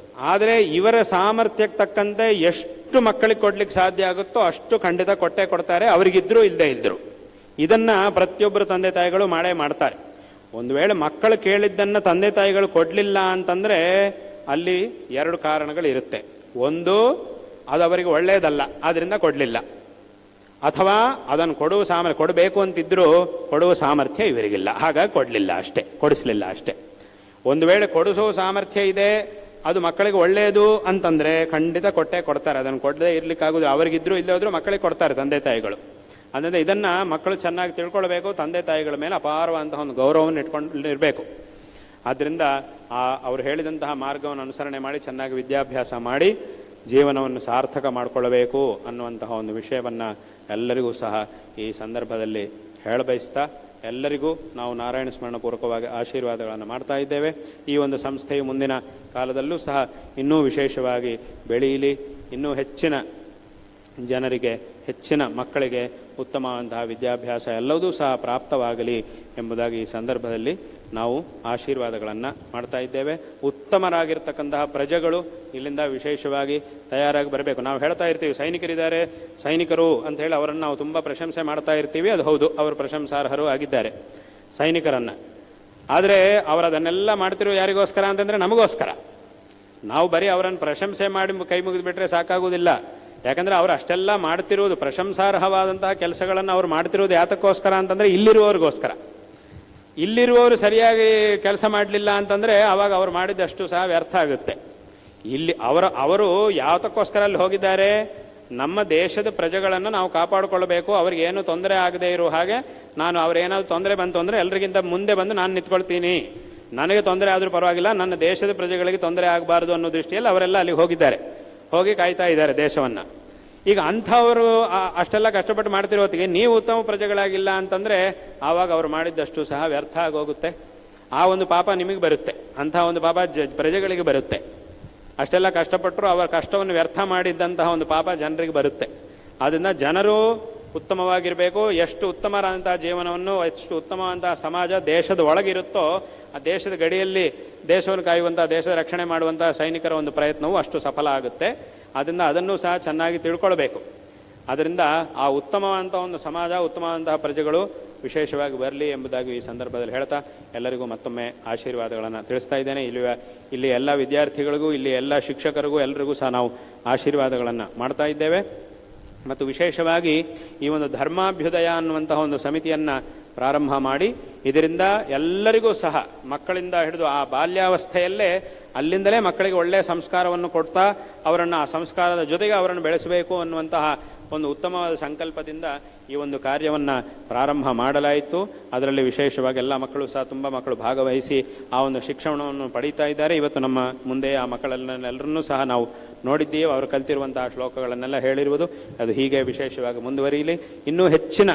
ಆದರೆ ಇವರ ಸಾಮರ್ಥ್ಯಕ್ಕೆ ತಕ್ಕಂತೆ ಎಷ್ಟು ಮಕ್ಕಳಿಗೆ ಕೊಡ್ಲಿಕ್ಕೆ ಸಾಧ್ಯ ಆಗುತ್ತೋ ಅಷ್ಟು ಖಂಡಿತ ಕೊಟ್ಟೇ ಕೊಡ್ತಾರೆ, ಅವರಿಗಿದ್ರು ಇಲ್ಲದೇ ಇದ್ದರು. ಇದನ್ನು ಪ್ರತಿಯೊಬ್ಬರು ತಂದೆ ತಾಯಿಗಳು ಮಾಡೇ ಮಾಡ್ತಾರೆ. ಒಂದು ವೇಳೆ ಮಕ್ಕಳು ಕೇಳಿದ್ದನ್ನು ತಂದೆ ತಾಯಿಗಳು ಕೊಡಲಿಲ್ಲ ಅಂತಂದರೆ ಅಲ್ಲಿ ಎರಡು ಕಾರಣಗಳು ಇರುತ್ತೆ. ಒಂದು, ಅದು ಅವರಿಗೆ ಒಳ್ಳೆಯದಲ್ಲ, ಆದ್ದರಿಂದ ಕೊಡಲಿಲ್ಲ. ಅಥವಾ ಅದನ್ನು ಕೊಡಬೇಕು ಅಂತಿದ್ರು ಕೊಡುವ ಸಾಮರ್ಥ್ಯ ಇವರಿಗಿಲ್ಲ, ಹಾಗಾಗಿ ಕೊಡಲಿಲ್ಲ ಅಷ್ಟೇ, ಕೊಡಿಸಲಿಲ್ಲ ಅಷ್ಟೇ. ಒಂದು ವೇಳೆ ಕೊಡಿಸೋ ಸಾಮರ್ಥ್ಯ ಇದೆ, ಅದು ಮಕ್ಕಳಿಗೆ ಒಳ್ಳೆಯದು ಅಂತಂದರೆ ಖಂಡಿತ ಕೊಟ್ಟೇ ಕೊಡ್ತಾರೆ. ಅದನ್ನು ಕೊಡದೇ ಇರಲಿಕ್ಕಾಗೋದು, ಅವರಿಗಿದ್ರು ಇಲ್ಲೇ ಹೋದರೂ ಮಕ್ಕಳಿಗೆ ಕೊಡ್ತಾರೆ ತಂದೆ ತಾಯಿಗಳು. ಅಂದರೆ ಇದನ್ನು ಮಕ್ಕಳು ಚೆನ್ನಾಗಿ ತಿಳ್ಕೊಳ್ಬೇಕು. ತಂದೆ ತಾಯಿಗಳ ಮೇಲೆ ಅಪಾರವಂತಹ ಒಂದು ಗೌರವವನ್ನು ಇರಬೇಕು. ಆದ್ದರಿಂದ ಅವರು ಹೇಳಿದಂತಹ ಮಾರ್ಗವನ್ನು ಅನುಸರಣೆ ಮಾಡಿ ಚೆನ್ನಾಗಿ ವಿದ್ಯಾಭ್ಯಾಸ ಮಾಡಿ ಜೀವನವನ್ನು ಸಾರ್ಥಕ ಮಾಡಿಕೊಳ್ಳಬೇಕು ಅನ್ನುವಂತಹ ಒಂದು ವಿಷಯವನ್ನು ಎಲ್ಲರಿಗೂ ಸಹ ಈ ಸಂದರ್ಭದಲ್ಲಿ ಹೇಳಬಯಸ್ತಾ, ಎಲ್ಲರಿಗೂ ನಾವು ನಾರಾಯಣ ಸ್ಮರಣ ಪೂರ್ವಕವಾಗಿ ಆಶೀರ್ವಾದಗಳನ್ನು ಮಾಡ್ತಾ ಇದ್ದೇವೆ. ಈ ಒಂದು ಸಂಸ್ಥೆಯು ಮುಂದಿನ ಕಾಲದಲ್ಲೂ ಸಹ ಇನ್ನೂ ವಿಶೇಷವಾಗಿ ಬೆಳೆಯಲಿ, ಇನ್ನೂ ಹೆಚ್ಚಿನ ಜನರಿಗೆ, ಹೆಚ್ಚಿನ ಮಕ್ಕಳಿಗೆ ಉತ್ತಮವಾದಂತಹ ವಿದ್ಯಾಭ್ಯಾಸ ಎಲ್ಲವೂ ಸಹ ಪ್ರಾಪ್ತವಾಗಲಿ ಎಂಬುದಾಗಿ ಈ ಸಂದರ್ಭದಲ್ಲಿ ನಾವು ಆಶೀರ್ವಾದಗಳನ್ನು ಮಾಡ್ತಾ ಇದ್ದೇವೆ. ಉತ್ತಮರಾಗಿರ್ತಕ್ಕಂತಹ ಪ್ರಜೆಗಳು ಇಲ್ಲಿಂದ ವಿಶೇಷವಾಗಿ ತಯಾರಾಗಿ ಬರಬೇಕು. ನಾವು ಹೇಳ್ತಾ ಇರ್ತೀವಿ ಸೈನಿಕರಿದ್ದಾರೆ, ಸೈನಿಕರು ಅಂತ ಹೇಳಿ ಅವರನ್ನು ನಾವು ತುಂಬ ಪ್ರಶಂಸೆ ಮಾಡ್ತಾ ಇರ್ತೀವಿ. ಅದು ಹೌದು, ಅವರು ಪ್ರಶಂಸಾರ್ಹರು ಆಗಿದ್ದಾರೆ ಸೈನಿಕರನ್ನು. ಆದರೆ ಅವರು ಅದನ್ನೆಲ್ಲ ಮಾಡ್ತಿರೋ ಯಾರಿಗೋಸ್ಕರ ಅಂತಂದರೆ ನಮಗೋಸ್ಕರ. ನಾವು ಬರೀ ಅವರನ್ನು ಪ್ರಶಂಸೆ ಮಾಡಿ ಕೈ ಮುಗಿದುಬಿಟ್ರೆ ಸಾಕಾಗುವುದಿಲ್ಲ. ಯಾಕಂದರೆ ಅವರು ಅಷ್ಟೆಲ್ಲ ಮಾಡ್ತಿರೋದು, ಪ್ರಶಂಸಾರ್ಹವಾದಂತಹ ಕೆಲಸಗಳನ್ನು ಅವ್ರು ಮಾಡ್ತಿರೋದು ಯಾತಕ್ಕೋಸ್ಕರ ಅಂತಂದರೆ ಇಲ್ಲಿರುವವ್ರಿಗೋಸ್ಕರ. ಇಲ್ಲಿರುವವರು ಸರಿಯಾಗಿ ಕೆಲಸ ಮಾಡಲಿಲ್ಲ ಅಂತಂದರೆ ಆವಾಗ ಅವ್ರು ಮಾಡಿದ್ದಷ್ಟು ಸಹ ವ್ಯರ್ಥ ಆಗುತ್ತೆ. ಇಲ್ಲಿ ಅವರು ಯಾತಕ್ಕೋಸ್ಕರ ಅಲ್ಲಿ ಹೋಗಿದ್ದಾರೆ, ನಮ್ಮ ದೇಶದ ಪ್ರಜೆಗಳನ್ನು ನಾವು ಕಾಪಾಡಿಕೊಳ್ಬೇಕು, ಅವ್ರಿಗೇನು ತೊಂದರೆ ಆಗದೇ ಇರೋ ಹಾಗೆ. ನಾನು ಅವ್ರೇನಾದ್ರು ತೊಂದರೆ ಬಂತು ಅಂದರೆ ಎಲ್ರಿಗಿಂತ ಮುಂದೆ ಬಂದು ನಾನು ನಿಂತ್ಕೊಳ್ತೀನಿ, ನನಗೆ ತೊಂದರೆ ಆದರೂ ಪರವಾಗಿಲ್ಲ, ನನ್ನ ದೇಶದ ಪ್ರಜೆಗಳಿಗೆ ತೊಂದರೆ ಆಗಬಾರ್ದು ಅನ್ನೋ ದೃಷ್ಟಿಯಲ್ಲಿ ಅವರೆಲ್ಲ ಅಲ್ಲಿಗೆ ಹೋಗಿದ್ದಾರೆ, ಹೋಗಿ ಕಾಯ್ತಾ ಇದ್ದಾರೆ ದೇಶವನ್ನು. ಈಗ ಅಂಥವರು ಅಷ್ಟೆಲ್ಲ ಕಷ್ಟಪಟ್ಟು ಮಾಡ್ತಿರೋ ಹೊತ್ತಿಗೆ ನೀವು ಉತ್ತಮ ಪ್ರಜೆಗಳಾಗಿಲ್ಲ ಅಂತಂದರೆ ಆವಾಗ ಅವರು ಮಾಡಿದ್ದಷ್ಟು ಸಹ ವ್ಯರ್ಥ ಆಗೋಗುತ್ತೆ. ಆ ಒಂದು ಪಾಪ ನಿಮಗೆ ಬರುತ್ತೆ, ಅಂಥ ಒಂದು ಪಾಪ ಪ್ರಜೆಗಳಿಗೆ ಬರುತ್ತೆ. ಅಷ್ಟೆಲ್ಲ ಕಷ್ಟಪಟ್ಟರು ಅವರ ಕಷ್ಟವನ್ನು ವ್ಯರ್ಥ ಮಾಡಿದ್ದಂತಹ ಒಂದು ಪಾಪ ಜನರಿಗೆ ಬರುತ್ತೆ. ಆದ್ದರಿಂದ ಜನರು ಉತ್ತಮವಾಗಿರಬೇಕು. ಎಷ್ಟು ಉತ್ತಮವಾದಂತಹ ಜೀವನವನ್ನು, ಎಷ್ಟು ಉತ್ತಮವಾದಂತಹ ಸಮಾಜ ದೇಶದ ಒಳಗಿರುತ್ತೋ ಆ ದೇಶದ ಗಡಿಯಲ್ಲಿ ದೇಶವನ್ನು ಕಾಯುವಂಥ, ದೇಶದ ರಕ್ಷಣೆ ಮಾಡುವಂಥ ಸೈನಿಕರ ಒಂದು ಪ್ರಯತ್ನವು ಅಷ್ಟು ಸಫಲ ಆಗುತ್ತೆ. ಆದ್ದರಿಂದ ಅದನ್ನು ಸಹ ಚೆನ್ನಾಗಿ ತಿಳ್ಕೊಳ್ಬೇಕು. ಅದರಿಂದ ಆ ಉತ್ತಮವಾದಂಥ ಒಂದು ಸಮಾಜ, ಉತ್ತಮವಾದಂತಹ ಪ್ರಜೆಗಳು ವಿಶೇಷವಾಗಿ ಬರಲಿ ಎಂಬುದಾಗಿ ಈ ಸಂದರ್ಭದಲ್ಲಿ ಹೇಳ್ತಾ ಎಲ್ಲರಿಗೂ ಮತ್ತೊಮ್ಮೆ ಆಶೀರ್ವಾದಗಳನ್ನು ತಿಳಿಸ್ತಾ ಇದ್ದೇನೆ. ಇಲ್ಲಿ ಎಲ್ಲ ವಿದ್ಯಾರ್ಥಿಗಳಿಗೂ, ಇಲ್ಲಿ ಎಲ್ಲ ಶಿಕ್ಷಕರಿಗೂ ಎಲ್ಲರಿಗೂ ಸಹ ನಾವು ಆಶೀರ್ವಾದಗಳನ್ನು ಮಾಡ್ತಾ ಇದ್ದೇವೆ. ಮತ್ತು ವಿಶೇಷವಾಗಿ ಈ ಒಂದು ಧರ್ಮಾಭ್ಯುದಯ ಅನ್ನುವಂತಹ ಒಂದು ಸಮಿತಿಯನ್ನು ಪ್ರಾರಂಭ ಮಾಡಿ ಇದರಿಂದ ಎಲ್ಲರಿಗೂ ಸಹ ಮಕ್ಕಳಿಂದ ಹಿಡಿದು ಆ ಬಾಲ್ಯಾವಸ್ಥೆಯಲ್ಲೇ ಅಲ್ಲಿಂದಲೇ ಮಕ್ಕಳಿಗೆ ಒಳ್ಳೆಯ ಸಂಸ್ಕಾರವನ್ನು ಕೊಡ್ತಾ ಅವರನ್ನು ಆ ಸಂಸ್ಕಾರದ ಜೊತೆಗೆ ಅವರನ್ನು ಬೆಳೆಸಬೇಕು ಅನ್ನುವಂತಹ ಒಂದು ಉತ್ತಮವಾದ ಸಂಕಲ್ಪದಿಂದ ಈ ಒಂದು ಕಾರ್ಯವನ್ನು ಪ್ರಾರಂಭ ಮಾಡಲಾಯಿತು. ಅದರಲ್ಲಿ ವಿಶೇಷವಾಗಿ ಎಲ್ಲ ಮಕ್ಕಳು ಸಹ ತುಂಬ ಮಕ್ಕಳು ಭಾಗವಹಿಸಿ ಆ ಒಂದು ಶಿಕ್ಷಣವನ್ನು ಪಡೀತಾ ಇದ್ದಾರೆ. ಇವತ್ತು ನಮ್ಮ ಮುಂದೆ ಆ ಮಕ್ಕಳೆಲ್ಲರನ್ನೂ ಸಹ ನಾವು ನೋಡಿದ್ದೀವಿ. ಅವರು ಕಲ್ತಿರುವಂತಹ ಶ್ಲೋಕಗಳನ್ನೆಲ್ಲ ಹೇಳಿರುವುದು ಅದು ಹೀಗೆ ವಿಶೇಷವಾಗಿ ಮುಂದುವರಿಯಲಿ. ಇನ್ನೂ ಹೆಚ್ಚಿನ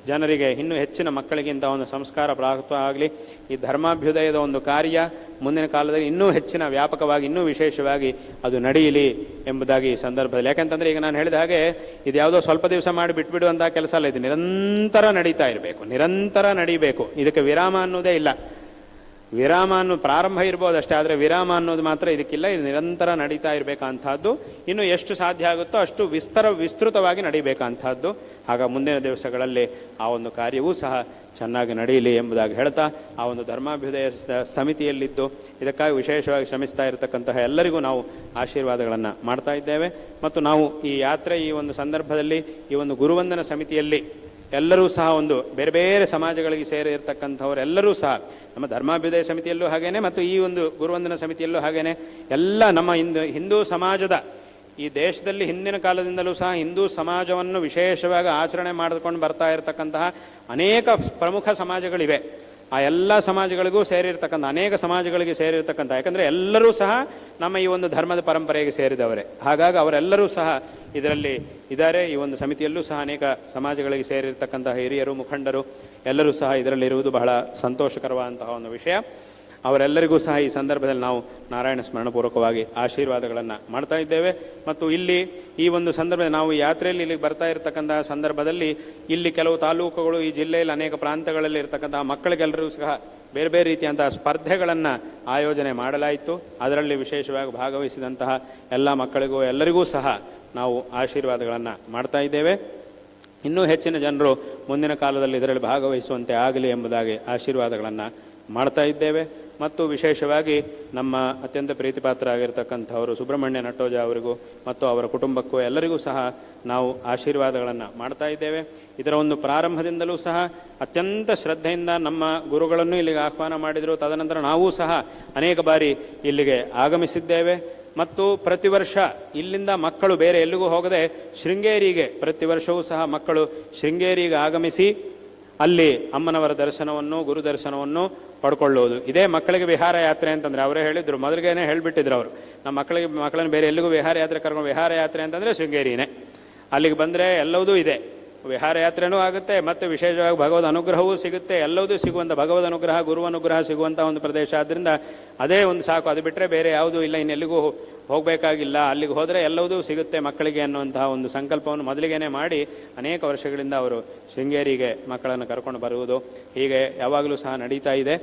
ಜನರಿಗೆ, ಇನ್ನೂ ಹೆಚ್ಚಿನ ಮಕ್ಕಳಿಗಿಂತ ಒಂದು ಸಂಸ್ಕಾರ ಪ್ರಾಪ್ತವಾಗಲಿ. ಈ ಧರ್ಮಾಭ್ಯುದಯದ ಒಂದು ಕಾರ್ಯ ಮುಂದಿನ ಕಾಲದಲ್ಲಿ ಇನ್ನೂ ಹೆಚ್ಚಿನ ವ್ಯಾಪಕವಾಗಿ, ಇನ್ನೂ ವಿಶೇಷವಾಗಿ ಅದು ನಡೆಯಲಿ ಎಂಬುದಾಗಿ ಈ ಸಂದರ್ಭದಲ್ಲಿ. ಯಾಕೆಂತಂದರೆ ಈಗ ನಾನು ಹೇಳಿದ ಹಾಗೆ ಇದು ಯಾವುದೋ ಸ್ವಲ್ಪ ದಿವಸ ಮಾಡಿ ಬಿಟ್ಬಿಡುವಂಥ ಕೆಲಸ ಅಲ್ಲ. ಇದು ನಿರಂತರ ನಡೀತಾ ಇರಬೇಕು, ನಿರಂತರ ನಡೀಬೇಕು. ಇದಕ್ಕೆ ವಿರಾಮ ಅನ್ನೋದೇ ಇಲ್ಲ. ವಿರಾಮ ಅನ್ನೋ ಪ್ರಾರಂಭ ಇರ್ಬೋದು ಅಷ್ಟೇ, ಆದರೆ ವಿರಾಮ ಅನ್ನೋದು ಮಾತ್ರ ಇದಕ್ಕಿಲ್ಲ. ಇದು ನಿರಂತರ ನಡೀತಾ ಇರಬೇಕಂತಹದ್ದು. ಇನ್ನು ಎಷ್ಟು ಸಾಧ್ಯ ಆಗುತ್ತೋ ಅಷ್ಟು ವಿಸ್ತೃತವಾಗಿ ನಡೀಬೇಕಂತಹದ್ದು. ಆಗ ಮುಂದಿನ ದಿವಸಗಳಲ್ಲಿ ಆ ಒಂದು ಕಾರ್ಯವೂ ಸಹ ಚೆನ್ನಾಗಿ ನಡೆಯಲಿ ಎಂಬುದಾಗಿ ಹೇಳ್ತಾ, ಆ ಒಂದು ಧರ್ಮಾಭ್ಯುದಯ ಸಮಿತಿಯಲ್ಲಿದ್ದು ಇದಕ್ಕಾಗಿ ವಿಶೇಷವಾಗಿ ಶ್ರಮಿಸ್ತಾ ಇರತಕ್ಕಂತಹ ಎಲ್ಲರಿಗೂ ನಾವು ಆಶೀರ್ವಾದಗಳನ್ನು ಮಾಡ್ತಾ ಇದ್ದೇವೆ. ಮತ್ತು ನಾವು ಈ ಯಾತ್ರೆ, ಈ ಒಂದು ಸಂದರ್ಭದಲ್ಲಿ ಈ ಒಂದು ಗುರುವಂದನ ಸಮಿತಿಯಲ್ಲಿ ಎಲ್ಲರೂ ಸಹ ಒಂದು ಬೇರೆ ಬೇರೆ ಸಮಾಜಗಳಿಗೆ ಸೇರಿರ್ತಕ್ಕಂಥವರೆಲ್ಲರೂ ಸಹ ನಮ್ಮ ಧರ್ಮಾಭ್ಯುದಯ ಸಮಿತಿಯಲ್ಲೂ ಹಾಗೇನೆ ಮತ್ತು ಈ ಒಂದು ಗುರುವಂದನ ಸಮಿತಿಯಲ್ಲೂ ಹಾಗೇನೆ ಎಲ್ಲ ನಮ್ಮ ಹಿಂದೂ ಸಮಾಜದ, ಈ ದೇಶದಲ್ಲಿ ಹಿಂದಿನ ಕಾಲದಿಂದಲೂ ಸಹ ಹಿಂದೂ ಸಮಾಜವನ್ನು ವಿಶೇಷವಾಗಿ ಆಚರಣೆ ಮಾಡಿಕೊಂಡು ಬರ್ತಾ ಇರತಕ್ಕಂತಹ ಅನೇಕ ಪ್ರಮುಖ ಸಮಾಜಗಳಿವೆ. ಆ ಎಲ್ಲ ಸಮಾಜಗಳಿಗೂ ಸೇರಿರ್ತಕ್ಕಂಥ, ಅನೇಕ ಸಮಾಜಗಳಿಗೆ ಸೇರಿರ್ತಕ್ಕಂಥ, ಯಾಕಂದರೆ ಎಲ್ಲರೂ ಸಹ ನಮ್ಮ ಈ ಒಂದು ಧರ್ಮದ ಪರಂಪರೆಗೆ ಸೇರಿದವರೇ. ಹಾಗಾಗಿ ಅವರೆಲ್ಲರೂ ಸಹ ಇದರಲ್ಲಿ ಇದ್ದಾರೆ. ಈ ಒಂದು ಸಮಿತಿಯಲ್ಲೂ ಸಹ ಅನೇಕ ಸಮಾಜಗಳಿಗೆ ಸೇರಿರ್ತಕ್ಕಂತಹ ಹಿರಿಯರು, ಮುಖಂಡರು ಎಲ್ಲರೂ ಸಹ ಇದರಲ್ಲಿರುವುದು ಬಹಳ ಸಂತೋಷಕರವಾದಂತಹ ಒಂದು ವಿಷಯ. ಅವರೆಲ್ಲರಿಗೂ ಸಹ ಈ ಸಂದರ್ಭದಲ್ಲಿ ನಾವು ನಾರಾಯಣ ಸ್ಮರಣಪೂರ್ವಕವಾಗಿ ಆಶೀರ್ವಾದಗಳನ್ನು ಮಾಡ್ತಾ ಇದ್ದೇವೆ. ಮತ್ತು ಇಲ್ಲಿ ಈ ಒಂದು ಸಂದರ್ಭದಲ್ಲಿ ನಾವು ಯಾತ್ರೆಯಲ್ಲಿ ಇಲ್ಲಿಗೆ ಬರ್ತಾ ಇರತಕ್ಕಂತಹ ಸಂದರ್ಭದಲ್ಲಿ ಇಲ್ಲಿ ಕೆಲವು ತಾಲೂಕುಗಳು, ಈ ಜಿಲ್ಲೆಯಲ್ಲಿ ಅನೇಕ ಪ್ರಾಂತಗಳಲ್ಲಿ ಇರತಕ್ಕಂತಹ ಮಕ್ಕಳಿಗೆಲ್ಲರೂ ಸಹ ಬೇರೆ ಬೇರೆ ರೀತಿಯಂತಹ ಸ್ಪರ್ಧೆಗಳನ್ನು ಆಯೋಜನೆ ಮಾಡಲಾಯಿತು. ಅದರಲ್ಲಿ ವಿಶೇಷವಾಗಿ ಭಾಗವಹಿಸಿದಂತಹ ಎಲ್ಲ ಮಕ್ಕಳಿಗೂ ಎಲ್ಲರಿಗೂ ಸಹ ನಾವು ಆಶೀರ್ವಾದಗಳನ್ನು ಮಾಡ್ತಾ ಇದ್ದೇವೆ. ಇನ್ನೂ ಹೆಚ್ಚಿನ ಜನರು ಮುಂದಿನ ಕಾಲದಲ್ಲಿ ಇದರಲ್ಲಿ ಭಾಗವಹಿಸುವಂತೆ ಆಗಲಿ ಎಂಬುದಾಗಿ ಆಶೀರ್ವಾದಗಳನ್ನು ಮಾಡ್ತಾ ಇದ್ದೇವೆ. ಮತ್ತು ವಿಶೇಷವಾಗಿ ನಮ್ಮ ಅತ್ಯಂತ ಪ್ರೀತಿಪಾತ್ರ ಆಗಿರ್ತಕ್ಕಂಥವರು ಸುಬ್ರಹ್ಮಣ್ಯ ನಟ್ಟೋಜ ಅವರಿಗೂ ಮತ್ತು ಅವರ ಕುಟುಂಬಕ್ಕೂ ಎಲ್ಲರಿಗೂ ಸಹ ನಾವು ಆಶೀರ್ವಾದಗಳನ್ನು ಮಾಡ್ತಾ ಇದ್ದೇವೆ. ಇದರ ಒಂದು ಪ್ರಾರಂಭದಿಂದಲೂ ಸಹ ಅತ್ಯಂತ ಶ್ರದ್ಧೆಯಿಂದ ನಮ್ಮ ಗುರುಗಳನ್ನು ಇಲ್ಲಿಗೆ ಆಹ್ವಾನ ಮಾಡಿದರು. ತದನಂತರ ನಾವೂ ಸಹ ಅನೇಕ ಬಾರಿ ಇಲ್ಲಿಗೆ ಆಗಮಿಸಿದ್ದೇವೆ. ಮತ್ತು ಪ್ರತಿ ವರ್ಷ ಇಲ್ಲಿಂದ ಮಕ್ಕಳು ಬೇರೆ ಎಲ್ಲಿಗೂ ಹೋಗದೆ ಶೃಂಗೇರಿಗೆ, ಪ್ರತಿ ವರ್ಷವೂ ಸಹ ಮಕ್ಕಳು ಶೃಂಗೇರಿಗೆ ಆಗಮಿಸಿ ಅಲ್ಲಿ ಅಮ್ಮನವರ ದರ್ಶನವನ್ನು, ಗುರು ದರ್ಶನವನ್ನು ಪಡ್ಕೊಳ್ಳೋದು. ಇದೇ ಮಕ್ಕಳಿಗೆ ವಿಹಾರ ಯಾತ್ರೆ ಅಂತಂದರೆ ಅವರೇ ಹೇಳಿದರು, ಮೊದಲಿಗೇನೆ ಹೇಳಿಬಿಟ್ಟಿದ್ರು ಅವರು, ನಮ್ಮ ಮಕ್ಕಳನ್ನು ಬೇರೆ ಎಲ್ಲಿಗೂ ವಿಹಾರ ಯಾತ್ರೆ ಕರ್ಕೊಂಡು, ವಿಹಾರ ಯಾತ್ರೆ ಅಂತಂದರೆ ಶೃಂಗೇರಿನೇ. ಅಲ್ಲಿಗೆ ಬಂದರೆ ಎಲ್ಲವೂ ಇದೆ, ವಿಹಾರ ಯಾತ್ರೆನೂ ಆಗುತ್ತೆ ಮತ್ತು ವಿಶೇಷವಾಗಿ ಭಗವದ್ ಅನುಗ್ರಹವೂ ಸಿಗುತ್ತೆ. ಎಲ್ಲವೂ ಸಿಗುವಂಥ ಭಗವದ್ ಅನುಗ್ರಹ, ಗುರು ಅನುಗ್ರಹ ಸಿಗುವಂಥ ಒಂದು ಪ್ರದೇಶ. ಆದ್ದರಿಂದ ಅದೇ ಒಂದು ಸಾಕು, ಅದು ಬಿಟ್ಟರೆ ಬೇರೆ ಯಾವುದೂ ಇಲ್ಲ, ಇನ್ನೆಲ್ಲಿಗೂ ಹೋಗಬೇಕಾಗಿಲ್ಲ. ಅಲ್ಲಿಗೆ ಹೋದರೆ ಎಲ್ಲವೂ ಸಿಗುತ್ತೆ ಮಕ್ಕಳಿಗೆ ಅನ್ನುವಂತಹ ಒಂದು ಸಂಕಲ್ಪವನ್ನು ಮೊದಲಿಗೇನೆ ಮಾಡಿ ಅನೇಕ ವರ್ಷಗಳಿಂದ ಅವರು ಶೃಂಗೇರಿಗೆ ಮಕ್ಕಳನ್ನು ಕರ್ಕೊಂಡು ಬರುವುದು ಹೀಗೆ ಯಾವಾಗಲೂ ಸಹ ನಡೀತಾ ಇದೆ.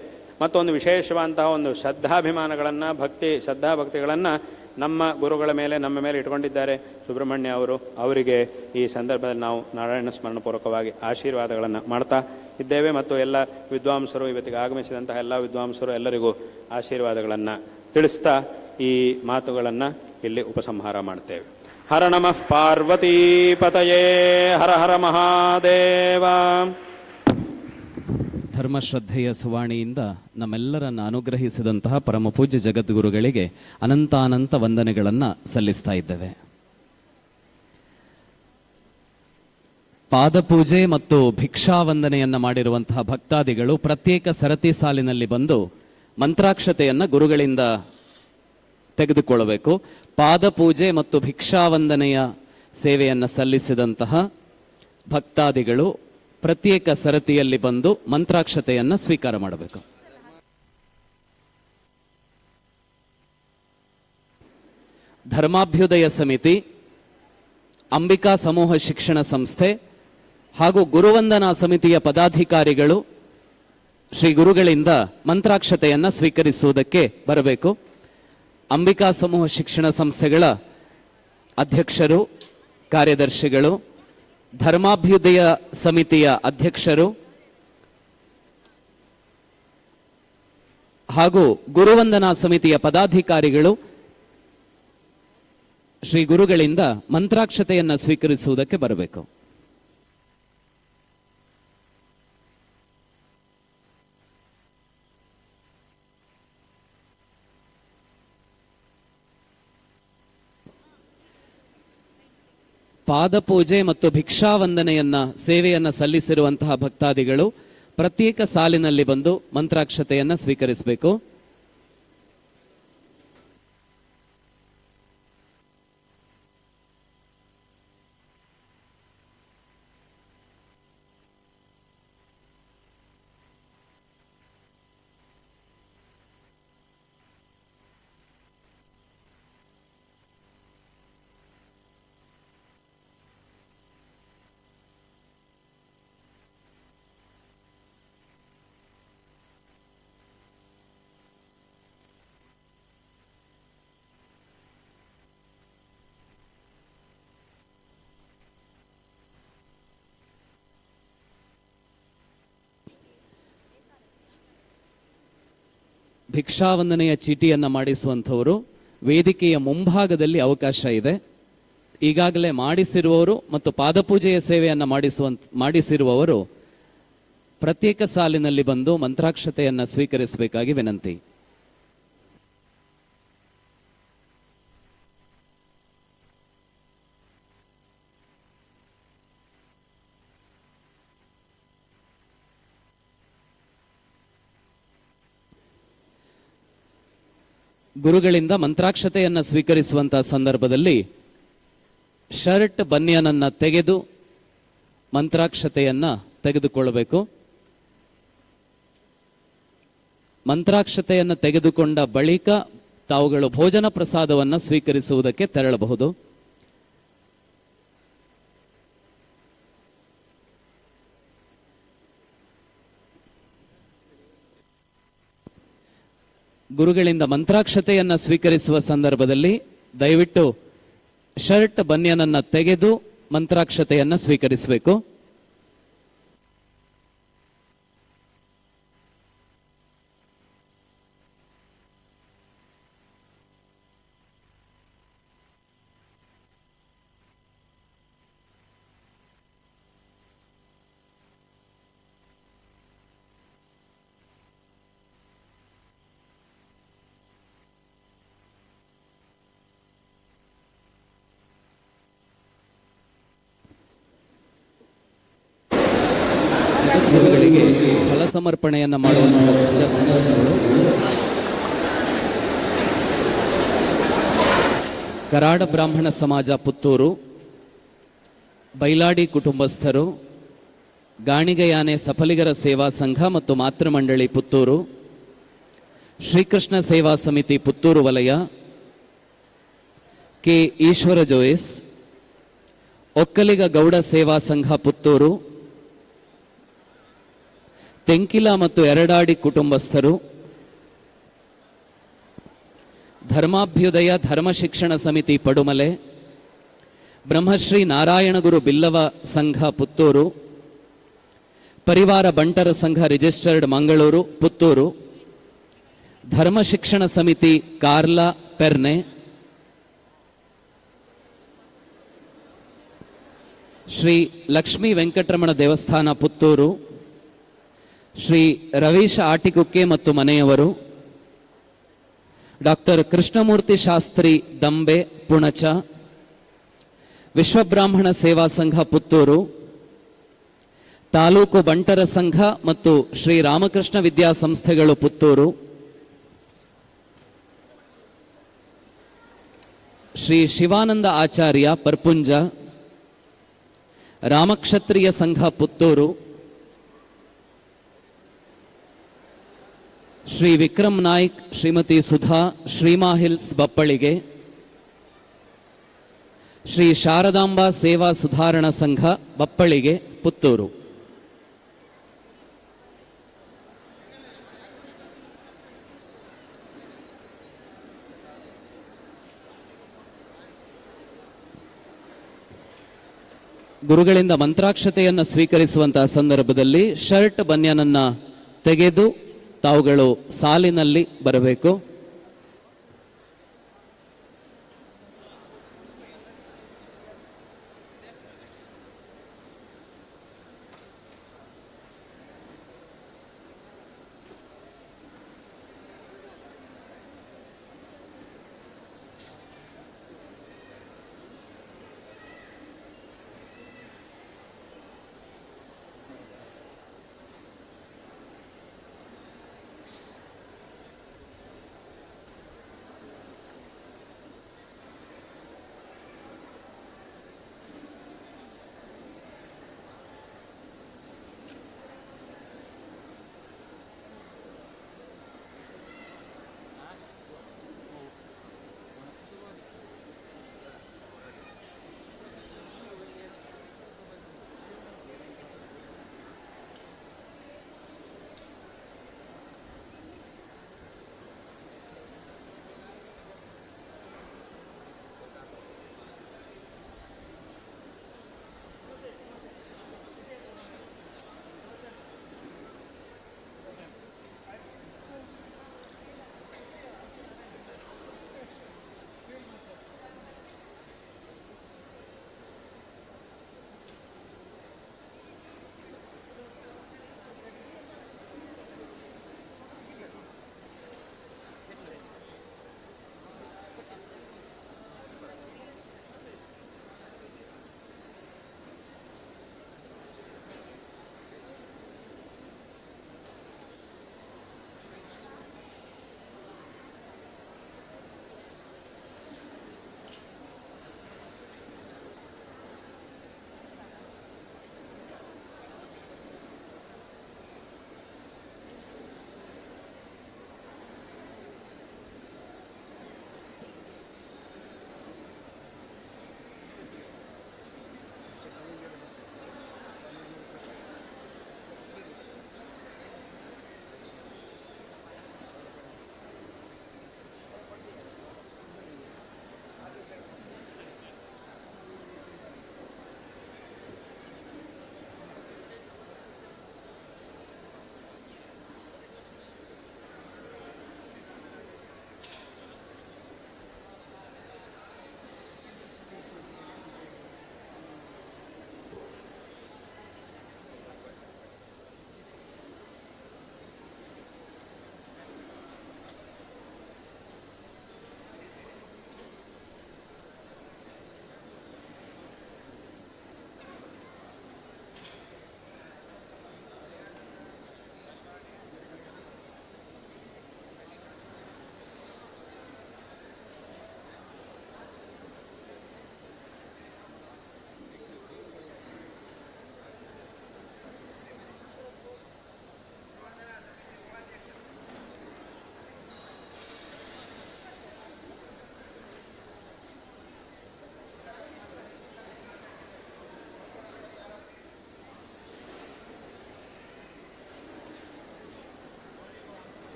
ಮತ್ತೊಂದು ವಿಶೇಷವಾದಂತಹ ಒಂದು ಶ್ರದ್ಧಾಭಿಮಾನಗಳನ್ನು, ಶ್ರದ್ಧಾಭಕ್ತಿಗಳನ್ನು ನಮ್ಮ ಗುರುಗಳ ಮೇಲೆ, ನಮ್ಮ ಮೇಲೆ ಇಟ್ಕೊಂಡಿದ್ದಾರೆ ಸುಬ್ರಹ್ಮಣ್ಯ ಅವರು. ಅವರಿಗೆ ಈ ಸಂದರ್ಭದಲ್ಲಿ ನಾವು ನಾರಾಯಣ ಸ್ಮರಣಪೂರ್ವಕವಾಗಿ ಆಶೀರ್ವಾದಗಳನ್ನು ಮಾಡ್ತಾ ಇದ್ದೇವೆ. ಮತ್ತು ಎಲ್ಲ ವಿದ್ವಾಂಸರು, ಇವತ್ತಿಗೆ ಆಗಮಿಸಿದಂತಹ ಎಲ್ಲ ವಿದ್ವಾಂಸರು ಎಲ್ಲರಿಗೂ ಆಶೀರ್ವಾದಗಳನ್ನು ತಿಳಿಸ್ತಾ ಈ ಮಾತುಗಳನ್ನು ಇಲ್ಲಿ ಉಪಸಂಹಾರ ಮಾಡ್ತೇವೆ. ಹರ ನಮಃ ಪಾರ್ವತೀಪತಯೇ ಹರ ಹರ ಮಹಾದೇವ. ಧರ್ಮಶ್ರದ್ಧೆಯ ಸುವಾಣಿಯಿಂದ ನಮ್ಮೆಲ್ಲರನ್ನು ಅನುಗ್ರಹಿಸಿದಂತಹ ಪರಮ ಪೂಜ್ಯ ಜಗದ್ಗುರುಗಳಿಗೆ ಅನಂತಾನಂತ ವಂದನೆಗಳನ್ನು ಸಲ್ಲಿಸ್ತಾ ಇದ್ದೇವೆ. ಪಾದಪೂಜೆ ಮತ್ತು ಭಿಕ್ಷಾವಂದನೆಯನ್ನು ಮಾಡಿರುವಂತಹ ಭಕ್ತಾದಿಗಳು ಪ್ರತ್ಯೇಕ ಸರತಿ ಸಾಲಿನಲ್ಲಿ ಬಂದು ಮಂತ್ರಾಕ್ಷತೆಯನ್ನು ಗುರುಗಳಿಂದ ತೆಗೆದುಕೊಳ್ಳಬೇಕು. ಪಾದಪೂಜೆ ಮತ್ತು ಭಿಕ್ಷಾವಂದನೆಯ ಸೇವೆಯನ್ನು ಸಲ್ಲಿಸಿದಂತಹ ಭಕ್ತಾದಿಗಳು ಪ್ರತ್ಯೇಕ ಸರತಿಯಲ್ಲಿ ಬಂದು ಮಂತ್ರಾಕ್ಷತೆಯನ್ನು ಸ್ವೀಕಾರ ಮಾಡಬೇಕು. ಧರ್ಮಾಭ್ಯುದಯ ಸಮಿತಿ, ಅಂಬಿಕಾ ಸಮೂಹ ಶಿಕ್ಷಣ ಸಂಸ್ಥೆ ಹಾಗೂ ಗುರುವಂದನಾ ಸಮಿತಿಯ ಪದಾಧಿಕಾರಿಗಳು ಶ್ರೀ ಗುರುಗಳಿಂದ ಮಂತ್ರಾಕ್ಷತೆಯನ್ನು ಸ್ವೀಕರಿಸುವುದಕ್ಕೆ ಬರಬೇಕು. ಅಂಬಿಕಾ ಸಮೂಹ ಶಿಕ್ಷಣ ಸಂಸ್ಥೆಗಳ ಅಧ್ಯಕ್ಷರು, ಕಾರ್ಯದರ್ಶಿಗಳು, ಧರ್ಮಾಭ್ಯುದಯ ಸಮಿತಿಯ ಅಧ್ಯಕ್ಷರು ಹಾಗೂ ಗುರುವಂದನಾ ಸಮಿತಿಯ ಪದಾಧಿಕಾರಿಗಳು ಶ್ರೀ ಗುರುಗಳಿಂದ ಮಂತ್ರಾಕ್ಷತೆಯನ್ನು ಸ್ವೀಕರಿಸುವುದಕ್ಕೆ ಬರಬೇಕು. ಪಾದಪೂಜೆ ಮತ್ತು ಭಿಕ್ಷಾವಂದನೆಯನ್ನ ಸೇವೆಯನ್ನ ಸಲ್ಲಿಸಿರುವಂತಹ ಭಕ್ತಾದಿಗಳು ಪ್ರತ್ಯೇಕ ಸಾಲಿನಲ್ಲಿ ಬಂದು ಮಂತ್ರಾಕ್ಷತೆಯನ್ನ ಸ್ವೀಕರಿಸಬೇಕು. ಭಿಕ್ಷಾವಂದನೆಯ ಚೀಟಿಯನ್ನು ಮಾಡಿಸುವಂಥವರು ವೇದಿಕೆಯ ಮುಂಭಾಗದಲ್ಲಿ ಅವಕಾಶ ಇದೆ. ಈಗಾಗಲೇ ಮಾಡಿಸಿರುವವರು ಮತ್ತು ಪಾದಪೂಜೆಯ ಸೇವೆಯನ್ನು ಮಾಡಿಸಿರುವವರು ಪ್ರತ್ಯೇಕ ಸಾಲಿನಲ್ಲಿ ಬಂದು ಮಂತ್ರಾಕ್ಷತೆಯನ್ನು ಸ್ವೀಕರಿಸಬೇಕಾಗಿ ವಿನಂತಿ. ಗುರುಗಳಿಂದ ಮಂತ್ರಾಕ್ಷತೆಯನ್ನು ಸ್ವೀಕರಿಸುವಂತಹ ಸಂದರ್ಭದಲ್ಲಿ ಶರ್ಟ್ ಬನಿಯನನ್ನು ತೆಗೆದು ಮಂತ್ರಾಕ್ಷತೆಯನ್ನು ತೆಗೆದುಕೊಳ್ಳಬೇಕು. ಮಂತ್ರಾಕ್ಷತೆಯನ್ನು ತೆಗೆದುಕೊಂಡ ಬಳಿಕ ತಾವುಗಳು ಭೋಜನ ಪ್ರಸಾದವನ್ನು ಸ್ವೀಕರಿಸುವುದಕ್ಕೆ ತೆರಳಬಹುದು. ಗುರುಗಳಿಂದ ಮಂತ್ರಾಕ್ಷತೆಯನ್ನು ಸ್ವೀಕರಿಸುವ ಸಂದರ್ಭದಲ್ಲಿ ದಯವಿಟ್ಟು ಶರ್ಟ್ ಬನಿಯನನ್ನು ತೆಗೆದು ಮಂತ್ರಾಕ್ಷತೆಯನ್ನು ಸ್ವೀಕರಿಸಬೇಕು. ಜಗದ್ಗುರುಗಳಿಗೆ ಫಲ ಸಮರ್ಪಣೆಯನ್ನು ಮಾಡುವಂತಹ ಸಂಘ ಸಂಸ್ಥೆಗಳು ಕರಾಡ ಬ್ರಾಹ್ಮಣ ಸಮಾಜ ಪುತ್ತೂರು, ಬೈಲಾಡಿ ಕುಟುಂಬಸ್ಥರು, ಗಾಣಿಗಯಾನೆ ಸಫಲಿಗರ ಸೇವಾ ಸಂಘ ಮತ್ತು ಮಾತೃಮಂಡಳಿ ಪುತ್ತೂರು, ಶ್ರೀಕೃಷ್ಣ ಸೇವಾ ಸಮಿತಿ ಪುತ್ತೂರು ವಲಯ, ಕೆ ಈಶ್ವರ ಜೋಯಿಸ್, ಒಕ್ಕಲಿಗ ಗೌಡ ಸೇವಾ ಸಂಘ ಪುತ್ತೂರು, ತೆಂಕಿಲ ಮತ್ತು ಎರಡಾಡಿ ಕುಟುಂಬಸ್ಥರು, ಧರ್ಮಾಭ್ಯುದಯ ಧರ್ಮ ಶಿಕ್ಷಣ ಸಮಿತಿ ಪಡುಮಲೆ, ಬ್ರಹ್ಮಶ್ರೀ ನಾರಾಯಣಗುರು ಬಿಲ್ಲವ ಸಂಘ ಪುತ್ತೂರು, ಪರಿವಾರ ಬಂಟರ ಸಂಘ ರಿಜಿಸ್ಟರ್ಡ್ ಮಂಗಳೂರು ಪುತ್ತೂರು, ಧರ್ಮ ಶಿಕ್ಷಣ ಸಮಿತಿ ಕಾರ್ಲಾ ಪೆರ್ನೆ, ಶ್ರೀ ಲಕ್ಷ್ಮೀ ವೆಂಕಟರಮಣ ದೇವಸ್ಥಾನ ಪುತ್ತೂರು, ಶ್ರೀ ರವೀಶ ಆಟಿಕುಕ್ಕೆ ಮತ್ತು ಮನೆಯವರು, ಡಾಕ್ಟರ್ ಕೃಷ್ಣಮೂರ್ತಿ ಶಾಸ್ತ್ರಿ ದಂಬೆ ಪುಣಚ, ವಿಶ್ವಬ್ರಾಹ್ಮಣ ಸೇವಾ ಸಂಘ ಪುತ್ತೂರು, ತಾಲೂಕು ಬಂಟರ ಸಂಘ ಮತ್ತು ಶ್ರೀ ರಾಮಕೃಷ್ಣ ವಿದ್ಯಾಸಂಸ್ಥೆಗಳು ಪುತ್ತೂರು, ಶ್ರೀ ಶಿವಾನಂದ ಆಚಾರ್ಯ ಪರ್ಪುಂಜ, ರಾಮಕ್ಷತ್ರಿಯ ಸಂಘ ಪುತ್ತೂರು, ಶ್ರೀ ವಿಕ್ರಮ್ ನಾಯ್ಕ್ ಶ್ರೀಮತಿ ಸುಧಾ ಶ್ರೀಮಾ ಹಿಲ್ಸ್ ಬಪ್ಪಳಿಗೆ, ಶ್ರೀ ಶಾರದಾಂಬಾ ಸೇವಾ ಸುಧಾರಣಾ ಸಂಘ ಬಪ್ಪಳಿಗೆ ಪುತ್ತೂರು. ಗುರುಗಳಿಂದ ಮಂತ್ರಾಕ್ಷತೆಯನ್ನು ಸ್ವೀಕರಿಸುವಂತಹ ಸಂದರ್ಭದಲ್ಲಿ ಶರ್ಟ್ ಬನಿಯನನ್ನ ತೆಗೆದು ತಾವುಗಳು ಸಾಲಿನಲ್ಲಿ ಬರಬೇಕು.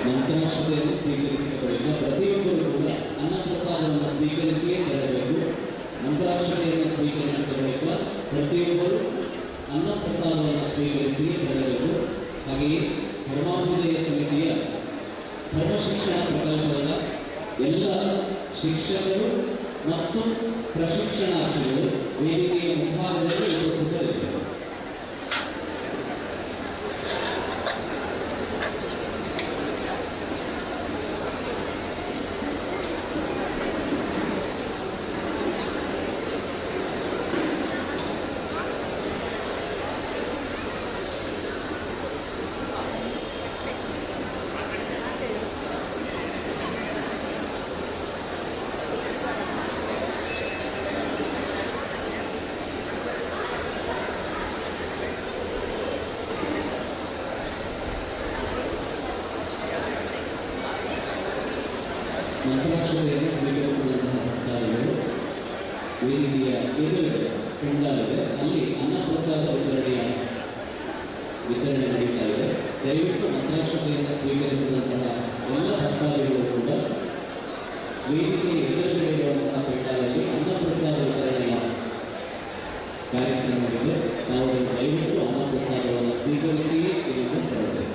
ಮಂತ್ರಾಕ್ಷತೆಯನ್ನು ಸ್ವೀಕರಿಸಿದ ಬಳಿಕ ಪ್ರತಿಯೊಬ್ಬರು ಕೂಡ ಅನ್ನಪ್ರಸಾದವನ್ನು ಸ್ವೀಕರಿಸಿಯೇ ತೆರಳಬೇಕು. ಮಂತ್ರಾಕ್ಷತೆಯನ್ನು ಸ್ವೀಕರಿಸಿದ ಬಳಿಕ ಪ್ರತಿಯೊಬ್ಬರು ಅನ್ನಪ್ರಸಾದವನ್ನು ಸ್ವೀಕರಿಸಿಯೇ ತೆರಳಬೇಕು. ಹಾಗೆಯೇ ಧರ್ಮಾಭ್ಯುದಯ ಸಮಿತಿಯ ಧರ್ಮ ಶಿಕ್ಷಣ ಪ್ರಕಲ್ಪದ ಎಲ್ಲ ಶಿಕ್ಷಕರು ಮತ್ತು ಪ್ರಶಿಕ್ಷಣಾರ್ಥಿಗಳು ವೇದಿಕೆಯ ಮುಂಭಾಗದಲ್ಲಿ ಉಪಸ್ಥಿತರಿದ್ದರು. ಮಂತ್ರಾಕ್ಷತೆಯನ್ನು ಸ್ವೀಕರಿಸಿದಂತಹ ಭಕ್ತಾದಿಗಳು ವೇದಿಕೆಯ ಎದುರುಗಡೆ ಪೆಂಡಾಲಿದೆ, ಅಲ್ಲಿ ಅನ್ನಪ್ರಸಾದ ವಿತರಣೆ ನಡೀತಾ ಇದೆ. ದಯವಿಟ್ಟು ಮಂತ್ರಾಕ್ಷತೆಯನ್ನು ಸ್ವೀಕರಿಸಿದಂತಹ ಎಲ್ಲ ಭಕ್ತಾದಿಗಳು ಕೂಡ ವೇದಿಕೆಯ ಎದುರುಗಡೆ ಇರುವಂತಹ ಪೆಂಡಾಲಲ್ಲಿ ಅನ್ನಪ್ರಸಾದ ವಿತರಣೆಯ ಕಾರ್ಯಕ್ರಮವಿದೆ. ನಾವು ದಯವಿಟ್ಟು ಅನ್ನಪ್ರಸಾದವನ್ನು ಸ್ವೀಕರಿಸಿಯೇ ಇಲ್ಲಿಂದ ಹೊರಡಬೇಕು.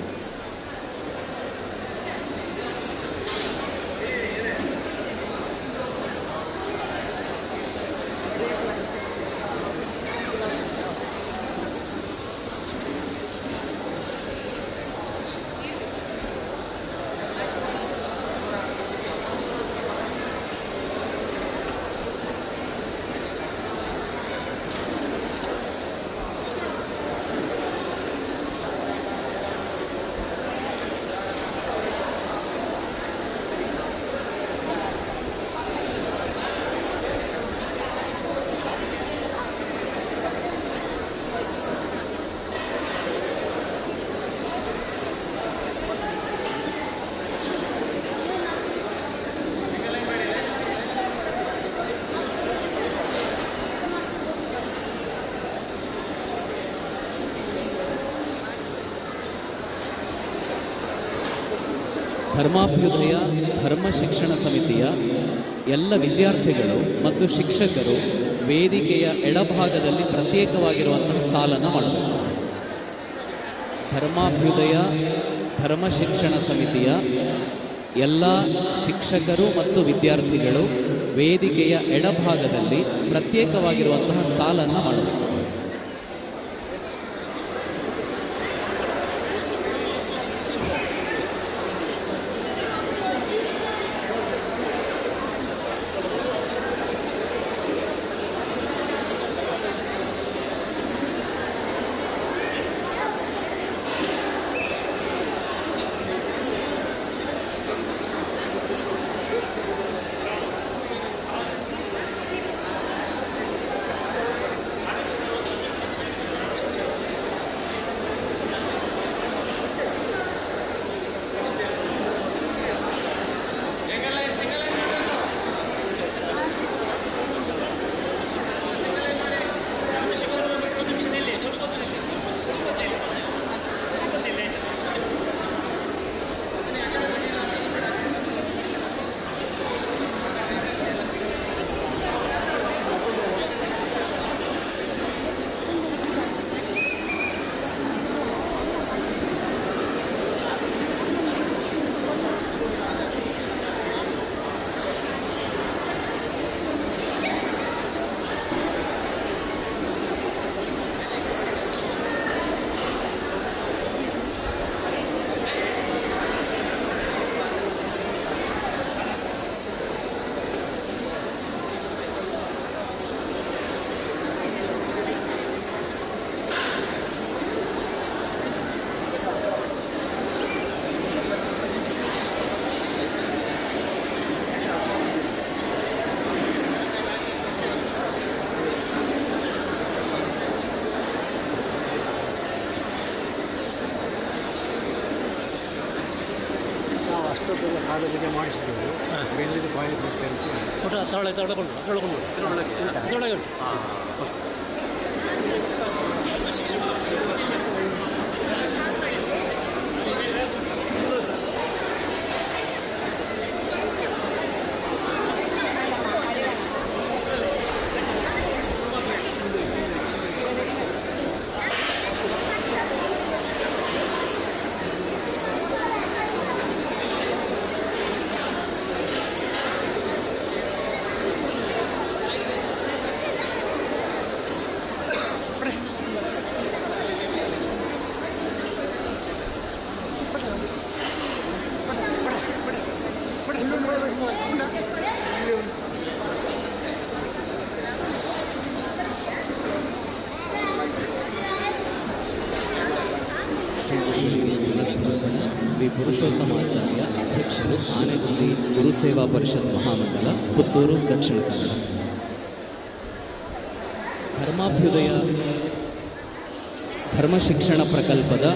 ಧರ್ಮಾಭ್ಯುದಯ ಧರ್ಮ ಶಿಕ್ಷಣ ಸಮಿತಿಯ ಎಲ್ಲ ವಿದ್ಯಾರ್ಥಿಗಳು ಮತ್ತು ಶಿಕ್ಷಕರು ವೇದಿಕೆಯ ಎಡಭಾಗದಲ್ಲಿ ಪ್ರತ್ಯೇಕವಾಗಿರುವಂತಹ ಸಾಲನ್ನು ಮಾಡಬೇಕು. ಧರ್ಮಾಭ್ಯುದಯ ಧರ್ಮ ಶಿಕ್ಷಣ ಸಮಿತಿಯ ಎಲ್ಲ ಶಿಕ್ಷಕರು ಮತ್ತು ವಿದ್ಯಾರ್ಥಿಗಳು ವೇದಿಕೆಯ ಎಡಭಾಗದಲ್ಲಿ ಪ್ರತ್ಯೇಕವಾಗಿರುವಂತಹ ಸಾಲನ್ನು ಮಾಡಬೇಕು. ಪಾದ ಪೂಜೆ ಮಾಡಿಸಿದ್ರು ಎಲ್ಲಿದು ಬಾಯಿ ಬಿಟ್ಟೆ ಅಂತ ಅದರೊಳಗೆ ಉಂಟು. ಜಲಸಮರ್ಪಣೆ ವಿ ಪುರುಷೋತ್ತಮಾಚಾರ್ಯ, ಅಧ್ಯಕ್ಷರು, ಆನೆಗುಂದಿ ಗುರುಸೇವಾ ಪರಿಷತ್ ಮಹಾಮಂಡಲ, ಪುತ್ತೂರು, ದಕ್ಷಿಣ ಕನ್ನಡ. ಧರ್ಮಾಭ್ಯುದಯ ಧರ್ಮ ಶಿಕ್ಷಣ ಪ್ರಕಲ್ಪದ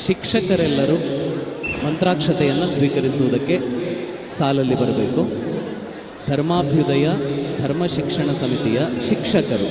ಶಿಕ್ಷಕರೆಲ್ಲರೂ ಮಂತ್ರಾಕ್ಷತೆಯನ್ನು ಸ್ವೀಕರಿಸುವುದಕ್ಕೆ ಸಾಲಲ್ಲಿ ಬರಬೇಕು. ಧರ್ಮಾಭ್ಯುದಯ ಧರ್ಮ ಶಿಕ್ಷಣ ಸಮಿತಿಯ ಶಿಕ್ಷಕರು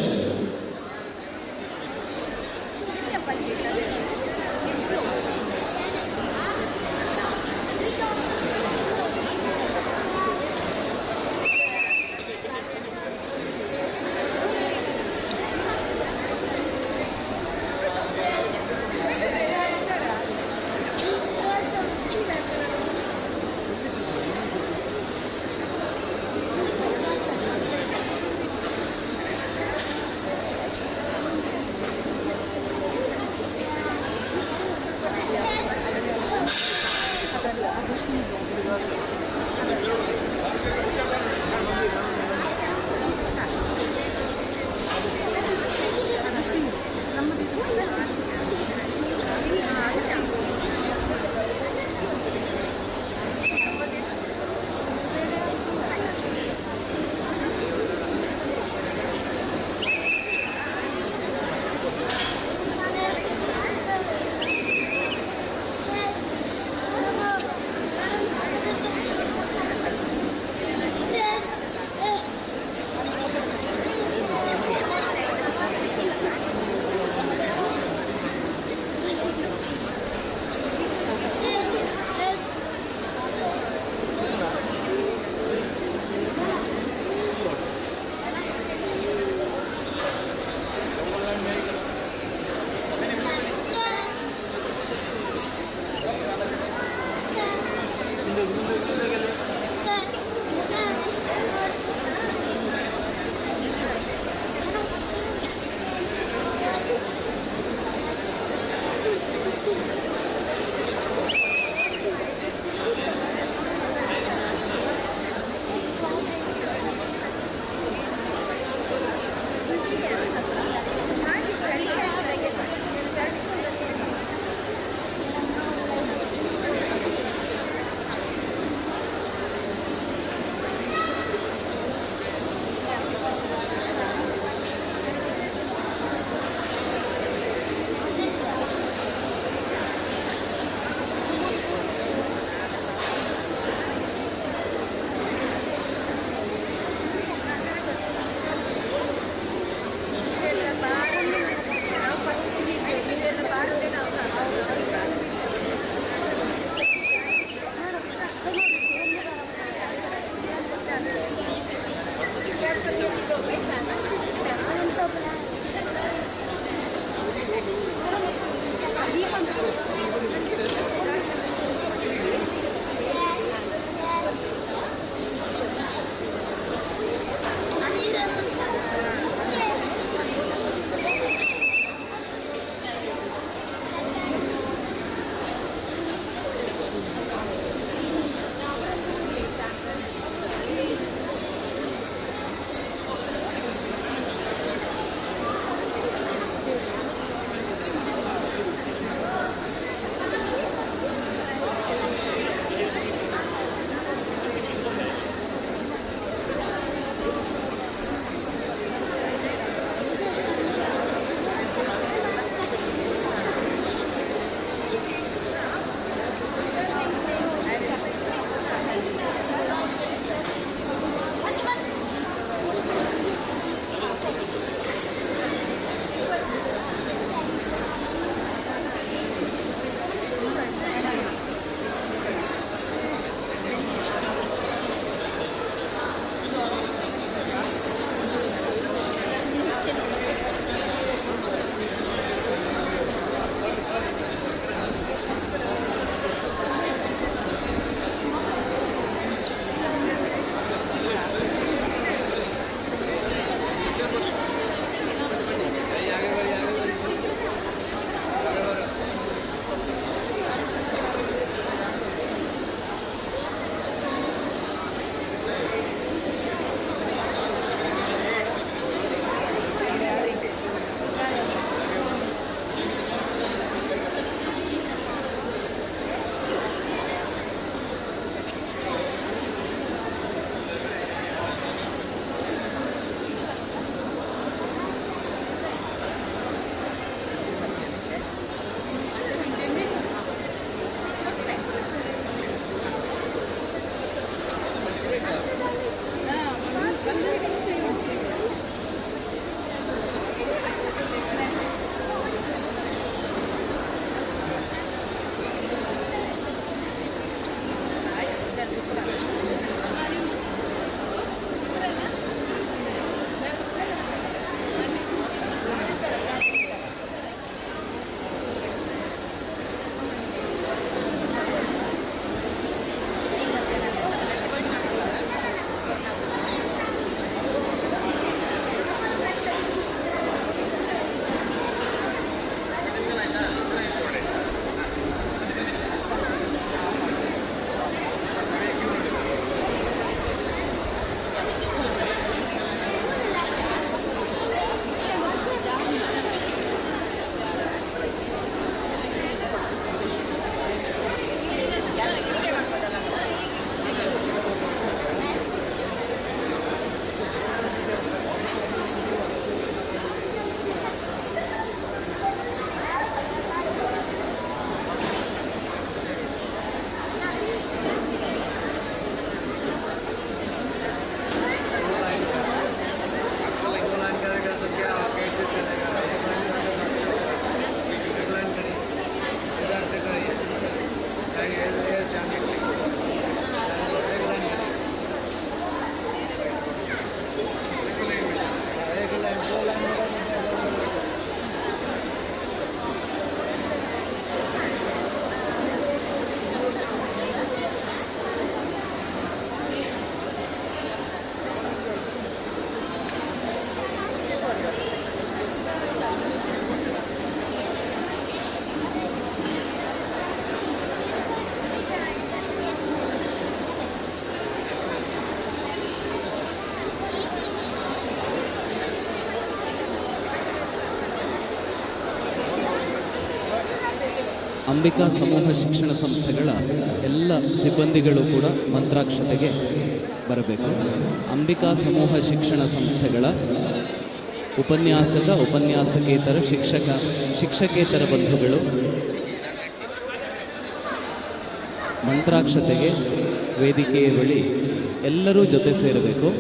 ಅಂಬಿಕಾ ಸಮೂಹ ಶಿಕ್ಷಣ ಸಂಸ್ಥೆಗಳ ಎಲ್ಲ ಸಿಬ್ಬಂದಿಗಳು ಕೂಡ ಮಂತ್ರಾಕ್ಷತೆಗೆ ಬರಬೇಕು. ಅಂಬಿಕಾ ಸಮೂಹ ಶಿಕ್ಷಣ ಸಂಸ್ಥೆಗಳ ಉಪನ್ಯಾಸಕ, ಉಪನ್ಯಾಸಕೇತರ, ಶಿಕ್ಷಕೇತರ ಬಂಧುಗಳು ಮಂತ್ರಾಕ್ಷತೆಗೆ ವೇದಿಕೆಯ ಬಳಿ ಎಲ್ಲರೂ ಜೊತೆ ಸೇರಬೇಕು.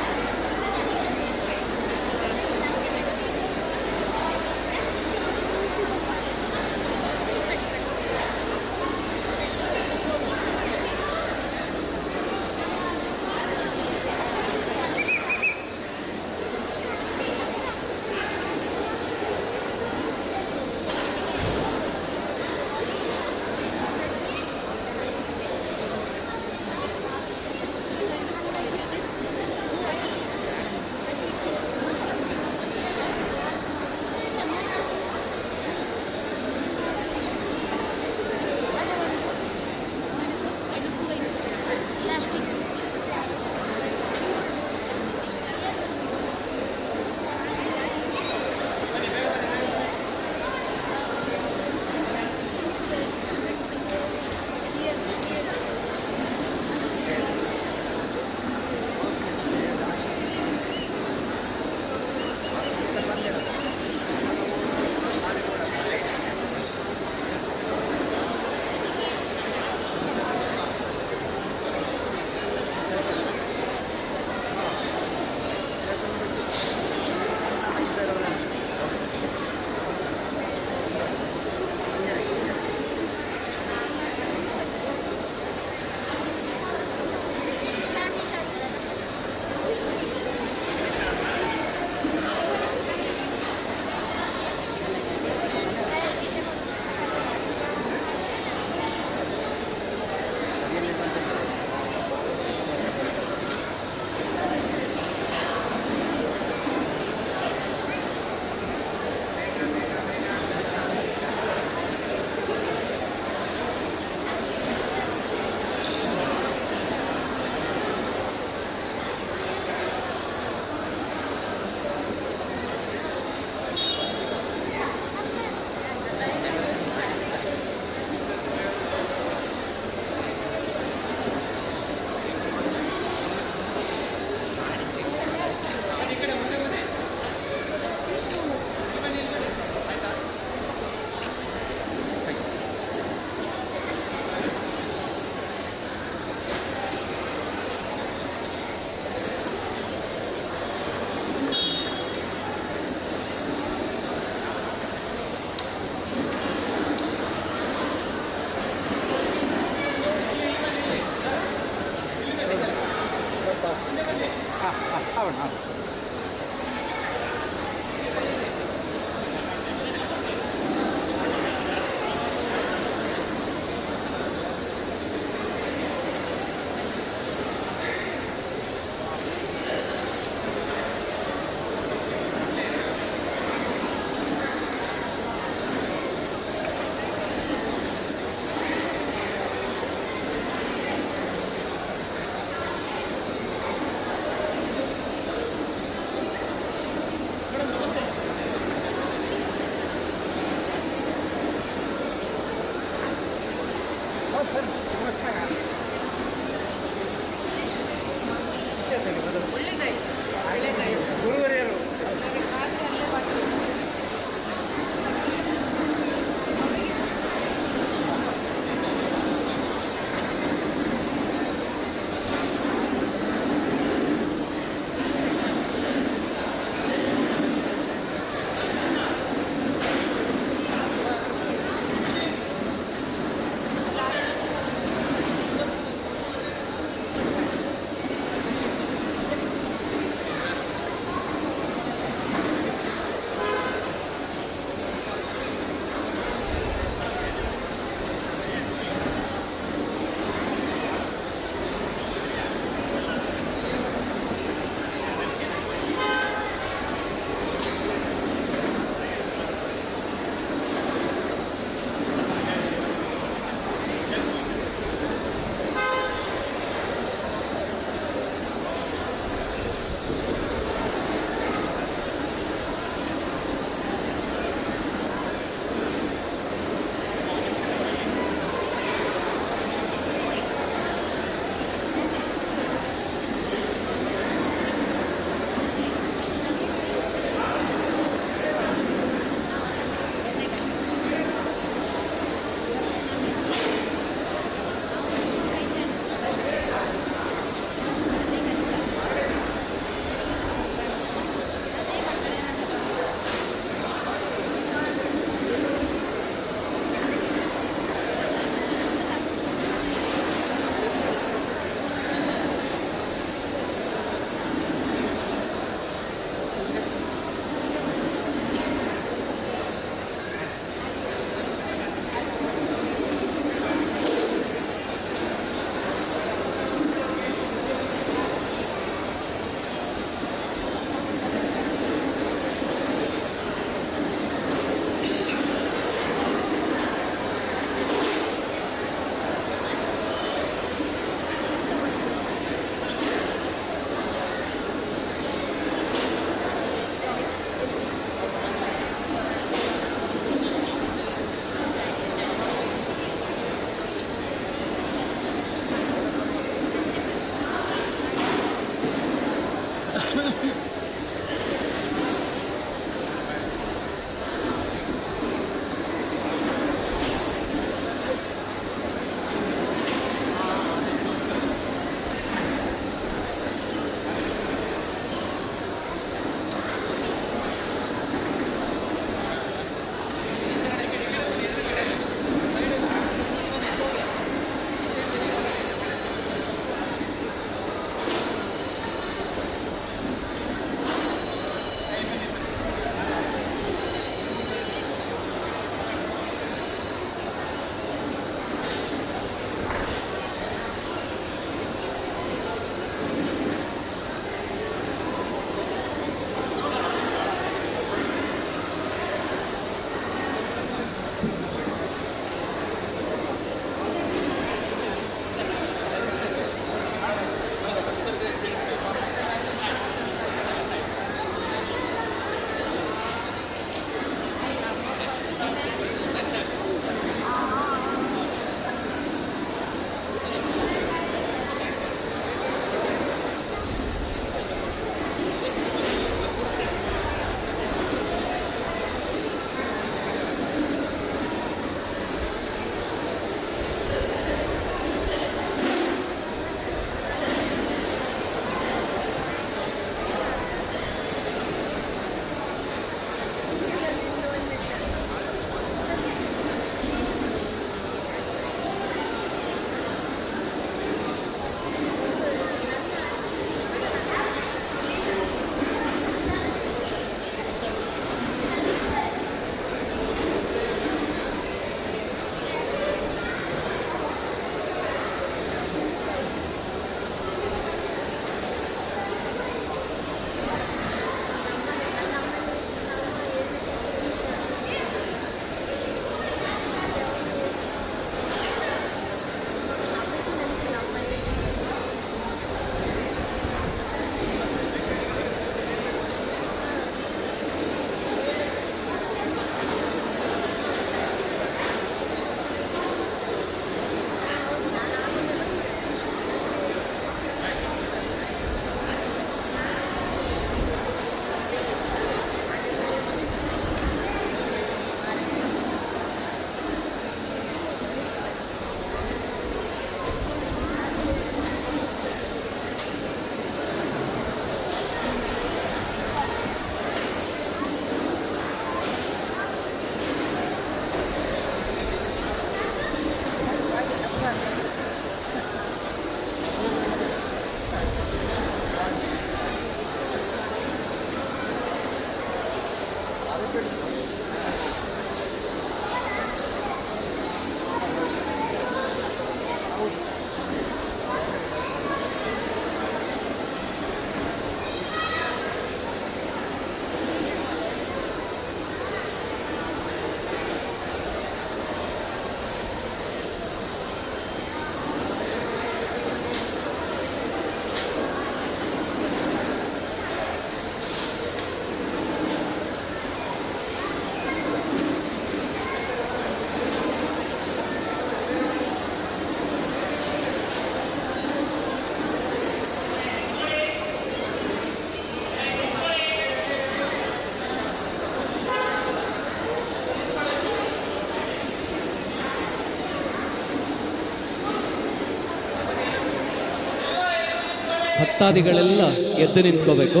ಭಕ್ತಾದಿಗಳೆಲ್ಲ ಎದ್ದು ನಿಂತ್ಕೋಬೇಕು.